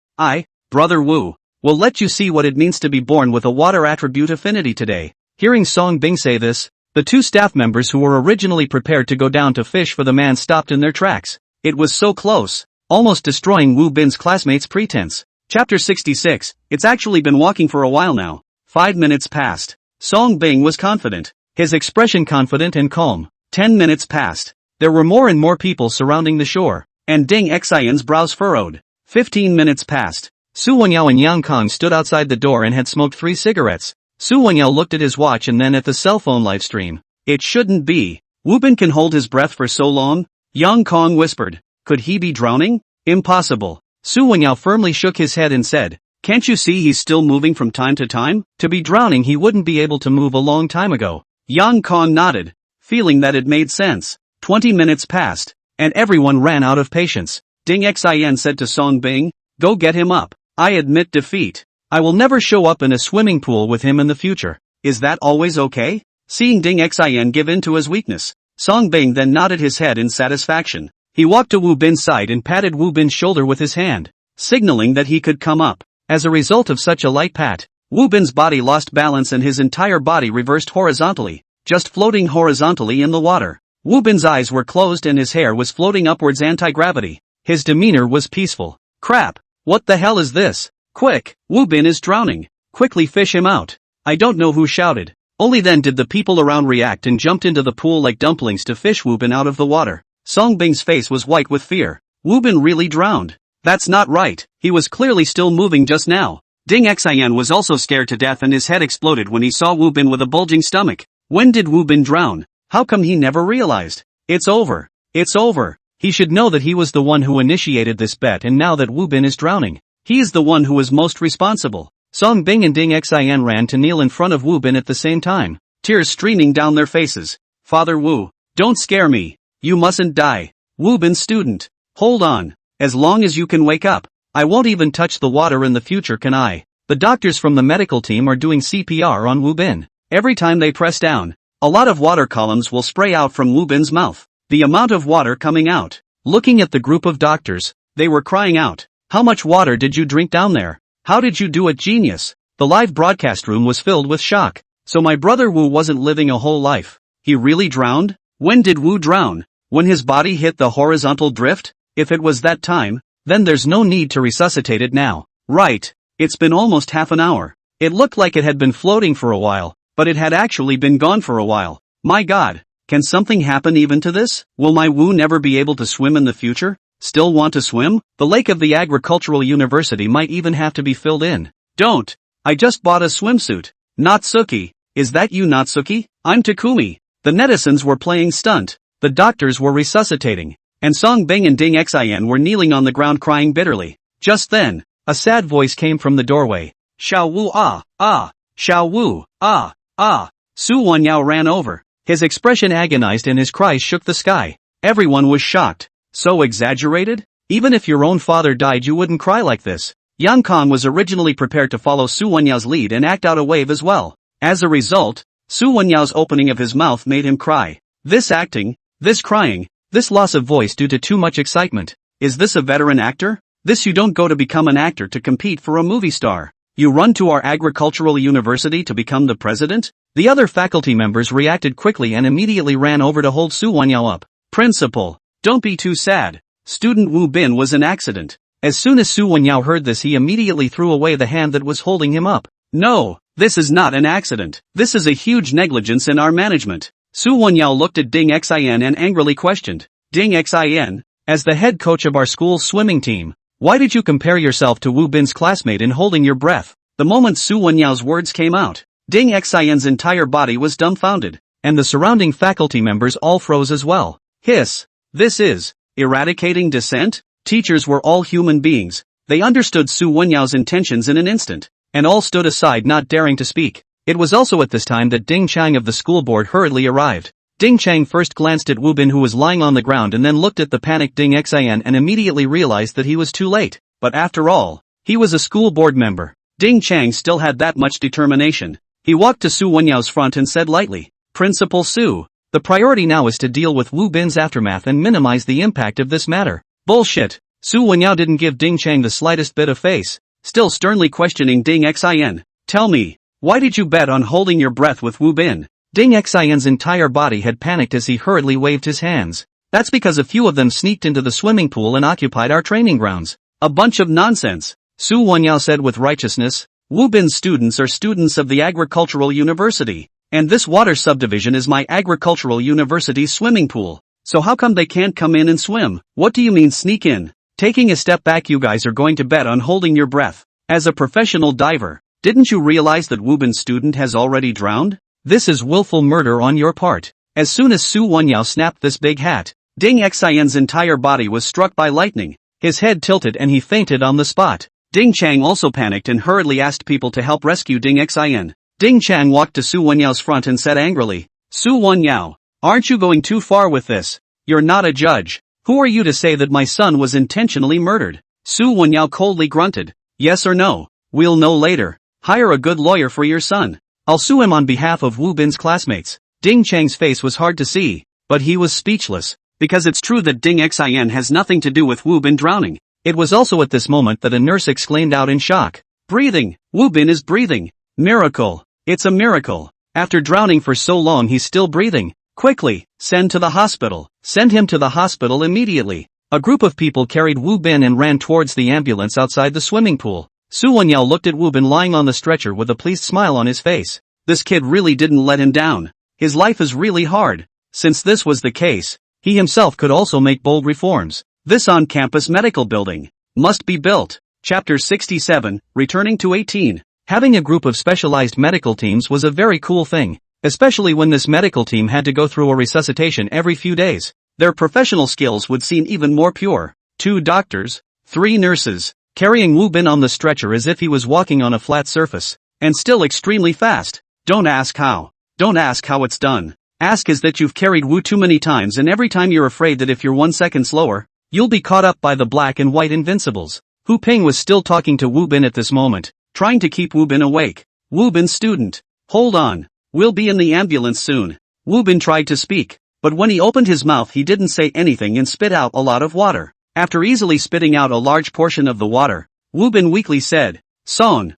Brother Wu, will let you see what it means to be born with a water attribute affinity today. Hearing Song Bing say this, the two staff members who were originally prepared to go down to fish for the man stopped in their tracks. It was so close, almost destroying Wu Bin's classmates' pretense. Chapter 66, it's actually been walking for a while now. 5 minutes passed. Song Bing was confident. His expression confident and calm. 10 minutes passed. There were more and more people surrounding the shore, and Ding Xion's brows furrowed. 15 minutes passed. Su Wengyao and Yang Kong stood outside the door and had smoked 3 cigarettes. Su Wengyao looked at his watch and then at the cell phone live stream. It shouldn't be. Wu Bin can hold his breath for so long? Yang Kong whispered. Could he be drowning? Impossible. Su Wengyao firmly shook his head and said, can't you see he's still moving from time to time? To be drowning he wouldn't be able to move a long time ago. Yang Kong nodded, feeling that it made sense. 20 minutes passed, and everyone ran out of patience. Ding Xian said to Song Bing, Go get him up. I admit defeat. I will never show up in a swimming pool with him in the future. Is that always okay? Seeing Ding Xin give in to his weakness, Song Bing then nodded his head in satisfaction. He walked to Wu Bin's side and patted Wu Bin's shoulder with his hand, signaling that he could come up. As a result of such a light pat, Wu Bin's body lost balance and his entire body reversed horizontally, just floating horizontally in the water. Wu Bin's eyes were closed and his hair was floating upwards anti-gravity. His demeanor was peaceful. Crap! What the hell is this? Quick! Wu Bin is drowning! Quickly fish him out! I don't know who shouted. Only then did the people around react and jumped into the pool like dumplings to fish Wu Bin out of the water. Song Bing's face was white with fear. Wu Bin really drowned. That's not right. He was clearly still moving just now. Ding Xin was also scared to death and his head exploded when he saw Wu Bin with a bulging stomach. When did Wu Bin drown? How come he never realized? It's over. It's over. He should know that he was the one who initiated this bet, and now that Wu Bin is drowning, he is the one who is most responsible. Song Bing and Ding Xin ran to kneel in front of Wu Bin at the same time, tears streaming down their faces. Father Wu, don't scare me. You mustn't die. Wu Bin student. Hold on. As long as you can wake up, I won't even touch the water in the future, can I? The doctors from the medical team are doing CPR on Wu Bin. Every time they press down, a lot of water columns will spray out from Wu Bin's mouth. The amount of water coming out. Looking at the group of doctors, they were crying out. How much water did you drink down there? How did you do it, genius? The live broadcast room was filled with shock. So my brother Wu wasn't living a whole life. He really drowned? When did Wu drown? When his body hit the horizontal drift? If it was that time, then there's no need to resuscitate it now. Right. It's been almost half an hour. It looked like it had been floating for a while, but it had actually been gone for a while. My God. Can something happen even to this? Will my Wu never be able to swim in the future? Still want to swim? The lake of the agricultural university might even have to be filled in. Don't. I just bought a swimsuit. Natsuki. Is that you, Natsuki? I'm Takumi. The netizens were playing stunt. The doctors were resuscitating. And Song Bing and Ding Xin were kneeling on the ground crying bitterly. Just then, a sad voice came from the doorway. Xiao Wu ah, ah. Xiao Wu, ah, ah. Su Wanyao ran over. His expression agonized and his cries shook the sky. Everyone was shocked. So exaggerated? Even if your own father died you wouldn't cry like this. Yang Kong was originally prepared to follow Su Wanyao's lead and act out a wave as well. As a result, Su Wanyao's opening of his mouth made him cry. This acting, this crying, this loss of voice due to too much excitement. Is this a veteran actor? This you don't go to become an actor to compete for a movie star. You run to our agricultural university to become the president? The other faculty members reacted quickly and immediately ran over to hold Su Wanyao up. Principal, don't be too sad. Student Wu Bin was an accident. As soon as Su Wanyao heard this he immediately threw away the hand that was holding him up. No, this is not an accident. This is a huge negligence in our management. Su Wanyao looked at Ding Xin and angrily questioned. Ding Xin, as the head coach of our school's swimming team, why did you compare yourself to Wu Bin's classmate in holding your breath? The moment Su Wanyao's words came out, Ding Xian's entire body was dumbfounded, and the surrounding faculty members all froze as well. Hiss. This is eradicating dissent? Teachers were all human beings. They understood Su Wanyao's intentions in an instant, and all stood aside not daring to speak. It was also at this time that Ding Chang of the school board hurriedly arrived. Ding Chang first glanced at Wu Bin who was lying on the ground and then looked at the panicked Ding Xian and immediately realized that he was too late. But after all, he was a school board member. Ding Chang still had that much determination. He walked to Su Wanyao's front and said lightly, Principal Su, the priority now is to deal with Wu Bin's aftermath and minimize the impact of this matter. Bullshit. Su Wanyao didn't give Ding Chang the slightest bit of face, still sternly questioning Ding Xian. Tell me, why did you bet on holding your breath with Wu Bin? Ding Xian's entire body had panicked as he hurriedly waved his hands. That's because a few of them sneaked into the swimming pool and occupied our training grounds. A bunch of nonsense. Su Wanyao said with righteousness. Wu Bin's students are students of the agricultural university, and this water subdivision is my agricultural university swimming pool. So how come they can't come in and swim? What do you mean sneak in? Taking a step back, you guys are going to bet on holding your breath. As a professional diver, didn't you realize that Wu Bin's student has already drowned? This is willful murder on your part. As soon as Su Wanyao snapped this big hat, Ding Xian's entire body was struck by lightning. His head tilted and he fainted on the spot. Ding Chang also panicked and hurriedly asked people to help rescue Ding Xian. Ding Chang walked to Su Wanyao's front and said angrily, Su Wanyao, aren't you going too far with this? You're not a judge. Who are you to say that my son was intentionally murdered? Su Wenyao coldly grunted. Yes or no? We'll know later. Hire a good lawyer for your son. I'll sue him on behalf of Wu Bin's classmates. Ding Chang's face was hard to see, but he was speechless, because it's true that Ding Xin has nothing to do with Wu Bin drowning. It was also at this moment that a nurse exclaimed out in shock. Breathing! Wu Bin is breathing! Miracle! It's a miracle! After drowning for so long he's still breathing. Quickly, send to the hospital. Send him to the hospital immediately. A group of people carried Wu Bin and ran towards the ambulance outside the swimming pool. Su Wenyao looked at Wu Bin lying on the stretcher with a pleased smile on his face. This kid really didn't let him down. His life is really hard. Since this was the case, he himself could also make bold reforms. This on-campus medical building must be built. Chapter 67, Returning to 18. Having a group of specialized medical teams was a very cool thing, especially when this medical team had to go through a resuscitation every few days. Their professional skills would seem even more pure. 2 doctors, 3 nurses, carrying Wu Bin on the stretcher as if he was walking on a flat surface, and still extremely fast. Don't ask how. Don't ask how it's done. Ask is that you've carried Wu too many times and every time you're afraid that if you're 1 second slower, you'll be caught up by the black and white invincibles. Hu Ping was still talking to Wu Bin at this moment, trying to keep Wu Bin awake. Wu Bin student. Hold on. We'll be in the ambulance soon. Wu Bin tried to speak, but when he opened his mouth he didn't say anything and spit out a lot of water. After easily spitting out a large portion of the water, Wu Bin weakly said, Song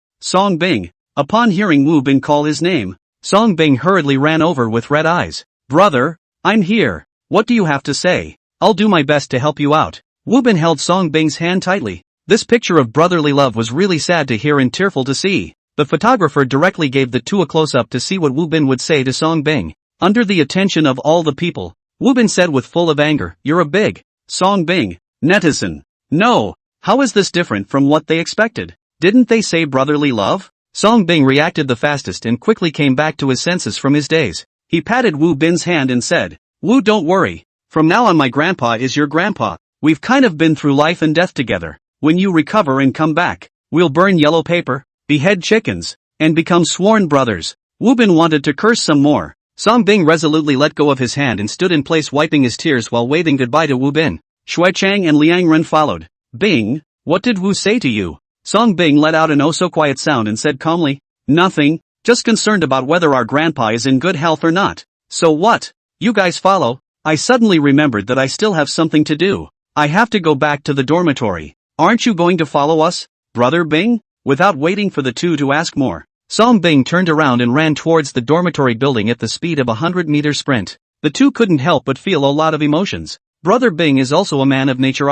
Bing. Upon hearing Wu Bin call his name, Song Bing hurriedly ran over with red eyes. Brother, I'm here. What do you have to say? I'll do my best to help you out. Wu Bin held Song Bing's hand tightly. This picture of brotherly love was really sad to hear and tearful to see. The photographer directly gave the two a close-up to see what Wu Bin would say to Song Bing. Under the attention of all the people, Wu Bin said with full of anger, You're a big Song Bing netizen. No, how is this different from what they expected? Didn't they say brotherly love? Song Bing reacted the fastest and quickly came back to his senses from his daze. He patted Wu Bin's hand and said, Wu, don't worry. From now on my grandpa is your grandpa. We've kind of been through life and death together. When you recover and come back, we'll burn yellow paper, behead chickens, and become sworn brothers. Wu Bin wanted to curse some more. Song Bing resolutely let go of his hand and stood in place wiping his tears while waving goodbye to Wu Bin. Shui Chang and Liang Ren followed. Bing, what did Wu say to you? Song Bing let out an oh-so-quiet sound and said calmly, Nothing, just concerned about whether our grandpa is in good health or not. So what? You guys follow? I suddenly remembered that I still have something to do. I have to go back to the dormitory. Aren't you going to follow us, Brother Bing? Without waiting for the two to ask more, Song Bing turned around and ran towards the dormitory building at the speed of a 100-meter sprint. The two couldn't help but feel a lot of emotions. Brother Bing is also a man of nature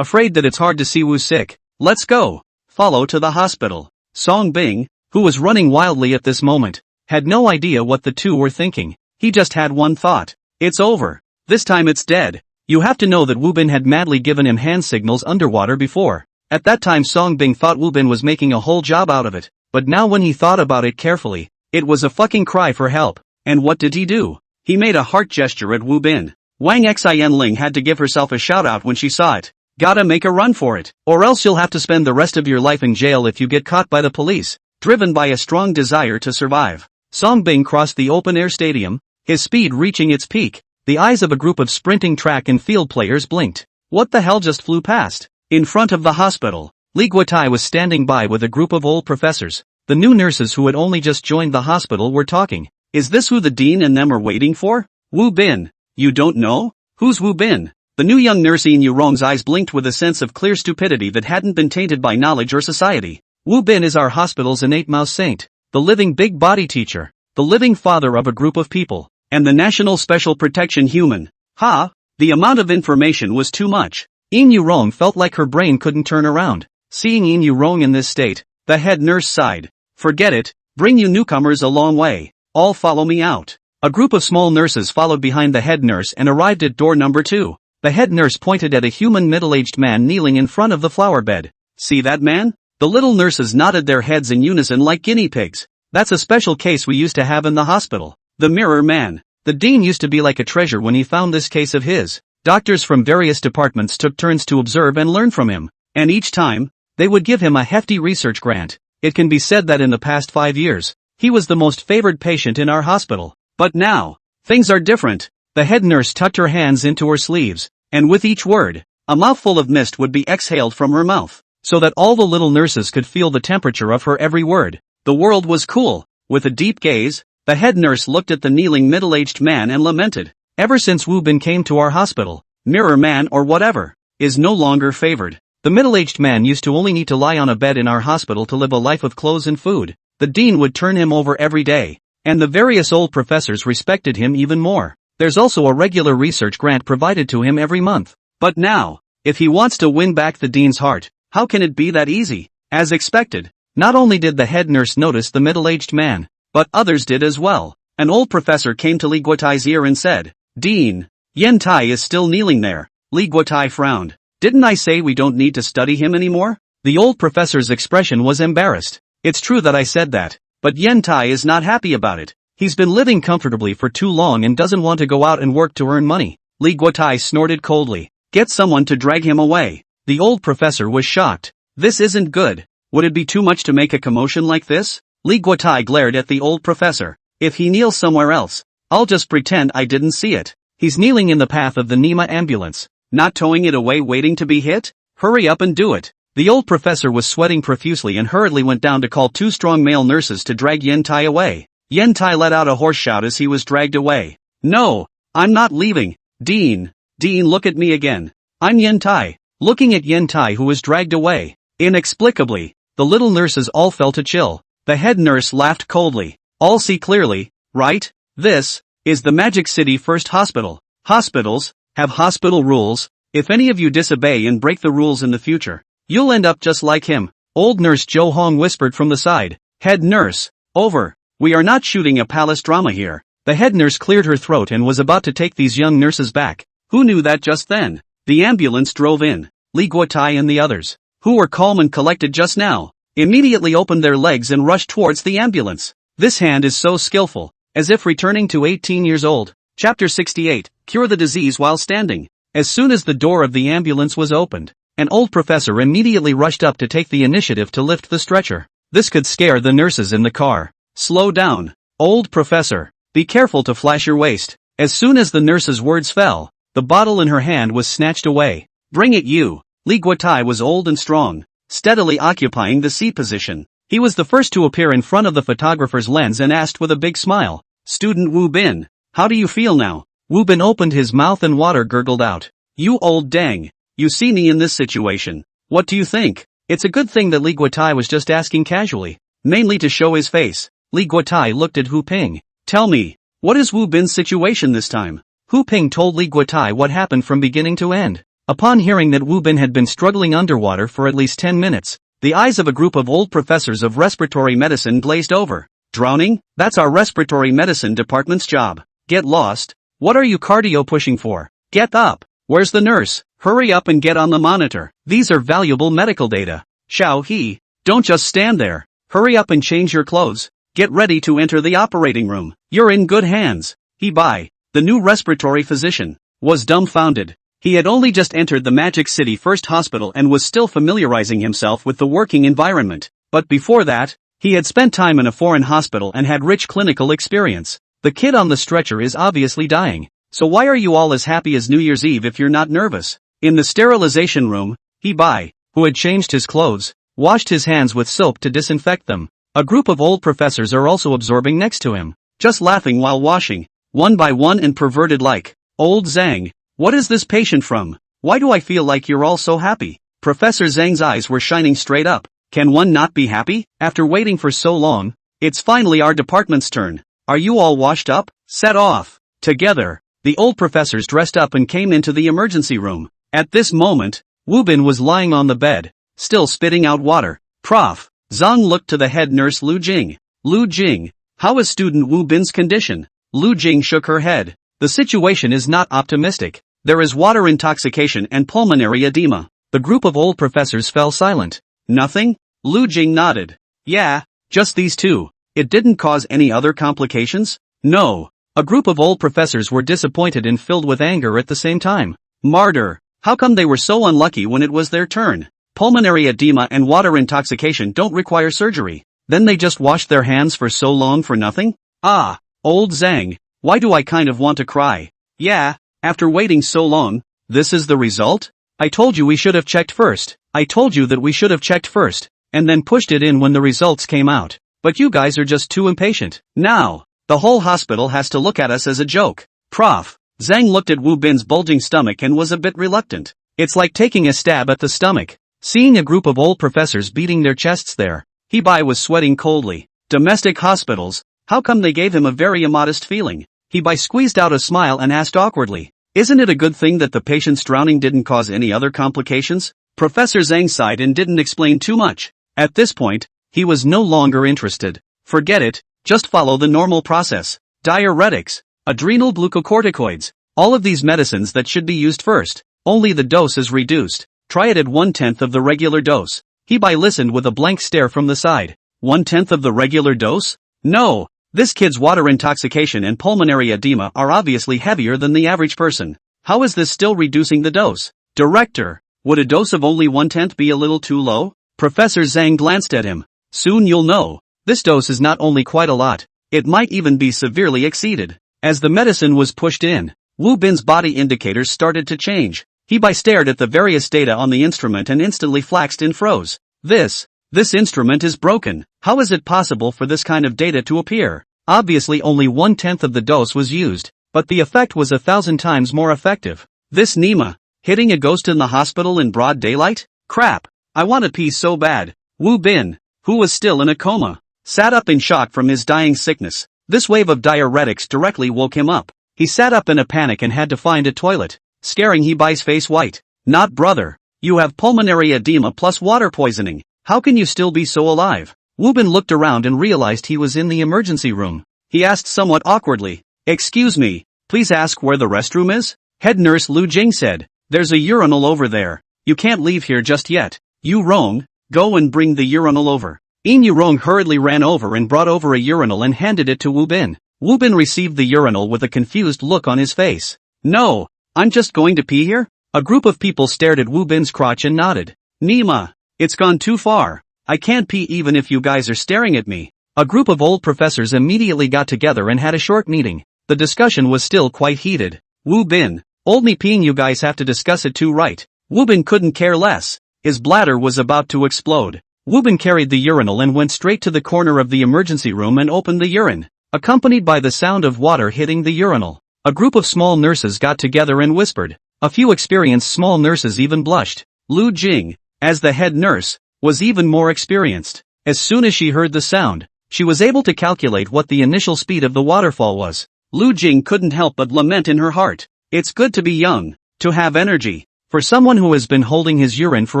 afraid that it's hard to see Wu sick. Let's go. Follow to the hospital. Song Bing, who was running wildly at this moment, had no idea what the two were thinking. He just had one thought. It's over. This time it's dead. You have to know that Wu Bin had madly given him hand signals underwater before. At that time Song Bing thought Wu Bin was making a whole job out of it, but now when he thought about it carefully, it was a fucking cry for help. And what did he do? He made a heart gesture at Wu Bin. Wang Xianling had to give herself a shout out when she saw it. Gotta make a run for it, or else you'll have to spend the rest of your life in jail if you get caught by the police. Driven by a strong desire to survive, Song Bing crossed the open-air stadium, his speed reaching its peak. The eyes of a group of sprinting track and field players blinked. What the hell just flew past? In front of the hospital, Li Guotai was standing by with a group of old professors. The new nurses who had only just joined the hospital were talking. Is this who the dean and them are waiting for? Wu Bin. You don't know? Who's Wu Bin? The new young nurse in Yurong's eyes blinked with a sense of clear stupidity that hadn't been tainted by knowledge or society. Wu Bin is our hospital's innate mouse saint, the living big body teacher, the living father of a group of people, and the national special protection human. Ha! The amount of information was too much. Yin Yurong felt like her brain couldn't turn around. Seeing Yin Yurong in this state, the head nurse sighed. Forget it, bring you newcomers a long way. All follow me out. A group of small nurses followed behind the head nurse and arrived at door number 2. The head nurse pointed at a human middle-aged man kneeling in front of the flower bed. See that man? The little nurses nodded their heads in unison like guinea pigs. That's a special case we used to have in the hospital. The mirror man. The dean used to be like a treasure when he found this case of his. Doctors from various departments took turns to observe and learn from him. And each time, they would give him a hefty research grant. It can be said that in the past 5 years, he was the most favored patient in our hospital. But now, things are different. The head nurse tucked her hands into her sleeves, and with each word, A mouthful of mist would be exhaled from her mouth, so that all the little nurses could feel the temperature of her every word. The world was cool. With a deep gaze, the head nurse looked at the kneeling middle-aged man and lamented. Ever since Wu Bin came to our hospital, Mirror Man or whatever, is no longer favored. The middle-aged man used to only need to lie on a bed in our hospital to live a life of clothes and food. The dean would turn him over every day, and the various old professors respected him even more. There's also a regular research grant provided to him every month. But now, if he wants to win back the dean's heart, how can it be that easy? As expected, not only did the head nurse notice the middle-aged man, but others did as well. An old professor came to Li Guotai's ear and said, "Dean, Yen Tai is still kneeling there." Li Guotai frowned. "Didn't I say we don't need to study him anymore?" The old professor's expression was embarrassed. "It's true that I said that, but Yen Tai is not happy about it. He's been living comfortably for too long and doesn't want to go out and work to earn money." Li Guotai snorted coldly. "Get someone to drag him away." The old professor was shocked. "This isn't good. Would it be too much to make a commotion like this?" Li Guotai glared at the old professor. "If he kneels somewhere else, I'll just pretend I didn't see it. He's kneeling in the path of the Nima ambulance, not towing it away waiting to be hit? Hurry up and do it." The old professor was sweating profusely and hurriedly went down to call 2 strong male nurses to drag Yen Tai away. Yen Tai let out a hoarse shout as he was dragged away. "No, I'm not leaving. Dean, look at me again. I'm Yen Tai." Looking at Yen Tai who was dragged away, inexplicably, the little nurses all felt a chill. The head nurse laughed coldly. "All see clearly, right? This is the Magic City First Hospital. Hospitals have hospital rules. If any of you disobey and break the rules in the future, you'll end up just like him." Old nurse Jo Hong whispered from the side. "Head nurse, over. We are not shooting a palace drama here." The head nurse cleared her throat and was about to take these young nurses back. Who knew that just then? The ambulance drove in. Li Guotai and the others, who were calm and collected just now, immediately opened their legs and rushed towards the ambulance. This hand is so skillful, as if returning to 18 years old. Chapter 68, Cure the Disease While Standing. As soon as the door of the ambulance was opened, an old professor immediately rushed up to take the initiative to lift the stretcher. This could scare the nurses in the car. "Slow down, old professor. Be careful to flash your waist." As soon as the nurse's words fell, the bottle in her hand was snatched away. "Bring it you." Li Guotai was old and strong, steadily occupying the seat position. He was the first to appear in front of the photographer's lens and asked with a big smile, "Student Wu Bin, how do you feel now?" Wu Bin opened his mouth and water gurgled out. "You old dang, you see me in this situation. What do you think?" It's a good thing that Li Guotai was just asking casually, mainly to show his face. Li Guotai looked at Hu Ping. "Tell me, what is Wu Bin's situation this time?" Hu Ping told Li Guotai what happened from beginning to end. Upon hearing that Wu Bin had been struggling underwater for at least 10 minutes, the eyes of a group of old professors of respiratory medicine glazed over. "Drowning? That's our respiratory medicine department's job. Get lost. What are you cardio pushing for? Get up. Where's the nurse? Hurry up and get on the monitor. These are valuable medical data. Xiao He, don't just stand there. Hurry up and change your clothes. Get ready to enter the operating room. You're in good hands." He Bai, the new respiratory physician, was dumbfounded. He had only just entered the Magic City First Hospital and was still familiarizing himself with the working environment. But before that, he had spent time in a foreign hospital and had rich clinical experience. The kid on the stretcher is obviously dying. So why are you all as happy as New Year's Eve if you're not nervous? In the sterilization room, He Bai, who had changed his clothes, washed his hands with soap to disinfect them. A group of old professors are also absorbing next to him, just laughing while washing, one by one and perverted like. "Old Zhang, what is this patient from? Why do I feel like you're all so happy?" Professor Zhang's eyes were shining straight up. "Can one not be happy? After waiting for so long, it's finally our department's turn. Are you all washed up? Set off." Together, the old professors dressed up and came into the emergency room. At this moment, Wu Bin was lying on the bed, still spitting out water. "Prof." Zhang looked to the head nurse Lu Jing. "Lu Jing, how is student Wu Bin's condition?" Lu Jing shook her head. "The situation is not optimistic. There is water intoxication and pulmonary edema." The group of old professors fell silent. "Nothing?" Lu Jing nodded. "Yeah, just these two. It didn't cause any other complications?" "No." A group of old professors were disappointed and filled with anger at the same time. Martyr, how come they were so unlucky when it was their turn? Pulmonary edema and water intoxication don't require surgery. Then they just washed their hands for so long for nothing? Ah, old Zhang, why do I kind of want to cry? Yeah, after waiting so long, this is the result? I told you we should have checked first. I told you that we should have checked first, and then pushed it in when the results came out. But you guys are just too impatient. Now, the whole hospital has to look at us as a joke. Prof. Zhang looked at Wu Bin's bulging stomach and was a bit reluctant. It's like taking a stab at the stomach. Seeing a group of old professors beating their chests there, He-bai was sweating coldly. Domestic hospitals, how come they gave him a very immodest feeling? He-bai squeezed out a smile and asked awkwardly, isn't it a good thing that the patient's drowning didn't cause any other complications? Professor Zhang sighed and didn't explain too much. At this point, he was no longer interested. Forget it, just follow the normal process. Diuretics, adrenal glucocorticoids, all of these medicines that should be used first. Only the dose is reduced. Try it at 1/10 of the regular dose. He-bai listened with a blank stare from the side. 1/10 of the regular dose? No, this kid's water intoxication and pulmonary edema are obviously heavier than the average person. How is this still reducing the dose? Director, would a dose of only 1/10 be a little too low? Professor Zhang glanced at him. Soon you'll know. This dose is not only quite a lot, it might even be severely exceeded. As the medicine was pushed in, Wu Bin's body indicators started to change. He-bai stared at the various data on the instrument and instantly flaxed and froze. This instrument is broken. How is it possible for this kind of data to appear? Obviously only 1/10 of the dose was used, but the effect was 1,000 times more effective. This Nima, hitting a ghost in the hospital in broad daylight? Crap, I want to pee so bad. Wu Bin, who was still in a coma, sat up in shock from his dying sickness. This wave of diuretics directly woke him up. He sat up in a panic and had to find a toilet, scaring He-bai's face white. Not brother, you have pulmonary edema plus water poisoning. How can you still be so alive? Wu Bin looked around and realized he was in the emergency room. He asked somewhat awkwardly, excuse me, please ask where the restroom is? Head nurse Lu Jing said, there's a urinal over there. You can't leave here just yet. Yu Rong, go and bring the urinal over. Yu Rong hurriedly ran over and brought over a urinal and handed it to Wu Bin. Wu Bin received the urinal with a confused look on his face. No, I'm just going to pee here? A group of people stared at Wu Bin's crotch and nodded. Nima, it's gone too far. I can't pee even if you guys are staring at me. A group of old professors immediately got together and had a short meeting. The discussion was still quite heated. Wu Bin, old me peeing, you guys have to discuss it too, right? Wu Bin couldn't care less. His bladder was about to explode. Wu Bin carried the urinal and went straight to the corner of the emergency room and opened the urine, accompanied by the sound of water hitting the urinal. A group of small nurses got together and whispered. A few experienced small nurses even blushed. Lu Jing, as the head nurse, was even more experienced. As soon as she heard the sound, she was able to calculate what the initial speed of the waterfall was. Lu Jing couldn't help but lament in her heart. It's good to be young, to have energy. For someone who has been holding his urine for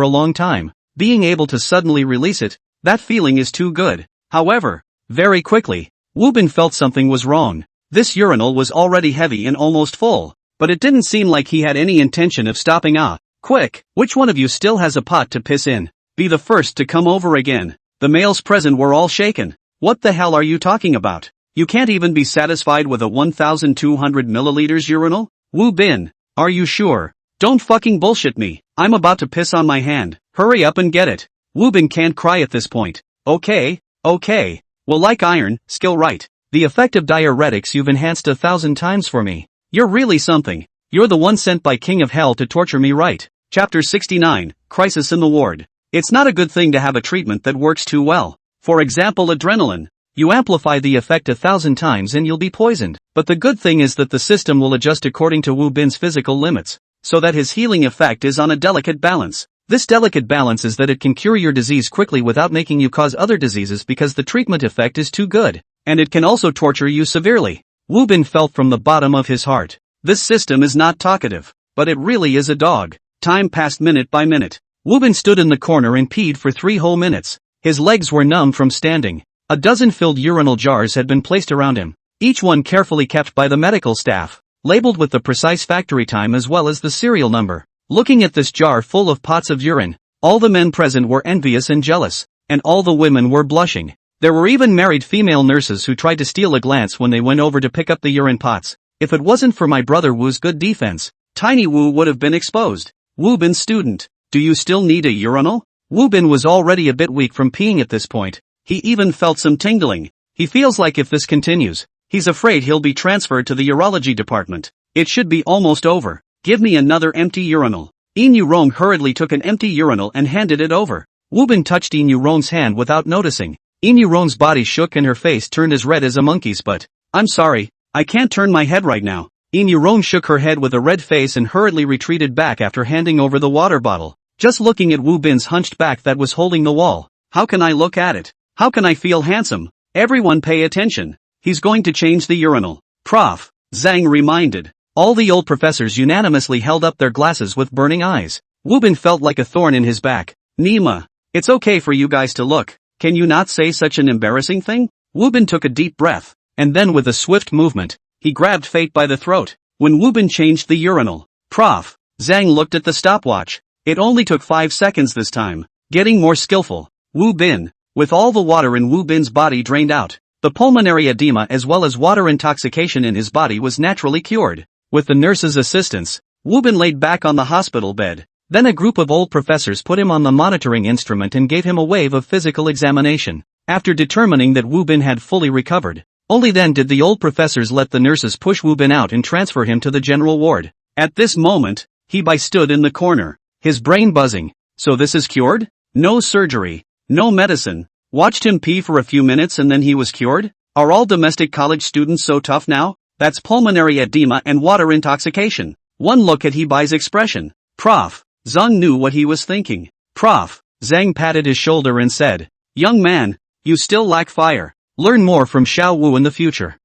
a long time, being able to suddenly release it, that feeling is too good. However, very quickly, Wu Bin felt something was wrong. This urinal was already heavy and almost full, but it didn't seem like he had any intention of stopping. Quick, which one of you still has a pot to piss in? Be the first to come over again. The males present were all shaken. What the hell are you talking about? You can't even be satisfied with a 1,200 milliliters urinal? Wu Bin, are you sure? Don't fucking bullshit me. I'm about to piss on my hand. Hurry up and get it. Wu Bin can't cry at this point. Okay. Well, like iron, skill right. The effect of diuretics you've enhanced 1,000 times for me. You're really something. You're the one sent by King of Hell to torture me, right? Chapter 69, Crisis in the Ward. It's not a good thing to have a treatment that works too well. For example, adrenaline. You amplify the effect 1,000 times and you'll be poisoned. But the good thing is that the system will adjust according to Wu Bin's physical limits, so that his healing effect is on a delicate balance. This delicate balance is that it can cure your disease quickly without making you cause other diseases because the treatment effect is too good. And it can also torture you severely. Wu Bin felt from the bottom of his heart. This system is not talkative, but it really is a dog. Time passed minute by minute. Wu Bin stood in the corner and peed for 3 whole minutes. His legs were numb from standing. A dozen filled urinal jars had been placed around him, each one carefully kept by the medical staff, labeled with the precise factory time as well as the serial number. Looking at this jar full of pots of urine, all the men present were envious and jealous, and all the women were blushing. There were even married female nurses who tried to steal a glance when they went over to pick up the urine pots. If it wasn't for my brother Wu's good defense, Tiny Wu would have been exposed. Wu Bin student, do you still need a urinal? Wu Bin was already a bit weak from peeing at this point. He even felt some tingling. He feels like if this continues, he's afraid he'll be transferred to the urology department. It should be almost over. Give me another empty urinal. Inu Rong hurriedly took an empty urinal and handed it over. Wu Bin touched Inu Rong's hand without noticing. Inu Rong's body shook and her face turned as red as a monkey's, but, "I'm sorry, I can't turn my head right now." Inu Rong shook her head with a red face and hurriedly retreated back after handing over the water bottle. Just looking at Wu Bin's hunched back that was holding the wall. How can I look at it? How can I feel handsome? Everyone pay attention. He's going to change the urinal. Prof. Zhang reminded. All the old professors unanimously held up their glasses with burning eyes. Wu Bin felt like a thorn in his back. Nima. It's okay for you guys to look. Can you not say such an embarrassing thing? Wu Bin took a deep breath, and then with a swift movement, he grabbed Fate by the throat. When Wu Bin changed the urinal, Prof. Zhang looked at the stopwatch. It only took 5 seconds this time. Getting more skillful. Wu Bin, with all the water in Wu Bin's body drained out, the pulmonary edema as well as water intoxication in his body was naturally cured. With the nurse's assistance, Wu Bin laid back on the hospital bed. Then a group of old professors put him on the monitoring instrument and gave him a wave of physical examination. After determining that Wu Bin had fully recovered, only then did the old professors let the nurses push Wu Bin out and transfer him to the general ward. At this moment, He stood in the corner, his brain buzzing. So this is cured? No surgery, no medicine. Watched him pee for a few minutes and then he was cured? Are all domestic college students so tough now? That's pulmonary edema and water intoxication. One look at He's expression. Prof. Zhang knew what he was thinking. Prof. Zhang patted his shoulder and said, "Young man, you still lack fire. Learn more from Xiao Wu in the future."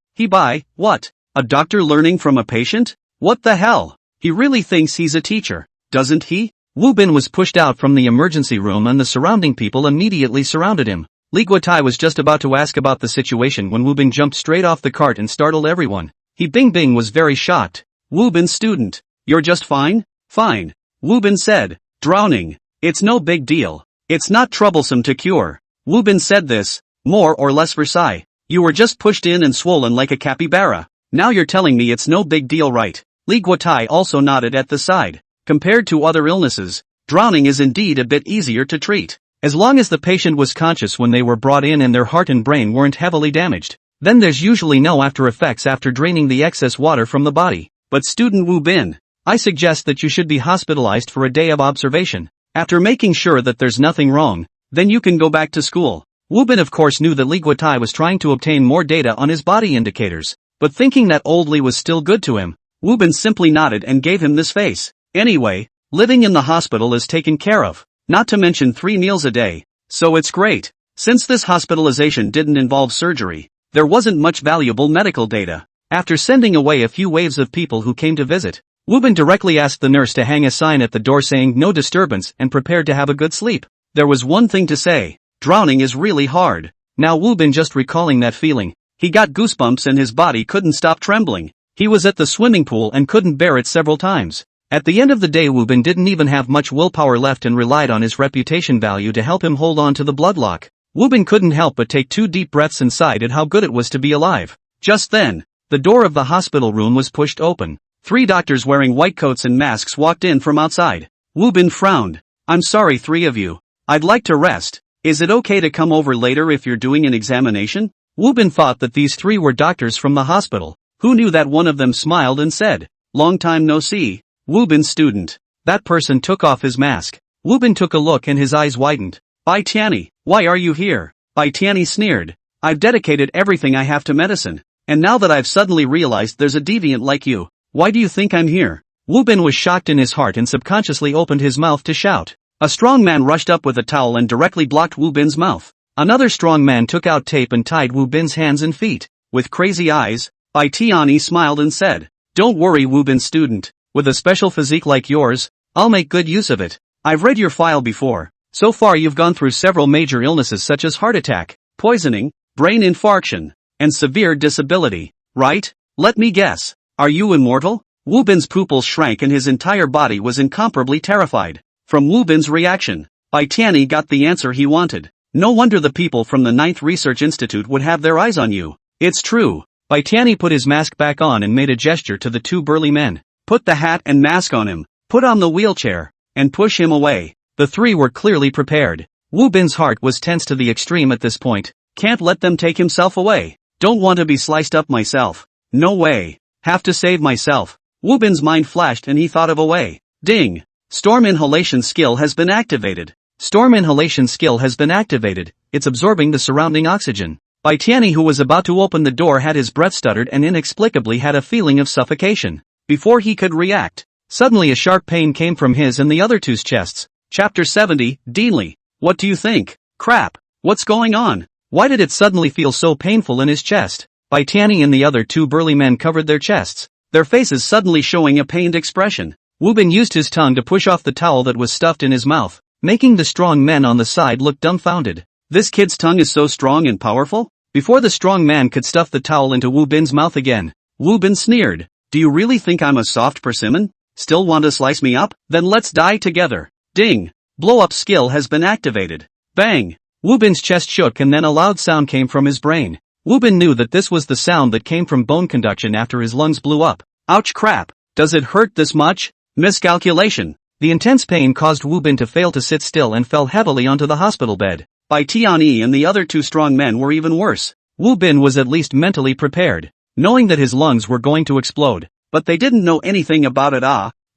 What? A doctor learning from a patient? What the hell? He really thinks he's a teacher, doesn't he? Wu Bin was pushed out from the emergency room and the surrounding people immediately surrounded him. Li Guotai was just about to ask about the situation when Wu Bin jumped straight off the cart and startled everyone. Bing was very shocked. "Wu Bin student, you're just fine?" "Fine," Wu Bin said. "Drowning. It's no big deal. It's not troublesome to cure." Wu Bin said this, more or less Versailles. "You were just pushed in and swollen like a capybara. Now you're telling me it's no big deal, right?" Li Guotai also nodded at the side. Compared to other illnesses, drowning is indeed a bit easier to treat. As long as the patient was conscious when they were brought in and their heart and brain weren't heavily damaged, then there's usually no after effects after draining the excess water from the body. But student Wu Bin, I suggest that you should be hospitalized for a day of observation. After making sure that there's nothing wrong, then you can go back to school. Wu Bin of course knew that Li Guotai was trying to obtain more data on his body indicators, but thinking that old Li was still good to him, Wu Bin simply nodded and gave him this face. Anyway, living in the hospital is taken care of, not to mention 3 meals a day, so it's great. Since this hospitalization didn't involve surgery, there wasn't much valuable medical data. After sending away a few waves of people who came to visit, Wu Bin directly asked the nurse to hang a sign at the door saying no disturbance and prepared to have a good sleep. There was one thing to say, drowning is really hard. Now Wu Bin just recalling that feeling, he got goosebumps and his body couldn't stop trembling. He was at the swimming pool and couldn't bear it several times. At the end of the day Wu Bin didn't even have much willpower left and relied on his reputation value to help him hold on to the bloodlock. Wu Bin couldn't help but take 2 deep breaths and sighed at how good it was to be alive. Just then, the door of the hospital room was pushed open. 3 doctors wearing white coats and masks walked in from outside. Wu Bin frowned. "I'm sorry 3 of you. I'd like to rest. Is it okay to come over later if you're doing an examination?" Wu Bin thought that these 3 were doctors from the hospital. Who knew that one of them smiled and said, "Long time no see, Wu Bin student." That person took off his mask. Wu Bin took a look and his eyes widened. "Bai Tianyi, why are you here?" Bai Tianyi sneered. "I've dedicated everything I have to medicine, and now that I've suddenly realized there's a deviant like you, why do you think I'm here?" Wu Bin was shocked in his heart and subconsciously opened his mouth to shout. A strong man rushed up with a towel and directly blocked Wu Bin's mouth. Another strong man took out tape and tied Wu Bin's hands and feet. With crazy eyes, Bai Tianyi smiled and said, "Don't worry Wu Bin student, with a special physique like yours, I'll make good use of it. I've read your file before. So far you've gone through several major illnesses such as heart attack, poisoning, brain infarction, and severe disability, right? Let me guess, are you immortal?" Wu Bin's pupils shrank and his entire body was incomparably terrified. From Wu Bin's reaction, Bai Tianyi got the answer he wanted. No wonder the people from the 9th Research Institute would have their eyes on you. It's true. Bai Tianyi put his mask back on and made a gesture to the 2 burly men. "Put the hat and mask on him, put on the wheelchair, and push him away." The 3 were clearly prepared. Wu Bin's heart was tense to the extreme at this point. Can't let them take himself away. Don't want to be sliced up myself. No way. Have to save myself. Wu Bin's mind flashed and he thought of a way. Ding! Storm inhalation skill has been activated. Storm inhalation skill has been activated. It's absorbing the surrounding oxygen. Bai Tianyi, who was about to open the door, had his breath stuttered and inexplicably had a feeling of suffocation. Before he could react, suddenly a sharp pain came from his and the other two's chests. Chapter 70, Deanly. What do you think? Crap. What's going on? Why did it suddenly feel so painful in his chest? Bai Tianyi and the other two burly men covered their chests, their faces suddenly showing a pained expression. Wu Bin used his tongue to push off the towel that was stuffed in his mouth, making the strong men on the side look dumbfounded. This kid's tongue is so strong and powerful? Before the strong man could stuff the towel into Wu Bin's mouth again, Wu Bin sneered. Do you really think I'm a soft persimmon? Still want to slice me up? Then let's die together. Ding! Blow-up skill has been activated. Bang! Wu Bin's chest shook and then a loud sound came from his brain. Wu Bin knew that this was the sound that came from bone conduction after his lungs blew up. Ouch crap! Does it hurt this much? Miscalculation. The intense pain caused Wu Bin to fail to sit still and fell heavily onto the hospital bed. Bai Tianyi and the other two strong men were even worse. Wu Bin was at least mentally prepared, knowing that his lungs were going to explode, but they didn't know anything about it.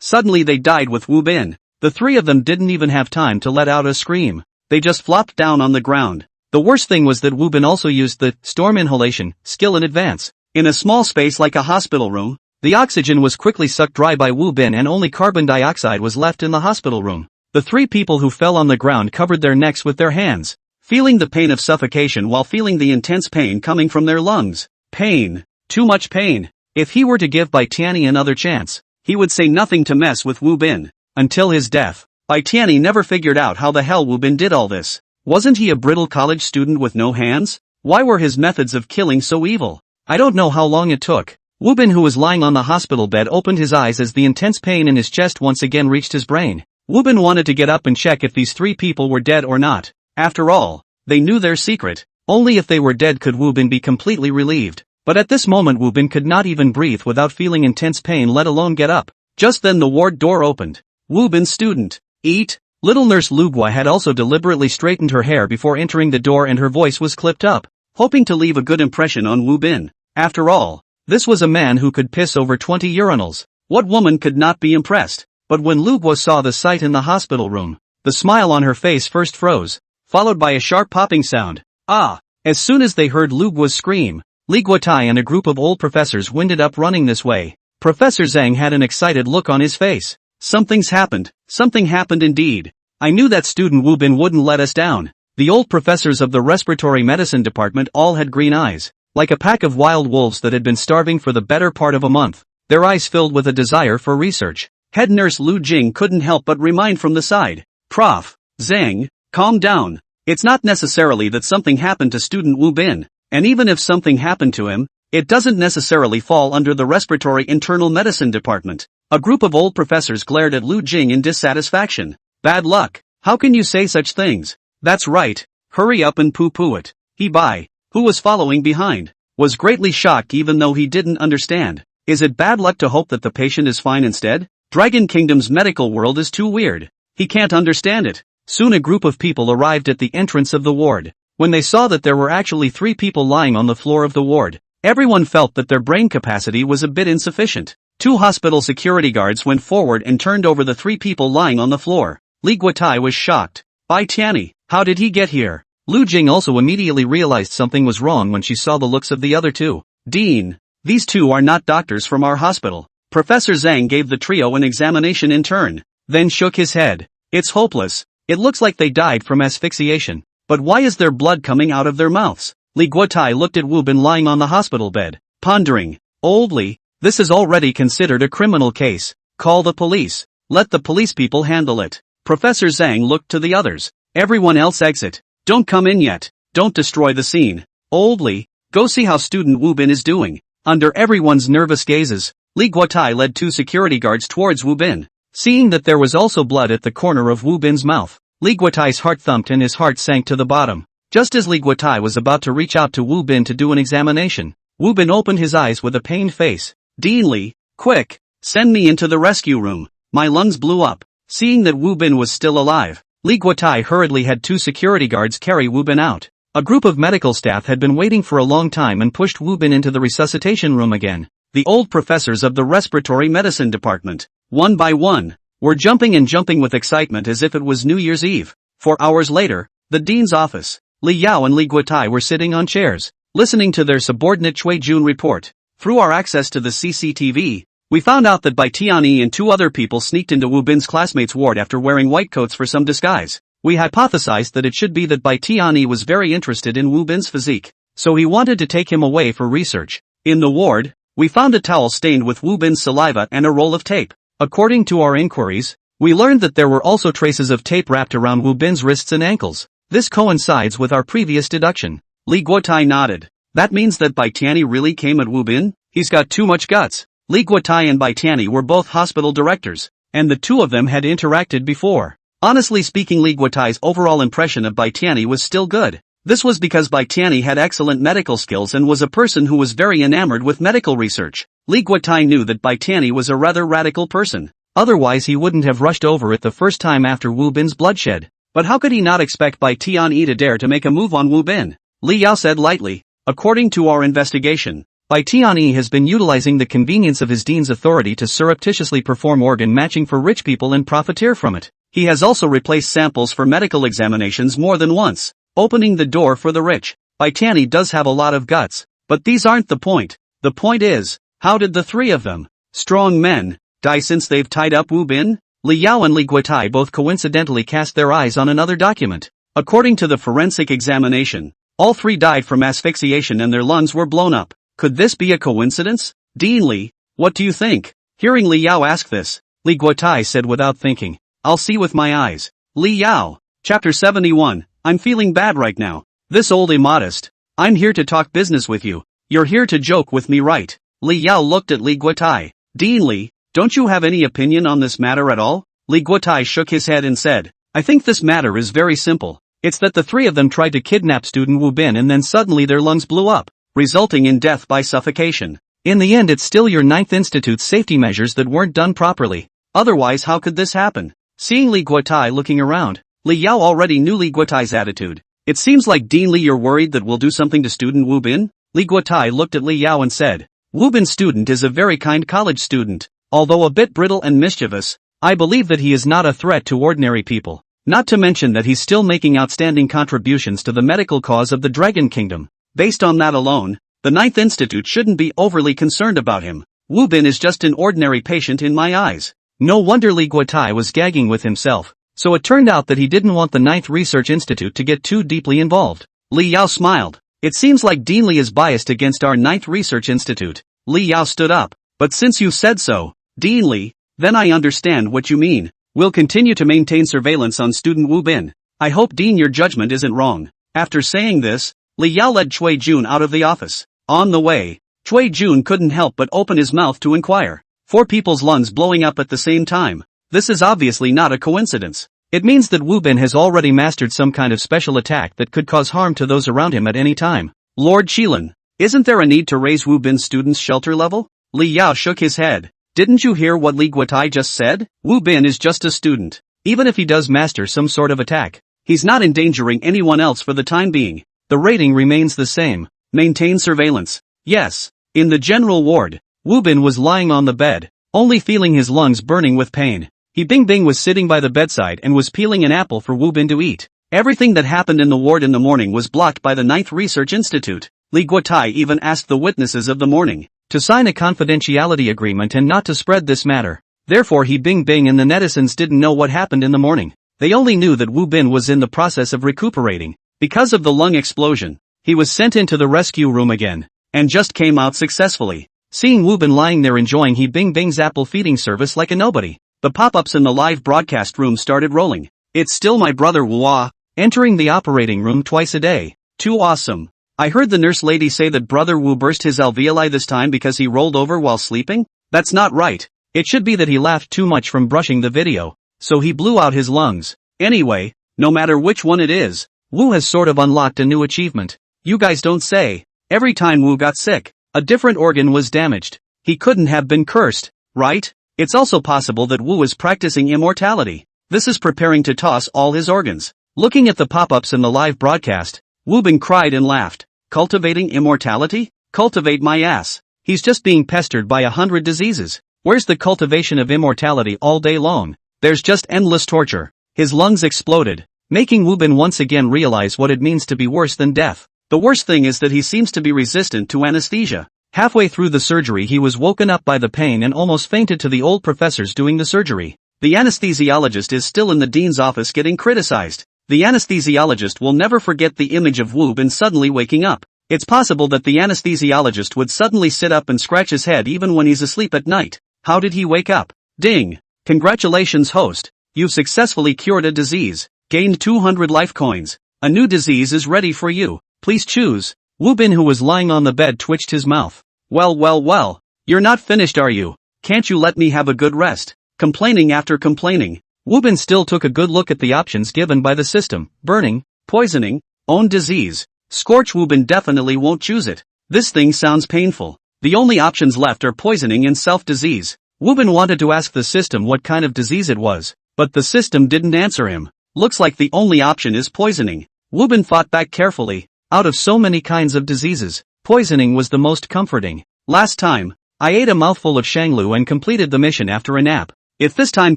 Suddenly they died with Wu Bin. The three of them didn't even have time to let out a scream. They just flopped down on the ground. The worst thing was that Wu Bin also used the storm inhalation skill in advance. In a small space like a hospital room, the oxygen was quickly sucked dry by Wu Bin and only carbon dioxide was left in the hospital room. The three people who fell on the ground covered their necks with their hands, feeling the pain of suffocation while feeling the intense pain coming from their lungs. Pain. Too much pain. If he were to give Bai Tianyi another chance, he would say nothing to mess with Wu Bin. Until his death, Bai Tianyi never figured out how the hell Wu Bin did all this. Wasn't he a brittle college student with no hands? Why were his methods of killing so evil? I don't know how long it took. Wu Bin, who was lying on the hospital bed, opened his eyes as the intense pain in his chest once again reached his brain. Wu Bin wanted to get up and check if these three people were dead or not. After all, they knew their secret. Only if they were dead could Wu Bin be completely relieved. But at this moment Wu Bin could not even breathe without feeling intense pain, let alone get up. Just then the ward door opened. Wu Bin's student. Eat. Little nurse Lu Gua had also deliberately straightened her hair before entering the door and her voice was clipped up, hoping to leave a good impression on Wu Bin. After all, this was a man who could piss over 20 urinals. What woman could not be impressed? But when Lu Gua saw the sight in the hospital room, the smile on her face first froze, followed by a sharp popping sound. As soon as they heard Lu Gua's scream, Li Guotai and a group of old professors winded up running this way. Professor Zhang had an excited look on his face. Something's happened. Something happened indeed. I knew that student Wu Bin wouldn't let us down. The old professors of the respiratory medicine department all had green eyes, like a pack of wild wolves that had been starving for the better part of a month, their eyes filled with a desire for research. Head nurse Lu Jing couldn't help but remind from the side. Prof. Zhang, calm down. It's not necessarily that something happened to student Wu Bin, and even if something happened to him, it doesn't necessarily fall under the respiratory internal medicine department. A group of old professors glared at Lu Jing in dissatisfaction. Bad luck. How can you say such things? That's right. Hurry up and poo-poo it. He Bai, who was following behind, was greatly shocked even though he didn't understand. Is it bad luck to hope that the patient is fine instead? Dragon Kingdom's medical world is too weird. He can't understand it. Soon a group of people arrived at the entrance of the ward. When they saw that there were actually 3 people lying on the floor of the ward, everyone felt that their brain capacity was a bit insufficient. 2 hospital security guards went forward and turned over the 3 people lying on the floor. Li Guotai was shocked. Bai Tianyi, how did he get here? Lu Jing also immediately realized something was wrong when she saw the looks of the other 2. Dean, these 2 are not doctors from our hospital. Professor Zhang gave the trio an examination in turn, then shook his head. It's hopeless. It looks like they died from asphyxiation. But why is there blood coming out of their mouths? Li Guotai looked at Wu Bin lying on the hospital bed, pondering. Old Li, this is already considered a criminal case. Call the police. Let the police people handle it. Professor Zhang looked to the others. Everyone else exit. Don't come in yet. Don't destroy the scene. Old Li, go see how student Wu Bin is doing. Under everyone's nervous gazes, Li Guotai led 2 security guards towards Wu Bin. Seeing that there was also blood at the corner of Wu Bin's mouth, Li Guotai's heart thumped and his heart sank to the bottom. Just as Li Guotai was about to reach out to Wu Bin to do an examination, Wu Bin opened his eyes with a pained face. Dean Li, quick, send me into the rescue room. My lungs blew up. Seeing that Wu Bin was still alive, Li Guotai hurriedly had 2 security guards carry Wu Bin out. A group of medical staff had been waiting for a long time and pushed Wu Bin into the resuscitation room again. The old professors of the respiratory medicine department, one by one, were jumping and jumping with excitement as if it was New Year's Eve. 4 hours later, the dean's office. Li Yao and Li Guotai were sitting on chairs, listening to their subordinate Cui Jun report. Through our access to the CCTV, we found out that Bai Tianyi and 2 other people sneaked into Wu Bin's classmates' ward after wearing white coats for some disguise. We hypothesized that it should be that Bai Tianyi was very interested in Wu Bin's physique, so he wanted to take him away for research. In the ward, we found a towel stained with Wu Bin's saliva and a roll of tape. According to our inquiries, we learned that there were also traces of tape wrapped around Wu Bin's wrists and ankles. This coincides with our previous deduction. Li Guotai nodded. That means that Bai Tianyi really came at Wu Bin? He's got too much guts. Li Guotai and Bai Tianyi were both hospital directors, and the two of them had interacted before. Honestly speaking, Li Guotai's overall impression of Bai Tianyi was still good. This was because Bai Tianyi had excellent medical skills and was a person who was very enamored with medical research. Li Guotai knew that Bai Tianyi was a rather radical person. Otherwise he wouldn't have rushed over it the first time after Wu Bin's bloodshed. But how could he not expect Bai Tianyi to dare to make a move on Wu Bin? Li Yao said lightly. According to our investigation, Bai Tianyi has been utilizing the convenience of his dean's authority to surreptitiously perform organ matching for rich people and profiteer from it. He has also replaced samples for medical examinations more than once, opening the door for the rich. Bai Tianyi does have a lot of guts, but these aren't the point. The point is, how did the 3 of them, strong men, die since they've tied up Wu Bin? Li Yao and Li Guotai both coincidentally cast their eyes on another document. According to the forensic examination, all 3 died from asphyxiation and their lungs were blown up. Could this be a coincidence? Dean Li, what do you think? Hearing Li Yao ask this, Li Guotai said without thinking, I'll see with my eyes. Li Yao. Chapter 71, I'm feeling bad right now. This old immodest. I'm here to talk business with you. You're here to joke with me, right? Li Yao looked at Li Guotai. Dean Li, don't you have any opinion on this matter at all? Li Guotai shook his head and said, I think this matter is very simple. It's that the 3 of them tried to kidnap student Wu Bin and then suddenly their lungs blew up, resulting in death by suffocation. In the end, it's still your 9th Institute's safety measures that weren't done properly. Otherwise, how could this happen? Seeing Li Guotai looking around, Li Yao already knew Li Guotai's attitude. It seems like Dean Li, you're worried that we'll do something to student Wu Bin? Li Guotai looked at Li Yao and said, Wu Bin's student is a very kind college student. Although a bit brittle and mischievous, I believe that he is not a threat to ordinary people. Not to mention that he's still making outstanding contributions to the medical cause of the Dragon Kingdom. Based on that alone, the 9th Institute shouldn't be overly concerned about him. Wu Bin is just an ordinary patient in my eyes. No wonder Li Guotai was gagging with himself. So it turned out that he didn't want the 9th Research Institute to get too deeply involved. Li Yao smiled. It seems like Dean Li is biased against our 9th Research Institute. Li Yao stood up. But since you said so, Dean Li, then I understand what you mean. We'll continue to maintain surveillance on student Wu Bin. I hope, Dean, your judgment isn't wrong. After saying this, Li Yao led Cui Jun out of the office. On the way, Cui Jun couldn't help but open his mouth to inquire. 4 people's lungs blowing up at the same time. This is obviously not a coincidence. It means that Wu Bin has already mastered some kind of special attack that could cause harm to those around him at any time. Lord Qilin, isn't there a need to raise Wu Bin's students' shelter level? Li Yao shook his head. Didn't you hear what Li Guotai just said? Wu Bin is just a student. Even if he does master some sort of attack, he's not endangering anyone else for the time being. The rating remains the same. Maintain surveillance. Yes. In the general ward, Wu Bin was lying on the bed, only feeling his lungs burning with pain. He Bing Bing was sitting by the bedside and was peeling an apple for Wu Bin to eat. Everything that happened in the ward in the morning was blocked by the 9th Research Institute. Li Guotai even asked the witnesses of the morning to sign a confidentiality agreement and not to spread this matter. Therefore he Bing Bing and the netizens didn't know what happened in the morning. They only knew that Wu Bin was in the process of recuperating. Because of the lung explosion, he was sent into the rescue room again, and just came out successfully. Seeing Wu Bin lying there enjoying he Bing Bing's apple feeding service like a nobody, the pop-ups in the live broadcast room started rolling. It's still my brother Wu, entering the operating room twice a day. Too awesome. I heard the nurse lady say that brother Wu burst his alveoli this time because he rolled over while sleeping? That's not right. It should be that he laughed too much from brushing the video, so he blew out his lungs. Anyway, no matter which one it is, Wu has sort of unlocked a new achievement. You guys don't say. Every time Wu got sick, a different organ was damaged. He couldn't have been cursed, right? It's also possible that Wu is practicing immortality. This is preparing to toss all his organs. Looking at the pop-ups in the live broadcast, Wu Bin cried and laughed. Cultivating immortality? Cultivate my ass. He's just being pestered by 100 diseases. Where's the cultivation of immortality all day long? There's just endless torture. His lungs exploded, making Wu Bin once again realize what it means to be worse than death. The worst thing is that he seems to be resistant to anesthesia. Halfway through the surgery he was woken up by the pain and almost fainted to the old professors doing the surgery. The anesthesiologist is still in the dean's office getting criticized. The anesthesiologist will never forget the image of Wu Bin suddenly waking up. It's possible that the anesthesiologist would suddenly sit up and scratch his head even when he's asleep at night. How did he wake up? Ding! Congratulations, host. You've successfully cured a disease. Gained 200 life coins. A new disease is ready for you. Please choose. Wu Bin, who was lying on the bed, twitched his mouth. Well. You're not finished, are you? Can't you let me have a good rest? Complaining after complaining. Wu Bin still took a good look at the options given by the system. Burning, poisoning, own disease. Scorch. Wu Bin definitely won't choose it. This thing sounds painful. The only options left are poisoning and self-disease. Wu Bin wanted to ask the system what kind of disease it was, but the system didn't answer him. Looks like the only option is poisoning. Wu Bin thought back carefully. Out of so many kinds of diseases, poisoning was the most comforting. Last time, I ate a mouthful of shanglu and completed the mission after a nap. If this time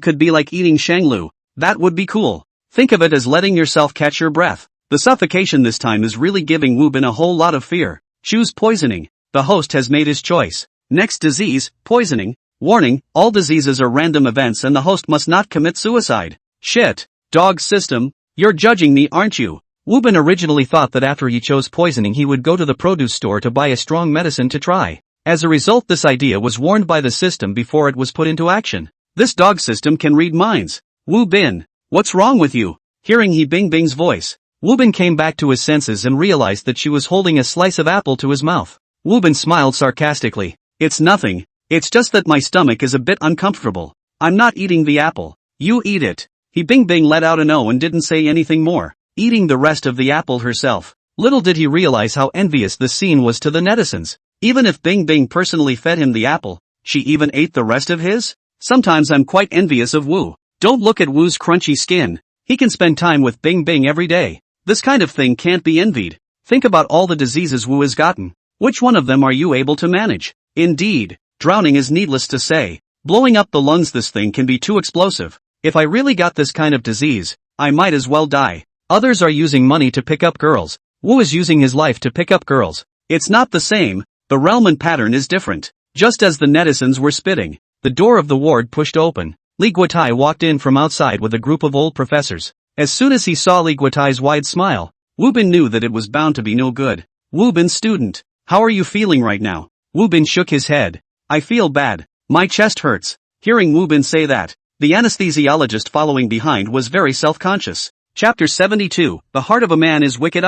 could be like eating shanglu, that would be cool. Think of it as letting yourself catch your breath. The suffocation this time is really giving Wu Bin a whole lot of fear. Choose poisoning. The host has made his choice. Next disease, poisoning. Warning, all diseases are random events and the host must not commit suicide. Shit. Dog system, you're judging me, aren't you? Wu Bin originally thought that after he chose poisoning he would go to the produce store to buy a strong medicine to try. As a result, this idea was warned by the system before it was put into action. This dog system can read minds. Wu Bin, what's wrong with you? Hearing He Bing's voice, Wu Bin came back to his senses and realized that she was holding a slice of apple to his mouth. Wu Bin smiled sarcastically. It's nothing. It's just that my stomach is a bit uncomfortable. I'm not eating the apple. You eat it. He Bing let out an O and didn't say anything more, eating the rest of the apple herself. Little did he realize how envious this scene was to the netizens. Even if Bing personally fed him the apple, she even ate the rest of his? Sometimes I'm quite envious of Wu. Don't look at Wu's crunchy skin. He can spend time with Bing every day. This kind of thing can't be envied. Think about all the diseases Wu has gotten. Which one of them are you able to manage? Indeed, drowning is needless to say. Blowing up the lungs, this thing can be too explosive. If I really got this kind of disease, I might as well die. Others are using money to pick up girls. Wu is using his life to pick up girls. It's not the same. The realm and pattern is different. Just as the netizens were spitting, the door of the ward pushed open. Li Guotai walked in from outside with a group of old professors. As soon as he saw Li Guotai's wide smile, Wu Bin knew that it was bound to be no good. Wu Bin, student, how are you feeling right now? Wu Bin shook his head. I feel bad. My chest hurts. Hearing Wu Bin say that, the anesthesiologist following behind was very self-conscious. Chapter 72, The Heart of a Man is Wicked.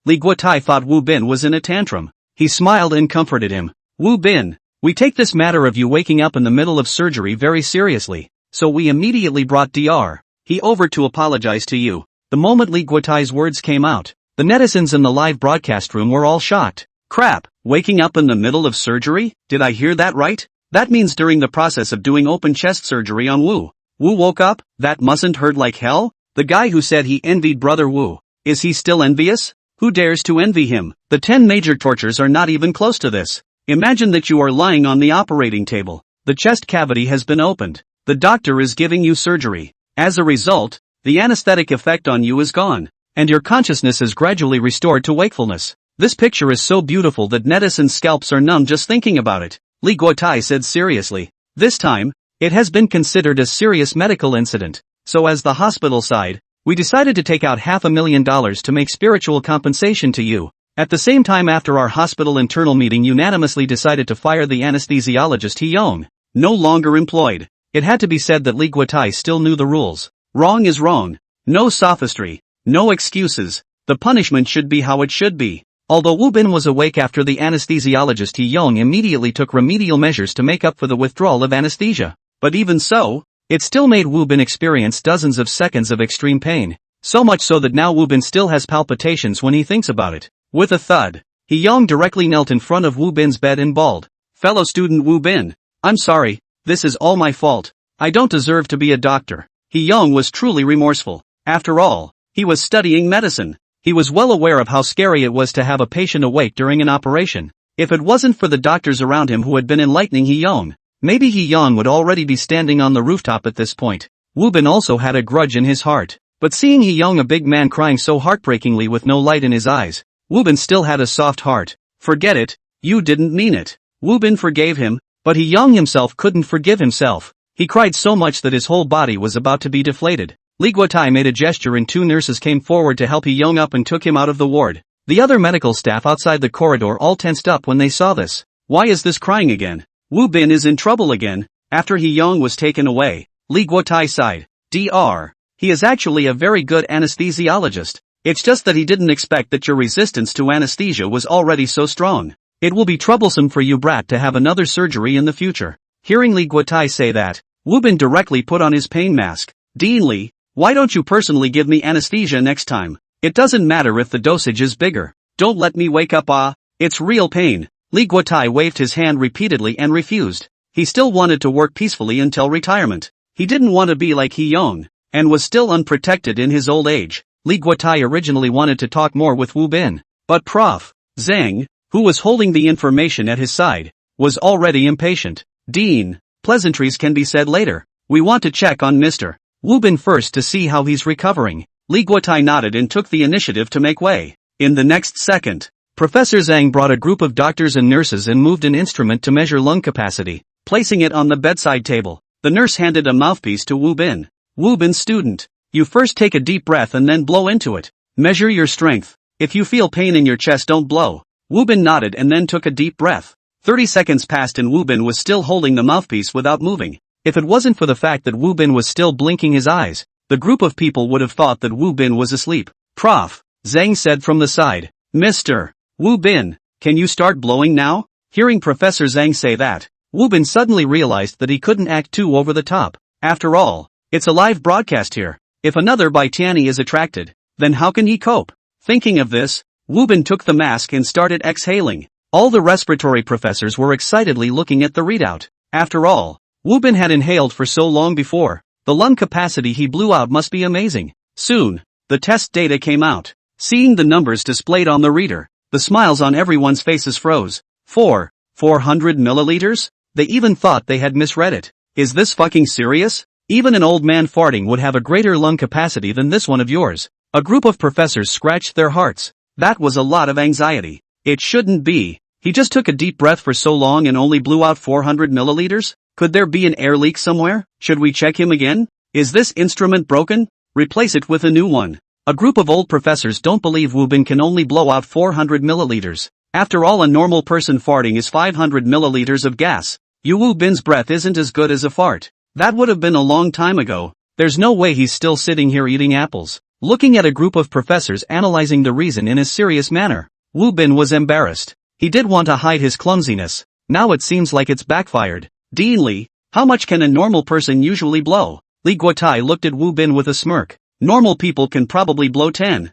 Li Guotai thought Wu Bin was in a tantrum. He smiled and comforted him. Wu Bin, we take this matter of you waking up in the middle of surgery very seriously, so we immediately brought Dr. He over to apologize to you. The moment Li Guotai's words came out, the netizens in the live broadcast room were all shocked. Crap, waking up in the middle of surgery? Did I hear that right? That means during the process of doing open chest surgery on Wu. Wu woke up? That mustn't hurt like hell? The guy who said he envied brother Wu, is he still envious? Who dares to envy him? The 10 major tortures are not even close to this. Imagine that you are lying on the operating table. The chest cavity has been opened. The doctor is giving you surgery. As a result, the anesthetic effect on you is gone, and your consciousness is gradually restored to wakefulness. This picture is so beautiful that netizens' scalps are numb just thinking about it. Li Guotai said seriously. This time, it has been considered a serious medical incident, so as the hospital side, we decided to take out $500,000 to make spiritual compensation to you. At the same time, after our hospital internal meeting unanimously decided to fire the anesthesiologist He Yong, no longer employed. It had to be said that Li Guotai still knew the rules. Wrong is wrong. No sophistry. No excuses. The punishment should be how it should be. Although Wu Bin was awake after the anesthesiologist He Yong immediately took remedial measures to make up for the withdrawal of anesthesia. But even so, it still made Wu Bin experience dozens of seconds of extreme pain. So much so that now Wu Bin still has palpitations when he thinks about it. With a thud, He Yong directly knelt in front of Wu Bin's bed and bawled. Fellow student Wu Bin, I'm sorry, this is all my fault. I don't deserve to be a doctor. He Yong was truly remorseful. After all, he was studying medicine. He was well aware of how scary it was to have a patient awake during an operation. If it wasn't for the doctors around him who had been enlightening He Yong, maybe He Yong would already be standing on the rooftop at this point. Wu Bin also had a grudge in his heart. But seeing He Young, a big man, crying so heartbreakingly with no light in his eyes, Wu Bin still had a soft heart. Forget it, you didn't mean it. Wu Bin forgave him, but He Young himself couldn't forgive himself. He cried so much that his whole body was about to be deflated. Li Guotai made a gesture and two nurses came forward to help He Young up and took him out of the ward. The other medical staff outside the corridor all tensed up when they saw this. Why is this crying again? Wu Bin is in trouble again. After He Young was taken away, Li Guotai sighed. Dr. He is actually a very good anesthesiologist. It's just that he didn't expect that your resistance to anesthesia was already so strong. It will be troublesome for you, brat, to have another surgery in the future. Hearing Li Guotai say that, Wu Bin directly put on his pain mask. Dean Li, why don't you personally give me anesthesia next time? It doesn't matter if the dosage is bigger. Don't let me wake up, it's real pain. Li Guotai waved his hand repeatedly and refused. He still wanted to work peacefully until retirement. He didn't want to be like He Young, and was still unprotected in his old age. Li Guotai originally wanted to talk more with Wu Bin, but Prof. Zhang, who was holding the information at his side, was already impatient. Dean, pleasantries can be said later. We want to check on Mr. Wu Bin first to see how he's recovering. Li Guotai nodded and took the initiative to make way. In the next second, Professor Zhang brought a group of doctors and nurses and moved an instrument to measure lung capacity, placing it on the bedside table. The nurse handed a mouthpiece to Wu Bin. Wu Bin, student, you first take a deep breath and then blow into it. Measure your strength. If you feel pain in your chest, don't blow. Wu Bin nodded and then took a deep breath. 30 seconds passed and Wu Bin was still holding the mouthpiece without moving. If it wasn't for the fact that Wu Bin was still blinking his eyes, the group of people would have thought that Wu Bin was asleep. Prof. Zhang said from the side. Mr. Wu Bin, can you start blowing now? Hearing Professor Zhang say that, Wu Bin suddenly realized that he couldn't act too over the top. After all, it's a live broadcast here. If another Bai Tianyi is attracted, then how can he cope? Thinking of this, Wu Bin took the mask and started exhaling. All the respiratory professors were excitedly looking at the readout. After all, Wu Bin had inhaled for so long before. The lung capacity he blew out must be amazing. Soon, the test data came out. Seeing the numbers displayed on the reader, the smiles on everyone's faces froze. 400 milliliters? They even thought they had misread it. Is this fucking serious? Even an old man farting would have a greater lung capacity than this one of yours. A group of professors scratched their hearts. That was a lot of anxiety. It shouldn't be. He just took a deep breath for so long and only blew out 400 milliliters? Could there be an air leak somewhere? Should we check him again? Is this instrument broken? Replace it with a new one. A group of old professors don't believe Wu Bin can only blow out 400 milliliters. After all, a normal person farting is 500 milliliters of gas. Wu Bin's breath isn't as good as a fart. That would have been a long time ago. There's no way he's still sitting here eating apples. Looking at a group of professors analyzing the reason in a serious manner, Wu Bin was embarrassed. He did want to hide his clumsiness. Now it seems like it's backfired. Dean Li, how much can a normal person usually blow? Li Guotai looked at Wu Bin with a smirk. Normal people can probably blow 10,000.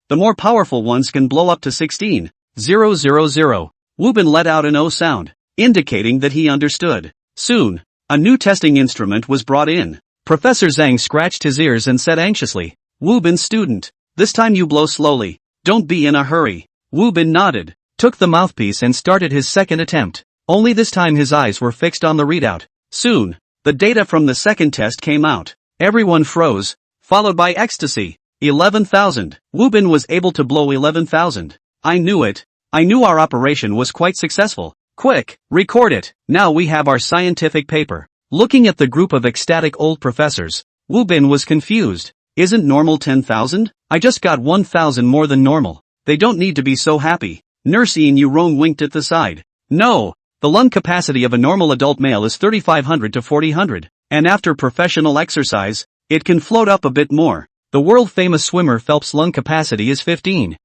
The more powerful ones can blow up to 16,000. Wu Bin let out an O sound, indicating that he understood. Soon, a new testing instrument was brought in. Professor Zhang scratched his ears and said anxiously, Wu Bin, student, this time you blow slowly. Don't be in a hurry. Wu Bin nodded, took the mouthpiece and started his second attempt. Only this time his eyes were fixed on the readout. Soon, the data from the second test came out. Everyone froze, followed by ecstasy. 11,000. Wu Bin was able to blow 11,000. I knew it. I knew our operation was quite successful. Quick, record it. Now we have our scientific paper. Looking at the group of ecstatic old professors, Wu Bin was confused. Isn't normal 10,000? I just got 1,000 more than normal. They don't need to be so happy. Nurse Ian Yurong winked at the side. No, the lung capacity of a normal adult male is 3,500 to 4,000, and after professional exercise, it can float up a bit more. The world-famous swimmer Phelps' lung capacity is 15,000.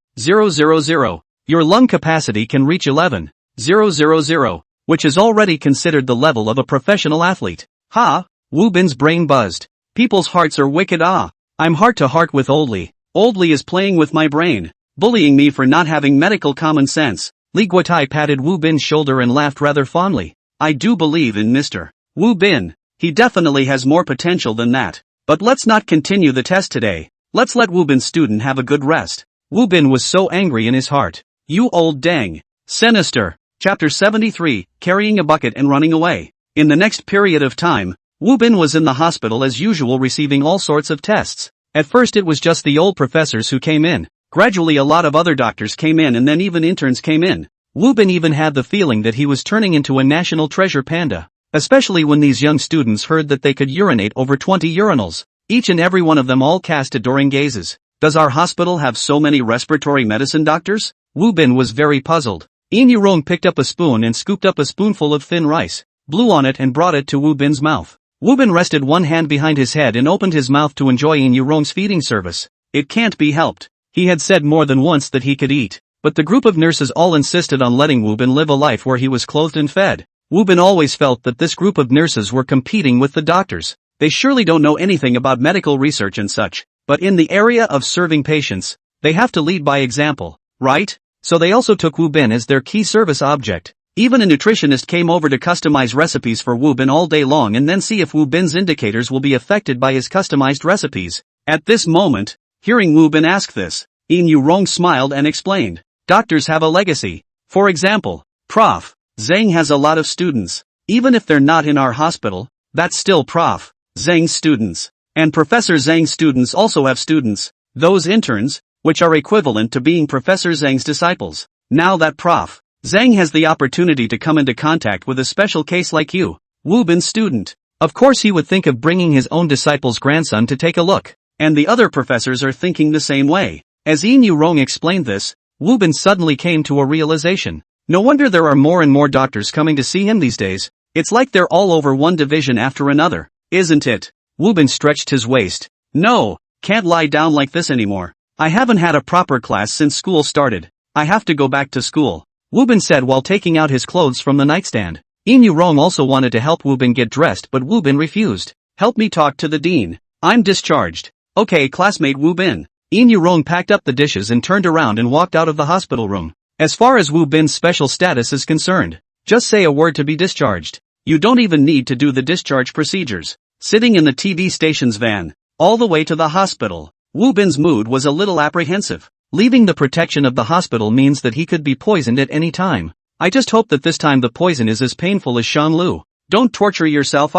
Your lung capacity can reach 11,000, which is already considered the level of a professional athlete. Ha! Wu Bin's brain buzzed. People's hearts are wicked. I'm heart to heart with Old Li. Old Li is playing with my brain, bullying me for not having medical common sense. Li Guotai patted Wu Bin's shoulder and laughed rather fondly. I do believe in Mr. Wu Bin. He definitely has more potential than that. But let's not continue the test today. Let's let Wu Bin's student have a good rest. Wu Bin was so angry in his heart. You old dang. Sinister. Chapter 73, Carrying a Bucket and Running Away. In the next period of time, Wu Bin was in the hospital as usual receiving all sorts of tests. At first it was just the old professors who came in. Gradually a lot of other doctors came in and then even interns came in. Wu Bin even had the feeling that he was turning into a national treasure panda. Especially when these young students heard that they could urinate over 20 urinals. Each and every one of them all cast adoring gazes. Does our hospital have so many respiratory medicine doctors? Wu Bin was very puzzled. Yin Yurong picked up a spoon and scooped up a spoonful of thin rice, blew on it and brought it to Wu Bin's mouth. Wu Bin rested one hand behind his head and opened his mouth to enjoy Yin Yurong's feeding service. It can't be helped. He had said more than once that he could eat, but the group of nurses all insisted on letting Wu Bin live a life where he was clothed and fed. Wu Bin always felt that this group of nurses were competing with the doctors. They surely don't know anything about medical research and such, but in the area of serving patients, they have to lead by example, right? So they also took Wu Bin as their key service object. Even a nutritionist came over to customize recipes for Wu Bin all day long and then see if Wu Bin's indicators will be affected by his customized recipes. At this moment, hearing Wu Bin ask this, Yin Yurong smiled and explained, doctors have a legacy. For example, Prof. Zhang has a lot of students. Even if they're not in our hospital, that's still Prof. Zhang's students. And Professor Zhang's students also have students, those interns, which are equivalent to being Professor Zhang's disciples. Now that Prof. Zhang has the opportunity to come into contact with a special case like you, Wu Bin's student, of course he would think of bringing his own disciple's grandson to take a look. And the other professors are thinking the same way. As Yin Yurong explained this, Wu Bin suddenly came to a realization. No wonder there are more and more doctors coming to see him these days. It's like they're all over one division after another, isn't it? Wu Bin stretched his waist. No, can't lie down like this anymore. I haven't had a proper class since school started. I have to go back to school, Wu Bin said while taking out his clothes from the nightstand. Yin Yurong also wanted to help Wu Bin get dressed but Wu Bin refused. Help me talk to the dean. I'm discharged. Okay, classmate Wu Bin. Yin Yurong packed up the dishes and turned around and walked out of the hospital room. As far as Wu Bin's special status is concerned, just say a word to be discharged. You don't even need to do the discharge procedures. Sitting in the TV station's van, all the way to the hospital, Wu Bin's mood was a little apprehensive. Leaving the protection of the hospital means that he could be poisoned at any time. I just hope that this time the poison is as painful as Shanglu. Don't torture yourself.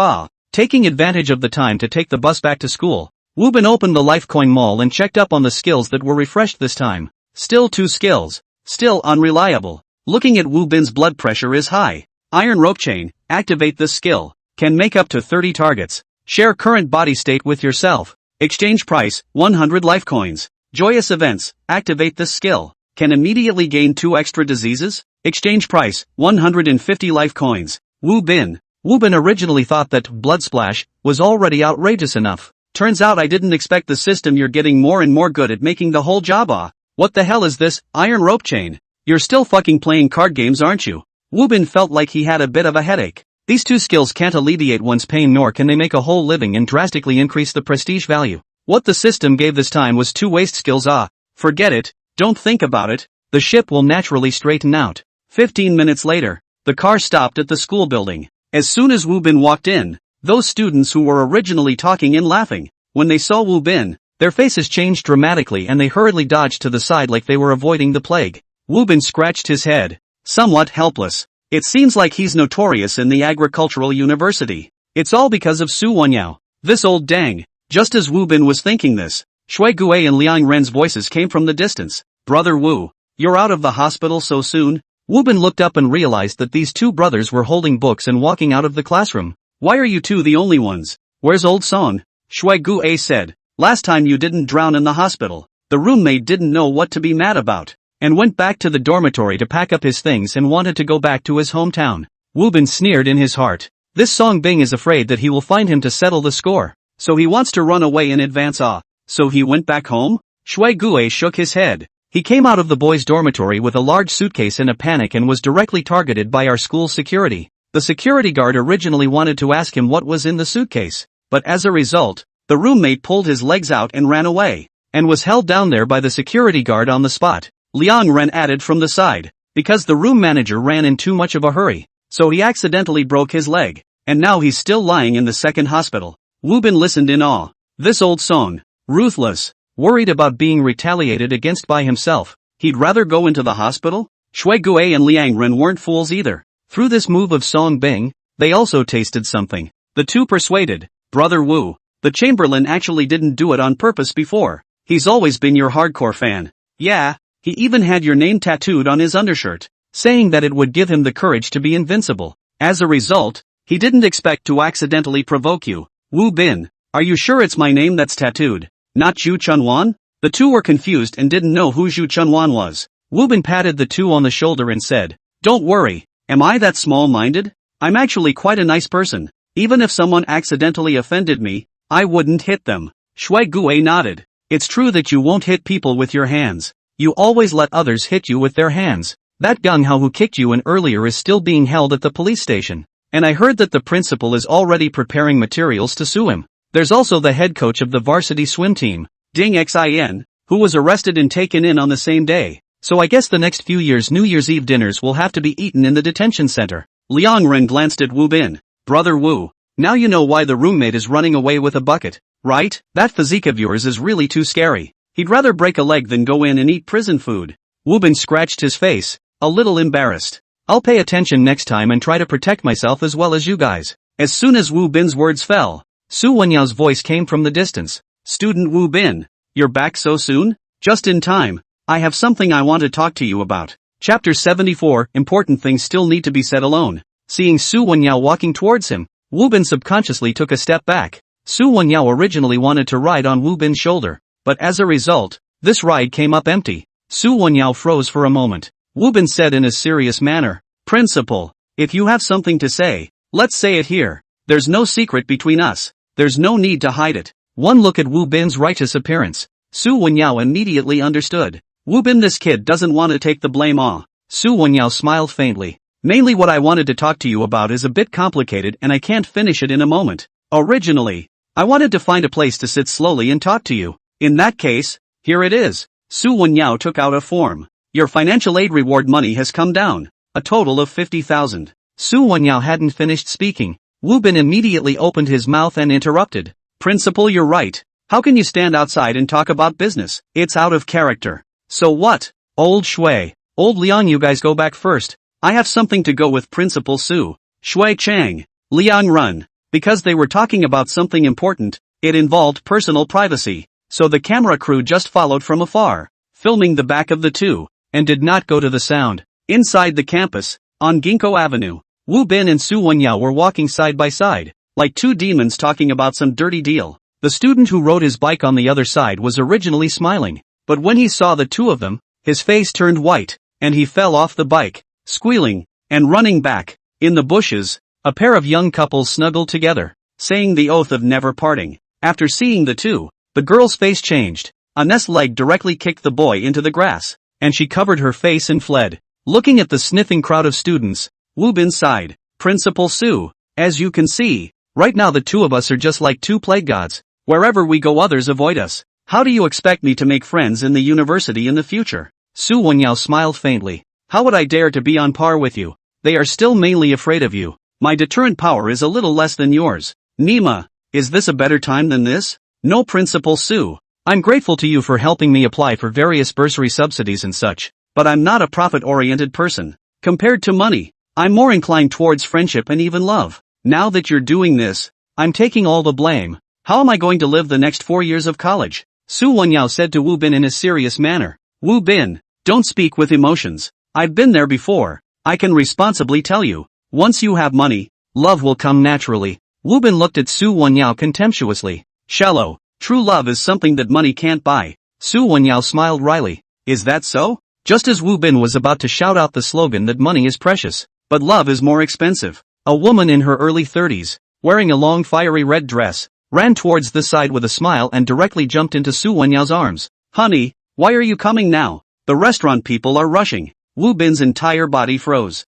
Taking advantage of the time to take the bus back to school, Wu Bin opened the Lifecoin Mall and checked up on the skills that were refreshed this time. Still 2 skills. Still unreliable. Looking at Wu Bin's blood pressure is high. Iron rope chain, activate this skill. Can make up to 30 targets. Share current body state with yourself. Exchange price, 100 life coins. Joyous events, activate this skill. Can immediately gain 2 extra diseases. Exchange price, 150 life coins. Wu Bin. Wu Bin originally thought that blood splash was already outrageous enough. Turns out I didn't expect the system. You're getting more and more good at making the whole job. What the hell is this, iron rope chain? You're still fucking playing card games, aren't you? Wu Bin felt like he had a bit of a headache. These 2 skills can't alleviate one's pain nor can they make a whole living and drastically increase the prestige value. What the system gave this time was 2 waste skills. Forget it, don't think about it, the ship will naturally straighten out. 15 minutes later, the car stopped at the school building. As soon as Wu Bin walked in, those students who were originally talking and laughing, when they saw Wu Bin, their faces changed dramatically and they hurriedly dodged to the side like they were avoiding the plague. Wu Bin scratched his head, somewhat helpless. It seems like he's notorious in the agricultural university. It's all because of Su Wenyao, this old dang. Just as Wu Bin was thinking this, Shui Gui and Liang Ren's voices came from the distance. Brother Wu, you're out of the hospital so soon? Wu Bin looked up and realized that these 2 brothers were holding books and walking out of the classroom. Why are you 2 the only ones? Where's old Song? Shui Gui said, last time you didn't drown in the hospital. The roommate didn't know what to be mad about, and went back to the dormitory to pack up his things and wanted to go back to his hometown. Wu Bin sneered in his heart. This Song Bing is afraid that he will find him to settle the score, so he wants to run away in advance. So he went back home? Shui Gui shook his head. He came out of the boys' dormitory with a large suitcase in a panic and was directly targeted by our school's security. The security guard originally wanted to ask him what was in the suitcase, but as a result, the roommate pulled his legs out and ran away, and was held down there by the security guard on the spot. Liang Ren added from the side, because the room manager ran in too much of a hurry, so he accidentally broke his leg, and now he's still lying in the second hospital. Wu Bin listened in awe. This old Song, ruthless, worried about being retaliated against by himself, he'd rather go into the hospital? Shui Gui and Liang Ren weren't fools either. Through this move of Song Bing, they also tasted something. The two persuaded. Brother Wu. The Chamberlain actually didn't do it on purpose before. He's always been your hardcore fan. Yeah, he even had your name tattooed on his undershirt, saying that it would give him the courage to be invincible. As a result, he didn't expect to accidentally provoke you. Wu Bin, are you sure it's my name that's tattooed, not Zhu Chunwan? The two were confused and didn't know who Zhu Chunwan was. Wu Bin patted the two on the shoulder and said, "Don't worry, am I that small-minded? I'm actually quite a nice person. Even if someone accidentally offended me, I wouldn't hit them." Shui Gue nodded. It's true that you won't hit people with your hands. You always let others hit you with their hands. That Gung Hao who kicked you in earlier is still being held at the police station. And I heard that the principal is already preparing materials to sue him. There's also the head coach of the varsity swim team, Ding Xin, who was arrested and taken in on the same day. So I guess the next few years' New Year's Eve dinners will have to be eaten in the detention center. Liang Ren glanced at Wu Bin. Brother Wu, now you know why the roommate is running away with a bucket, right? That physique of yours is really too scary. He'd rather break a leg than go in and eat prison food. Wu Bin scratched his face, a little embarrassed. I'll pay attention next time and try to protect myself as well as you guys. As soon as Wu Bin's words fell, Su Wenyao's voice came from the distance. Student Wu Bin, you're back so soon? Just in time. I have something I want to talk to you about. Chapter 74, important things still need to be said alone. Seeing Su Wenyao walking towards him, Wu Bin subconsciously took a step back. Su Wenyao originally wanted to ride on Wu Bin's shoulder, but as a result, this ride came up empty. Su Wenyao froze for a moment. Wu Bin said in a serious manner, Principal, if you have something to say, let's say it here. There's no secret between us. There's no need to hide it. One look at Wu Bin's righteous appearance. Su Wenyao immediately understood. Wu Bin, this kid doesn't want to take the blame. Su Wenyao smiled faintly. Mainly what I wanted to talk to you about is a bit complicated and I can't finish it in a moment. Originally, I wanted to find a place to sit slowly and talk to you. In that case, here it is. Su Wenyao took out a form. Your financial aid reward money has come down. A total of 50,000. Su Wenyao hadn't finished speaking. Wu Bin immediately opened his mouth and interrupted. Principal, you're right. How can you stand outside and talk about business? It's out of character. So what? Old Shui, Old Liang, you guys go back first. I have something to go with Principal Su. Shui Chang, Liang run. Because they were talking about something important, it involved personal privacy. So the camera crew just followed from afar, filming the back of the two, and did not go to the sound. Inside the campus, on Ginkgo Avenue, Wu Bin and Su Wenyao were walking side by side, like two demons talking about some dirty deal. The student who rode his bike on the other side was originally smiling, but when he saw the two of them, his face turned white, and he fell off the bike, squealing, and running back. In the bushes, a pair of young couples snuggled together, saying the oath of never parting. After seeing the two, the girl's face changed. Anne's leg directly kicked the boy into the grass, and she covered her face and fled. Looking at the sniffing crowd of students, Wu Bin sighed. Principal Su, as you can see, right now the two of us are just like two plague gods. Wherever we go others avoid us. How do you expect me to make friends in the university in the future? Su Wenyao smiled faintly. How would I dare to be on par with you? They are still mainly afraid of you. My deterrent power is a little less than yours. Nima, is this a better time than this? No, Principal Su. I'm grateful to you for helping me apply for various bursary subsidies and such, but I'm not a profit-oriented person. Compared to money, I'm more inclined towards friendship and even love. Now that you're doing this, I'm taking all the blame. How am I going to live the next 4 years of college? Su Wenyao said to Wu Bin in a serious manner. Wu Bin, don't speak with emotions. I've been there before. I can responsibly tell you. Once you have money, love will come naturally. Wu Bin looked at Su Wenyao contemptuously. Shallow. True love is something that money can't buy. Su Wenyao smiled wryly. Is that so? Just as Wu Bin was about to shout out the slogan that money is precious, but love is more expensive, a woman in her early 30s, wearing a long fiery red dress, ran towards the side with a smile and directly jumped into Su Wenyao's arms. Honey, why are you coming now? The restaurant people are rushing. Wu Bin's entire body froze.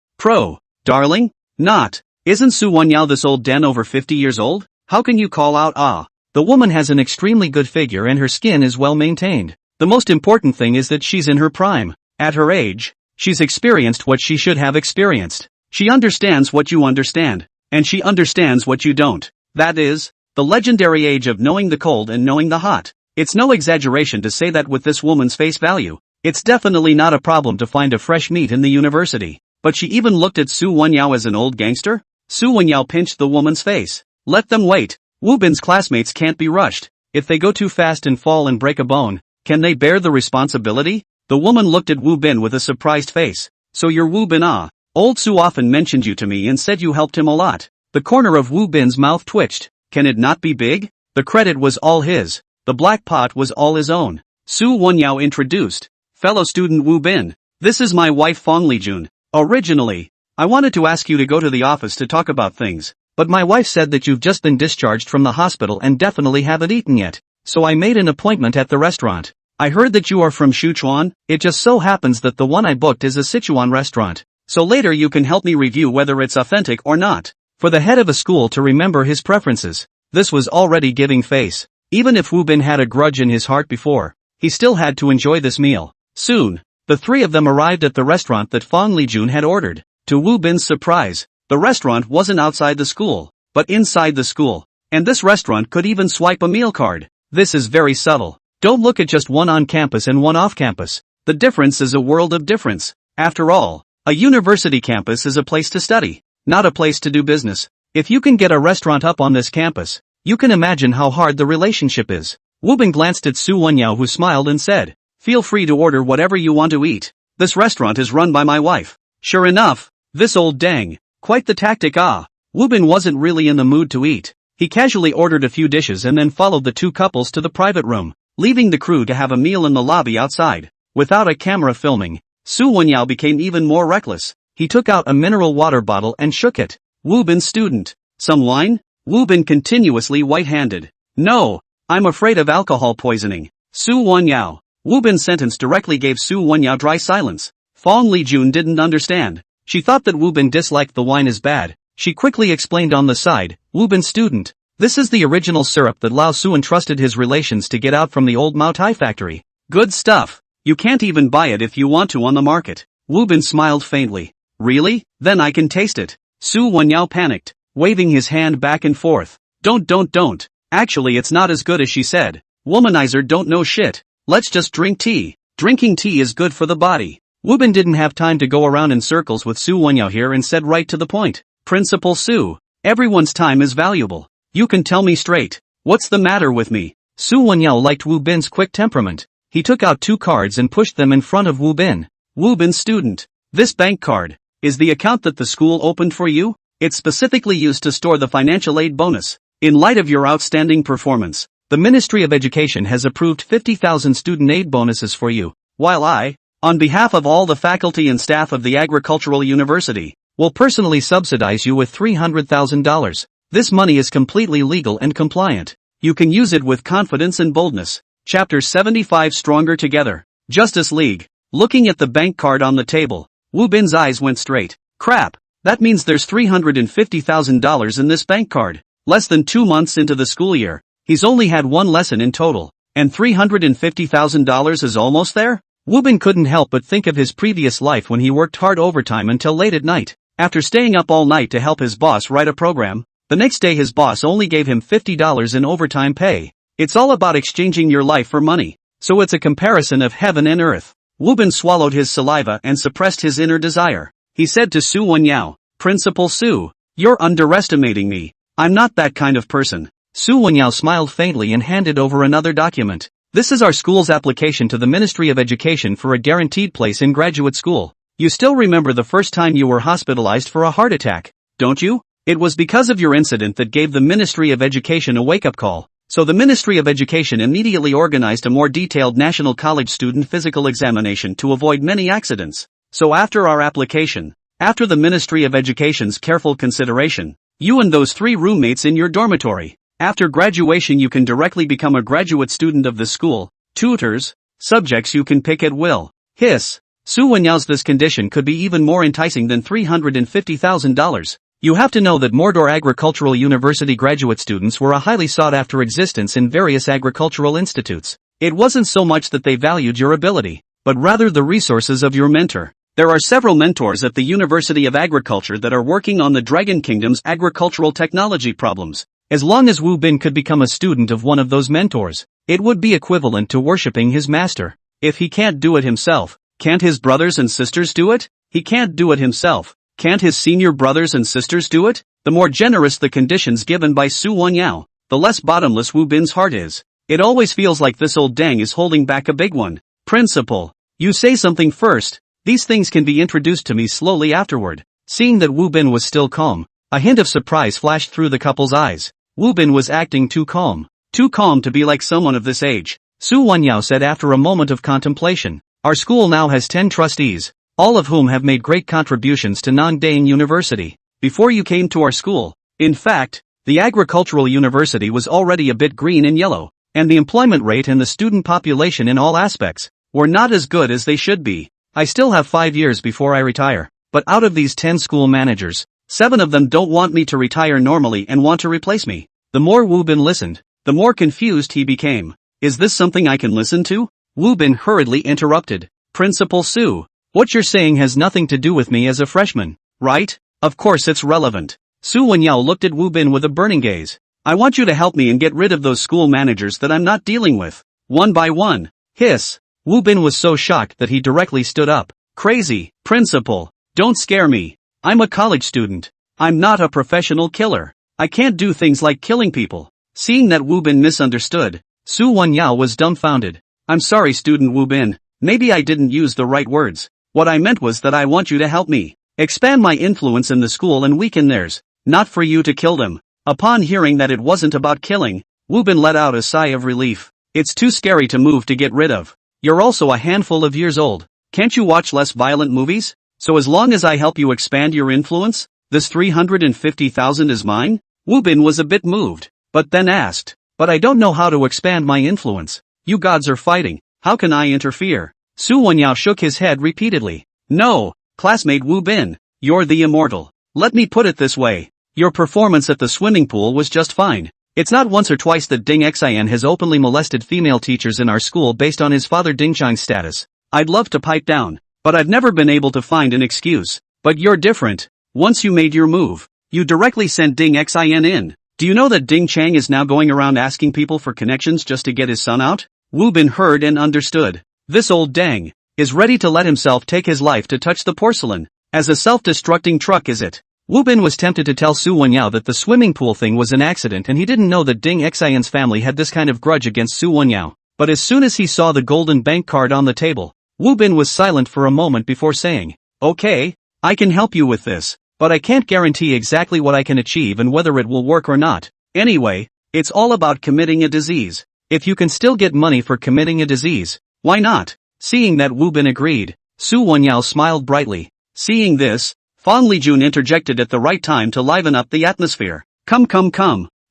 Darling? Not. Isn't Su Wenyao this old den over 50 years old? How can you call out ah? The woman has an extremely good figure and her skin is well maintained. The most important thing is that she's in her prime. At her age, she's experienced what she should have experienced. She understands what you understand, and she understands what you don't. That is, the legendary age of knowing the cold and knowing the hot. It's no exaggeration to say that with this woman's face value, it's definitely not a problem to find a fresh meat in the university. But she even looked at Su Wenyao as an old gangster? Su Wenyao pinched the woman's face. Let them wait. Wu Bin's classmates can't be rushed. If they go too fast and fall and break a bone, can they bear the responsibility? The woman looked at Wu Bin with a surprised face. So you're Wu Bin, ah? Old Su often mentioned you to me and said you helped him a lot. The corner of Wu Bin's mouth twitched. Can it not be big? The credit was all his. The black pot was all his own. Su Wenyao introduced. Fellow student Wu Bin. This is my wife Fong Lijun. Originally, I wanted to ask you to go to the office to talk about things, but my wife said that you've just been discharged from the hospital and definitely haven't eaten yet, so I made an appointment at the restaurant. I heard that you are from Sichuan. It just so happens that the one I booked is a Sichuan restaurant, so later you can help me review whether it's authentic or not. For the head of a school to remember his preferences, this was already giving face. Even if Wu Bin had a grudge in his heart before, he still had to enjoy this meal. Soon, the three of them arrived at the restaurant that Fong Lijun had ordered. To Wu Bin's surprise, the restaurant wasn't outside the school, but inside the school, and this restaurant could even swipe a meal card. This is very subtle. Don't look at just one on campus and one off campus. The difference is a world of difference. After all, a university campus is a place to study, not a place to do business. If you can get a restaurant up on this campus, you can imagine how hard the relationship is. Wu Bin glanced at Su Wenyao, who smiled and said, "Feel free to order whatever you want to eat. This restaurant is run by my wife." Sure enough, this old dang, quite the tactic, ah. Wu Bin wasn't really in the mood to eat. He casually ordered a few dishes and then followed the two couples to the private room, leaving the crew to have a meal in the lobby outside. Without a camera filming, Su Wenyao became even more reckless. He took out a mineral water bottle and shook it. Wu Bin student. Some wine? Wu Bin continuously white-handed. No, I'm afraid of alcohol poisoning. Su Wenyao. Wu Bin's sentence directly gave Su Wenyao dry silence. Fong Lijun didn't understand. She thought that Wu Bin disliked the wine as bad. She quickly explained on the side, Wu Bin student. This is the original syrup that Lao Su entrusted his relations to get out from the old Mao Tai factory. Good stuff. You can't even buy it if you want to on the market. Wu Bin smiled faintly. Really? Then I can taste it. Su Wenyao panicked, waving his hand back and forth. Don't. Actually, it's not as good as she said. Womanizer don't know shit. Let's just drink tea. Drinking tea is good for the body. Wu Bin didn't have time to go around in circles with Su Wenyao here and said right to the point. Principal Su, everyone's time is valuable. You can tell me straight. What's the matter with me? Su Wenyao liked Wu Bin's quick temperament. He took out two cards and pushed them in front of Wu Bin. Wu Bin student. This bank card is the account that the school opened for you. It's specifically used to store the financial aid bonus. In light of your outstanding performance, the Ministry of Education has approved 50,000 student aid bonuses for you, while I, on behalf of all the faculty and staff of the Agricultural University, will personally subsidize you with $300,000. This money is completely legal and compliant. You can use it with confidence and boldness. Chapter 75 Stronger Together. Justice League. Looking at the bank card on the table, Wu Bin's eyes went straight. Crap, that means there's $350,000 in this bank card. Less than 2 months into the school year, he's only had one lesson in total, and $350,000 is almost there? Wu Bin couldn't help but think of his previous life when he worked hard overtime until late at night. After staying up all night to help his boss write a program, the next day his boss only gave him $50 in overtime pay. It's all about exchanging your life for money, so it's a comparison of heaven and earth. Wu Bin swallowed his saliva and suppressed his inner desire. He said to Su Wenyao, Principal Su, you're underestimating me. I'm not that kind of person. Su Wenyao smiled faintly and handed over another document. This is our school's application to the Ministry of Education for a guaranteed place in graduate school. You still remember the first time you were hospitalized for a heart attack, don't you? It was because of your incident that gave the Ministry of Education a wake-up call. So the Ministry of Education immediately organized a more detailed national college student physical examination to avoid many accidents. So after our application, after the Ministry of Education's careful consideration, you and those 3 roommates in your dormitory, after graduation you can directly become a graduate student of the school. Tutors, subjects you can pick at will. Hiss. Su Wenyao's this condition could be even more enticing than $350,000. You have to know that Mordor Agricultural University graduate students were a highly sought-after existence in various agricultural institutes. It wasn't so much that they valued your ability, but rather the resources of your mentor. There are several mentors at the University of Agriculture that are working on the Dragon Kingdom's agricultural technology problems. As long as Wu Bin could become a student of one of those mentors, it would be equivalent to worshipping his master. If he can't do it himself, can't his brothers and sisters do it? He can't do it himself. Can't his senior brothers and sisters do it? The more generous the conditions given by Su Wenyao, the less bottomless Wu Bin's heart is. It always feels like this old dang is holding back a big one. Principal, you say something first. These things can be introduced to me slowly afterward. Seeing that Wu Bin was still calm, a hint of surprise flashed through the couple's eyes. Wu Bin was acting too calm. Too calm to be like someone of this age. Su Wenyao said after a moment of contemplation. Our school now has 10 trustees, all of whom have made great contributions to Nandang University. Before you came to our school, in fact, the agricultural university was already a bit green and yellow, and the employment rate and the student population in all aspects were not as good as they should be. I still have 5 years before I retire, but out of these 10 school managers, 7 of them don't want me to retire normally and want to replace me. The more Wu Bin listened, the more confused he became. Is this something I can listen to? Wu Bin hurriedly interrupted. Principal Su, what you're saying has nothing to do with me as a freshman, right? Of course it's relevant. Su Wenyao looked at Wu Bin with a burning gaze. I want you to help me and get rid of those school managers that I'm not dealing with. One by one. Hiss. Wu Bin was so shocked that he directly stood up. Crazy. Principal, don't scare me. I'm a college student. I'm not a professional killer. I can't do things like killing people. Seeing that Wu Bin misunderstood, Su Wenyao was dumbfounded. I'm sorry, student Wu Bin. Maybe I didn't use the right words. What I meant was that I want you to help me expand my influence in the school and weaken theirs, not for you to kill them. Upon hearing that it wasn't about killing, Wu Bin let out a sigh of relief. It's too scary to move to get rid of. You're also a handful of years old. Can't you watch less violent movies? So as long as I help you expand your influence, this 350,000 is mine? Wu Bin was a bit moved, but then asked, but I don't know how to expand my influence. You gods are fighting, how can I interfere? Su Wenyao shook his head repeatedly. No, classmate Wu Bin, you're the immortal. Let me put it this way. Your performance at the swimming pool was just fine. It's not once or twice that Ding Xian has openly molested female teachers in our school based on his father Ding Chang's status. I'd love to pipe down, but I've never been able to find an excuse. But you're different. Once you made your move, you directly sent Ding Xian in. Do you know that Ding Chang is now going around asking people for connections just to get his son out? Wu Bin heard and understood. This old dang is ready to let himself take his life to touch the porcelain. As a self-destructing truck is it? Wu Bin was tempted to tell Su Wenyao that the swimming pool thing was an accident and he didn't know that Ding Xian's family had this kind of grudge against Su Wenyao. But as soon as he saw the golden bank card on the table, Wu Bin was silent for a moment before saying, okay, I can help you with this, but I can't guarantee exactly what I can achieve and whether it will work or not. Anyway, it's all about committing a disease. If you can still get money for committing a disease, why not? Seeing that Wu Bin agreed, Su Wenyao smiled brightly. Seeing this, Fang Lijun interjected at the right time to liven up the atmosphere. Come,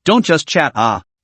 don't just chat,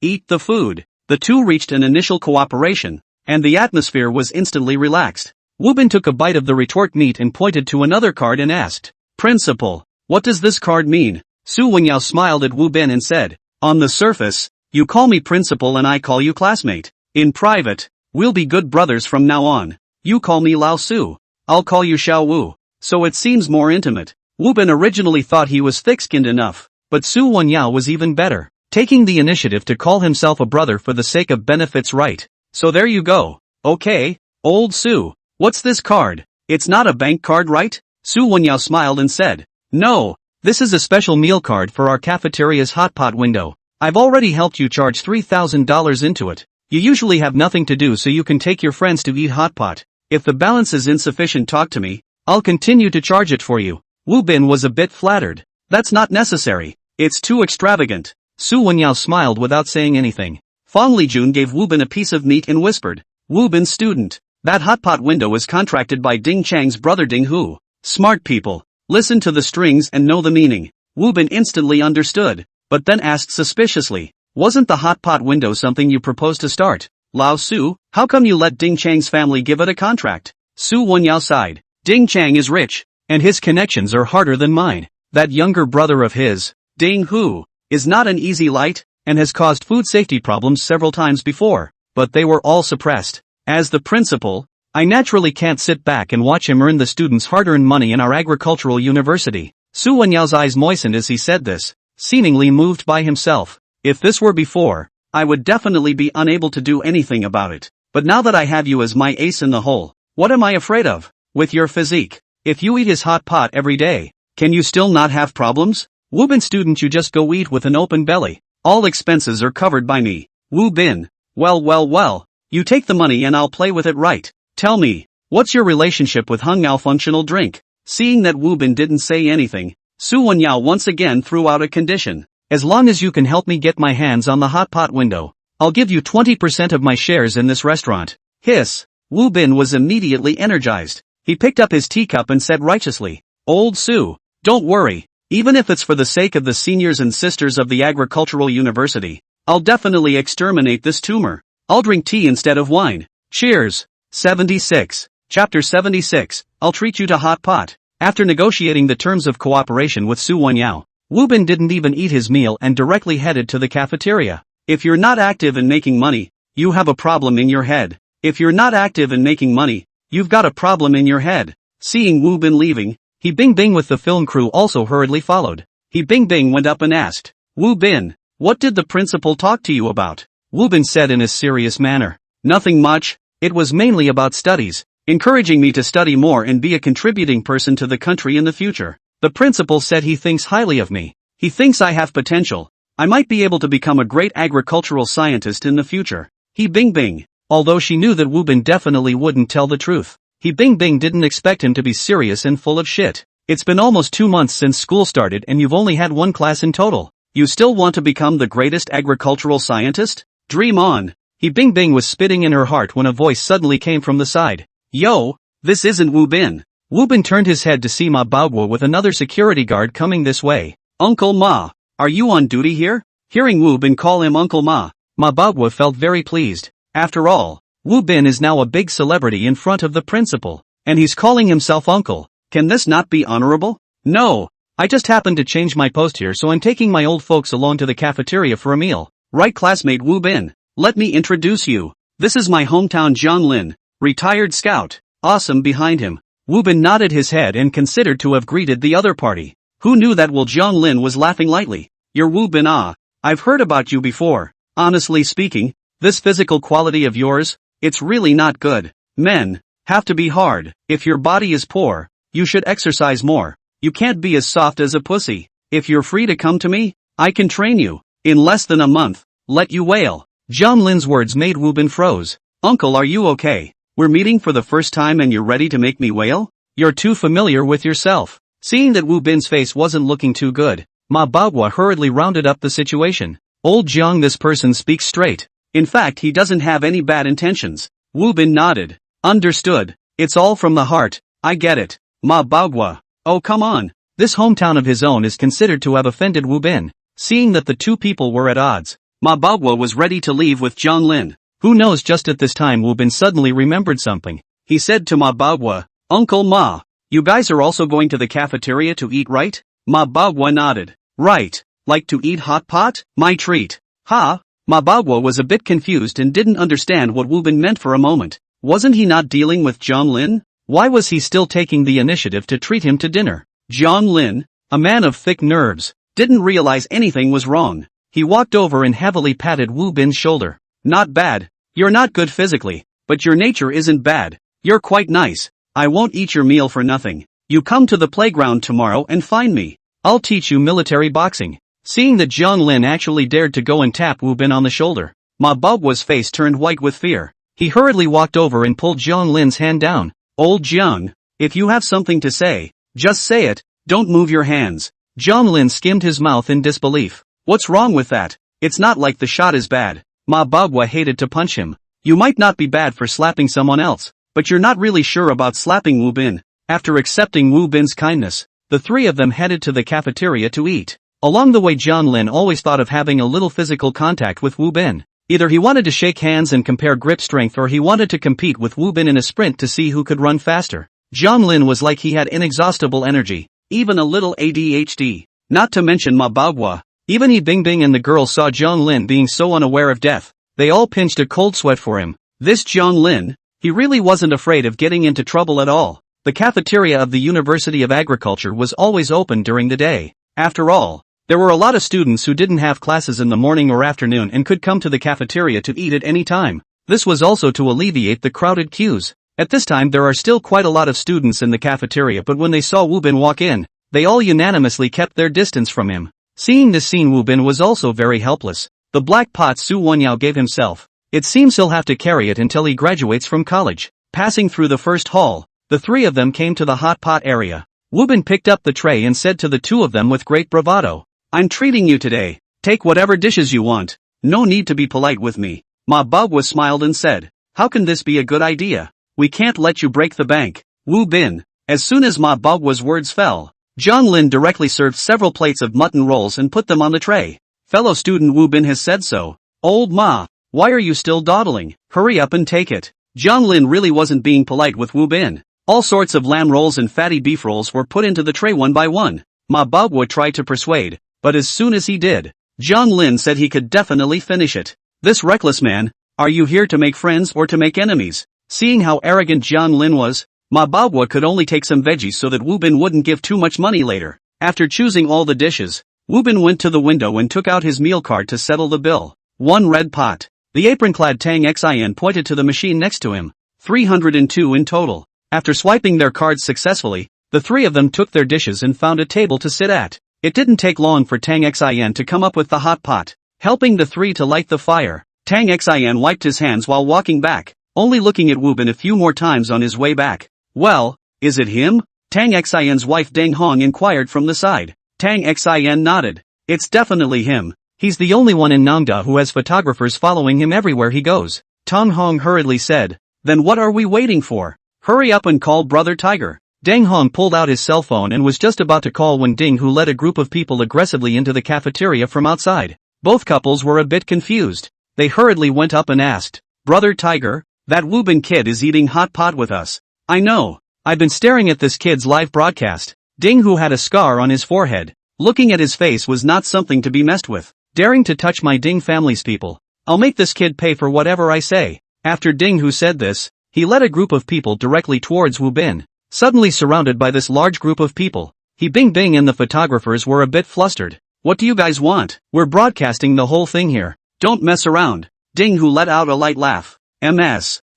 eat the food. The two reached an initial cooperation, and the atmosphere was instantly relaxed. Wu Bin took a bite of the retort meat and pointed to another card and asked, Principal, what does this card mean? Su Wenyao smiled at Wu Bin and said, on the surface, you call me principal and I call you classmate. In private, we'll be good brothers from now on. You call me Lao Su. I'll call you Xiao Wu. So it seems more intimate. Wu Bin originally thought he was thick-skinned enough, but Su Wenyao was even better, taking the initiative to call himself a brother for the sake of benefits, right? So there you go. Okay, old Su, what's this card? It's not a bank card, right? Su Wenyao smiled and said, no, this is a special meal card for our cafeteria's hot pot window. I've already helped you charge $3,000 into it. You usually have nothing to do so you can take your friends to eat hot pot. If the balance is insufficient, talk to me. I'll continue to charge it for you. Wu Bin was a bit flattered. That's not necessary. It's too extravagant. Su Wenyao smiled without saying anything. Fang Lijun gave Wu Bin a piece of meat and whispered, Wu Bin student, that hot pot window is contracted by Ding Chang's brother Ding Hu. Smart people, listen to the strings and know the meaning. Wu Bin instantly understood, but then asked suspiciously, wasn't the hot pot window something you proposed to start? Lao Su, how come you let Ding Chang's family give it a contract? Su Wenyao sighed. Ding Chang is rich, and his connections are harder than mine. That younger brother of his, Ding Hu, is not an easy light, and has caused food safety problems several times before, but they were all suppressed. As the principal, I naturally can't sit back and watch him earn the students' hard-earned money in our agricultural university. Su Wenyao's eyes moistened as he said this, seemingly moved by himself. If this were before, I would definitely be unable to do anything about it. But now that I have you as my ace in the hole, what am I afraid of? With your physique, if you eat his hot pot every day, Can you still not have problems? Wu Bin student, you just go eat with an open belly. All expenses are covered by me. Wu Bin. Well. You take the money and I'll play with it, right? Tell me, what's your relationship with Hung Ao functional drink? Seeing that Wu Bin didn't say anything, Su Wenyao once again threw out a condition. As long as you can help me get my hands on the hot pot window, I'll give you 20% of my shares in this restaurant. Hiss. Wu Bin was immediately energized. He picked up his teacup and said righteously, Old Su, don't worry, even if it's for the sake of the seniors and sisters of the agricultural university, I'll definitely exterminate this tumor. I'll drink tea instead of wine. Cheers. 76. Chapter 76, I'll treat you to hot pot. After negotiating the terms of cooperation with Su Wenyao, Wu Bin didn't even eat his meal and directly headed to the cafeteria. If you're not active in making money, you have a problem in your head. If you're not active in making money, you've got a problem in your head. Seeing Wu Bin leaving, He Bing Bing with the film crew also hurriedly followed. He Bing Bing went up and asked, Wu Bin, what did the principal talk to you about? Wu Bin said in a serious manner, nothing much, it was mainly about studies, encouraging me to study more and be a contributing person to the country in the future. The principal said he thinks highly of me. He thinks I have potential. I might be able to become a great agricultural scientist in the future. He Bing Bing. Although she knew that Wu Bin definitely wouldn't tell the truth, He Bing Bing didn't expect him to be serious and full of shit. It's been almost 2 months since school started and you've only had 1 class in total. You still want to become the greatest agricultural scientist? Dream on. He Bing Bing was spitting in her heart when a voice suddenly came from the side. Yo, this isn't Wu Bin. Wu Bin turned his head to see Ma Baoguo with another security guard coming this way. Uncle Ma, are you on duty here? Hearing Wu Bin call him Uncle Ma Baoguo felt very pleased. After all, Wu Bin is now a big celebrity in front of the principal, and he's calling himself uncle. Can this not be honorable? No, I just happened to change my post here, so I'm taking my old folks along to the cafeteria for a meal. Right, classmate Wu Bin? Let me introduce you. This is my hometown Zhang Lin, retired scout. Awesome behind him. Wu Bin nodded his head and considered to have greeted the other party. Who knew that? Well, Zhang Lin was laughing lightly. You're Wu Bin. I've heard about you before. Honestly speaking, this physical quality of yours, it's really not good. Men have to be hard. If your body is poor, you should exercise more. You can't be as soft as a pussy. If you're free to come to me, I can train you. In less than a month, let you wail. Zhang Lin's words made Wu Bin froze. Uncle, are you okay? We're meeting for the first time and you're ready to make me wail? You're too familiar with yourself. Seeing that Wu Bin's face wasn't looking too good, Ma Baoguo hurriedly rounded up the situation. Old Jiang, this person speaks straight. In fact, he doesn't have any bad intentions. Wu Bin nodded. Understood. It's all from the heart. I get it. Ma Baoguo. Oh, come on. This hometown of his own is considered to have offended Wu Bin. Seeing that the two people were at odds, Ma Baoguo was ready to leave with Zhang Lin. Who knows, just at this time Wu Bin suddenly remembered something. He said to Ma Baoguo, Uncle Ma, you guys are also going to the cafeteria to eat, right? Ma Baoguo nodded. Right. Like to eat hot pot? My treat. Ha? Ma Baoguo was a bit confused and didn't understand what Wu Bin meant for a moment. Wasn't he not dealing with Zhang Lin? Why was he still taking the initiative to treat him to dinner? Zhang Lin, a man of thick nerves, didn't realize anything was wrong. He walked over and heavily patted Wu Bin's shoulder. Not bad. You're not good physically, but your nature isn't bad. You're quite nice. I won't eat your meal for nothing. You come to the playground tomorrow and find me. I'll teach you military boxing. Seeing that Zhang Lin actually dared to go and tap Wu Bin on the shoulder, Ma Baoguo's face turned white with fear. He hurriedly walked over and pulled Zhang Lin's hand down. Old Jiang, if you have something to say, just say it, don't move your hands. Zhang Lin skimmed his mouth in disbelief. What's wrong with that? It's not like the shot is bad. Ma Baoguo hated to punch him. You might not be bad for slapping someone else, but you're not really sure about slapping Wu Bin. After accepting Wu Bin's kindness, the three of them headed to the cafeteria to eat. Along the way, Zhang Lin always thought of having a little physical contact with Wu Bin. Either he wanted to shake hands and compare grip strength, or he wanted to compete with Wu Bin in a sprint to see who could run faster. Zhang Lin was like he had inexhaustible energy, even a little ADHD. Not to mention Ma Baoguo. Even He Bing Bing and the girls saw Zhang Lin being so unaware of death. They all pinched a cold sweat for him. This Zhang Lin, he really wasn't afraid of getting into trouble at all. The cafeteria of the University of Agriculture was always open during the day. After all, there were a lot of students who didn't have classes in the morning or afternoon and could come to the cafeteria to eat at any time. This was also to alleviate the crowded queues. At this time there are still quite a lot of students in the cafeteria, but when they saw Wu Bin walk in, They all unanimously kept their distance from him. Seeing this scene, Wu Bin was also very helpless. The black pot Su Wonyao gave himself. It seems he'll have to carry it until he graduates from college. Passing through the first hall, the three of them came to the hot pot area. Wu Bin picked up the tray and said to the two of them with great bravado, "I'm treating you today. Take whatever dishes you want. No need to be polite with me." Ma Bagua smiled and said, "How can this be a good idea? We can't let you break the bank, Wu Bin." As soon as Ma Bagua's words fell, Zhang Lin directly served several plates of mutton rolls and put them on the tray. "Fellow student Wu Bin has said so. Old Ma, why are you still dawdling? Hurry up and take it." Zhang Lin really wasn't being polite with Wu Bin. All sorts of lamb rolls and fatty beef rolls were put into the tray one by one. Ma Bagua tried to persuade, but as soon as he did, Zhang Lin said he could definitely finish it. "This reckless man, are you here to make friends or to make enemies?" Seeing how arrogant Zhang Lin was, Ma Bagua could only take some veggies so that Wu Bin wouldn't give too much money later. After choosing all the dishes, Wu Bin went to the window and took out his meal card to settle the bill. 1 red pot. The apron-clad Tang Xin pointed to the machine next to him. 302 in total. After swiping their cards successfully, the three of them took their dishes and found a table to sit at. It didn't take long for Tang Xin to come up with the hot pot, helping the three to light the fire. Tang Xin wiped his hands while walking back, only looking at Wu Bin a few more times on his way back. "Well, is it him?" Tang Xin's wife Deng Hong inquired from the side. Tang Xin nodded. "It's definitely him. He's the only one in Nangda who has photographers following him everywhere he goes." Tang Hong hurriedly said. "Then what are we waiting for? Hurry up and call Brother Tiger." Deng Hong pulled out his cell phone and was just about to call when Ding Hu led a group of people aggressively into the cafeteria from outside. Both couples were a bit confused. They hurriedly went up and asked, "Brother Tiger, that Wu Bin kid is eating hot pot with us." "I know. I've been staring at this kid's live broadcast." Ding Hu had a scar on his forehead. Looking at his face was not something to be messed with. "Daring to touch my Ding family's people. I'll make this kid pay for whatever I say." After Ding Hu said this, he led a group of people directly towards Wu Bin. Suddenly surrounded by this large group of people, Bing and the photographers were a bit flustered. "What do you guys want? We're broadcasting the whole thing here. Don't mess around." Ding Hu let out a light laugh.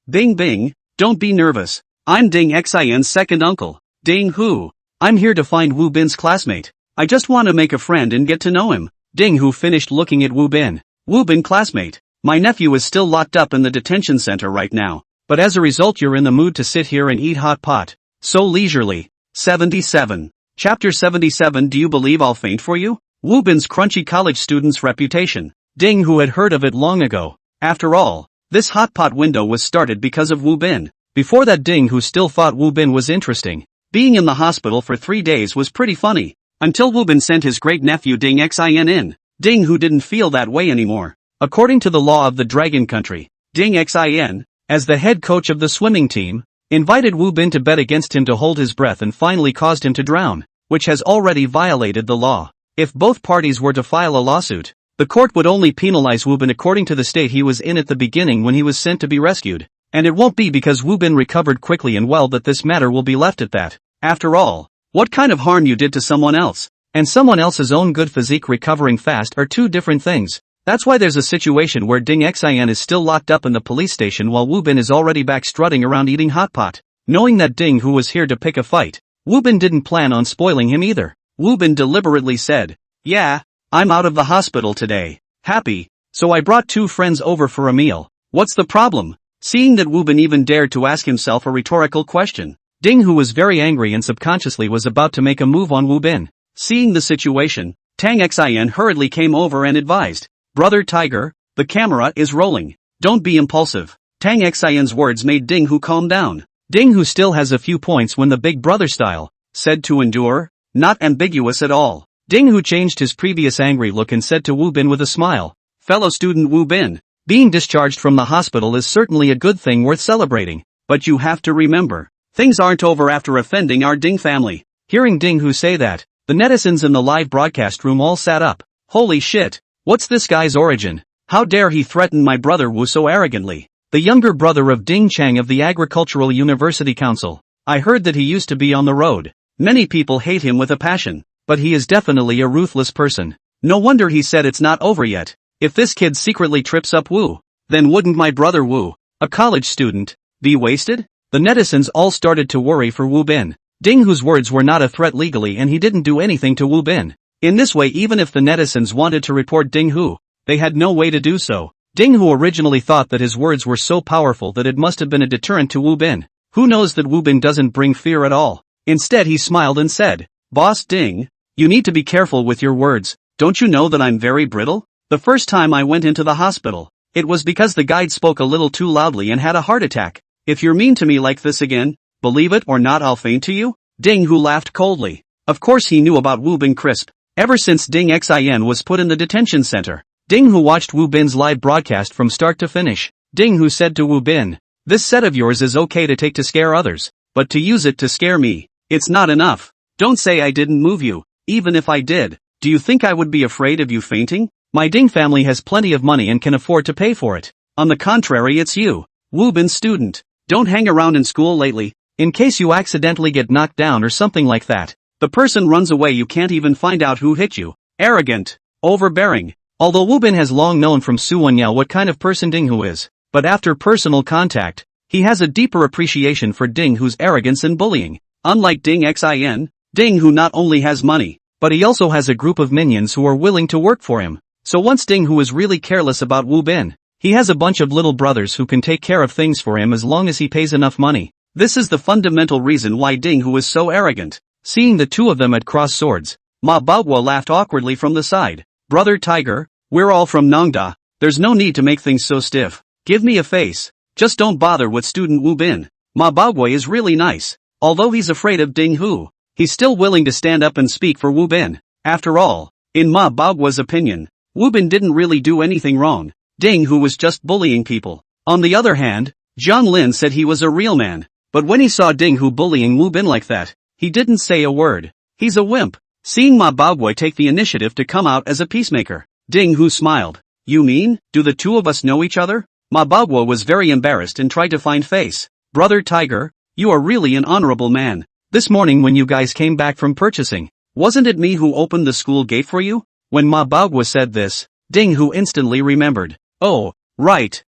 Bing, don't be nervous. I'm Ding Xin's second uncle, Ding Hu. I'm here to find Wu Bin's classmate. I just want to make a friend and get to know him." Ding Hu finished looking at Wu Bin. "Wu Bin classmate. My nephew is still locked up in the detention center right now, but as a result you're in the mood to sit here and eat hot pot. So leisurely." 77. Chapter 77. Do you believe I'll faint for you? Wu Bin's crunchy college student's reputation. Ding Hu had heard of it long ago. After all, this hot pot window was started because of Wu Bin. Before that, Ding Hu still thought Wu Bin was interesting. Being in the hospital for 3 days was pretty funny, until Wu Bin sent his great-nephew Ding Xin in. Ding Hu didn't feel that way anymore. According to the law of the Dragon Country, Ding Xin, as the head coach of the swimming team, invited Wu Bin to bet against him to hold his breath and finally caused him to drown, which has already violated the law. If both parties were to file a lawsuit, the court would only penalize Wu Bin according to the state he was in at the beginning when he was sent to be rescued. And it won't be because Wu Bin recovered quickly and well that this matter will be left at that. After all, what kind of harm you did to someone else, and someone else's own good physique recovering fast are two different things. That's why there's a situation where Ding Xin is still locked up in the police station while Wu Bin is already back strutting around eating hot pot. Knowing that Ding Hu was here to pick a fight, Wu Bin didn't plan on spoiling him either. Wu Bin deliberately said, "Yeah, I'm out of the hospital today. Happy, so I brought 2 friends over for a meal. What's the problem?" Seeing that Wu Bin even dared to ask himself a rhetorical question, Ding Hu was very angry and subconsciously was about to make a move on Wu Bin. Seeing the situation, Tang Xin hurriedly came over and advised, "Brother Tiger, the camera is rolling. Don't be impulsive." Tang Xin's words made Ding Hu calm down. Ding Hu still has a few points when the big brother style, said to endure, not ambiguous at all. Ding Hu changed his previous angry look and said to Wu Bin with a smile, "Fellow student Wu Bin, being discharged from the hospital is certainly a good thing worth celebrating, but you have to remember, things aren't over after offending our Ding family." Hearing Ding Hu say that, the netizens in the live broadcast room all sat up. Holy shit, what's this guy's origin? How dare he threaten my brother Wu so arrogantly? The younger brother of Ding Chang of the Agricultural University Council. I heard that he used to be on the road. Many people hate him with a passion, but he is definitely a ruthless person. No wonder he said it's not over yet. If this kid secretly trips up Wu, then wouldn't my brother Wu, a college student, be wasted? The netizens all started to worry for Wu Bin. Ding Hu's words were not a threat legally and he didn't do anything to Wu Bin. In this way, even if the netizens wanted to report Ding Hu, they had no way to do so. Ding Hu originally thought that his words were so powerful that it must have been a deterrent to Wu Bin. Who knows that Wu Bin doesn't bring fear at all? Instead he smiled and said, "Boss Ding, you need to be careful with your words. Don't you know that I'm very brittle? The first time I went into the hospital, it was because the guide spoke a little too loudly and had a heart attack. If you're mean to me like this again, believe it or not, I'll faint to you." Ding Hu laughed coldly. Of course he knew about Wu Bin Crisp. Ever since Ding Xin was put in the detention center, Ding Hu watched Wu Bin's live broadcast from start to finish. Ding Hu said to Wu Bin, "This set of yours is okay to take to scare others, but to use it to scare me, it's not enough. Don't say I didn't move you. Even if I did, do you think I would be afraid of you fainting? My Ding family has plenty of money and can afford to pay for it. On the contrary, it's you, Wu Bin student. Don't hang around in school lately, in case you accidentally get knocked down or something like that. The person runs away, you can't even find out who hit you. Arrogant, overbearing." Although Wu Bin has long known from Su Wenyao what kind of person Ding Hu is, but after personal contact, he has a deeper appreciation for Ding Hu's arrogance and bullying. Unlike Ding Xin, Ding Hu not only has money, but he also has a group of minions who are willing to work for him. So once Ding Hu is really careless about Wu Bin, he has a bunch of little brothers who can take care of things for him as long as he pays enough money. This is the fundamental reason why Ding Hu is so arrogant. Seeing the two of them at cross swords, Ma Baoguo laughed awkwardly from the side. "Brother Tiger, we're all from Nongda. There's no need to make things so stiff. Give me a face. Just don't bother with student Wu Bin. Ma Baoguo is really nice. Although he's afraid of Ding Hu, he's still willing to stand up and speak for Wu Bin. After all, in Ma Baoguo's opinion, Wu Bin didn't really do anything wrong. Ding Hu was just bullying people." On the other hand, Zhang Lin said he was a real man, but when he saw Ding Hu bullying Wu Bin like that, he didn't say a word. He's a wimp. Seeing Ma Baoguo take the initiative to come out as a peacemaker, Ding Hu smiled. "You mean, do the two of us know each other?" Ma Baoguo was very embarrassed and tried to find face. "Brother Tiger, you are really an honorable man. This morning when you guys came back from purchasing, wasn't it me who opened the school gate for you?" When Ma Baoguo said this, Ding Hu instantly remembered. "Oh, right.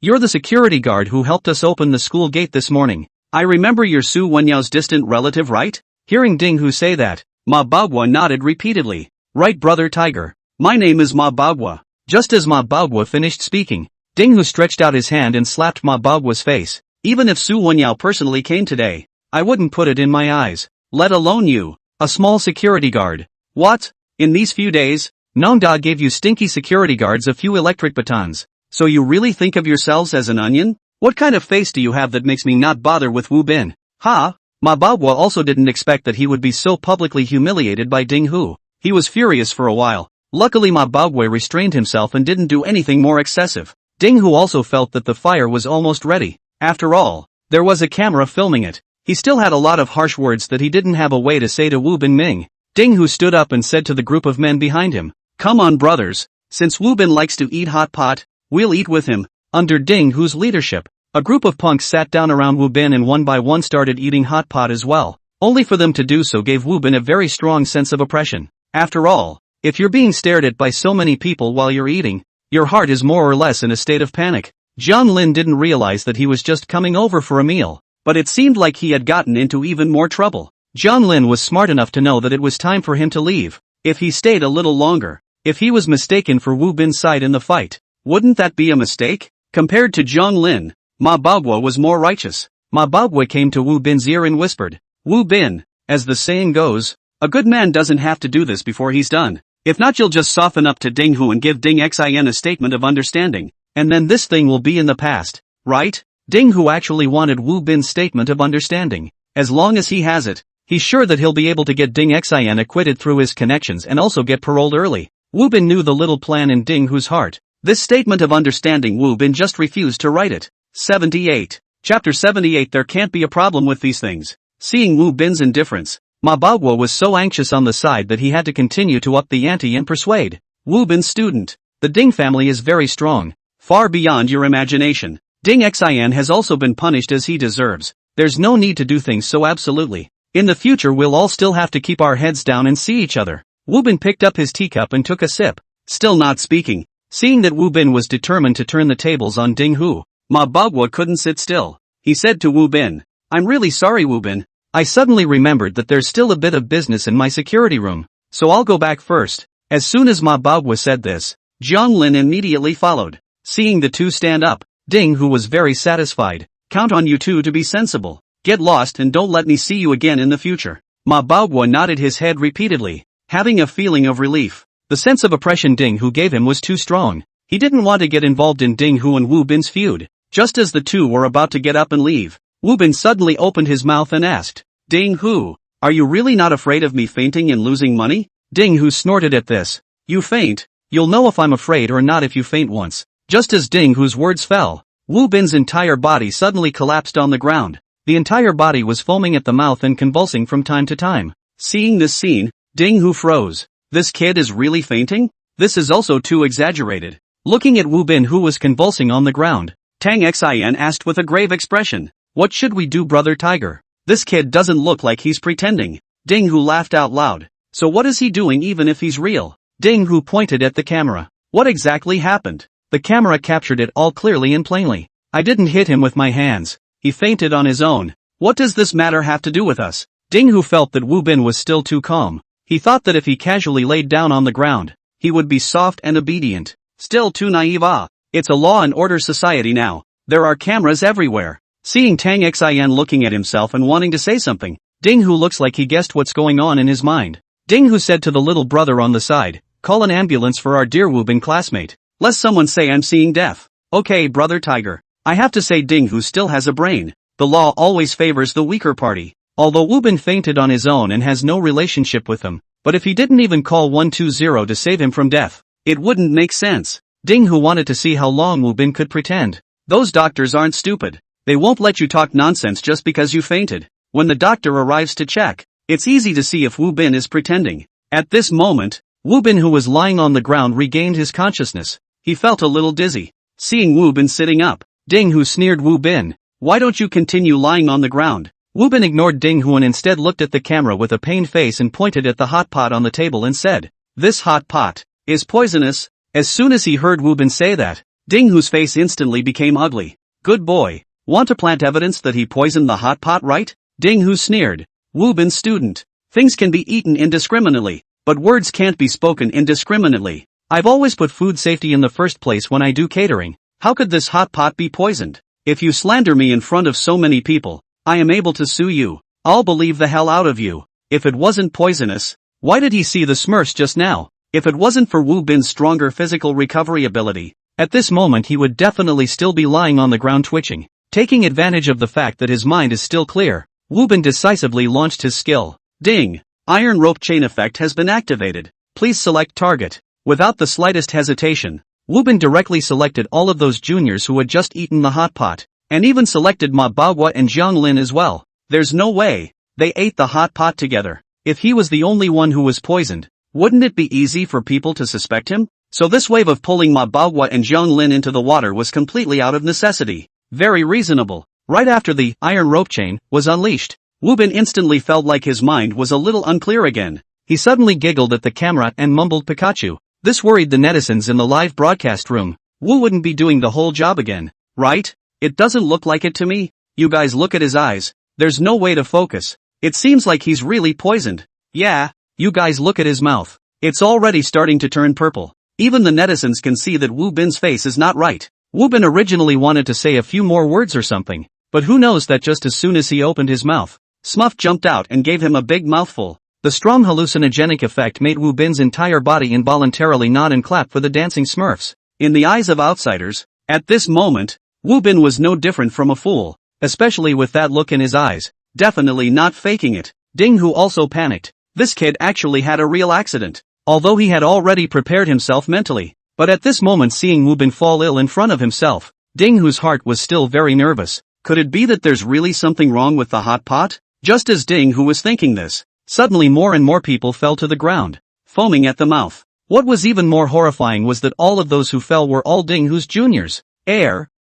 You're the security guard who helped us open the school gate this morning. I remember you're Su Wenyao's distant relative, right?" Hearing Ding Hu say that, Ma Baoguo nodded repeatedly. "Right, Brother Tiger. My name is Ma Baoguo." Just as Ma Baoguo finished speaking, Ding Hu stretched out his hand and slapped Ma Baoguo's face. "Even if Su Wenyao personally came today, I wouldn't put it in my eyes. Let alone you, a small security guard. What? In these few days, Nongda gave you stinky security guards a few electric batons. So you really think of yourselves as an onion? What kind of face do you have that makes me not bother with Wu Bin?" Ha! Ma Baoguo also didn't expect that he would be so publicly humiliated by Ding Hu. He was furious for a while. Luckily Ma Baoguo restrained himself and didn't do anything more excessive. Ding Hu also felt that the fire was almost ready. After all, there was a camera filming it. He still had a lot of harsh words that he didn't have a way to say to Wu Bin Ming. Ding Hu stood up and said to the group of men behind him, "Come on brothers, since Wu Bin likes to eat hot pot, we'll eat with him." Under Ding Hu's leadership, a group of punks sat down around Wu Bin and one by one started eating hot pot as well. Only for them to do so gave Wu Bin a very strong sense of oppression. After all, if you're being stared at by so many people while you're eating, your heart is more or less in a state of panic. Zhang Lin didn't realize that he was just coming over for a meal, but it seemed like he had gotten into even more trouble. Zhang Lin was smart enough to know that it was time for him to leave. If he stayed a little longer, if he was mistaken for Wu Bin's side in the fight, wouldn't that be a mistake? Compared to Zhang Lin, Ma Baoguo was more righteous. Ma Baoguo came to Wu Bin's ear and whispered, "Wu Bin, as the saying goes, a good man doesn't have to do this before he's done. If not, you'll just soften up to Ding Hu and give Ding Xin a statement of understanding, and then this thing will be in the past, right?" Ding Hu actually wanted Wu Bin's statement of understanding. As long as he has it, he's sure that he'll be able to get Ding Xin acquitted through his connections and also get paroled early. Wu Bin knew the little plan in Ding Hu's heart. This statement of understanding, Wu Bin just refused to write it. 78. Chapter 78. There can't be a problem with these things. Seeing Wu Bin's indifference, Ma Baoguo was so anxious on the side that he had to continue to up the ante and persuade. "Wu Bin student, the Ding family is very strong, far beyond your imagination. Ding Xin has also been punished as he deserves. There's no need to do things so absolutely. In the future we'll all still have to keep our heads down and see each other." Wu Bin picked up his teacup and took a sip, still not speaking. Seeing that Wu Bin was determined to turn the tables on Ding Hu, Ma Baoguo couldn't sit still. He said to Wu Bin, I'm really sorry Wu Bin. I suddenly remembered that there's still a bit of business in my security room, so I'll go back first. As soon as Ma Baoguo said this, Jiang Lin immediately followed. Seeing the two stand up, Ding Hu was very satisfied. Count on you two to be sensible. Get lost and don't let me see you again in the future. Ma Baoguo nodded his head repeatedly, having a feeling of relief. The sense of oppression Ding Hu gave him was too strong. He didn't want to get involved in Ding Hu and Wu Bin's feud. Just as the two were about to get up and leave, Wu Bin suddenly opened his mouth and asked, Ding Hu, are you really not afraid of me fainting and losing money? Ding Hu snorted at this. You faint? You'll know if I'm afraid or not if you faint once. Just as Ding Hu's words fell, Wu Bin's entire body suddenly collapsed on the ground. The entire body was foaming at the mouth and convulsing from time to time. Seeing this scene, Ding Hu froze. This kid is really fainting? This is also too exaggerated. Looking at Wu Bin who was convulsing on the ground, Tang Xian asked with a grave expression, what should we do brother Tiger? This kid doesn't look like he's pretending. Ding Hu laughed out loud. So what is he doing even if he's real? Ding Hu pointed at the camera. What exactly happened? The camera captured it all clearly and plainly. I didn't hit him with my hands. He fainted on his own. What does this matter have to do with us? Ding Hu felt that Wu Bin was still too calm. He thought that if he casually laid down on the ground, he would be soft and obedient. Still too naive. It's a law and order society now. There are cameras everywhere. Seeing Tang Xian looking at himself and wanting to say something, Ding Hu looks like he guessed what's going on in his mind. Ding Hu said to the little brother on the side, call an ambulance for our dear Wu Bin classmate. Lest someone say I'm seeing death. Okay brother Tiger. I have to say Ding Hu still has a brain. The law always favors the weaker party. Although Wu Bin fainted on his own and has no relationship with him, but if he didn't even call 120 to save him from death, it wouldn't make sense. Ding Hu wanted to see how long Wu Bin could pretend. Those doctors aren't stupid. They won't let you talk nonsense just because you fainted. When the doctor arrives to check, it's easy to see if Wu Bin is pretending. At this moment, Wu Bin who was lying on the ground regained his consciousness. He felt a little dizzy. Seeing Wu Bin sitting up, Ding Hu sneered Wu Bin, why don't you continue lying on the ground? Wu Bin ignored Ding Hu and instead looked at the camera with a pained face and pointed at the hot pot on the table and said, this hot pot is poisonous. As soon as he heard Wu Bin say that, Ding Hu's face instantly became ugly. Good boy. Want to plant evidence that he poisoned the hot pot, right? Ding Hu sneered. Wu Bin's student. Things can be eaten indiscriminately, but words can't be spoken indiscriminately. I've always put food safety in the first place when I do catering. How could this hot pot be poisoned? If you slander me in front of so many people, I am able to sue you. I'll believe the hell out of you. If it wasn't poisonous, why did he see the Smurfs just now? If it wasn't for Wu Bin's stronger physical recovery ability, at this moment he would definitely still be lying on the ground twitching. Taking advantage of the fact that his mind is still clear, Wu Bin decisively launched his skill. Ding! Iron rope chain effect has been activated. Please select target. Without the slightest hesitation, Wu Bin directly selected all of those juniors who had just eaten the hot pot, and even selected Ma Baoguo and Jiang Lin as well. There's no way. They ate the hot pot together. If he was the only one who was poisoned, wouldn't it be easy for people to suspect him? So this wave of pulling Ma Baoguo and Jiang Lin into the water was completely out of necessity. Very reasonable. Right after the iron rope chain was unleashed, Wu Bin instantly felt like his mind was a little unclear again. He suddenly giggled at the camera and mumbled Pikachu. This worried the netizens in the live broadcast room. Wu wouldn't be doing the whole job again, right? It doesn't look like it to me. You guys look at his eyes. There's no way to focus. It seems like he's really poisoned. Yeah, you guys look at his mouth. It's already starting to turn purple. Even the netizens can see that Wu Bin's face is not right. Wu Bin originally wanted to say a few more words or something, but who knows that just as soon as he opened his mouth, Smuff jumped out and gave him a big mouthful. The strong hallucinogenic effect made Wu Bin's entire body involuntarily nod and clap for the dancing Smurfs. In the eyes of outsiders, at this moment, Wu Bin was no different from a fool, especially with that look in his eyes, definitely not faking it. Ding Hu also panicked. This kid actually had a real accident, although he had already prepared himself mentally. But at this moment seeing Wu Bin fall ill in front of himself, Ding Hu's heart was still very nervous. Could it be that there's really something wrong with the hot pot? Just as Ding Hu was thinking this, suddenly more and more people fell to the ground, foaming at the mouth. What was even more horrifying was that all of those who fell were all Ding Hu's juniors.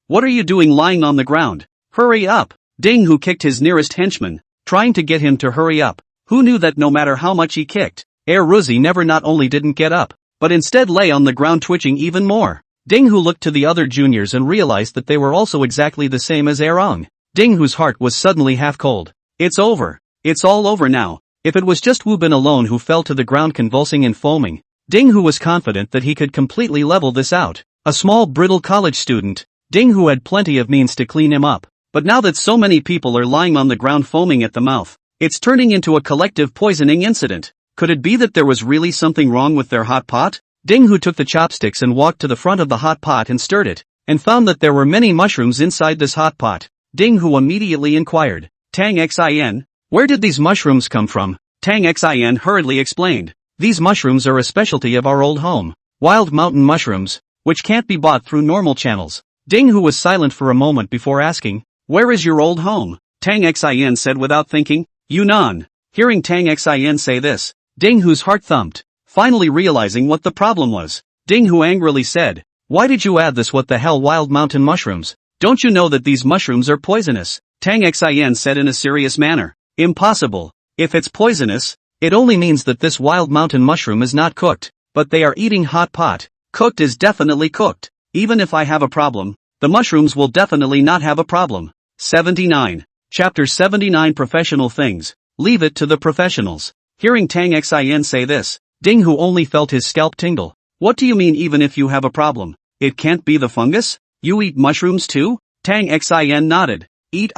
What are you doing lying on the ground? Hurry up! Ding Hu kicked his nearest henchman, trying to get him to hurry up. Who knew that no matter how much he kicked, Ruzi never not only didn't get up, but instead lay on the ground twitching even more. Ding Hu looked to the other juniors and realized that they were also exactly the same as Erong. Ding Hu's heart was suddenly half cold. It's over. It's all over now. If it was just Wu Bin alone who fell to the ground convulsing and foaming, Ding Hu was confident that he could completely level this out. A small brittle college student, Ding Hu had plenty of means to clean him up. But now that so many people are lying on the ground foaming at the mouth, it's turning into a collective poisoning incident. Could it be that there was really something wrong with their hot pot? Ding Hu took the chopsticks and walked to the front of the hot pot and stirred it, and found that there were many mushrooms inside this hot pot. Ding Hu immediately inquired, Tang Xin, where did these mushrooms come from? Tang Xin hurriedly explained, these mushrooms are a specialty of our old home. Wild mountain mushrooms, which can't be bought through normal channels. Ding Hu was silent for a moment before asking, where is your old home? Tang Xin said without thinking, Yunnan. Hearing Tang Xin say this, Ding Hu's heart thumped, finally realizing what the problem was. Ding Hu angrily said, why did you add this what the hell wild mountain mushrooms? Don't you know that these mushrooms are poisonous? Tang Xin said in a serious manner, impossible. If it's poisonous, it only means that this wild mountain mushroom is not cooked, but they are eating hot pot. Cooked is definitely cooked. Even if I have a problem, the mushrooms will definitely not have a problem. 79. Chapter 79 Professional Things. Leave it to the professionals. Hearing Tang Xin say this, Ding Hu only felt his scalp tingle. What do you mean even if you have a problem? It can't be the fungus? You eat mushrooms too? Tang Xin nodded. Eat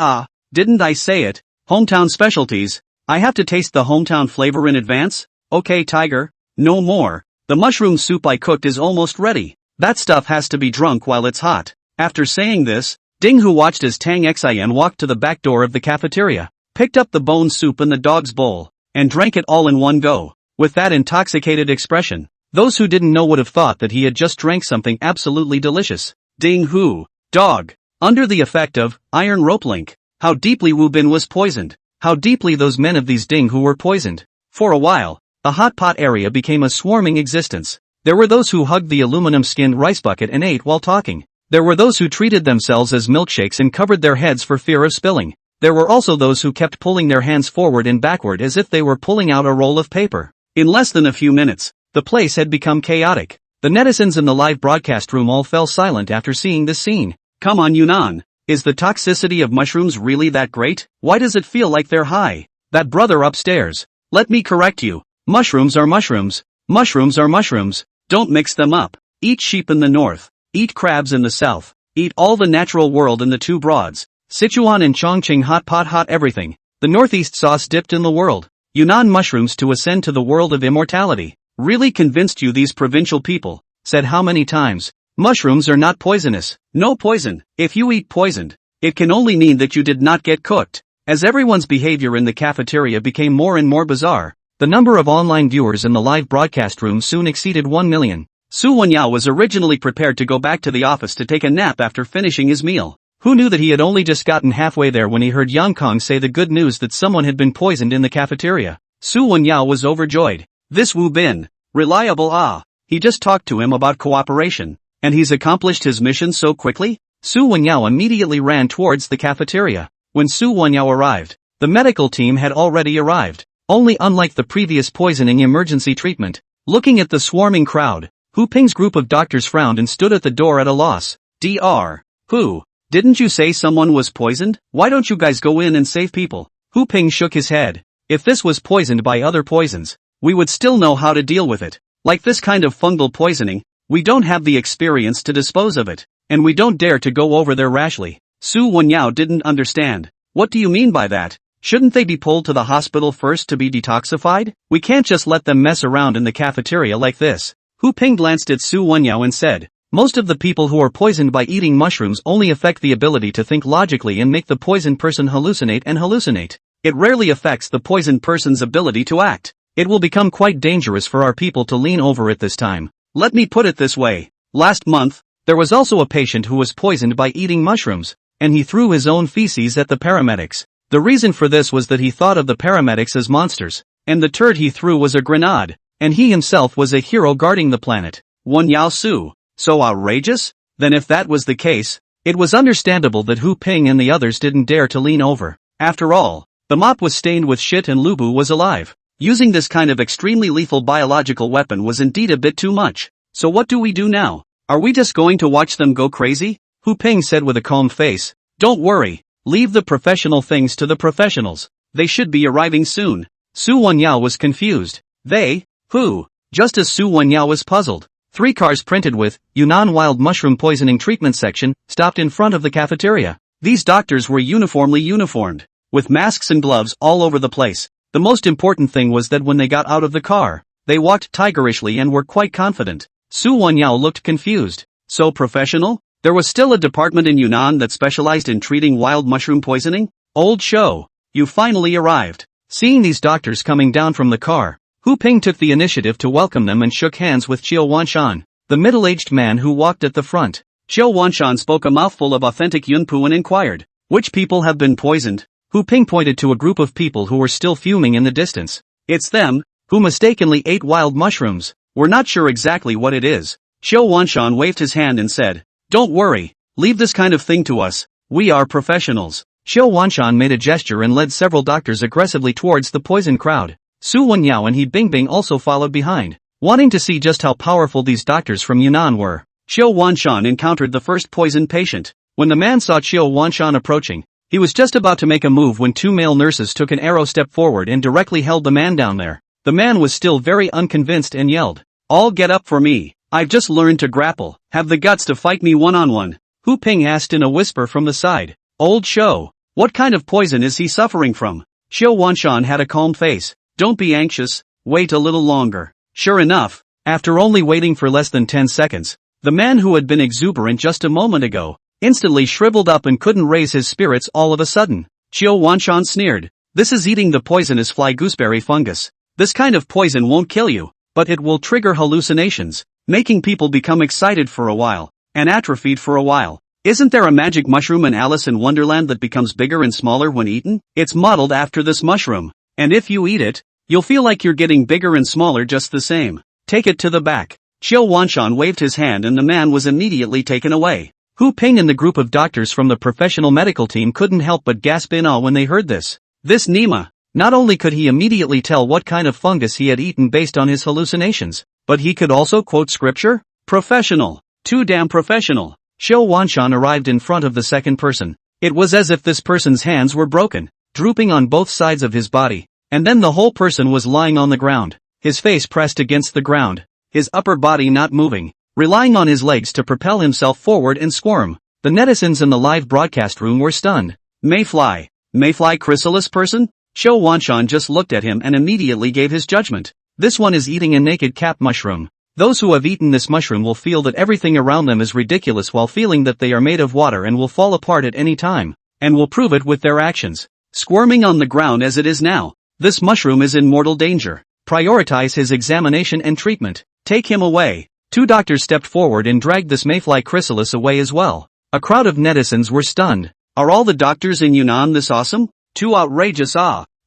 didn't I say it? Hometown specialties. I have to taste the hometown flavor in advance? Okay tiger, no more. The mushroom soup I cooked is almost ready. That stuff has to be drunk while it's hot. After saying this, Ding Hu watched as Tang Xin walked to the back door of the cafeteria, picked up the bone soup in the dog's bowl, and drank it all in one go. With that intoxicated expression, those who didn't know would have thought that he had just drank something absolutely delicious. Ding Hu, dog, under the effect of iron rope link. How deeply Wu Bin was poisoned. How deeply those men of these Ding Hu were poisoned. For a while, the hot pot area became a swarming existence. There were those who hugged the aluminum-skinned rice bucket and ate while talking. There were those who treated themselves as milkshakes and covered their heads for fear of spilling. There were also those who kept pulling their hands forward and backward as if they were pulling out a roll of paper. In less than a few minutes, the place had become chaotic. The netizens in the live broadcast room all fell silent after seeing this scene. Come on Yunnan, is the toxicity of mushrooms really that great? Why does it feel like they're high? That brother upstairs. Let me correct you. Mushrooms are mushrooms. Mushrooms are mushrooms. Don't mix them up. Eat sheep in the north. Eat crabs in the south. Eat all the natural world in the two broads. Sichuan and Chongqing hot pot hot everything. The northeast sauce dipped in the world. Yunnan mushrooms to ascend to the world of immortality. Really convinced you these provincial people. Said how many times? Mushrooms are not poisonous. No poison. If you eat poisoned, it can only mean that you did not get cooked. As everyone's behavior in the cafeteria became more and more bizarre, the number of online viewers in the live broadcast room soon exceeded 1 million. Su Wenyao was originally prepared to go back to the office to take a nap after finishing his meal. Who knew that he had only just gotten halfway there when he heard Yang Kong say the good news that someone had been poisoned in the cafeteria. Su Wenyao was overjoyed. This Wu Bin, reliable he just talked to him about cooperation. And he's accomplished his mission so quickly? Su Wenyao immediately ran towards the cafeteria. When Su Wenyao arrived, the medical team had already arrived. Only unlike the previous poisoning emergency treatment. Looking at the swarming crowd, Hu Ping's group of doctors frowned and stood at the door at a loss. Dr. Hu, didn't you say someone was poisoned? Why don't you guys go in and save people? Hu Ping shook his head. If this was poisoned by other poisons, we would still know how to deal with it. Like this kind of fungal poisoning, we don't have the experience to dispose of it, and we don't dare to go over there rashly. Su Wenyao didn't understand. What do you mean by that? Shouldn't they be pulled to the hospital first to be detoxified? We can't just let them mess around in the cafeteria like this. Hu Ping glanced at Su Wenyao and said, most of the people who are poisoned by eating mushrooms only affect the ability to think logically and make the poisoned person hallucinate and hallucinate. It rarely affects the poisoned person's ability to act. It will become quite dangerous for our people to lean over it this time. Let me put it this way. Last month, there was also a patient who was poisoned by eating mushrooms, and he threw his own feces at the paramedics. The reason for this was that he thought of the paramedics as monsters, and the turd he threw was a grenade, and he himself was a hero guarding the planet. Wenyao Su. So outrageous? Then if that was the case, it was understandable that Hu Ping and the others didn't dare to lean over. After all, the mop was stained with shit and Lubu was alive. Using this kind of extremely lethal biological weapon was indeed a bit too much. So what do we do now? Are we just going to watch them go crazy? Hu Ping said with a calm face. Don't worry, Leave the professional things to the professionals. They should be arriving soon. Su Wenyao was confused. They? Who? Just as Su Wenyao was puzzled, 3 cars printed with Yunnan Wild Mushroom Poisoning Treatment Section stopped in front of the cafeteria. These doctors were uniformly uniformed, with masks and gloves all over the place. The most important thing was that when they got out of the car, they walked tigerishly and were quite confident. Su Wenyao looked confused. So professional? There was still a department in Yunnan that specialized in treating wild mushroom poisoning? Old show. You finally arrived. Seeing these doctors coming down from the car, Hu Ping took the initiative to welcome them and shook hands with Qiu Wanshan, the middle-aged man who walked at the front. Qiu Wanshan spoke a mouthful of authentic Yunpu and inquired, "Which people have been poisoned?" Hu Ping pointed to a group of people who were still fuming in the distance. "It's them, who mistakenly ate wild mushrooms. We're not sure exactly what it is." Qiu Wanshan waved his hand and said, "Don't worry, leave this kind of thing to us. We are professionals." Qiu Wanshan made a gesture and led several doctors aggressively towards the poison crowd. Su Wenyao and He Bingbing also followed behind, wanting to see just how powerful these doctors from Yunnan were. Qiu Wanshan encountered the first poison patient. When the man saw Qiu Wanshan approaching, he was just about to make a move when 2 male nurses took an arrow step forward and directly held the man down there. The man was still very unconvinced and yelled, "All get up for me. I've just learned to grapple. Have the guts to fight me one-on-one." Hu Ping asked in a whisper from the side. "Old show. What kind of poison is he suffering from?" Qiu Wanshan had a calm face. "Don't be anxious, wait a little longer." Sure enough, after only waiting for less than 10 seconds, the man who had been exuberant just a moment ago, instantly shriveled up and couldn't raise his spirits all of a sudden. Qiu Wanshan sneered. "This is eating the poisonous fly gooseberry fungus. This kind of poison won't kill you, but it will trigger hallucinations, making people become excited for a while, and atrophied for a while. Isn't there a magic mushroom in Alice in Wonderland that becomes bigger and smaller when eaten? It's modeled after this mushroom, and if you eat it, you'll feel like you're getting bigger and smaller just the same. Take it to the back." Qiu Wanshan waved his hand and the man was immediately taken away. Hu Ping and the group of doctors from the professional medical team couldn't help but gasp in awe when they heard this. This Nima. Not only could he immediately tell what kind of fungus he had eaten based on his hallucinations, but he could also quote scripture? Professional. Too damn professional. Qiu Wanshan arrived in front of the second person. It was as if this person's hands were broken, drooping on both sides of his body, and then the whole person was lying on the ground, his face pressed against the ground, his upper body not moving, relying on his legs to propel himself forward and squirm. The netizens in the live broadcast room were stunned. Mayfly chrysalis person? Qiu Wanshan just looked at him and immediately gave his judgment. This one is eating a naked cap mushroom. Those who have eaten this mushroom will feel that everything around them is ridiculous while feeling that they are made of water and will fall apart at any time, and will prove it with their actions. Squirming on the ground as it is now, this mushroom is in mortal danger. Prioritize his examination and treatment. Take him away. 2 doctors stepped forward and dragged this mayfly chrysalis away as well. A crowd of netizens were stunned. Are all the doctors in Yunnan this awesome? Too outrageous.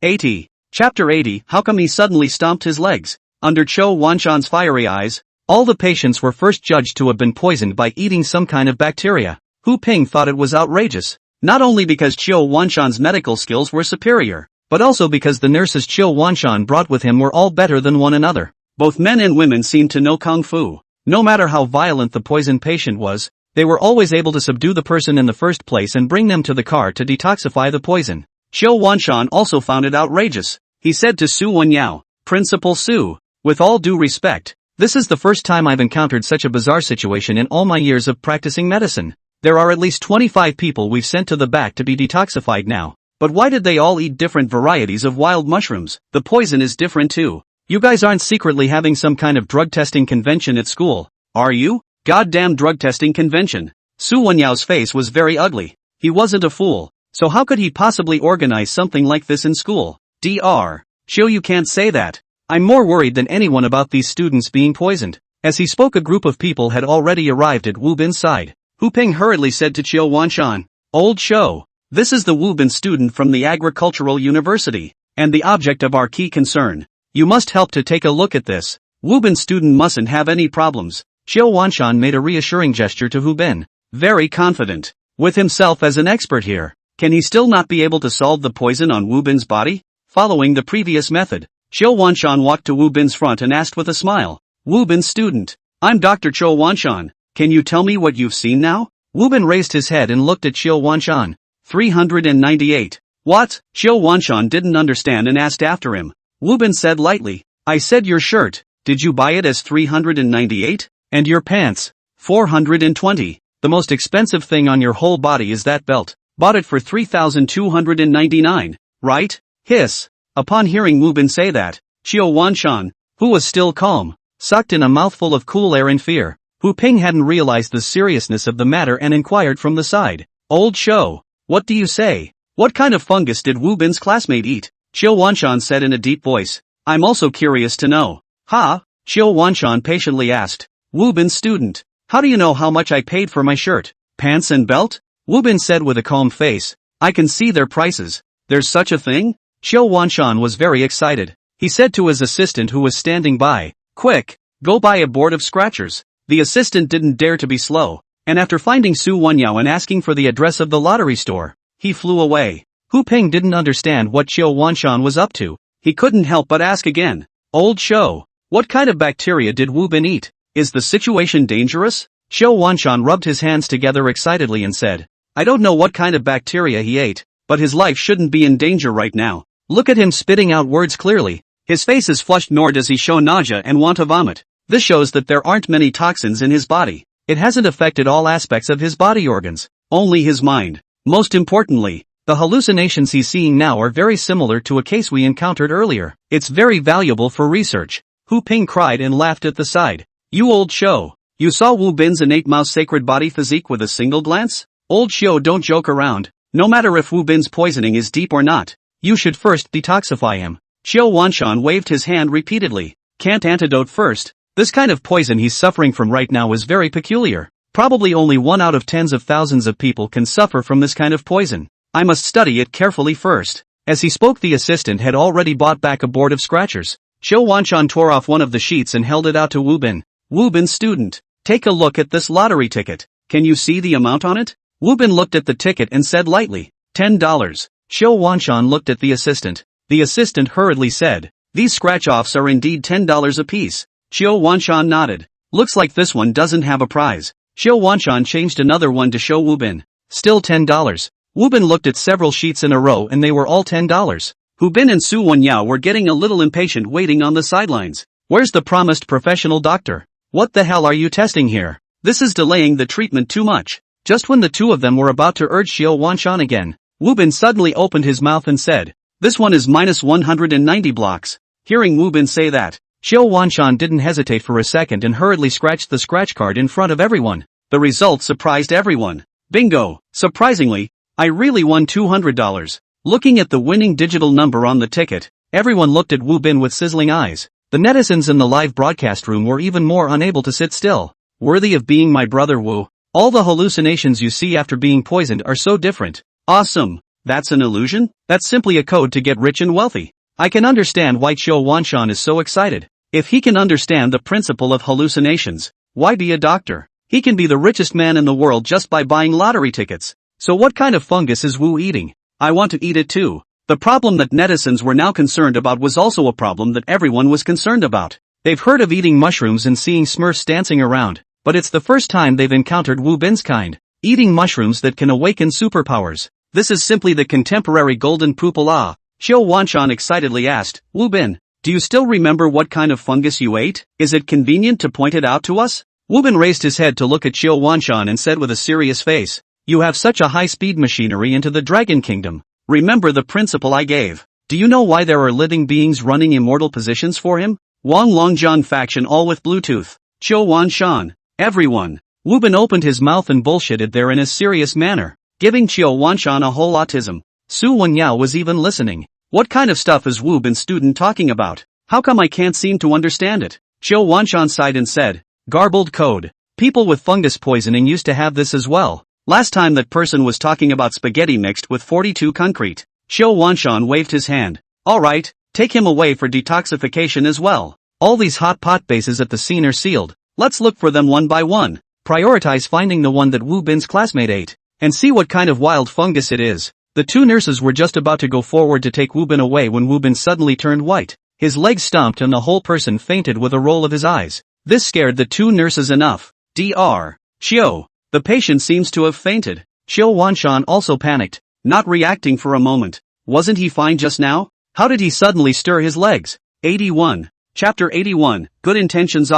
80. Chapter 80. How come he suddenly stomped his legs? Under Qiu Wanshan's fiery eyes, all the patients were first judged to have been poisoned by eating some kind of bacteria. Hu Ping thought it was outrageous, not only because Qiu Wanshan's medical skills were superior, but also because the nurses Qiu Wanshan brought with him were all better than one another. Both men and women seemed to know kung fu. No matter how violent the poison patient was, they were always able to subdue the person in the first place and bring them to the car to detoxify the poison. Qiu Wanshan also found it outrageous. He said to Su Wenyao, "Principal Su, with all due respect, this is the first time I've encountered such a bizarre situation in all my years of practicing medicine. There are at least 25 people we've sent to the back to be detoxified now. But why did they all eat different varieties of wild mushrooms? The poison is different too. You guys aren't secretly having some kind of drug testing convention at school, are you? Goddamn drug testing convention." Su Wenyao's face was very ugly. He wasn't a fool, so how could he possibly organize something like this in school? Dr. Qiu, you can't say that. I'm more worried than anyone about these students being poisoned. As he spoke, a group of people had already arrived at Wu Bin's side. Hu Ping hurriedly said to Qiu Wanshan, "Old show. This is the Wu Bin student from the Agricultural University, and the object of our key concern. You must help to take a look at this. Wu Bin student mustn't have any problems." Qiu Wanshan made a reassuring gesture to Hu Bin. Very confident with himself as an expert here. Can he still not be able to solve the poison on Wu Bin's body? Following the previous method, Qiu Wanshan walked to Wu Bin's front and asked with a smile, "Wu Bin student, I'm Dr. Qiu Wanshan. Can you tell me what you've seen now?" Wu Bin raised his head and looked at Qiu Wanshan. 398. What? Xiao Wanshan didn't understand and asked after him. Wu Bin said lightly, I said your shirt, did you buy it as 398? And your pants? 420. The most expensive thing on your whole body is that belt. Bought it for 3,299, right? Hiss. Upon hearing Wu Bin say that, Xiao Wanshan, who was still calm, sucked in a mouthful of cool air in fear. Wu Ping hadn't realized the seriousness of the matter and inquired from the side. Old Xiao, what do you say? What kind of fungus did Wu Bin's classmate eat? Xiao Wanshan said in a deep voice. I'm also curious to know. Ha? Xiao Wanshan patiently asked. Wu Bin's student. How do you know how much I paid for my shirt, pants and belt? Wu Bin said with a calm face. I can see their prices. There's such a thing? Xiao Wanshan was very excited. He said to his assistant who was standing by, quick, go buy a board of scratchers. The assistant didn't dare to be slow, and after finding Su Wenyao and asking for the address of the lottery store, he flew away. Hu Ping didn't understand what Xiao Wanshan was up to. He couldn't help but ask again. Old Xiao, what kind of bacteria did Wu Bin eat? Is the situation dangerous? Xiao Wanshan rubbed his hands together excitedly and said, I don't know what kind of bacteria he ate, but his life shouldn't be in danger right now. Look at him spitting out words clearly. His face is flushed nor does he show nausea and want to vomit. This shows that there aren't many toxins in his body. It hasn't affected all aspects of his body organs, only his mind. Most importantly, the hallucinations he's seeing now are very similar to a case we encountered earlier. It's very valuable for research. Hu Ping cried and laughed at the side. You old Xiao, you saw Wu Bin's innate mouse sacred body physique with a single glance? Old Xiao, don't joke around. No matter if Wu Bin's poisoning is deep or not, you should first detoxify him. Xiao Wanshan waved his hand repeatedly. Can't antidote first? This kind of poison he's suffering from right now is very peculiar. Probably only 1 out of tens of thousands of people can suffer from this kind of poison. I must study it carefully first. As he spoke, the assistant had already bought back a board of scratchers. Xiao Wanshan tore off one of the sheets and held it out to Wu Bin. Wu Bin student, take a look at this lottery ticket. Can you see the amount on it? Wu Bin looked at the ticket and said lightly, $10. Xiao Wanshan looked at the assistant. The assistant hurriedly said, these scratch-offs are indeed $10 apiece. Xiao Wanshan nodded. Looks like this one doesn't have a prize. Xiao Wanshan changed another one to show Wu Bin. Still $10. Wu Bin looked at several sheets in a row and they were all $10. Wu Bin and Su Wenyao were getting a little impatient waiting on the sidelines. Where's the promised professional doctor? What the hell are you testing here? This is delaying the treatment too much. Just when the two of them were about to urge Xiao Wanshan again, Wu Bin suddenly opened his mouth and said, this one is minus 190 blocks. Hearing Wu Bin say that, Xiao Wanshan didn't hesitate for a second and hurriedly scratched the scratch card in front of everyone. The result surprised everyone. Bingo! Surprisingly, I really won $200. Looking at the winning digital number on the ticket, everyone looked at Wu Bin with sizzling eyes. The netizens in the live broadcast room were even more unable to sit still. Worthy of being my brother Wu. All the hallucinations you see after being poisoned are so different. Awesome! That's an illusion? That's simply a code to get rich and wealthy. I can understand why Xiao Wanshan is so excited. If he can understand the principle of hallucinations, why be a doctor? He can be the richest man in the world just by buying lottery tickets. So what kind of fungus is Wu eating? I want to eat it too. The problem that netizens were now concerned about was also a problem that everyone was concerned about. They've heard of eating mushrooms and seeing Smurfs dancing around, but it's the first time they've encountered Wu Bin's kind. Eating mushrooms that can awaken superpowers. This is simply the contemporary golden poopala. Xiao Wanshan excitedly asked, Wu Bin, do you still remember what kind of fungus you ate? Is it convenient to point it out to us? Wu Bin raised his head to look at Xiao Wanshan and said with a serious face, you have such a high-speed machinery into the Dragon Kingdom. Remember the principle I gave. Do you know why there are living beings running immortal positions for him? Wang Longjian faction all with Bluetooth. Xiao Wanshan. Everyone. Wu Bin opened his mouth and bullshitted there in a serious manner, giving Xiao Wanshan a whole autism. Su Wenyao was even listening. What kind of stuff is Wu Bin student talking about? How come I can't seem to understand it? Xiao Wanshan sighed and said, garbled code. People with fungus poisoning used to have this as well. Last time that person was talking about spaghetti mixed with 42 concrete. Xiao Wanshan waved his hand. Alright, take him away for detoxification as well. All these hot pot bases at the scene are sealed. Let's look for them one by one. Prioritize finding the one that Wu Bin's classmate ate, and see what kind of wild fungus it is. The two nurses were just about to go forward to take Wu Bin away when Wu Bin suddenly turned white. His legs stomped and the whole person fainted with a roll of his eyes. This scared the two nurses enough. Dr. Xiao, the patient seems to have fainted. Xiao Wanshan also panicked. not reacting for a moment. Wasn't he fine just now? How did he suddenly stir his legs? 81. Chapter 81, Good Intentions.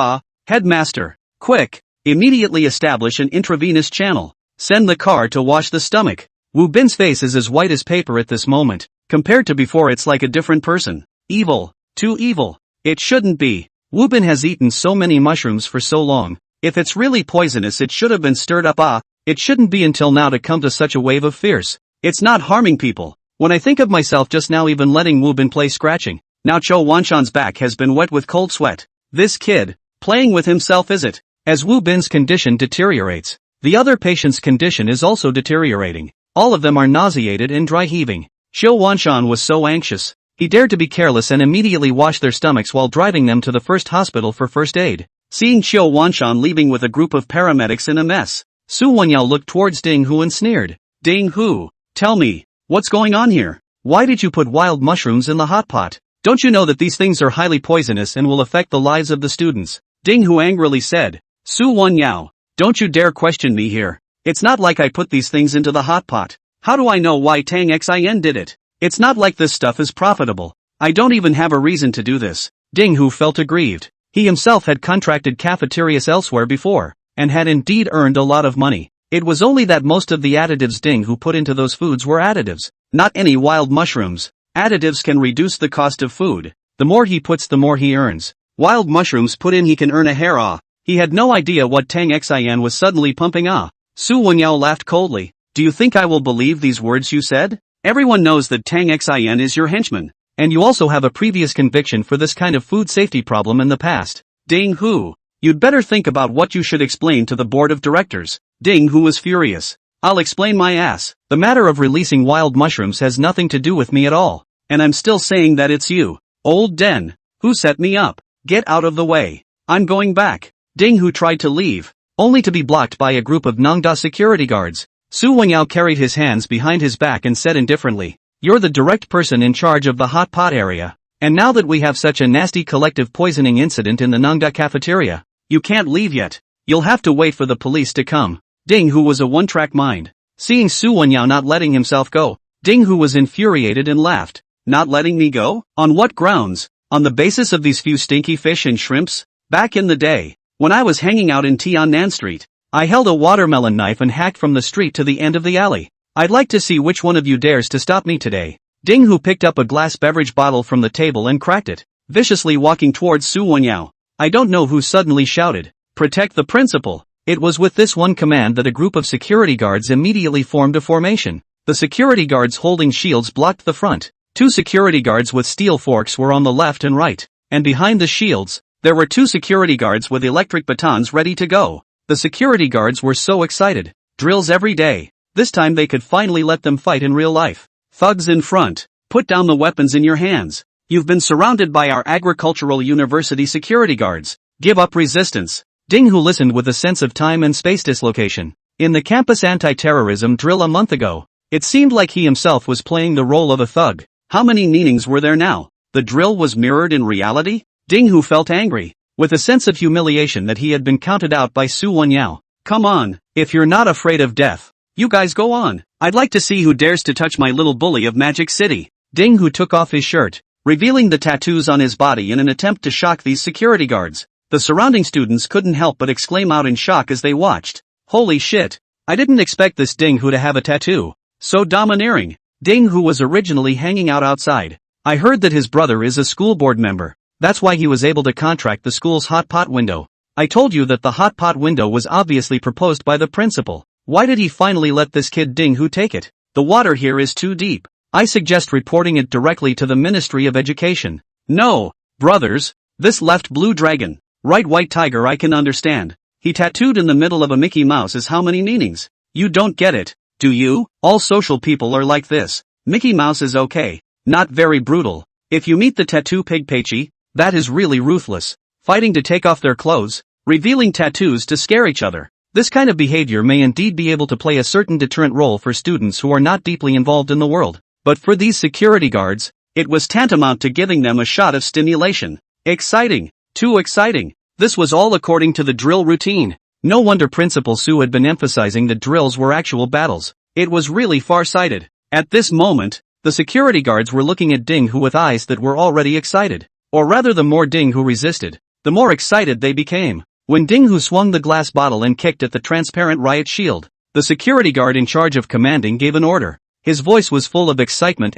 Headmaster. Quick. Immediately establish an intravenous channel. Send the car to wash the stomach. Wu Bin's face is as white as paper at this moment. Compared to before, it's like a different person. Evil. Too evil. It shouldn't be. Wu Bin has eaten so many mushrooms for so long. If it's really poisonous, it should have been stirred up. It shouldn't be until now to come to such a wave of fierce. It's not harming people. When I think of myself just now even letting Wu Bin play scratching. Now Cho Wanshan's back has been wet with cold sweat. This kid, playing with himself, is it? As Wu Bin's condition deteriorates, the other patient's condition is also deteriorating. All of them are nauseated and dry heaving. Cho Wanshan was so anxious. He dared to be careless and immediately washed their stomachs while driving them to the first hospital for first aid. Seeing Cho Wanshan leaving with a group of paramedics in a mess, Su Wenyao looked towards Ding Hu and sneered. Ding Hu, tell me, what's going on here? Why did you put wild mushrooms in the hot pot? Don't you know that these things are highly poisonous and will affect the lives of the students? Ding Hu angrily said. Su Wenyao, don't you dare question me here. It's not like I put these things into the hot pot. How do I know why Tang Xin did it? It's not like this stuff is profitable. I don't even have a reason to do this. Ding Hu felt aggrieved. He himself had contracted cafeterias elsewhere before, and had indeed earned a lot of money. It was only that most of the additives Ding Hu put into those foods were additives, not any wild mushrooms. Additives can reduce the cost of food. The more he puts, the more he earns. Wild mushrooms put in, he can earn a hair. He had no idea what Tang Xin was suddenly pumping. Su Wenyao laughed coldly. Do you think I will believe these words you said? Everyone knows that Tang Xin is your henchman. And you also have a previous conviction for this kind of food safety problem in the past. Ding Hu, you'd better think about what you should explain to the board of directors. Ding Hu was furious. I'll explain my ass. The matter of releasing wild mushrooms has nothing to do with me at all. And I'm still saying that it's you, old Den, who set me up. Get out of the way. I'm going back. Ding Hu tried to leave, only to be blocked by a group of Nangda security guards. Su Wenyao carried his hands behind his back and said indifferently, you're the direct person in charge of the hot pot area. And now that we have such a nasty collective poisoning incident in the Nangda cafeteria, you can't leave yet. You'll have to wait for the police to come. Ding Hu was a one-track mind. Seeing Su Wenyao not letting himself go, Ding Hu was infuriated and laughed. Not letting me go? On what grounds? On the basis of these few stinky fish and shrimps? Back in the day, when I was hanging out in Tiannan Street, I held a watermelon knife and hacked from the street to the end of the alley. I'd like to see which one of you dares to stop me today. Ding Hu picked up a glass beverage bottle from the table and cracked it, viciously walking towards Su Wenyao. I don't know who suddenly shouted, protect the principal. It was with this one command that a group of security guards immediately formed a formation. The security guards holding shields blocked the front. 2 security guards with steel forks were on the left and right, and behind the shields, there were 2 security guards with electric batons ready to go. The security guards were so excited. Drills every day. This time they could finally let them fight in real life. Thugs in front, put down the weapons in your hands. You've been surrounded by our agricultural university security guards. Give up resistance. Ding Hu listened with a sense of time and space dislocation. In the campus anti-terrorism drill a month ago, it seemed like he himself was playing the role of a thug. How many meanings were there now? The drill was mirrored in reality? Ding Hu felt angry, with a sense of humiliation that he had been counted out by Su Wenyao. Come on, if you're not afraid of death, you guys go on. I'd like to see who dares to touch my little bully of Magic City. Ding Hu took off his shirt, revealing the tattoos on his body in an attempt to shock these security guards. The surrounding students couldn't help but exclaim out in shock as they watched. Holy shit, I didn't expect this Ding Hu to have a tattoo. So domineering. Ding Hu was originally hanging out outside. I heard that his brother is a school board member. That's why he was able to contract the school's hot pot window. I told you that the hot pot window was obviously proposed by the principal. Why did he finally let this kid Ding Hu take it? The water here is too deep. I suggest reporting it directly to the Ministry of Education. No, brothers, this left blue dragon, right white tiger I can understand. He tattooed in the middle of a Mickey Mouse is how many meanings? You don't get it, do you? All social people are like this. Mickey Mouse is okay, not very brutal. If you meet the tattoo pig Peichi, that is really ruthless. Fighting to take off their clothes, revealing tattoos to scare each other. This kind of behavior may indeed be able to play a certain deterrent role for students who are not deeply involved in the world. But for these security guards, it was tantamount to giving them a shot of stimulation. Exciting. Too exciting. This was all according to the drill routine. No wonder Principal Su had been emphasizing that drills were actual battles. It was really far-sighted. At this moment, the security guards were looking at Ding Hu with eyes that were already excited. Or rather, the more Ding Hu resisted, the more excited they became. When Ding Hu swung the glass bottle and kicked at the transparent riot shield, the security guard in charge of commanding gave an order. His voice was full of excitement.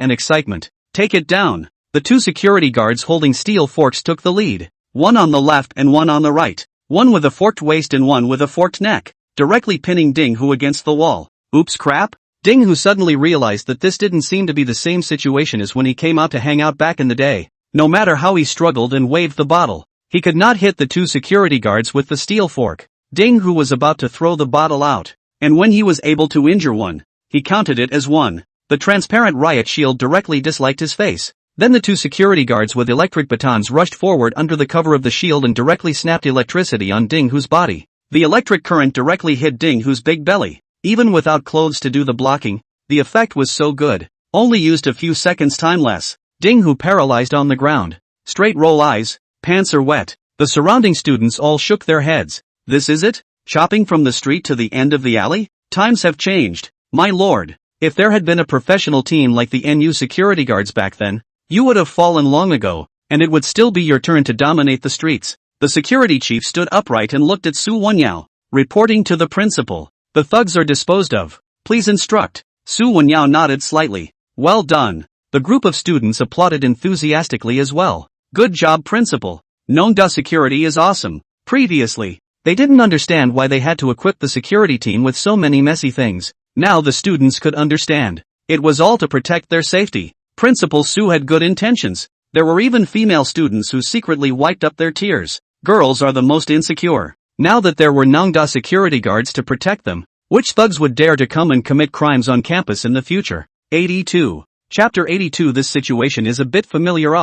Take it down. The two security guards holding steel forks took the lead. One on the left and one on the right. One with a forked waist and one with a forked neck, directly pinning Ding Hu against the wall. Oops, crap? Ding Hu suddenly realized that this didn't seem to be the same situation as when he came out to hang out back in the day. No matter how he struggled and waved the bottle, he could not hit the two security guards with the steel fork. Ding Hu was about to throw the bottle out, and when he was able to injure one, he counted it as one. The transparent riot shield directly disliked his face. Then the two security guards with electric batons rushed forward under the cover of the shield and directly snapped electricity on Ding Hu's body. The electric current directly hit Ding Hu's big belly. Even without clothes to do the blocking, the effect was so good. Only used a few seconds time less. Ding Hu paralyzed on the ground. Straight roll eyes, pants are wet. The surrounding students all shook their heads. This is it? Chopping from the street to the end of the alley? Times have changed. My lord, if there had been a professional team like the NU security guards back then, you would have fallen long ago, and it would still be your turn to dominate the streets. The security chief stood upright and looked at Su Wenyao, reporting to the principal. The thugs are disposed of. Please instruct. Su Wenyao nodded slightly. Well done. The group of students applauded enthusiastically as well. Good job, principal. Nongda security is awesome. Previously, they didn't understand why they had to equip the security team with so many messy things. Now the students could understand. It was all to protect their safety. Principal Su had good intentions. There were even female students who secretly wiped up their tears. Girls are the most insecure. Now that there were Nongda security guards to protect them, which thugs would dare to come and commit crimes on campus in the future? 82. Chapter 82. This situation is a bit familiar.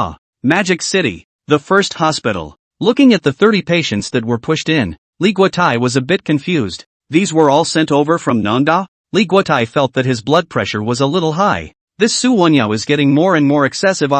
Magic City. The first hospital. Looking at the 30 patients that were pushed in, Li Guotai was a bit confused. These were all sent over from Nongda? Li Guotai felt that his blood pressure was a little high. This Su Wenyao is getting more and more excessive.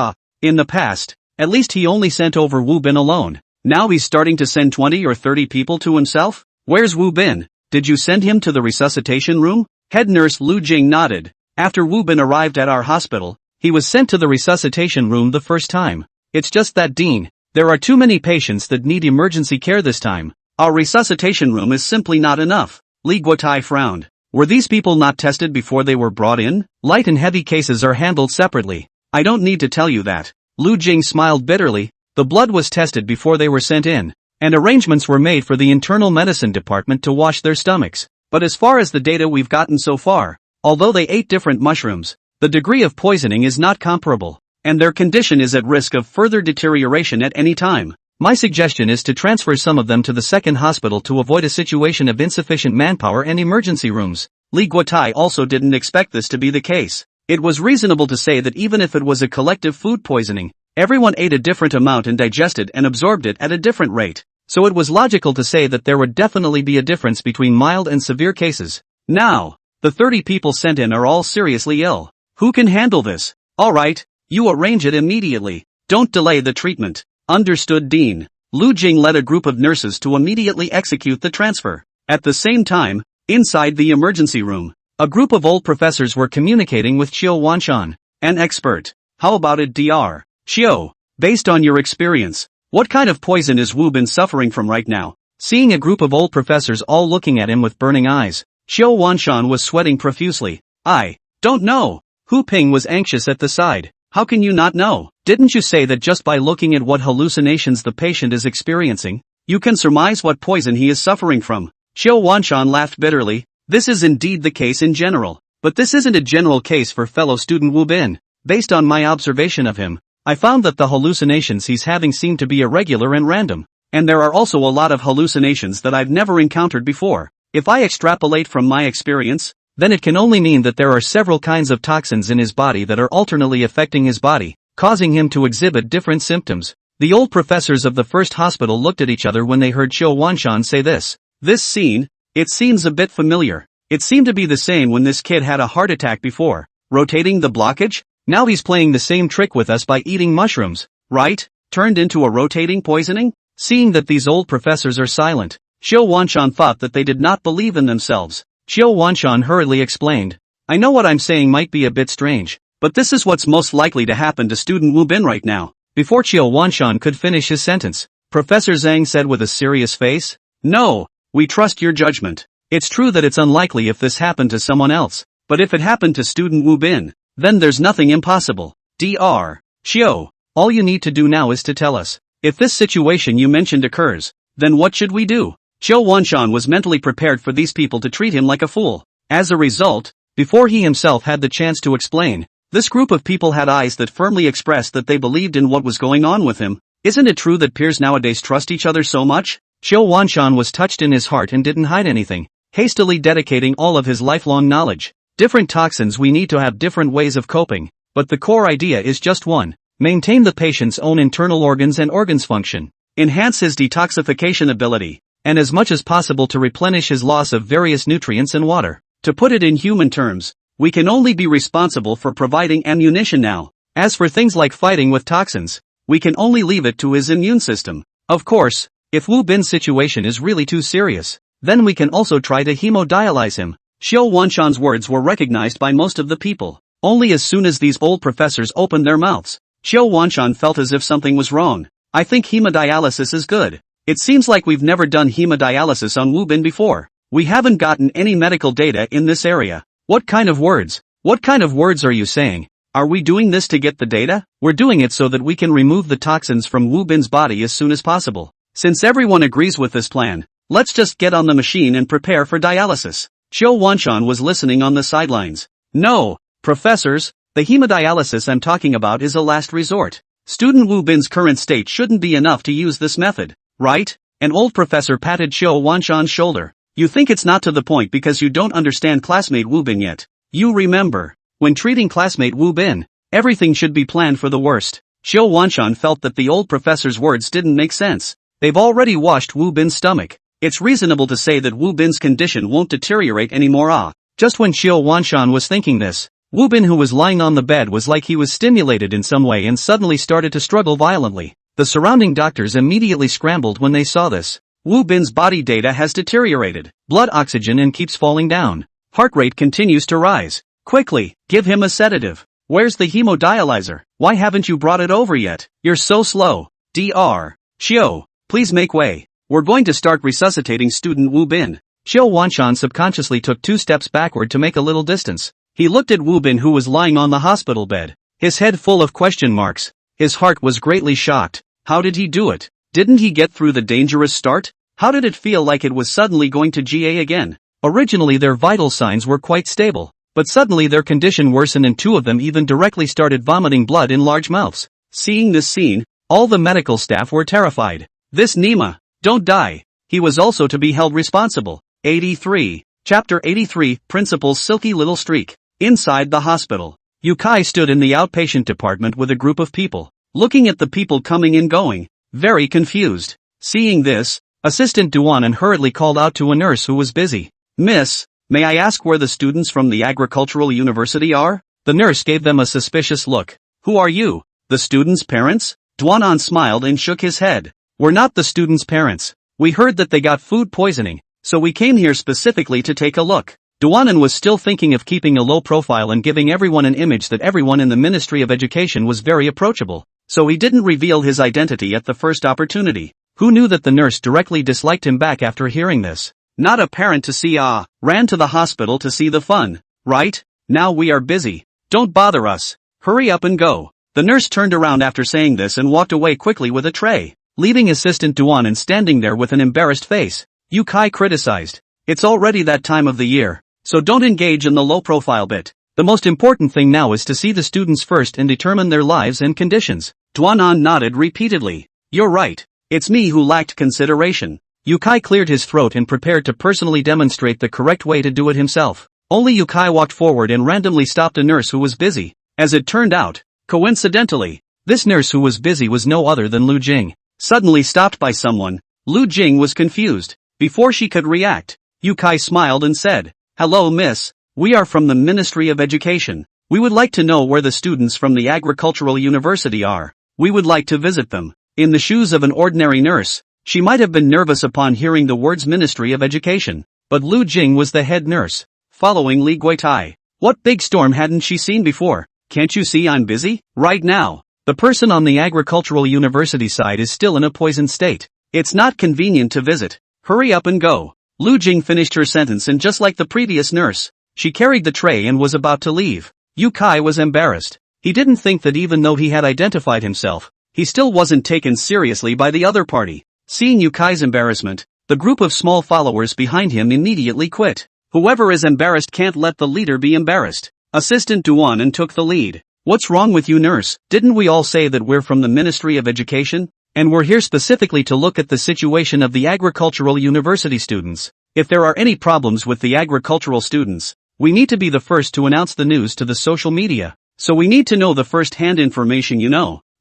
In the past, at least he only sent over Wu Bin alone. Now he's starting to send 20 or 30 people to himself? Where's Wu Bin? Did you send him to the resuscitation room? Head nurse Lu Jing nodded. After Wu Bin arrived at our hospital, he was sent to the resuscitation room the first time. It's just that, Dean, there are too many patients that need emergency care this time. Our resuscitation room is simply not enough. Li Guotai frowned. Were these people not tested before they were brought in? Light and heavy cases are handled separately. I don't need to tell you that. Lu Jing smiled bitterly. The blood was tested before they were sent in, and arrangements were made for the internal medicine department to wash their stomachs. But as far as the data we've gotten so far, although they ate different mushrooms, the degree of poisoning is not comparable, and their condition is at risk of further deterioration at any time. My suggestion is to transfer some of them to the second hospital to avoid a situation of insufficient manpower and emergency rooms. Li Guotai also didn't expect this to be the case. It was reasonable to say that even if it was a collective food poisoning, everyone ate a different amount and digested and absorbed it at a different rate. So it was logical to say that there would definitely be a difference between mild and severe cases. Now, the 30 people sent in are all seriously ill. Who can handle this? Alright, you arrange it immediately. Don't delay the treatment. Understood, Dean. Lu Jing led a group of nurses to immediately execute the transfer. At the same time, inside the emergency room, a group of old professors were communicating with Qiu Wanshan, an expert. How about it, Dr. Qiu? Based on your experience, what kind of poison is Wu Bin suffering from right now? Seeing a group of old professors all looking at him with burning eyes, Qiu Wanshan was sweating profusely. I don't know. Hu Ping was anxious at the side. How can you not know? Didn't you say that just by looking at what hallucinations the patient is experiencing, you can surmise what poison he is suffering from? Qiu Wanshan laughed bitterly. This is indeed the case in general, but this isn't a general case for fellow student Wu Bin. Based on my observation of him, I found that the hallucinations he's having seem to be irregular and random, and there are also a lot of hallucinations that I've never encountered before. If I extrapolate from my experience, then it can only mean that there are several kinds of toxins in his body that are alternately affecting his body, causing him to exhibit different symptoms. The old professors of the first hospital looked at each other when they heard Qiu Wanshan say this. This scene, it seems a bit familiar. It seemed to be the same when this kid had a heart attack before. Rotating the blockage? Now he's playing the same trick with us by eating mushrooms, right? Turned into a rotating poisoning? Seeing that these old professors are silent, Qiu Wanshan thought that they did not believe in themselves. Qiu Wanshan hurriedly explained. I know what I'm saying might be a bit strange, but this is what's most likely to happen to student Wu Bin right now. Before Qiu Wanshan could finish his sentence, Professor Zhang said with a serious face, "No, we trust your judgment. It's true that it's unlikely if this happened to someone else, but if it happened to student Wu Bin, then there's nothing impossible. Dr. Qiu, all you need to do now is to tell us, if this situation you mentioned occurs, then what should we do?" Qiu Wanshan was mentally prepared for these people to treat him like a fool. As a result, before he himself had the chance to explain, this group of people had eyes that firmly expressed that they believed in what was going on with him. Isn't it true that peers nowadays trust each other so much? Qiu Wanshan was touched in his heart and didn't hide anything, hastily dedicating all of his lifelong knowledge. Different toxins, we need to have different ways of coping, but the core idea is just one: maintain the patient's own internal organs and organs function, enhance his detoxification ability, and as much as possible to replenish his loss of various nutrients and water. To put it in human terms, we can only be responsible for providing ammunition now. As for things like fighting with toxins, we can only leave it to his immune system. Of course, if Wu Bin's situation is really too serious, then we can also try to hemodialyze him. Qiu Wanshan's words were recognized by most of the people. Only as soon as these old professors opened their mouths, Qiu Wanshan felt as if something was wrong. I think hemodialysis is good. It seems like we've never done hemodialysis on Wu Bin before. We haven't gotten any medical data in this area. What kind of words? What kind of words are you saying? Are we doing this to get the data? We're doing it so that we can remove the toxins from Wu Bin's body as soon as possible. Since everyone agrees with this plan, let's just get on the machine and prepare for dialysis. Qiu Wanshan was listening on the sidelines. No, professors, the hemodialysis I'm talking about is a last resort. Student Wu Bin's current state shouldn't be enough to use this method, right? An old professor patted Qiu Wanshan's shoulder. You think it's not to the point because you don't understand classmate Wu Bin yet. You remember, when treating classmate Wu Bin, everything should be planned for the worst. Qiu Wanshan felt that the old professor's words didn't make sense. They've already washed Wu Bin's stomach. It's reasonable to say that Wu Bin's condition won't deteriorate anymore. Just when Qiu Wanshan was thinking this, Wu Bin, who was lying on the bed, was like he was stimulated in some way and suddenly started to struggle violently. The surrounding doctors immediately scrambled when they saw this. Wu Bin's body data has deteriorated. Blood oxygen and keeps falling down. Heart rate continues to rise. Quickly, give him a sedative. Where's the hemodialyzer? Why haven't you brought it over yet? You're so slow. Dr. Qiu, please make way. We're going to start resuscitating student Wu Bin. Qiu Wanshan subconsciously took 2 steps backward to make a little distance. He looked at Wu Bin, who was lying on the hospital bed, his head full of question marks. His heart was greatly shocked. How did he do it? Didn't he get through the dangerous start? How did it feel like it was suddenly going to GA again? Originally their vital signs were quite stable, but suddenly their condition worsened and 2 of them even directly started vomiting blood in large mouths. Seeing this scene, all the medical staff were terrified. This Nima, don't die. He was also to be held responsible. 83. Chapter 83, Principal's Silky Little Streak. Inside the hospital, Yukai stood in the outpatient department with a group of people, looking at the people coming and going, very confused. Seeing this, Assistant Duanan hurriedly called out to a nurse who was busy. Miss, may I ask where the students from the agricultural university are? The nurse gave them a suspicious look. Who are you? The students' parents? Duanan smiled and shook his head. We're not the students' parents. We heard that they got food poisoning, so we came here specifically to take a look. Duanan was still thinking of keeping a low profile and giving everyone an image that everyone in the Ministry of Education was very approachable, so he didn't reveal his identity at the first opportunity. Who knew that the nurse directly disliked him back after hearing this? Not a parent to see. Ran to the hospital to see the fun, right? Now we are busy. Don't bother us. Hurry up and go. The nurse turned around after saying this and walked away quickly with a tray, leaving Assistant Duanan standing there with an embarrassed face. Yukai criticized. It's already that time of the year, so don't engage in the low-profile bit. The most important thing now is to see the students first and determine their lives and conditions. Duanan nodded repeatedly. You're right. It's me who lacked consideration. Yukai cleared his throat and prepared to personally demonstrate the correct way to do it himself. Only Yukai walked forward and randomly stopped a nurse who was busy. As it turned out, coincidentally, this nurse who was busy was no other than Lu Jing. Suddenly stopped by someone, Lu Jing was confused. Before she could react, Yukai smiled and said, Hello miss, we are from the Ministry of Education. We would like to know where the students from the agricultural university are. We would like to visit them. In the shoes of an ordinary nurse, she might have been nervous upon hearing the words Ministry of Education, but Lu Jing was the head nurse. Following Li Guitai, What big storm hadn't she seen before? Can't you see I'm busy? Right now. The person on the agricultural university side is still in a poisoned state. It's not convenient to visit. Hurry up and go. Lu Jing finished her sentence and just like the previous nurse, she carried the tray and was about to leave. Yu Kai was embarrassed. He didn't think that even though he had identified himself, he still wasn't taken seriously by the other party. Seeing Yu Kai's embarrassment, the group of small followers behind him immediately quit. Whoever is embarrassed can't let the leader be embarrassed. Assistant Duan took the lead. What's wrong with you, nurse? Didn't we all say that we're from the Ministry of Education? And we're here specifically to look at the situation of the agricultural university students. If there are any problems with the agricultural students, we need to be the first to announce the news to the social media. So we need to know the first-hand information,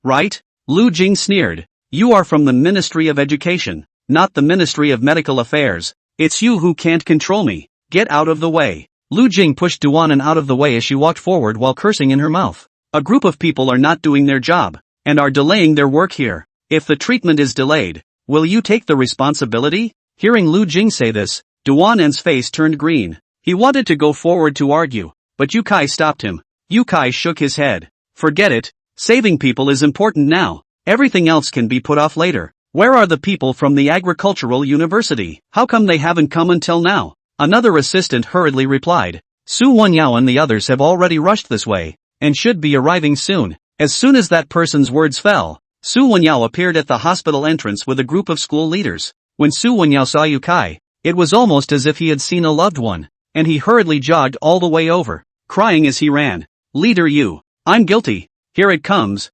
right? Lu Jing sneered. You are from the Ministry of Education, not the Ministry of Medical Affairs. It's you who can't control me. Get out of the way. Lu Jing pushed Duan out of the way as she walked forward while cursing in her mouth. A group of people are not doing their job, and are delaying their work here. If the treatment is delayed, will you take the responsibility? Hearing Lu Jing say this, Duan's face turned green. He wanted to go forward to argue, but Yu Kai stopped him. Yu Kai shook his head. Forget it. Saving people is important now. Everything else can be put off later. Where are the people from the agricultural university? How come they haven't come until now? Another assistant hurriedly replied. Su Wenyao and the others have already rushed this way, and should be arriving soon. As soon as that person's words fell, Su Wenyao appeared at the hospital entrance with a group of school leaders. When Su Wenyao saw Yu Kai, it was almost as if he had seen a loved one, and he hurriedly jogged all the way over, crying as he ran. Leader Yu, I'm guilty. Here it comes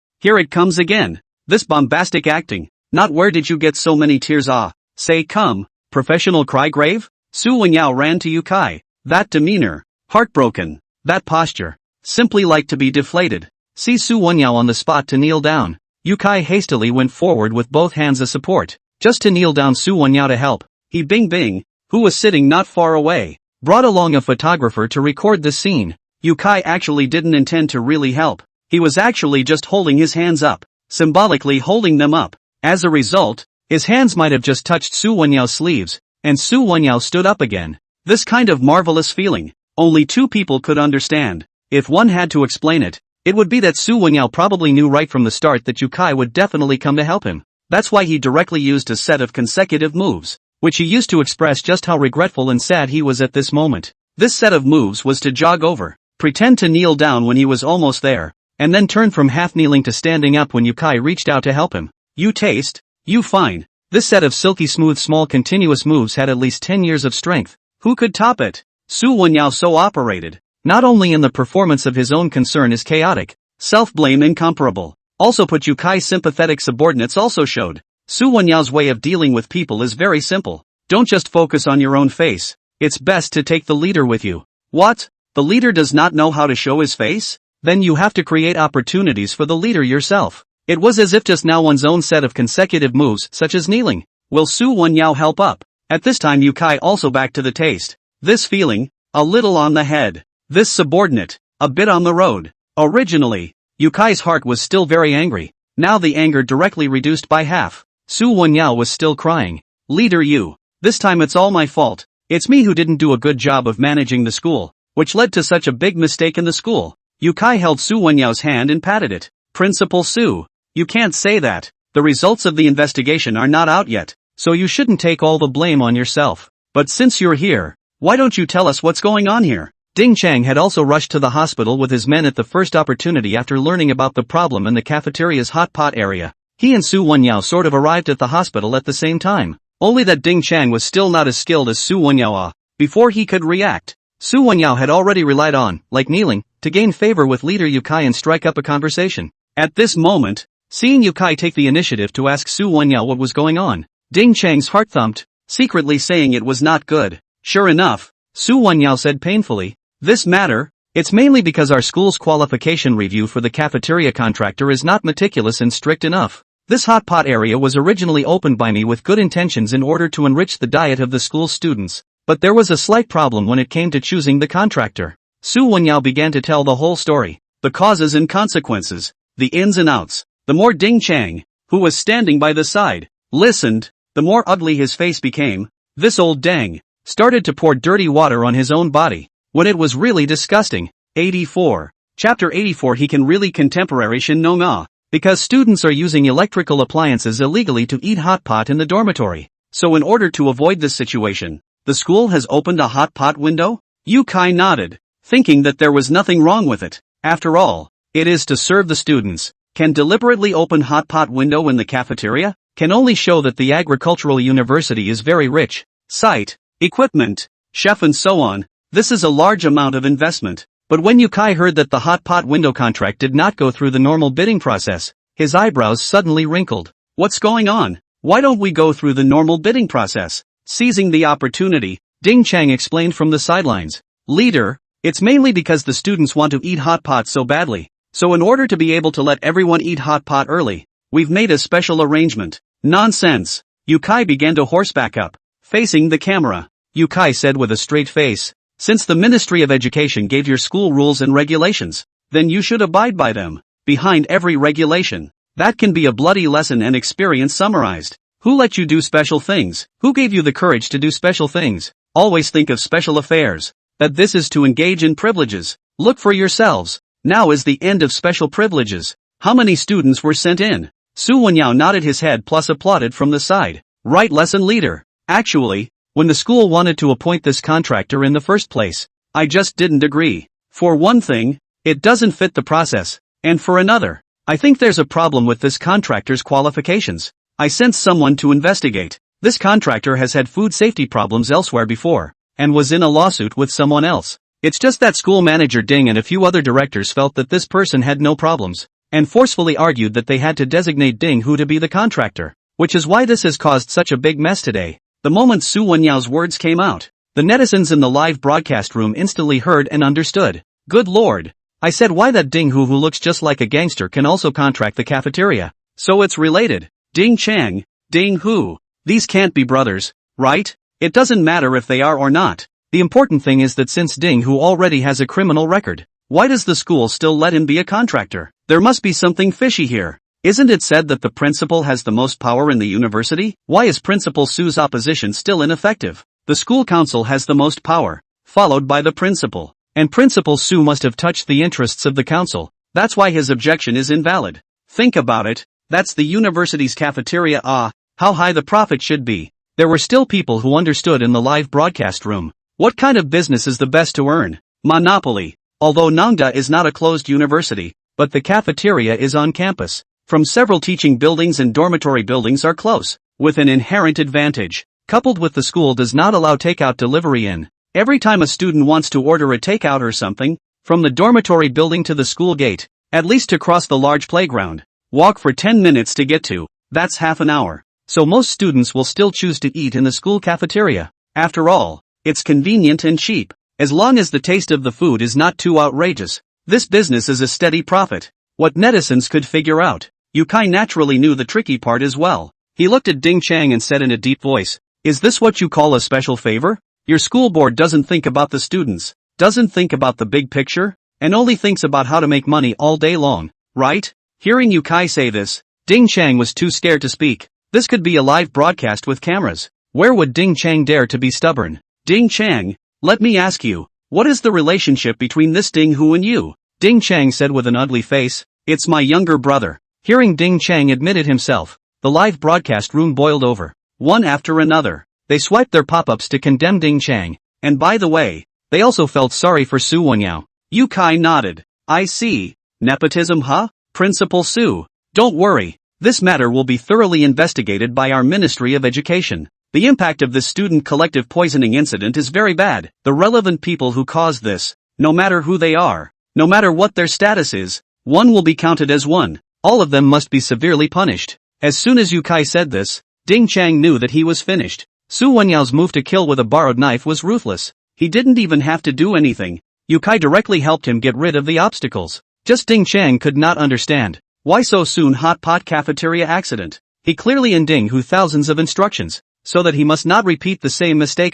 again. This bombastic acting, not where did you get so many tears say come, professional cry grave? Su Wenyao ran to Yu Kai. That demeanor, heartbroken, that posture, simply like to be deflated. See Su Wenyao on the spot to kneel down. Yu Kai hastily went forward with both hands as support, just to kneel down Su Wenyao to help. He Bing, who was sitting not far away, brought along a photographer to record the scene. Yu Kai actually didn't intend to really help. He was actually just holding his hands up, symbolically holding them up. As a result, his hands might have just touched Su Wenyao's sleeves, and Su Wenyao stood up again. This kind of marvelous feeling, only two people could understand. If one had to explain it, it would be that Su Wenyao probably knew right from the start that Yu Kai would definitely come to help him. That's why he directly used a set of consecutive moves, which he used to express just how regretful and sad he was at this moment. This set of moves was to jog over, pretend to kneel down when he was almost there, and then turn from half kneeling to standing up when Yu Kai reached out to help him. You taste, you fine. This set of silky smooth small continuous moves had at least 10 years of strength. Who could top it? Su Wenyao so operated. Not only in the performance of his own concern is chaotic, self-blame incomparable. Also put Yu Kai's sympathetic subordinates also showed. Su Wenyao's way of dealing with people is very simple. Don't just focus on your own face. It's best to take the leader with you. What? The leader does not know how to show his face? Then you have to create opportunities for the leader yourself. It was as if just now one's own set of consecutive moves such as kneeling. Will Su Wenyao help up? At this time Yu Kai also back to the taste. This feeling, a little on the head. This subordinate, a bit on the road. Originally, Yu Kai's heart was still very angry. Now the anger directly reduced by half. Su Wenyao was still crying. Leader Yu, this time it's all my fault. It's me who didn't do a good job of managing the school, which led to such a big mistake in the school. Yu Kai held Su Wenyao's hand and patted it. Principal Su, you can't say that. The results of the investigation are not out yet, so you shouldn't take all the blame on yourself. But since you're here, why don't you tell us what's going on here? Ding Chang had also rushed to the hospital with his men at the first opportunity after learning about the problem in the cafeteria's hot pot area. He and Su Wenyao sort of arrived at the hospital at the same time. Only that Ding Chang was still not as skilled as Su Wenyao. Before he could react, Su Wenyao had already relied on, like kneeling, to gain favor with leader Yu Kai and strike up a conversation. At this moment, seeing Yu Kai take the initiative to ask Su Wenyao what was going on, Ding Chang's heart thumped, secretly saying it was not good. Sure enough, Su Wenyao said painfully, this matter, it's mainly because our school's qualification review for the cafeteria contractor is not meticulous and strict enough. This hot pot area was originally opened by me with good intentions in order to enrich the diet of the school's students, but there was a slight problem when it came to choosing the contractor. Su Wenyao began to tell the whole story, the causes and consequences, the ins and outs. The more Ding Chang, who was standing by the side, listened, the more ugly his face became. This old dang started to pour dirty water on his own body, when it was really disgusting. 84. Chapter 84. He can really contemporary shin no nga. Because students are using electrical appliances illegally to eat hot pot in the dormitory. So in order to avoid this situation, the school has opened a hot pot window? Yukai nodded, thinking that there was nothing wrong with it. After all, it is to serve the students. Can deliberately open hot pot window in the cafeteria? Can only show that the agricultural university is very rich. Site, equipment, chef and so on. This is a large amount of investment. But when Yukai heard that the hot pot window contract did not go through the normal bidding process, his eyebrows suddenly wrinkled. What's going on? Why don't we go through the normal bidding process? Seizing the opportunity, Ding Chang explained from the sidelines. Leader, it's mainly because the students want to eat hot pot so badly. So in order to be able to let everyone eat hot pot early, we've made a special arrangement. Nonsense. Yukai began to horseback up, facing the camera. Yukai said with a straight face, since the Ministry of Education gave your school rules and regulations, then you should abide by them. Behind every regulation, that can be a bloody lesson and experience summarized. Who let you do special things? Who gave you the courage to do special things? Always think of special affairs. That this is to engage in privileges. Look for yourselves. Now is the end of special privileges. How many students were sent in? Su Wenyao nodded his head plus applauded from the side. Right, lesson leader. Actually, when the school wanted to appoint this contractor in the first place, I just didn't agree. For one thing, it doesn't fit the process, and for another, I think there's a problem with this contractor's qualifications. I sent someone to investigate. This contractor has had food safety problems elsewhere before, and was in a lawsuit with someone else. It's just that school manager Ding and a few other directors felt that this person had no problems, and forcefully argued that they had to designate Ding Hu to be the contractor, which is why this has caused such a big mess today. The moment Su Wenyao's words came out, the netizens in the live broadcast room instantly heard and understood. Good lord. I said why that Ding Hu who looks just like a gangster can also contract the cafeteria. So it's related. Ding Chang, Ding Hu. These can't be brothers, right? It doesn't matter if they are or not. The important thing is that since Ding Hu already has a criminal record, why does the school still let him be a contractor? There must be something fishy here. Isn't it said that the principal has the most power in the university? Why is Principal Su's opposition still ineffective? The school council has the most power, followed by the principal. And Principal Su must have touched the interests of the council. That's why his objection is invalid. Think about it. That's the university's cafeteria. How high the profit should be. There were still people who understood in the live broadcast room. What kind of business is the best to earn? Monopoly. Although Nangda is not a closed university, but the cafeteria is on campus. From several teaching buildings and dormitory buildings are close, with an inherent advantage, coupled with the school does not allow takeout delivery in. Every time a student wants to order a takeout or something, from the dormitory building to the school gate, at least to cross the large playground, walk for 10 minutes to get to, that's half an hour. So most students will still choose to eat in the school cafeteria. After all, it's convenient and cheap, as long as the taste of the food is not too outrageous. This business is a steady profit. What netizens could figure out. Yukai naturally knew the tricky part as well. He looked at Ding Chang and said in a deep voice, is this what you call a special favor? Your school board doesn't think about the students, doesn't think about the big picture, and only thinks about how to make money all day long, right? Hearing Yukai say this, Ding Chang was too scared to speak. This could be a live broadcast with cameras. Where would Ding Chang dare to be stubborn? Ding Chang, let me ask you, what is the relationship between this Ding Hu and you? Ding Chang said with an ugly face, it's my younger brother. Hearing Ding Chang admitted himself, the live broadcast room boiled over. One after another, they swiped their pop-ups to condemn Ding Chang, and by the way, they also felt sorry for Su Wenyao. Yukai nodded. I see. Nepotism, huh? Principal Su. Don't worry, this matter will be thoroughly investigated by our Ministry of Education. The impact of this student collective poisoning incident is very bad. The relevant people who caused this, no matter who they are, no matter what their status is, one will be counted as one. All of them must be severely punished. As soon as Yukai said this, Ding Chang knew that he was finished. Su Wenyao's move to kill with a borrowed knife was ruthless. He didn't even have to do anything. Yukai directly helped him get rid of the obstacles. Just Ding Chang could not understand. Why so soon hot pot cafeteria accident? He clearly in Ding Hu thousands of instructions, so that he must not repeat the same mistake.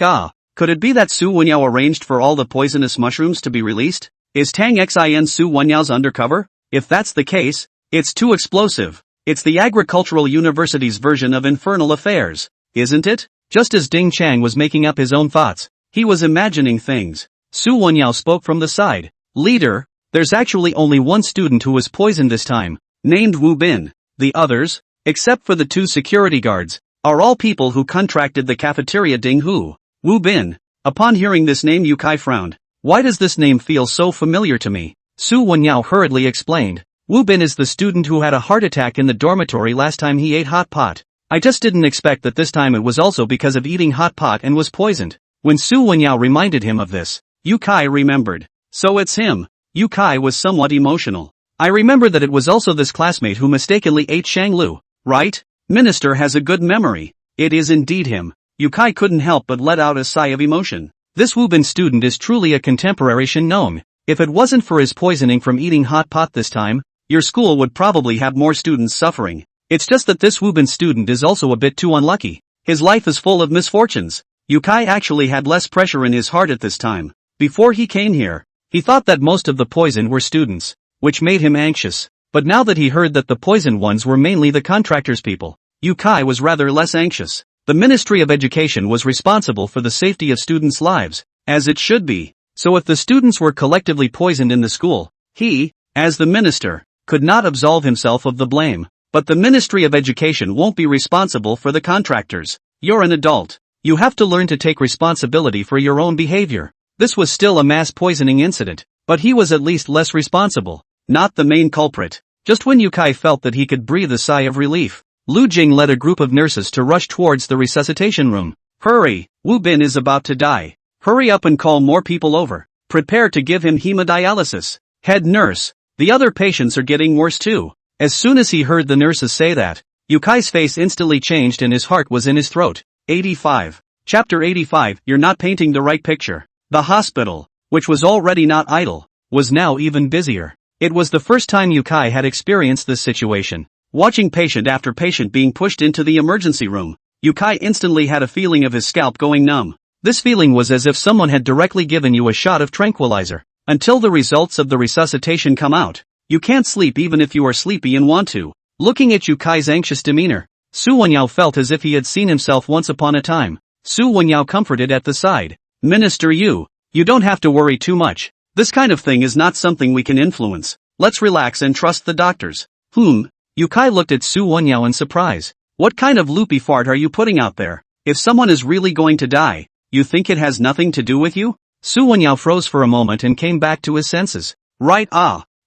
Could it be that Su Wenyao arranged for all the poisonous mushrooms to be released? Is Tang Xin Su Wenyao's undercover? If that's the case, it's too explosive. It's the agricultural university's version of infernal affairs, isn't it? Just as Ding Chang was making up his own thoughts, he was imagining things. Su Wenyao spoke from the side. Leader, there's actually only one student who was poisoned this time, named Wu Bin. The others, except for the 2 security guards, are all people who contracted the cafeteria Ding Hu. Wu Bin. Upon hearing this name, Yukai frowned. Why does this name feel so familiar to me? Su Wenyao hurriedly explained. Wu Bin is the student who had a heart attack in the dormitory last time he ate hot pot. I just didn't expect that this time it was also because of eating hot pot and was poisoned. When Su Wenyao reminded him of this, Yukai remembered. So it's him. Yukai was somewhat emotional. I remember that it was also this classmate who mistakenly ate Shanglu, right? Minister has a good memory. It is indeed him. Yukai couldn't help but let out a sigh of emotion. This Wu Bin student is truly a contemporary Shin gnome. If it wasn't for his poisoning from eating hot pot this time, your school would probably have more students suffering. It's just that this Wu Bin student is also a bit too unlucky. His life is full of misfortunes. Yukai actually had less pressure in his heart at this time. Before he came here, he thought that most of the poisoned were students, which made him anxious. But now that he heard that the poisoned ones were mainly the contractors' people, Yukai was rather less anxious. The Ministry of Education was responsible for the safety of students' lives, as it should be. So if the students were collectively poisoned in the school, he, as the minister, could not absolve himself of the blame. But the Ministry of Education won't be responsible for the contractors. You're an adult. You have to learn to take responsibility for your own behavior. This was still a mass poisoning incident, but he was at least less responsible, not the main culprit. Just when Yukai felt that he could breathe a sigh of relief, Lu Jing led a group of nurses to rush towards the resuscitation room. Hurry, Wu Bin is about to die. Hurry up and call more people over. Prepare to give him hemodialysis. Head nurse, the other patients are getting worse too. As soon as he heard the nurses say that, Yukai's face instantly changed and his heart was in his throat. 85. Chapter 85. You're not painting the right picture. The hospital, which was already not idle, was now even busier. It was the first time Yukai had experienced this situation. Watching patient after patient being pushed into the emergency room, Yukai instantly had a feeling of his scalp going numb. This feeling was as if someone had directly given you a shot of tranquilizer. Until the results of the resuscitation come out, you can't sleep even if you are sleepy and want to. Looking at Yukai's anxious demeanor, Su Wenyao felt as if he had seen himself once upon a time. Su Wenyao comforted at the side. Minister you don't have to worry too much. This kind of thing is not something we can influence. Let's relax and trust the doctors. Yukai looked at Su Wenyao in surprise. What kind of loopy fart are you putting out there? If someone is really going to die, you think it has nothing to do with you? Su Wenyao froze for a moment and came back to his senses. Right,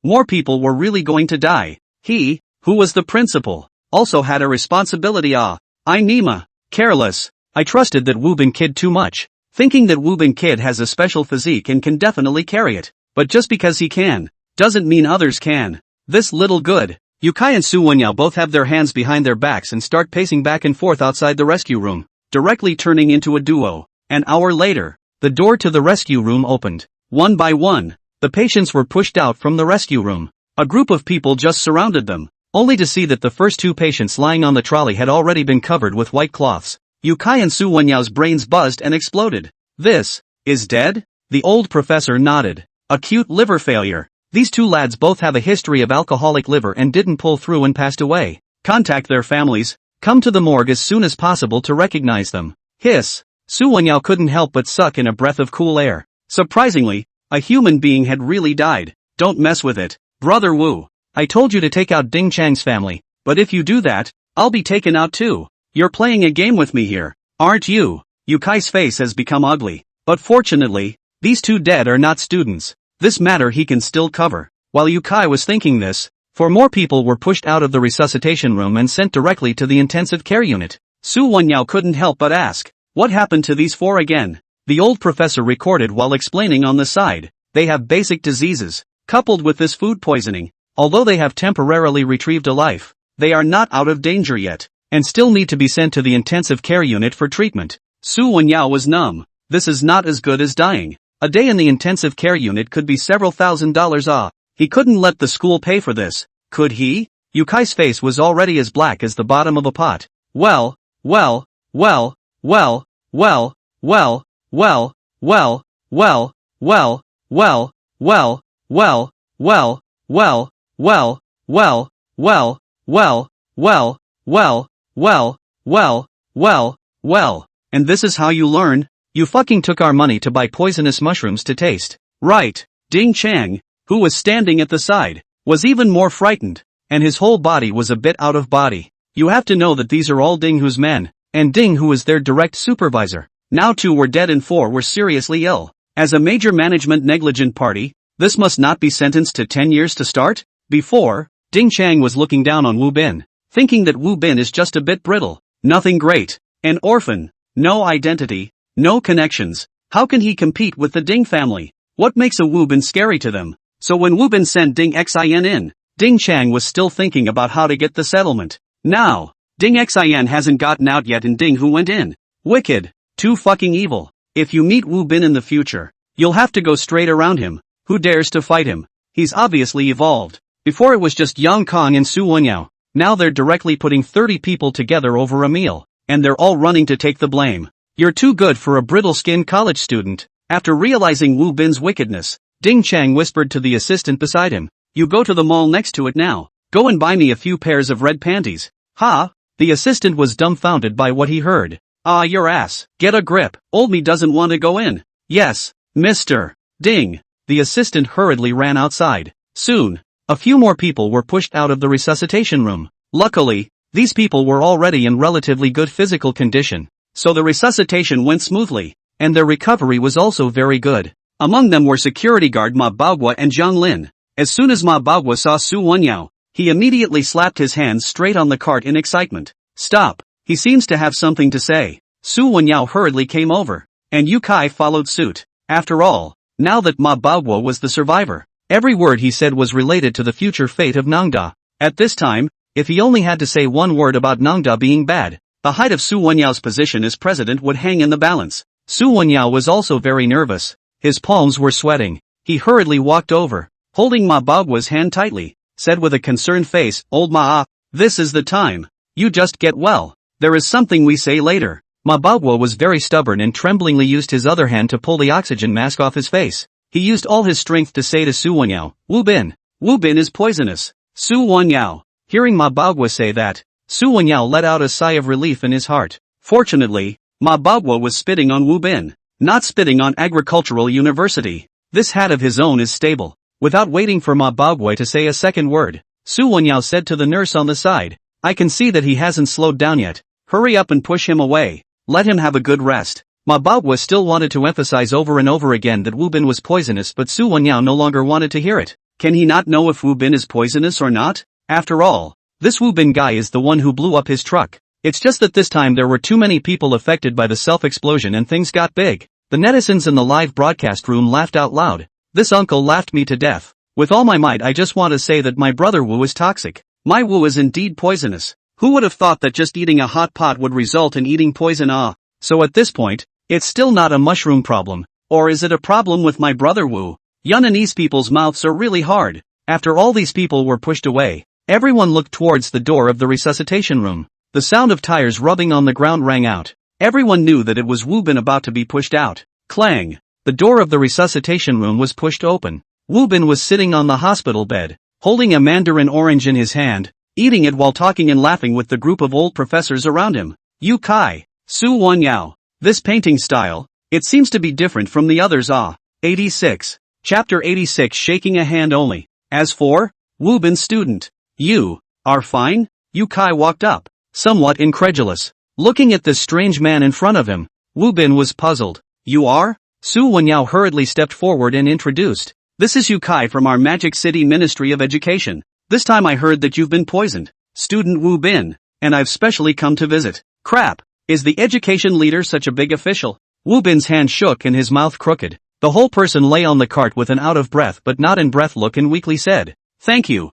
more people were really going to die. He, who was the principal, also had a responsibility. I'm Nima, careless. I trusted that Wu Bin kid too much, thinking that Wu Bin kid has a special physique and can definitely carry it. But just because he can, doesn't mean others can. This little good. Yukai and Su Wenyao both have their hands behind their backs and start pacing back and forth outside the rescue room, directly turning into a duo. An hour later, the door to the rescue room opened. One by one, the patients were pushed out from the rescue room. A group of people just surrounded them, only to see that the first 2 patients lying on the trolley had already been covered with white cloths. Yukai and Su Wenyao's brains buzzed and exploded. This is dead? The old professor nodded. Acute liver failure. These 2 lads both have a history of alcoholic liver and didn't pull through and passed away. Contact their families. Come to the morgue as soon as possible to recognize them. Hiss. Su Wenyao couldn't help but suck in a breath of cool air. Surprisingly, a human being had really died. Don't mess with it, Brother Wu. I told you to take out Ding Chang's family, but if you do that, I'll be taken out too. You're playing a game with me here, aren't you? Yukai's face has become ugly. But fortunately, these 2 dead are not students. This matter he can still cover. While Yukai was thinking this, 4 more people were pushed out of the resuscitation room and sent directly to the intensive care unit. Su Wenyao couldn't help but ask, what happened to these 4 again? The old professor recorded while explaining on the side. They have basic diseases, coupled with this food poisoning. Although they have temporarily retrieved a life, they are not out of danger yet, and still need to be sent to the intensive care unit for treatment. Su Wenyao was numb. This is not as good as dying. A day in the intensive care unit could be several $1,000s. He couldn't let the school pay for this, could he? Yukai's face was already as black as the bottom of a pot. Well, and this is how you learn? You fucking took our money to buy poisonous mushrooms to taste. Right, Ding Chang, who was standing at the side, was even more frightened, and his whole body was a bit out of body. You have to know that these are all Ding Hu's men, and Ding Hu is their direct supervisor. Now 2 were dead and 4 were seriously ill. As a major management negligent party, this must not be sentenced to 10 years to start? Before, Ding Chang was looking down on Wu Bin, thinking that Wu Bin is just a bit brittle, nothing great, an orphan, no identity, no connections. How can he compete with the Ding family? What makes a Wu Bin scary to them? So when Wu Bin sent Ding Xin in, Ding Chang was still thinking about how to get the settlement. Now, Ding Xin hasn't gotten out yet and Ding Hu went in. Wicked. Too fucking evil. If you meet Wu Bin in the future, you'll have to go straight around him. Who dares to fight him? He's obviously evolved. Before it was just Yang Kong and Su Wenyao. Now they're directly putting 30 people together over a meal, and they're all running to take the blame. You're too good for a brittle-skinned college student. After realizing Wu Bin's wickedness, Ding Chang whispered to the assistant beside him, "You go to the mall next to it now. Go and buy me a few pairs of red panties." Ha! The assistant was dumbfounded by what he heard. Ah, your ass. Get a grip. Old me doesn't want to go in. Yes, Mr. Ding. The assistant hurriedly ran outside. Soon, a few more people were pushed out of the resuscitation room. Luckily, these people were already in relatively good physical condition, so the resuscitation went smoothly, and their recovery was also very good. Among them were security guard Ma Baogua and Zhang Lin. As soon as Ma Baogua saw Su Wenyao, he immediately slapped his hands straight on the cart in excitement. Stop, he seems to have something to say. Su Wenyao hurriedly came over, and Yu Kai followed suit. After all, now that Ma Baogua was the survivor, every word he said was related to the future fate of Nangda. At this time, if he only had to say one word about Nangda being bad, the height of Su Wenyao's position as president would hang in the balance. Su Wenyao was also very nervous. His palms were sweating. He hurriedly walked over, holding Ma Baogua's hand tightly, said with a concerned face, "Old Ma, this is the time. You just get well. There is something we say later." Ma Baogua was very stubborn and tremblingly used his other hand to pull the oxygen mask off his face. He used all his strength to say to Su Wenyao, Wu Bin is poisonous." Su Wenyao. Hearing Ma Baogua say that, Su Wenyao let out a sigh of relief in his heart. Fortunately, Ma Baogua was spitting on Wu Bin, not spitting on Agricultural University. This hat of his own is stable. Without waiting for Ma Baogua to say a second word, Su Wenyao said to the nurse on the side, "I can see that he hasn't slowed down yet. Hurry up and push him away. Let him have a good rest." Ma Baogua still wanted to emphasize over and over again that Wu Bin was poisonous, but Su Wenyao no longer wanted to hear it. Can he not know if Wu Bin is poisonous or not? After all, this Wu Bin guy is the one who blew up his truck. It's just that this time there were too many people affected by the self-explosion and things got big. The netizens in the live broadcast room laughed out loud. This uncle laughed me to death. With all my might I just want to say that my brother Wu is toxic. My Wu is indeed poisonous. Who would have thought that just eating a hot pot would result in eating poison? So at this point, it's still not a mushroom problem. Or is it a problem with my brother Wu? Yunanese people's mouths are really hard. After all these people were pushed away, everyone looked towards the door of the resuscitation room. The sound of tires rubbing on the ground rang out. Everyone knew that it was Wu Bin about to be pushed out. Clang! The door of the resuscitation room was pushed open. Wu Bin was sitting on the hospital bed, holding a mandarin orange in his hand, eating it while talking and laughing with the group of old professors around him. Yu Kai, Su Wenyao. This painting style, it seems to be different from the others. 86. Chapter 86. Shaking a hand only. As for Wu Bin student, you are fine? Yu Kai walked up, somewhat incredulous, looking at this strange man in front of him. Wu Bin was puzzled. You are? Su Wenyao hurriedly stepped forward and introduced. This is Yu Kai from our Magic City Ministry of Education. This time I heard that you've been poisoned. Student Wu Bin, and I've specially come to visit. Crap, is the education leader such a big official? Wu Bin's hand shook and his mouth crooked. The whole person lay on the cart with an out-of-breath but not in breath look and weakly said, Thank you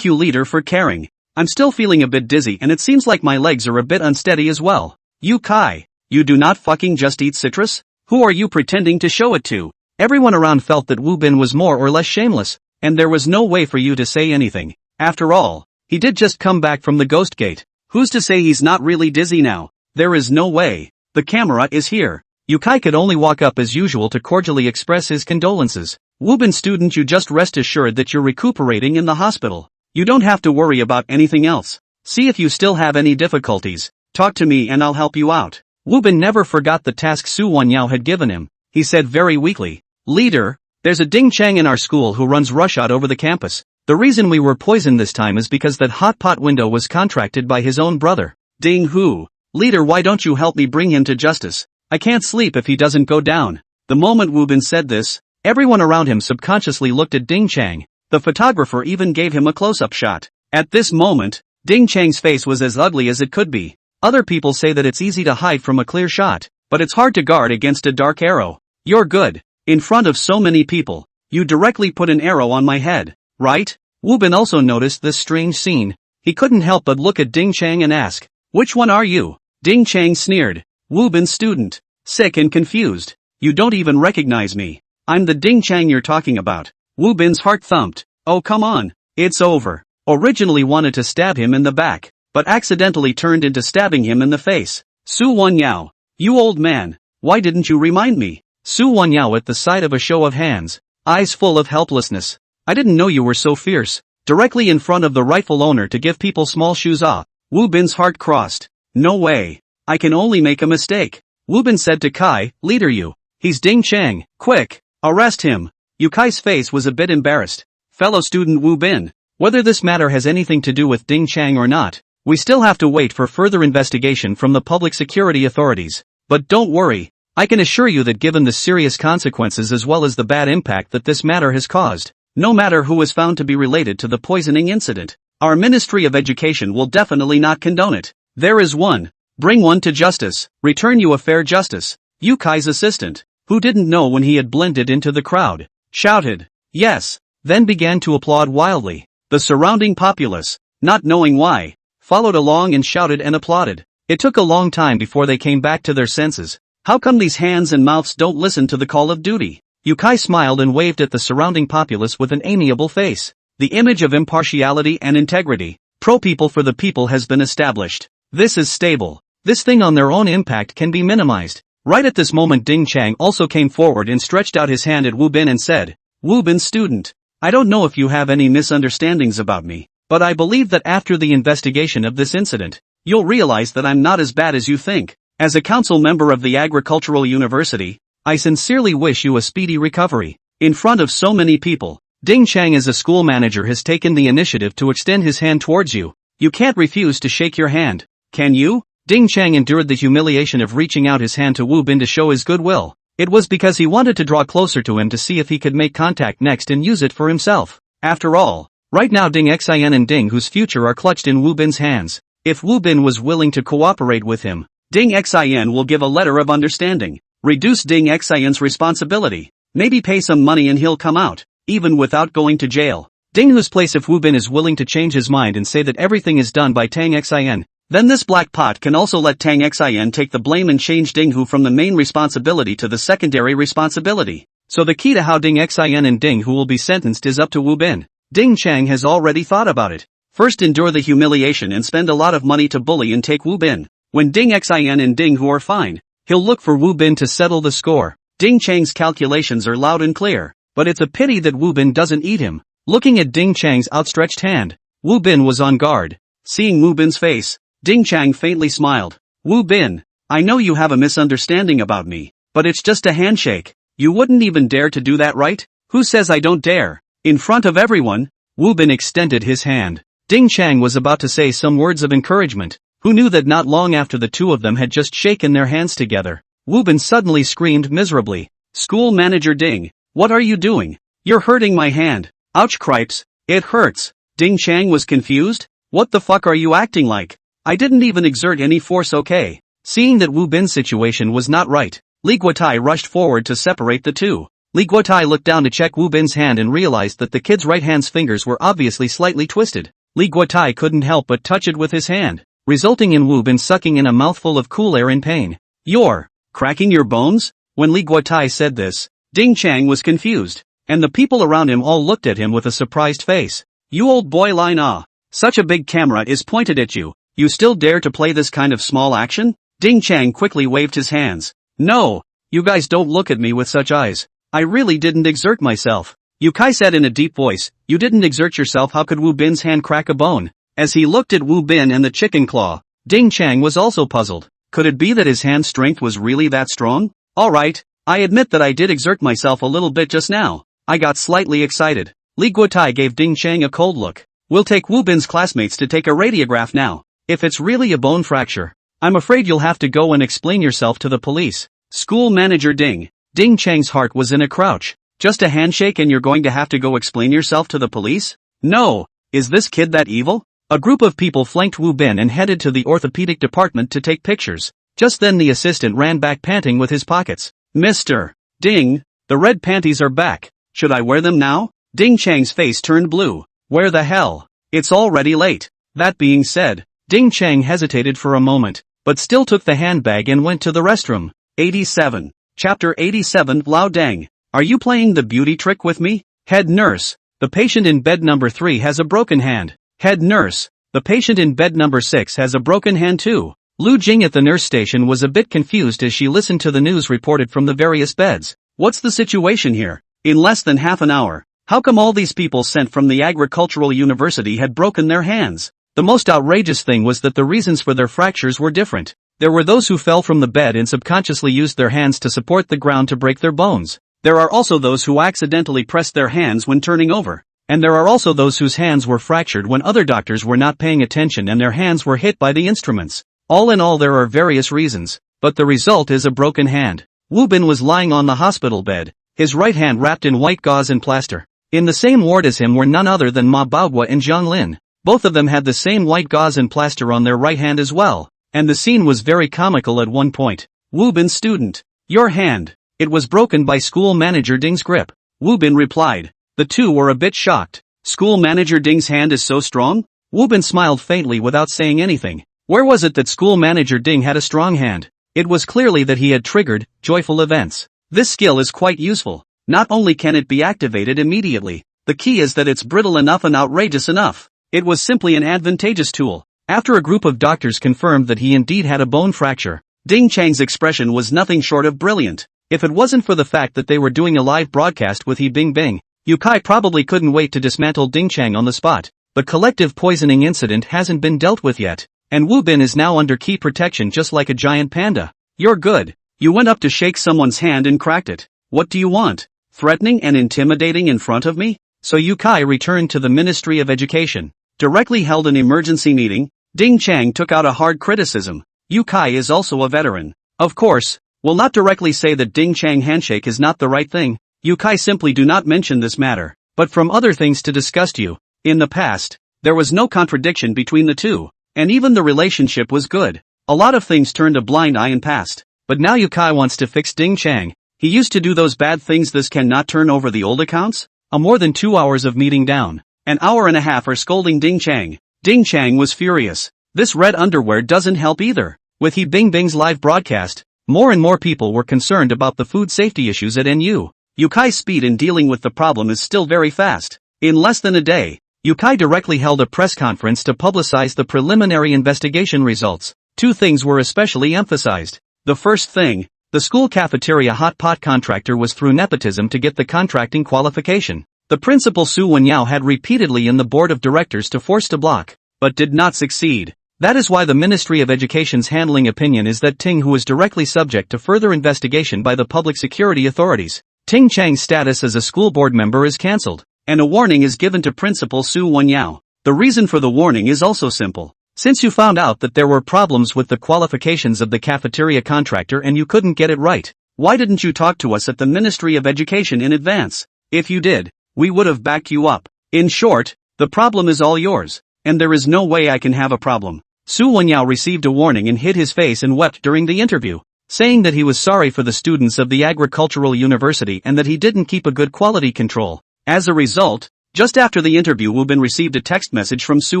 leader for caring. I'm still feeling a bit dizzy and it seems like my legs are a bit unsteady as well. Yu Kai, you do not fucking just eat citrus? Who are you pretending to show it to? Everyone around felt that Wu Bin was more or less shameless, and there was no way for you to say anything. After all, he did just come back from the ghost gate. Who's to say he's not really dizzy now? There is no way. The camera is here. Yu Kai could only walk up as usual to cordially express his condolences. Wu Bin student, you just rest assured that you're recuperating in the hospital. You don't have to worry about anything else. See if you still have any difficulties. Talk to me and I'll help you out. Wu Bin never forgot the task Su Wenyao had given him. He said very weakly, Leader, There's a Ding Chang in our school who runs rushot over the campus. The reason we were poisoned this time is because that hot pot window was contracted by his own brother. Ding Hu. Leader, why don't you help me bring him to justice? I can't sleep if he doesn't go down. The moment Wu Bin said this, everyone around him subconsciously looked at Ding Chang. The photographer even gave him a close-up shot. At this moment, Ding Chang's face was as ugly as it could be. Other people say that it's easy to hide from a clear shot, but it's hard to guard against a dark arrow. You're good. In front of so many people, you directly put an arrow on my head, right? Wu Bin also noticed this strange scene. He couldn't help but look at Ding Chang and ask, "Which one are you?" Ding Chang sneered. Wu Bin's student. Sick and confused. You don't even recognize me. I'm the Ding Chang you're talking about. Wu Bin's heart thumped. Oh come on. It's over. Originally wanted to stab him in the back, but accidentally turned into stabbing him in the face. Su Wanyao. You old man. Why didn't you remind me? Su Wanyao at the sight of a show of hands. Eyes full of helplessness. I didn't know you were so fierce. Directly in front of the rightful owner to give people small shoes off. Wu Bin's heart crossed. No way. I can only make a mistake. Wu Bin said to Kai, leader you. He's Ding Chang. Quick. Arrest him. Yu Kai's face was a bit embarrassed. Fellow student Wu Bin. Whether this matter has anything to do with Ding Chang or not, we still have to wait for further investigation from the public security authorities. But don't worry. I can assure you that given the serious consequences as well as the bad impact that this matter has caused, no matter who is found to be related to the poisoning incident, our Ministry of Education will definitely not condone it. There is one. Bring one to justice. Return you a fair justice. Yu Kai's assistant, who didn't know when he had blended into the crowd, shouted, yes, then began to applaud wildly. The surrounding populace, not knowing why, followed along and shouted and applauded. It took a long time before they came back to their senses. How come these hands and mouths don't listen to the call of duty? Yu Kai smiled and waved at the surrounding populace with an amiable face. The image of impartiality and integrity, pro-people for the people has been established. This is stable. This thing on their own impact can be minimized. Right at this moment Ding Chang also came forward and stretched out his hand at Wu Bin and said, Wu Bin student, I don't know if you have any misunderstandings about me, but I believe that after the investigation of this incident, you'll realize that I'm not as bad as you think. As a council member of the Agricultural University, I sincerely wish you a speedy recovery. In front of so many people, Ding Chang as a school manager has taken the initiative to extend his hand towards you. You can't refuse to shake your hand, can you? Ding Chang endured the humiliation of reaching out his hand to Wu Bin to show his goodwill. It was because he wanted to draw closer to him to see if he could make contact next and use it for himself. After all, right now Ding Xian and Ding Hu's future are clutched in Wu Bin's hands. If Wu Bin was willing to cooperate with him, Ding Xian will give a letter of understanding, reduce Ding Xian's responsibility, maybe pay some money and he'll come out, even without going to jail. Ding Hu's place if Wu Bin is willing to change his mind and say that everything is done by Tang Xian, then this black pot can also let Tang Xian take the blame and change Ding Hu from the main responsibility to the secondary responsibility. So the key to how Ding Xian and Ding Hu will be sentenced is up to Wu Bin. Ding Chang has already thought about it. First endure the humiliation and spend a lot of money to bully and take Wu Bin. When Ding Xian and Ding Hu are fine, he'll look for Wu Bin to settle the score. Ding Chang's calculations are loud and clear, but it's a pity that Wu Bin doesn't eat him. Looking at Ding Chang's outstretched hand, Wu Bin was on guard. Seeing Wu Bin's face, Ding Chang faintly smiled. Wu Bin, I know you have a misunderstanding about me, but it's just a handshake. You wouldn't even dare to do that, right? Who says I don't dare? In front of everyone, Wu Bin extended his hand. Ding Chang was about to say some words of encouragement. Who knew that not long after the two of them had just shaken their hands together, Wu Bin suddenly screamed miserably. School manager Ding, what are you doing? You're hurting my hand. Ouch cripes, it hurts. Ding Chang was confused. What the fuck are you acting like? I didn't even exert any force, okay? Seeing that Wu Bin's situation was not right, Li Guotai rushed forward to separate the two. Li Guotai looked down to check Wu Bin's hand and realized that the kid's right hand's fingers were obviously slightly twisted. Li Guotai couldn't help but touch it with his hand, resulting in Wu Bin sucking in a mouthful of cool air in pain. You're cracking your bones? When Li Guotai said this, Ding Chang was confused, and the people around him all looked at him with a surprised face. You old boy line ah. Such a big camera is pointed at you. You still dare to play this kind of small action? Ding Chang quickly waved his hands. No, you guys don't look at me with such eyes. I really didn't exert myself. Yu Kai said in a deep voice, you didn't exert yourself, how could Wu Bin's hand crack a bone? As he looked at Wu Bin and the chicken claw, Ding Chang was also puzzled. Could it be that his hand strength was really that strong? Alright, I admit that I did exert myself a little bit just now. I got slightly excited. Li Guotai gave Ding Chang a cold look. We'll take Wu Bin's classmates to take a radiograph now. If it's really a bone fracture, I'm afraid you'll have to go and explain yourself to the police. School manager Ding. Ding Chang's heart was in a crouch. Just a handshake and you're going to have to go explain yourself to the police? No. Is this kid that evil? A group of people flanked Wu Bin and headed to the orthopedic department to take pictures. Just then the assistant ran back panting with his pockets. Mr. Ding, the red panties are back. Should I wear them now? Ding Chang's face turned blue. Where the hell? It's already late. That being said, Ding Chang hesitated for a moment, but still took the handbag and went to the restroom. 87. Chapter 87. Lao Dang. Are you playing the beauty trick with me? Head nurse. The patient in bed number 3 has a broken hand. Head nurse. The patient in bed number 6 has a broken hand too. Lu Jing at the nurse station was a bit confused as she listened to the news reported from the various beds. What's the situation here? In less than half an hour, how come all these people sent from the agricultural university had broken their hands? The most outrageous thing was that the reasons for their fractures were different. There were those who fell from the bed and subconsciously used their hands to support the ground to break their bones. There are also those who accidentally pressed their hands when turning over. And there are also those whose hands were fractured when other doctors were not paying attention and their hands were hit by the instruments. All in all there are various reasons, but the result is a broken hand. Wu Bin was lying on the hospital bed, his right hand wrapped in white gauze and plaster. In the same ward as him were none other than Ma Baogua and Zhang Lin. Both of them had the same white gauze and plaster on their right hand as well, and the scene was very comical at one point. Wu Bin student. Your hand. It was broken by school manager Ding's grip. Wu Bin replied. The two were a bit shocked. School manager Ding's hand is so strong? Wu Bin smiled faintly without saying anything. Where was it that school manager Ding had a strong hand? It was clearly that he had triggered joyful events. This skill is quite useful. Not only can it be activated immediately, the key is that it's brittle enough and outrageous enough. It was simply an advantageous tool. After a group of doctors confirmed that he indeed had a bone fracture, Ding Chang's expression was nothing short of brilliant. If it wasn't for the fact that they were doing a live broadcast with He Bing Bing, Yu Kai probably couldn't wait to dismantle Ding Chang on the spot. The collective poisoning incident hasn't been dealt with yet, and Wu Bin is now under key protection just like a giant panda. You're good. You went up to shake someone's hand and cracked it. What do you want? Threatening and intimidating in front of me? So Yu Kai returned to the Ministry of Education. Directly held an emergency meeting. Ding Chang took out a hard criticism. Yu Kai is also a veteran. Of course, will not directly say that Ding Chang handshake is not the right thing. Yu Kai simply do not mention this matter. But from other things to discuss you. In the past, there was no contradiction between the two. And even the relationship was good. A lot of things turned a blind eye in past. But now Yu Kai wants to fix Ding Chang. He used to do those bad things. This cannot turn over the old accounts? A more than 2 hours of meeting down. An hour and a half are scolding Ding Chang. Ding Chang was furious. This red underwear doesn't help either. With He Bing Bing's live broadcast, more and more people were concerned about the food safety issues at NU. Yu Kai's speed in dealing with the problem is still very fast. In less than a day, Yu Kai directly held a press conference to publicize the preliminary investigation results. Two things were especially emphasized. The first thing, the school cafeteria hot pot contractor was through nepotism to get the contracting qualification. The principal Su Wenyao had repeatedly in the board of directors to force to block, but did not succeed. That is why the Ministry of Education's handling opinion is that Ting, who is directly subject to further investigation by the public security authorities. Ting Chang's status as a school board member is cancelled, and a warning is given to Principal Su Wenyao. The reason for the warning is also simple. Since you found out that there were problems with the qualifications of the cafeteria contractor and you couldn't get it right, why didn't you talk to us at the Ministry of Education in advance? If you did, we would have backed you up. In short, the problem is all yours, and there is no way I can have a problem. Su Wenyao received a warning and hid his face and wept during the interview, saying that he was sorry for the students of the agricultural university and that he didn't keep a good quality control. As a result, just after the interview, Wu Bin received a text message from Su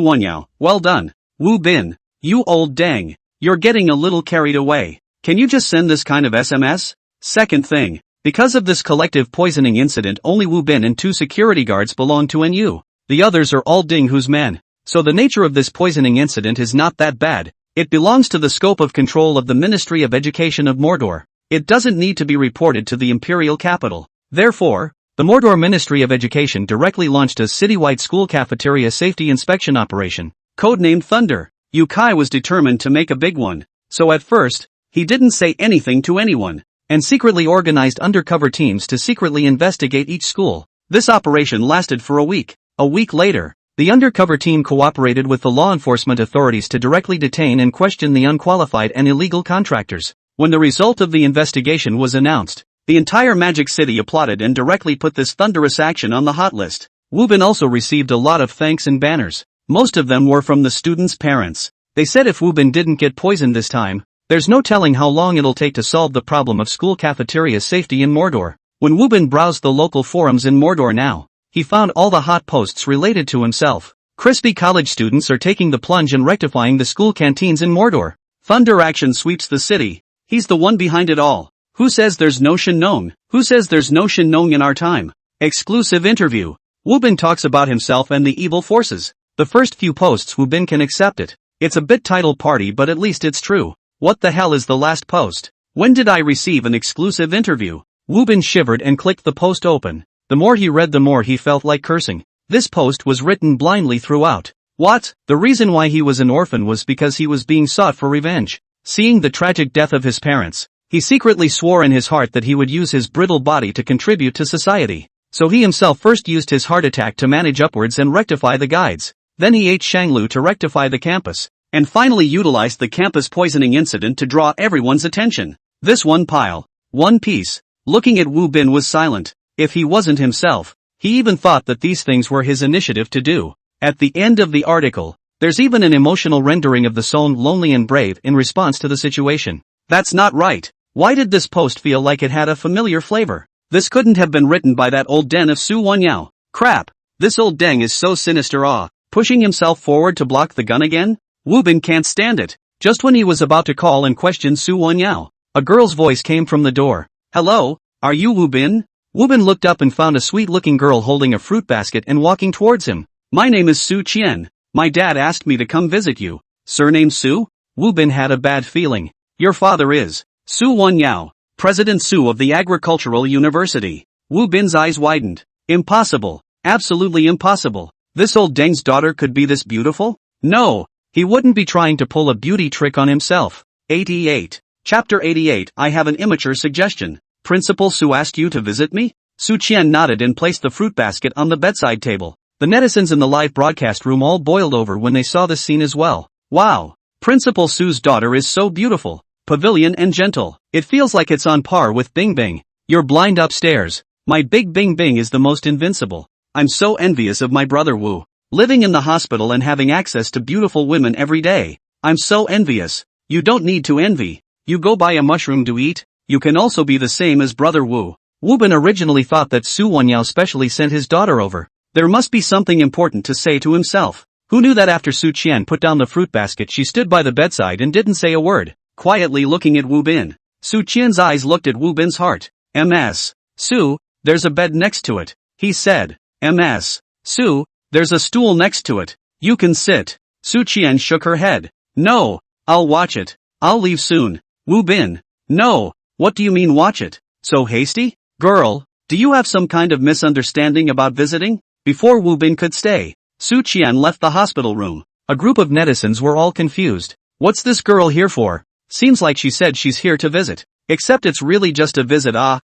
Wenyao. Well done, Wu Bin. You old dang. You're getting a little carried away. Can you just send this kind of SMS? Second thing. Because of this collective poisoning incident, only Wu Bin and 2 security guards belong to NU. The others are all Ding Hu's men. So the nature of this poisoning incident is not that bad. It belongs to the scope of control of the Ministry of Education of Mordor. It doesn't need to be reported to the imperial capital. Therefore, the Mordor Ministry of Education directly launched a citywide school cafeteria safety inspection operation, codenamed Thunder. Yu Kai was determined to make a big one. So at first, he didn't say anything to anyone, and secretly organized undercover teams to secretly investigate each school. This operation lasted for a week. A week later, the undercover team cooperated with the law enforcement authorities to directly detain and question the unqualified and illegal contractors. When the result of the investigation was announced, the entire Magic City applauded and directly put this thunderous action on the hot list. Woo-bin also received a lot of thanks and banners. Most of them were from the students' parents. They said if Woo-bin didn't get poisoned this time, there's no telling how long it'll take to solve the problem of school cafeteria safety in Mordor. When Woo-bin browsed the local forums in Mordor now, he found all the hot posts related to himself. Crispy college students are taking the plunge and rectifying the school canteens in Mordor. Thunder action sweeps the city. He's the one behind it all. Who says there's no Shin-nong? Who says there's no Shin-nong in our time? Exclusive interview. Woo-bin talks about himself and the evil forces. The first few posts Woo-bin can accept it. It's a bit title party but at least it's true. What the hell is the last post? When did I receive an exclusive interview? Woo-bin shivered and clicked the post open. The more he read the more he felt like cursing. This post was written blindly throughout. What? The reason why he was an orphan was because he was being sought for revenge. Seeing the tragic death of his parents, he secretly swore in his heart that he would use his brittle body to contribute to society. So he himself first used his heart attack to manage upwards and rectify the guides. Then he ate Shanglu to rectify the campus. And finally utilized the campus poisoning incident to draw everyone's attention. This one piece. Looking at Woo-bin was silent. If he wasn't himself, he even thought that these things were his initiative to do. At the end of the article, there's even an emotional rendering of the song Lonely and Brave in response to the situation. That's not right. Why did this post feel like it had a familiar flavor? This couldn't have been written by that old den of Su Wanyao. Crap. This old deng is so sinister. Pushing himself forward to block the gun again? Woo-bin can't stand it. Just when he was about to call and question Su Wanyao, a girl's voice came from the door. Hello, are you Woo-bin? Woo-bin looked up and found a sweet-looking girl holding a fruit basket and walking towards him. My name is Su Qian. My dad asked me to come visit you. Surname Su? Woo-bin had a bad feeling. Your father is Su Wanyao, President Su of the Agricultural University. Woo-bin's eyes widened. Impossible. Absolutely impossible. This old deng's daughter could be this beautiful? No. He wouldn't be trying to pull a beauty trick on himself. 88. Chapter 88. I have an immature suggestion. Principal Su asked you to visit me? Su Qian nodded and placed the fruit basket on the bedside table. The netizens in the live broadcast room all boiled over when they saw this scene as well. Wow. Principal Su's daughter is so beautiful, pavilion and gentle. It feels like it's on par with Bing Bing. You're blind upstairs. My big Bing Bing is the most invincible. I'm so envious of my brother Wu. Living in the hospital and having access to beautiful women every day. I'm so envious. You don't need to envy. You go buy a mushroom to eat. You can also be the same as brother Wu. Woo-bin originally thought that Su Wanyao specially sent his daughter over. There must be something important to say to himself. Who knew that after Su Qian put down the fruit basket she stood by the bedside and didn't say a word, quietly looking at Woo-bin. Su Qian's eyes looked at Woo-bin's heart. Ms. Su, there's a bed next to it. He said. Ms. Su, there's a stool next to it. You can sit. Su Qian shook her head. No, I'll watch it. I'll leave soon. Woo-bin. No, what do you mean watch it? So hasty? Girl, do you have some kind of misunderstanding about visiting? Before Woo-bin could stay, Su Qian left the hospital room. A group of netizens were all confused. What's this girl here for? Seems like she said she's here to visit. Except it's really just a visit.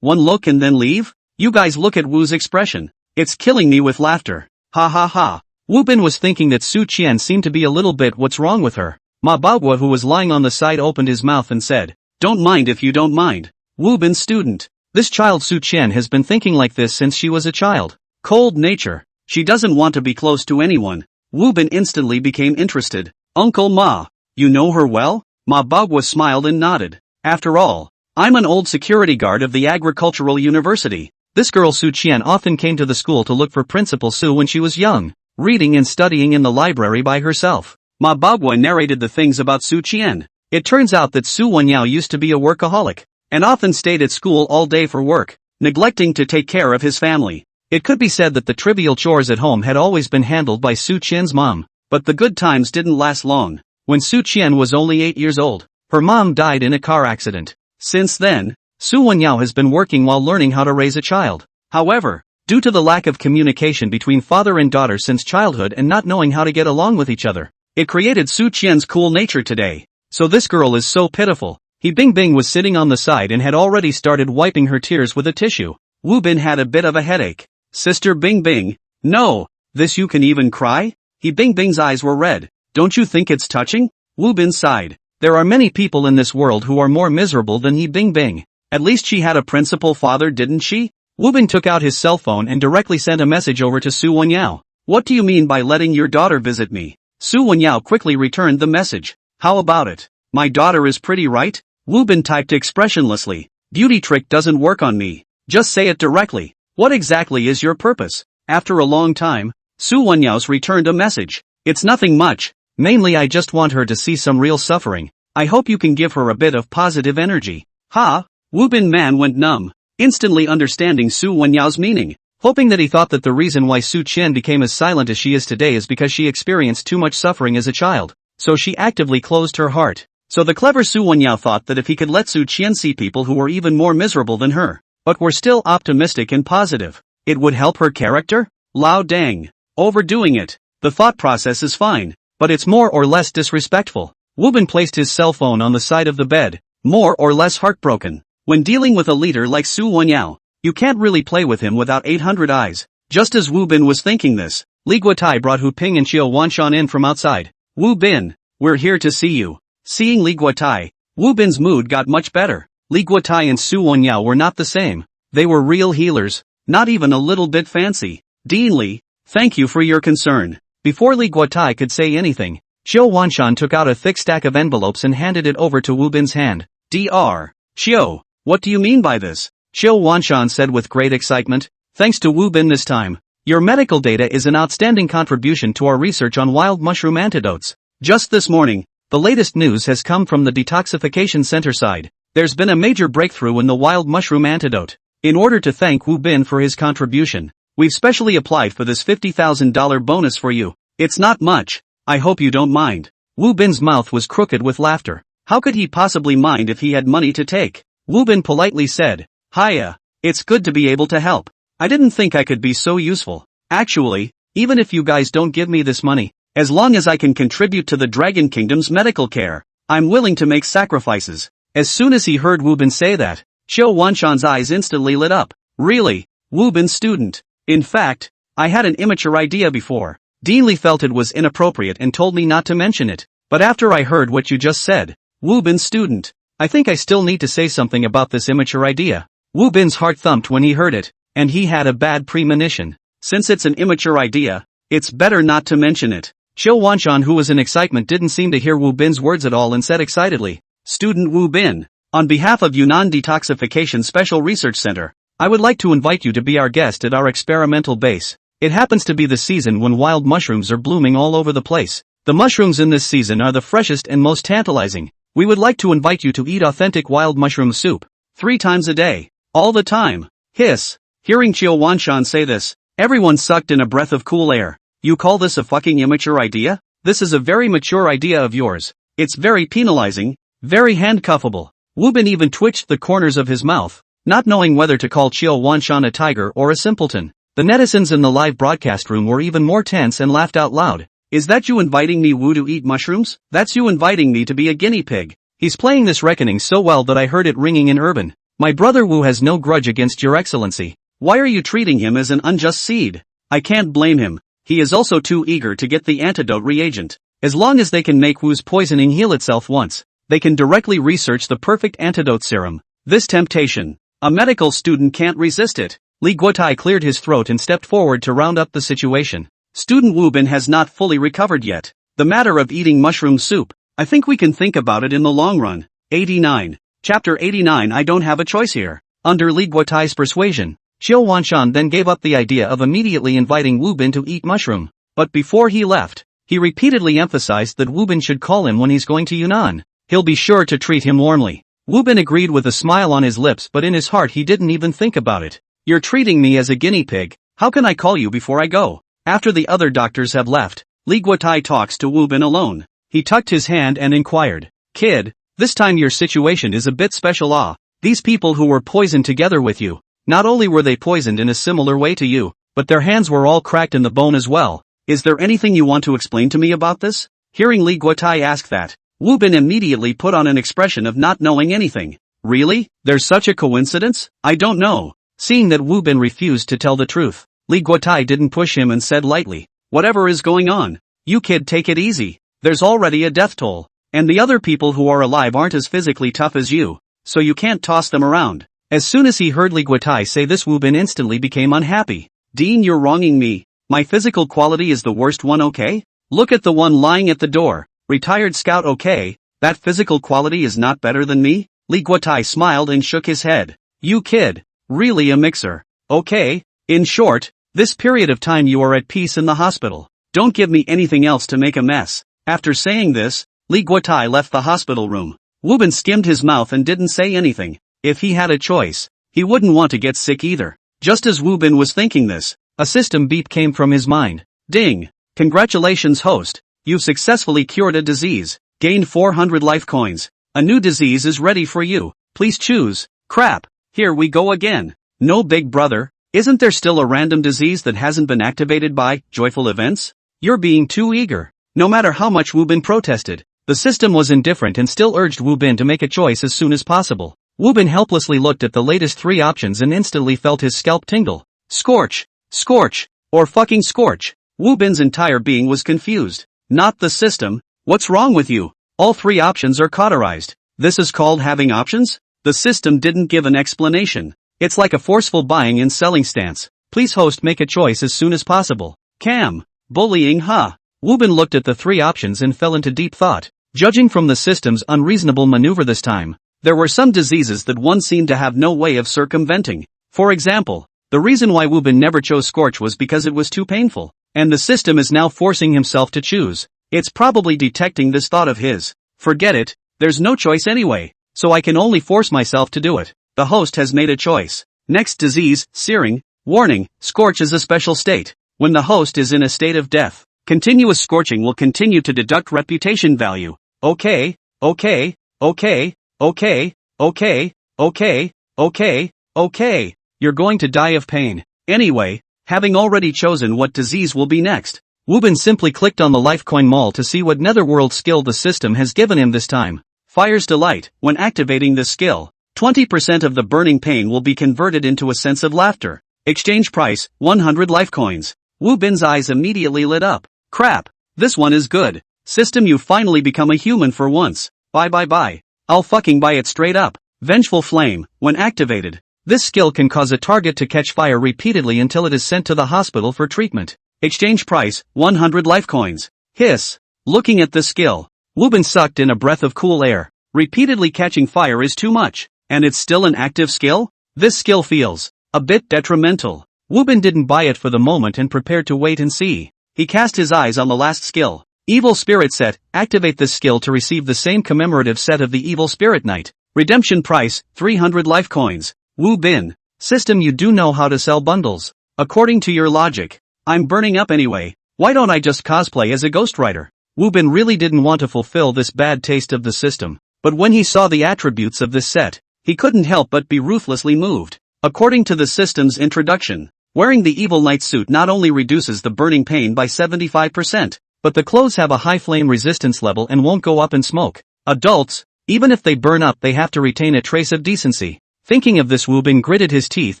One look and then leave? You guys look at Wu's expression. It's killing me with laughter. Ha ha ha. Woo-bin was thinking that Su Qian seemed to be a little bit what's wrong with her. Ma Baoguo, who was lying on the side, opened his mouth and said, Don't mind if you don't mind. Woo-bin's student. This child Su Qian has been thinking like this since she was a child. Cold nature. She doesn't want to be close to anyone. Woo-bin instantly became interested. Uncle Ma, you know her well? Ma Baoguo smiled and nodded. After all, I'm an old security guard of the Agricultural University. This girl Su Qian often came to the school to look for Principal Su when she was young, reading and studying in the library by herself. Ma Baoguo narrated the things about Su Qian. It turns out that Su Wanyao used to be a workaholic, and often stayed at school all day for work, neglecting to take care of his family. It could be said that the trivial chores at home had always been handled by Su Qian's mom, but the good times didn't last long. When Su Qian was only 8 years old, her mom died in a car accident. Since then, Su Wanyao has been working while learning how to raise a child. However, due to the lack of communication between father and daughter since childhood and not knowing how to get along with each other, it created Su Qian's cool nature today. So this girl is so pitiful. Bing Bing was sitting on the side and had already started wiping her tears with a tissue. Woo-bin had a bit of a headache. Sister Bing Bing. No, this you can even cry? Bing Bing's eyes were red. Don't you think it's touching? Wu Bin sighed. There are many people in this world who are more miserable than Bing Bing. At least she had a principal father, didn't she? Wu Bin took out his cell phone and directly sent a message over to Su Wenyao. What do you mean by letting your daughter visit me? Su Wenyao quickly returned the message. How about it? My daughter is pretty, right? Wu Bin typed expressionlessly. Beauty trick doesn't work on me. Just say it directly. What exactly is your purpose? After a long time, Su Wenyao's returned a message. It's nothing much. Mainly I just want her to see some real suffering. I hope you can give her a bit of positive energy. Ha! Wu Bin man went numb, instantly understanding Su Wenyao's meaning, hoping that he thought that the reason why Su Qian became as silent as she is today is because she experienced too much suffering as a child, so she actively closed her heart. So the clever Su Wenyao thought that if he could let Su Qian see people who were even more miserable than her, but were still optimistic and positive, it would help her character? Lao dang. Overdoing it. The thought process is fine, but it's more or less disrespectful. Wu Bin placed his cell phone on the side of the bed, more or less heartbroken. When dealing with a leader like Su Wenyao, you can't really play with him without 800 eyes. Just as Wu Bin was thinking this, Li Guotai brought Hu Ping and Xiao Wanshan in from outside. Wu Bin, we're here to see you. Seeing Li Guotai, Wu Bin's mood got much better. Li Guotai and Su Wenyao were not the same. They were real healers, not even a little bit fancy. Dean Li, thank you for your concern. Before Li Guotai could say anything, Xiao Wanshan took out a thick stack of envelopes and handed it over to Wu Bin's hand. Dr. Xiao, what do you mean by this? Xiao Wanshan said with great excitement. Thanks to Wu Bin this time. Your medical data is an outstanding contribution to our research on wild mushroom antidotes. Just this morning, the latest news has come from the detoxification center side. There's been a major breakthrough in the wild mushroom antidote. In order to thank Wu Bin for his contribution, we've specially applied for this $50,000 bonus for you. It's not much. I hope you don't mind. Wu Bin's mouth was crooked with laughter. How could he possibly mind if he had money to take? Wu Bin politely said, Hiya. It's good to be able to help. I didn't think I could be so useful. Actually, even if you guys don't give me this money, as long as I can contribute to the Dragon Kingdom's medical care, I'm willing to make sacrifices. As soon as he heard Wu Bin say that, Xiao Wanshan's eyes instantly lit up. Really? Wu Bin student. In fact, I had an immature idea before. Dean Li felt it was inappropriate and told me not to mention it. But after I heard what you just said, Wu Bin student, I think I still need to say something about this immature idea. Wu Bin's heart thumped when he heard it, and he had a bad premonition. Since it's an immature idea, it's better not to mention it. Xiao Wanshan, who was in excitement, didn't seem to hear Wu Bin's words at all and said excitedly, Student Wu Bin, on behalf of Yunnan Detoxification Special Research Center, I would like to invite you to be our guest at our experimental base. It happens to be the season when wild mushrooms are blooming all over the place. The mushrooms in this season are the freshest and most tantalizing. We would like to invite you to eat authentic wild mushroom soup, 3 times a day, all the time. Hiss. Hearing Xiao Wanshan say this, everyone sucked in a breath of cool air. You call this a fucking immature idea? This is a very mature idea of yours. It's very penalizing, very handcuffable. Wu Bin even twitched the corners of his mouth, not knowing whether to call Xiao Wanshan a tiger or a simpleton. The netizens in the live broadcast room were even more tense and laughed out loud. Is that you inviting me, Wu, to eat mushrooms? That's you inviting me to be a guinea pig. He's playing this reckoning so well that I heard it ringing in urban. My brother Wu has no grudge against your excellency. Why are you treating him as an unjust seed? I can't blame him. He is also too eager to get the antidote reagent. As long as they can make Wu's poisoning heal itself once, they can directly research the perfect antidote serum. This temptation, a medical student can't resist it. Li Guotai cleared his throat and stepped forward to round up the situation. Student Wu Bin has not fully recovered yet. The matter of eating mushroom soup, I think we can think about it in the long run. 89. Chapter 89. I don't have a choice here. Under Li Guotai's persuasion, Xiao Wanshan then gave up the idea of immediately inviting Wu Bin to eat mushroom. But before he left, he repeatedly emphasized that Wu Bin should call him when he's going to Yunnan. He'll be sure to treat him warmly. Wu Bin agreed with a smile on his lips, but in his heart he didn't even think about it. You're treating me as a guinea pig. How can I call you before I go? After the other doctors have left, Li Guotai talks to Wu Bin alone. He tucked his hand and inquired, Kid, this time your situation is a bit special. These people who were poisoned together with you, not only were they poisoned in a similar way to you, but their hands were all cracked in the bone as well. Is there anything you want to explain to me about this? Hearing Li Guotai ask that, Wu Bin immediately put on an expression of not knowing anything. Really? There's such a coincidence? I don't know. Seeing that Wu Bin refused to tell the truth, Li Guotai didn't push him and said lightly, "Whatever is going on? You kid, take it easy. There's already a death toll. And the other people who are alive aren't as physically tough as you, so you can't toss them around." As soon as he heard Li Guotai say this, Wu Bin instantly became unhappy. "Dean, you're wronging me. My physical quality is the worst one, okay? Look at the one lying at the door. Retired scout, okay? That physical quality is not better than me?" Li Guotai smiled and shook his head. "You kid. Really a mixer. Okay. In short, this period of time you are at peace in the hospital. Don't give me anything else to make a mess." After saying this, Li Guotai left the hospital room. Wu Bin skimmed his mouth and didn't say anything. If he had a choice, he wouldn't want to get sick either. Just as Wu Bin was thinking this, a system beep came from his mind. Ding! Congratulations, host. You've successfully cured a disease. Gained 400 life coins. A new disease is ready for you. Please choose. Crap. Here we go again. No, big brother. Isn't there still a random disease that hasn't been activated by joyful events? You're being too eager. No matter how much Wu Bin protested, the system was indifferent and still urged Wu Bin to make a choice as soon as possible. Wu Bin helplessly looked at the latest 3 options and instantly felt his scalp tingle. Scorch, scorch, or fucking scorch. Wu Bin's entire being was confused. Not the system. What's wrong with you? All 3 options are cauterized. This is called having options? The system didn't give an explanation. It's like a forceful buying and selling stance. Please host, make a choice as soon as possible. Cam. Bullying, huh? Wu Bin looked at the 3 options and fell into deep thought. Judging from the system's unreasonable maneuver this time, there were some diseases that one seemed to have no way of circumventing. For example, the reason why Wu Bin never chose Scorch was because it was too painful, and the system is now forcing himself to choose. It's probably detecting this thought of his. Forget it, there's no choice anyway, so I can only force myself to do it. The host has made a choice. Next disease, searing. Warning, Scorch is a special state. When the host is in a state of death, continuous scorching will continue to deduct reputation value. Okay, okay, okay, okay, okay, okay, okay, okay. You're going to die of pain. Anyway, having already chosen what disease will be next, Wu Bin simply clicked on the Lifecoin Mall to see what netherworld skill the system has given him this time. Fire's Delight. When activating this skill, 20% of the burning pain will be converted into a sense of laughter. Exchange price, 100 life coins. Wu Bin's eyes immediately lit up. Crap, this one is good. System, you finally become a human for once. Bye. I'll fucking buy it straight up. Vengeful Flame. When activated, this skill can cause a target to catch fire repeatedly until it is sent to the hospital for treatment. Exchange price, 100 life coins. Hiss. Looking at this skill, Wu Bin sucked in a breath of cool air. Repeatedly catching fire is too much, and it's still an active skill? This skill feels a bit detrimental. Wu Bin didn't buy it for the moment and prepared to wait and see. He cast his eyes on the last skill. Evil Spirit Set. Activate this skill to receive the same commemorative set of the Evil Spirit Knight. Redemption price, 300 life coins. Wu Bin. System, you do know how to sell bundles. According to your logic, I'm burning up anyway. Why don't I just cosplay as a ghostwriter? Wu Bin really didn't want to fulfill this bad taste of the system, but when he saw the attributes of this set, he couldn't help but be ruthlessly moved. According to the system's introduction, wearing the Evil Knight suit not only reduces the burning pain by 75%, but the clothes have a high flame resistance level and won't go up in smoke. Adults, even if they burn up, they have to retain a trace of decency. Thinking of this, Wu Bin gritted his teeth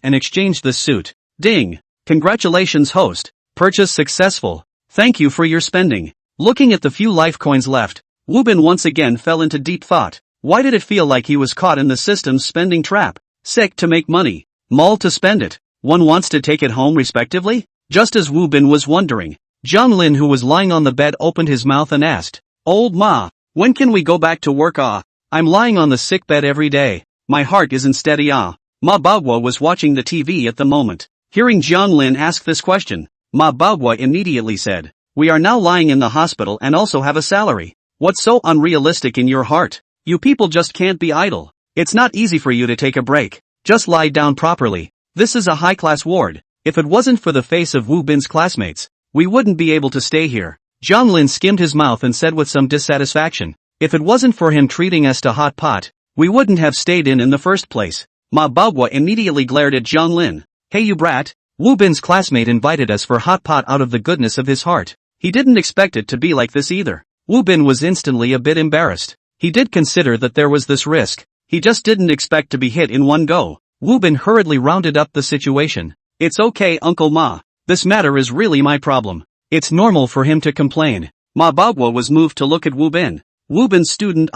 and exchanged the suit. Ding! Congratulations, host. Purchase successful. Thank you for your spending. Looking at the few life coins left, Wu Bin once again fell into deep thought. Why did it feel like he was caught in the system's spending trap? Sick to make money. Mall to spend it. One wants to take it home respectively? Just as Wu Bin was wondering, Jiang Lin, who was lying on the bed, opened his mouth and asked, "Old Ma, when can we go back to work? I'm lying on the sick bed every day. My heart isn't steady. Ma Baoguo was watching the TV at the moment. Hearing Jiang Lin ask this question, Ma Baoguo immediately said, "We are now lying in the hospital and also have a salary. What's so unrealistic in your heart? You people just can't be idle. It's not easy for you to take a break. Just lie down properly. This is a high-class ward. If it wasn't for the face of Wu Bin's classmates, we wouldn't be able to stay here." Jiang Lin skimmed his mouth and said with some dissatisfaction, "If it wasn't for him treating us to hot pot, we wouldn't have stayed in the first place." Ma Baoguo immediately glared at Jiang Lin. "Hey you brat, Wu Bin's classmate invited us for hot pot out of the goodness of his heart. He didn't expect it to be like this either." Wu Bin was instantly a bit embarrassed. He did consider that there was this risk. He just didn't expect to be hit in one go. Wu Bin hurriedly rounded up the situation. "It's okay, Uncle Ma. This matter is really my problem. It's normal for him to complain. Ma Baoguo was moved to look at Wu Bin. Wu Bin's student,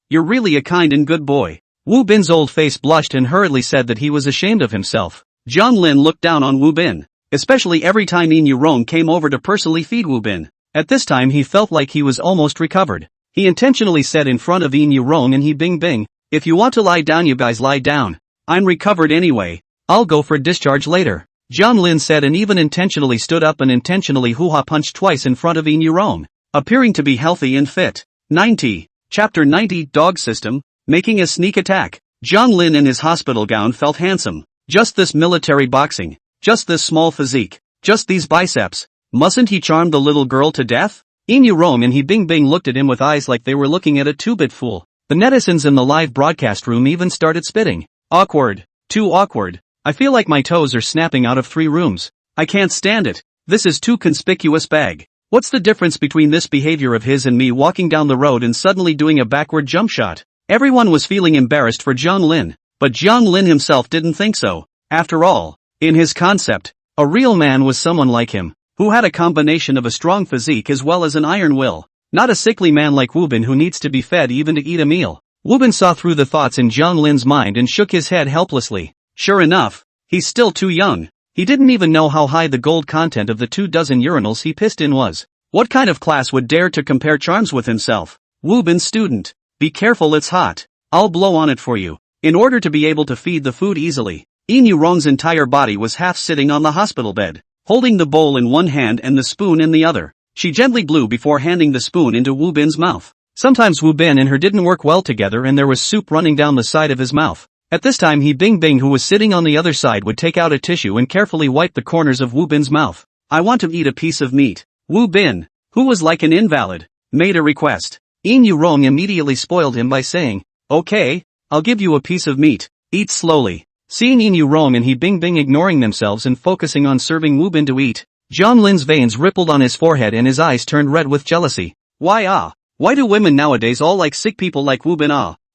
you're really a kind and good boy. Wu Bin's old face blushed and hurriedly said that he was ashamed of himself. Jiang Lin looked down on Wu Bin, especially every time Yin Yurong came over to personally feed Wu Bin. At this time he felt like he was almost recovered. He intentionally said in front of Yin Yurong and He Bingbing, if you want to lie down you guys lie down. I'm recovered anyway. I'll go for discharge later. Jiang Lin said and even intentionally stood up and intentionally hoo-ha punched twice in front of Yin Yurong, appearing to be healthy and fit. 90. Chapter 90 Dog System, Making a Sneak Attack. Jiang Lin in his hospital gown felt handsome. Just this military boxing. Just this small physique. Just these biceps. Mustn't he charm the little girl to death? Yin Yurong and He Bingbing looked at him with eyes like they were looking at a two-bit fool. The netizens in the live broadcast room even started spitting. Awkward. Too awkward. I feel like my toes are snapping out of 3 rooms. I can't stand it. This is too conspicuous bag. What's the difference between this behavior of his and me walking down the road and suddenly doing a backward jump shot? Everyone was feeling embarrassed for Jiang Lin, but Jiang Lin himself didn't think so. After all, in his concept, a real man was someone like him, who had a combination of a strong physique as well as an iron will. Not a sickly man like Wu Bin who needs to be fed even to eat a meal. Wu Bin saw through the thoughts in Jiang Lin's mind and shook his head helplessly. Sure enough, he's still too young. He didn't even know how high the gold content of the 24 urinals he pissed in was. What kind of class would dare to compare charms with himself? Wu Bin's student. Be careful, it's hot. I'll blow on it for you. In order to be able to feed the food easily, Yin Yurong's entire body was half sitting on the hospital bed, holding the bowl in one hand and the spoon in the other. She gently blew before handing the spoon into Wu Bin's mouth. Sometimes Wu Bin and her didn't work well together and there was soup running down the side of his mouth. At this time He Bingbing who was sitting on the other side would take out a tissue and carefully wipe the corners of Wu Bin's mouth. I want to eat a piece of meat. Wu Bin, who was like an invalid, made a request. Yin Yurong immediately spoiled him by saying, okay, I'll give you a piece of meat. Eat slowly. Seeing Yin Yurong and He Bingbing ignoring themselves and focusing on serving Wu Bin to eat, Jiang Lin's veins rippled on his forehead and his eyes turned red with jealousy. Why do women nowadays all like sick people like Wu Bin?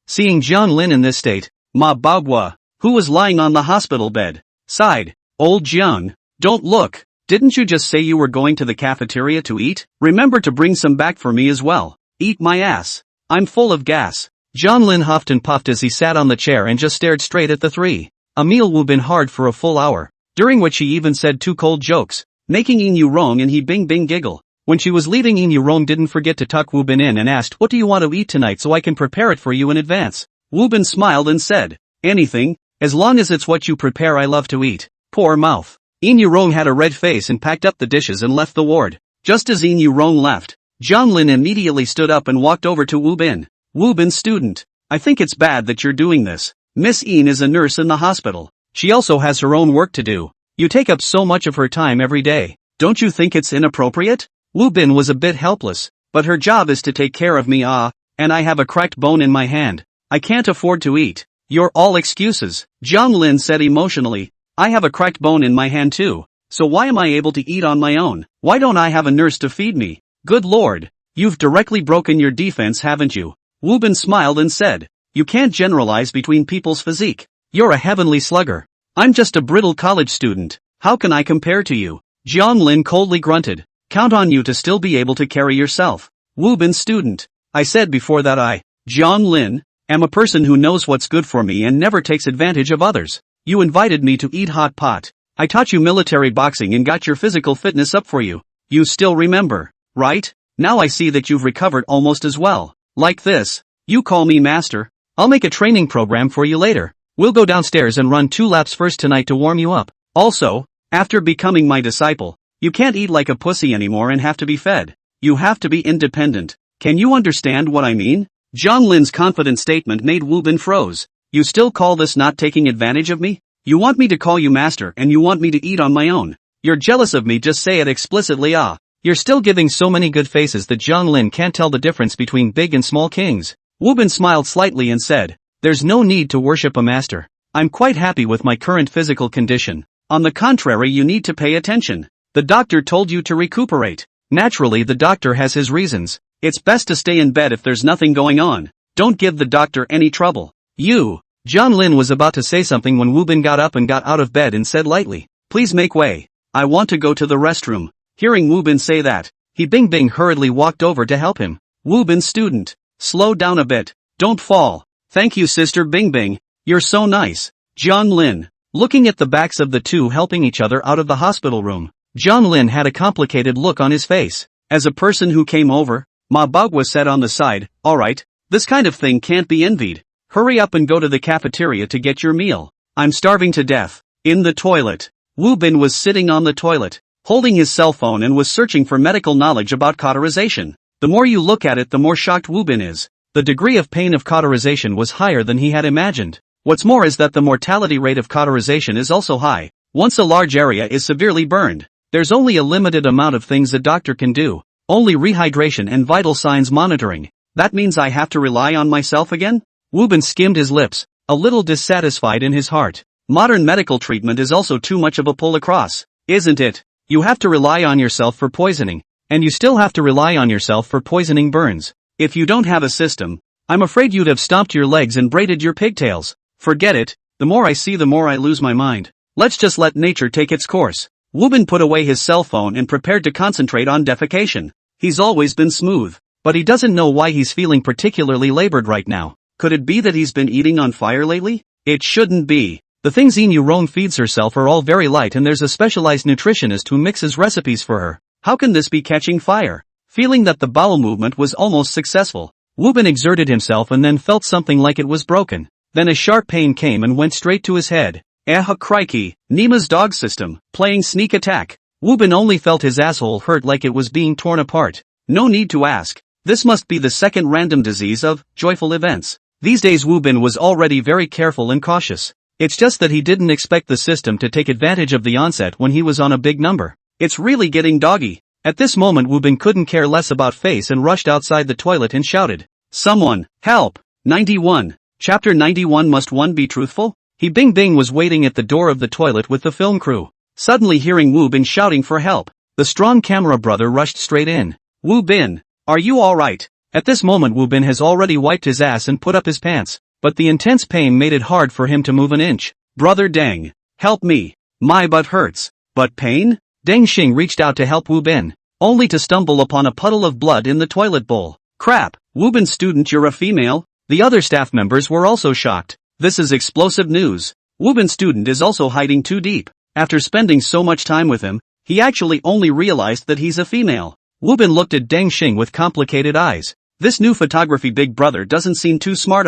Seeing Jiang Lin in this state, Ma Baoguo, who was lying on the hospital bed, sighed. Old Jiang, don't look. Didn't you just say you were going to the cafeteria to eat? Remember to bring some back for me as well. Eat my ass. I'm full of gas. Jiang Lin huffed and puffed as he sat on the chair and just stared straight at the 3. A meal Wu Bin hard for a full hour, during which he even said 2 cold jokes, making Yin Yurong and He Bingbing giggle. When she was leaving, Yin Yurong didn't forget to tuck Wu Bin in and asked, what do you want to eat tonight so I can prepare it for you in advance? Wu Bin smiled and said, anything, as long as it's what you prepare I love to eat. Poor mouth. Yin Yurong had a red face and packed up the dishes and left the ward. Just as Yin Yurong left, Jiang Lin immediately stood up and walked over to Wu Bin. Wu Bin student, I think it's bad that you're doing this. Miss Yin is a nurse in the hospital. She also has her own work to do. You take up so much of her time every day. Don't you think it's inappropriate? Wu Bin was a bit helpless, but her job is to take care of me and I have a cracked bone in my hand. I can't afford to eat. You're all excuses, Jiang Lin said emotionally. I have a cracked bone in my hand too, so why am I able to eat on my own? Why don't I have a nurse to feed me? Good lord, you've directly broken your defense, haven't you? Wu Bin smiled and said, you can't generalize between people's physique. You're a heavenly slugger. I'm just a brittle college student. How can I compare to you? Jiang Lin coldly grunted. Count on you to still be able to carry yourself. Wu Bin student. I said before that I, Jiang Lin, am a person who knows what's good for me and never takes advantage of others. You invited me to eat hot pot. I taught you military boxing and got your physical fitness up for you. You still remember, right? Now I see that you've recovered almost as well. Like this. You call me master. I'll make a training program for you later. We'll go downstairs and run 2 laps first tonight to warm you up. Also, after becoming my disciple, you can't eat like a pussy anymore and have to be fed. You have to be independent. Can you understand what I mean? Jiang Lin's confident statement made Wu Bin froze. You still call this not taking advantage of me? You want me to call you master and you want me to eat on my own. You're jealous of me, just say it explicitly. You're still giving so many good faces that Jiang Lin can't tell the difference between big and small kings. Wu Bin smiled slightly and said, there's no need to worship a master. I'm quite happy with my current physical condition. On the contrary, you need to pay attention. The doctor told you to recuperate. Naturally, the doctor has his reasons. It's best to stay in bed if there's nothing going on. Don't give the doctor any trouble. Jiang Lin was about to say something when Wu Bin got up and got out of bed and said lightly, please make way. I want to go to the restroom. Hearing Wu Bin say that, he Bing Bing hurriedly walked over to help him. Wu Bin student, slow down a bit, don't fall. Thank you Sister Bing Bing, you're so nice. John Lin, looking at the backs of the two helping each other out of the hospital room, John Lin had a complicated look on his face. As a person who came over, Ma Bagua said on the side, alright, this kind of thing can't be envied. Hurry up and go to the cafeteria to get your meal. I'm starving to death. In the toilet. Wu Bin was sitting on the toilet, holding his cell phone and was searching for medical knowledge about cauterization. The more you look at it the more shocked Wu Bin is. The degree of pain of cauterization was higher than he had imagined. What's more is that the mortality rate of cauterization is also high. Once a large area is severely burned, there's only a limited amount of things a doctor can do. Only rehydration and vital signs monitoring. That means I have to rely on myself again? Wu Bin skimmed his lips, a little dissatisfied in his heart. Modern medical treatment is also too much of a pull across, isn't it? You have to rely on yourself for poisoning, and you still have to rely on yourself for poisoning burns. If you don't have a system, I'm afraid you'd have stomped your legs and braided your pigtails. Forget it, the more I see the more I lose my mind. Let's just let nature take its course. Wu Bin put away his cell phone and prepared to concentrate on defecation. He's always been smooth, but he doesn't know why he's feeling particularly labored right now. Could it be that he's been eating on fire lately? It shouldn't be. The things Inu Roan feeds herself are all very light and there's a specialized nutritionist who mixes recipes for her. How can this be catching fire? Feeling that the bowel movement was almost successful, Wu Bin exerted himself and then felt something like it was broken. Then a sharp pain came and went straight to his head. Crikey, Nima's dog system, playing sneak attack. Wu Bin only felt his asshole hurt like it was being torn apart. No need to ask. This must be the second random disease of joyful events. These days Wu Bin was already very careful and cautious. It's just that he didn't expect the system to take advantage of the onset when he was on a big number. It's really getting doggy. At this moment Wu Bin couldn't care less about face and rushed outside the toilet and shouted, "Someone, help! 91. Chapter 91 Must one be truthful?" He Bing Bing was waiting at the door of the toilet with the film crew. Suddenly hearing Wu Bin shouting for help, the strong camera brother rushed straight in. "Wu Bin, are you alright?" At this moment Wu Bin has already wiped his ass and put up his pants, but the intense pain made it hard for him to move an inch. "Brother Deng, help me. My butt hurts." "But pain?" Deng Xing reached out to help Wu Bin, only to stumble upon a puddle of blood in the toilet bowl. "Crap, Wu Bin student, you're a female?" The other staff members were also shocked. This is explosive news. Wu Bin student is also hiding too deep. After spending so much time with him, he actually only realized that he's a female. Wu Bin looked at Deng Xing with complicated eyes. This new photography big brother doesn't seem too smart.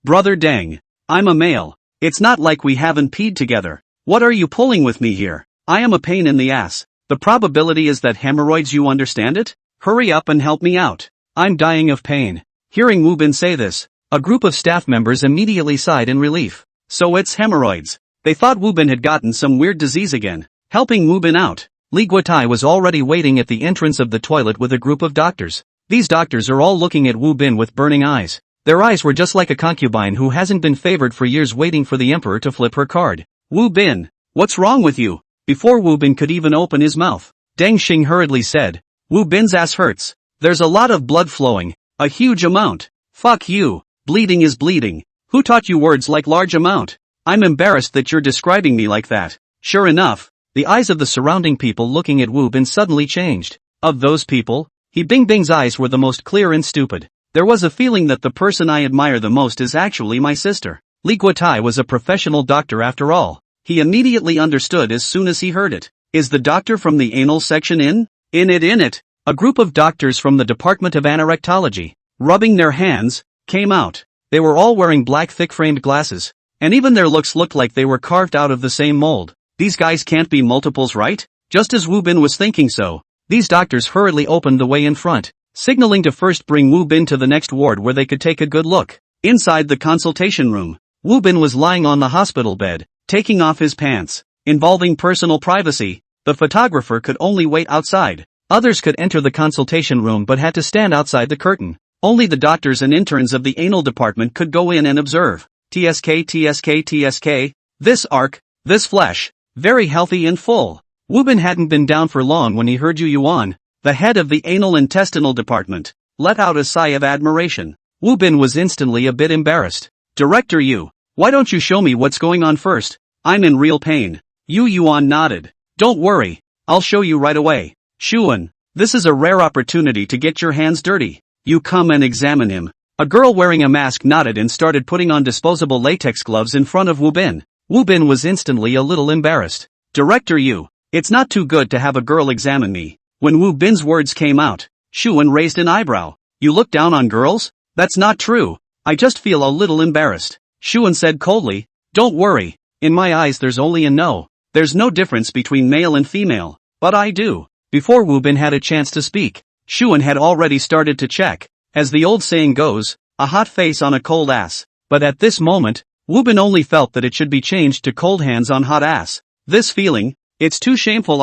Brother Deng, I'm a male. It's not like we haven't peed together. What are you pulling with me here? I am a pain in the ass. The probability is that hemorrhoids, you understand it? Hurry up and help me out. I'm dying of pain. Hearing Wu Bin say this, a group of staff members immediately sighed in relief. So it's hemorrhoids. They thought Wu Bin had gotten some weird disease again. Helping Wu Bin out, Li Guotai was already waiting at the entrance of the toilet with a group of doctors. These doctors are all looking at Wu Bin with burning eyes. Their eyes were just like a concubine who hasn't been favored for years waiting for the emperor to flip her card. "Wu Bin, what's wrong with you?" Before Wu Bin could even open his mouth, Deng Xing hurriedly said, "Wu Bin's ass hurts. There's a lot of blood flowing. A huge amount." "Fuck you. Bleeding is bleeding. Who taught you words like large amount? I'm embarrassed that you're describing me like that." Sure enough, the eyes of the surrounding people looking at Wu Bin suddenly changed. Of those people, He Bing Bing's eyes were the most clear and stupid. There was a feeling that the person I admire the most is actually my sister. Li Guotai was a professional doctor after all. He immediately understood as soon as he heard it. "Is the doctor from the anal section in?" In it. A group of doctors from the Department of Animerectology, rubbing their hands, came out. They were all wearing black thick-framed glasses, and even their looks looked like they were carved out of the same mold. These guys can't be multiples, right? Just as Wu Bin was thinking so, these doctors hurriedly opened the way in front, signaling to first bring Wu Bin to the next ward where they could take a good look. Inside the consultation room, Wu Bin was lying on the hospital bed, taking off his pants. Involving personal privacy, the photographer could only wait outside. Others could enter the consultation room but had to stand outside the curtain. Only the doctors and interns of the anal department could go in and observe. TSK. This arc, this flesh, very healthy and full. Wu Bin hadn't been down for long when he heard Yu Yuan, the head of the anal intestinal department, let out a sigh of admiration. Wu Bin was instantly a bit embarrassed. "Director Yu, why don't you show me what's going on first? I'm in real pain." Yu Yuan nodded. "Don't worry, I'll show you right away. Shuan, this is a rare opportunity to get your hands dirty. You come and examine him. A girl wearing a mask nodded and started putting on disposable latex gloves in front of Wu Bin. Wu Bin was instantly a little embarrassed. Director Yu, it's not too good to have a girl examine me. When Wu Bin's words came out, Shuan raised an eyebrow. You look down on girls? That's not true. I just feel a little embarrassed. Shuan said coldly, don't worry. In my eyes there's only a no. There's no difference between male and female. But I do. Before Wu Bin had a chance to speak, Shuan had already started to check. As the old saying goes, a hot face on a cold ass. But at this moment, Wu Bin only felt that it should be changed to cold hands on hot ass. This feeling, it's too shameful.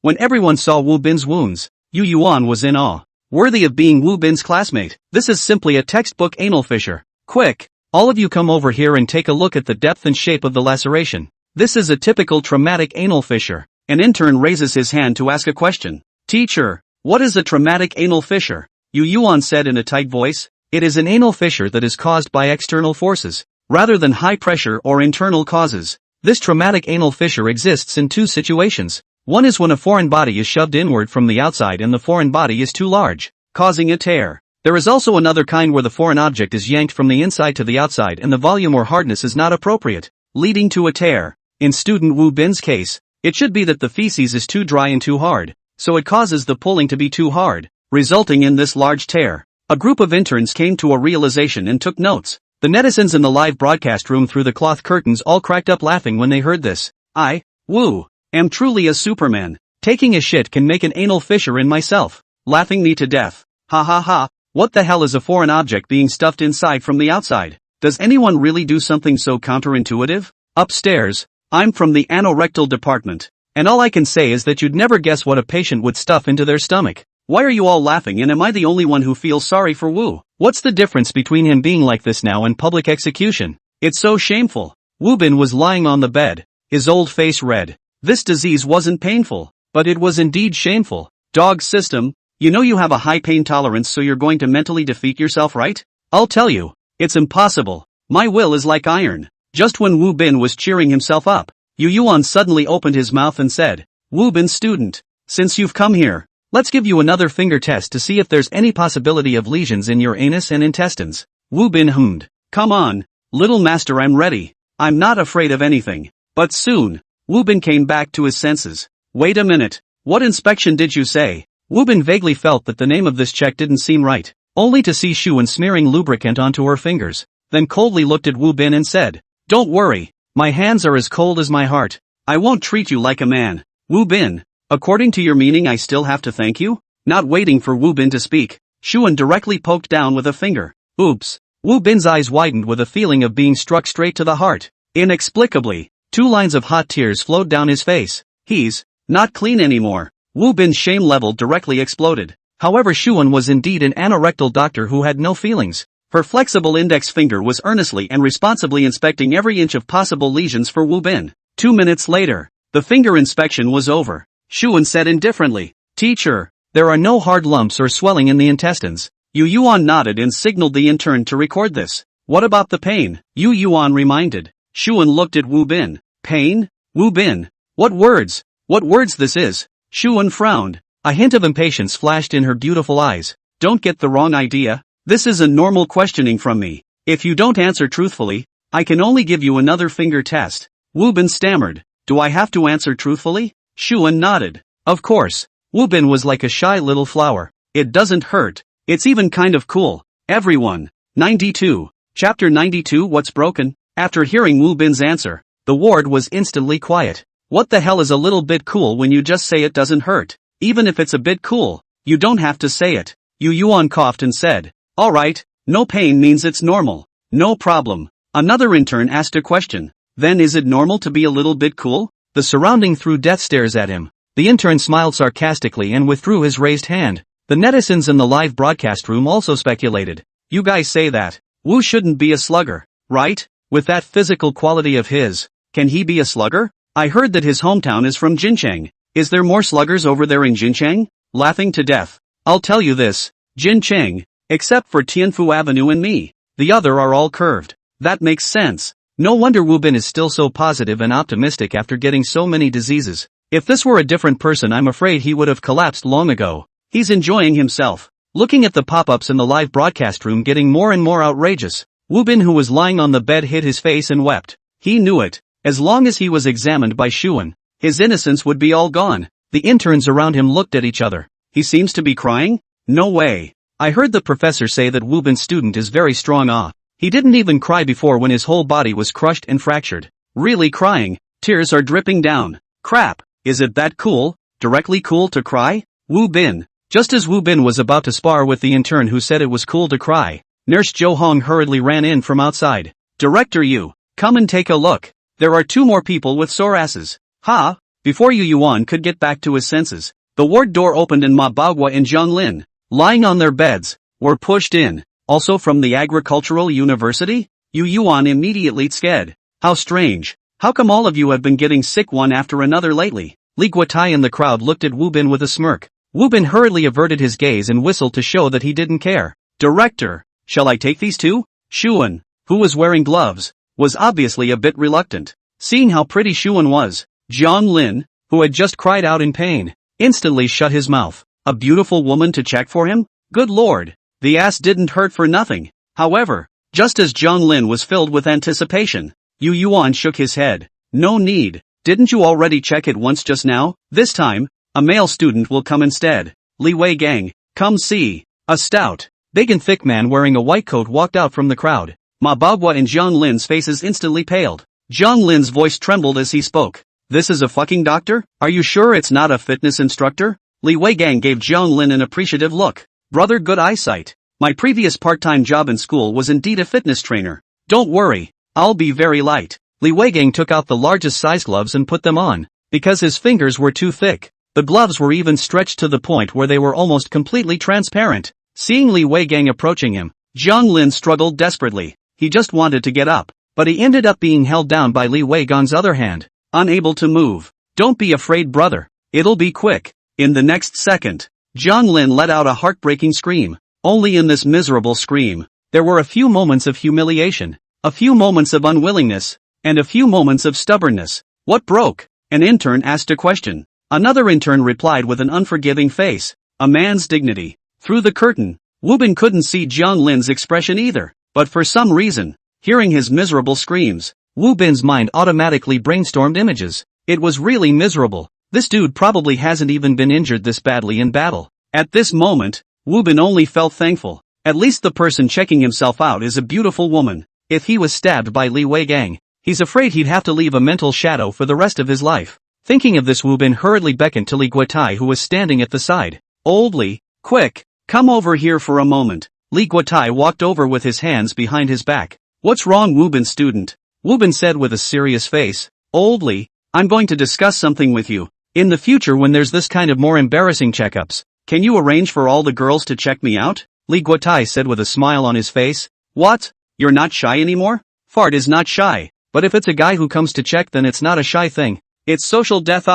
When everyone saw Wu Bin's wounds, Yu Yuan was in awe. Worthy of being Wu Bin's classmate, this is simply a textbook anal fissure. Quick, all of you come over here and take a look at the depth and shape of the laceration. This is a typical traumatic anal fissure. An intern raises his hand to ask a question. Teacher, what is a traumatic anal fissure? Yu Yuan said in a tight voice. It is an anal fissure that is caused by external forces, rather than high pressure or internal causes. This traumatic anal fissure exists in two situations. One is when a foreign body is shoved inward from the outside and the foreign body is too large, causing a tear. There is also another kind where the foreign object is yanked from the inside to the outside and the volume or hardness is not appropriate, leading to a tear. In student Wu Bin's case, it should be that the feces is too dry and too hard, so it causes the pulling to be too hard, resulting in this large tear. A group of interns came to a realization and took notes. The netizens in the live broadcast room through the cloth curtains all cracked up laughing when they heard this. I, Wu, am truly a Superman. Taking a shit can make an anal fissure in myself. Laughing me to death. Ha ha ha, what the hell is a foreign object being stuffed inside from the outside? Does anyone really do something so counterintuitive? Upstairs, I'm from the anorectal department. And all I can say is that you'd never guess what a patient would stuff into their stomach. Why are you all laughing and am I the only one who feels sorry for Wu? What's the difference between him being like this now and public execution? It's so shameful. Wu Bin was lying on the bed, his old face red. This disease wasn't painful, but it was indeed shameful. Dog system, you know you have a high pain tolerance so you're going to mentally defeat yourself, right? I'll tell you, it's impossible. My will is like iron. Just when Wu Bin was cheering himself up, Yu Yuan suddenly opened his mouth and said, Wu Bin student, since you've come here, let's give you another finger test to see if there's any possibility of lesions in your anus and intestines. Wu Bin hummed. Come on, little master, I'm ready. I'm not afraid of anything. But soon, Wu Bin came back to his senses. Wait a minute, what inspection did you say? Wu Bin vaguely felt that the name of this check didn't seem right, only to see Shuan smearing lubricant onto her fingers, then coldly looked at Wu Bin and said, don't worry, my hands are as cold as my heart. I won't treat you like a man. Wu Bin, according to your meaning I still have to thank you? Not waiting for Wu Bin to speak, Shuan directly poked down with a finger. Oops. Wu Bin's eyes widened with a feeling of being struck straight to the heart. Inexplicably, 2 lines of hot tears flowed down his face. He's not clean anymore. Wu Bin's shame level directly exploded. However, Shuan was indeed an anorectal doctor who had no feelings. Her flexible index finger was earnestly and responsibly inspecting every inch of possible lesions for Wu Bin. 2 minutes later, the finger inspection was over. Shuan said indifferently, Teacher, there are no hard lumps or swelling in the intestines. Yu Yuan nodded and signaled the intern to record this. What about the pain? Yu Yuan reminded. Shuan looked at Wu Bin. Pain? Wu Bin. What words this is? Shuan frowned. A hint of impatience flashed in her beautiful eyes. Don't get the wrong idea. This is a normal questioning from me. If you don't answer truthfully, I can only give you another finger test. Wu Bin stammered. Do I have to answer truthfully? Shuan nodded. Of course. Wu Bin was like a shy little flower. It doesn't hurt. It's even kind of cool. Everyone. 92. Chapter 92. What's broken? After hearing Wu Bin's answer, the ward was instantly quiet. What the hell is a little bit cool when you just say it doesn't hurt? Even if it's a bit cool, you don't have to say it. Yu Yuan coughed and said, alright, no pain means it's normal. No problem. Another intern asked a question. Then is it normal to be a little bit cool? The surrounding threw death stares at him. The intern smiled sarcastically and withdrew his raised hand. The netizens in the live broadcast room also speculated. You guys say that Wu shouldn't be a slugger, right? With that physical quality of his, can he be a slugger? I heard that his hometown is from Jincheng. Is there more sluggers over there in Jincheng? Laughing to death. I'll tell you this, Jincheng, except for Tianfu Avenue and me, the other are all curved. That makes sense. No wonder Wu Bin is still so positive and optimistic after getting so many diseases. If this were a different person, I'm afraid he would have collapsed long ago. He's enjoying himself, looking at the pop-ups in the live broadcast room getting more and more outrageous. Woo-bin, who was lying on the bed, hid his face and wept. He knew it. As long as he was examined by Shuan, his innocence would be all gone. The interns around him looked at each other. He seems to be crying? No way. I heard the professor say that Woo-bin's student is very strong. He didn't even cry before when his whole body was crushed and fractured. Really crying. Tears are dripping down. Crap. Is it that cool? Directly cool to cry? Woo-bin. Just as Woo-bin was about to spar with the intern who said it was cool to cry, Nurse Jo Hong hurriedly ran in from outside. Director Yu, come and take a look. There are 2 more people with sore asses. Ha! Before Yu Yuan could get back to his senses, the ward door opened and Ma Baoguo and Zhang Lin, lying on their beds, were pushed in. Also from the Agricultural University? Yu Yuan immediately scared. How strange. How come all of you have been getting sick one after another lately? Li Guotai in the crowd looked at Woo-bin with a smirk. Woo-bin hurriedly averted his gaze and whistled to show that he didn't care. Director, shall I take these 2? Shuan, who was wearing gloves, was obviously a bit reluctant. Seeing how pretty Shuan was, Zhang Lin, who had just cried out in pain, instantly shut his mouth. A beautiful woman to check for him? Good lord, the ass didn't hurt for nothing. However, just as Zhang Lin was filled with anticipation, Yu Yuan shook his head. No need. Didn't you already check it once just now? This time, a male student will come instead. Li Wei Gang, come see. A stout, big and thick man wearing a white coat walked out from the crowd. Ma Baoguo and Zhang Lin's faces instantly paled. Zhang Lin's voice trembled as he spoke. This is a fucking doctor? Are you sure it's not a fitness instructor? Li Wei Gang gave Zhang Lin an appreciative look. Brother, good eyesight. My previous part-time job in school was indeed a fitness trainer. Don't worry, I'll be very light. Li Wei Gang took out the largest size gloves and put them on, because his fingers were too thick. The gloves were even stretched to the point where they were almost completely transparent. Seeing Li Wei Gang approaching him, Zhang Lin struggled desperately. He just wanted to get up, but he ended up being held down by Li Wei Gang's other hand, unable to move. Don't be afraid, brother. It'll be quick. In the next second, Zhang Lin let out a heartbreaking scream. Only in this miserable scream, there were a few moments of humiliation, a few moments of unwillingness, and a few moments of stubbornness. What broke? An intern asked a question. Another intern replied with an unforgiving face. A man's dignity. Through the curtain, Woo-bin couldn't see Zhang Lin's expression either, but for some reason, hearing his miserable screams, Woo-bin's mind automatically brainstormed images. It was really miserable. This dude probably hasn't even been injured this badly in battle. At this moment, Woo-bin only felt thankful. At least the person checking himself out is a beautiful woman. If he was stabbed by Li Wei Gang, he's afraid he'd have to leave a mental shadow for the rest of his life. Thinking of this, Woo-bin hurriedly beckoned to Li Guotai, who was standing at the side. Old Li, quick, come over here for a moment. Li Guotai walked over with his hands behind his back. What's wrong, Woo-bin student? Woo-bin said with a serious face. Old Li, I'm going to discuss something with you. In the future, when there's this kind of more embarrassing checkups, can you arrange for all the girls to check me out? Li Guotai said with a smile on his face. What? You're not shy anymore? Fart is not shy, but if it's a guy who comes to check, then it's not a shy thing. It's social death.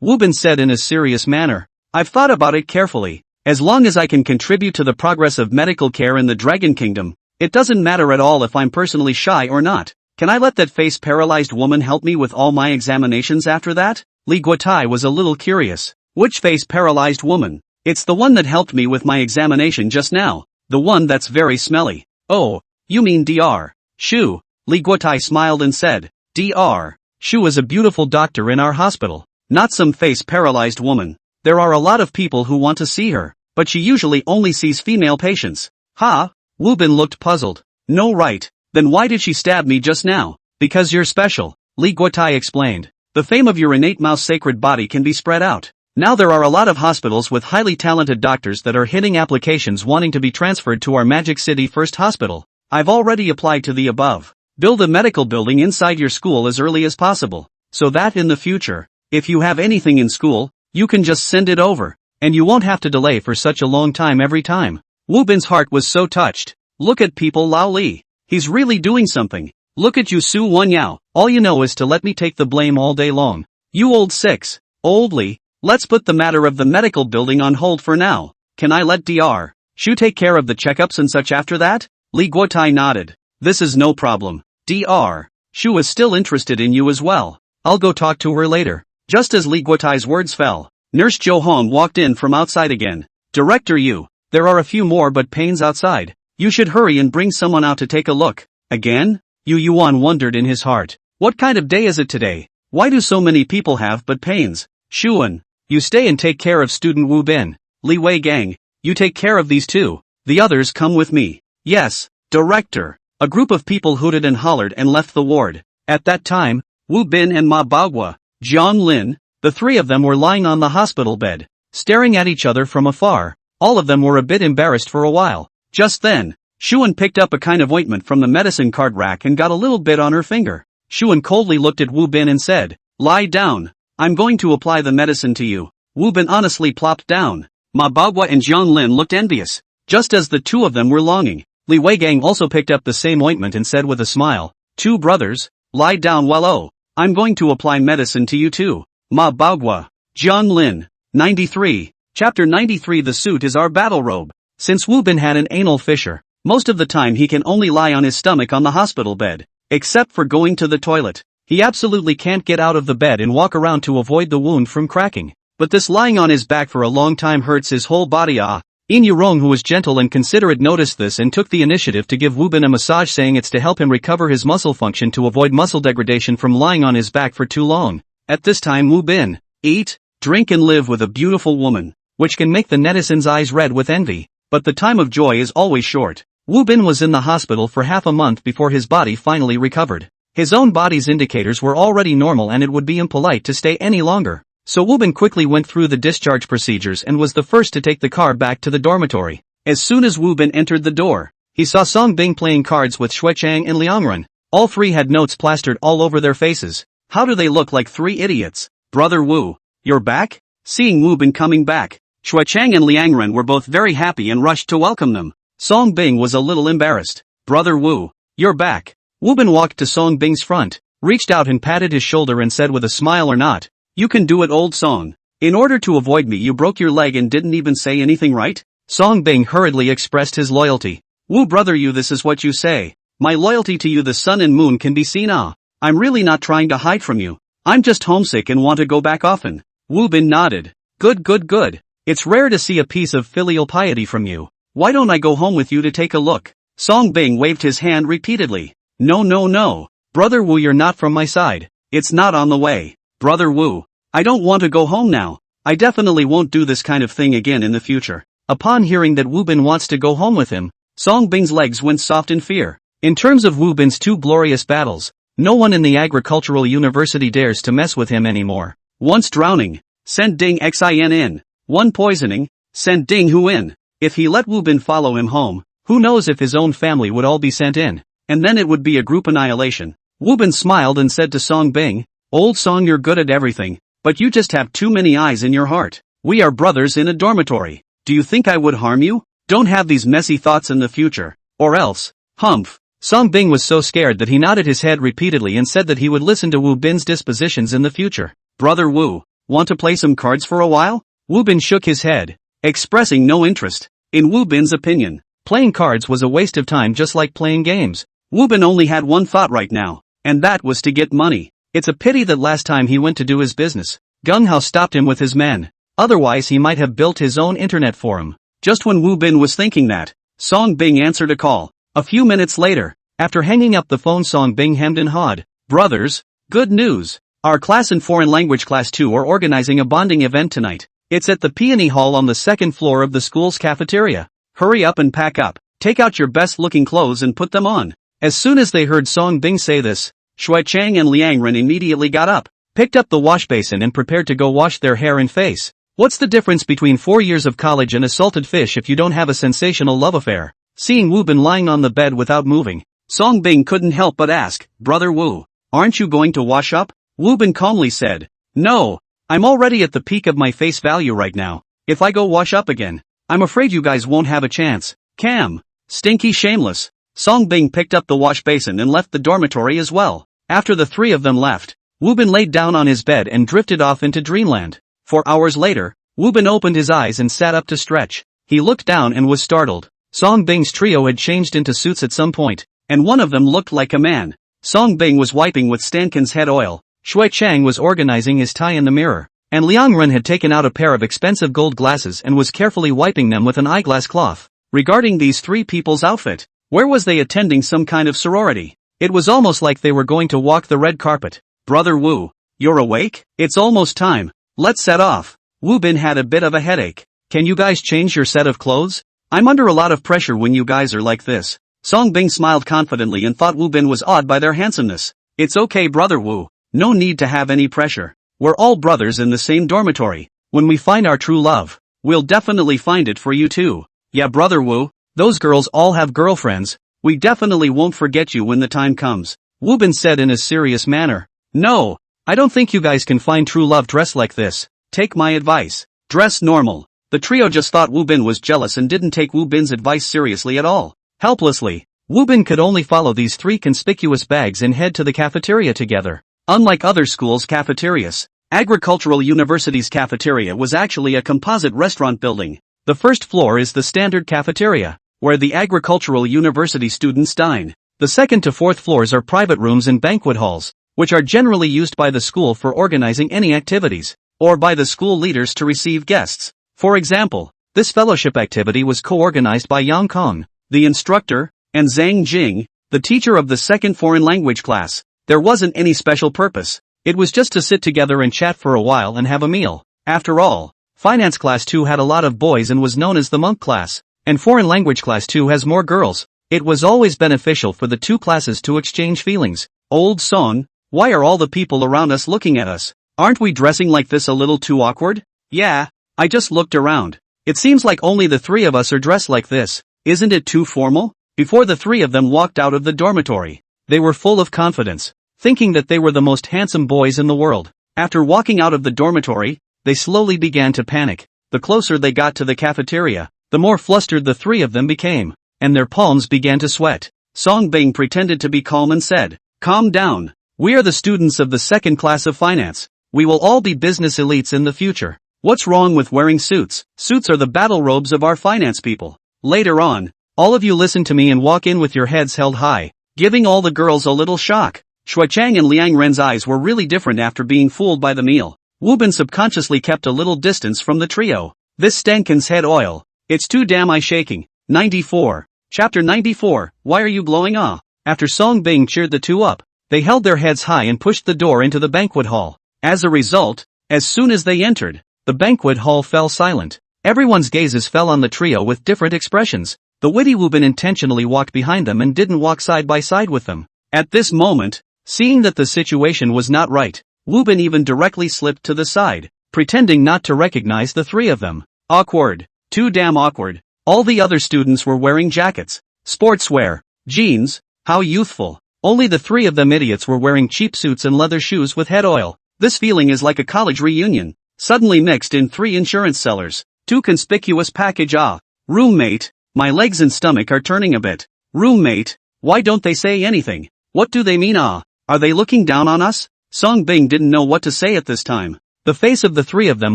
Woo-bin said in a serious manner. I've thought about it carefully. As long as I can contribute to the progress of medical care in the Dragon Kingdom, it doesn't matter at all if I'm personally shy or not. Can I let that face-paralyzed woman help me with all my examinations after that? Li Guotai was a little curious. Which face-paralyzed woman? It's the one that helped me with my examination just now. The one that's very smelly. Oh, you mean Dr. Shu? Li Guotai smiled and said. Dr. Shu is a beautiful doctor in our hospital. Not some face-paralyzed woman. There are a lot of people who want to see her, but she usually only sees female patients. Ha? Woo-bin looked puzzled. No, right. Then why did she stab me just now? Because you're special, Li Guotai explained. The fame of your innate mouse sacred body can be spread out. Now there are a lot of hospitals with highly talented doctors that are hitting applications wanting to be transferred to our Magic City First Hospital. I've already applied to the above. Build a medical building inside your school as early as possible, so that in the future, if you have anything in school, you can just send it over, and you won't have to delay for such a long time every time. Woo-bin's heart was so touched. Look at people Lao Li. He's really doing something. Look at you Su Wanyao. All you know is to let me take the blame all day long. You old six. Old Li, let's put the matter of the medical building on hold for now. Can I let Dr. Shu take care of the checkups and such after that? Li Guotai nodded. This is no problem. Dr. Shu is still interested in you as well. I'll go talk to her later. Just as Li Guotai's words fell, Nurse Jo Hong walked in from outside again. Director Yu, there are a few more but pains outside. You should hurry and bring someone out to take a look. Again? Yu Yuan wondered in his heart. What kind of day is it today? Why do so many people have but pains? Shuan, you stay and take care of student Wu Bin. Li Wei Gang, you take care of these two. The others come with me. Yes, Director. A group of people hooted and hollered and left the ward. At that time, Wu Bin and Ma Baogua, Jiang Lin, the three of them were lying on the hospital bed, staring at each other from afar. All of them were a bit embarrassed for a while. Just then, Shuan picked up a kind of ointment from the medicine card rack and got a little bit on her finger. Shuan coldly looked at Wu Bin and said, "Lie down. I'm going to apply the medicine to you." Wu Bin honestly plopped down. Ma Baogua and Jiang Lin looked envious, just as the two of them were longing. Li Weigang also picked up the same ointment and said with a smile, "Two brothers, lie down while I'm going to apply medicine to you too." Ma Baogua, Jiang Lin. 93. Chapter 93. The suit is our battle robe. Since Wu Bin had an anal fissure, most of the time he can only lie on his stomach on the hospital bed, except for going to the toilet. He absolutely can't get out of the bed and walk around to avoid the wound from cracking. But this lying on his back for a long time hurts his whole body. Yin Yurong, who was gentle and considerate, noticed this and took the initiative to give Wu Bin a massage, saying it's to help him recover his muscle function to avoid muscle degradation from lying on his back for too long. At this time Wu Bin, eat, drink and live with a beautiful woman, which can make the netizens' eyes red with envy. But the time of joy is always short. Wu Bin was in the hospital for half a month before his body finally recovered. His own body's indicators were already normal and it would be impolite to stay any longer. So Wu Bin quickly went through the discharge procedures and was the first to take the car back to the dormitory. As soon as Wu Bin entered the door, he saw Song Bing playing cards with Shui Chang and Liang Ren. All three had notes plastered all over their faces. How do they look like three idiots? Brother Wu, you're back? Seeing Wu Bin coming back, Shui Chang and Liang Ren were both very happy and rushed to welcome them. Song Bing was a little embarrassed. Brother Wu, you're back. Wu Bin walked to Song Bing's front, reached out and patted his shoulder and said with a smile, "Or not. You can do it, old Song. In order to avoid me you broke your leg and didn't even say anything, right?" Song Bing hurriedly expressed his loyalty. "Wu brother, you, this is what you say. My loyalty to you the sun and moon can be seen. I'm really not trying to hide from you. I'm just homesick and want to go back often." Wu Bin nodded. Good. It's rare to see a piece of filial piety from you. Why don't I go home with you to take a look? Song Bing waved his hand repeatedly. No. Brother Wu, you're not from my side. It's not on the way. Brother Wu, I don't want to go home now. I definitely won't do this kind of thing again in the future. Upon hearing that Wu Bin wants to go home with him, Song Bing's legs went soft in fear. In terms of Wu Bin's two glorious battles, no one in the agricultural university dares to mess with him anymore. Once drowning, sent Ding Xin in. One poisoning, sent Ding Hu in. If he let Wu Bin follow him home, who knows if his own family would all be sent in. And then it would be a group annihilation. Wu Bin smiled and said to Song Bing, "Old Song, you're good at everything, but you just have too many eyes in your heart. We are brothers in a dormitory. Do you think I would harm you? Don't have these messy thoughts in the future. Or else." Humph. Song Bing was so scared that he nodded his head repeatedly and said that he would listen to Wu Bin's dispositions in the future. Brother Wu, want to play some cards for a while? Wu Bin shook his head, expressing no interest. In Wu Bin's opinion, playing cards was a waste of time, just like playing games. Wu Bin only had one thought right now, and that was to get money. It's a pity that last time he went to do his business, Gung Hao stopped him with his men. Otherwise he might have built his own internet forum. Just when Wu Bin was thinking that, Song Bing answered a call. A few minutes later, after hanging up the phone, Song Bing hemmed and hawed. "Brothers, good news. Our class in foreign language class 2 are organizing a bonding event tonight. It's at the Peony Hall on the second floor of the school's cafeteria. Hurry up and pack up. Take out your best looking clothes and put them on." As soon as they heard Song Bing say this, Shui Chang and Liang Ren immediately got up, picked up the wash basin and prepared to go wash their hair and face. What's the difference between 4 years of college and a salted fish if you don't have a sensational love affair? Seeing Wu Bin lying on the bed without moving, Song Bing couldn't help but ask, "Brother Wu, aren't you going to wash up?" Wu Bin calmly said, "No, I'm already at the peak of my face value right now. If I go wash up again, I'm afraid you guys won't have a chance." Cam. Stinky shameless. Song Bing picked up the wash basin and left the dormitory as well. After the three of them left, Wu Bin laid down on his bed and drifted off into dreamland. 4 hours later, Wu Bin opened his eyes and sat up to stretch. He looked down and was startled. Song Bing's trio had changed into suits at some point, and one of them looked like a man. Song Bing was wiping with Stankin's head oil, Shui Chang was organizing his tie in the mirror, and Liang Ren had taken out a pair of expensive gold glasses and was carefully wiping them with an eyeglass cloth. Regarding these three people's outfit, where was they attending some kind of sorority? It was almost like they were going to walk the red carpet. Brother Wu, you're awake? It's almost time. Let's set off. Wu Bin had a bit of a headache. Can you guys change your set of clothes? I'm under a lot of pressure when you guys are like this. Song Bing smiled confidently and thought Wu Bin was awed by their handsomeness. It's okay, Brother Wu. No need to have any pressure. We're all brothers in the same dormitory. When we find our true love, we'll definitely find it for you too. Yeah, Brother Wu, those girls all have girlfriends. We definitely won't forget you when the time comes. Wu Bin said in a serious manner. No, I don't think you guys can find true love dressed like this. Take my advice. Dress normal. The trio just thought Wu Bin was jealous and didn't take Wu Bin's advice seriously at all. Helplessly, Wu Bin could only follow these three conspicuous bags and head to the cafeteria together. Unlike other schools' cafeterias, Agricultural University's cafeteria was actually a composite restaurant building. The first floor is the standard cafeteria, where the Agricultural University students dine. The second to fourth floors are private rooms and banquet halls, which are generally used by the school for organizing any activities, or by the school leaders to receive guests. For example, this fellowship activity was co-organized by Yang Kong, the instructor, and Zhang Jing, the teacher of the second foreign language class. There wasn't any special purpose. It was just to sit together and chat for a while and have a meal. After all, Finance Class 2 had a lot of boys and was known as the monk class, and Foreign Language Class 2 has more girls. It was always beneficial for the two classes to exchange feelings. Old Song, why are all the people around us looking at us? Aren't we dressing like this a little too awkward? Yeah, I just looked around. It seems like only the three of us are dressed like this. Isn't it too formal? Before the three of them walked out of the dormitory, they were full of confidence, thinking that they were the most handsome boys in the world. After walking out of the dormitory, they slowly began to panic. The closer they got to the cafeteria, the more flustered the three of them became, and their palms began to sweat. Song Bing pretended to be calm and said, "Calm down. We are the students of the second class of finance. We will all be business elites in the future. What's wrong with wearing suits? Suits are the battle robes of our finance people. Later on, all of you listen to me and walk in with your heads held high," giving all the girls a little shock. Shui Chang and Liang Ren's eyes were really different after being fooled by the meal. Wu Bin subconsciously kept a little distance from the trio. This Stankin's head oil. It's too damn eye shaking. 94. Chapter 94, Why Are You Blowing Ah? After Song Bing cheered the two up, they held their heads high and pushed the door into the banquet hall. As a result, as soon as they entered, the banquet hall fell silent. Everyone's gazes fell on the trio with different expressions. The witty Wu Bin intentionally walked behind them and didn't walk side by side with them. At this moment, seeing that the situation was not right, Wu Bin even directly slipped to the side, pretending not to recognize the three of them. Awkward. Too damn awkward. All the other students were wearing jackets, sportswear, jeans. How youthful. Only the three of them idiots were wearing cheap suits and leather shoes with head oil. This feeling is like a college reunion, suddenly mixed in three insurance sellers. Too conspicuous package. Ah. Roommate, my legs and stomach are turning a bit. Roommate, why don't they say anything? What do they mean? Ah. Are they looking down on us? Song Bing didn't know what to say at this time. The face of the three of them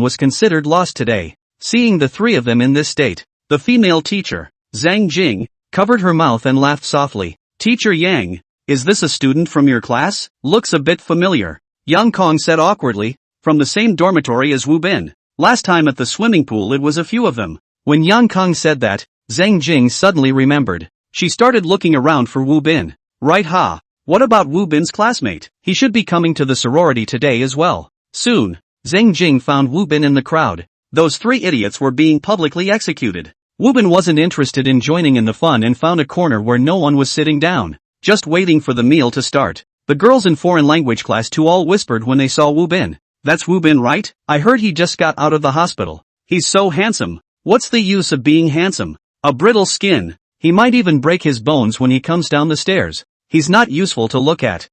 was considered lost today. Seeing the three of them in this state, the female teacher, Zhang Jing, covered her mouth and laughed softly. Teacher Yang, is this a student from your class? Looks a bit familiar. Yang Kong said awkwardly, from the same dormitory as Wu Bin. Last time at the swimming pool it was a few of them. When Yang Kong said that, Zhang Jing suddenly remembered. She started looking around for Wu Bin. Right, ha. What about Wu Bin's classmate? He should be coming to the sorority today as well. Soon, Zhang Jing found Wu Bin in the crowd. Those three idiots were being publicly executed. Wu Bin wasn't interested in joining in the fun and found a corner where no one was sitting down, just waiting for the meal to start. The girls in Foreign Language Class 2 all whispered when they saw Wu Bin. That's Wu Bin, right? I heard he just got out of the hospital. He's so handsome. What's the use of being handsome? A brittle skin. He might even break his bones when he comes down the stairs. He's not useful to look at.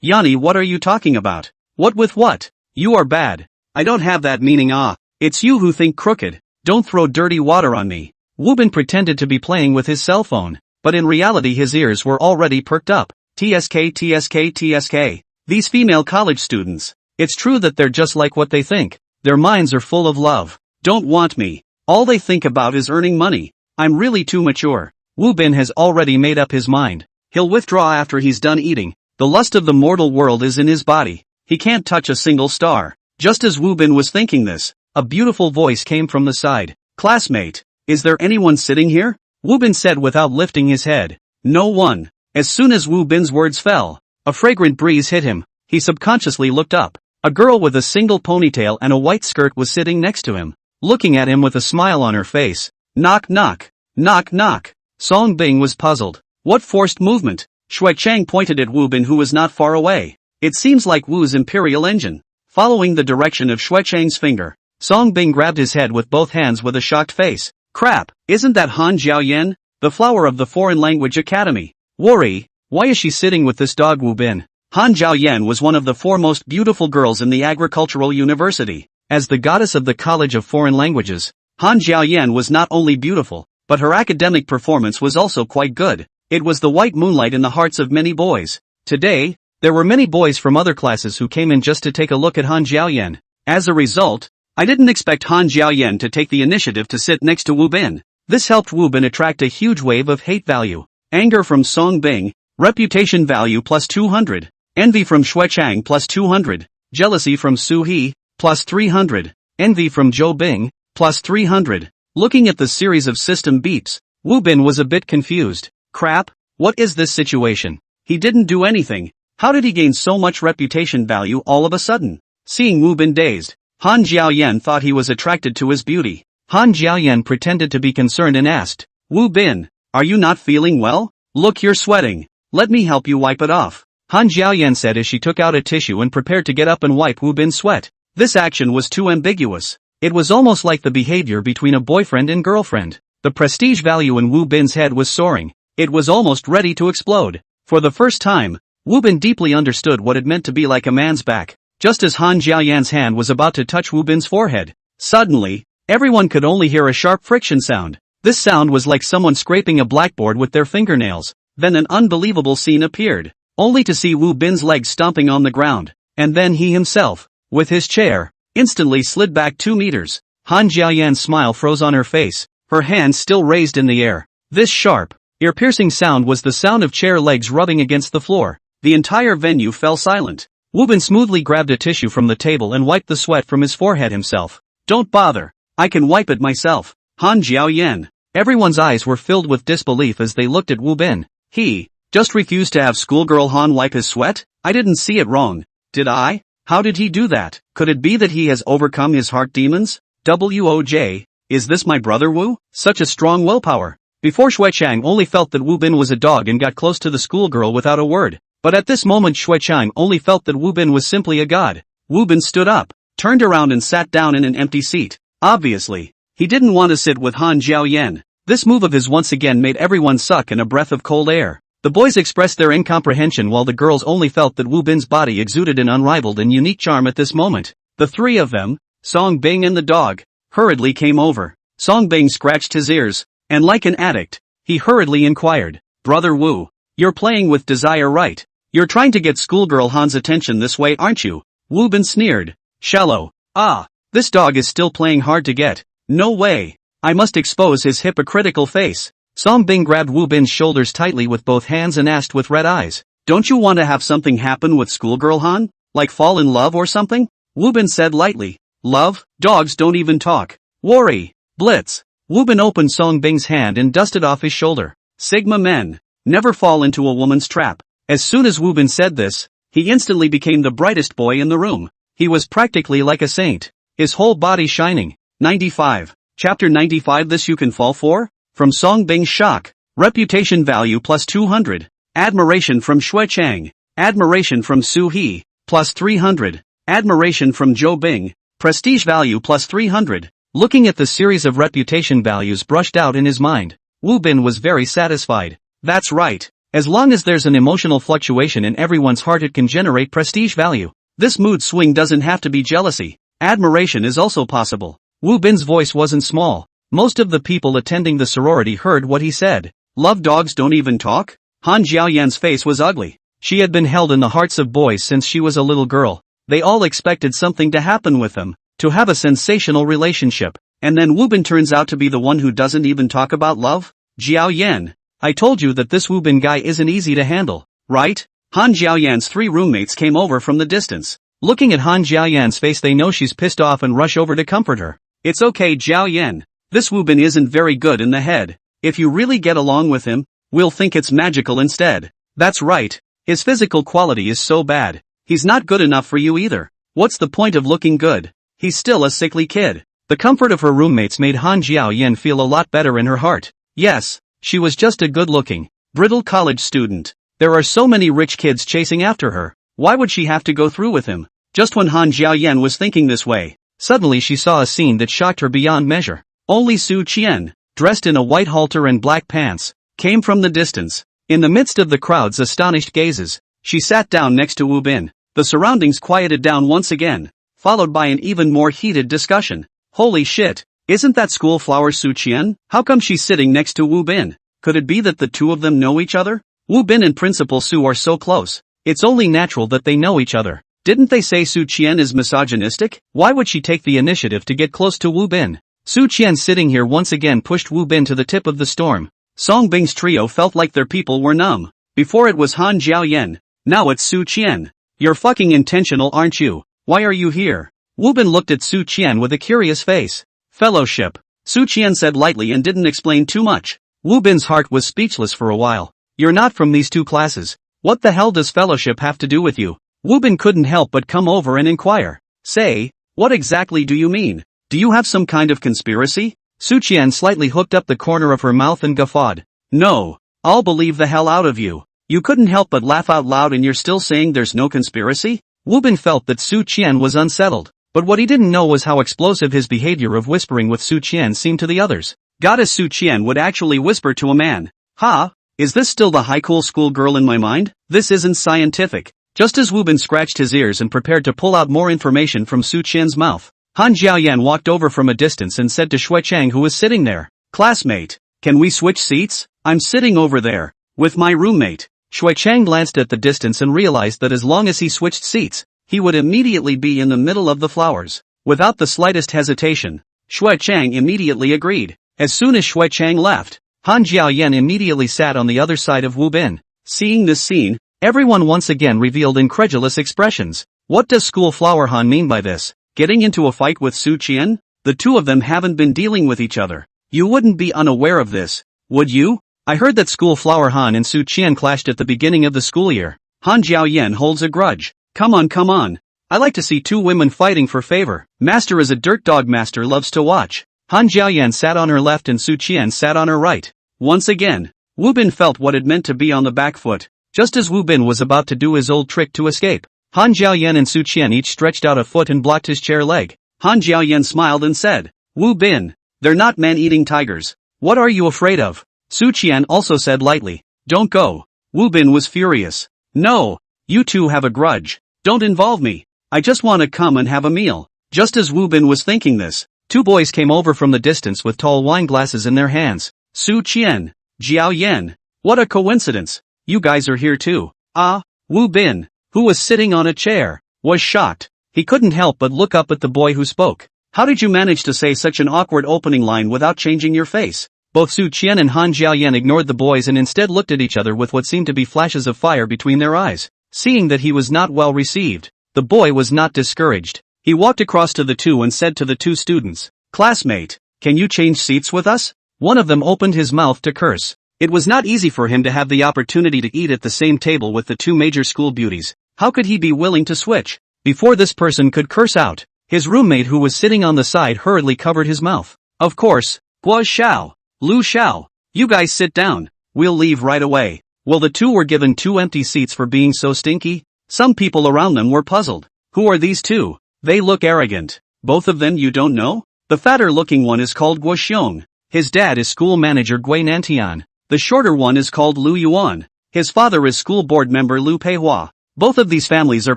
Yanni, what are you talking about? What with what? You are bad. I don't have that meaning. Ah. It's you who think crooked. Don't throw dirty water on me. Wu Bin pretended to be playing with his cell phone, but in reality his ears were already perked up. TSK, TSK, TSK. These female college students. It's true that they're just like what they think. Their minds are full of love. Don't want me. All they think about is earning money. I'm really too mature. Wu Bin has already made up his mind. He'll withdraw after he's done eating. The lust of the mortal world is in his body. he can't touch a single star. Just as Wu Bin was thinking this, a beautiful voice came from the side. Classmate, is there anyone sitting here? Wu Bin said without lifting his head. No one. As soon as Wu Bin's words fell, a fragrant breeze hit him. He subconsciously looked up. A girl with a single ponytail and a white skirt was sitting next to him, looking at him with a smile on her face. Knock knock. Knock knock. Song Bing was puzzled. What forced movement? Shui Chang pointed at Wu Bin, who was not far away. It seems like Wu's imperial engine. Following the direction of Shui Chang's finger, Song Bing grabbed his head with both hands with a shocked face. Crap, isn't that Han Jiaoyan, the flower of the Foreign Language Academy? Worry, why is she sitting with this dog? Wu Bin. Han Jiaoyan was one of the foremost beautiful girls in the agricultural university. As the goddess of the College of Foreign Languages, Han Jiaoyan was not only beautiful, but her academic performance was also quite good. It was the white moonlight in the hearts of many boys. Today, there were many boys from other classes who came in just to take a look at Han Jiaoyan. As a result, I didn't expect Han Jiaoyan to take the initiative to sit next to Wu Bin. This helped Wu Bin attract a huge wave of hate value. Anger from Song Bing, reputation value plus 200. Envy from Shui Chang plus 200. Jealousy from Su He, plus 300. Envy from Zhou Bing, plus 300. Looking at the series of system beeps, Wu Bin was a bit confused. Crap, what is this situation? He didn't do anything. How did he gain so much reputation value all of a sudden? Seeing Wu Bin dazed, Han Jiaoyan thought he was attracted to his beauty. Han Jiaoyan pretended to be concerned and asked, Wu Bin, are you not feeling well? Look, you're sweating. Let me help you wipe it off. Han Jiaoyan said as she took out a tissue and prepared to get up and wipe Wu Bin's sweat. This action was too ambiguous. It was almost like the behavior between a boyfriend and girlfriend. The prestige value in Wu Bin's head was soaring. It was almost ready to explode. For the first time, Wu Bin deeply understood what it meant to be like a man's back. Just as Han Jiaoyan's hand was about to touch Wu Bin's forehead, suddenly, everyone could only hear a sharp friction sound. This sound was like someone scraping a blackboard with their fingernails. Then an unbelievable scene appeared, only to see Wu Bin's legs stomping on the ground, and then he himself, with his chair, instantly slid back 2 meters. Han Jiaoyan's smile froze on her face, her hands still raised in the air. This sharp, ear-piercing sound was the sound of chair legs rubbing against the floor. The entire venue fell silent. Wu Bin smoothly grabbed a tissue from the table and wiped the sweat from his forehead himself. Don't bother, I can wipe it myself. Han Jiaoyan. Everyone's eyes were filled with disbelief as they looked at Wu Bin. He just refused to have schoolgirl Han wipe his sweat? I didn't see it wrong, did I? How did he do that? Could it be that he has overcome his heart demons? Woj, is this my brother Wu? Such a strong willpower. Before, Shui Chang only felt that Wu Bin was a dog and got close to the schoolgirl without a word. But at this moment Shui Chang only felt that Wu Bin was simply a god. Wu Bin stood up, turned around and sat down in an empty seat. Obviously, he didn't want to sit with Han Jiaoyan. This move of his once again made everyone suck in a breath of cold air. The boys expressed their incomprehension while the girls only felt that Wu Bin's body exuded an unrivaled and unique charm at this moment. The three of them, Song Bing and the dog, hurriedly came over. Song Bing scratched his ears, and like an addict, he hurriedly inquired, Brother Wu, you're playing with desire, right? You're trying to get schoolgirl Han's attention this way, aren't you? Wu Bin sneered. Shallow. Ah, this dog is still playing hard to get. No way. I must expose his hypocritical face. Song Bing grabbed Wu Bin's shoulders tightly with both hands and asked with red eyes, don't you want to have something happen with schoolgirl Han? Like fall in love or something? Wu Bin said lightly. Love? Dogs don't even talk. Worry. Blitz. Wu Bin opened Song Bing's hand and dusted off his shoulder. Sigma men never fall into a woman's trap. As soon as Wu Bin said this, he instantly became the brightest boy in the room. He was practically like a saint, his whole body shining. 95. Chapter 95. This you can fall for? From Song Bing's shock. Reputation value plus 200. Admiration from Shui Chang. Admiration from Su He, plus 300. Admiration from Zhou Bing. Prestige value plus 300. Looking at the series of reputation values brushed out in his mind, Wu Bin was very satisfied. That's right. As long as there's an emotional fluctuation in everyone's heart, it can generate prestige value. This mood swing doesn't have to be jealousy. Admiration is also possible. Wu Bin's voice wasn't small. Most of the people attending the sorority heard what he said. Love dogs don't even talk? Han Jiaoyan's face was ugly. She had been held in the hearts of boys since she was a little girl. They all expected something to happen with them, to have a sensational relationship. And then Wu Bin turns out to be the one who doesn't even talk about love? Jiaoyan, I told you that this Wu Bin guy isn't easy to handle, right? Han Jiaoyan's 3 roommates came over from the distance. Looking at Han Jiaoyan's face, they know she's pissed off and rush over to comfort her. It's okay, Jiaoyan. This Wu Bin isn't very good in the head. If you really get along with him, we'll think it's magical instead. That's right. His physical quality is so bad. He's not good enough for you either. What's the point of looking good? He's still a sickly kid. The comfort of her roommates made Han Jiaoyan feel a lot better in her heart. Yes, she was just a good-looking, brittle college student. There are so many rich kids chasing after her. Why would she have to go through with him? Just when Han Jiaoyan was thinking this way, suddenly she saw a scene that shocked her beyond measure. Only Su Qian, dressed in a white halter and black pants, came from the distance. In the midst of the crowd's astonished gazes, she sat down next to Wu Bin. The surroundings quieted down once again, followed by an even more heated discussion. Holy shit, isn't that school flower Su Qian? How come she's sitting next to Wu Bin? Could it be that the two of them know each other? Wu Bin and Principal Su are so close. It's only natural that they know each other. Didn't they say Su Qian is misogynistic? Why would she take the initiative to get close to Wu Bin? Su Qian sitting here once again pushed Wu Bin to the tip of the storm. Song Bing's trio felt like their people were numb. Before it was Han Jiaoyan, now it's Su Qian. You're fucking intentional, aren't you? Why are you here? Wu Bin looked at Su Qian with a curious face. Fellowship. Su Qian said lightly and didn't explain too much. Wu Bin's heart was speechless for a while. You're not from these two classes. What the hell does fellowship have to do with you? Wu Bin couldn't help but come over and inquire. Say, what exactly do you mean? Do you have some kind of conspiracy? Su Qian slightly hooked up the corner of her mouth and guffawed. No, I'll believe the hell out of you. You couldn't help but laugh out loud and you're still saying there's no conspiracy? Wu Bin felt that Su Qian was unsettled, but what he didn't know was how explosive his behavior of whispering with Su Qian seemed to the others. Goddess Su Qian would actually whisper to a man. Ha? Is this still the high cool school girl in my mind? This isn't scientific. Just as Wu Bin scratched his ears and prepared to pull out more information from Su Qian's mouth, Han Jiaoyan walked over from a distance and said to Shui Chang, who was sitting there, Classmate, can we switch seats? I'm sitting over there, with my roommate. Shui Chang glanced at the distance and realized that as long as he switched seats, he would immediately be in the middle of the flowers. Without the slightest hesitation, Shui Chang immediately agreed. As soon as Shui Chang left, Han Jiaoyan immediately sat on the other side of Wu Bin. Seeing this scene, everyone once again revealed incredulous expressions. What does School Flower Han mean by this? Getting into a fight with Su Qian? The two of them haven't been dealing with each other. You wouldn't be unaware of this, would you? I heard that School Flower Han and Su Qian clashed at the beginning of the school year. Han Jiaoyan holds a grudge. Come on. I like to see two women fighting for favor. Master is a dirt dog, master loves to watch. Han Jiaoyan sat on her left and Su Qian sat on her right. Once again, Wu Bin felt what it meant to be on the back foot. Just as Wu Bin was about to do his old trick to escape, Han Jiaoyan and Su Qian each stretched out a foot and blocked his chair leg. Han Jiaoyan smiled and said, Wu Bin, they're not man-eating tigers. What are you afraid of? Su Qian also said lightly, don't go. Wu Bin was furious. No, you two have a grudge. Don't involve me. I just want to come and have a meal. Just as Wu Bin was thinking this, two boys came over from the distance with tall wine glasses in their hands. Su Qian, Jiao Yan. What a coincidence. You guys are here too. Ah, Wu Bin, who was sitting on a chair, was shocked. He couldn't help but look up at the boy who spoke. How did you manage to say such an awkward opening line without changing your face? Both Su Qian and Han Jiaoyan ignored the boys and instead looked at each other with what seemed to be flashes of fire between their eyes. Seeing that he was not well received, the boy was not discouraged. He walked across to the two and said to the two students, Classmate, can you change seats with us? One of them opened his mouth to curse. It was not easy for him to have the opportunity to eat at the same table with the two major school beauties. How could he be willing to switch? Before this person could curse out, his roommate who was sitting on the side hurriedly covered his mouth. Of course, Guo Xiao, Lu Xiao, you guys sit down. We'll leave right away. Well, the two were given two empty seats for being so stinky. Some people around them were puzzled. Who are these two? They look arrogant. Both of them you don't know? The fatter looking one is called Guo Xiong. His dad is school manager Gui Nantian. The shorter one is called Lu Yuan. His father is school board member Lu Peihua. Both of these families are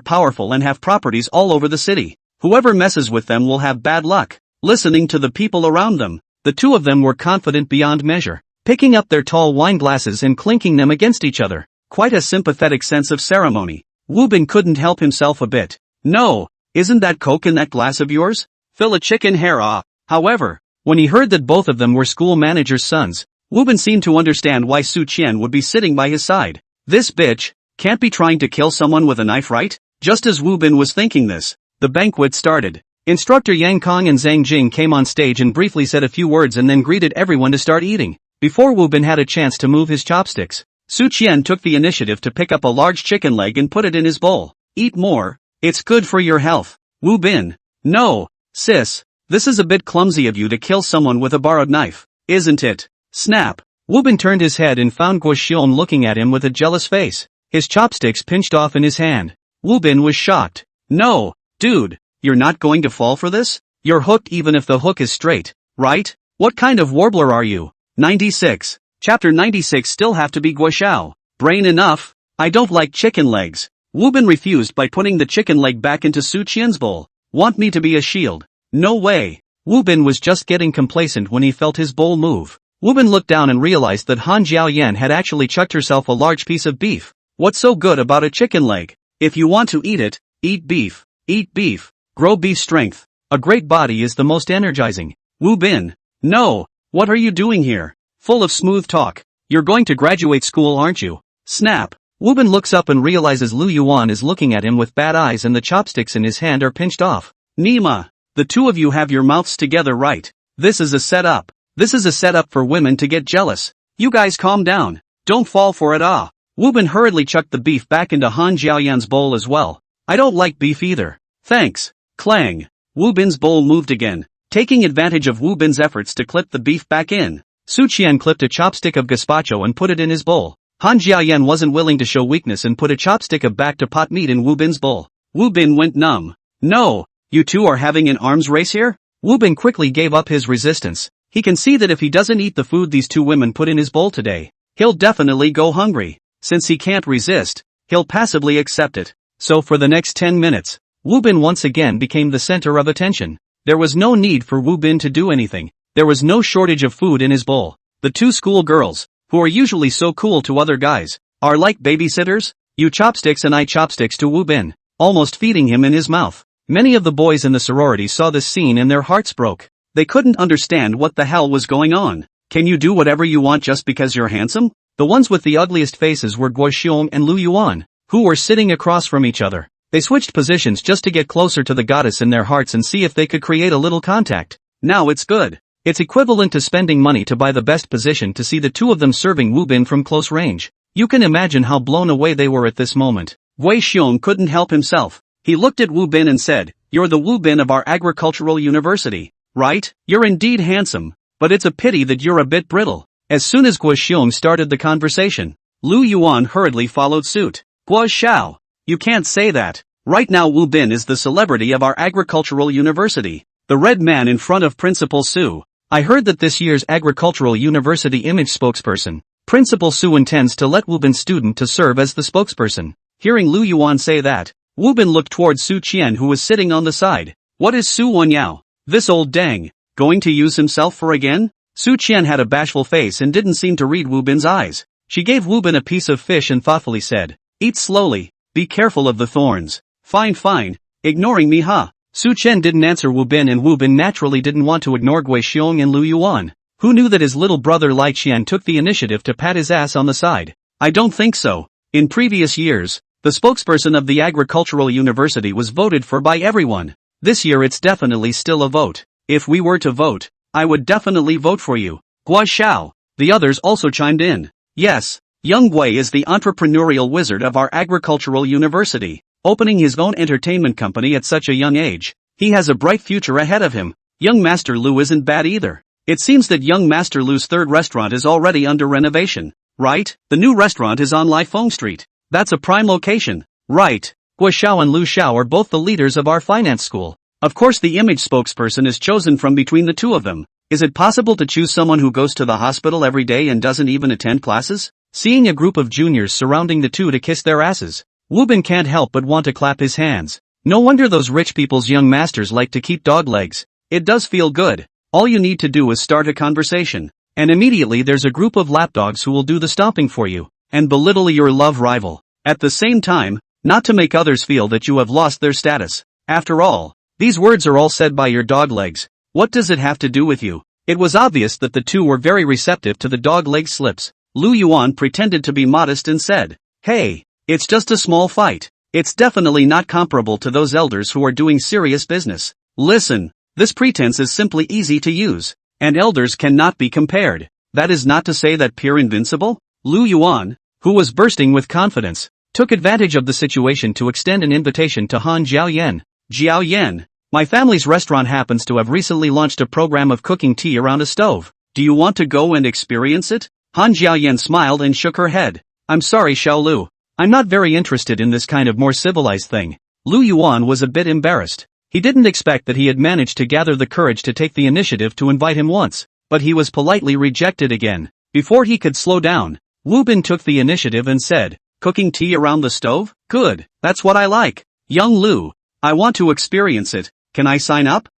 powerful and have properties all over the city. Whoever messes with them will have bad luck. Listening to the people around them, the two of them were confident beyond measure, picking up their tall wine glasses and clinking them against each other. Quite a sympathetic sense of ceremony. Wu Bin couldn't help himself a bit. No, isn't that Coke in that glass of yours? Fill a chicken hair off. However, when he heard that both of them were school manager's sons, Wu Bin seemed to understand why Su Qian would be sitting by his side. This bitch can't be trying to kill someone with a knife, right? Just as Wu Bin was thinking this, the banquet started. Instructor Yang Kong and Zhang Jing came on stage and briefly said a few words and then greeted everyone to start eating. Before Wu Bin had a chance to move his chopsticks, Su Qian took the initiative to pick up a large chicken leg and put it in his bowl. Eat more. It's good for your health. Wu Bin. No, sis. This is a bit clumsy of you to kill someone with a borrowed knife, isn't it? Snap. Wu Bin turned his head and found Guo Xiong looking at him with a jealous face. His chopsticks pinched off in his hand. Wu Bin was shocked. No, dude, you're not going to fall for this? You're hooked even if the hook is straight, right? What kind of warbler are you? 96. Chapter 96 still have to be Guoxiao. Brain enough? I don't like chicken legs. Wu Bin refused by putting the chicken leg back into Su Qian's bowl. Want me to be a shield? No way. Wu Bin was just getting complacent when he felt his bowl move. Wu Bin looked down and realized that Han Jiaoyan had actually chucked herself a large piece of beef. What's so good about a chicken leg? If you want to eat it, eat beef. Eat beef. Grow beef strength. A great body is the most energizing. Wu Bin. No. What are you doing here? Full of smooth talk. You're going to graduate school, aren't you? Snap. Wu Bin looks up and realizes Lu Yuan is looking at him with bad eyes and the chopsticks in his hand are pinched off. Nima. The two of you have your mouths together, right? This is a setup. This is a setup for women to get jealous. You guys calm down. Don't fall for it. Wu Bin hurriedly chucked the beef back into Han Jiaoyan's bowl as well. I don't like beef either. Thanks. Clang. Wu Bin's bowl moved again. Taking advantage of Wu Bin's efforts to clip the beef back in, Su Qian clipped a chopstick of gazpacho and put it in his bowl. Han Jiaoyan wasn't willing to show weakness and put a chopstick of back-to-pot meat in Wu Bin's bowl. Wu Bin went numb. No, you two are having an arms race here? Wu Bin quickly gave up his resistance. He can see that if he doesn't eat the food these two women put in his bowl today, he'll definitely go hungry. Since he can't resist, he'll passively accept it. So for the next 10 minutes, Wu Bin once again became the center of attention. There was no need for Wu Bin to do anything. There was no shortage of food in his bowl. The two school girls, who are usually so cool to other guys, are like babysitters. You chopsticks and I chopsticks to Wu Bin, almost feeding him in his mouth. Many of the boys in the sorority saw this scene and their hearts broke. They couldn't understand what the hell was going on. Can you do whatever you want just because you're handsome? The ones with the ugliest faces were Guo Xiong and Lu Yuan, who were sitting across from each other. They switched positions just to get closer to the goddess in their hearts and see if they could create a little contact. Now it's good. It's equivalent to spending money to buy the best position to see the two of them serving Wu Bin from close range. You can imagine how blown away they were at this moment. Guo Xiong couldn't help himself. He looked at Wu Bin and said, "You're the Wu Bin of our agricultural university, right? You're indeed handsome, but it's a pity that you're a bit brittle." As soon as Guo Xiong started the conversation, Lu Yuan hurriedly followed suit. Guo Xiao, you can't say that. Right now Wu Bin is the celebrity of our agricultural university. The red man in front of Principal Su. I heard that this year's agricultural university image spokesperson, Principal Su intends to let Wu Bin student to serve as the spokesperson. Hearing Lu Yuan say that, Wu Bin looked towards Su Qian who was sitting on the side. What is Su Wanyao? This old dang, going to use himself for again? Su Qian had a bashful face and didn't seem to read Wu Bin's eyes. She gave Wu Bin a piece of fish and thoughtfully said, "Eat slowly, be careful of the thorns." Fine, ignoring me huh? Su Qian didn't answer Wu Bin and Wu Bin naturally didn't want to ignore Guo Xiong and Lu Yuan, who knew that his little brother Lai Qian took the initiative to pat his ass on the side. I don't think so. In previous years, the spokesperson of the agricultural university was voted for by everyone. This year it's definitely still a vote. If we were to vote, I would definitely vote for you. Guo Xiao. The others also chimed in. Yes, Young Gui is the entrepreneurial wizard of our agricultural university, opening his own entertainment company at such a young age. He has a bright future ahead of him. Young Master Lu isn't bad either. It seems that young Master Lu's third restaurant is already under renovation, right? The new restaurant is on Lai Feng Street. That's a prime location, right? Guo Xiao and Lu Xiao are both the leaders of our finance school. Of course the image spokesperson is chosen from between the two of them. Is it possible to choose someone who goes to the hospital every day and doesn't even attend classes? Seeing a group of juniors surrounding the two to kiss their asses, Wu Bin can't help but want to clap his hands. No wonder those rich people's young masters like to keep dog legs. It does feel good. All you need to do is start a conversation, and immediately there's a group of lapdogs who will do the stomping for you, and belittle your love rival. At the same time, not to make others feel that you have lost their status. After all, these words are all said by your dog legs. What does it have to do with you? It was obvious that the two were very receptive to the dog leg slips. Lu Yuan pretended to be modest and said, "Hey, it's just a small fight. It's definitely not comparable to those elders who are doing serious business. Listen, this pretense is simply easy to use, and elders cannot be compared. That is not to say that pure invincible. Lu Yuan, who was bursting with confidence, took advantage of the situation to extend an invitation to Han Jiaoyan. Jiaoyan, my family's restaurant happens to have recently launched a program of cooking tea around a stove. Do you want to go and experience it? Han Jiaoyan smiled and shook her head. I'm sorry, Xiao Lu. I'm not very interested in this kind of more civilized thing. Lu Yuan was a bit embarrassed. He didn't expect that he had managed to gather the courage to take the initiative to invite him once, but he was politely rejected again. Before he could slow down, Wu Bin took the initiative and said, cooking tea around the stove? Good, that's what I like. Young Lu, I want to experience it. Can I sign up?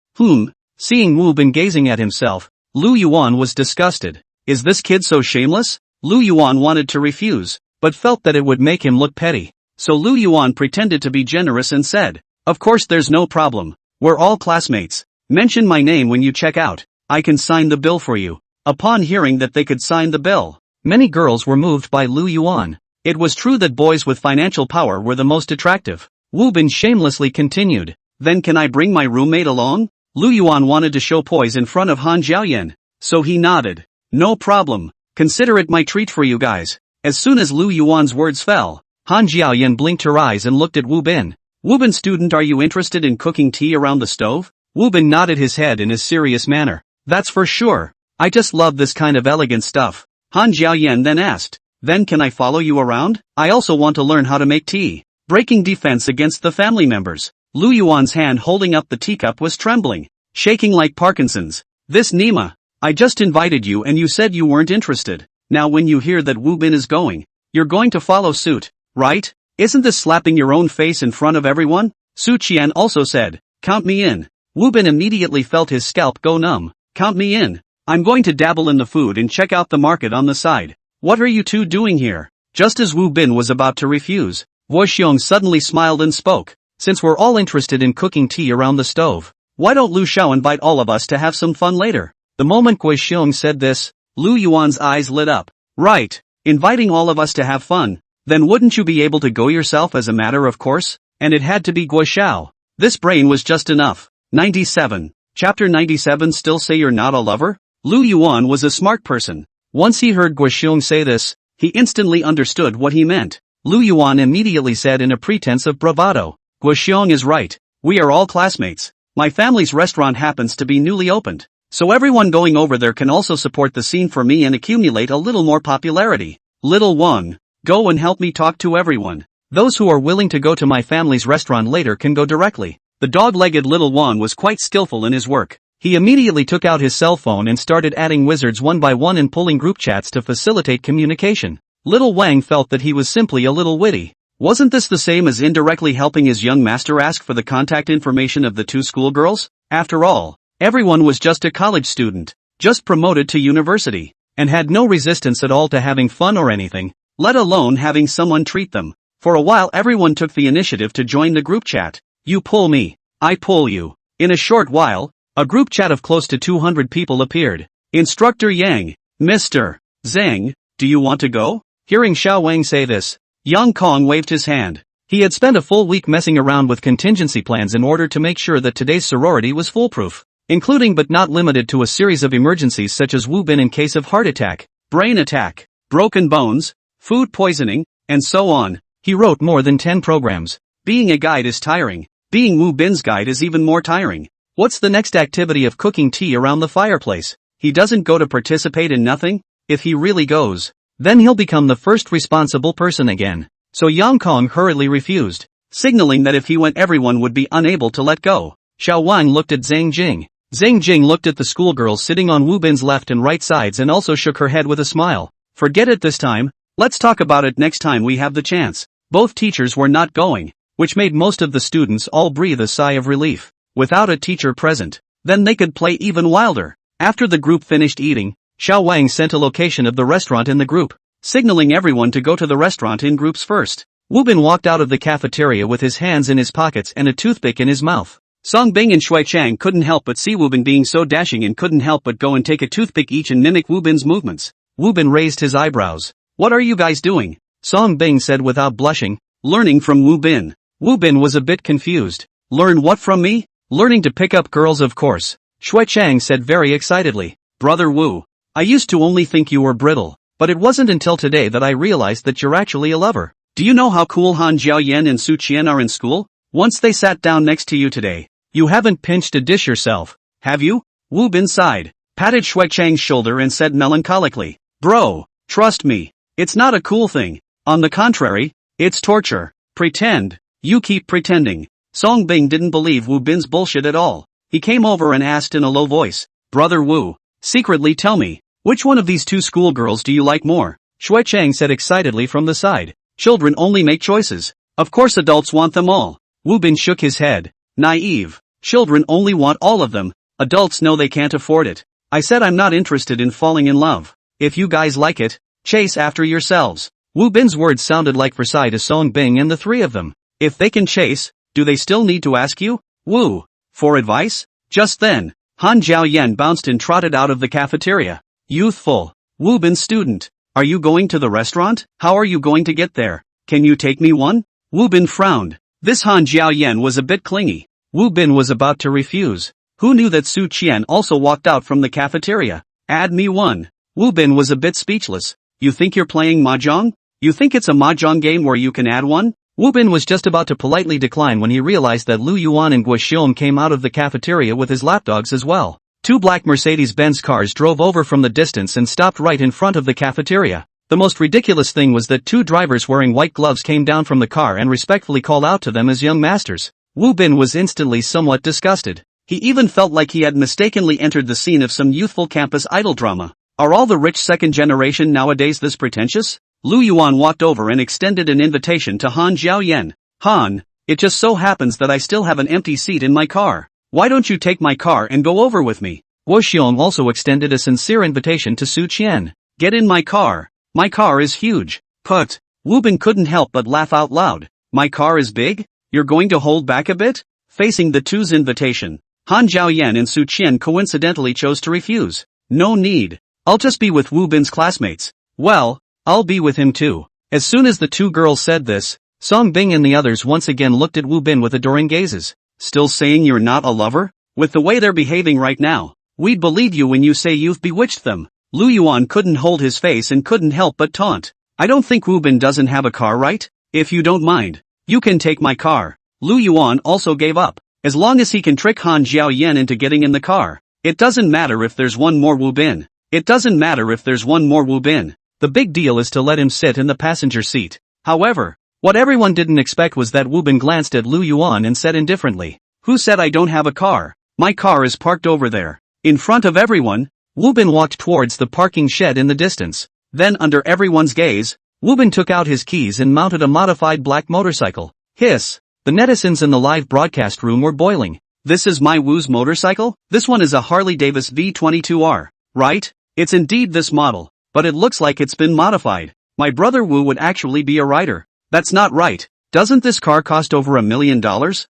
Seeing Wu Bin gazing at himself, Lu Yuan was disgusted. Is this kid so shameless? Lu Yuan wanted to refuse, but felt that it would make him look petty. So Lu Yuan pretended to be generous and said, of course there's no problem. We're all classmates. Mention my name when you check out. I can sign the bill for you. Upon hearing that they could sign the bill, many girls were moved by Lu Yuan. It was true that boys with financial power were the most attractive. Wu Bin shamelessly continued, then can I bring my roommate along? Lu Yuan wanted to show poise in front of Han Jiaoyan, so he nodded. No problem. Consider it my treat for you guys. As soon as Lu Yuan's words fell, Han Jiaoyan blinked her eyes and looked at Wu Bin. Wu Bin, student, are you interested in cooking tea around the stove? Wu Bin nodded his head in a serious manner. That's for sure. I just love this kind of elegant stuff. Han Jiaoyan then asked, then can I follow you around? I also want to learn how to make tea. Breaking defense against the family members. Lu Yuan's hand holding up the teacup was trembling, shaking like Parkinson's. This Nima, I just invited you and you said you weren't interested. Now when you hear that Wu Bin is going, you're going to follow suit, right? Isn't this slapping your own face in front of everyone? Su Qian also said, count me in. Wu Bin immediately felt his scalp go numb. Count me in. I'm going to dabble in the food and check out the market on the side. What are you two doing here? Just as Wu Bin was about to refuse, Guoxiong suddenly smiled and spoke. Since we're all interested in cooking tea around the stove, why don't Lu Xiao invite all of us to have some fun later? The moment Guoxiong said this, Lu Yuan's eyes lit up. Right, inviting all of us to have fun. Then wouldn't you be able to go yourself as a matter of course? And it had to be Guoxiao. This brain was just enough. 97. Chapter 97. Still say you're not a lover? Lu Yuan was a smart person. Once he heard Guoxiong say this, he instantly understood what he meant. Lu Yuan immediately said in a pretense of bravado, Guoxiong is right. We are all classmates. My family's restaurant happens to be newly opened, so everyone going over there can also support the scene for me and accumulate a little more popularity. Little Wang, go and help me talk to everyone. Those who are willing to go to my family's restaurant later can go directly. The dog-legged little Wang was quite skillful in his work. He immediately took out his cell phone and started adding wizards one by one and pulling group chats to facilitate communication. Little Wang felt that he was simply a little witty. Wasn't this the same as indirectly helping his young master ask for the contact information of the two schoolgirls? After all, everyone was just a college student, just promoted to university, and had no resistance at all to having fun or anything, let alone having someone treat them. For a while everyone took the initiative to join the group chat. You pull me, I pull you. In a short while, a group chat of close to 200 people appeared. Instructor Yang, Mr. Zhang, do you want to go? Hearing Xiao Wang say this, Yang Kong waved his hand. He had spent a full week messing around with contingency plans in order to make sure that today's sorority was foolproof, including but not limited to a series of emergencies such as Wu Bin in case of heart attack, brain attack, broken bones, food poisoning, and so on. He wrote more than 10 programs. Being a guide is tiring. Being Wu Bin's guide is even more tiring. What's the next activity of cooking tea around the fireplace? He doesn't go to participate in nothing? If he really goes, then he'll become the first responsible person again. So Yang Kong hurriedly refused, signaling that if he went everyone would be unable to let go. Xiao Wang looked at Zhang Jing. Zhang Jing looked at the schoolgirls sitting on Wu Bin's left and right sides and also shook her head with a smile. Forget it this time. Let's talk about it next time we have the chance. Both teachers were not going, which made most of the students all breathe a sigh of relief. Without a teacher present, then they could play even wilder. After the group finished eating, Xiao Wang sent a location of the restaurant in the group, signaling everyone to go to the restaurant in groups first. Wu Bin walked out of the cafeteria with his hands in his pockets and a toothpick in his mouth. Song Bing and Shui Chang couldn't help but see Wu Bin being so dashing and couldn't help but go and take a toothpick each and mimic Wu Bin's movements. Wu Bin raised his eyebrows. What are you guys doing? Song Bing said without blushing. Learning from Wu Bin. Wu Bin was a bit confused. Learn what from me? Learning to pick up girls, of course. Shui Chang said very excitedly. Brother Wu, I used to only think you were brittle, but it wasn't until today that I realized that you're actually a lover. Do you know how cool Han Jiaoyan and Su Qian are in school? Once they sat down next to you today. You haven't pinched a dish yourself, have you? Wu Bin sighed, patted Shui Chang's shoulder and said melancholically. Bro, trust me, it's not a cool thing. On the contrary, it's torture. Pretend. You keep pretending. Song Bing didn't believe Wu Bin's bullshit at all. He came over and asked in a low voice, Brother Wu, secretly tell me, which one of these two schoolgirls do you like more? Shui Chang said excitedly from the side. Children only make choices. Of course adults want them all. Wu Bin shook his head. Naive. Children only want all of them. Adults know they can't afford it. I said I'm not interested in falling in love. If you guys like it, chase after yourselves. Wu Bin's words sounded like Versailles to Song Bing and the three of them. If they can chase, do they still need to ask you? Wu. For advice? Just then, Han Jiaoyan bounced and trotted out of the cafeteria. Youthful. Wu Bin student. Are you going to the restaurant? How are you going to get there? Can you take me one? Wu Bin frowned. This Han Jiaoyan was a bit clingy. Wu Bin was about to refuse. Who knew that Su Qian also walked out from the cafeteria? Add me one. Wu Bin was a bit speechless. You think you're playing mahjong? You think it's a mahjong game where you can add one? Wu Bin was just about to politely decline when he realized that Lu Yuan and Guo Xiong came out of the cafeteria with his lapdogs as well. Two black Mercedes-Benz cars drove over from the distance and stopped right in front of the cafeteria. The most ridiculous thing was that two drivers wearing white gloves came down from the car and respectfully called out to them as young masters. Wu Bin was instantly somewhat disgusted. He even felt like he had mistakenly entered the scene of some youthful campus idol drama. Are all the rich second generation nowadays this pretentious? Lu Yuan walked over and extended an invitation to Han Jiaoyan. Han, it just so happens that I still have an empty seat in my car. Why don't you take my car and go over with me? Guo Xiong also extended a sincere invitation to Su Qian. Get in my car. My car is huge. Put. Wu Bin couldn't help but laugh out loud. My car is big? You're going to hold back a bit? Facing the two's invitation, Han Jiaoyan and Su Qian coincidentally chose to refuse. No need. I'll just be with Wu Bin's classmates. Well, I'll be with him too. As soon as the two girls said this, Song Bing and the others once again looked at Wu Bin with adoring gazes. Still saying you're not a lover? With the way they're behaving right now, we'd believe you when you say you've bewitched them. Lu Yuan couldn't hold his face and couldn't help but taunt. I don't think Wu Bin doesn't have a car, right? If you don't mind, you can take my car. Lu Yuan also gave up. As long as he can trick Han Jiaoyan into getting in the car, it doesn't matter if there's one more Wu Bin. It doesn't matter if there's one more Wu Bin. The big deal is to let him sit in the passenger seat. However, what everyone didn't expect was that Wu Bin glanced at Lu Yuan and said indifferently, Who said I don't have a car? My car is parked over there. In front of everyone, Wu Bin walked towards the parking shed in the distance. Then under everyone's gaze, Wu Bin took out his keys and mounted a modified black motorcycle. Hiss! The netizens in the live broadcast room were boiling. This is my Wu's motorcycle? This one is a Harley-Davidson V22R, right? It's indeed this model, but it looks like it's been modified. My brother Wu would actually be a rider. That's not right. Doesn't this car cost over $1 million?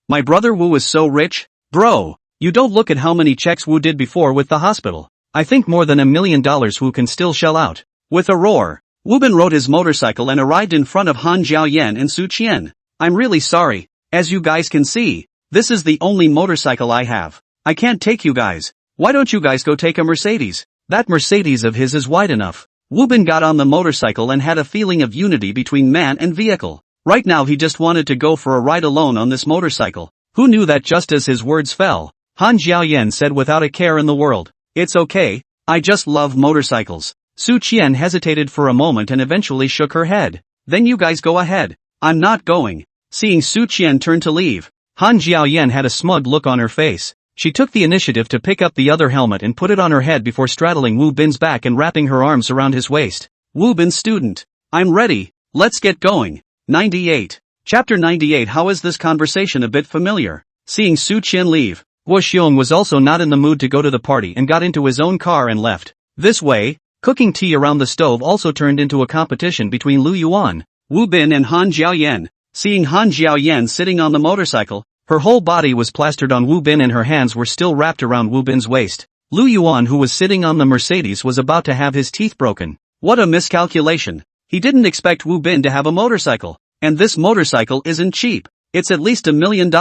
My brother Wu is so rich. Bro, you don't look at how many checks Wu did before with the hospital. I think more than $1 million Wu can still shell out. With a roar, Wu Bin rode his motorcycle and arrived in front of Han Jiaoyan and Su Qian. I'm really sorry. As you guys can see, this is the only motorcycle I have. I can't take you guys. Why don't you guys go take a Mercedes? That Mercedes of his is wide enough. Wu Bin got on the motorcycle and had a feeling of unity between man and vehicle. Right now he just wanted to go for a ride alone on this motorcycle. Who knew that just as his words fell, Han Jiaoyan said without a care in the world, It's okay, I just love motorcycles. Su Qian hesitated for a moment and eventually shook her head. Then you guys go ahead. I'm not going. Seeing Su Qian turn to leave, Han Jiaoyan had a smug look on her face. She took the initiative to pick up the other helmet and put it on her head before straddling Wu Bin's back and wrapping her arms around his waist. Wu Bin student. I'm ready. Let's get going. 98. Chapter 98. How is this conversation a bit familiar? Seeing Su Qian leave, Guo Xiong was also not in the mood to go to the party and got into his own car and left. This way, cooking tea around the stove also turned into a competition between Lu Yuan, Wu Bin and Han Jiaoyan. Seeing Han Jiaoyan sitting on the motorcycle, her whole body was plastered on Wu Bin and her hands were still wrapped around Wu Bin's waist. Lu Yuan, who was sitting on the Mercedes, was about to have his teeth broken. What a miscalculation. He didn't expect Wu Bin to have a motorcycle. And this motorcycle isn't cheap. It's at least $1 million.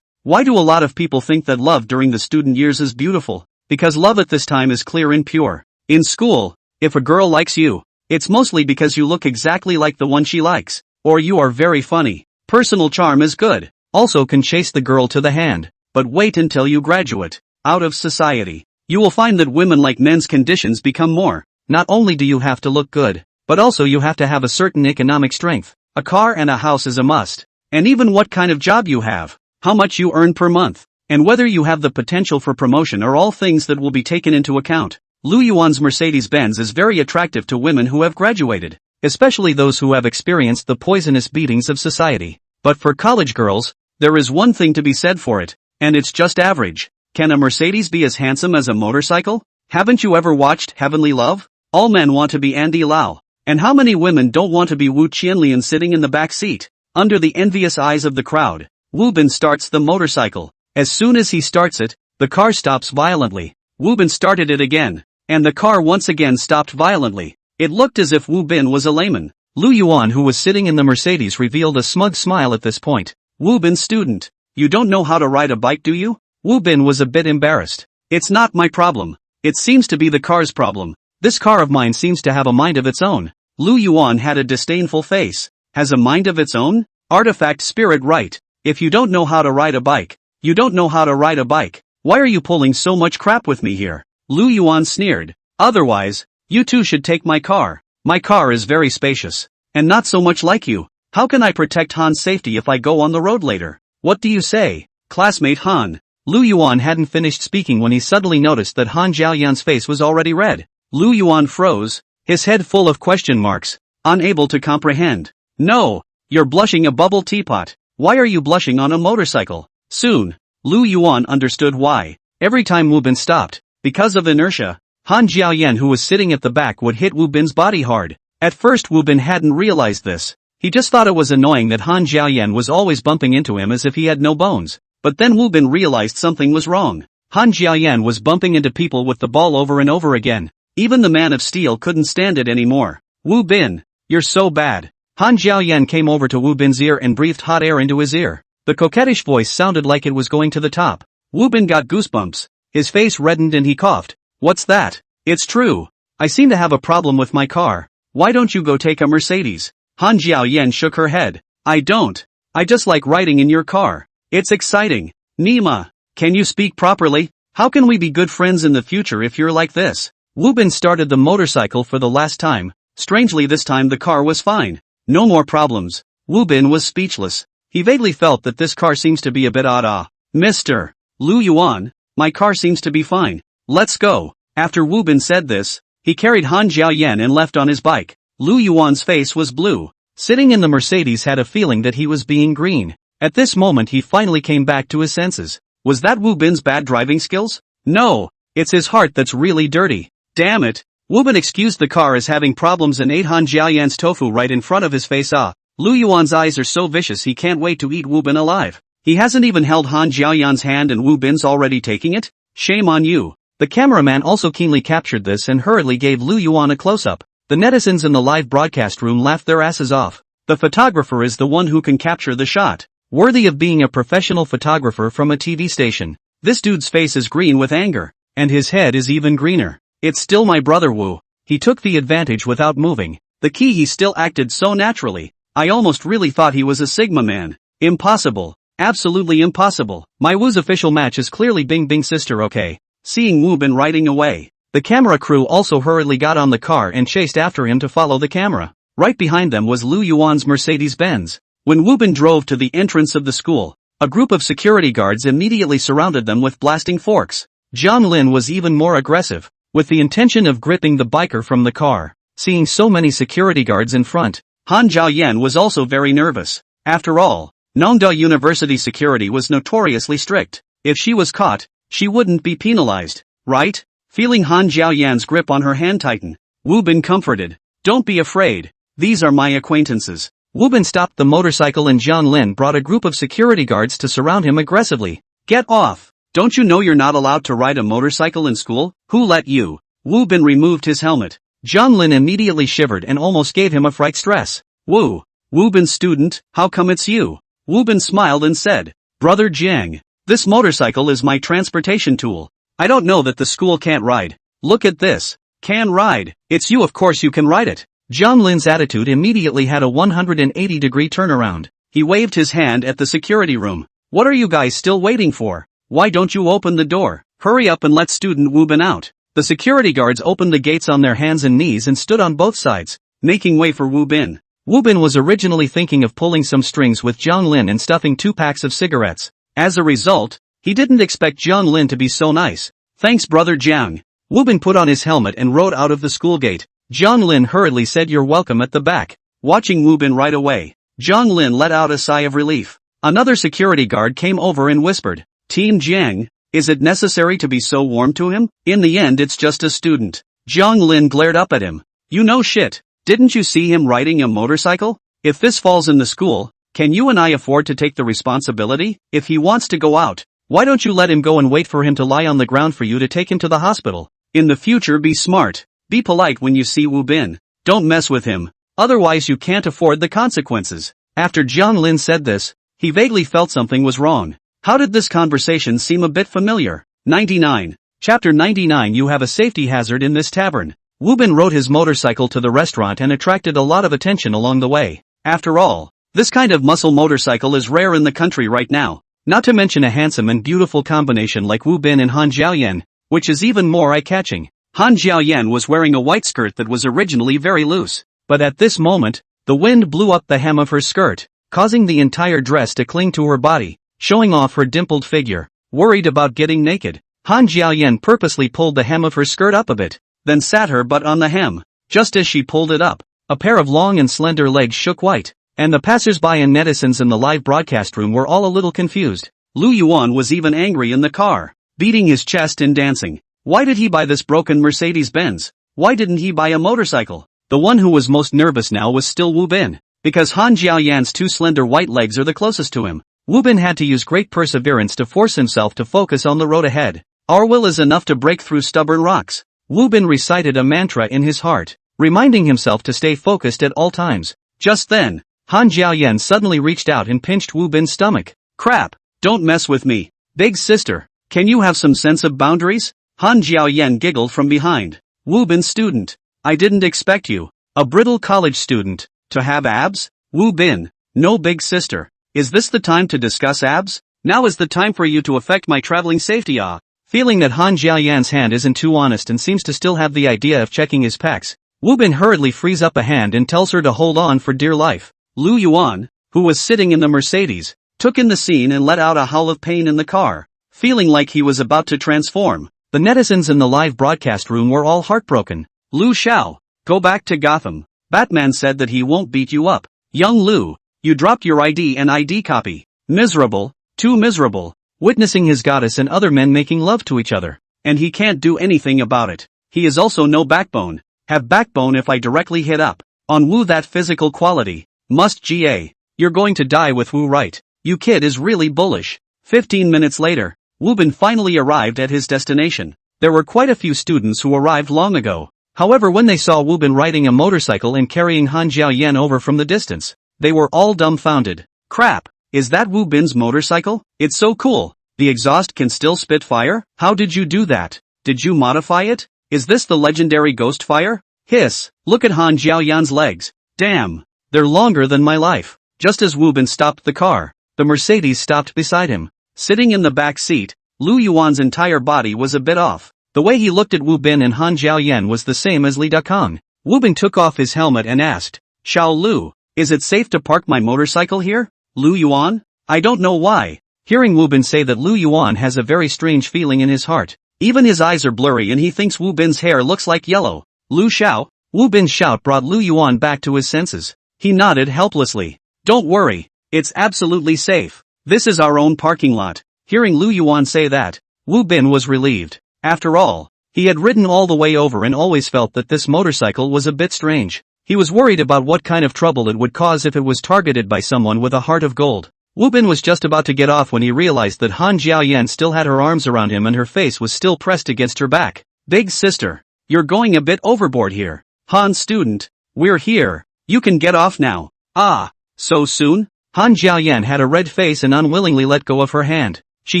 Why do a lot of people think that love during the student years is beautiful? Because love at this time is clear and pure. In school, if a girl likes you, it's mostly because you look exactly like the one she likes, or you are very funny. Personal charm is good, also can chase the girl to the hand. But wait until you graduate out of society. You will find that women like men's conditions become more. Not only do you have to look good, but also you have to have a certain economic strength. A car and a house is a must. And even what kind of job you have, how much you earn per month, and whether you have the potential for promotion are all things that will be taken into account. Lu Yuan's Mercedes-Benz is very attractive to women who have graduated, especially those who have experienced the poisonous beatings of society. But for college girls, there is one thing to be said for it, and it's just average. Can a Mercedes be as handsome as a motorcycle? Haven't you ever watched Heavenly Love? All men want to be Andy Lau. And how many women don't want to be Wu Qianlian sitting in the back seat? Under the envious eyes of the crowd, Wu Bin starts the motorcycle. As soon as he starts it, the car stops violently. Wu Bin started it again, and the car once again stopped violently. It looked as if Wu Bin was a layman. Lu Yuan, who was sitting in the Mercedes, revealed a smug smile at this point. Wu Bin, student, you don't know how to ride a bike, do you? Wu Bin was a bit embarrassed. It's not my problem. It seems to be the car's problem. This car of mine seems to have a mind of its own. Lu Yuan had a disdainful face. Has a mind of its own? Artifact spirit, right. If you don't know how to ride a bike, you don't know how to ride a bike. Why are you pulling so much crap with me here? Lu Yuan sneered. Otherwise, you too should take my car. My car is very spacious, and not so much like you. How can I protect Han's safety if I go on the road later? What do you say, classmate Han? Lu Yuan hadn't finished speaking when he suddenly noticed that Han Jiaoyan's face was already red. Lu Yuan froze, his head full of question marks, unable to comprehend. No, you're blushing a bubble teapot. Why are you blushing on a motorcycle? Soon, Lu Yuan understood why. Every time Wu Bin stopped, because of inertia, Han Jiaoyan, who was sitting at the back, would hit Wu Bin's body hard. At first Wu Bin hadn't realized this. He just thought it was annoying that Han Jiaoyan was always bumping into him as if he had no bones. But then Wu Bin realized something was wrong. Han Jiaoyan was bumping into people with the ball over and over again. Even the man of steel couldn't stand it anymore. Wu Bin, you're so bad. Han Jiaoyan came over to Wu Bin's ear and breathed hot air into his ear. The coquettish voice sounded like it was going to the top. Wu Bin got goosebumps. His face reddened and he coughed. What's that? It's true. I seem to have a problem with my car. Why don't you go take a Mercedes? Han Jiaoyan shook her head. I don't. I just like riding in your car. It's exciting. Nima, can you speak properly? How can we be good friends in the future if you're like this? Wu Bin started the motorcycle for the last time. Strangely, this time the car was fine. No more problems. Wu Bin was speechless. He vaguely felt that this car seems to be a bit odd. Mr. Lu Yuan, my car seems to be fine. Let's go. After Wu Bin said this, he carried Han Jiaoyan and left on his bike. Lu Yuan's face was blue. Sitting in the Mercedes had a feeling that he was being green. At this moment he finally came back to his senses. Was that Wu Bin's bad driving skills? No, it's his heart that's really dirty. Damn it. Wu Bin excused the car as having problems and ate Han Jiaoyan's tofu right in front of his face. Lu Yuan's eyes are so vicious he can't wait to eat Wu Bin alive. He hasn't even held Han Jiaoyan's hand and Wu Bin's already taking it? Shame on you. The cameraman also keenly captured this and hurriedly gave Lu Yuan a close-up. The netizens in the live broadcast room laughed their asses off. The photographer is the one who can capture the shot. Worthy of being a professional photographer from a TV station. This dude's face is green with anger, and his head is even greener. It's still my brother Wu. He took the advantage without moving. The key, he still acted so naturally. I almost really thought he was a Sigma man. Impossible. Absolutely impossible. My Wu's official match is clearly Bing Bing sister, okay? Seeing Wu Bin riding away, the camera crew also hurriedly got on the car and chased after him to follow the camera. Right behind them was Lu Yuan's Mercedes-Benz. When Wu Bin drove to the entrance of the school, a group of security guards immediately surrounded them with blasting forks. Zhang Lin was even more aggressive, with the intention of gripping the biker from the car. Seeing so many security guards in front, Han Jiaoyan was also very nervous. After all, Nongda University security was notoriously strict. If she was caught, she wouldn't be penalized, right? Feeling Han Jiaoyan's grip on her hand tighten, Wu Bin comforted. Don't be afraid. These are my acquaintances. Wu Bin stopped the motorcycle and Zhang Lin brought a group of security guards to surround him aggressively. Get off! Don't you know you're not allowed to ride a motorcycle in school? Who let you? Wu Bin removed his helmet. Zhang Lin immediately shivered and almost gave him a fright stress. Wu Bin student, how come it's you? Wu Bin smiled and said, Brother Jiang, this motorcycle is my transportation tool. I don't know that the school can't ride. Look at this. Can ride. It's you, of course you can ride it. Jiang Lin's attitude immediately had a 180-degree turnaround. He waved his hand at the security room. What are you guys still waiting for? Why don't you open the door? Hurry up and let student Wu Bin out. The security guards opened the gates on their hands and knees and stood on both sides, making way for Wu Bin. Wu Bin was originally thinking of pulling some strings with Jiang Lin and stuffing 2 packs of cigarettes. As a result, he didn't expect Jiang Lin to be so nice. Thanks brother Jiang. Wu Bin put on his helmet and rode out of the school gate. Jiang Lin hurriedly said you're welcome at the back. Watching Wu Bin right away, Jiang Lin let out a sigh of relief. Another security guard came over and whispered, Team Jiang, is it necessary to be so warm to him? In the end it's just a student. Jiang Lin glared up at him. You know shit. Didn't you see him riding a motorcycle? If this falls in the school, can you and I afford to take the responsibility? If he wants to go out, why don't you let him go and wait for him to lie on the ground for you to take him to the hospital? In the future be smart. Be polite when you see Wu Bin. Don't mess with him. Otherwise you can't afford the consequences. After Jiang Lin said this, he vaguely felt something was wrong. How did this conversation seem a bit familiar? 99. Chapter 99. You have a safety hazard in this tavern. Wu Bin rode his motorcycle to the restaurant and attracted a lot of attention along the way. After all, this kind of muscle motorcycle is rare in the country right now. Not to mention a handsome and beautiful combination like Wu Bin and Han Jiaoyan, which is even more eye-catching. Han Jiaoyan was wearing a white skirt that was originally very loose. But at this moment, the wind blew up the hem of her skirt, causing the entire dress to cling to her body, showing off her dimpled figure. Worried about getting naked, Han Jiaoyan purposely pulled the hem of her skirt up a bit, then sat her butt on the hem. Just as she pulled it up, a pair of long and slender legs shook white, and the passers-by and netizens in the live broadcast room were all a little confused. Lu Yuan was even angry in the car, beating his chest and dancing. Why did he buy this broken Mercedes-Benz? Why didn't he buy a motorcycle? The one who was most nervous now was still Wu Bin, because Han Jiaoyan's 2 slender white legs are the closest to him. Wu Bin had to use great perseverance to force himself to focus on the road ahead. Our will is enough to break through stubborn rocks. Wu Bin recited a mantra in his heart, reminding himself to stay focused at all times. Just then, Han Jiaoyan suddenly reached out and pinched Wu Bin's stomach. Crap, don't mess with me. Big sister, can you have some sense of boundaries? Han Jiaoyan giggled from behind. Wu Bin student, I didn't expect you, a brittle college student, to have abs? Wu Bin, no big sister. Is this the time to discuss abs? Now is the time for you to affect my traveling safety. Feeling that Han Jiaoyan's hand isn't too honest and seems to still have the idea of checking his pecs, Wu Bin hurriedly frees up a hand and tells her to hold on for dear life. Lu Yuan, who was sitting in the Mercedes, took in the scene and let out a howl of pain in the car, feeling like he was about to transform. The netizens in the live broadcast room were all heartbroken. Lu Xiao, go back to Gotham. Batman said that he won't beat you up. Young Lu, you dropped your ID and ID copy. Miserable, too miserable, witnessing his goddess and other men making love to each other. And he can't do anything about it. He is also no backbone. Have backbone if I directly hit up on Wu, that physical quality. Must GA. You're going to die with Wu, right? You kid is really bullish. 15 minutes later, Wu Bin finally arrived at his destination. There were quite a few students who arrived long ago. However, when they saw Wu Bin riding a motorcycle and carrying Han Jiaoyan over from the distance, they were all dumbfounded. Crap, is that Wu Bin's motorcycle? It's so cool. The exhaust can still spit fire? How did you do that? Did you modify it? Is this the legendary ghost fire? Hiss, look at Han Jiaoyan's legs. Damn, they're longer than my life. Just as Wu Bin stopped the car, the Mercedes stopped beside him. Sitting in the back seat, Lu Yuan's entire body was a bit off. The way he looked at Wu Bin and Han Jiaoyan was the same as Li Dakang. Wu Bin took off his helmet and asked, Xiao Lu, is it safe to park my motorcycle here? Lu Yuan? I don't know why. Hearing Wu Bin say that, Lu Yuan has a very strange feeling in his heart. Even his eyes are blurry and he thinks Wu Bin's hair looks like yellow. Lu Xiao? Wu Bin's shout brought Lu Yuan back to his senses. He nodded helplessly. Don't worry, it's absolutely safe. This is our own parking lot. Hearing Lu Yuan say that, Wu Bin was relieved. After all, he had ridden all the way over and always felt that this motorcycle was a bit strange. He was worried about what kind of trouble it would cause if it was targeted by someone with a heart of gold. Wu Bin was just about to get off when he realized that Han Jiaoyan still had her arms around him and her face was still pressed against her back. Big sister, you're going a bit overboard here. Han student, we're here. You can get off now. Ah, so soon? Han Jiaoyan had a red face and unwillingly let go of her hand. She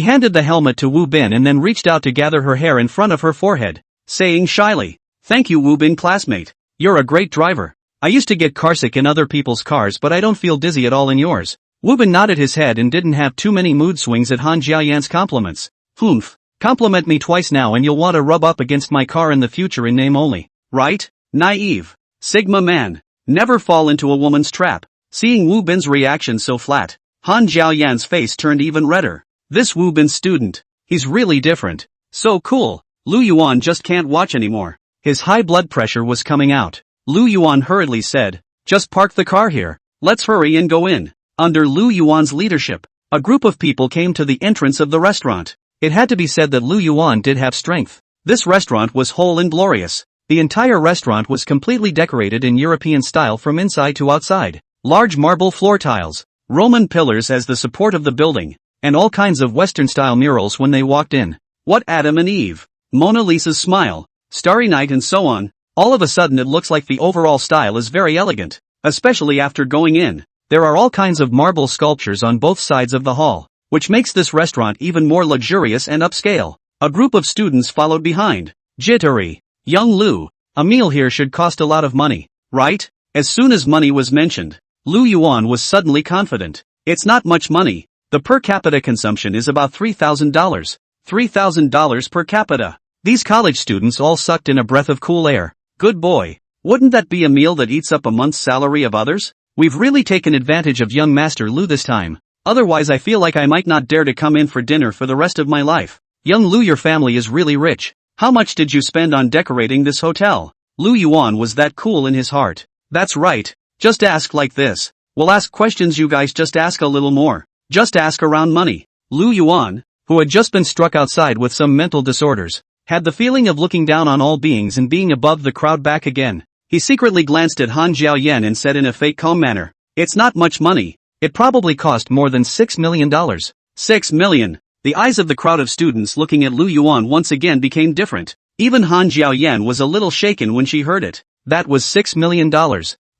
handed the helmet to Wu Bin and then reached out to gather her hair in front of her forehead, saying shyly, "Thank you, Wu Bin classmate. You're a great driver. I used to get carsick in other people's cars, but I don't feel dizzy at all in yours." Wu Bin nodded his head and didn't have too many mood swings at Han Jiaoyan's compliments. "Humph. Compliment me twice now and you'll want to rub up against my car in the future in name only, right? Naive. Sigma man. Never fall into a woman's trap." Seeing Wu Bin's reaction so flat, Han Jiaoyan's face turned even redder. This Wu Bin student. He's really different. So cool. Lu Yuan just can't watch anymore. His high blood pressure was coming out. Lu Yuan hurriedly said, "Just park the car here. Let's hurry and go in." Under Lu Yuan's leadership, a group of people came to the entrance of the restaurant. It had to be said that Lu Yuan did have strength. This restaurant was whole and glorious. The entire restaurant was completely decorated in European style from inside to outside. Large marble floor tiles, Roman pillars as the support of the building, and all kinds of Western-style murals when they walked in. What Adam and Eve, Mona Lisa's smile, Starry Night and so on. All of a sudden it looks like the overall style is very elegant, especially after going in. There are all kinds of marble sculptures on both sides of the hall, which makes this restaurant even more luxurious and upscale. A group of students followed behind. Jittery. Young Lu, a meal here should cost a lot of money, right? As soon as money was mentioned, Lu Yuan was suddenly confident. It's not much money. The per capita consumption is about $3,000. $3,000 per capita. These college students all sucked in a breath of cool air. Good boy. Wouldn't that be a meal that eats up a month's salary of others? We've really taken advantage of young Master Lu this time. Otherwise I feel like I might not dare to come in for dinner for the rest of my life. Young Lu, your family is really rich. How much did you spend on decorating this hotel? Lu Yuan was that cool in his heart. That's right. Just ask like this. We'll ask questions, you guys just ask a little more. Just ask around money. Lu Yuan, who had just been struck outside with some mental disorders, had the feeling of looking down on all beings and being above the crowd back again. He secretly glanced at Han Jiaoyan and said in a fake calm manner, "It's not much money. It probably cost more than $6 million. $6 million. The eyes of the crowd of students looking at Lu Yuan once again became different. Even Han Jiaoyan was a little shaken when she heard it. That was $6 million.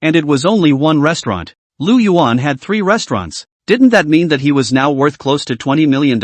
And it was only one restaurant. Lu Yuan had 3 restaurants. Didn't that mean that he was now worth close to $20 million?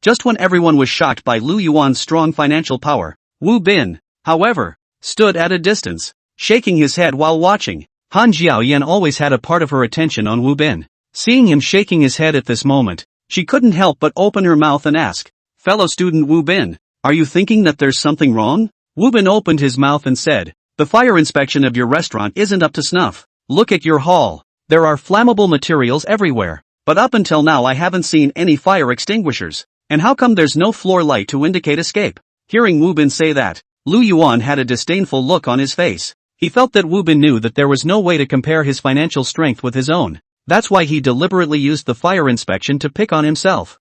Just when everyone was shocked by Lu Yuan's strong financial power, Wu Bin, however, stood at a distance, shaking his head while watching. Han Jiaoyan always had a part of her attention on Wu Bin. Seeing him shaking his head at this moment, she couldn't help but open her mouth and ask, "Fellow student Wu Bin, are you thinking that there's something wrong?" Wu Bin opened his mouth and said, "The fire inspection of your restaurant isn't up to snuff. Look at your hall. There are flammable materials everywhere. But up until now I haven't seen any fire extinguishers. And how come there's no floor light to indicate escape?" Hearing Wu Bin say that, Lu Yuan had a disdainful look on his face. He felt that Wu Bin knew that there was no way to compare his financial strength with his own. That's why he deliberately used the fire inspection to pick on himself.